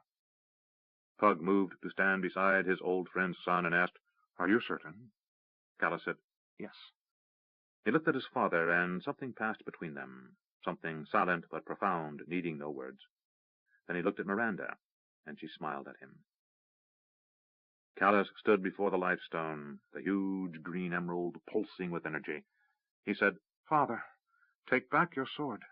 Speaker 3: Pug moved to stand beside his old friend's son and asked, "Are you certain?" Callus said, "Yes." He looked at his father, and something passed between them, something silent but profound, needing no words. Then he looked at Miranda, and she smiled at him. Callus stood before the life stone, the huge green emerald pulsing with energy. He said, "Father, take back your sword."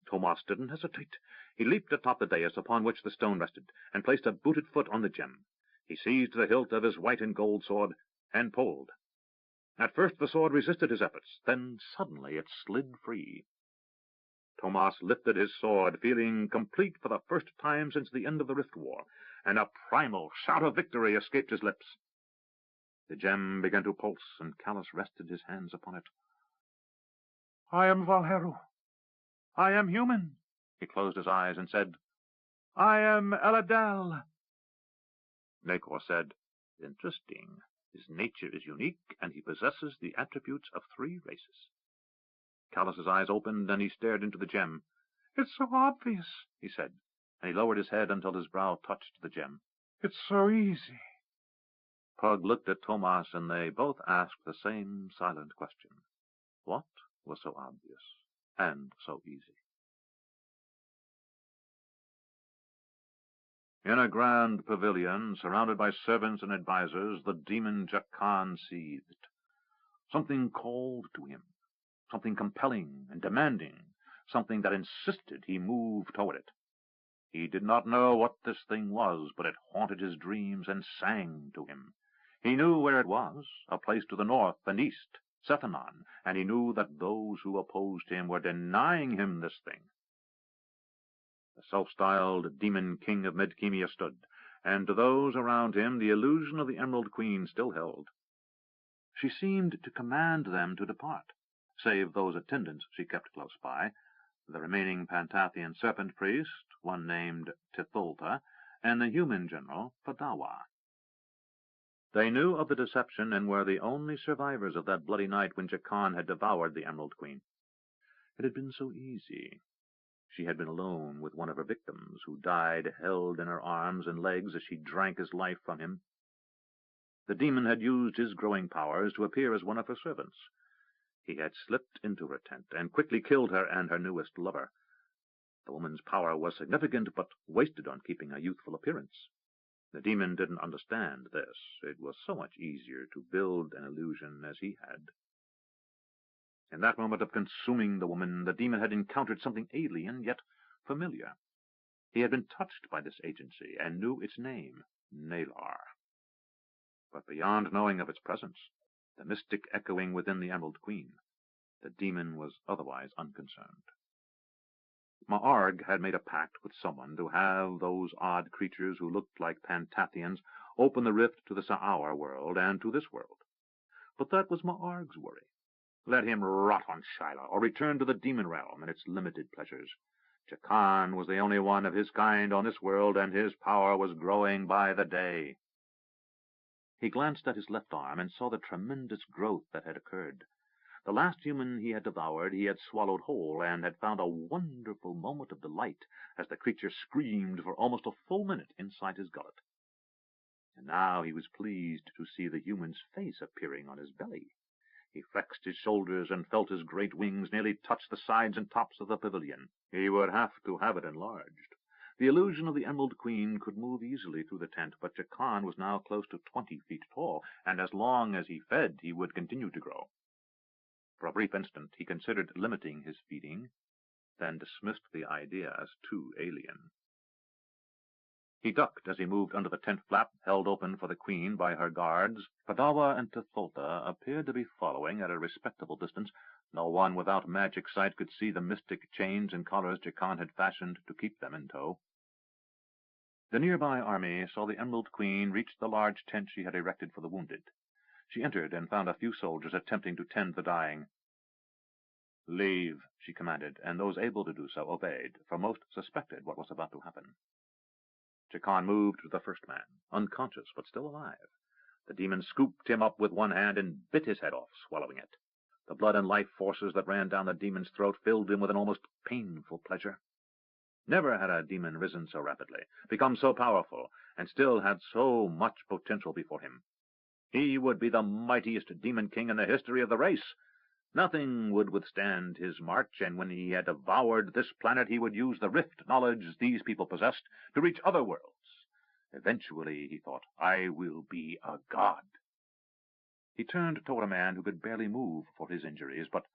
Speaker 3: Tomas didn't hesitate. He leaped atop the dais upon which the stone rested, and placed a booted foot on the gem. He seized the hilt of his white and gold sword, and pulled. At first the sword resisted his efforts, then suddenly it slid free. Tomas lifted his sword, feeling complete for the first time since the end of the Rift War, and a primal shout of victory escaped his lips. The gem began to pulse, and Callus rested his hands upon it. "I am Valheru. I am human." He closed his eyes and said, "I am Eladel." Nacor said, "Interesting. His nature is unique, and he possesses the attributes of 3 races. Callus's eyes opened, and he stared into the gem. "It's so obvious," he said, and he lowered his head until his brow touched the gem. "It's so easy." Pug looked at Tomas, and they both asked the same silent question. What was so obvious and so easy? In a grand pavilion, surrounded by servants and advisers, the demon Jakan seethed. Something called to him, something compelling and demanding, something that insisted he move toward it. He did not know what this thing was, but it haunted his dreams and sang to him. He knew where it was, a place to the north and east, Sethanon, and he knew that those who opposed him were denying him this thing. The self-styled demon king of Medkemia stood, and to those around him the illusion of the Emerald Queen still held. She seemed to command them to depart, save those attendants she kept close by, the remaining Pantathian serpent priest, one named Titholta, and the human general, Fadawa. They knew of the deception and were the only survivors of that bloody night when Jakan had devoured the Emerald Queen. It had been so easy. She had been alone with one of her victims, who died held in her arms and legs as she drank his life from him. The demon had used his growing powers to appear as one of her servants. He had slipped into her tent and quickly killed her and her newest lover. The woman's power was significant, but wasted on keeping a youthful appearance. The demon didn't understand this. It was so much easier to build an illusion as he had. In that moment of consuming the woman, the demon had encountered something alien, yet familiar. He had been touched by this agency, and knew its name, Nalar. But beyond knowing of its presence, the mystic echoing within the Emerald Queen, the demon was otherwise unconcerned. Ma'arg had made a pact with someone to have those odd creatures who looked like Pantathians open the rift to the Sa'ar world and to this world. But that was Ma'arg's worry. Let him rot on Shiloh, or return to the demon realm and its limited pleasures. Jakan was the only one of his kind on this world, and his power was growing by the day. He glanced at his left arm and saw the tremendous growth that had occurred. The last human he had devoured he had swallowed whole, and had found a wonderful moment of delight as the creature screamed for almost a full minute inside his gullet. And now he was pleased to see the human's face appearing on his belly. He flexed his shoulders and felt his great wings nearly touch the sides and tops of the pavilion. He would have to have it enlarged. The illusion of the Emerald Queen could move easily through the tent, but Jakan was now close to 20 feet tall, and as long as he fed, he would continue to grow. For a brief instant he considered limiting his feeding, then dismissed the idea as too alien. He ducked as he moved under the tent flap, held open for the queen by her guards. Fadawa and Titholta appeared to be following at a respectable distance. No one without magic sight could see the mystic chains and collars Jakan had fashioned to keep them in tow. The nearby army saw the Emerald Queen reach the large tent she had erected for the wounded.
Speaker 2: She entered and found a few soldiers attempting to tend the dying. "Leave," she commanded, and those able to do so obeyed, for most suspected what was about to happen. Chakan moved to the first man, unconscious but still alive. The demon scooped him up with one hand and bit his head off, swallowing it. The blood and life forces that ran down the demon's throat filled him with an almost painful pleasure. Never had a demon risen so rapidly, become so powerful, and still had so much potential before him. He would be the mightiest demon king in the history of the race. Nothing would withstand his march, and when he had devoured this planet, he would use the rift knowledge these people possessed to reach other worlds. Eventually, he thought, I will be a god. He turned toward a man who could barely move for his injuries, but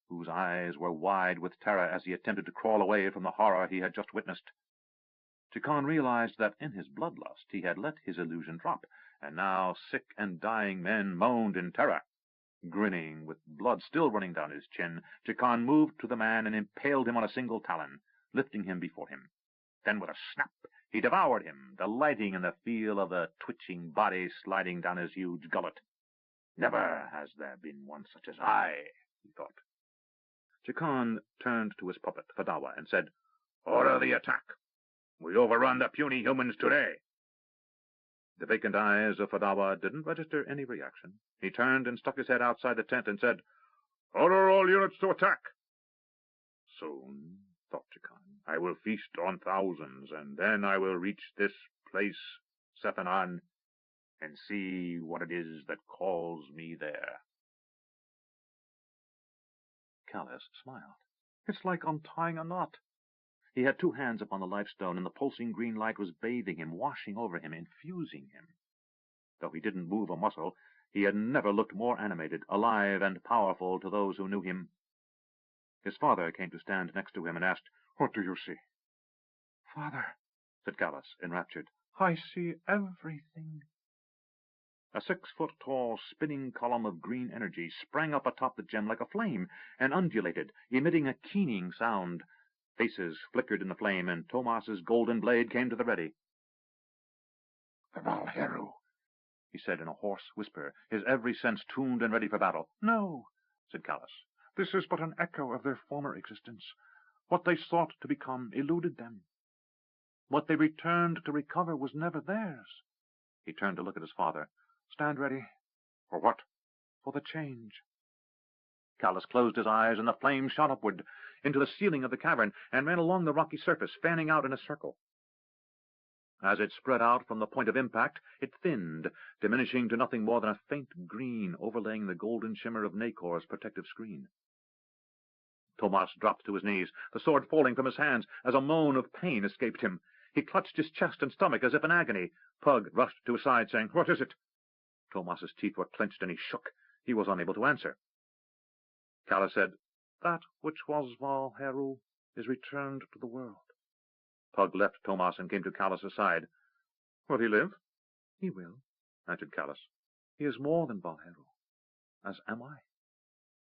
Speaker 2: whose eyes were wide with terror as he attempted to crawl away from the horror he had just witnessed. Chakan realized that in his bloodlust he had let his illusion drop, and now sick and dying men moaned in terror. Grinning, with blood still running down his chin, Chakan moved to the man and impaled him on a single talon, lifting him before him. Then with a snap, he devoured him, delighting in the feel of the twitching body sliding down his huge gullet. Never has there been one such as I, he thought. Chakan turned to his puppet, Fadawa, and said, Order the attack. We overrun the puny humans today. The vacant eyes of Fadawa didn't register any reaction. He turned and stuck his head outside the tent and said, Order all units to attack. Soon, thought Chakan, I will feast on thousands, and then I will reach this place, Sephanon, and see what it is that calls me there. Callus smiled. It's like untying a knot. He had two hands upon the lifestone, and the pulsing green light was bathing him, washing over him, infusing him. Though he didn't move a muscle, he had never looked more animated, alive, and powerful to those who knew him. His father came to stand next to him and asked, What do you see? Father, said Callus, enraptured, I see everything. A 6-foot-tall spinning column of green energy sprang up atop the gem like a flame, and undulated, emitting a keening sound. Faces flickered in the flame, and Tomas's golden blade came to the ready. The Valheru, he said in a hoarse whisper, his every sense tuned and ready for battle. No, said Callus. This is but an echo of their former existence. What they sought to become eluded them. What they returned to recover was never theirs. He turned to look at his father. Stand ready. For what? For the change. Callus closed his eyes, and the flame shot upward into the ceiling of the cavern and ran along the rocky surface, fanning out in a circle. As it spread out from the point of impact, it thinned, diminishing to nothing more than a faint green overlaying the golden shimmer of Nakor's protective screen. Tomas dropped to his knees, the sword falling from his hands as a moan of pain escaped him. He clutched his chest and stomach as if in agony. Pug rushed to his side, saying, What is it? Tomas's teeth were clenched and he shook. He was unable to answer. Callus said, That which was Valheru is returned to the world. Pug left Tomas and came to Callus's side. Will he live? He will, answered Callus. He is more than Valheru, as am I.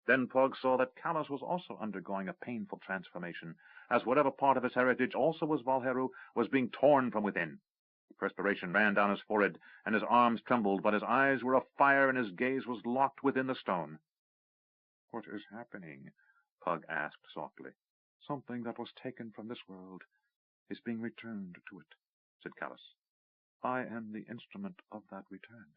Speaker 2: Then Pug saw that Callus was also undergoing a painful transformation, as whatever part of his heritage also was Valheru was being torn from within. Perspiration ran down his forehead, and his arms trembled, but his eyes were afire, and his gaze was locked within the stone. What is happening? Pug asked softly. Something that was taken from this world is being returned to it, said Callus. I am the instrument of that return.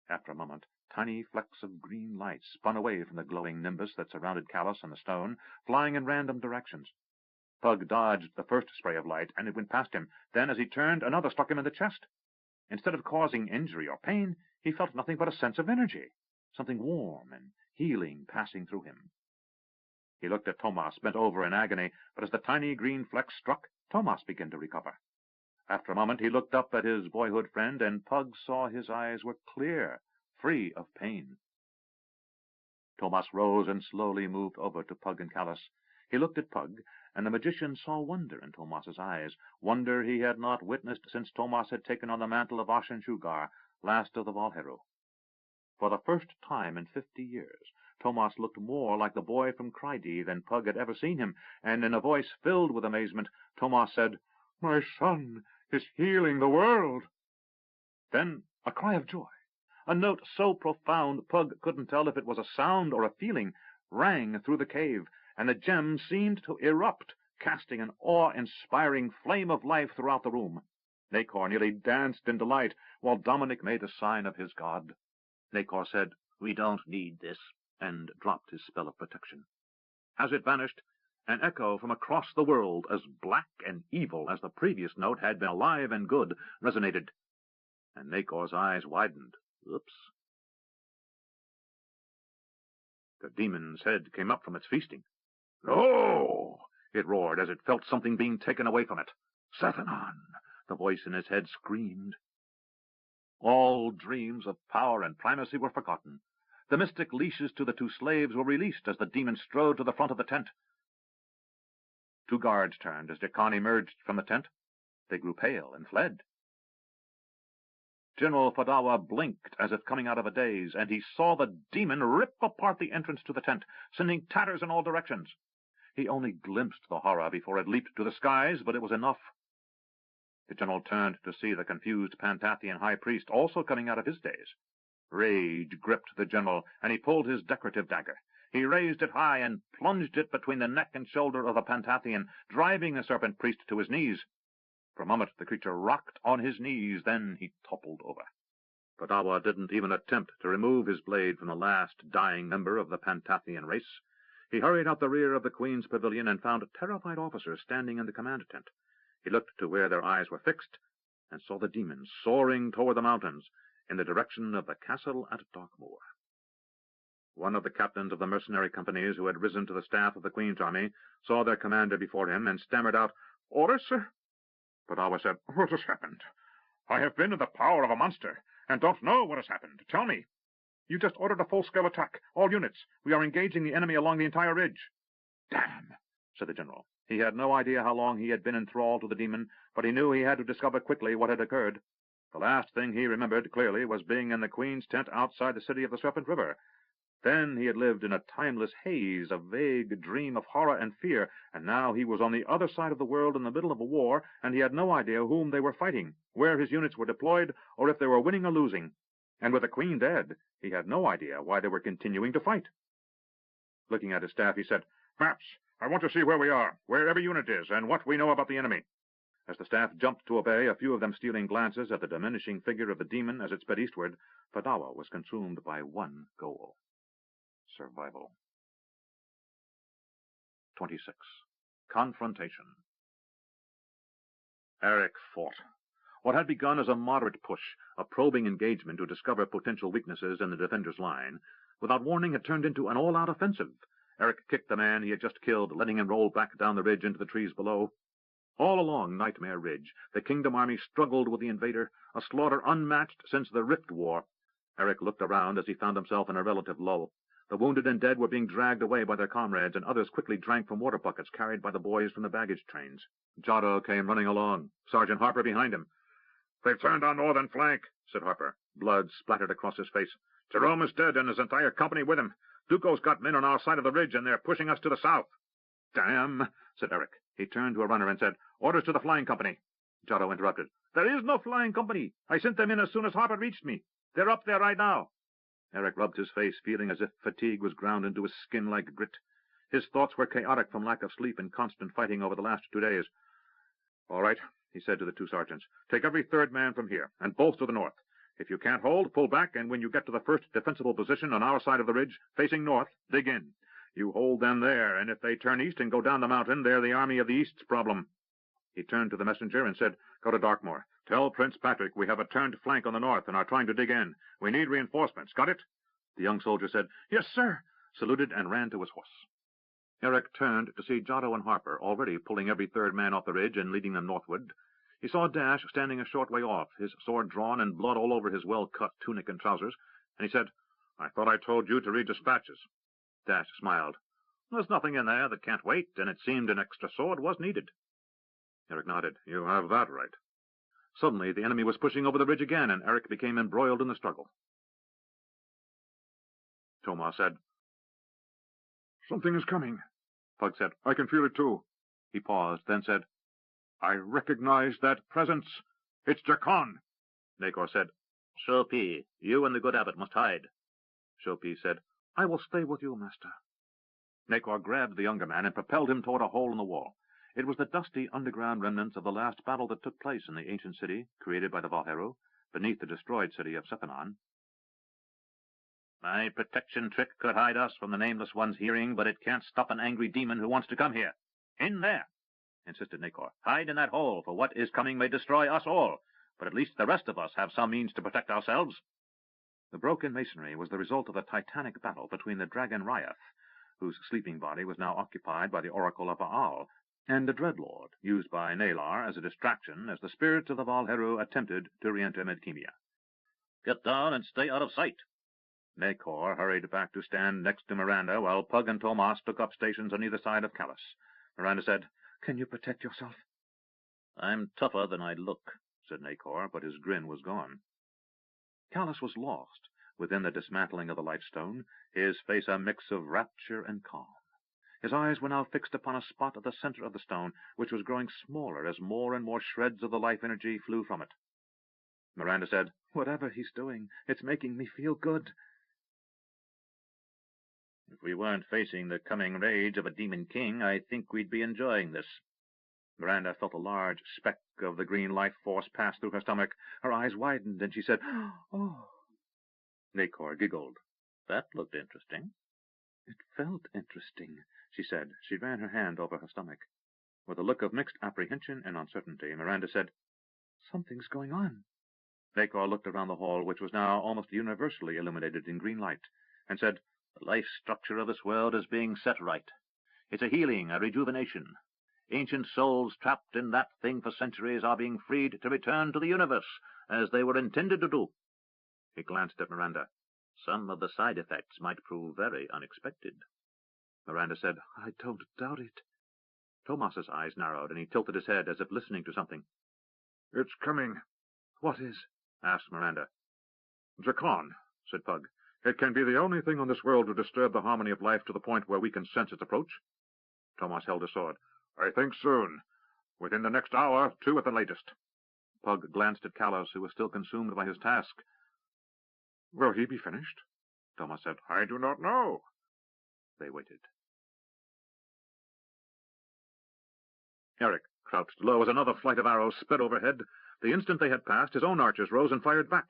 Speaker 2: After a moment, tiny flecks of green light spun away from the glowing nimbus that surrounded Callus and the stone, flying in random directions. Pug dodged the first spray of light, and it went past him. Then, as he turned, another struck him in the chest. Instead of causing injury or pain, he felt nothing but a sense of energy, something warm and healing passing through him. He looked at Tomas, bent over in agony, but as the tiny green flecks struck, Tomas began to recover. After a moment, he looked up at his boyhood friend, and Pug saw his eyes were clear, free of pain. Tomas rose and slowly moved over to Pug and Callus. He looked at Pug, and the magician saw wonder in Tomas's eyes, wonder he had not witnessed since Tomas had taken on the mantle of Ashen-Shugar, last of the Valheru. For the first time in 50 years, Tomas looked more like the boy from Krydi than Pug had ever seen him, and in a voice filled with amazement, Tomas said, My son is healing the world. Then a cry of joy,
Speaker 3: A note so profound Pug couldn't tell if it was a sound or a feeling, rang through the cave, and the gem seemed to erupt, casting an awe-inspiring flame of life throughout the room. Nacor nearly danced in delight, while Dominic made the sign of his god. Nacor said, "We don't need this," and dropped his spell of protection. As it vanished, an echo from across the world, as black and evil as the previous note had been alive and good, resonated, and Nacor's eyes widened. Oops. The demon's head came up from its feasting. "No!" it roared as it felt something being taken away from it. "Sathanan!" the voice in his head screamed. All dreams of power and primacy were forgotten. The mystic leashes to the two slaves were released as the demon strode to the front of the tent. Two guards turned as Jacon emerged from the tent. They grew pale and fled. General Fadawa blinked as if coming out of a daze, and he saw the demon rip apart the entrance to the tent, sending tatters in all directions. He only glimpsed the horror before it leaped to the skies, but it was enough. The general turned to see the confused Pantathian high priest also coming out of his daze. Rage gripped the general, and he pulled his decorative dagger. He raised it high and plunged it between the neck and shoulder of the Pantathian, driving the serpent priest to his knees. For a moment the creature rocked on his knees, then he toppled over. Fadawa didn't even attempt to remove his blade from the last dying member of the Pantathian race. He hurried out the rear of the Queen's pavilion and found terrified officers standing in the command tent. He looked to where their eyes were fixed, and saw the demon soaring toward the mountains, in the direction of the castle at Darkmoor. One of the captains of the mercenary companies who had risen to the staff of the Queen's army saw their commander before him and stammered out, "Orders, sir?" Fadawa said, "What has happened? I have been in the power of a monster, and don't know what has happened. Tell me." "You just ordered a full-scale attack. All units. We are engaging the enemy along the entire ridge." "Damn," said the general. He had no idea how long he had been in thrall to the demon, but he knew he had to discover quickly what had occurred. The last thing he remembered clearly was being in the Queen's tent outside the city of the Serpent River. Then he had lived in a timeless haze, a vague dream of horror and fear, and now he was on the other side of the world in the middle of a war, and he had no idea whom they were fighting, where his units were deployed, or if they were winning or losing. And with the Queen dead, he had no idea why they were continuing to fight. Looking at his staff, he said, "Maps, I want to see where we are, where every unit is, and what we know about the enemy." As the staff jumped to obey, a few of them stealing glances at the diminishing figure of the demon as it sped eastward, Fadawa was consumed by one goal: survival. 26. Confrontation. Eric fought. What had begun as a moderate push, a probing engagement to discover potential weaknesses in the defender's line, without warning had turned into an all-out offensive. Eric kicked the man he had just killed, letting him roll back down the ridge into the trees below. All along Nightmare Ridge, the Kingdom army struggled with the invader, a slaughter unmatched since the Rift War. Eric looked around as he found himself in a relative lull. The wounded and dead were being dragged away by their comrades, and others quickly drank from water buckets carried by the boys from the baggage trains. Giotto came running along, Sergeant Harper behind him. "They've turned our northern flank," said Harper. Blood splattered across his face. "Jerome is dead and his entire company with him. Duco's got men on our side of the ridge, and they're pushing us to the south." "Damn," said Eric. He turned to a runner and said, "Orders to the flying company." Giotto interrupted. "There is no flying company. I sent them in as soon as Harper reached me. They're up there right now." Eric rubbed his face, feeling as if fatigue was ground into his skin like grit. His thoughts were chaotic from lack of sleep and constant fighting over the last 2 days. "All right," he said to the two sergeants. "Take every third man from here, and both to the north. If you can't hold, pull back, and when you get to the first defensible position on our side of the ridge, facing north, dig in. You hold them there, and if they turn east and go down the mountain, they're the Army of the East's problem." He turned to the messenger and said, "Go to Darkmoor. Tell Prince Patrick we have a turned flank on the north and are trying to dig in. We need reinforcements. Got it?" The young soldier said, "Yes, sir," saluted and ran to his horse. Eric turned to see Giotto and Harper already pulling every third man off the ridge and leading them northward. He saw Dash standing a short way off, his sword drawn and blood all over his well-cut tunic and trousers, and he said, "I thought I told you to read dispatches." Dash smiled. "There's nothing in there that can't wait, and it seemed an extra sword was needed." Eric nodded. "You have that right." Suddenly the enemy was pushing over the ridge again, and Eric became embroiled in the struggle. Tomah said, "Something is coming." Pug said, "I can feel it too." He paused, then said, "I recognize that presence. It's Jacon." Nacor said,
Speaker 1: Shopi, you and the good abbot must hide.
Speaker 2: Shopi said, I will stay with you, master. Nacor grabbed the younger man and propelled him toward a hole in the wall. It was the dusty underground remnants of the last battle that took place in the ancient city, created by the Valheru, beneath the destroyed city of Sephinon.
Speaker 1: My protection trick could hide us from the Nameless One's hearing, but it can't stop an angry demon who wants to come here. In there, insisted Nacor. Hide in that hole, for what is coming may destroy us all, but at least the rest of us have some means to protect ourselves.
Speaker 2: The broken masonry was the result of a titanic battle between the dragon Ryath, whose sleeping body was now occupied by the oracle of Baal, and the Dreadlord, used by Nalar as a distraction as the spirits of the Valheru attempted to re-enter Medkemia.
Speaker 1: Get down and stay out of sight.
Speaker 2: Nacor hurried back to stand next to Miranda, while Pug and Tomas took up stations on either side of Callus. Miranda said, Can you protect yourself?
Speaker 1: I'm tougher than I look, said Nacor, but his grin was gone.
Speaker 2: Callus was lost within the dismantling of the Lightstone, his face a mix of rapture and calm. His eyes were now fixed upon a spot at the center of the stone, which was growing smaller as more and more shreds of the life energy flew from it. Miranda said, Whatever he's doing, it's making me feel good.
Speaker 1: If we weren't facing the coming rage of a demon king, I think we'd be enjoying this.
Speaker 2: Miranda felt a large speck of the green life force pass through her stomach. Her eyes widened, and she said, Oh. Nacor giggled.
Speaker 1: That looked interesting.
Speaker 2: It felt interesting, she said. She ran her hand over her stomach. With a look of mixed apprehension and uncertainty, Miranda said, Something's going on. Nacor looked around the hall, which was now almost universally illuminated in green light, and said,
Speaker 1: The life structure of this world is being set right. It's a healing, a rejuvenation. Ancient souls trapped in that thing for centuries are being freed to return to the universe, as they were intended to do.
Speaker 2: He glanced at Miranda.
Speaker 1: Some of the side effects might prove very unexpected.
Speaker 2: Miranda said, I don't doubt it. Tomas's eyes narrowed, and he tilted his head as if listening to something. It's coming. What is? Asked Miranda. Zakon, said Pug. It can be the only thing on this world to disturb the harmony of life to the point where we can sense its approach. Tomas held his sword. I think soon. Within the next hour, 2 at the latest. Pug glanced at Callus, who was still consumed by his task. Will he be finished? Tomas said. I do not know. They waited. Eric crouched low as another flight of arrows sped overhead. The instant they had passed, his own archers rose and fired back.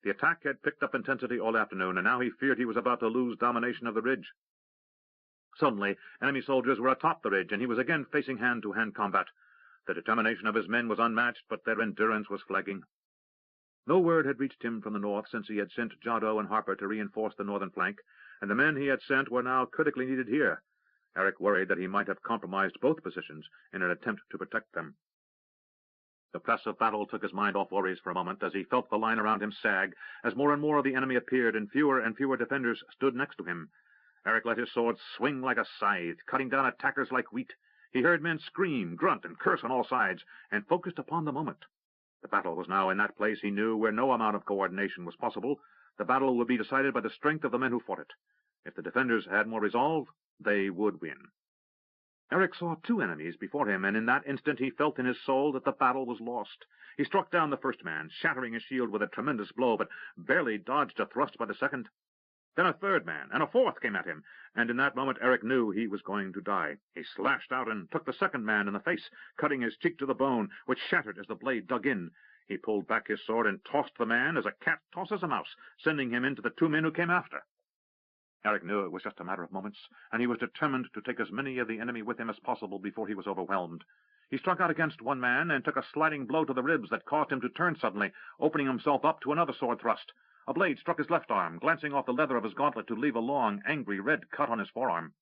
Speaker 2: The attack had picked up intensity all afternoon, and now he feared he was about to lose domination of the ridge. Suddenly, enemy soldiers were atop the ridge, and he was again facing hand-to-hand combat. The determination of his men was unmatched, but their endurance was flagging. No word had reached him from the north since he had sent Jado and Harper to reinforce the northern flank, and the men he had sent were now critically needed here. Eric worried that he might have compromised both positions in an attempt to protect them. The press of battle took his mind off worries for a moment as he felt the line around him sag, as more and more of the enemy appeared and fewer defenders stood next to him. Eric let his sword swing like a scythe, cutting down attackers like wheat. He heard men scream, grunt, and curse on all sides, and focused upon the moment. The battle was now in that place he knew where no amount of coordination was possible. The battle would be decided by the strength of the men who fought it. If the defenders had more resolve, they would win. Eric saw 2 enemies before him, and in that instant he felt in his soul that the battle was lost. He struck down the first man, shattering his shield with a tremendous blow, but barely dodged a thrust by the second. Then a third man, and a fourth came at him, and in that moment Eric knew he was going to die. He slashed out and took the second man in the face, cutting his cheek to the bone, which shattered as the blade dug in. He pulled back his sword and tossed the man as a cat tosses a mouse, sending him into the 2 men who came after. Eric knew it was just a matter of moments, and he was determined to take as many of the enemy with him as possible before he was overwhelmed. He struck out against one man and took a sliding blow to the ribs that caused him to turn suddenly, opening himself up to another sword thrust. A blade struck his left arm, glancing off the leather of his gauntlet to leave a long, angry red cut on his forearm.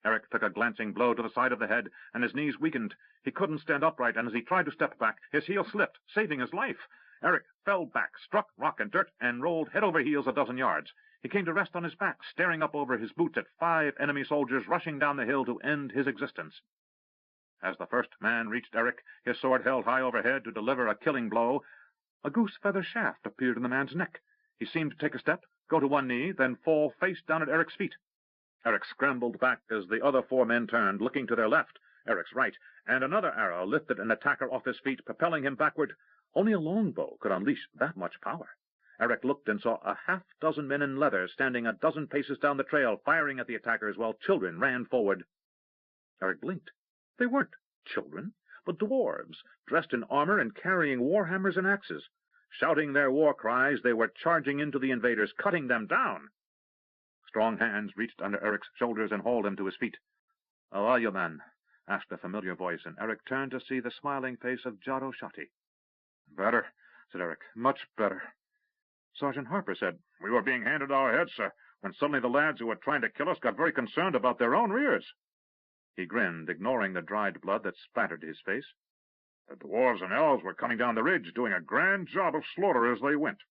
Speaker 2: Eric took a glancing blow to the side of the head, and his knees weakened. He couldn't stand upright, and as he tried to step back, his heel slipped, saving his life. Eric fell back, struck rock and dirt, and rolled head over heels a dozen yards. He came to rest on his back, staring up over his boots at 5 enemy soldiers rushing down the hill to end his existence. As the first man reached Eric, his sword held high overhead to deliver a killing blow, a goose feather shaft appeared in the man's neck. He seemed to take a step, go to one knee, then fall face down at Eric's feet. Eric scrambled back as the other 4 men turned, looking to their left, Eric's right, and another arrow lifted an attacker off his feet, propelling him backward. Only a longbow could unleash that much power. Eric looked and saw a half-dozen men in leather standing a dozen paces down the trail, firing at the attackers while children ran forward. Eric blinked. They weren't children, but dwarves, dressed in armor and carrying war hammers and axes. Shouting their war cries, they were charging into the invaders, cutting them down. Strong hands reached under Eric's shoulders and hauled him to his feet. "How are you, man?" asked a familiar voice, and Eric turned to see the smiling face of Jaro Shati. "Better," said Eric. "Much better." Sergeant Harper said, "We were being handed our heads, sir, when suddenly the lads who were trying to kill us got very concerned about their own rears." He grinned, ignoring the dried blood that spattered his face. "The dwarves and elves were coming down the ridge, doing a grand job of slaughter as they went."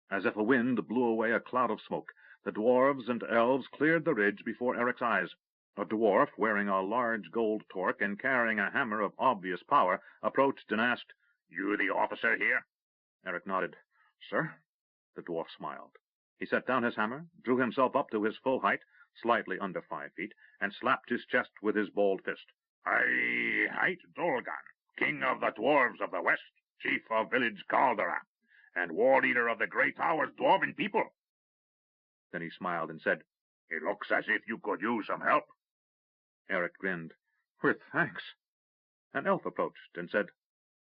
Speaker 2: As if a wind blew away a cloud of smoke, the dwarves and elves cleared the ridge before Eric's eyes. A dwarf, wearing a large gold torque and carrying a hammer of obvious power, approached and asked, "You the officer here?" Eric nodded. "Sir?" The dwarf smiled. He set down his hammer, drew himself up to his full height, slightly under 5 feet, and slapped his chest with his balled fist. "I hight Dolgan, king of the dwarves of the west, chief of village Caldera, and war leader of the Grey Tower's dwarven people." Then he smiled and said, "It looks as if you could use some help." Eric grinned. "With thanks." An elf approached and said,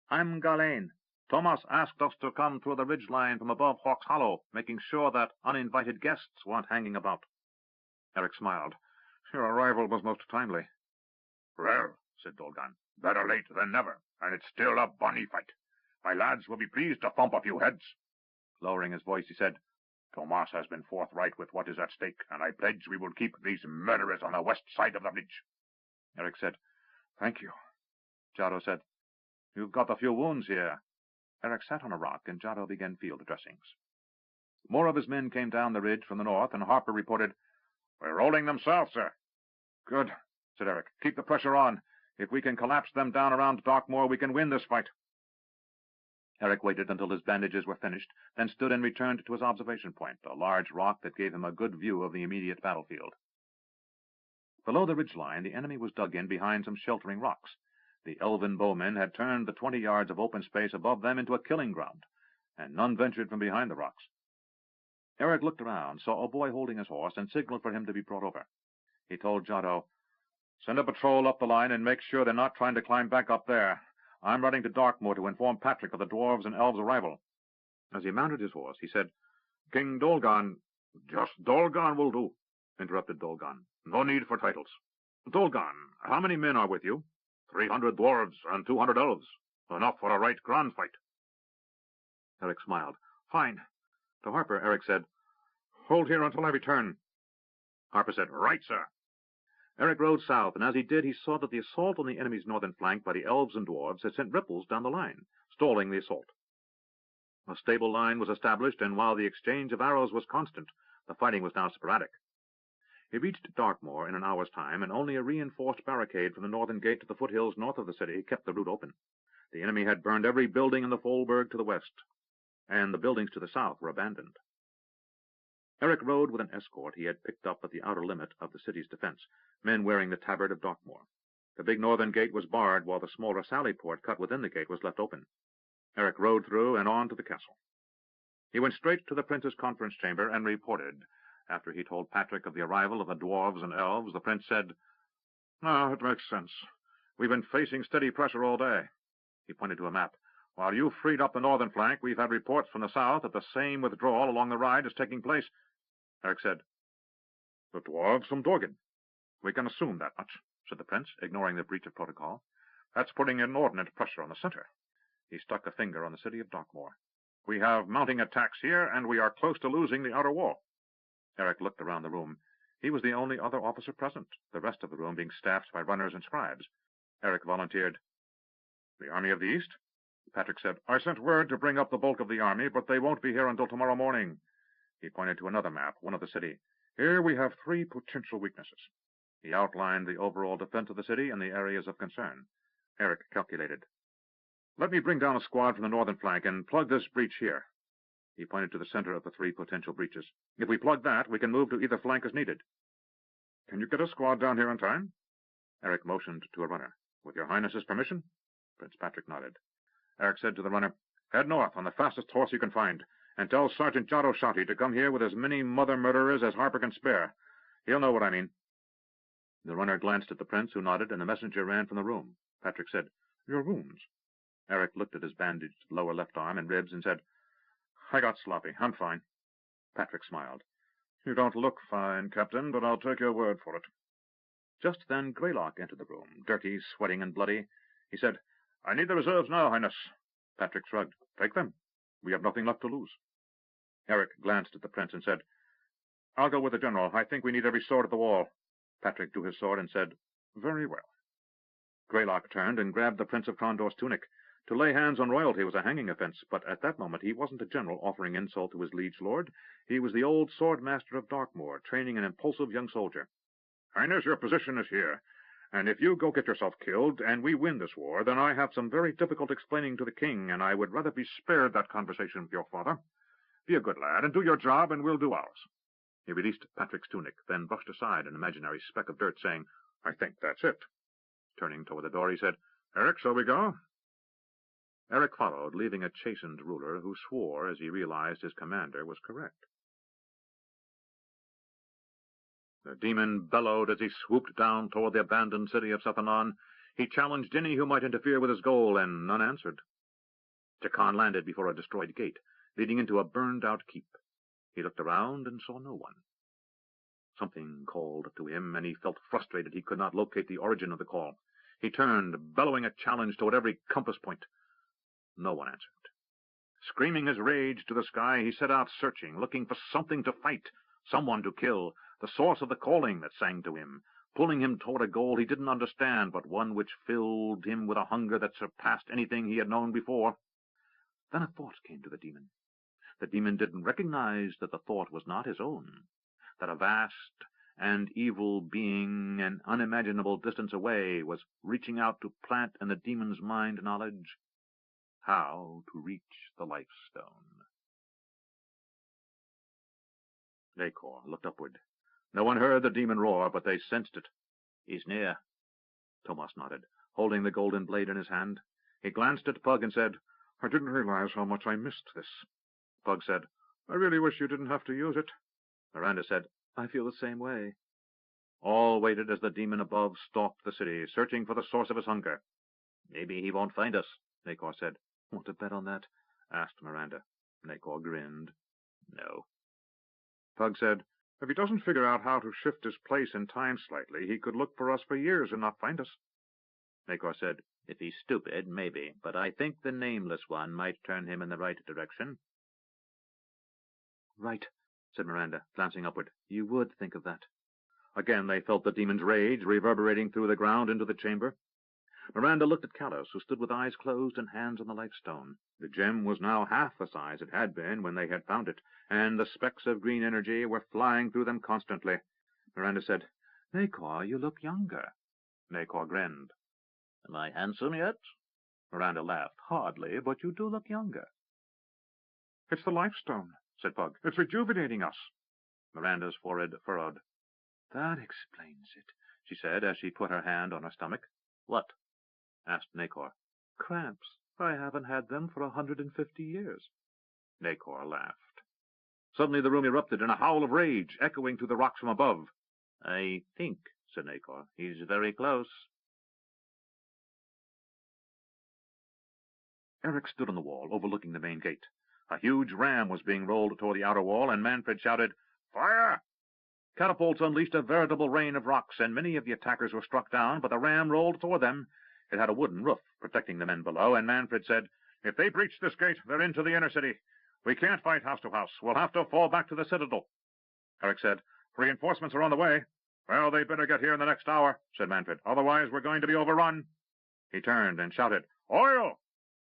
Speaker 2: "I'm Galen. Thomas asked us to come through the ridge line from above Hawk's Hollow, making sure that uninvited guests weren't hanging about." Eric smiled. "Your arrival was most timely." "Well," said Dolgan, "better late than never, and it's still a bonny fight. My lads will be pleased to thump a few heads." Lowering his voice, he said, "Tomas has been forthright with what is at stake, and I pledge we will keep these murderers on the west side of the ridge." Eric said, "Thank you." Jaro said, "You've got a few wounds here." Eric sat on a rock, and Jaro began field dressings. More of his men came down the ridge from the north, and Harper reported, "We're rolling them south, sir." "Good," said Eric. "Keep the pressure on. If we can collapse them down around Darkmoor, we can win this fight." Eric waited until his bandages were finished, then stood and returned to his observation point, a large rock that gave him a good view of the immediate battlefield. Below the ridge line, the enemy was dug in behind some sheltering rocks. The elven bowmen had turned the 20 yards of open space above them into a killing ground, and none ventured from behind the rocks. Eric looked around, saw a boy holding his horse, and signaled for him to be brought over. He told Jaro, "Send a patrol up the line and make sure they're not trying to climb back up there. I'm riding to Darkmoor to inform Patrick of the dwarves and elves' arrival." As he mounted his horse, he said, "King Dolgan—" "Just Dolgan will do," interrupted Dolgan. "No need for titles. Dolgan, how many men are with you?" 300 dwarves and 200 elves. Enough for a right grand fight." Eric smiled. "Fine." To Harper, Eric said, "Hold here until I return." Harper said, "Right, sir." Eric rode south, and as he did, he saw that the assault on the enemy's northern flank by the elves and dwarves had sent ripples down the line, stalling the assault. A stable line was established, and while the exchange of arrows was constant, the fighting was now sporadic. He reached Darkmoor in an hour's time, and only a reinforced barricade from the northern gate to the foothills north of the city kept the route open. The enemy had burned every building in the Folberg to the west, and the buildings to the south were abandoned. Eric rode with an escort he had picked up at the outer limit of the city's defense, men wearing the tabard of Darkmoor. The big northern gate was barred, while the smaller sally port cut within the gate was left open. Eric rode through and on to the castle. He went straight to the prince's conference chamber and reported. After he told Patrick of the arrival of the dwarves and elves, the prince said, "No, it makes sense. We've been facing steady pressure all day." He pointed to a map. "While you freed up the northern flank, we've had reports from the south that the same withdrawal along the Ride is taking place." Eric said, "The dwarves from Dorgan." "We can assume that much," said the prince, ignoring the breach of protocol. "That's putting inordinate pressure on the center." He stuck a finger on the city of Darkmoor. "We have mounting attacks here, and we are close to losing the outer wall." Eric looked around the room. He was the only other officer present, the rest of the room being staffed by runners and scribes. Eric volunteered, "The Army of the East?" Patrick said, "I sent word to bring up the bulk of the army, but they won't be here until tomorrow morning." He pointed to another map, one of the city. "Here we have 3 potential weaknesses." He outlined the overall defense of the city and the areas of concern. Eric calculated. "Let me bring down a squad from the northern flank and plug this breach here." He pointed to the center of the 3 potential breaches. "If we plug that, we can move to either flank as needed." "Can you get a squad down here in time?" Eric motioned to a runner. "With your Highness's permission?" Prince Patrick nodded. Eric said to the runner, "Head north on the fastest horse you can find,
Speaker 3: and tell Sergeant Giotto Shotty to come here with as many mother murderers as Harper can spare. He'll know what I mean."
Speaker 2: The runner glanced at the prince, who nodded, and the messenger ran from the room. Patrick said, "Your wounds?" Eric looked at his bandaged lower left arm and ribs and said, "I got sloppy. I'm fine." Patrick smiled. "You don't look fine, Captain, but I'll take your word for it." Just then Greylock entered the room, dirty, sweating, and bloody. He said, "I need the reserves now, Highness." Patrick shrugged. "Take them. We have nothing left to lose." Eric glanced at the prince and said, "I'll go with the general. I think we need every sword at the wall." Patrick drew his sword and said, "Very well." Greylock turned and grabbed the Prince of Condor's tunic. To lay hands on royalty was a hanging offense, but at that moment he wasn't a general offering insult to his liege lord. He was the old sword-master of Darkmoor, training an impulsive young soldier. "Highness, your position is here, and if you go get yourself killed, and we win this war, then I have some very difficult explaining to the king, and I would rather be spared that conversation with your father. Be a good lad, and do your job, and we'll do ours." He released Patrick's tunic, then brushed aside an imaginary speck of dirt, saying, "I think that's it." Turning toward the door, he said, "Eric, shall we go?" Eric followed, leaving a chastened ruler who swore as he realized his commander was correct. The demon bellowed as he swooped down toward the abandoned city of Sathanan. He challenged any who might interfere with his goal, and none answered. Jacon landed before a destroyed gate, leading into a burned-out keep. He looked around and saw no one. Something called to him, and he felt frustrated he could not locate the origin of the call. He turned, bellowing a challenge toward every compass point. No one answered. Screaming his rage to the sky, he set out searching, looking for something to fight, someone to kill, the source of the calling that sang to him, pulling him toward a goal he didn't understand, but one which filled him with a hunger that surpassed anything he had known before. Then a thought came to the demon. The demon didn't recognize that the thought was not his own, that a vast and evil being, an unimaginable distance away, was reaching out to plant in the demon's mind knowledge how to reach the life stone. Nacor looked upward. No one heard the demon roar, but they sensed it. "He's near." Tomas nodded, holding the golden blade in his hand. He glanced at Pug and said, "I didn't realize how much I missed this." Pug said, "I really wish you didn't have to use it." Miranda said, "I feel the same way." All waited as the demon above stalked the city, searching for the source of his hunger. "Maybe he won't find us," Nacor said. "Want to bet on that?" asked Miranda. Nacor grinned. "No." Pug said, "If he doesn't figure out how to shift his place in time slightly, he could look for us for years and not find us." Nacor said, "If he's stupid, maybe, but I think the Nameless One might turn him in the right direction." "Right," said Miranda, glancing upward. "You would think of that." Again they felt the demon's rage reverberating through the ground into the chamber. Miranda looked at Callus, who stood with eyes closed and hands on the life stone. The gem was now half the size it had been when they had found it, and the specks of green energy were flying through them constantly. Miranda said, "Nacor, you look younger." Nacor grinned. "Am I handsome yet?" Miranda laughed. "Hardly, but you do look younger." "It's the life stone," said Pug. "It's rejuvenating us." Miranda's forehead furrowed. "That explains it," she said, as she put her hand on her stomach. "What?" asked Nacor. "Cramps. I haven't had them for 150 years. Nacor laughed. Suddenly the room erupted in a howl of rage, echoing through the rocks from above. "I think," said Nacor, "he's very close." Eric stood on the wall, overlooking the main gate. A huge ram was being rolled toward the outer wall, and Manfred shouted, "Fire!" Catapults unleashed a veritable rain of rocks, and many of the attackers were struck down, but the ram rolled toward them. It had a wooden roof protecting the men below, and Manfred said, "If they breach this gate, they're into the inner city. We can't fight house to house. We'll have to fall back to the citadel." Eric said, "Reinforcements are on the way." "Well, they'd better get here in the next hour," said Manfred. "Otherwise we're going to be overrun." He turned and shouted, "Oil!"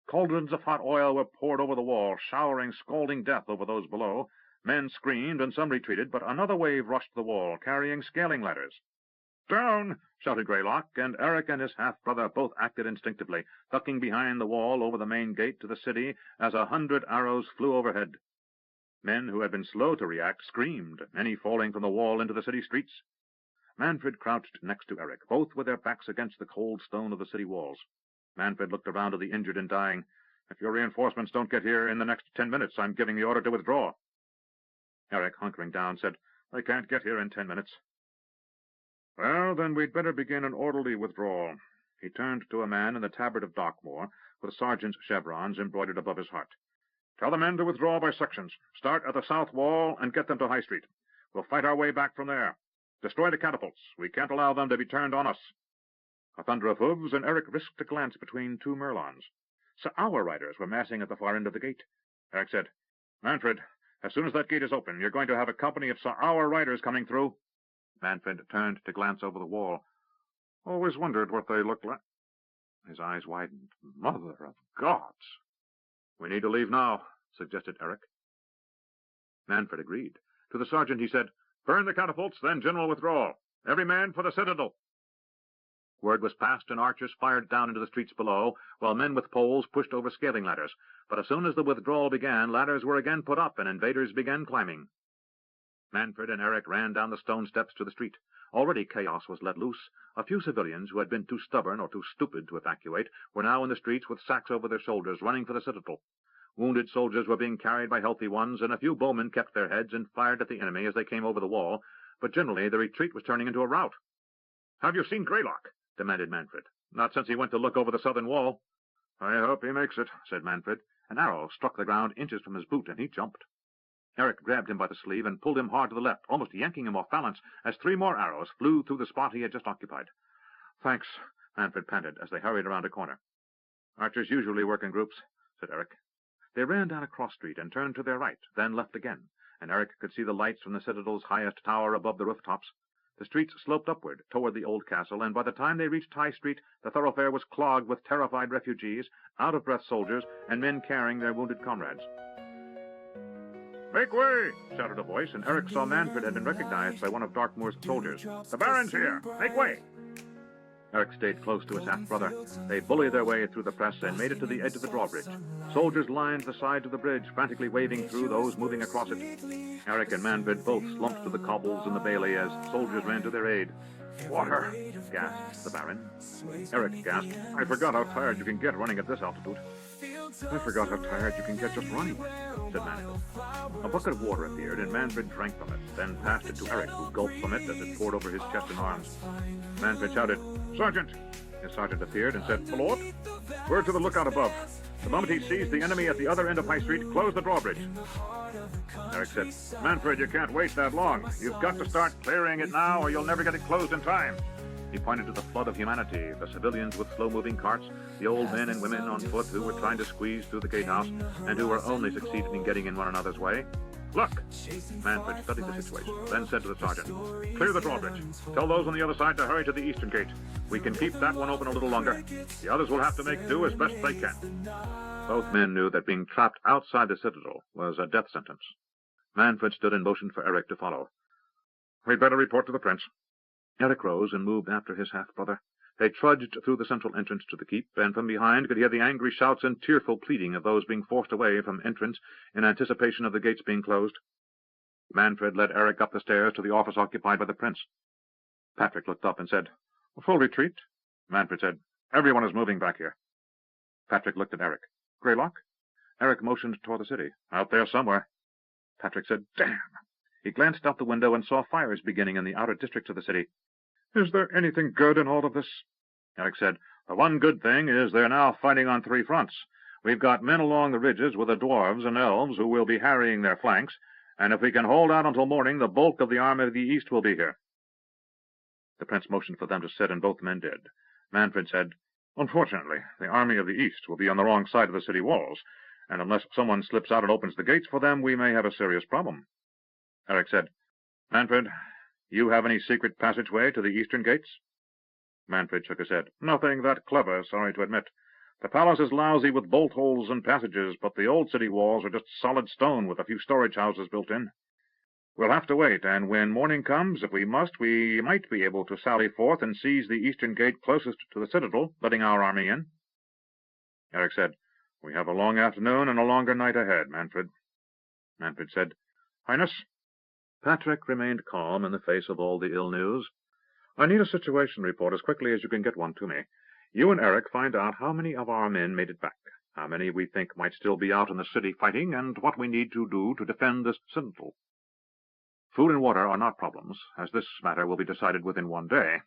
Speaker 2: Cauldrons of hot oil were poured over the wall, showering scalding death over those below. Men screamed, and some retreated, but another wave rushed the wall, carrying scaling ladders. "Down!" shouted Greylock, and Eric and his half-brother both acted instinctively, ducking behind the wall over the main gate to the city as 100 arrows flew overhead. Men who had been slow to react screamed, many falling from the wall into the city streets. Manfred crouched next to Eric, both with their backs against the cold stone of the city walls. Manfred looked around at the injured and dying.
Speaker 3: If your reinforcements don't get here in the next 10 minutes, I'm giving the order to withdraw. Eric, hunkering down, said, "They can't get here in 10 minutes. Well, then we'd better begin an orderly withdrawal." He turned to a man in the tabard of Darkmoor, with sergeant's chevrons embroidered above his heart. "Tell the men to withdraw by sections. Start at the south wall and get them to High Street. We'll fight our way back from there. Destroy the catapults. We can't allow them to be turned on us." A thunder of hooves, and Eric risked a glance between two merlons. So our riders were massing at the far end of the gate. Eric said, "Manfred, as soon as that gate is open, you're going to have a company of our riders coming through." Manfred turned to glance over the wall. "Always wondered what they looked like." His eyes widened. "Mother of gods!" "We need to leave now," suggested Eric. Manfred agreed. To the sergeant he said, "Burn the catapults, then general withdrawal. Every man for the citadel." Word was passed, and archers fired down into the streets below, while men with poles pushed over scaling ladders. But as soon as the withdrawal began, ladders were again put up, and invaders began climbing. Manfred and Eric ran down the stone steps to the street. Already chaos was let loose. A few civilians, who had been too stubborn or too stupid to evacuate, were now in the streets with sacks over their shoulders, running for the citadel. Wounded soldiers were being carried by healthy ones, and a few bowmen kept their heads and fired at the enemy as they came over the wall, but generally the retreat was turning into a rout. "Have you seen Greylock?" demanded Manfred. "Not since he went to look over the southern wall." "I hope he makes it," said Manfred. An arrow struck the ground inches from his boot, and he jumped. Eric grabbed him by the sleeve and pulled him hard to the left, almost yanking him off balance, as 3 more arrows flew through the spot he had just occupied. "Thanks," Manfred panted as they hurried around a corner. "Archers usually work in groups," said Eric. They ran down a cross street and turned to their right, then left again, and Eric could see the lights from the citadel's highest tower above the rooftops. The streets sloped upward toward the old castle, and by the time they reached High Street, the thoroughfare was clogged with terrified refugees, out-of-breath soldiers, and men carrying their wounded comrades. "Make way!" shouted a voice, and Eric saw Manfred had been recognized by one of Darkmoor's soldiers. "The Baron's here! Make way!" Eric stayed close to his half-brother. They bullied their way through the press and made it to the edge of the drawbridge. Soldiers lined the sides of the bridge, frantically waving through those moving across it. Eric and Manfred both slumped to the cobbles in the bailey as soldiers ran to their aid. "Water!" gasped the Baron. Eric gasped, "I forgot how tired you can get running at this altitude." "I forgot how tired you can get just running," said Manfred. A bucket of water appeared, and Manfred drank from it, then passed it to Eric, who gulped from it as it poured over his chest and arms. Manfred shouted, "Sergeant!" His sergeant appeared and said, "My lord?" "Word to the lookout above. The moment he sees the enemy at the other end of High Street, close the drawbridge." Eric said, "Manfred, you can't wait that long. You've got to start clearing it now, or you'll never get it closed in time." He pointed to the flood of humanity, the civilians with slow-moving carts, the old men and women on foot who were trying to squeeze through the gatehouse, and who were only succeeding in getting in one another's way. "Look!" Manfred studied the situation, then said to the sergeant, "Clear the drawbridge. Tell those on the other side to hurry to the eastern gate. We can keep that one open a little longer. The others will have to make do as best they can." Both men knew that being trapped outside the citadel was a death sentence. Manfred stood in motion for Eric to follow. "We'd better report to the prince." Eric rose and moved after his half-brother. They trudged through the central entrance to the keep, and from behind could hear the angry shouts and tearful pleading of those being forced away from entrance in anticipation of the gates being closed. Manfred led Eric up the stairs to the office occupied by the prince. Patrick looked up and said, "Full retreat?" Manfred said, "Everyone is moving back here." Patrick looked at Eric. "Greylock?" Eric motioned toward the city. "Out there somewhere." Patrick said, "Damn!" He glanced out the window and saw fires beginning in the outer districts of the city. "Is there anything good in all of this?" Eric said, "The one good thing is they're now fighting on 3 fronts. We've got men along the ridges with the dwarves and elves who will be harrying their flanks, and if we can hold out until morning, the bulk of the army of the east will be here." The prince motioned for them to sit, and both men did. Manfred said, "Unfortunately, the army of the east will be on the wrong side of the city walls, and unless someone slips out and opens the gates for them, we may have a serious problem." Eric said, "Manfred, you have any secret passageway to the eastern gates?" Manfred shook his head. "Nothing that clever, sorry to admit. The palace is lousy with bolt holes and passages, but the old city walls are just solid stone with a few storage houses built in. We'll have to wait, and when morning comes, if we must, we might be able to sally forth and seize the eastern gate closest to the citadel, letting our army in." Eric said, "We have a long afternoon and a longer night ahead, Manfred." Manfred said, "Highness?" Patrick remained calm in the face of all the ill news. "I need a situation report as quickly as you can get one to me. You and Eric find out how many of our men made it back, how many we think might still be out in the city fighting, and what we need to do to defend this citadel. Food and water are not problems, as this matter will be decided within one day.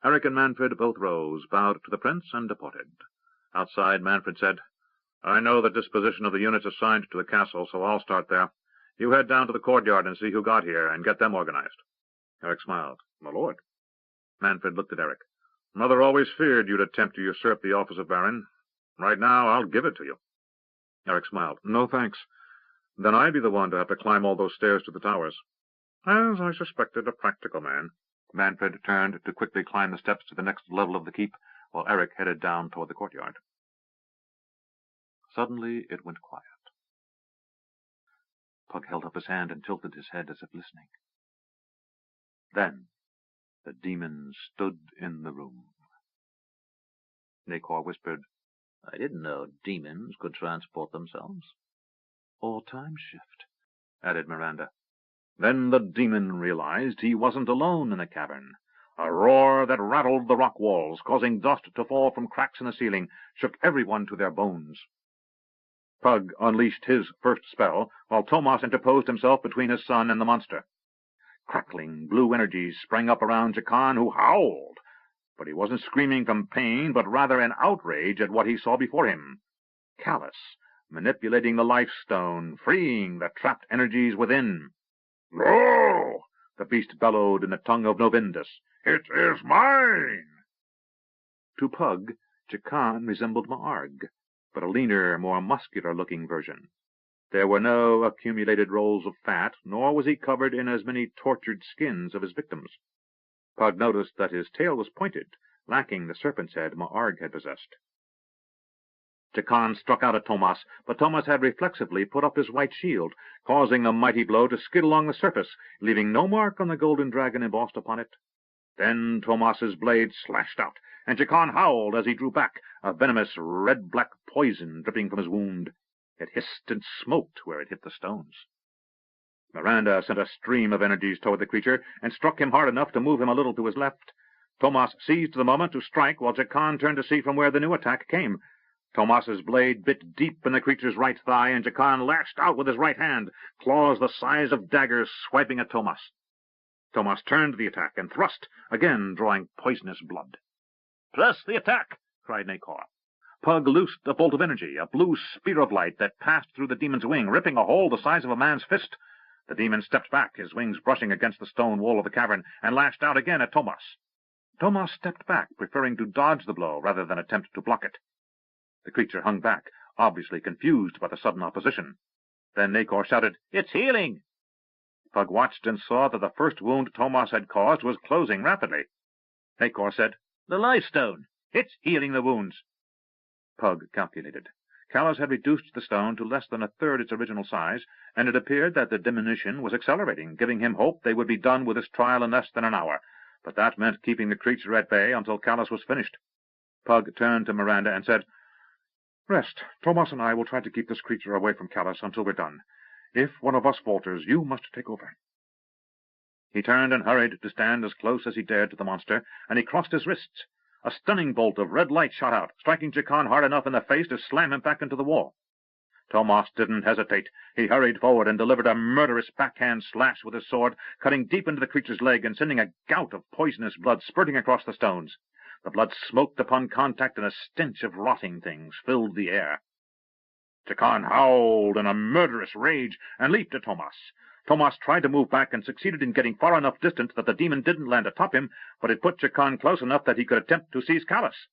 Speaker 3: Eric and Manfred both rose, bowed to the prince, and departed. Outside, Manfred said, I know the disposition of the units assigned to the castle, so I'll start there. You head down to the courtyard and see who got here, and get them organized. Eric smiled. My lord. Manfred looked at Eric. Mother always feared you'd attempt to usurp the office of baron. Right now, I'll give it to you. Eric smiled. No, thanks. Then I'd be the one to have to climb all those stairs to the towers. As I suspected, a practical man. Manfred turned to quickly climb the steps to the next level of the keep, while Eric headed down toward the courtyard. Suddenly it went quiet. Pug held up his hand and tilted his head as if listening. Then the demon stood in the room. Nacor whispered, I didn't know demons could transport themselves. Or time shift, added Miranda. Then the demon realized he wasn't alone in the cavern. A roar that rattled the rock walls, causing dust to fall from cracks in the ceiling, shook everyone to their bones. Pug unleashed his first spell, while Tomas interposed himself between his son and the monster. Crackling blue energies sprang up around Jachan, who howled. But he wasn't screaming from pain, but rather in outrage at what he saw before him. Callus, manipulating the life stone, freeing the trapped energies within. No! The beast bellowed in the tongue of Novindus. It is mine! To Pug, Jachan resembled Ma'arg, but a leaner, more muscular-looking version. There were no accumulated rolls of fat, nor was he covered in as many tortured skins of his victims. Pug noticed that his tail was pointed, lacking the serpent's head Ma'arg had possessed. Jachan struck out at Tomas, but Tomas had reflexively put up his white shield, causing the mighty blow to skid along the surface, leaving no mark on the golden dragon embossed upon it. Then Tomas's blade slashed out, and Jachan howled as he drew back, a venomous red-black poison dripping from his wound. It hissed and smoked where it hit the stones. Miranda sent a stream of energies toward the creature, and struck him hard enough to move him a little to his left. Tomas seized the moment to strike, while Jachan turned to see from where the new attack came. Tomas's blade bit deep in the creature's right thigh, and Jachan lashed out with his right hand, claws the size of daggers swiping at Tomas. Tomas turned the attack and thrust, again drawing poisonous blood. Press the attack! Cried Nacor. Pug loosed a bolt of energy, a blue spear of light that passed through the demon's wing, ripping a hole the size of a man's fist. The demon stepped back, his wings brushing against the stone wall of the cavern, and lashed out again at Tomas. Tomas stepped back, preferring to dodge the blow rather than attempt to block it. The creature hung back, obviously confused by the sudden opposition. Then Nacor shouted, It's healing! Pug watched and saw that the first wound Tomas had caused was closing rapidly. Nacor said, The life stone! It's healing the wounds! Pug calculated. Callus had reduced the stone to less than a third its original size, and it appeared that the diminution was accelerating, giving him hope they would be done with this trial in less than an hour. But that meant keeping the creature at bay until Callus was finished. Pug turned to Miranda and said, Rest. Tomas and I will try to keep this creature away from Callus until we're done. If one of us falters, you must take over. He turned and hurried to stand as close as he dared to the monster, and he crossed his wrists. A stunning bolt of red light shot out, striking Jachan hard enough in the face to slam him back into the wall. Tomas didn't hesitate. He hurried forward and delivered a murderous backhand slash with his sword, cutting deep into the creature's leg and sending a gout of poisonous blood spurting across the stones. The blood smoked upon contact, and a stench of rotting things filled the air. Jachan howled in a murderous rage and leaped at Tomas. Tomas tried to move back and succeeded in getting far enough distant that the demon didn't land atop him, but it put Jachan close enough that he could attempt to seize Callus.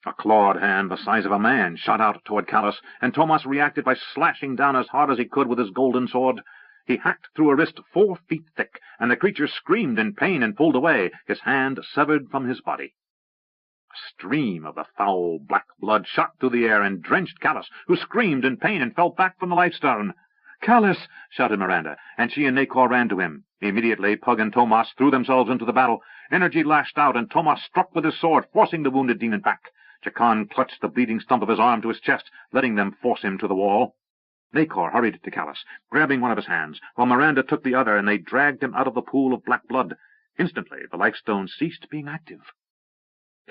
Speaker 3: A clawed hand the size of a man shot out toward Callus, and Tomas reacted by slashing down as hard as he could with his golden sword. He hacked through a wrist 4 feet thick, and the creature screamed in pain and pulled away, his hand severed from his body. A stream of the foul black blood shot through the air and drenched Callus, who screamed in pain and fell back from the life stone. "Callus!" shouted Miranda, and she and Nacor ran to him. Immediately, Pug and Tomas threw themselves into the battle. Energy lashed out, and Tomas struck with his sword, forcing the wounded demon back. Jachan clutched the bleeding stump of his arm to his chest, letting them force him to the wall. Nacor hurried to Callus, grabbing one of his hands, while Miranda took the other, and they dragged him out of the pool of black blood. Instantly, the life stone ceased being active.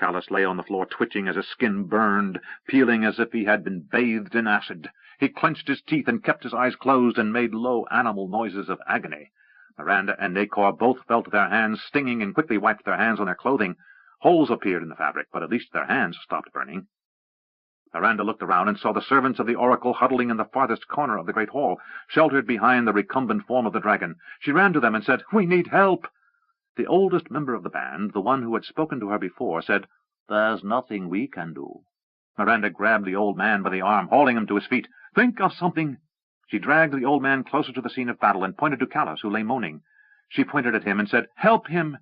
Speaker 3: Callus lay on the floor, twitching as his skin burned, peeling as if he had been bathed in acid. He clenched his teeth and kept his eyes closed and made low animal noises of agony. Miranda and Nacor both felt their hands stinging and quickly wiped their hands on their clothing. Holes appeared in the fabric, but at least their hands stopped burning. Miranda looked around and saw the servants of the oracle huddling in the farthest corner of the great hall, sheltered behind the recumbent form of the dragon. She ran to them and said, "We need help." The oldest member of the band, the one who had spoken to her before, said, "There's nothing we can do." Miranda grabbed the old man by the arm, hauling him to his feet. "Think of something." She dragged the old man closer to the scene of battle and pointed to Callus, who lay moaning. She pointed at him and said, "Help him."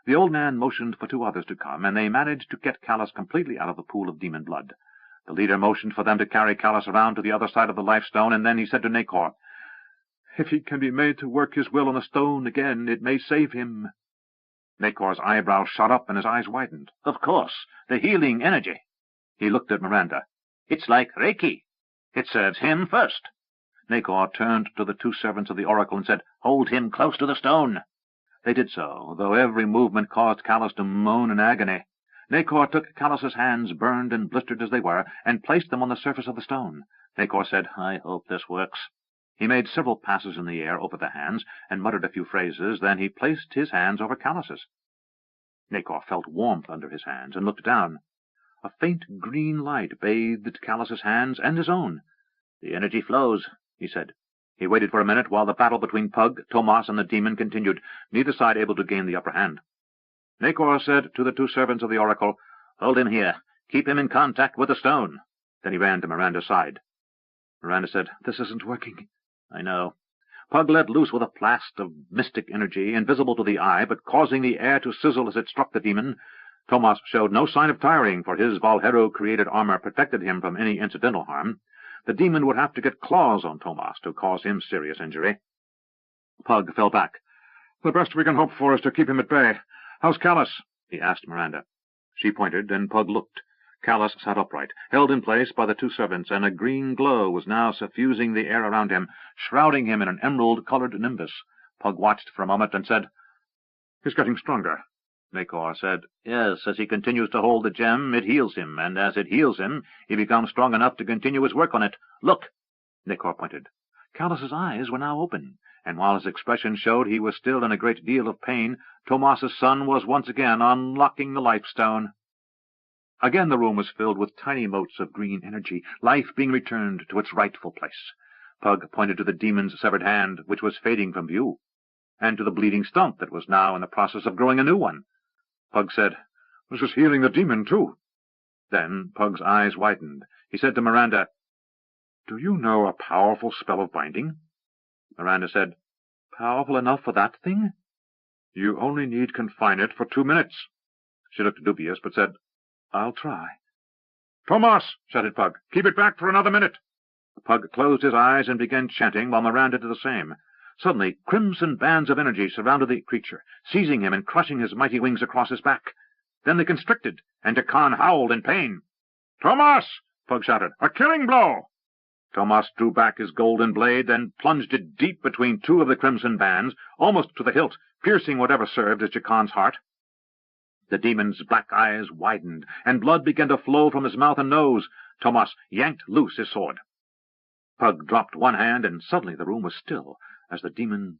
Speaker 3: The old man motioned for two others to come, and they managed to get Callus completely out of the pool of demon blood. The leader motioned for them to carry Callus around to the other side of the life stone, and then he said to Nacor, "If he can be made to work his will on the stone again, it may save him." Nacor's eyebrows shot up and his eyes widened. "Of course, the healing energy." He looked at Miranda. "It's like Reiki. It serves him first." Nacor turned to the two servants of the oracle and said, "Hold him close to the stone." They did so, though every movement caused Callus to moan in agony. Nacor took Callus's hands, burned and blistered as they were, and placed them on the surface of the stone. Nacor said, "I hope this works." He made several passes in the air over the hands, and muttered a few phrases. Then he placed his hands over Callus's. Nacor felt warmth under his hands, and looked down. A faint green light bathed Callus's hands and his own. "The energy flows," he said. He waited for a minute while the battle between Pug, Tomas, and the demon continued, neither side able to gain the upper hand. Nacor said to the two servants of the oracle, "Hold him here. Keep him in contact with the stone." Then he ran to Miranda's side. Miranda said, "This isn't working." "I know." Pug let loose with a blast of mystic energy, invisible to the eye, but causing the air to sizzle as it struck the demon. Tomas showed no sign of tiring, for his Valhero-created armor protected him from any incidental harm. The demon would have to get claws on Tomas to cause him serious injury. Pug fell back. "The best we can hope for is to keep him at bay. How's Callus?" he asked Miranda. She pointed, and Pug looked. Callus sat upright, held in place by the two servants, and a green glow was now suffusing the air around him, shrouding him in an emerald-colored nimbus. Pug watched for a moment and said, "He's getting stronger." Nacor said, "Yes, as he continues to hold the gem, it heals him, and as it heals him, he becomes strong enough to continue his work on it. Look!" Nacor pointed. Callus's eyes were now open, and while his expression showed he was still in a great deal of pain, Tomas's son was once again unlocking the life stone. Again the room was filled with tiny motes of green energy, life being returned to its rightful place. Pug pointed to the demon's severed hand, which was fading from view, and to the bleeding stump that was now in the process of growing a new one. Pug said, "This is healing the demon, too." Then Pug's eyes widened. He said to Miranda, "Do you know a powerful spell of binding?" Miranda said, "Powerful enough for that thing?" "You only need confine it for 2 minutes." She looked dubious, but said, "I'll try." "Tomas!" shouted Pug. "Keep it back for another minute." Pug closed his eyes and began chanting, while Miranda did the same. Suddenly, crimson bands of energy surrounded the creature, seizing him and crushing his mighty wings across his back. Then they constricted, and Jacon howled in pain. "Tomas!" Pug shouted. "A killing blow!" Tomas drew back his golden blade, then plunged it deep between two of the crimson bands, almost to the hilt, piercing whatever served as Jacon's heart. The demon's black eyes widened, and blood began to flow from his mouth and nose. Tomas yanked loose his sword. Pug dropped one hand, and suddenly the room was still, as the demon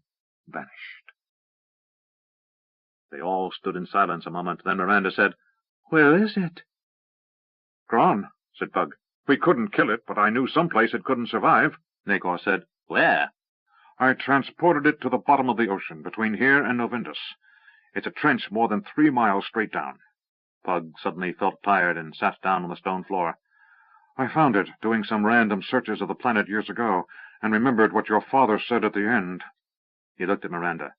Speaker 3: vanished. They all stood in silence a moment. Then Miranda said, "Where is it?" "Gone," said Pug. "We couldn't kill it, but I knew some place it couldn't survive." Nacor said, "Where?" "I transported it to the bottom of the ocean, between here and Novindus. It's a trench more than 3 miles straight down." Pug suddenly felt tired and sat down on the stone floor. "I found it, doing some random searches of the planet years ago, and remembered what your father said at the end." He looked at Miranda.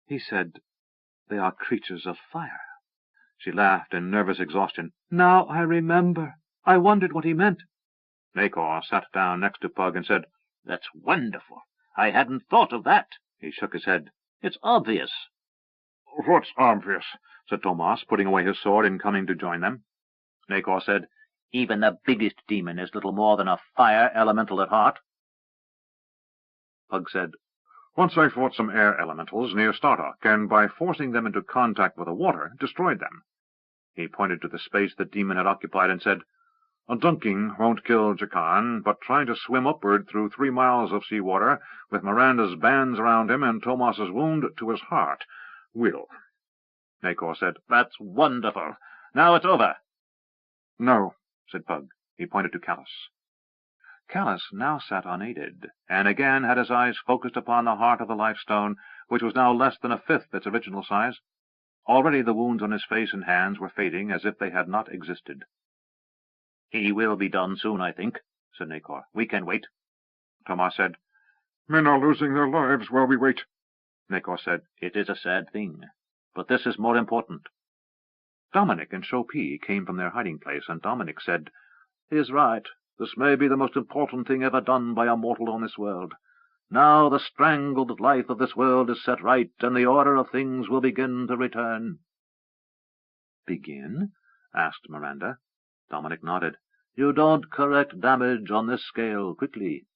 Speaker 3: "He said they are creatures of fire." She laughed in nervous exhaustion. "Now I remember. I wondered what he meant." Nacor sat down next to Pug and said, "That's wonderful. I hadn't thought of that." He shook his head. "It's obvious." "What's obvious?" said Tomas, putting away his sword and coming to join them. Nacor said, "Even the biggest demon is little more than a fire elemental at heart." Pug said, Once I fought some air elementals near Stardock, and by forcing them into contact with the water, destroyed them. He pointed to the space the demon had occupied and said, "A dunking won't kill Jacan, but trying to swim upward through 3 miles of sea water, with Miranda's bands around him and Tomas's wound to his heart, will." Nacor said, "That's wonderful. Now it's over." "No," said Pug. He pointed to Callus. Callus now sat unaided, and again had his eyes focused upon the heart of the life stone, which was now less than a fifth its original size. Already the wounds on his face and hands were fading as if they had not existed. "He will be done soon, I think," said Nacor. "We can wait." Tomas said, "Men are losing their lives while we wait." Nacor said, "It is a sad thing, but this is more important." Dominic and Chopie came from their hiding place, and Dominic said, "He is right. This may be the most important thing ever done by a mortal on this world. Now the strangled life of this world is set right, and the order of things will begin to return." "Begin?" asked Miranda. Dominic nodded. "You don't correct damage on this scale quickly.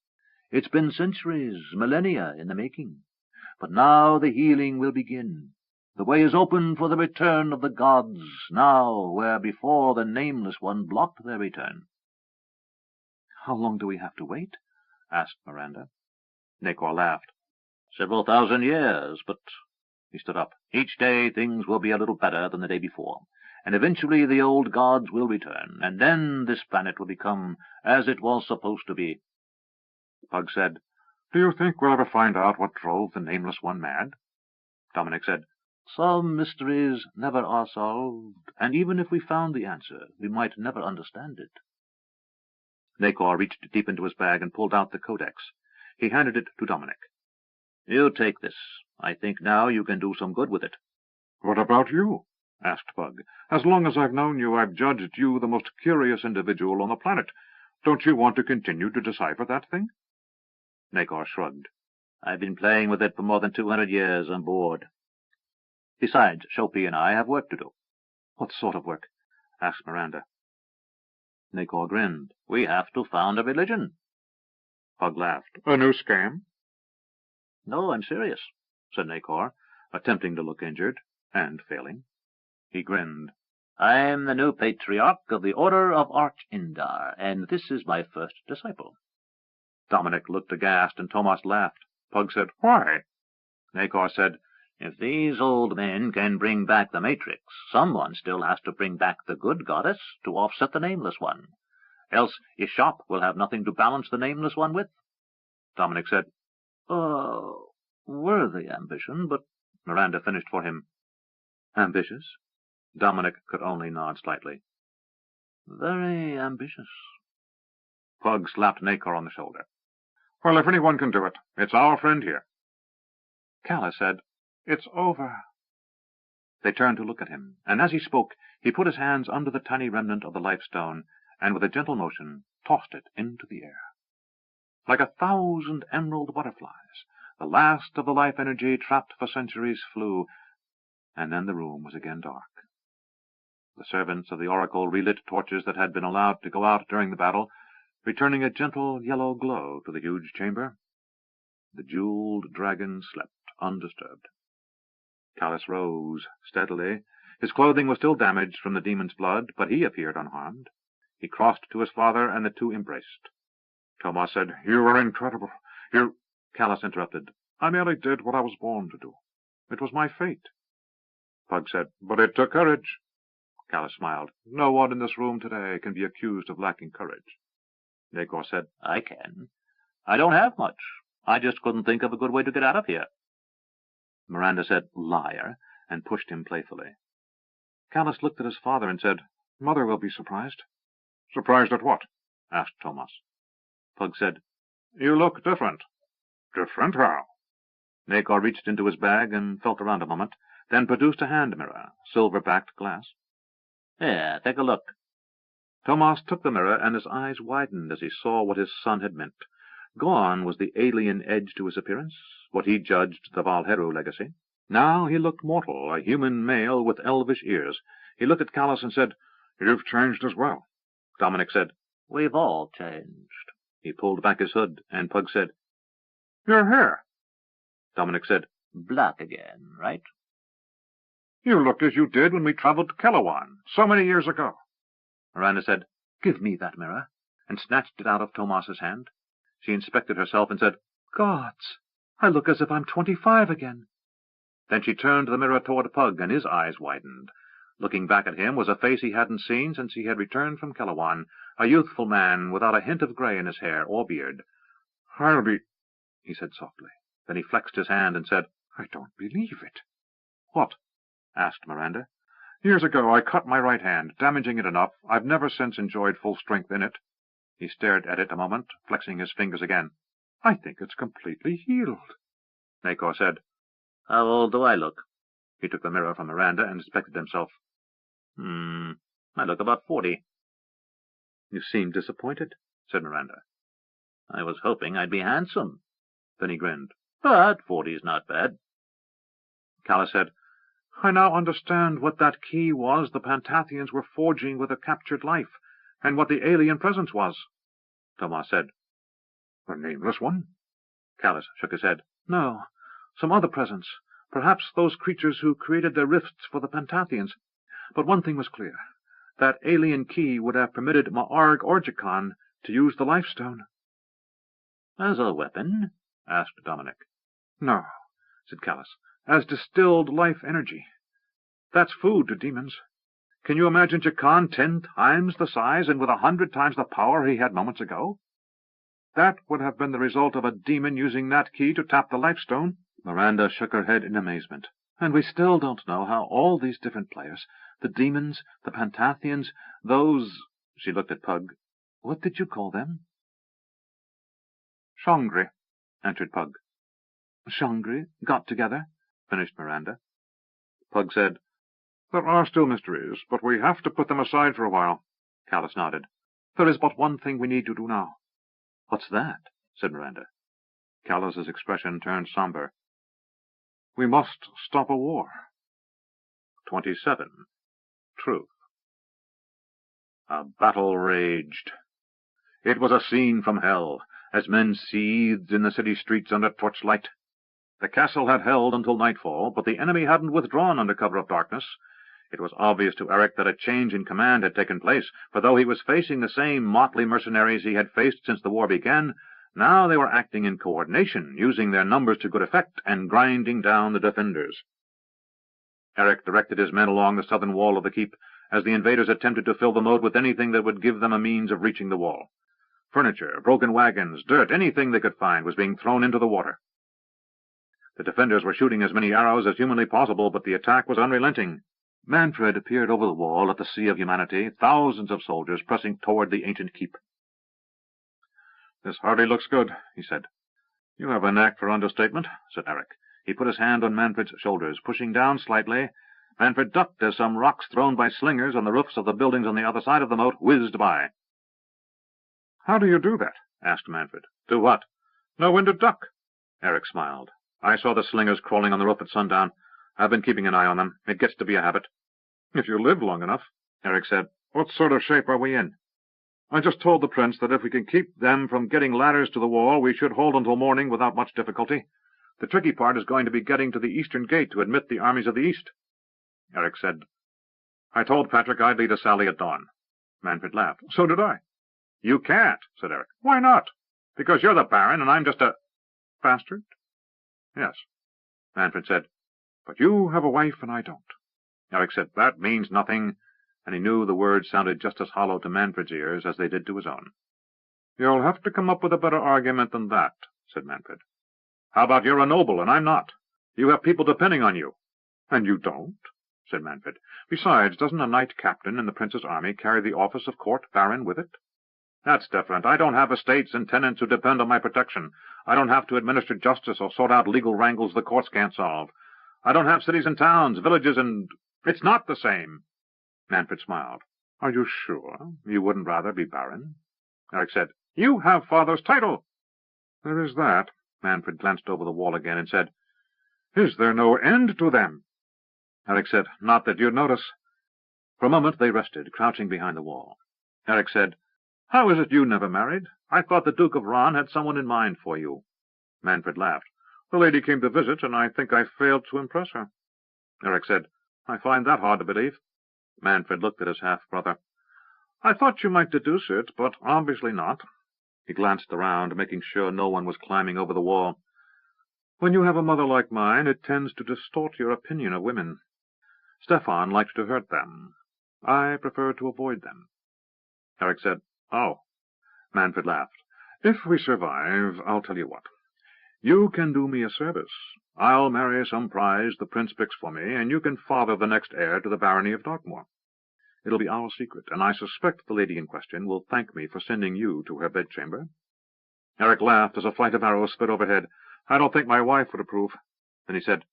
Speaker 3: It's been centuries, millennia in the making. But now the healing will begin. The way is open for the return of the gods, now, where before the Nameless One blocked their return." "How long do we have to wait?" asked Miranda. Nacor laughed. "Several thousand years, but—" He stood up. "Each day things will be a little better than the day before, and eventually the old gods will return, and then this planet will become as it was supposed to be." Pug said, "Do you think we'll ever find out what drove the Nameless One mad?" Dominic said, "Some mysteries never are solved, and even if we found the answer, we might never understand it." Nacor reached deep into his bag and pulled out the codex. He handed it to Dominic. "You take this. I think now you can do some good with it." "What about you?" asked Pug. "As long as I've known you, I've judged you the most curious individual on the planet. Don't you want to continue to decipher that thing?" Nacor shrugged. "I've been playing with it for more than 200 years. I'm bored. Besides, Chopie and I have work to do." "What sort of work?" asked Miranda. Nacor grinned. "We have to found a religion." Pug laughed. "A new scam?" "No, I'm serious," said Nacor, attempting to look injured, and failing. He grinned. "I'm the new patriarch of the Order of Arch-Indar, and this is my first disciple." Dominic looked aghast, and Tomas laughed. Pug said, "Why?" Nacor said, "If these old men can bring back the Matrix, someone still has to bring back the good goddess to offset the Nameless One. Else Ishop will have nothing to balance the Nameless One with." Dominic said, "Worthy ambition, but—" Miranda finished for him. "Ambitious?" Dominic could only nod slightly. "Very ambitious." Pug slapped Nacor on the shoulder. "Well, if anyone can do it, it's our friend here." Callus said, "It's over." They turned to look at him, and as he spoke, he put his hands under the tiny remnant of the life stone, and with a gentle motion tossed it into the air. Like 1,000 emerald butterflies, the last of the life energy trapped for centuries flew, and then the room was again dark. The servants of the oracle relit torches that had been allowed to go out during the battle, returning a gentle yellow glow to the huge chamber. The jeweled dragon slept undisturbed. Callus rose steadily. His clothing was still damaged from the demon's blood, but he appeared unharmed. He crossed to his father, and the two embraced. Tomas said, "You are incredible. You—" Callus interrupted. "I merely did what I was born to do. It was my fate." Pug said, "But it took courage." Callus smiled. "No one in this room today can be accused of lacking courage." Nacor said, "I can. I don't have much. I just couldn't think of a good way to get out of here." Miranda said, "Liar," and pushed him playfully. Callus looked at his father and said, "Mother will be surprised." "Surprised at what?" asked Tomas. Pug said, "You look different." "Different how?" Nacor reached into his bag and felt around a moment, then produced a hand mirror, silver-backed glass. "Here, take a look." Tomas took the mirror, and his eyes widened as he saw what his son had meant. Gone was the alien edge to his appearance, what he judged the Valheru legacy. Now he looked mortal, a human male with elvish ears. He looked at Callus and said, "You've changed as well." Dominic said, "We've all changed." He pulled back his hood, and Pug said, "Your hair."
Speaker 2: Dominic said,
Speaker 1: Black again, right?
Speaker 3: You look as you did when we traveled to Kellowan, so many years ago.
Speaker 2: Miranda said, Give me that mirror, and snatched it out of Tomas's hand. She inspected herself and said, Gods, I look as if I'm 25 again. Then she turned the mirror toward Pug, and his eyes widened. Looking back at him was a face he hadn't seen since he had returned from Kellowan, a youthful man without a hint of gray in his hair or beard.
Speaker 3: I'll be...
Speaker 2: he said softly. Then he flexed his hand and said,
Speaker 3: I don't believe it.
Speaker 2: What? Asked Miranda.
Speaker 3: Years ago I cut my right hand, damaging it enough. I've never since enjoyed full strength in it.
Speaker 2: He stared at it a moment, flexing his fingers again.
Speaker 3: I think it's completely healed.
Speaker 2: Nacor said,
Speaker 1: How old do I look?
Speaker 2: He took the mirror from Miranda and inspected himself.
Speaker 1: I look about 40.
Speaker 2: You seem disappointed, said Miranda.
Speaker 1: I was hoping I'd be handsome.
Speaker 2: Then he grinned.
Speaker 1: But 40's not bad.
Speaker 2: Calla said, I now understand what that key was the Pantathians were forging with a captured life, and what the alien presence was. Tomas said,
Speaker 3: The nameless one?
Speaker 2: Callus shook his head. No, some other presence. Perhaps those creatures who created their rifts for the Pantathians. But one thing was clear. That alien key would have permitted Ma'arg Orgicon to use the Lifestone.
Speaker 1: As a weapon?
Speaker 2: Asked Dominic. No, said Callus. As distilled life energy. That's food to demons. Can you imagine Jacon 10 times the size and with 100 times the power he had moments ago? That would have been the result of a demon using that key to tap the Lifestone. Miranda shook her head in amazement. And we still don't know how all these different players, the demons, the Pantathians, those... She looked at Pug. What did you call them?
Speaker 3: Shangri,
Speaker 2: answered Pug. Shangri got together, finished Miranda. Pug said,
Speaker 3: There are still mysteries, but we have to put them aside for a while.
Speaker 2: Callus nodded. There is but one thing we need to do now. What's that? Said Miranda. Callus's expression turned somber.
Speaker 3: We must stop a war.
Speaker 2: 27. Truth. A battle raged. It was a scene from hell, as men seethed in the city streets under torchlight. The castle had held until nightfall, but the enemy hadn't withdrawn under cover of darkness. It was obvious to Eric that a change in command had taken place, for though he was facing the same motley mercenaries he had faced since the war began, now they were acting in coordination, using their numbers to good effect, and grinding down the defenders. Eric directed his men along the southern wall of the keep, as the invaders attempted to fill the moat with anything that would give them a means of reaching the wall. Furniture, broken wagons, dirt, anything they could find was being thrown into the water. The defenders were shooting as many arrows as humanly possible, but the attack was unrelenting. Manfred appeared over the wall at the sea of humanity, thousands of soldiers pressing toward the ancient keep.
Speaker 3: This hardly looks good, he said.
Speaker 2: You have a knack for understatement, said Eric. He put his hand on Manfred's shoulders, pushing down slightly. Manfred ducked as some rocks thrown by slingers on the roofs of the buildings on the other side of the moat whizzed by.
Speaker 3: How do you do that?
Speaker 2: Asked Manfred. Do what?
Speaker 3: Know when to duck.
Speaker 2: Eric smiled. I saw the slingers crawling on the roof at sundown. I've been keeping an eye on them. It gets to be a habit.
Speaker 3: If you live long enough,
Speaker 2: Eric said.
Speaker 3: What sort of shape are we in? I just told the prince that if we can keep them from getting ladders to the wall, we should hold until morning without much difficulty.
Speaker 2: The tricky part is going to be getting to the eastern gate to admit the armies of the east. Eric said, I told Patrick I'd lead a sally at dawn. Manfred laughed.
Speaker 3: So did I.
Speaker 2: You can't, said Eric.
Speaker 3: Why not?
Speaker 2: Because you're the Baron and I'm just a...
Speaker 3: Bastard?
Speaker 2: Yes. Manfred said,
Speaker 3: But you have a wife and I don't.
Speaker 2: Eric said, That means nothing, and he knew the words sounded just as hollow to Manfred's ears as they did to his own.
Speaker 3: You'll have to come up with a better argument than that, said Manfred.
Speaker 2: How about you're a noble and I'm not? You have people depending on you.
Speaker 3: And you don't,
Speaker 2: said Manfred.
Speaker 3: Besides, doesn't a knight captain in the prince's army carry the office of court baron with it?
Speaker 2: That's different. I don't have estates and tenants who depend on my protection. I don't have to administer justice or sort out legal wrangles the courts can't solve. I don't have cities and towns, villages and... It's not the same. Manfred smiled.
Speaker 3: Are you sure you wouldn't rather be baron?
Speaker 2: Eric said, You have father's title.
Speaker 3: There is that.
Speaker 2: Manfred glanced over the wall again and said,
Speaker 3: Is there no end to them?
Speaker 2: Eric said, Not that you'd notice. For a moment they rested, crouching behind the wall. Eric said, How is it you never married? I thought the Duke of Ron had someone in mind for you. Manfred laughed.
Speaker 3: The lady came to visit, and I think I failed to impress her." Eric said, "I find that hard to believe." Manfred looked at his half-brother. "I thought you might deduce it, but obviously not." He glanced around, making sure no one was climbing over the wall. "When you have a mother like mine, it tends to distort your opinion of women. Stefan liked to hurt them. I prefer to avoid them." Eric said, "Oh." Manfred laughed. "If we survive, I'll tell you what. You can do me a service. I'll marry some prize the prince picks for me, and you can father the next heir to the barony of Dartmoor. It'll be our secret, and I suspect the lady in question will thank me for sending you to her bedchamber." Eric laughed as a flight of arrows sped overhead. "I don't think my wife would approve." Then he said,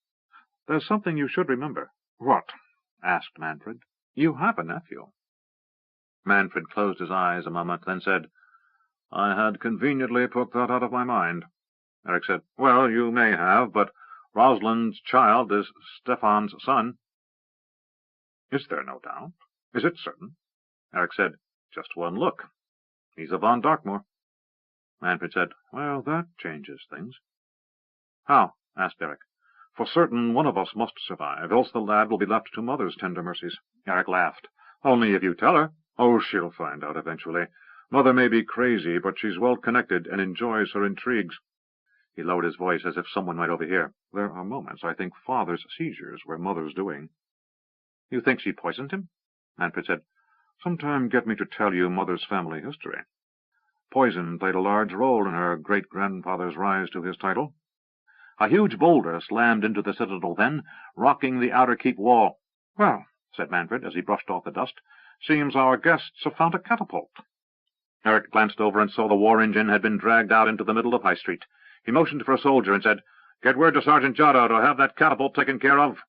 Speaker 3: "There's something you should remember." "What?" asked Manfred. "You have a nephew." Manfred closed his eyes a moment, then said, "I had conveniently put that out of my mind." Eric said, "Well, you may have, but Rosalind's child is Stefan's son." "Is there no doubt? Is it certain?" Eric said, "Just one look. He's a von Dartmoor." Manfred said, "Well, that changes things." "How?" asked Eric. "For certain one of us must survive, else the lad will be left to mother's tender mercies." Eric laughed. "Only if you tell her." "Oh, she'll find out eventually. Mother may be crazy, but she's well connected and enjoys her intrigues." He lowered his voice as if someone might overhear. "There are moments I think father's seizures were mother's doing." "You think she poisoned him?" Manfred said, "Sometime get me to tell you mother's family history. Poison played a large role in her great-grandfather's rise to his title." A huge boulder slammed into the citadel then, rocking the outer keep wall. "Well," said Manfred, as he brushed off the dust, "seems our guests have found a catapult." Eric glanced over and saw the war engine had been dragged out into the middle of High Street. He motioned for a soldier and said, "Get word to Sergeant Giotto to have that catapult taken care of."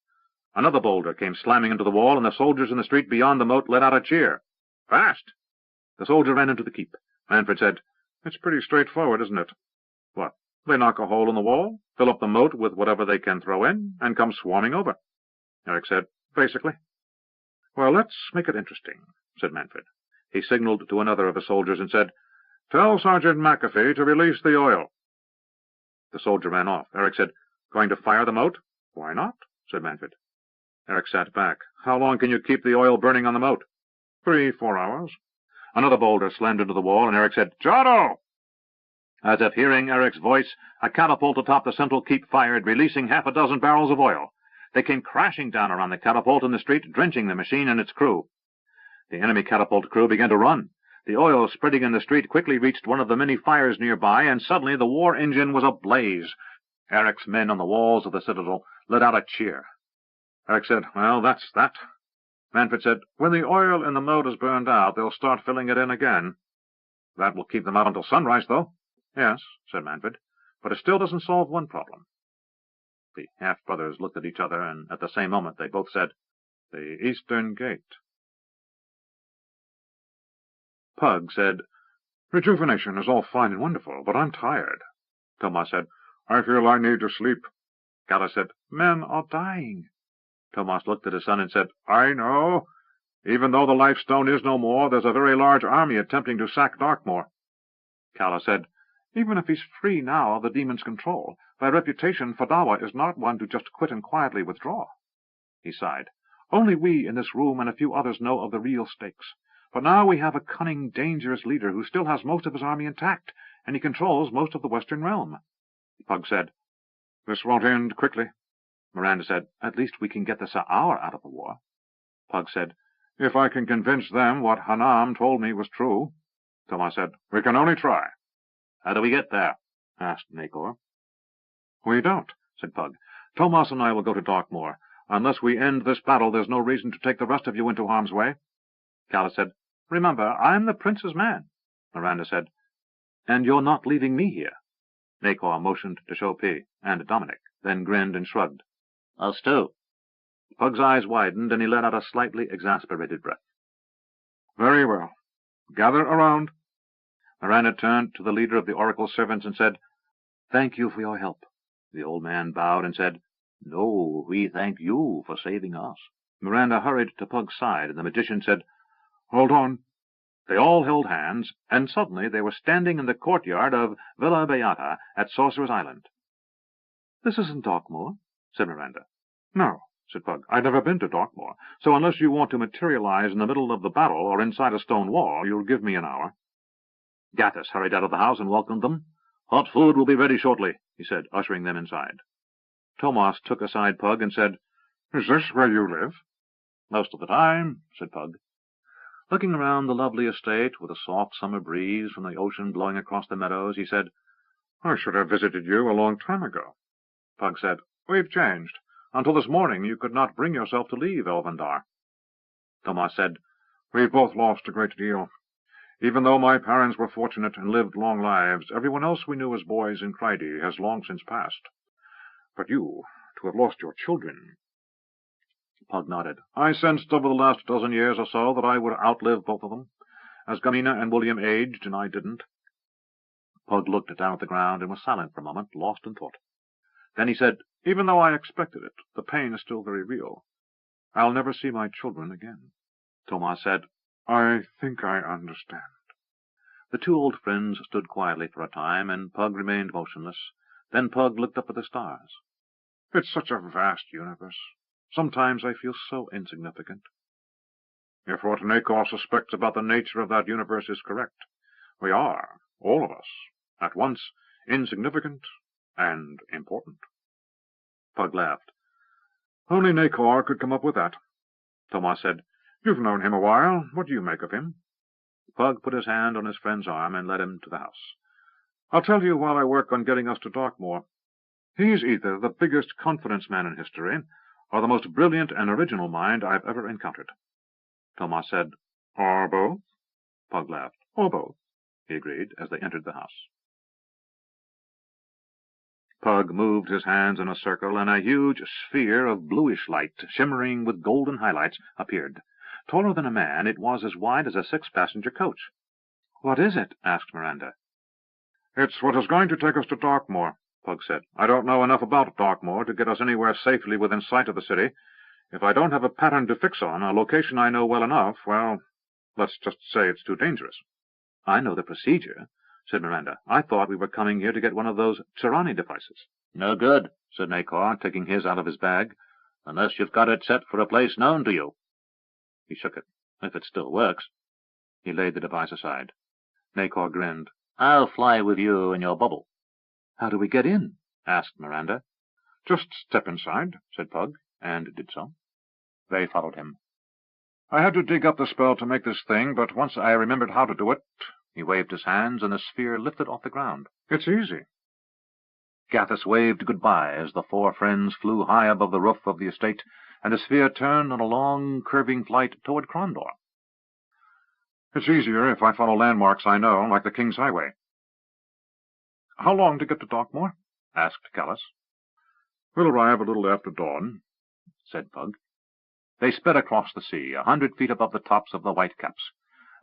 Speaker 3: Another boulder came slamming into the wall, and the soldiers in the street beyond the moat let out a cheer. "Fast!" The soldier ran into the keep. Manfred said, "It's pretty straightforward, isn't it?" "What?" "They knock a hole in the wall, fill up the moat with whatever they can throw in, and come swarming over." Eric said, "Basically." "Well, let's make it interesting," said Manfred. He signaled to another of his soldiers and said, "Tell Sergeant McAfee to release the oil." The soldier ran off. Eric said, "Going to fire the moat?" "Why not?" said Manfred. Eric sat back. "How long can you keep the oil burning on the moat?" 3-4 hours. Another boulder slammed into the wall, and Eric said, "Giotto!" As if hearing Eric's voice, a catapult atop the central keep fired, releasing half a dozen barrels of oil. They came crashing down around the catapult in the street, drenching the machine and its crew. The enemy catapult crew began to run. The oil spreading in the street quickly reached one of the many fires nearby, and suddenly the war engine was ablaze. Eric's men on the walls of the citadel let out a cheer. Eric said, "Well, that's that." Manfred said, "When the oil in the moat is burned out, they'll start filling it in again." "That will keep them out until sunrise, though." "Yes," said Manfred, "but it still doesn't solve one problem." The half-brothers looked at each other, and at the same moment they both said, "The Eastern Gate." Pug said, "Rejuvenation is all fine and wonderful, but I'm tired." Thomas said, "I feel I need to sleep." Gala said, "Men are dying." Thomas looked at his son and said, "I know. Even though the Life Stone is no more, there's a very large army attempting to sack Dartmoor." Kala said, "Even if he's free now of the demon's control, by reputation Fadawa is not one to just quit and quietly withdraw." He sighed. "Only we in this room and a few others know of the real stakes. But now we have a cunning, dangerous leader who still has most of his army intact, and he controls most of the western realm." Pug said, "This won't end quickly." Miranda said, "At least we can get the Sa'ar out of the war." Pug said, "If I can convince them what Hanam told me was true." Thomas said, "We can only try." "How do we get there?" asked Nakor. "We don't," said Pug. "Thomas and I will go to Dartmoor. Unless we end this battle, there's no reason to take the rest of you into harm's way." Kala said, "Remember, I'm the prince's man." Miranda said, "And you're not leaving me here." Nakor motioned to Chopin and Dominic, then grinned and shrugged. "Us too." Pug's eyes widened, and he let out a slightly exasperated breath. "Very well. Gather around." Miranda turned to the leader of the oracle servants and said, "Thank you for your help." The old man bowed and said, "No, we thank you for saving us." Miranda hurried to Pug's side, and the magician said, "Hold on." They all held hands, and suddenly they were standing in the courtyard of Villa Beata at Sorcerer's Island. "This isn't Darkmoor," said Miranda. "No," said Pug. "I've never been to Darkmoor, so unless you want to materialize in the middle of the battle or inside a stone wall, you'll give me an hour." Gathus hurried out of the house and welcomed them. "Hot food will be ready shortly," he said, ushering them inside. Tomas took aside Pug and said, "Is this where you live?" "Most of the time," said Pug. Looking around the lovely estate, with a soft summer breeze from the ocean blowing across the meadows, he said, "I should have visited you a long time ago." Pug said, "We've changed. Until this morning you could not bring yourself to leave Elvendar." Tomas said, "We've both lost a great deal. Even though my parents were fortunate and lived long lives, everyone else we knew as boys in Crydee has long since passed. But you, to have lost your children—" Pug nodded. "I sensed over the last dozen years or so that I would outlive both of them, as Gamina and William aged, and I didn't." Pug looked down at the ground and was silent for a moment, lost in thought. Then he said, "Even though I expected it, the pain is still very real. I'll never see my children again." Tomas said, "I think I understand." The two old friends stood quietly for a time, and Pug remained motionless. Then Pug looked up at the stars. "It's such a vast universe. Sometimes I feel so insignificant." "If what Nakor suspects about the nature of that universe is correct, we are, all of us, at once insignificant and important." Pug laughed. "Only Nakor could come up with that." Tomas said, "You've known him a while. What do you make of him?" Pug put his hand on his friend's arm and led him to the house. "I'll tell you while I work on getting us to Darkmoor. He's either the biggest confidence man in history, or the most brilliant and original mind I've ever encountered." Tomas said, "Or both?" Pug laughed. "Or both," he agreed, as they entered the house. Pug moved his hands in a circle, and a huge sphere of bluish light, shimmering with golden highlights, appeared. Taller than a man, it was as wide as a six-passenger coach. "What is it?" asked Miranda. "It's what is going to take us to Darkmoor," Pug said. "I don't know enough about Darkmoor to get us anywhere safely within sight of the city. If I don't have a pattern to fix on, a location I know well enough, well, let's just say it's too dangerous." "I know the procedure," said Miranda. "I thought we were coming here to get one of those Tirani devices." "No good," said Nakor, taking his out of his bag, "unless you've got it set for a place known to you." He shook it. "If it still works." He laid the device aside. Nakor grinned. "I'll fly with you in your bubble." "How do we get in?" asked Miranda. "Just step inside," said Pug, and did so. They followed him. "I had to dig up the spell to make this thing, but once I remembered how to do it—" He waved his hands, and the sphere lifted off the ground. "It's easy." Gathus waved goodbye as the four friends flew high above the roof of the estate, and the sphere turned on a long, curving flight toward Krondor. "It's easier if I follow landmarks I know, like the King's Highway." "How long to get to Darkmoor?" asked Callus. "We'll arrive a little after dawn," said Pug. They sped across the sea, 100 feet above the tops of the whitecaps.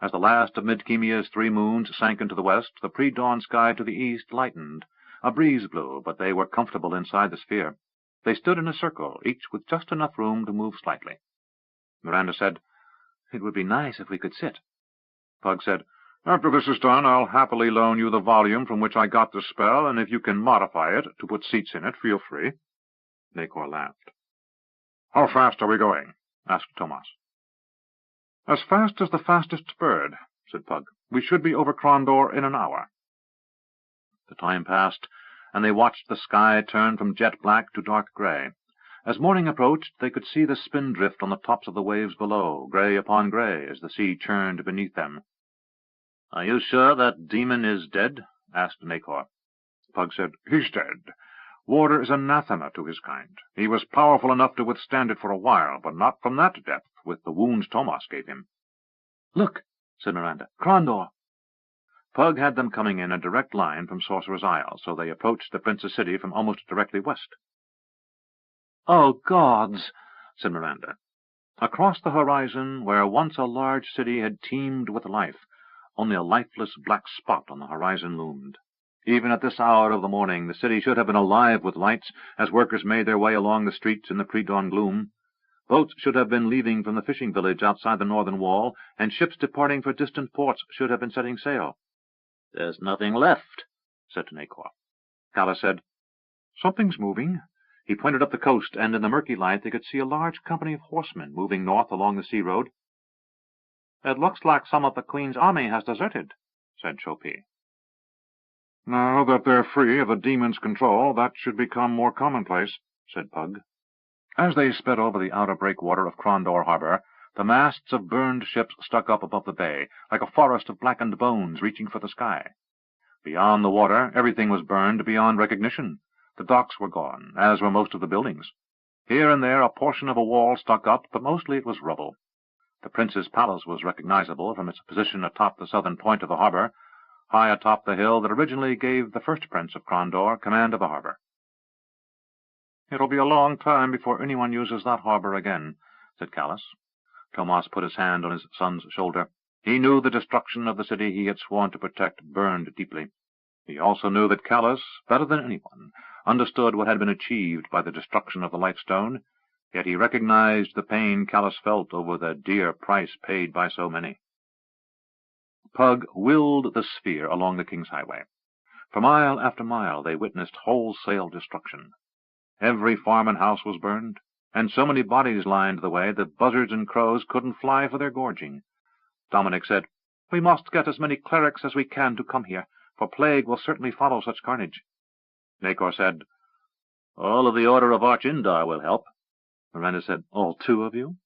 Speaker 3: As the last of Midkemia's 3 moons sank into the west, the pre-dawn sky to the east lightened. A breeze blew, but they were comfortable inside the sphere. They stood in a circle, each with just enough room to move slightly. Miranda said, "It would be nice if we could sit." Pug said, "After this is done, I'll happily loan you the volume from which I got the spell, and if you can modify it to put seats in it, feel free." Nakor laughed. "How fast are we going?" asked Tomas. "As fast as the fastest bird," said Pug. "We should be over Krondor in an hour." The time passed, and they watched the sky turn from jet black to dark gray. As morning approached, they could see the spindrift on the tops of the waves below, gray upon gray, as the sea churned beneath them. "Are you sure that demon is dead?" asked Nakor. Pug said, "He's dead. Water is anathema to his kind. He was powerful enough to withstand it for a while, but not from that depth, with the wounds Tomas gave him." "Look," said Miranda. "Krondor." Pug had them coming in a direct line from Sorcerer's Isle, so they approached the Prince's city from almost directly west. "Oh, gods!" said Miranda. Across the horizon, where once a large city had teemed with life, only a lifeless black spot on the horizon loomed. Even at this hour of the morning, the city should have been alive with lights as workers made their way along the streets in the pre-dawn gloom. Boats should have been leaving from the fishing village outside the northern wall, and ships departing for distant ports should have been setting sail. "There's nothing left," said Nakor. Callus said,
Speaker 2: Something's moving. He pointed up the coast, and in the murky light they could see a large company of horsemen moving north along the sea road. "It looks like some of the Queen's army has deserted," said Chopin. "Now that they're free of the demon's control, that should become more commonplace," said Pug. As they sped over the outer breakwater of Crondor Harbor, the masts of burned ships stuck up above the bay, like a forest of blackened bones reaching for the sky. Beyond the water, everything was burned beyond recognition. The docks were gone, as were most of the buildings. Here and there a portion of a wall stuck up, but mostly it was rubble. The prince's palace was recognizable from its position atop the southern point of the harbor, high atop the hill that originally gave the first prince of Crondor command of the harbor. "It'll be a long time before anyone uses that harbor again," said Callus. Tomas put his hand on his son's shoulder. He knew the destruction of the city he had sworn to protect burned deeply. He also knew that Callus, better than anyone, understood what had been achieved by the destruction of the Life Stone, yet he recognized the pain Callus felt over the dear price paid by so many. Pug willed the sphere along the King's Highway. For mile after mile they witnessed wholesale destruction. Every farm and house was burned, and so many bodies lined the way that buzzards and crows couldn't fly for their gorging. Dominic said, "We must get as many clerics as we can to come here, for plague will certainly follow such carnage." Nacor said, "All of the Order of Archindar will help." Miranda said, "All 2 of you?"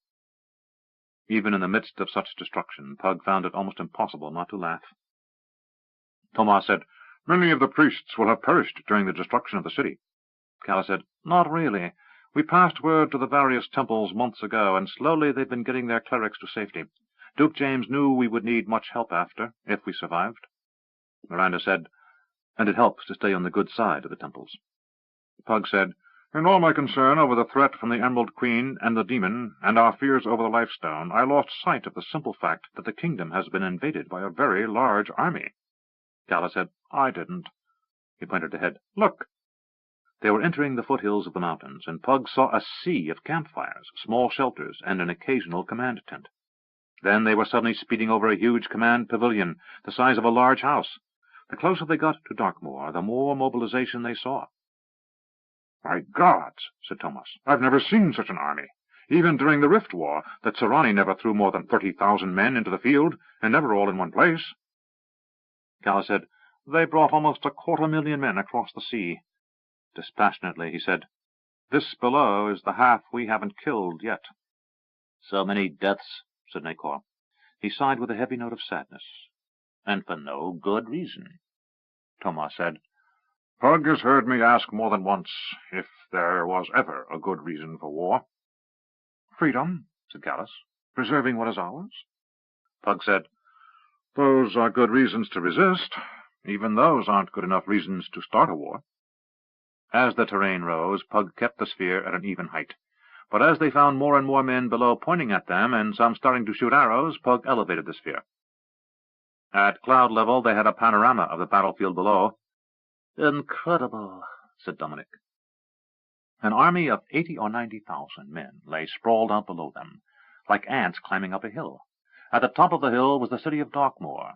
Speaker 2: Even in the midst of such destruction, Pug found it almost impossible not to laugh. Tomas said, "Many of the priests will have perished during the destruction of the city." Callus said, "Not really. We passed word to the various temples months ago, and slowly they've been getting their clerics to safety. Duke James knew we would need much help if we survived." Miranda said, "And it helps to stay on the good side of the temples." Pug said, "In all my concern over the threat from the Emerald Queen and the demon, and our fears over the Life Stone, I lost sight of the simple fact that the kingdom has been invaded by a very large army." Callus said, "I didn't." He pointed ahead. "Look!" They were entering the foothills of the mountains, and Pug saw a sea of campfires, small shelters, and an occasional command tent. Then they were suddenly speeding over a huge command pavilion, the size of a large house. The closer they got to Darkmoor, the more mobilization they saw. "My gods," said Tomas, "I've never seen such an army. Even during the Rift War, the Tsarani never threw more than 30,000 men into the field, and never all in one place." Callus said, "They brought almost 250,000 men across the sea." Dispassionately he said, "This below is the half we haven't killed yet." "So many deaths," said Nacor. He sighed with a heavy note of sadness. "And for no good reason." Tomas said, "Pug has heard me ask more than once if there was ever a good reason for war." "Freedom," said Callus, "preserving what is ours." Pug said, "Those are good reasons to resist. Even those aren't good enough reasons to start a war." As the terrain rose, Pug kept the sphere at an even height. But as they found more and more men below pointing at them, and some starting to shoot arrows, Pug elevated the sphere. At cloud level they had a panorama of the battlefield below. "Incredible," said Dominic. An army of 80 or 90,000 men lay sprawled out below them, like ants climbing up a hill. At the top of the hill was the city of Darkmoor.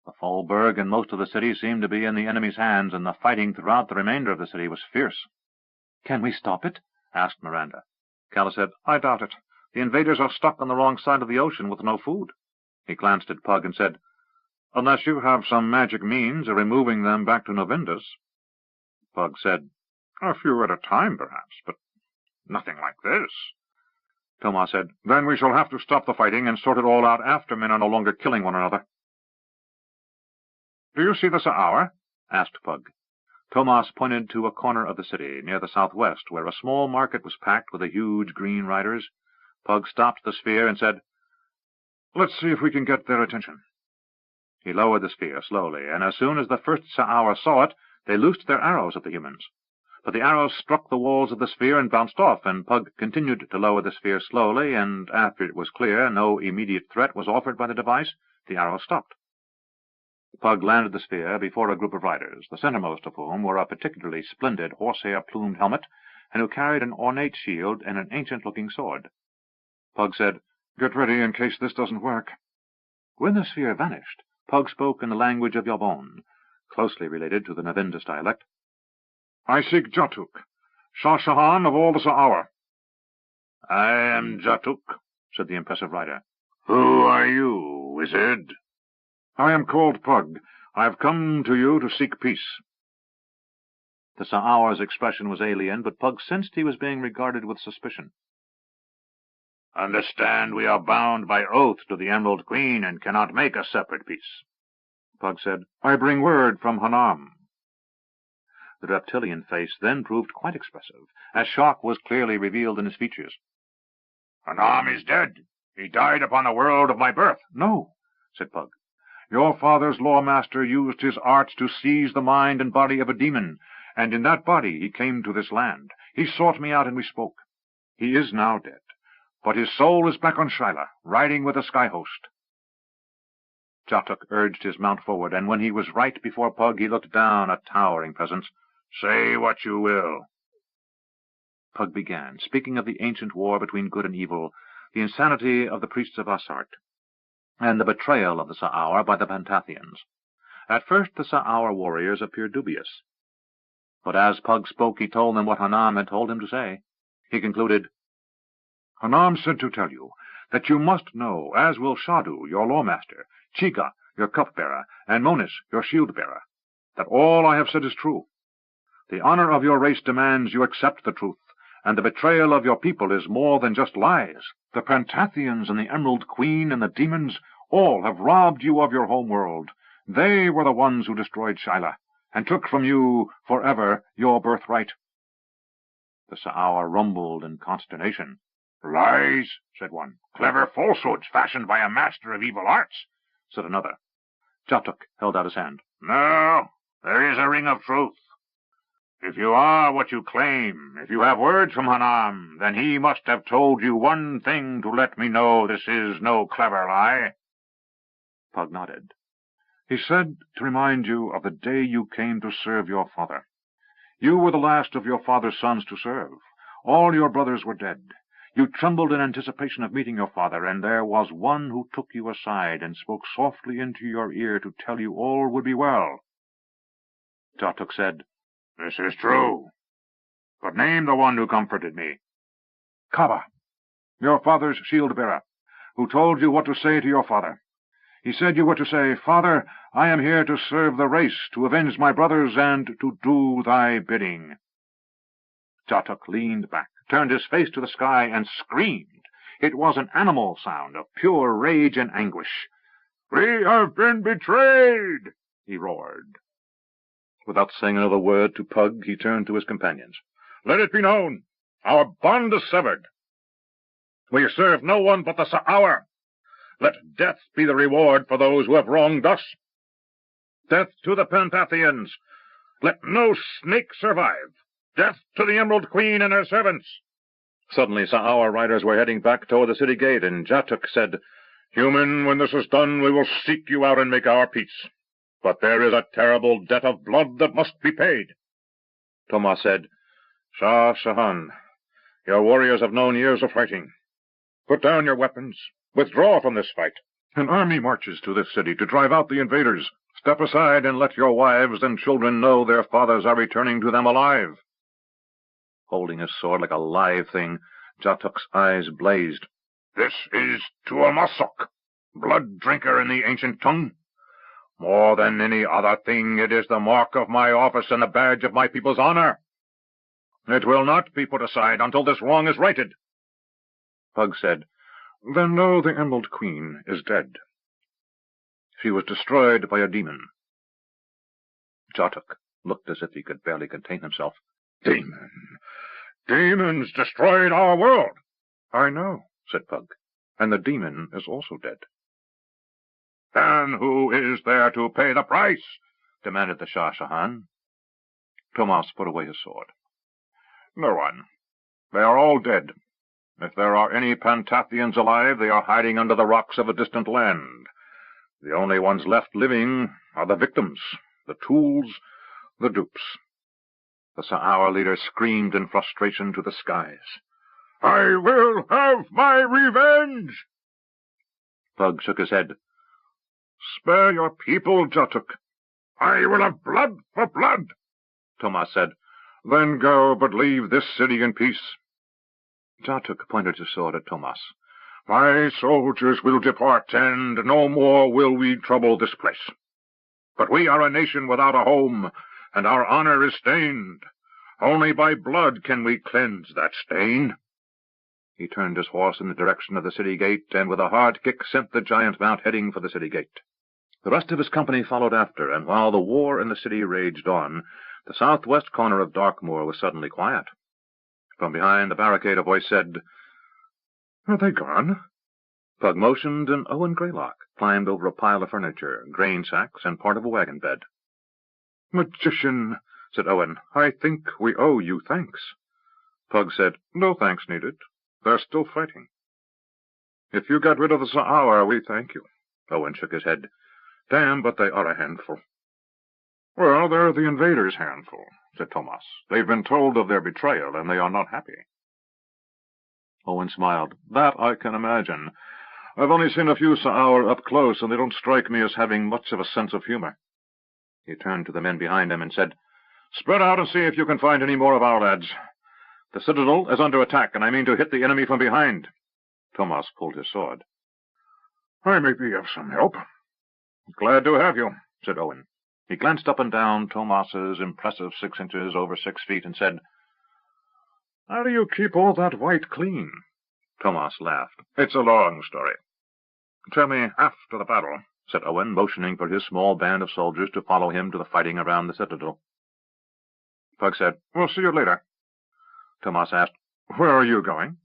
Speaker 2: The Fallburg and most of the city seemed to be in the enemy's hands, and the fighting throughout the remainder of the city was fierce. "Can we stop it?" asked Miranda. Callus said, "I doubt it. The invaders are stuck on the wrong side of the ocean with no food." He glanced at Pug and said, "Unless you have some magic means of removing them back to Novindus." Pug said, "A few at a time, perhaps, but nothing like this." Tomas said, "Then we shall have to stop the fighting and sort it all out after men are no longer killing one another." "Do you see this hour?" asked Pug. Tomas pointed to a corner of the city, near the southwest, where a small market was packed with the huge green riders. Pug stopped the sphere and said, "Let's see if we can get their attention." He lowered the sphere slowly, and as soon as the first Sa'aur saw it, they loosed their arrows at the humans. But the arrows struck the walls of the sphere and bounced off, and Pug continued to lower the sphere slowly, and after it was clear no immediate threat was offered by the device, the arrows stopped. Pug landed the sphere before a group of riders, the centermost of whom wore a particularly splendid horsehair-plumed helmet, and who carried an ornate shield and an ancient-looking sword. Pug said, "Get ready in case this doesn't work." When the sphere vanished, Pug spoke in the language of Yavon, closely related to the Navindus dialect.
Speaker 3: I seek Jatuk, Shah Jahan of all the Sa'awar. I am Jatuk, said the impressive rider. Who are you, wizard? I am called Pug. I have come to you to seek peace.
Speaker 1: The Sa'awar's expression was alien, but Pug sensed he was being regarded with suspicion.
Speaker 3: Understand we are bound by oath to the Emerald Queen and cannot make a separate peace.
Speaker 1: Pug said,
Speaker 3: I bring word from Hanam.
Speaker 1: The reptilian face then proved quite expressive, as shock was clearly revealed in his features.
Speaker 3: Hanam is dead. He died upon the world of my birth.
Speaker 1: No, said Pug. Your father's lawmaster used his arts to seize the mind and body of a demon, and in that body he came to this land. He sought me out and we spoke. He is now dead, but his soul is back on Shyla, riding with the sky host. Jatuk urged his mount forward, and when he was right before Pug, he looked down, a towering presence.
Speaker 3: Say what you will.
Speaker 1: Pug began, speaking of the ancient war between good and evil, the insanity of the priests of Asart, and the betrayal of the Sa'awar by the Pantathians. At first the Sa'awar warriors appeared dubious, but as Pug spoke he told them what Hanam had told him to say. He concluded, Hanam said to tell you that you must know, as will Shadu, your lawmaster, Chiga, your cupbearer, and Monis, your shield-bearer, that all I have said is true. The honor of your race demands you accept the truth, and the betrayal of your people is more than just lies. The Pantathians and the Emerald Queen and the demons all have robbed you of your home world. They were the ones who destroyed Shyla, and took from you forever your birthright. The Sa'awar rumbled in consternation.
Speaker 3: Lies, said one. Clever falsehoods fashioned by a master of evil arts, said another.
Speaker 1: Jatuk held out his hand.
Speaker 3: No, there is a ring of truth. If you are what you claim, if you have words from Hanam, then he must have told you one thing to let me know this is no clever lie.
Speaker 1: Pug nodded. He said to remind you of the day you came to serve your father. You were the last of your father's sons to serve. All your brothers were dead. You trembled in anticipation of meeting your father, and there was one who took you aside and spoke softly into your ear to tell you all would be well. Jatuk said,
Speaker 3: This is true. But name the one who comforted me.
Speaker 1: Kaba, your father's shield-bearer, who told you what to say to your father. He said you were to say, Father, I am here to serve the race, to avenge my brothers, and to do thy bidding. Jatuk leaned back, turned his face to the sky, and screamed. It was an animal sound of pure rage and anguish.
Speaker 3: We have been betrayed, he roared.
Speaker 1: Without saying another word to Pug, he turned to his companions.
Speaker 3: Let it be known, our bond is severed. We serve no one but the Sa'awar. Let death be the reward for those who have wronged us. Death to the Pantathians. Let no snake survive. Death to the Emerald Queen and her servants.
Speaker 1: Suddenly, Sa'awar riders were heading back toward the city gate, and Jatuk said,
Speaker 3: Human, when this is done, we will seek you out and make our peace. But there is a terrible debt of blood that must be paid.
Speaker 1: Thomas said,
Speaker 3: Shah Jahan, your warriors have known years of fighting. Put down your weapons. Withdraw from this fight.
Speaker 1: An army marches to this city to drive out the invaders. Step aside and let your wives and children know their fathers are returning to them alive. Holding his sword like a live thing, Jatuk's eyes blazed.
Speaker 3: This is Tuamasok, blood drinker in the ancient tongue. More than any other thing, it is the mark of my office and the badge of my people's honor. It will not be put aside until this wrong is righted.
Speaker 1: Pug said, Then know the Emerald Queen is dead. She was destroyed by a demon. Jatuk looked as if he could barely contain himself.
Speaker 3: Demon! Demons destroyed our world!
Speaker 1: I know, said Pug, and the demon is also dead.
Speaker 3: Then who is there to pay the price?
Speaker 1: Demanded the Shah Jahan. Thomas put away his sword.
Speaker 3: No one. They are all dead. If there are any Pantathians alive, they are hiding under the rocks of a distant land. The only ones left living are the victims, the tools, the dupes.
Speaker 1: The Sa'awar leader screamed in frustration to the skies.
Speaker 3: I will have my revenge!
Speaker 1: Pug shook his head.
Speaker 3: Spare your people, Jatuk. I will have blood for blood.
Speaker 1: Thomas said,
Speaker 3: Then go, but leave this city in peace. Jatuk pointed his sword at Tomas. My soldiers will depart, and no more will we trouble this place. But we are a nation without a home, and our honor is stained. Only by blood can we cleanse that stain. He turned his horse in the direction of the city gate, and with a hard kick sent the giant mount heading for the city gate. The rest of his company followed after, and while the war in the city raged on, the southwest corner of Darkmoor was suddenly quiet. From behind the barricade a voice said, Are they gone? Pug motioned, and Owen Greylock climbed over a pile of furniture, grain sacks, and part of a wagon bed. Magician, said Owen, I think we owe you thanks. Pug said, No thanks needed. They're still fighting. If you get rid of the Sa'awa, we thank you. Owen shook his head. Damn, but they are a handful. Well, they're the invaders' handful, said Tomas. They've been told of their betrayal, and they are not happy. Owen smiled. That I can imagine. I've only seen a few Sa'awa up close, and they don't strike me as having much of a sense of humor. He turned to the men behind him and said, Spread out and see if you can find any more of our lads. The citadel is under attack, and I mean to hit the enemy from behind. Tomas pulled his sword. I may be of some help. Glad to have you, said Owen. He glanced up and down Tomas's impressive 6 inches over 6 feet and said, How do you keep all that white clean? Tomas laughed. It's a long story. Tell me after the battle, said Owen, motioning for his small band of soldiers to follow him to the fighting around the citadel. Pug said, We'll see you later. Tomas asked, Where are you going?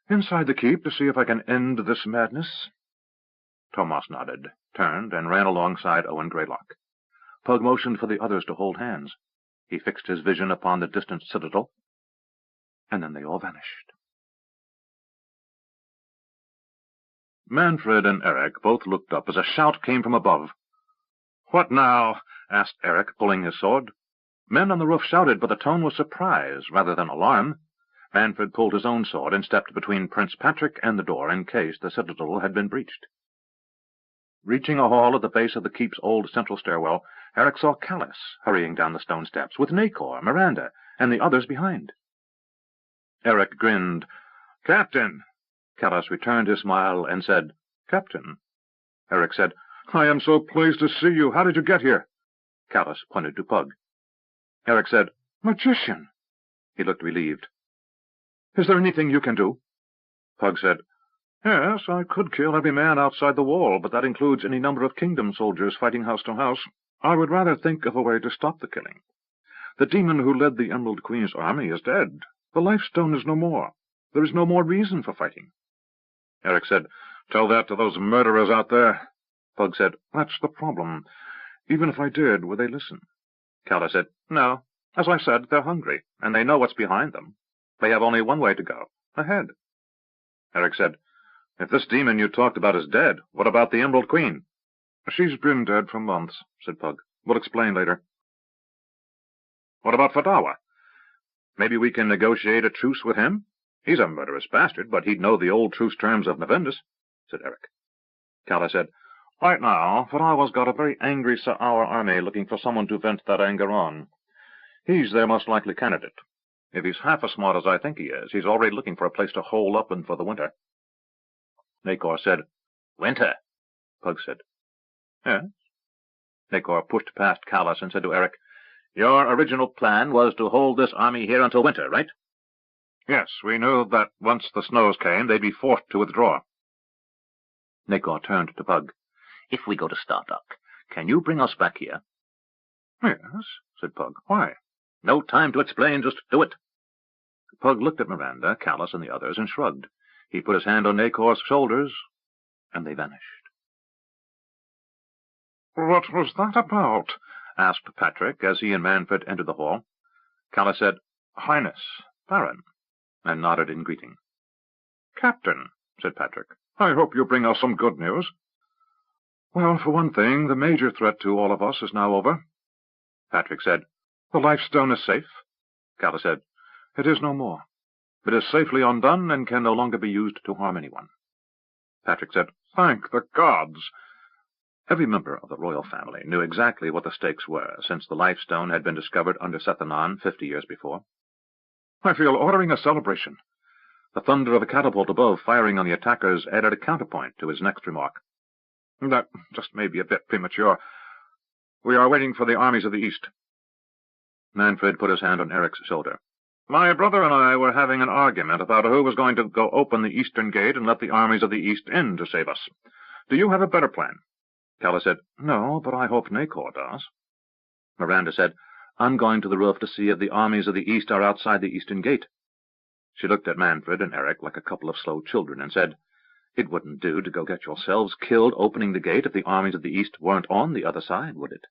Speaker 3: Inside the keep to see if I can end this madness. Tomas nodded, turned, and ran alongside Owen Greylock. Pug motioned for the others to hold hands. He fixed his vision upon the distant citadel, and then they all vanished. Manfred and Eric both looked up as a shout came from above. What now? Asked Eric, pulling his sword. Men on the roof shouted, but the tone was surprise rather than alarm. Manfred pulled his own sword and stepped between Prince Patrick and the door in case the citadel had been breached. Reaching a hall at the base of the keep's old central stairwell, Eric saw Callis hurrying down the stone steps, with Nacor, Miranda, and the others behind. Eric grinned. Captain! Callis returned his smile and said, Captain. Eric said, I am so pleased to see you. How did you get here? Callis pointed to Pug. Eric said, Magician! He looked relieved. Is there anything you can do? Pug said, Yes, I could kill every man outside the wall, but that includes any number of kingdom soldiers fighting house to house. I would rather think of a way to stop the killing. The demon who led the Emerald Queen's army is dead. The Lifestone is no more. There is no more reason for fighting. Eric said, Tell that to those murderers out there. Pug said, That's the problem. Even if I did, would they listen? Callis said, No. As I said, they're hungry, and they know what's behind them. They have only one way to go, ahead. Eric said, If this demon you talked about is dead, what about the Emerald Queen? She's been dead for months, said Pug. We'll explain later. What about Fadawa? Maybe we can negotiate a truce with him? He's a murderous bastard, but he'd know the old truce terms of Navendus, said Eric. Callis said, Right now, Fadawa's got a very angry Sa'awa army looking for someone to vent that anger on. He's their most likely candidate. If he's half as smart as I think he is, he's already looking for a place to hole up in for the winter. Nacor said, Winter? Pug said, Yes. Nacor pushed past Callis and said to Eric, Your original plan was to hold this army here until winter, right? Yes, we knew that once the snows came, they'd be forced to withdraw. Nacor turned to Pug. If we go to Stardock, can you bring us back here? Yes, said Pug. Why? No time to explain, just do it. Pug looked at Miranda, Callis, and the others, and shrugged. He put his hand on Nacor's shoulders, and they vanished. What was that about? Asked Patrick, as he and Manfred entered the hall. Callis said, Highness, Baron, and nodded in greeting. Captain, said Patrick, I hope you bring us some good news. Well, for one thing, the major threat to all of us is now over. Patrick said, The Lifestone is safe. Callis said, It is no more. It is safely undone and can no longer be used to harm anyone. Patrick said, Thank the gods. Every member of the royal family knew exactly what the stakes were, since the life stone had been discovered under Sethanon 50 years before. "I feel ordering a celebration." The thunder of the catapult above, firing on the attackers, added a counterpoint to his next remark. "That just may be a bit premature. We are waiting for the armies of the East." Manfred put his hand on Eric's shoulder. "My brother and I were having an argument about who was going to go open the eastern gate and let the armies of the East in to save us. Do you have a better plan?" Calla said, "No, but I hope Nacor does." Miranda said, "I'm going to the roof to see if the armies of the East are outside the eastern gate." She looked at Manfred and Eric like a couple of slow children and said, "It wouldn't do to go get yourselves killed opening the gate if the armies of the East weren't on the other side, would it?"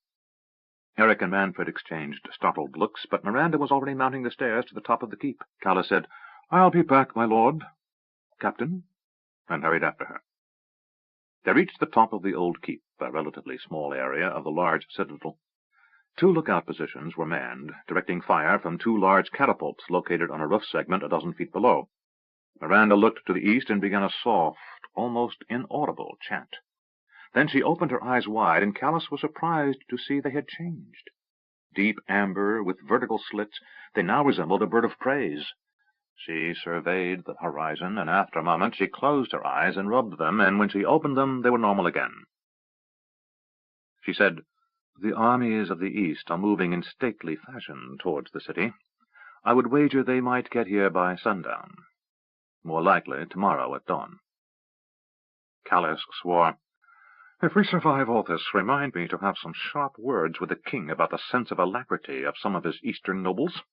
Speaker 3: Eric and Manfred exchanged startled looks, but Miranda was already mounting the stairs to the top of the keep. Calla said, "I'll be back, my lord, Captain," and hurried after her. They reached the top of the old keep, a relatively small area of the large citadel. 2 lookout positions were manned, directing fire from 2 large catapults located on a roof segment a dozen feet below. Miranda looked to the east and began a soft, almost inaudible chant. Then she opened her eyes wide, and Calla was surprised to see they had changed. Deep amber, with vertical slits, they now resembled a bird of praise. She surveyed the horizon, and after a moment she closed her eyes and rubbed them, and when she opened them they were normal again. She said, "The armies of the East are moving in stately fashion towards the city. I would wager they might get here by sundown. More likely tomorrow at dawn." Calla swore, "If we survive all this, remind me to have some sharp words with the king about the sense of alacrity of some of his eastern nobles."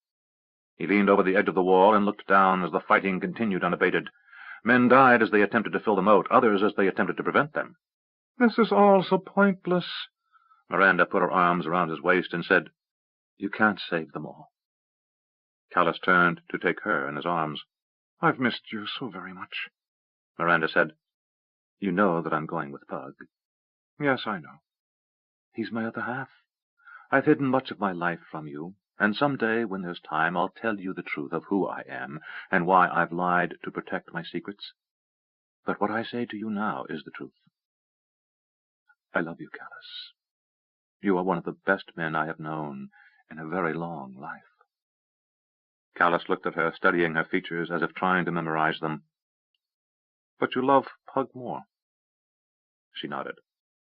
Speaker 3: He leaned over the edge of the wall and looked down as the fighting continued unabated. Men died as they attempted to fill the moat, others as they attempted to prevent them. "This is all so pointless." Miranda put her arms around his waist and said, "You can't save them all." Calla turned to take her in his arms. "I've missed you so very much." Miranda said, "You know that I'm going with Pug." "Yes, I know." "He's my other half. I've hidden much of my life from you, and some day, when there's time, I'll tell you the truth of who I am and why I've lied to protect my secrets. But what I say to you now is the truth. I love you, Calla. You are one of the best men I have known in a very long life." Calla looked at her, studying her features as if trying to memorize them. "But you love Pug more?" She nodded.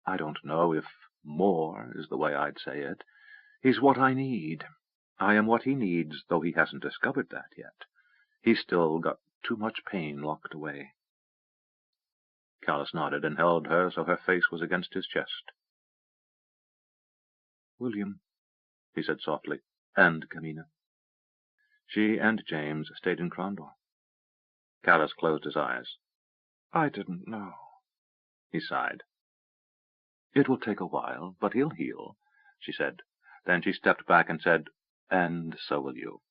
Speaker 3: "I don't know if more is the way I'd say it. He's what I need. I am what he needs, though he hasn't discovered that yet. He's still got too much pain locked away." Calla nodded and held her so her face was against his chest. "William," he said softly, "and Camina." She and James stayed in Crondor. Calla closed his eyes. "I didn't know." He sighed. "It will take a while, but he'll heal," she said. Then she stepped back and said, "And so will you."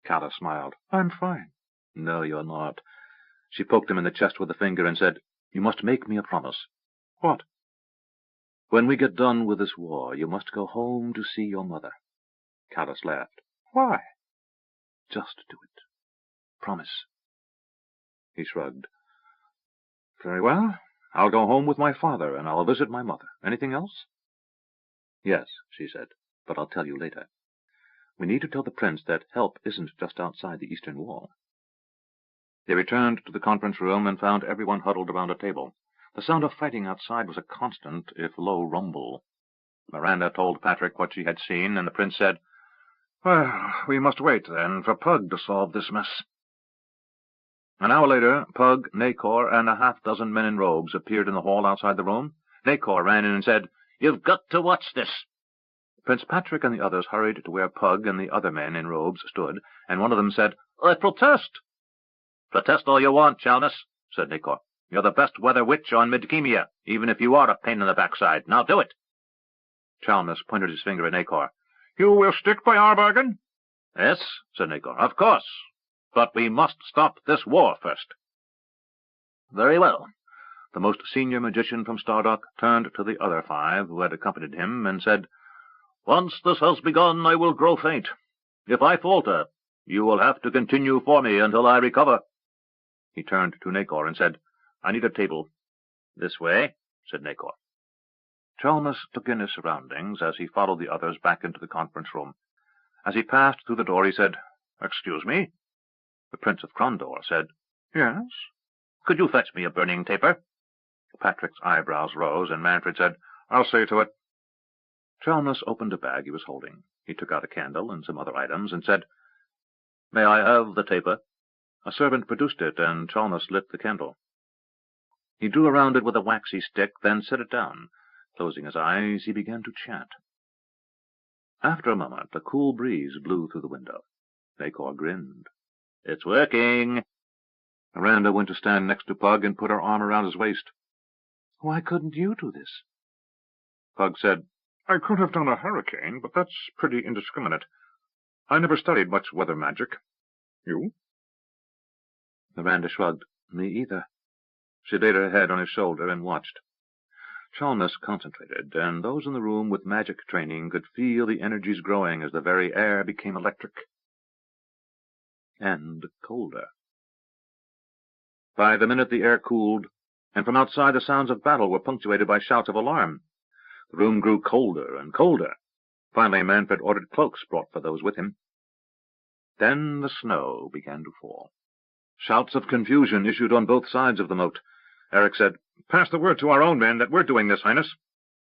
Speaker 3: Calla smiled. "I'm fine." "No, you're not." She poked him in the chest with a finger and said, "You must make me a promise." "What?" "When we get done with this war, you must go home to see your mother." Calla laughed. "Why?" "Just do it. Promise." He shrugged. "Very well. I'll go home with my father, and I'll visit my mother. Anything else?" "Yes," she said, "but I'll tell you later. We need to tell the prince that help isn't just outside the eastern wall." They returned to the conference room and found everyone huddled around a table. The sound of fighting outside was a constant, if low, rumble. Miranda told Patrick what she had seen, and the prince said, "Well, we must wait, then, for Pug to solve this mess." An hour later, Pug, Nacor, and a half-dozen men in robes appeared in the hall outside the room. Nacor ran in and said, "You've got to watch this." Prince Patrick and the others hurried to where Pug and the other men in robes stood, and one of them said, "I protest." "Protest all you want, Chalnis," said Nacor. "You're the best weather witch on Midkemia, even if you are a pain in the backside. Now do it." Chalmis pointed his finger at Nacor. "You will stick by our bargain?" "Yes," said Nacor, "of course. But we must stop this war first." "Very well." The most senior magician from Stardock turned to the other 5 who had accompanied him and said, "Once this has begun, I will grow faint. If I falter, you will have to continue for me until I recover." He turned to Nacor and said, "I need a table." "This way," said Nacor.
Speaker 1: Chalmers took in his surroundings as he followed the others back into the conference room. As he passed through the door, he said, "Excuse me?" The Prince of Crondor said, "Yes." "Could you fetch me a burning taper?" Patrick's eyebrows rose, and Manfred said, "I'll see to it." Chalmers opened a bag he was holding. He took out a candle and some other items, and said, "May I have the taper?" A servant produced it, and Chalmers lit the candle. He drew around it with a waxy stick, then set it down. Closing his eyes, he began to chant. After a moment, a cool breeze blew through the window. Maycor grinned. "It's working." Miranda went to stand next to Pug and put her arm around his waist. "Why couldn't you do this?"
Speaker 3: Pug said, "I could have done a hurricane, but that's pretty indiscriminate. I never studied much weather magic. You?"
Speaker 1: Miranda shrugged. "Me either." She laid her head on his shoulder and watched. Chalmers concentrated, and those in the room with magic training could feel the energies growing as the very air became electric. And colder. By the minute the air cooled, and from outside the sounds of battle were punctuated by shouts of alarm. The room grew colder and colder. Finally, Manfred ordered cloaks brought for those with him. Then the snow began to fall. Shouts of confusion issued on both sides of the moat. Eric said, "Pass the word to our own men that we're doing this, Highness."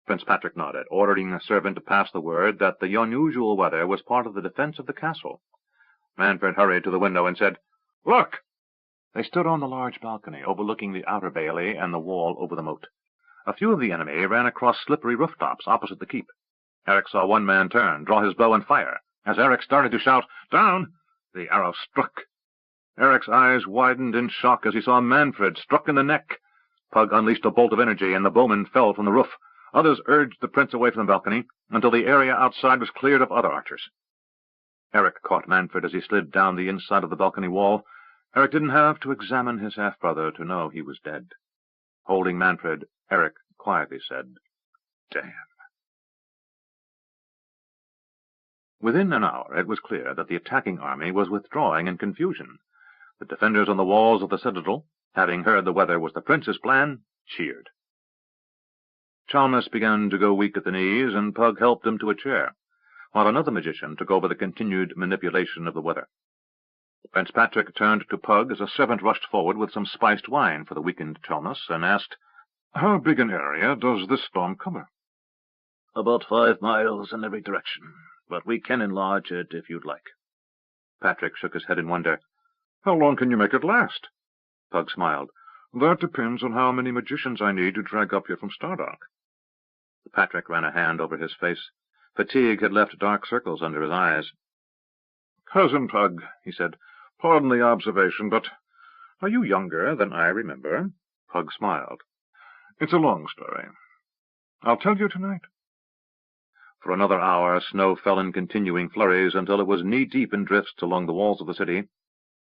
Speaker 1: Prince Patrick nodded, ordering a servant to pass the word that the unusual weather was part of the defense of the castle. Manfred hurried to the window and said, "Look!" They stood on the large balcony overlooking the outer bailey and the wall over the moat. A few of the enemy ran across slippery rooftops opposite the keep. Eric saw one man turn, draw his bow, and fire. As Eric started to shout, "Down!" the arrow struck. Eric's eyes widened in shock as he saw Manfred struck in the neck. Pug unleashed a bolt of energy, and the bowman fell from the roof. Others urged the prince away from the balcony until the area outside was cleared of other archers. Eric caught Manfred as he slid down the inside of the balcony wall. Eric didn't have to examine his half-brother to know he was dead. Holding Manfred, Eric quietly said, "Damn." Within an hour it was clear that the attacking army was withdrawing in confusion. The defenders on the walls of the citadel, having heard the weather was the prince's plan, cheered. Chalmers began to go weak at the knees, and Pug helped him to a chair, while another magician took over the continued manipulation of the weather. Prince Patrick turned to Pug as a servant rushed forward with some spiced wine for the weakened Chalmers, and asked, "How big an area does this storm cover?" "About 5 miles in every direction, but we can enlarge it if you'd like."
Speaker 3: Patrick shook his head in wonder. "How long can you make it last?"
Speaker 1: Pug smiled.
Speaker 3: "That depends on how many magicians I need to drag up here from Stardock."
Speaker 1: Patrick ran a hand over his face. Fatigue had left dark circles under his eyes.
Speaker 3: "Cousin Pug," he said, "pardon the observation, but are you younger than I remember?"
Speaker 1: Pug smiled.
Speaker 3: "It's a long story. I'll tell you tonight."
Speaker 1: For another hour, snow fell in continuing flurries until it was knee-deep in drifts along the walls of the city.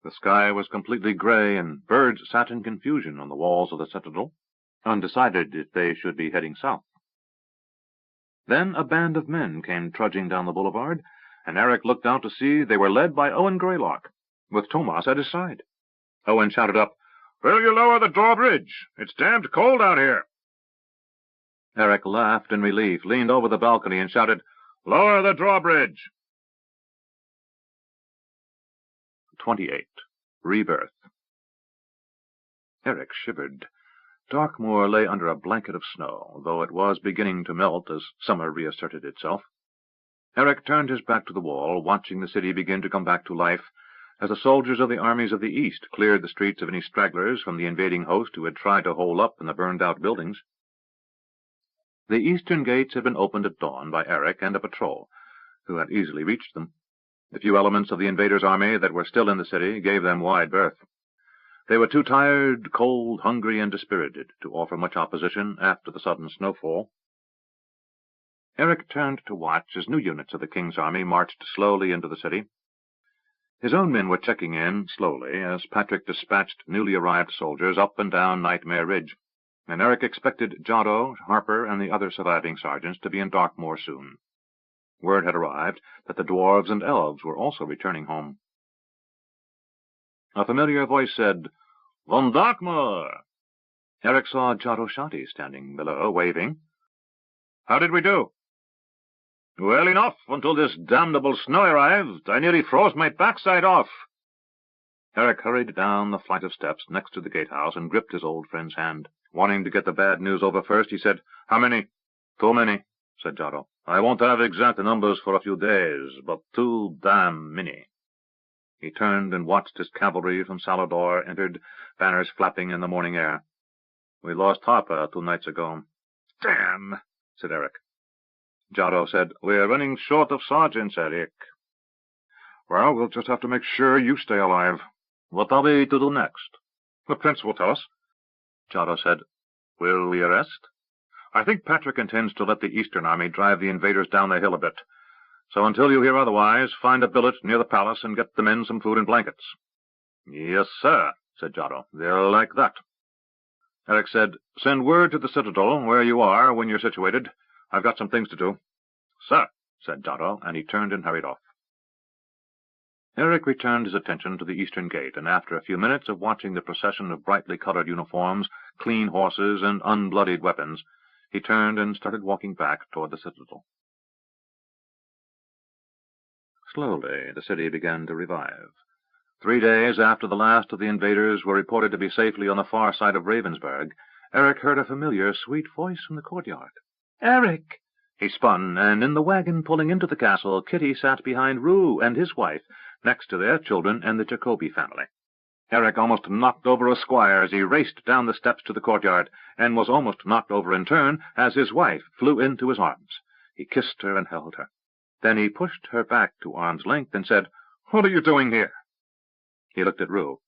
Speaker 1: The sky was completely gray, and birds sat in confusion on the walls of the citadel, undecided if they should be heading south. Then a band of men came trudging down the boulevard, and Eric looked out to see they were led by Owen Greylock, with Tomas at his side. Owen shouted up, "Will you lower the drawbridge? It's damned cold out here." Eric laughed in relief, leaned over the balcony, and shouted, "Lower the drawbridge!" 28. Rebirth. Eric shivered. Darkmoor lay under a blanket of snow, though it was beginning to melt as summer reasserted itself. Eric turned his back to the wall, watching the city begin to come back to life, as the soldiers of the armies of the East cleared the streets of any stragglers from the invading host who had tried to hole up in the burned-out buildings. The eastern gates had been opened at dawn by Eric and a patrol, who had easily reached them. The few elements of the invaders' army that were still in the city gave them wide berth. They were too tired, cold, hungry, and dispirited to offer much opposition after the sudden snowfall. Eric turned to watch as new units of the king's army marched slowly into the city. His own men were checking in slowly as Patrick dispatched newly arrived soldiers up and down Nightmare Ridge, and Eric expected Jotto, Harper, and the other surviving sergeants to be in Darkmoor soon. Word had arrived that the dwarves and elves were also returning home. A familiar voice said, "Von Darkmoor!" Eric saw Jotto Shanti standing below, waving.
Speaker 3: How did we do?" "Well enough, until this damnable snow arrived. I nearly froze my backside off." Eric hurried down the flight of steps next to the gatehouse and gripped his old friend's hand. Wanting to get the bad news over first, he said, "How many?" "Too many," said Giotto. "I won't have exact numbers for a few days, but too damn many." He turned and watched as cavalry from Salador entered, banners flapping in the morning air. "We lost Harper 2 nights ago." "Damn," said Eric. Giotto said, "We're running short of sergeants, Eric." "Well, we'll just have to make sure you stay alive." "What are we to do next?" "The prince will tell us." Giotto said, "Will we arrest?" "I think Patrick intends to let the Eastern Army drive the invaders down the hill a bit. So until you hear otherwise, find a billet near the palace and get the men some food and blankets." "Yes, sir," said Giotto. "They'll like that." Eric said, "Send word to the citadel where you are when you're situated. I've got some things to do." "Sir," said Giotto, and he turned and hurried off. Eric returned his attention to the eastern gate, and after a few minutes of watching the procession of brightly colored uniforms, clean horses, and unbloodied weapons, he turned and started walking back toward the citadel. Slowly, the city began to revive. 3 days after the last of the invaders were reported to be safely on the far side of Ravensburg, Eric heard a familiar, sweet voice from the courtyard. "Eric!" He spun, and in the wagon pulling into the castle, Kitty sat behind Rue and his wife, next to their children and the Jacobi family. Eric almost knocked over a squire as he raced down the steps to the courtyard, and was almost knocked over in turn as his wife flew into his arms. He kissed her and held her. Then he pushed her back to arm's length and said, "What are you doing here?" He looked at Rue.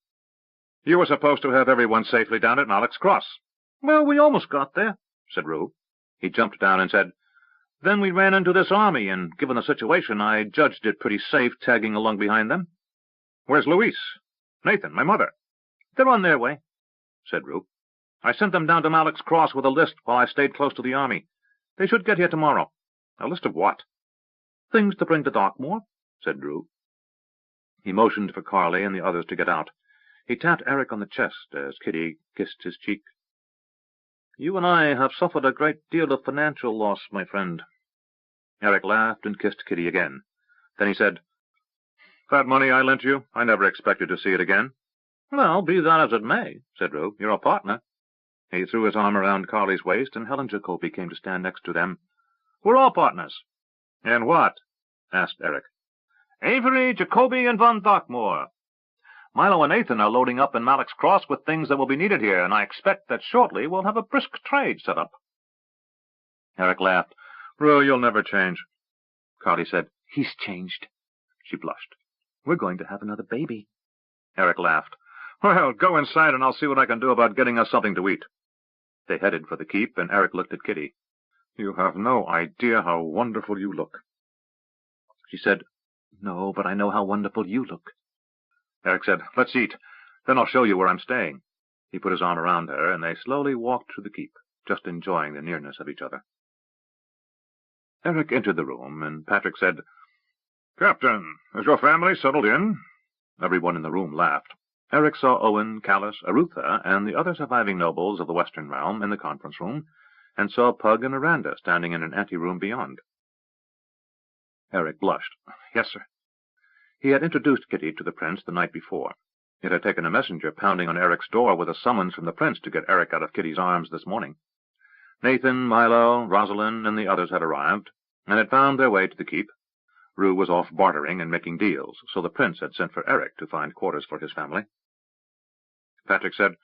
Speaker 3: "You were supposed to have everyone safely down at Malek's Cross." "Well, we almost got there," said Rue. He jumped down and said, "Then we ran into this army, and given the situation, I judged it pretty safe tagging along behind them." "Where's Louise? Nathan, my mother?" "They're on their way," said Rue. "I sent them down to Malek's Cross with a list while I stayed close to the army. They should get here tomorrow." "A list of what?" "Things to bring to Darkmoor," said Rue. He motioned for Carly and the others to get out. He tapped Eric on the chest as Kitty kissed his cheek. "You and I have suffered a great deal of financial loss, my friend." Eric laughed and kissed Kitty again. Then he said, "That money I lent you, I never expected to see it again." "Well, be that as it may," said Rue, "you're a partner." He threw his arm around Carly's waist, and Helen Jacobi came to stand next to them. "We're all partners." "In what?" asked Eric. "Avery, Jacobi, and von Darkmoor. Milo and Nathan are loading up in Malek's Cross with things that will be needed here, and I expect that shortly we'll have a brisk trade set up." Eric laughed. "Rue, you'll never change." Carly said, "He's changed." She blushed. "We're going to have another baby." Eric laughed. "Well, go inside and I'll see what I can do about getting us something to eat." They headed for the keep, and Eric looked at Kitty. "You have no idea how wonderful you look." She said, "No, but I know how wonderful you look." Eric said, "Let's eat. Then I'll show you where I'm staying." He put his arm around her, and they slowly walked through the keep, just enjoying the nearness of each other. Eric entered the room, and Patrick said, "Captain, is your family settled in?" Everyone in the room laughed. Eric saw Owen, Callus, Arutha, and the other surviving nobles of the Western Realm in the conference room, and saw Pug and Miranda standing in an anteroom beyond. Eric blushed. "Yes, sir." He had introduced Kitty to the prince the night before. It had taken a messenger pounding on Eric's door with a summons from the prince to get Eric out of Kitty's arms this morning. Nathan, Milo, Rosalind, and the others had arrived, and had found their way to the keep. Rue was off bartering and making deals, so the prince had sent for Eric to find quarters for his family. Patrick said,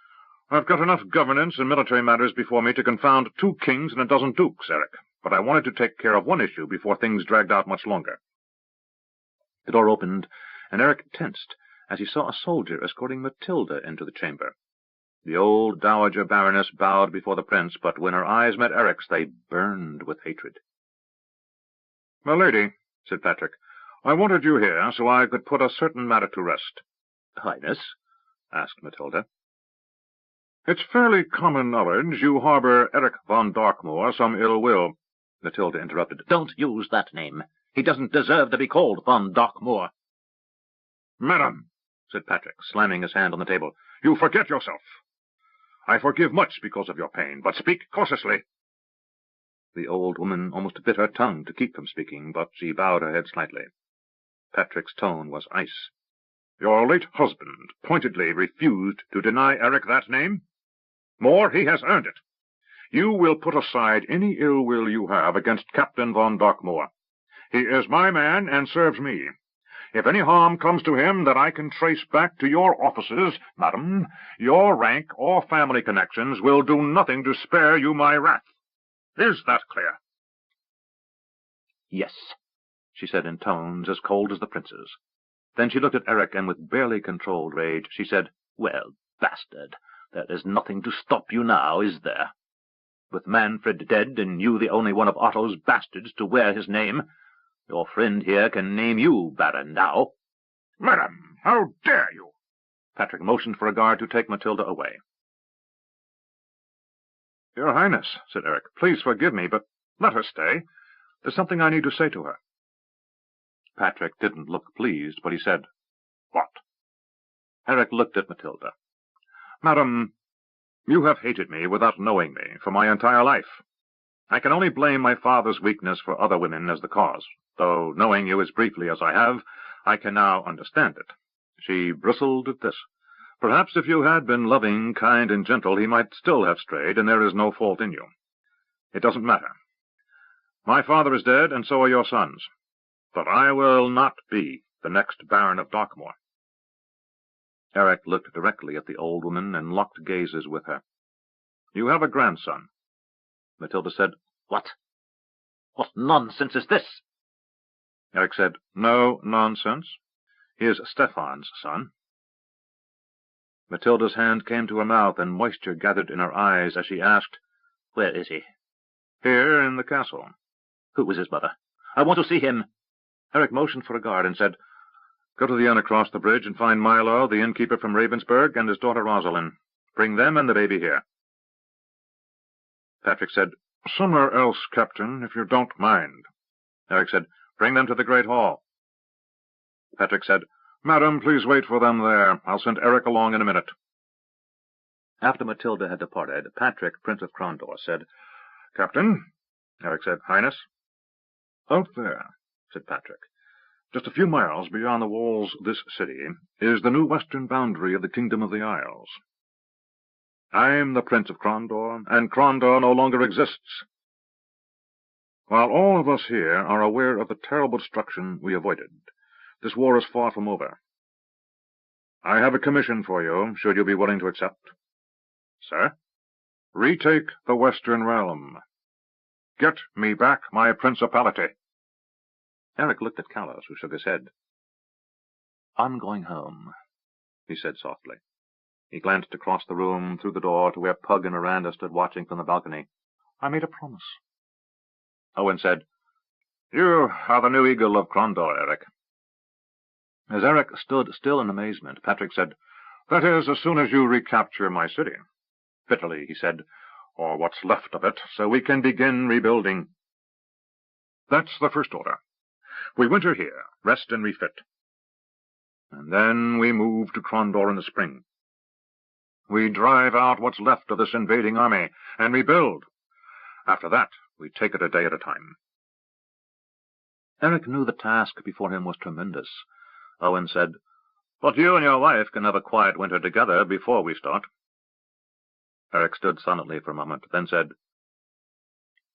Speaker 3: "I've got enough governance and military matters before me to confound 2 kings and a dozen dukes, Eric, but I wanted to take care of one issue before things dragged out much longer." The door opened, and Eric tensed as he saw a soldier escorting Matilda into the chamber. The old dowager baroness bowed before the prince, but when her eyes met Eric's, they burned with hatred. "My lady," said Patrick, "I wanted you here so I could put a certain matter to rest." "Highness?" asked Matilda. "It's fairly common knowledge you harbor Eric von Darkmoor some ill will." Matilda interrupted. "Don't use that name. He doesn't deserve to be called von Darkmoor." "Madam," said Patrick, slamming his hand on the table, "you forget yourself. I forgive much because of your pain, but speak cautiously." The old woman almost bit her tongue to keep from speaking, but she bowed her head slightly. Patrick's tone was ice. "Your late husband pointedly refused to deny Eric that name. More, he has earned it. You will put aside any ill will you have against Captain von Darkmoor. He is my man and serves me. If any harm comes to him that I can trace back to your offices, madam, your rank or family connections will do nothing to spare you my wrath. Is that clear?"
Speaker 1: "Yes," she said in tones as cold as the prince's. Then she looked at Eric, and with barely controlled rage, she said, "Well, bastard, there is nothing to stop you now, is there? With Manfred dead, and you the only one of Otto's bastards to wear his name, your friend here can name you Baron now."
Speaker 3: "Madam, how dare you!"
Speaker 1: Patrick motioned for a guard to take Matilda away.
Speaker 3: "Your Highness," said Eric, "please forgive me, but let her stay. There's something I need to say to her."
Speaker 1: Patrick didn't look pleased, but he said,
Speaker 3: "What?"
Speaker 1: Eric looked at Matilda.
Speaker 3: "Madam, you have hated me without knowing me for my entire life. I can only blame my father's weakness for other women as the cause, though, knowing you as briefly as I have, I can now understand it." She bristled at this. "Perhaps if you had been loving, kind, and gentle, he might still have strayed, and there is no fault in you. It doesn't matter. My father is dead, and so are your sons. But I will not be the next Baron of Darkmoor."
Speaker 1: Eric looked directly at the old woman and locked gazes with her.
Speaker 3: "You have a grandson."
Speaker 1: Matilda said, "What? What nonsense is this?"
Speaker 3: Eric said, "No nonsense. He is Stefan's son."
Speaker 1: Matilda's hand came to her mouth, and moisture gathered in her eyes as she asked, "Where is he?"
Speaker 3: "Here in the castle."
Speaker 1: "Who is his mother? I want to see him." Eric motioned for a guard and said,
Speaker 3: "Go to the inn across the bridge and find Milo, the innkeeper from Ravensburg, and his daughter Rosalind. Bring them and the baby here." Patrick said, "Somewhere else, Captain, if you don't mind."
Speaker 1: Eric said,
Speaker 3: "Bring them to the great hall." Patrick said, "Madam, please wait for them there. I'll send Eric along in a minute."
Speaker 1: After Matilda had departed, Patrick, Prince of Crondor, said,
Speaker 3: "Captain." Eric said, "Highness." "Out there," said Patrick, "just a few miles beyond the walls of this city, is the new western boundary of the Kingdom of the Isles. I'm the Prince of Crondor, and Crondor no longer exists. While all of us here are aware of the terrible destruction we avoided, this war is far from over. I have a commission for you, should you be willing to accept." "Sir?" "Retake the Western Realm. Get me back my principality."
Speaker 1: Eric looked at Callas, who shook his head. "I'm going home," he said softly. He glanced across the room, through the door, to where Pug and Miranda stood watching from the balcony. "I made a promise."
Speaker 3: Owen said, "You are the new eagle of Crondor, Eric."
Speaker 1: As Eric stood still in amazement, Patrick said,
Speaker 3: "That is, as soon as you recapture my city. Bitterly," he said, "or what's left of it, so we can begin rebuilding. That's the first order. We winter here, rest and refit. And then we move to Crondor in the spring. We drive out what's left of this invading army, and rebuild. After that, we take it a day at a time."
Speaker 1: Eric knew the task before him was tremendous. Owen said, "But you and your wife can have a quiet winter together before we start." Eric stood silently for a moment, then said,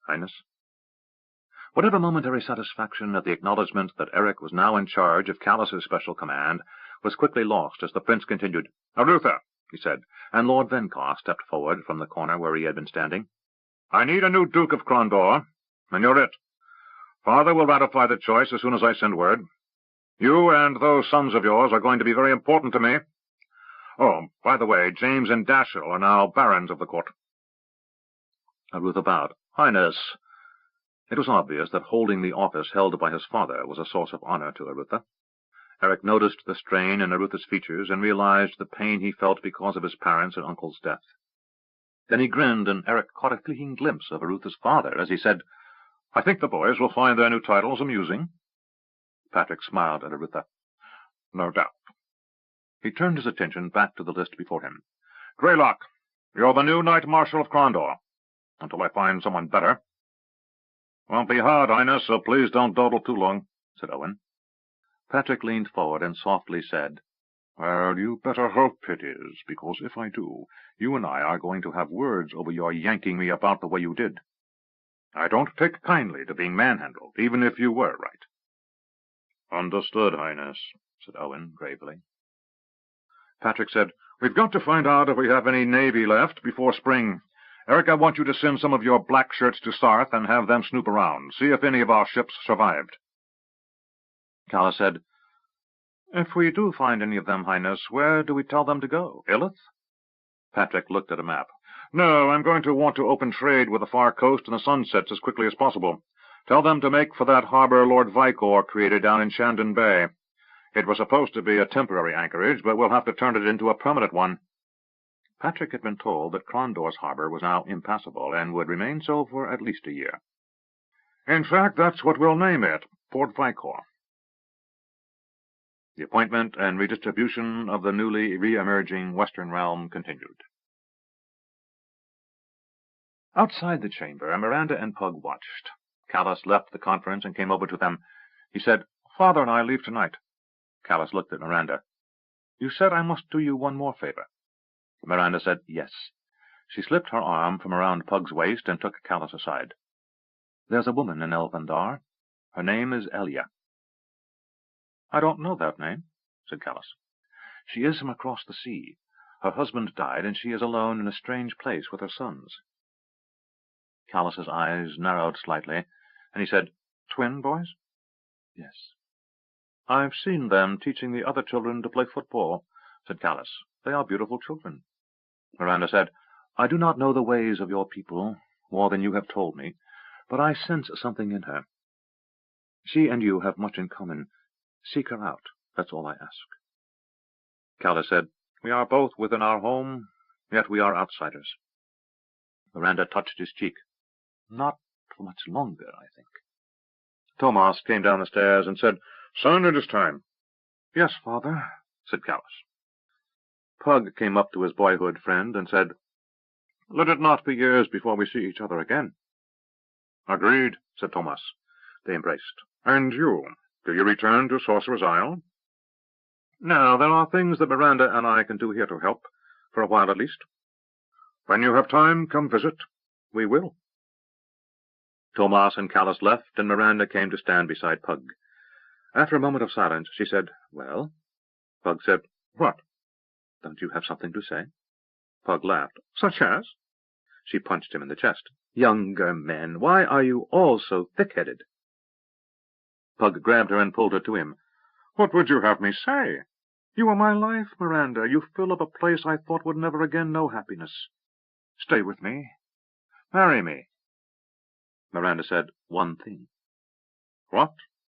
Speaker 1: "Highness?" Whatever momentary satisfaction at the acknowledgment that Eric was now in charge of Callas's special command was quickly lost as the prince continued. "Arutha," he said, and Lord Venkar stepped forward from the corner where he had been standing. "I need a new Duke of Crondor, and you're it. Father will ratify the choice as soon as I send word. You and those sons of yours are going to be very important to me. Oh, by the way, James and Dashiell are now barons of the court." Arutha bowed. "Highness." It was obvious that holding the office held by his father was a source of honor to Arutha. Eric noticed the strain in Arutha's features and realized the pain he felt because of his parents' and uncle's death. Then he grinned, and Eric caught a fleeting glimpse of Arutha's father as he said, "I think the boys will find their new titles amusing." Patrick smiled at Arutha. "No doubt." He turned his attention back to the list before him. "Greylock, you're the new Knight Marshal of Crondor, until I find someone better."
Speaker 3: Won't be hard, Highness, so please don't dawdle too long, said Owen.
Speaker 2: Patrick leaned forward and softly said,
Speaker 3: Well, you better hope it is, because if I do, you and I are going to have words over your yanking me about the way you did. I don't take kindly to being manhandled, even if you were right.
Speaker 2: Understood, Highness, said Owen gravely.
Speaker 3: Patrick said, We've got to find out if we have any navy left before spring. Eric, I want you to send some of your black shirts to Sarth and have them snoop around, see if any of our ships survived.
Speaker 2: Calla said, If we do find any of them, Highness, where do we tell them to go? Illith?
Speaker 3: Patrick looked at a map. No, I'm going to want to open trade with the far coast and the sunsets as quickly as possible. Tell them to make for that harbor Lord Vicor created down in Shandon Bay. It was supposed to be a temporary anchorage, but we'll have to turn it into a permanent one. Patrick had been told that Crondor's harbor was now impassable and would remain so for at least a year. In fact, that's what we'll name it, Port Vicor. The appointment and redistribution of the newly re-emerging Western realm continued. Outside the chamber, Miranda and Pug watched. Callus left the conference and came over to them. He said, Father and I leave tonight. Callus looked at Miranda. You said I must do you one more favor. Miranda said, Yes. She slipped her arm from around Pug's waist and took Callus aside. There's a woman in Elvandar. Her name is Elia. I don't know that name, said Callus. She is from across the sea. Her husband died, and she is alone in a strange place with her sons. Callus's eyes narrowed slightly, and he said, Twin boys? Yes. I've seen them teaching the other children to play football, said Callus. They are beautiful children. Miranda said, I do not know the ways of your people, more than you have told me, but I sense something in her. She and you have much in common. Seek her out, that's all I ask. Callus said, We are both within our home, yet we are outsiders. Miranda touched his cheek. Not for much longer, I think. Tomas came down the stairs and said, Son, it is time. Yes, father, said Callus. Pug came up to his boyhood friend and said, Let it not be years before we see each other again. Agreed, said Tomas. They embraced. And you, do you return to Sorcerer's Isle? No, there are things that Miranda and I can do here to help, for a while at least. When you have time, come visit. We will. Tomas and Callus left, and Miranda came to stand beside Pug. After a moment of silence, she said, Well? Pug said, What? Don't you have something to say? Pug laughed. Such as? She punched him in the chest. Younger men, why are you all so thick-headed? Pug grabbed her and pulled her to him. What would you have me say? You are my life, Miranda. You fill up a place I thought would never again know happiness. Stay with me. Marry me. Miranda said, One thing. What?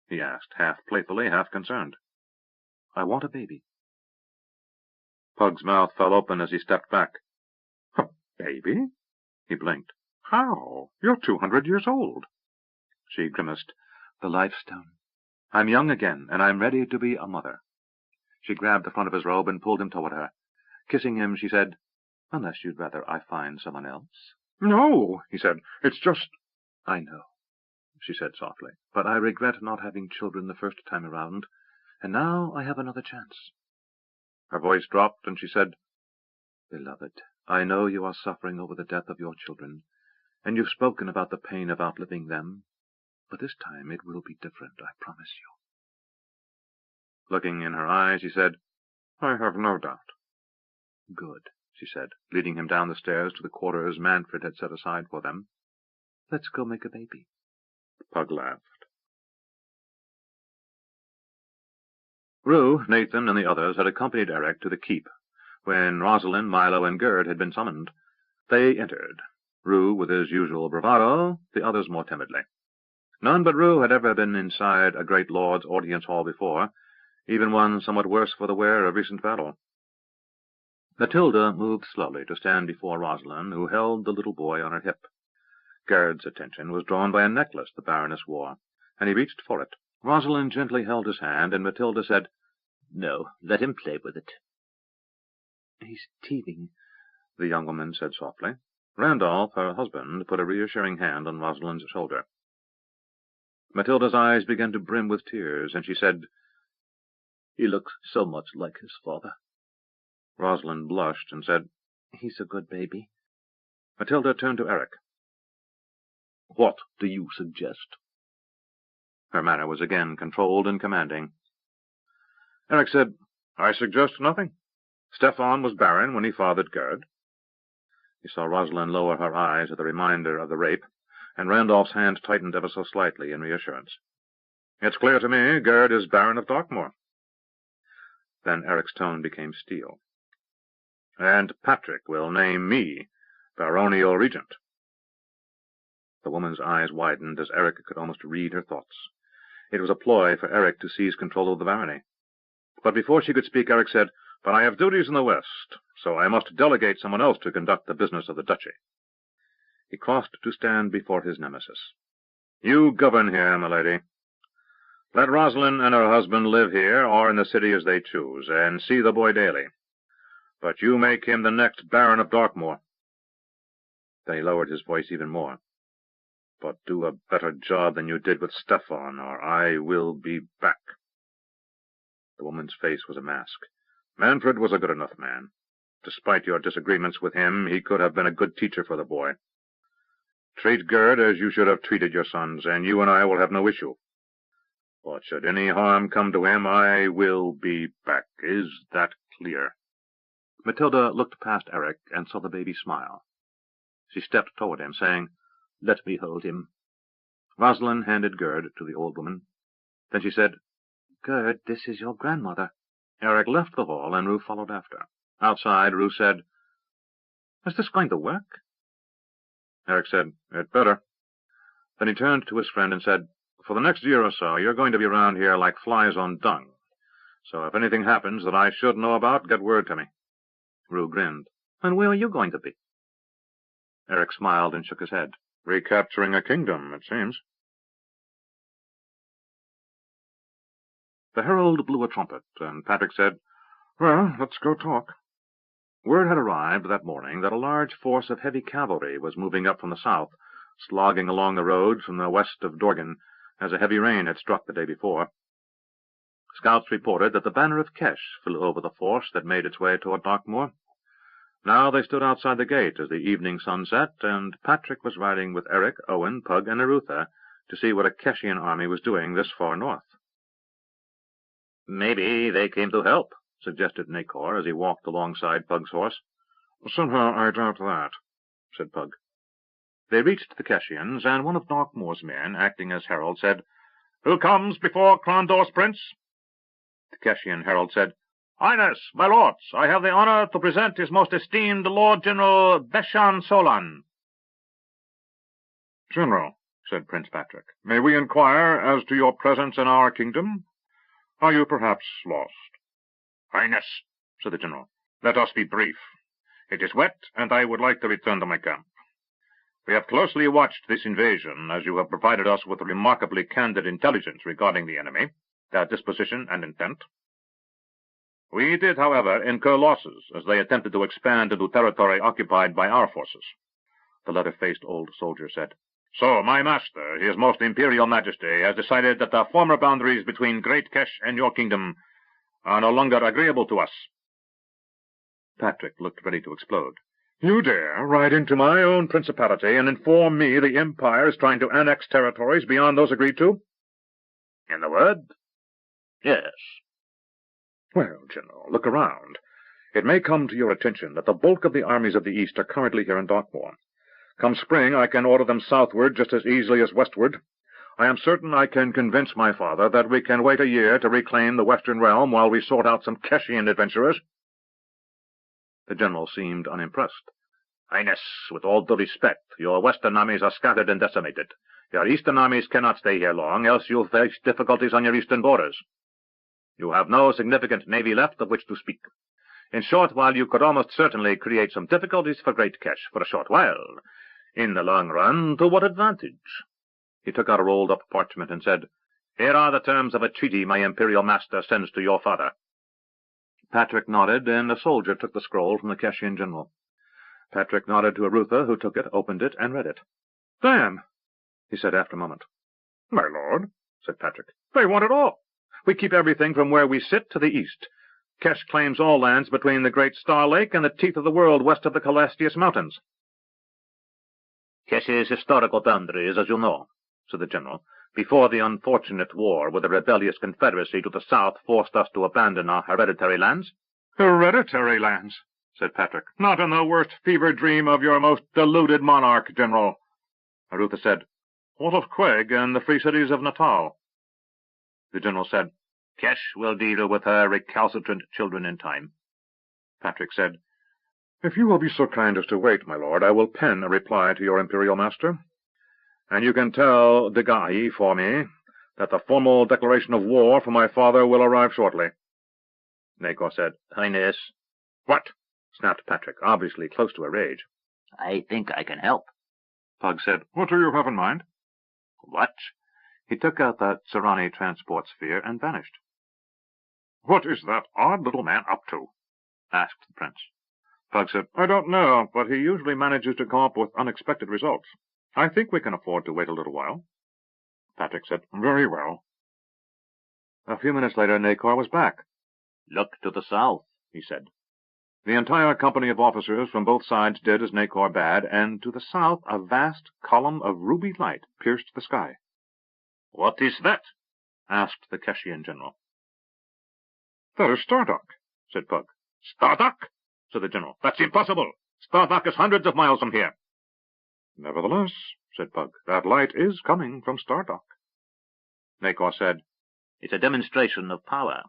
Speaker 3: He asked, half playfully, half concerned. I want a baby. Pug's mouth fell open as he stepped back. A baby? He blinked. How? You're 200 years old. She grimaced. The life stone. I'm young again, and I'm ready to be a mother. She grabbed the front of his robe and pulled him toward her. Kissing him, she said, Unless you'd rather I find someone else. No, he said. It's just... I know, she said softly, but I regret not having children the first time around, and now I have another chance. Her voice dropped, and she said, Beloved, I know you are suffering over the death of your children, and you've spoken about the pain of outliving them, but this time it will be different, I promise you. Looking in her eyes, he said, I have no doubt. Good, she said, leading him down the stairs to the quarters Manfred had set aside for them. Let's go make a baby. Pug laughed. Rue, Nathan, and the others had accompanied Eric to the keep. When Rosalind, Milo, and Gerd had been summoned, they entered, Rue with his usual bravado, the others more timidly. None but Rue had ever been inside a great lord's audience hall before, even one somewhat worse for the wear of recent battle. Matilda moved slowly to stand before Rosalind, who held the little boy on her hip. Gerd's attention was drawn by a necklace the Baroness wore, and he reached for it. Rosalind gently held his hand, and Matilda said, No, let him play with it. He's teething, the young woman said softly. Randolph, her husband, put a reassuring hand on Rosalind's shoulder. Matilda's eyes began to brim with tears, and she said,
Speaker 1: "He looks so much like his father."
Speaker 3: Rosalind blushed and said,
Speaker 1: "He's a good baby."
Speaker 3: Matilda turned to Eric.
Speaker 1: "What do you suggest?"
Speaker 3: Her manner was again controlled and commanding. Eric said, "I suggest nothing. Stefan was baron when he fathered Gerd." He saw Rosalind lower her eyes at the reminder of the rape, and Randolph's hand tightened ever so slightly in reassurance. "It's clear to me Gerd is Baron of Darkmoor." Then Eric's tone became steel. "And Patrick will name me baronial regent." The woman's eyes widened as Eric could almost read her thoughts. It was a ploy for Eric to seize control of the barony. But before she could speak, Eric said, "But I have duties in the west, so I must delegate someone else to conduct the business of the duchy." He crossed to stand before his nemesis. "You govern here, my lady. Let Rosalind and her husband live here or in the city as they choose, and see the boy daily. But you make him the next Baron of Darkmoor." Then he lowered his voice even more. "But do a better job than you did with Stefan, or I will be back." The woman's face was a mask. "Manfred was a good enough man. Despite your disagreements with him, he could have been a good teacher for the boy. Treat Gerd as you should have treated your sons, and you and I will have no issue. But should any harm come to him, I will be back. Is that clear?" Matilda looked past Eric and saw the baby smile. She stepped toward him, saying, "Let me hold him." Rosalind handed Gerd to the old woman. Then she said, "Gerd, this is your grandmother." Eric left the hall, and Rue followed after. Outside, Rue said, "Is this going to work?" Eric said, "It better." Then he turned to his friend and said, "For the next year or so, you're going to be around here like flies on dung. So if anything happens that I should know about, get word to me." Rue grinned. "And where are you going to be?" Eric smiled and shook his head. "Recapturing a kingdom, it seems." The herald blew a trumpet, and Patrick said, "Well, let's go talk." Word had arrived that morning that a large force of heavy cavalry was moving up from the south, slogging along the roads from the west of Dorgan, as a heavy rain had struck the day before. Scouts reported that the banner of Kesh flew over the force that made its way toward Darkmoor. Now they stood outside the gate as the evening sun set, and Patrick was riding with Eric, Owen, Pug, and Erutha to see what a Keshian army was doing this far north. "Maybe they came to help," suggested Nacor as he walked alongside Pug's horse. "Somehow I doubt that," said Pug. They reached the Keshians, and one of Darkmoor's men, acting as herald, said, "Who comes before Crandor's prince?" The Keshian herald said, "Highness, my lords, I have the honor to present his most esteemed Lord General Beshan Solan." "General," said Prince Patrick, "may we inquire as to your presence in our kingdom? Are you perhaps lost?" "Highness," said the general, "let us be brief. It is wet, and I would like to return to my camp. We have closely watched this invasion, as you have provided us with remarkably candid intelligence regarding the enemy, their disposition and intent. We did, however, incur losses as they attempted to expand into territory occupied by our forces." The leather-faced old soldier said, "So my master, his most imperial majesty, has decided that the former boundaries between Great Kesh and your kingdom are no longer agreeable to us." Patrick looked ready to explode. "You dare ride into my own principality and inform me the Empire is trying to annex territories beyond those agreed to?" "In the word, yes." "Well, General, look around. It may come to your attention that the bulk of the armies of the East are currently here in Darkmoor. Come spring, I can order them southward just as easily as westward. I am certain I can convince my father that we can wait a year to reclaim the western realm while we sort out some Keshian adventurers." The general seemed unimpressed. "Highness, with all due respect, your western armies are scattered and decimated. Your eastern armies cannot stay here long, else you'll face difficulties on your eastern borders. You have no significant navy left of which to speak. In short, while you could almost certainly create some difficulties for Great Kesh for a short while, in the long run, to what advantage?" He took out a rolled-up parchment and said, "Here are the terms of a treaty my imperial master sends to your father." Patrick nodded, and a soldier took the scroll from the Keshian general. Patrick nodded to Erutha, who took it, opened it, and read it. "Damn!" he said after a moment. My lord, said Patrick, they want it all. We keep everything from where we sit to the east. Kesh claims all lands between the Great Star Lake and the teeth of the world west of the Calastius Mountains.
Speaker 1: Kesh's historical boundaries, as you know, said the general, before the unfortunate war with the rebellious confederacy to the south forced us to abandon our hereditary lands.
Speaker 3: Hereditary lands, said Patrick. Not in the worst fever dream of your most deluded monarch, General. Arutha said, What of Queg and the free cities of Natal?
Speaker 1: The general said, Kesh will deal with her recalcitrant children in time.
Speaker 3: Patrick said, If you will be so kind as to wait, my lord, I will pen a reply to your imperial master. And you can tell Degai for me that the formal declaration of war for my father will arrive shortly.
Speaker 1: Nakor said, Highness.
Speaker 3: What? Snapped Patrick, obviously close to a rage.
Speaker 1: I think I can help.
Speaker 3: Pug said, What do you have in mind?
Speaker 1: What? He took out that Serani transport sphere and vanished.
Speaker 3: What is that odd little man up to?
Speaker 1: Asked the prince.
Speaker 3: Pug said, I don't know, but he usually manages to come up with unexpected results. I think we can afford to wait a little while. Patrick said, Very well. A few minutes later, Nakor was back.
Speaker 1: Look to the south, he said.
Speaker 3: The entire company of officers from both sides did as Nakor bade, and to the south a vast column of ruby light pierced the sky.
Speaker 1: What is that?
Speaker 3: Asked the Keshian general. That is Stardock, said Pug.
Speaker 1: Stardock? Said the general. That's impossible. Stardock is hundreds of miles from here.
Speaker 3: Nevertheless, said Pug, that light is coming from Stardock. Nakor said,
Speaker 1: It's a demonstration of power.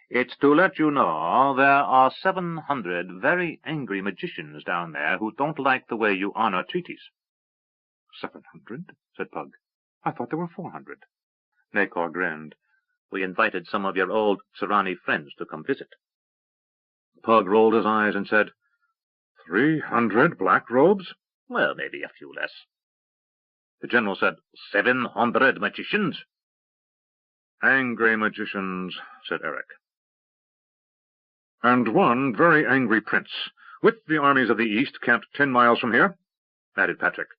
Speaker 1: It's to let you know there are 700 very angry magicians down there who don't like the way you honor treaties.
Speaker 3: 700? Said Pug. I thought there were 400.
Speaker 1: Nakor grinned. We invited some of your old Serani friends to come visit.
Speaker 3: Pug rolled his eyes and said, 300 black robes?
Speaker 1: Well, maybe a few less.
Speaker 3: The general said,
Speaker 1: 700 magicians?
Speaker 3: Angry magicians, said Eric. And one very angry prince, with the armies of the east camped 10 miles from here, added Patrick.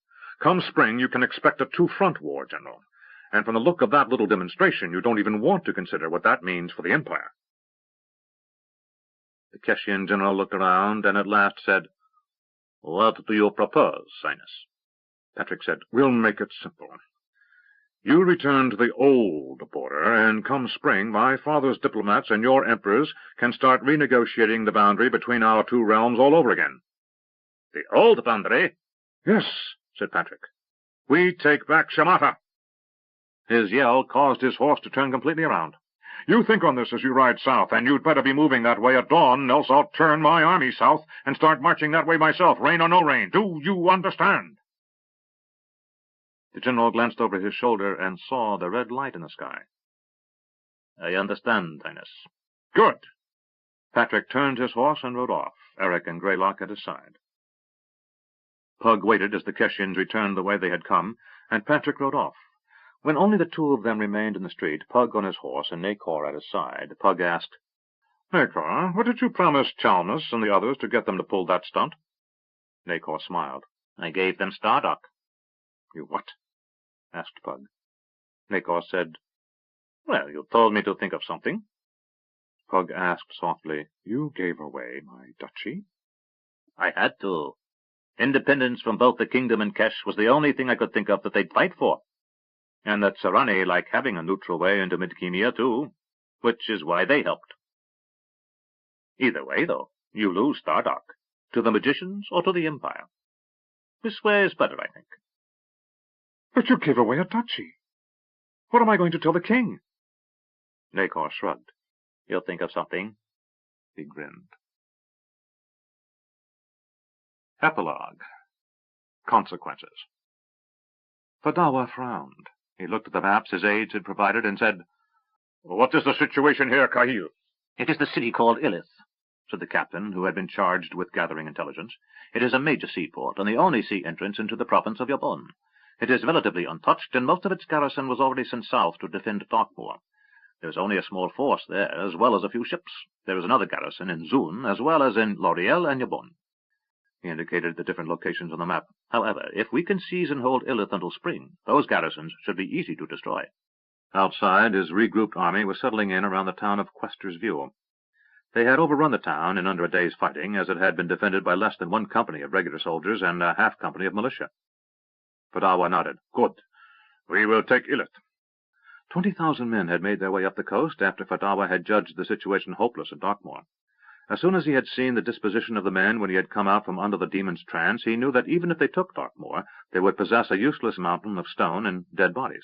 Speaker 3: Come spring, you can expect a two-front war, General. And from the look of that little demonstration, you don't even want to consider what that means for the Empire.
Speaker 1: The Keshian general looked around and at last said, What do you propose, Highness?
Speaker 3: Patrick said, We'll make it simple. You return to the old border, and come spring, my father's diplomats and your emperors can start renegotiating the boundary between our two realms all over again.
Speaker 1: The old boundary?
Speaker 3: Yes, said Patrick. We take back Shamata. His yell caused his horse to turn completely around. You think on this as you ride south, and you'd better be moving that way at dawn, else I'll turn my army south and start marching that way myself, rain or no rain. Do you understand? The general glanced over his shoulder and saw the red light in the sky.
Speaker 1: I understand, Highness.
Speaker 3: Good. Patrick turned his horse and rode off, Eric and Greylock at his side. Pug waited as the Keshians returned the way they had come, and Patrick rode off. When only the two of them remained in the street, Pug on his horse and Nakor at his side, Pug asked, Nakor, what did you promise Chalmers and the others to get them to pull that stunt? Nakor smiled.
Speaker 1: I gave them Stardock.
Speaker 3: You what? Asked Pug.
Speaker 1: Nakor said, Well, you told me to think of something.
Speaker 3: Pug asked softly, You gave away my duchy?
Speaker 1: I had to. Independence from both the kingdom and Kesh was the only thing I could think of that they'd fight for. And that Serani like having a neutral way into Midkemia, too, which is why they helped. Either way, though, you lose Stardock, to the magicians or to the Empire. This way is better, I think.
Speaker 3: But you gave away a duchy. What am I going to tell the king?
Speaker 1: Nakor shrugged. You'll think of something. He grinned.
Speaker 3: Epilogue. Consequences. Fadawa frowned. He looked at the maps his aides had provided and said, What is the situation here, Kahil?
Speaker 1: It is the city called Ilith, said the captain, who had been charged with gathering intelligence. It is a major seaport, and the only sea entrance into the province of Yabon. It is relatively untouched, and most of its garrison was already sent south to defend Darkmoor. There is only a small force there, as well as a few ships. There is another garrison in Zun, as well as in L'Oreal and Yabon. He indicated the different locations on the map. However, if we can seize and hold Illith until spring, those garrisons should be easy to destroy. Outside, his regrouped army was settling in around the town of Quester's View. They had overrun the town in under a day's fighting, as it had been defended by less than 1 company of regular soldiers and a half company of militia. Fadawa nodded. Good. We will take Illith. 20,000 men had made their way up the coast after Fadawa had judged the situation hopeless at Darkmoor. As soon as he had seen the disposition of the men when he had come out from under the demon's trance, he knew that even if they took Darkmoor, they would possess a useless mountain of stone and dead bodies.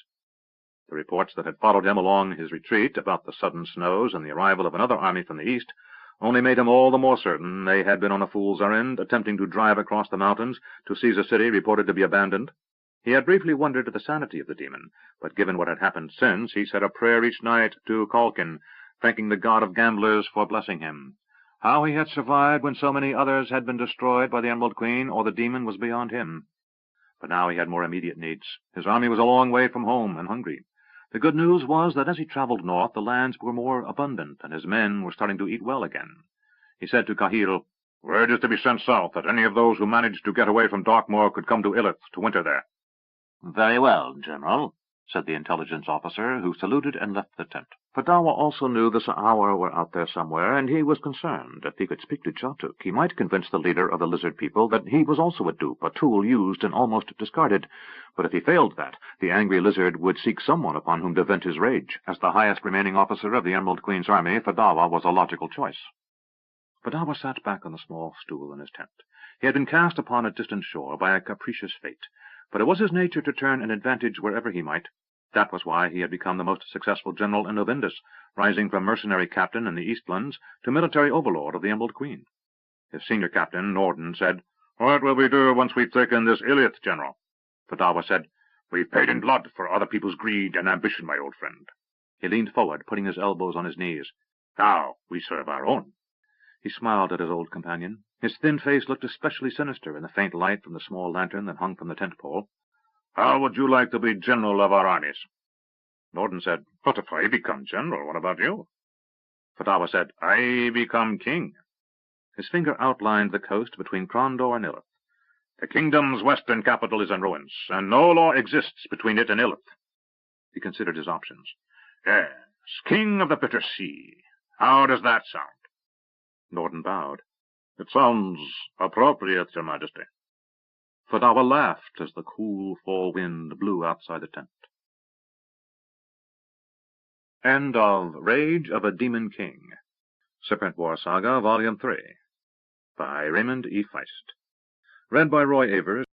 Speaker 1: The reports that had followed him along his retreat about the sudden snows and the arrival of another army from the east only made him all the more certain they had been on a fool's errand, attempting to drive across the mountains to seize a city reported to be abandoned. He had briefly wondered at the sanity of the demon, but given what had happened since, he said a prayer each night to Calkin, thanking the god of gamblers for blessing him. How he had survived when so many others had been destroyed by the Emerald Queen or the demon was beyond him. But now he had more immediate needs. His army was a long way from home and hungry. The good news was that as he traveled north, the lands were more abundant, and his men were starting to eat well again. He said to Cahill, Word is to be sent south that any of those who managed to get away from Darkmoor could come to Illith to winter there. Very well, General, said the intelligence officer, who saluted and left the tent. Fadawa also knew the Sa'awa were out there somewhere, and he was concerned. If he could speak to Chatuk, he might convince the leader of the lizard people that he was also a dupe, a tool used and almost discarded. But if he failed that, the angry lizard would seek someone upon whom to vent his rage. As the highest remaining officer of the Emerald Queen's army, Fadawa was a logical choice. Fadawa sat back on the small stool in his tent. He had been cast upon a distant shore by a capricious fate, but it was his nature to turn an advantage wherever he might. That was why he had become the most successful general in Novindus, rising from mercenary captain in the Eastlands to military overlord of the Emerald Queen. His senior captain, Norden, said, What will we do once we've taken this Illith, General? Fadawa said, We've paid in blood for other people's greed and ambition, my old friend. He leaned forward, putting his elbows on his knees. Now we serve our own. He smiled at his old companion. His thin face looked especially sinister in the faint light from the small lantern that hung from the tent pole. How would you like to be general of our armies? Norden said, But if I become general, what about you? Fadawa said, I become king. His finger outlined the coast between Krondor and Illith. The kingdom's western capital is in ruins, and no law exists between it and Illith. He considered his options. Yes, king of the bitter sea. How does that sound? Norden bowed. It sounds appropriate, Your Majesty. Fadawa laughed as the cool fall wind blew outside the tent. End of Rage of a Demon King. Serpentwar Saga, Volume 3. By Raymond E. Feist. Read by Roy Avers.